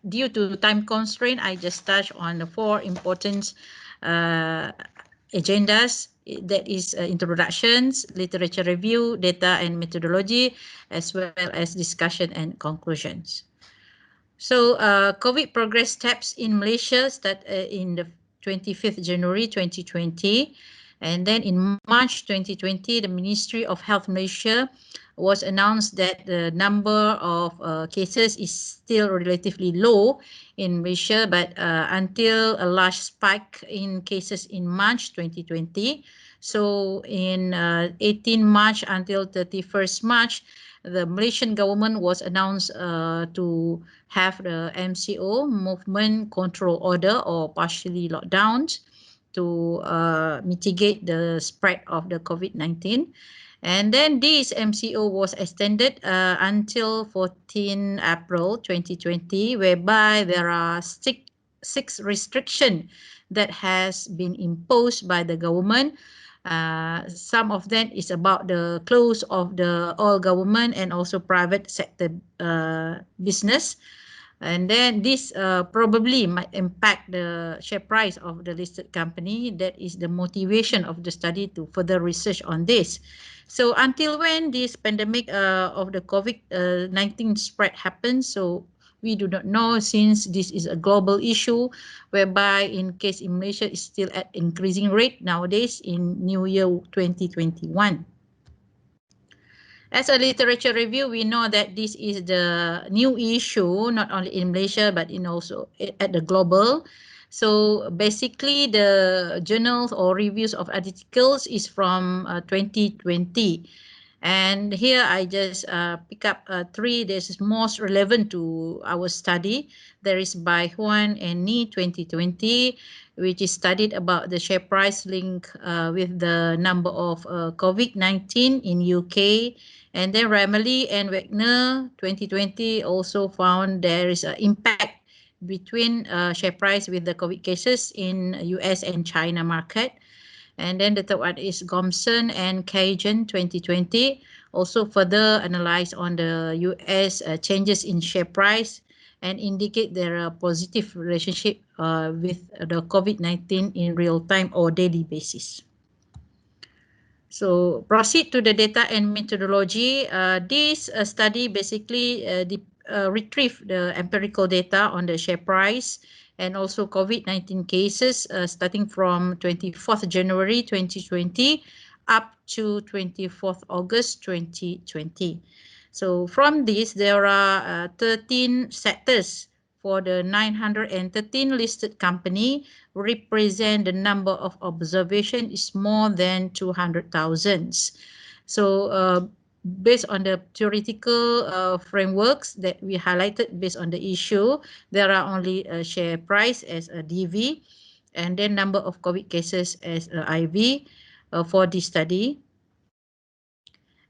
Due to time constraint, I just touch on the 4 important agendas. That is introductions, literature review, data and methodology, as well as discussion and conclusions. So COVID progress steps in Malaysia start in the 25th January 2020. And then in March 2020, the Ministry of Health Malaysia was announced that the number of cases is still relatively low in Malaysia, but until a large spike in cases in March 2020. So in 18 March until 31st March, the Malaysian government was announced to have the MCO, Movement Control Order, or partially lockdowns to mitigate the spread of the COVID-19. And then this MCO was extended until 14 April 2020, whereby there are six restrictions that has been imposed by the government. Some of them is about the close of the all government and also private sector business. And then this probably might impact the share price of the listed company. That is the motivation of the study to further research on this. So until when this pandemic of the COVID-19 spread happens, so we do not know, since this is a global issue, whereby in case in Malaysia is still at increasing rate nowadays in New Year 2021. As a literature review, we know that this is the new issue, not only in Malaysia, but in also at the global. So basically the journals or reviews of articles is from 2020. And here I just pick up three that is most relevant to our study. There is by Huan and Ni 2020, which is studied about the share price link with the number of COVID-19 in UK. And then Ramley and Wagner 2020 also found there is an impact between share price with the COVID cases in US and China market. And then the third one is Gomson and Cajun 2020, also further analyze on the US changes in share price and indicate there are positive relationship with the COVID-19 in real time or daily basis. So proceed to the data and methodology. This study basically retrieve the empirical data on the share price and also COVID-19 cases starting from 24th January 2020 up to 24th August 2020. So from this, there are 13 sectors for the 913 listed company, represent the number of observation is more than 200,000. So based on the theoretical frameworks that we highlighted based on the issue, there are only a share price as a DV and then number of COVID cases as a IV for this study.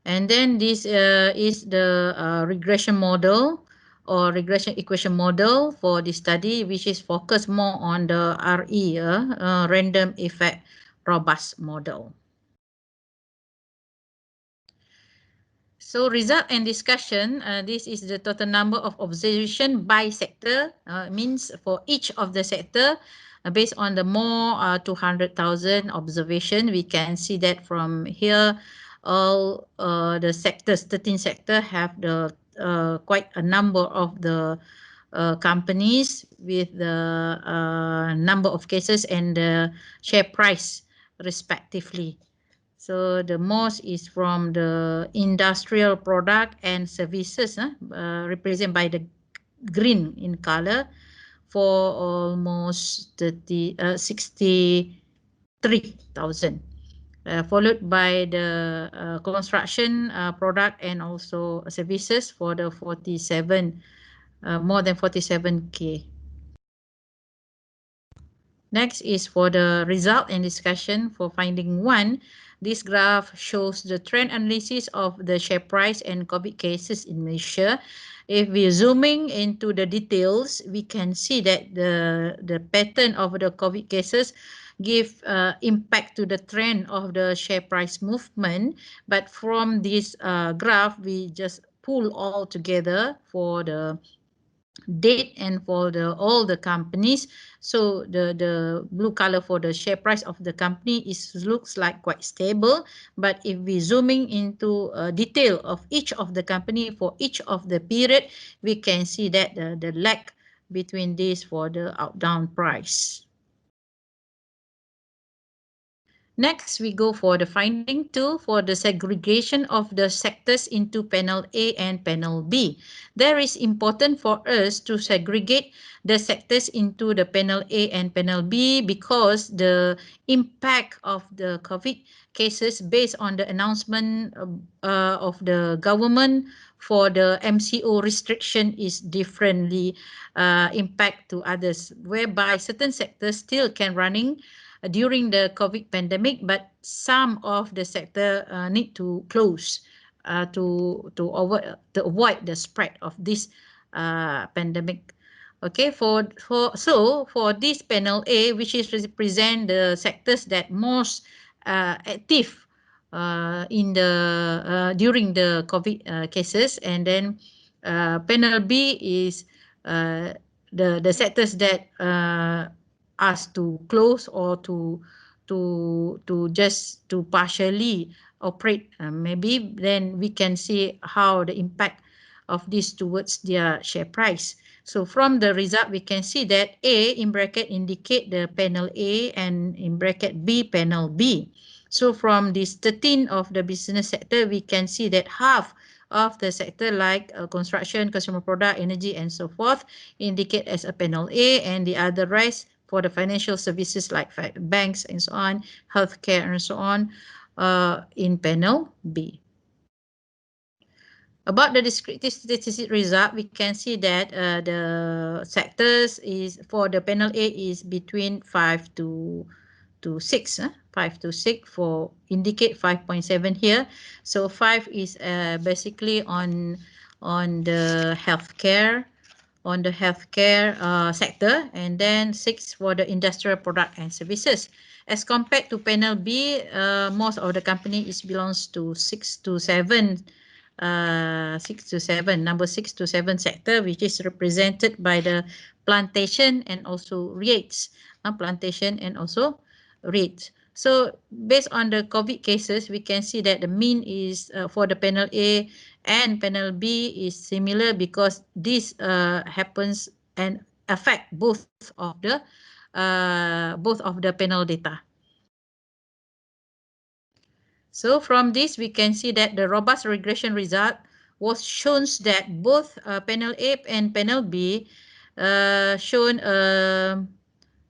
And then this is the regression model or regression equation model for this study, which is focused more on the RE, random effect robust model. So result and discussion, this is the total number of observation by sector, means for each of the sector, based on the more 200,000 observation, we can see that from here, all the sectors, 13 sector have the quite a number of the companies with the number of cases and the share price respectively. So the most is from the industrial product and services, represented by the green in color, for almost 63,000, followed by the construction product and also services for the 47, more than 47K. Next is for the result and discussion for finding 1. This graph shows the trend analysis of the share price and COVID cases in Malaysia. If we're zooming into the details, we can see that the pattern of the COVID cases give impact to the trend of the share price movement. But from this graph, we just pull all together for the date and for all the companies. So the blue color for the share price of the company looks like quite stable. But if we zooming into detail of each of the company for each of the period, we can see that the lag between this for the down price. Next, we go for the finding 2 for the segregation of the sectors into panel A and panel B. There is important for us to segregate the sectors into the panel A and panel B because the impact of the COVID cases based on the announcement of the government for the MCU restriction is differently impact to others, whereby certain sectors still can running during the COVID pandemic, but some of the sector need to close to avoid the spread of this pandemic. Okay, for this panel A, which is represent the sectors that most active in the during the COVID cases, and then panel B is the sectors that asked to close or to just to partially operate, maybe then we can see how the impact of this towards their share price. So from the result, we can see that A in bracket indicate the panel A and in bracket B panel B. So from this 13 of the business sector, we can see that half of the sector like construction, consumer product, energy, and so forth indicate as a panel A, and the other rest for the financial services like banks and so on, healthcare and so on, in panel B. About the descriptive statistic result, we can see that the sectors is for the panel A is between 5 to 6, 5 to 6 for indicate 5.7 here. So 5 is basically on the healthcare sector, and then 6 for the industrial product and services. As compared to panel B, most of the company belongs to 6 to 7 number 6 to 7 sector, which is represented by the plantation and also REITs, plantation and also REITs. So based on the COVID cases, we can see that the mean is for the panel A and panel B is similar, because this happens and affect both of the panel data. So from this, we can see that the robust regression result was shown that both panel A and panel B shown a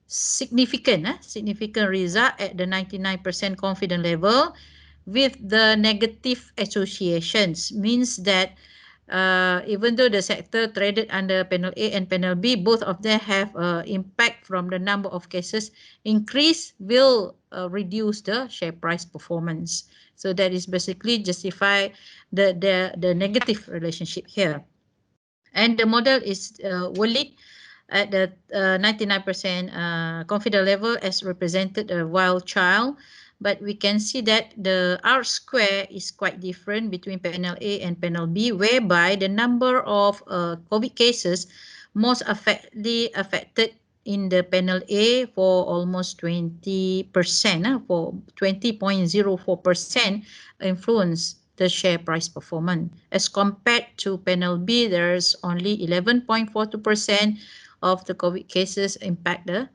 significant result at the 99% confidence level with the negative associations. Means that even though the sector traded under panel A and panel B, both of them have impact from the number of cases increase will reduce the share price performance. So that is basically justify the negative relationship here. And the model is valid at the 99% confidence level as represented a wild child. But we can see that the R square is quite different between panel A and panel B, whereby the number of COVID cases most affected in the panel A for almost 20%, for 20.04% influence the share price performance. As compared to panel B, there's only 11.42% of the COVID cases impact the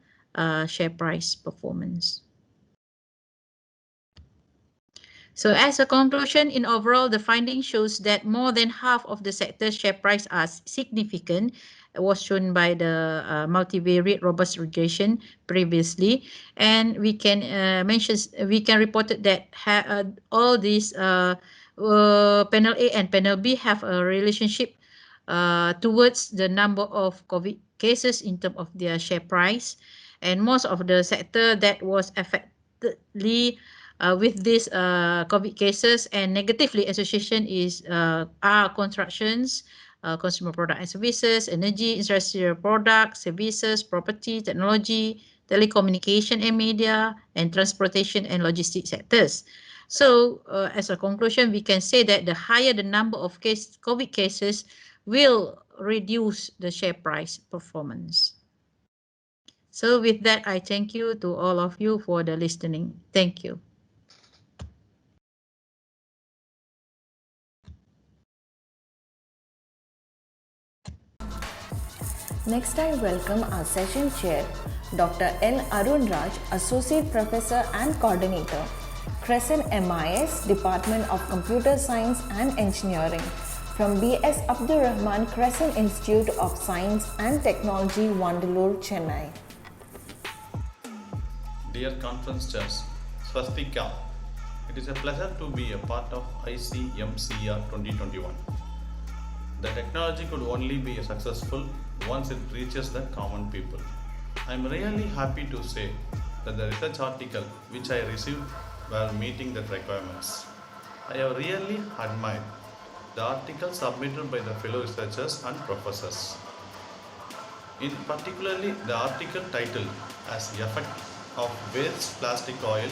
share price performance. So as a conclusion, in overall, the finding shows that more than half of the sector's share price are significant, was shown by the multivariate robust regression previously. And we can report that all these panel A and panel B have a relationship towards the number of COVID cases in terms of their share price. And most of the sector that was affectedly with these COVID cases and negatively association is are constructions, consumer product and services, energy, industrial products, services, property, technology, telecommunication and media, and transportation and logistics sectors. So as a conclusion, we can say that the higher the number of COVID cases will reduce the share price performance. So with that, I thank you to all of you for the listening. Thank you. Next, I welcome our session chair, Dr. N. Arun Raj, Associate Professor and Coordinator, Crescent MIS, Department of Computer Science and Engineering, from B.S. Abdul Rahman Crescent Institute of Science and Technology, Vandalur, Chennai. Dear conference chairs, Swastika, it is a pleasure to be a part of ICMCER-2021. The technology could only be successful once it reaches the common people. I am really happy to say that the research article which I received were meeting the requirements. I have really admired the article submitted by the fellow researchers and professors. In particularly the article titled as the effect of waste plastic oil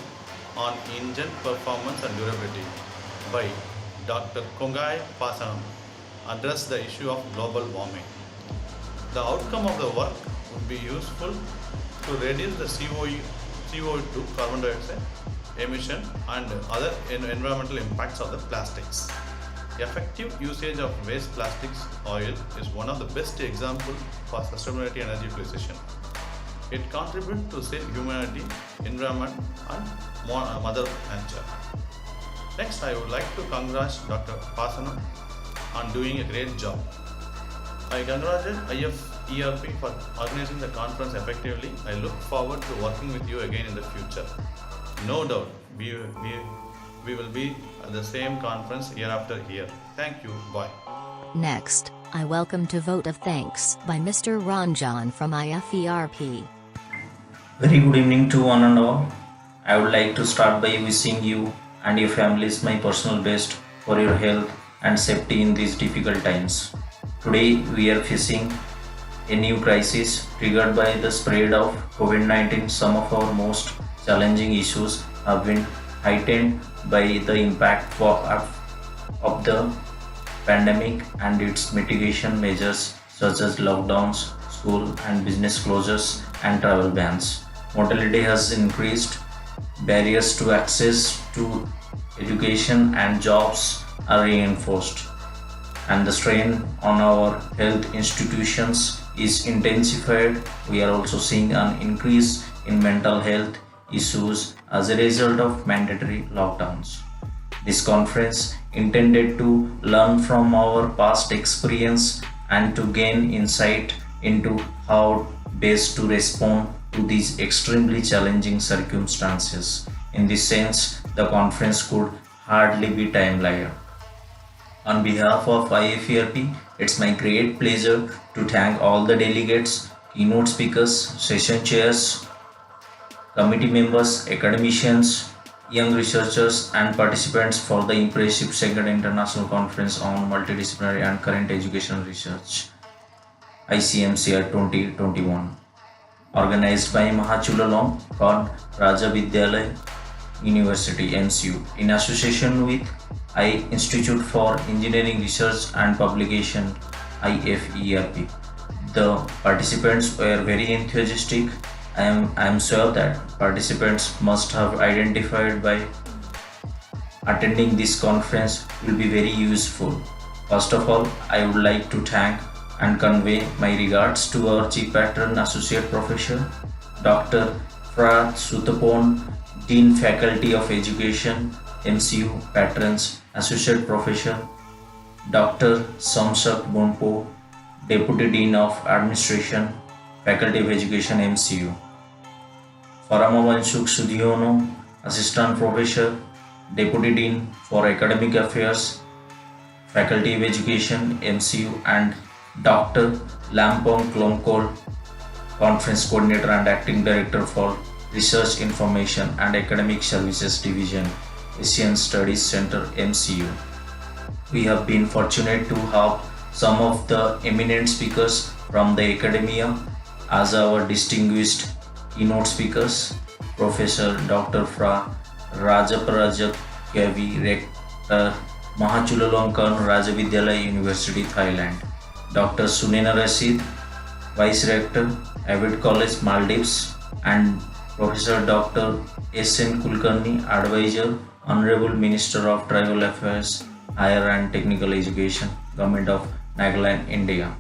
on engine performance and durability by Dr. Kongai Pasanam address the issue of global warming. The outcome of the work would be useful to reduce the CO2, carbon dioxide emission, and other environmental impacts of the plastics. Effective usage of waste plastics oil is one of the best examples for sustainability energy utilization. It contributes to save humanity, environment, and Mother Nature. Next, I would like to congratulate Dr. Pasana on doing a great job. I congratulate IFERP for organizing the conference effectively. I look forward to working with you again in the future. No doubt, we will be at the same conference year after year. Thank you. Bye. Next, I welcome to vote of thanks by Mr. Ranjan from IFERP. Very good evening to one and all. I would like to start by wishing you and your families my personal best for your health and safety in these difficult times. Today we are facing a new crisis triggered by the spread of COVID-19. Some of our most challenging issues have been heightened by the impact of the pandemic and its mitigation measures such as lockdowns, school and business closures and travel bans. Mortality has increased, barriers to access to education and jobs are reinforced, and the strain on our health institutions is intensified. We are also seeing an increase in mental health issues as a result of mandatory lockdowns. This conference intended to learn from our past experience and to gain insight into how best to respond to these extremely challenging circumstances. In this sense, the conference could hardly be timed. On behalf of IFERP, it's my great pleasure to thank all the delegates, keynote speakers, session chairs, committee members, academicians, young researchers and participants for the impressive second international conference on multidisciplinary and current educational research, ICMCER-2021, organized by Mahachulalongkornrajavidyalaya University, MCU, in association with Institute for Engineering Research and Publication, IFERP. The participants were very enthusiastic. I am sure that participants must have identified by attending this conference will be very useful. First of all, I would like to thank and convey my regards to our Chief Patron Associate Professor, Dr. Fra Sutapon, Dean Faculty of Education, MCU, Patrons, Associate Professor, Dr. Samsak Bonpo, Deputy Dean of Administration, Faculty of Education, MCU, Faramawansuk Sudhiono, Assistant Professor, Deputy Dean for Academic Affairs, Faculty of Education, MCU, and Dr. Lampong Klomkol, Conference Coordinator and Acting Director for Research Information and Academic Services Division, Asian Studies Center, MCU. We have been fortunate to have some of the eminent speakers from the academia as our distinguished keynote speakers. Professor Dr. Fra Vice-Rector, Mahachulalongkornrajavidyalaya University, Thailand. Dr. Suneena Rasheed, Vice-Rector, Avid College, Maldives, and Professor Dr. S.N. Kulkarni, Advisor, Honourable Minister of Tribal Affairs, Higher and Technical Education, Government of Nagaland, India,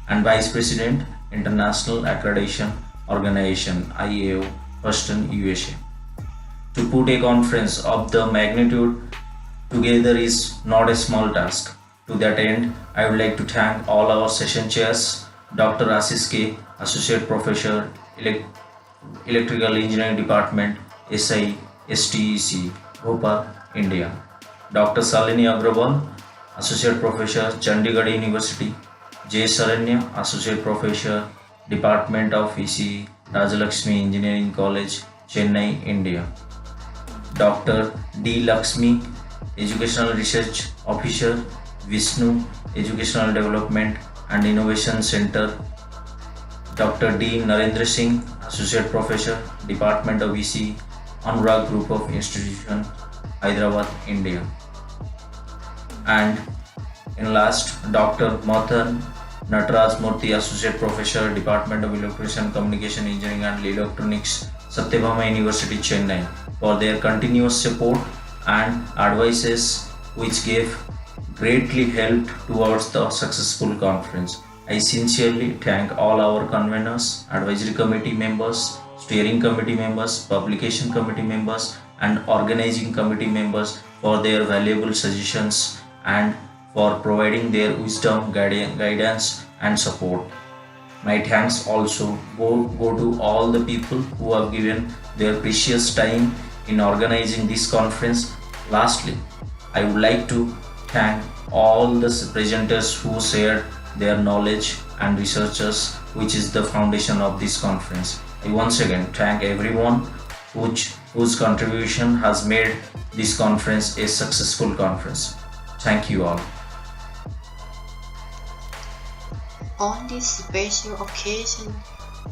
and Vice President, International Accreditation Organization, IAO, Houston, USA. To put a conference of the magnitude together is not a small task. To that end, I would like to thank all our session chairs, Dr. Ashish K, Associate Professor, Electrical Engineering Department, SI, STEC, Bhopal, India. Dr. Salini Agrawal, Associate Professor, Chandigarh University. J. Saranya, Associate Professor, Department of ECE, Rajalakshmi Engineering College, Chennai, India. Dr. D. Lakshmi, Educational Research Officer, Vishnu Educational Development and Innovation Center. Dr. D. Narendra Singh, Associate Professor, Department of ECE, Anurag Group of Institutions, Hyderabad, India. And in last, Dr. Mathan Nataraj Murthy, Associate Professor, Department of Electronics Communication Engineering and Electronics, Satyabhama University, Chennai, for their continuous support and advices which gave greatly helped towards the successful conference. I sincerely thank all our conveners, advisory committee members, steering committee members, publication committee members, and organizing committee members for their valuable suggestions and for providing their wisdom, guidance, and support. My thanks also go to all the people who have given their precious time in organizing this conference. Lastly, I would like to thank all the presenters who shared their knowledge and researchers, which is the foundation of this conference. I once again thank everyone whose contribution has made this conference a successful conference. Thank you all. On this special occasion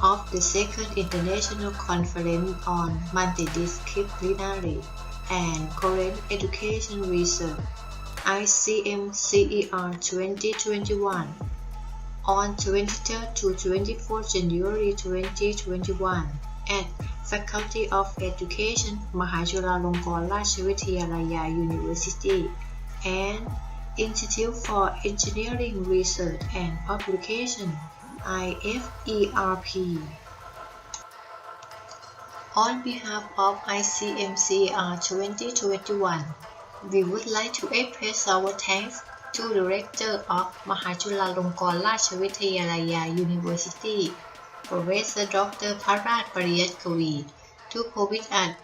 of the second International Conference on Multidisciplinary and Current Education Research, ICMCER-2021, on 23rd to 24th January 2021 at Faculty of Education, Mahachulalongkornrajavidyalaya University and Institute for Engineering Research and Publication, IFERP. On behalf of ICMCER-2021, we would like to express our thanks to the Rector of Mahachulalongkornrajavidyalaya University, Professor Dr. Parat Pariyatkavi, to provide us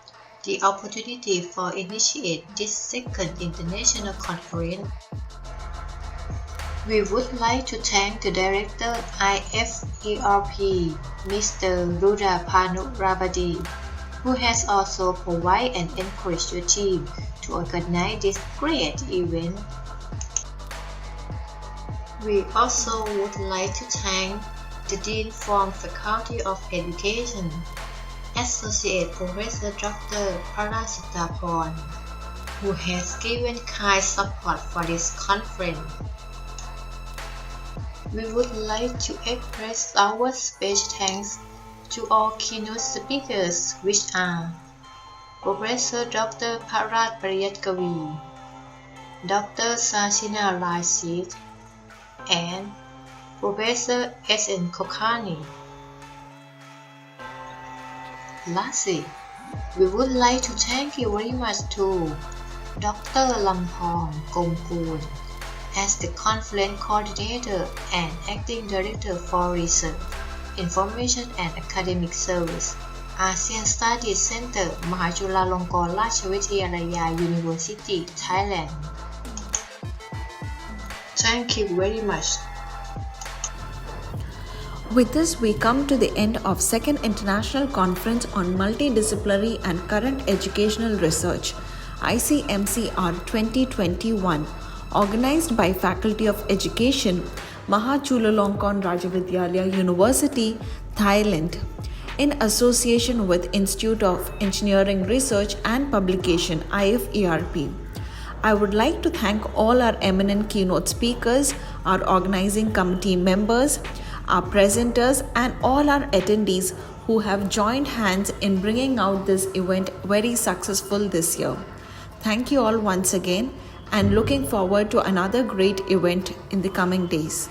the opportunity for initiate this second international conference. We would like to thank the Director IFERP, Mr. Ruda Panuravadi, who has also provided and encouraged your team to organize this great event. We also would like to thank the Dean from Faculty of Education, Associate Professor Dr. Parasitaporn, who has given kind support for this conference. We would like to express our special thanks to all keynote speakers, which are Professor Dr. Parat Pariyatkavi, Dr. Suneena Rasheed, and Professor S.N. Kulkarni. Lastly, we would like to thank you very much to Dr. Lampong Kompoon as the Conference Coordinator and Acting Director for Research, Information and Academic Service, ASEAN Studies Center, Mahachulalongkornrajavidyalaya University, Thailand. Thank you very much. With this, we come to the end of Second International Conference on Multidisciplinary and Current Educational Research, ICMCER-2021, organized by Faculty of Education, Mahachulalongkornrajavidyalaya University, Thailand, in association with Institute of Engineering Research and Publication, IFERP. I would like to thank all our eminent keynote speakers, our organizing committee members, our presenters, and all our attendees who have joined hands in bringing out this event very successful this year. Thank you all once again, and looking forward to another great event in the coming days.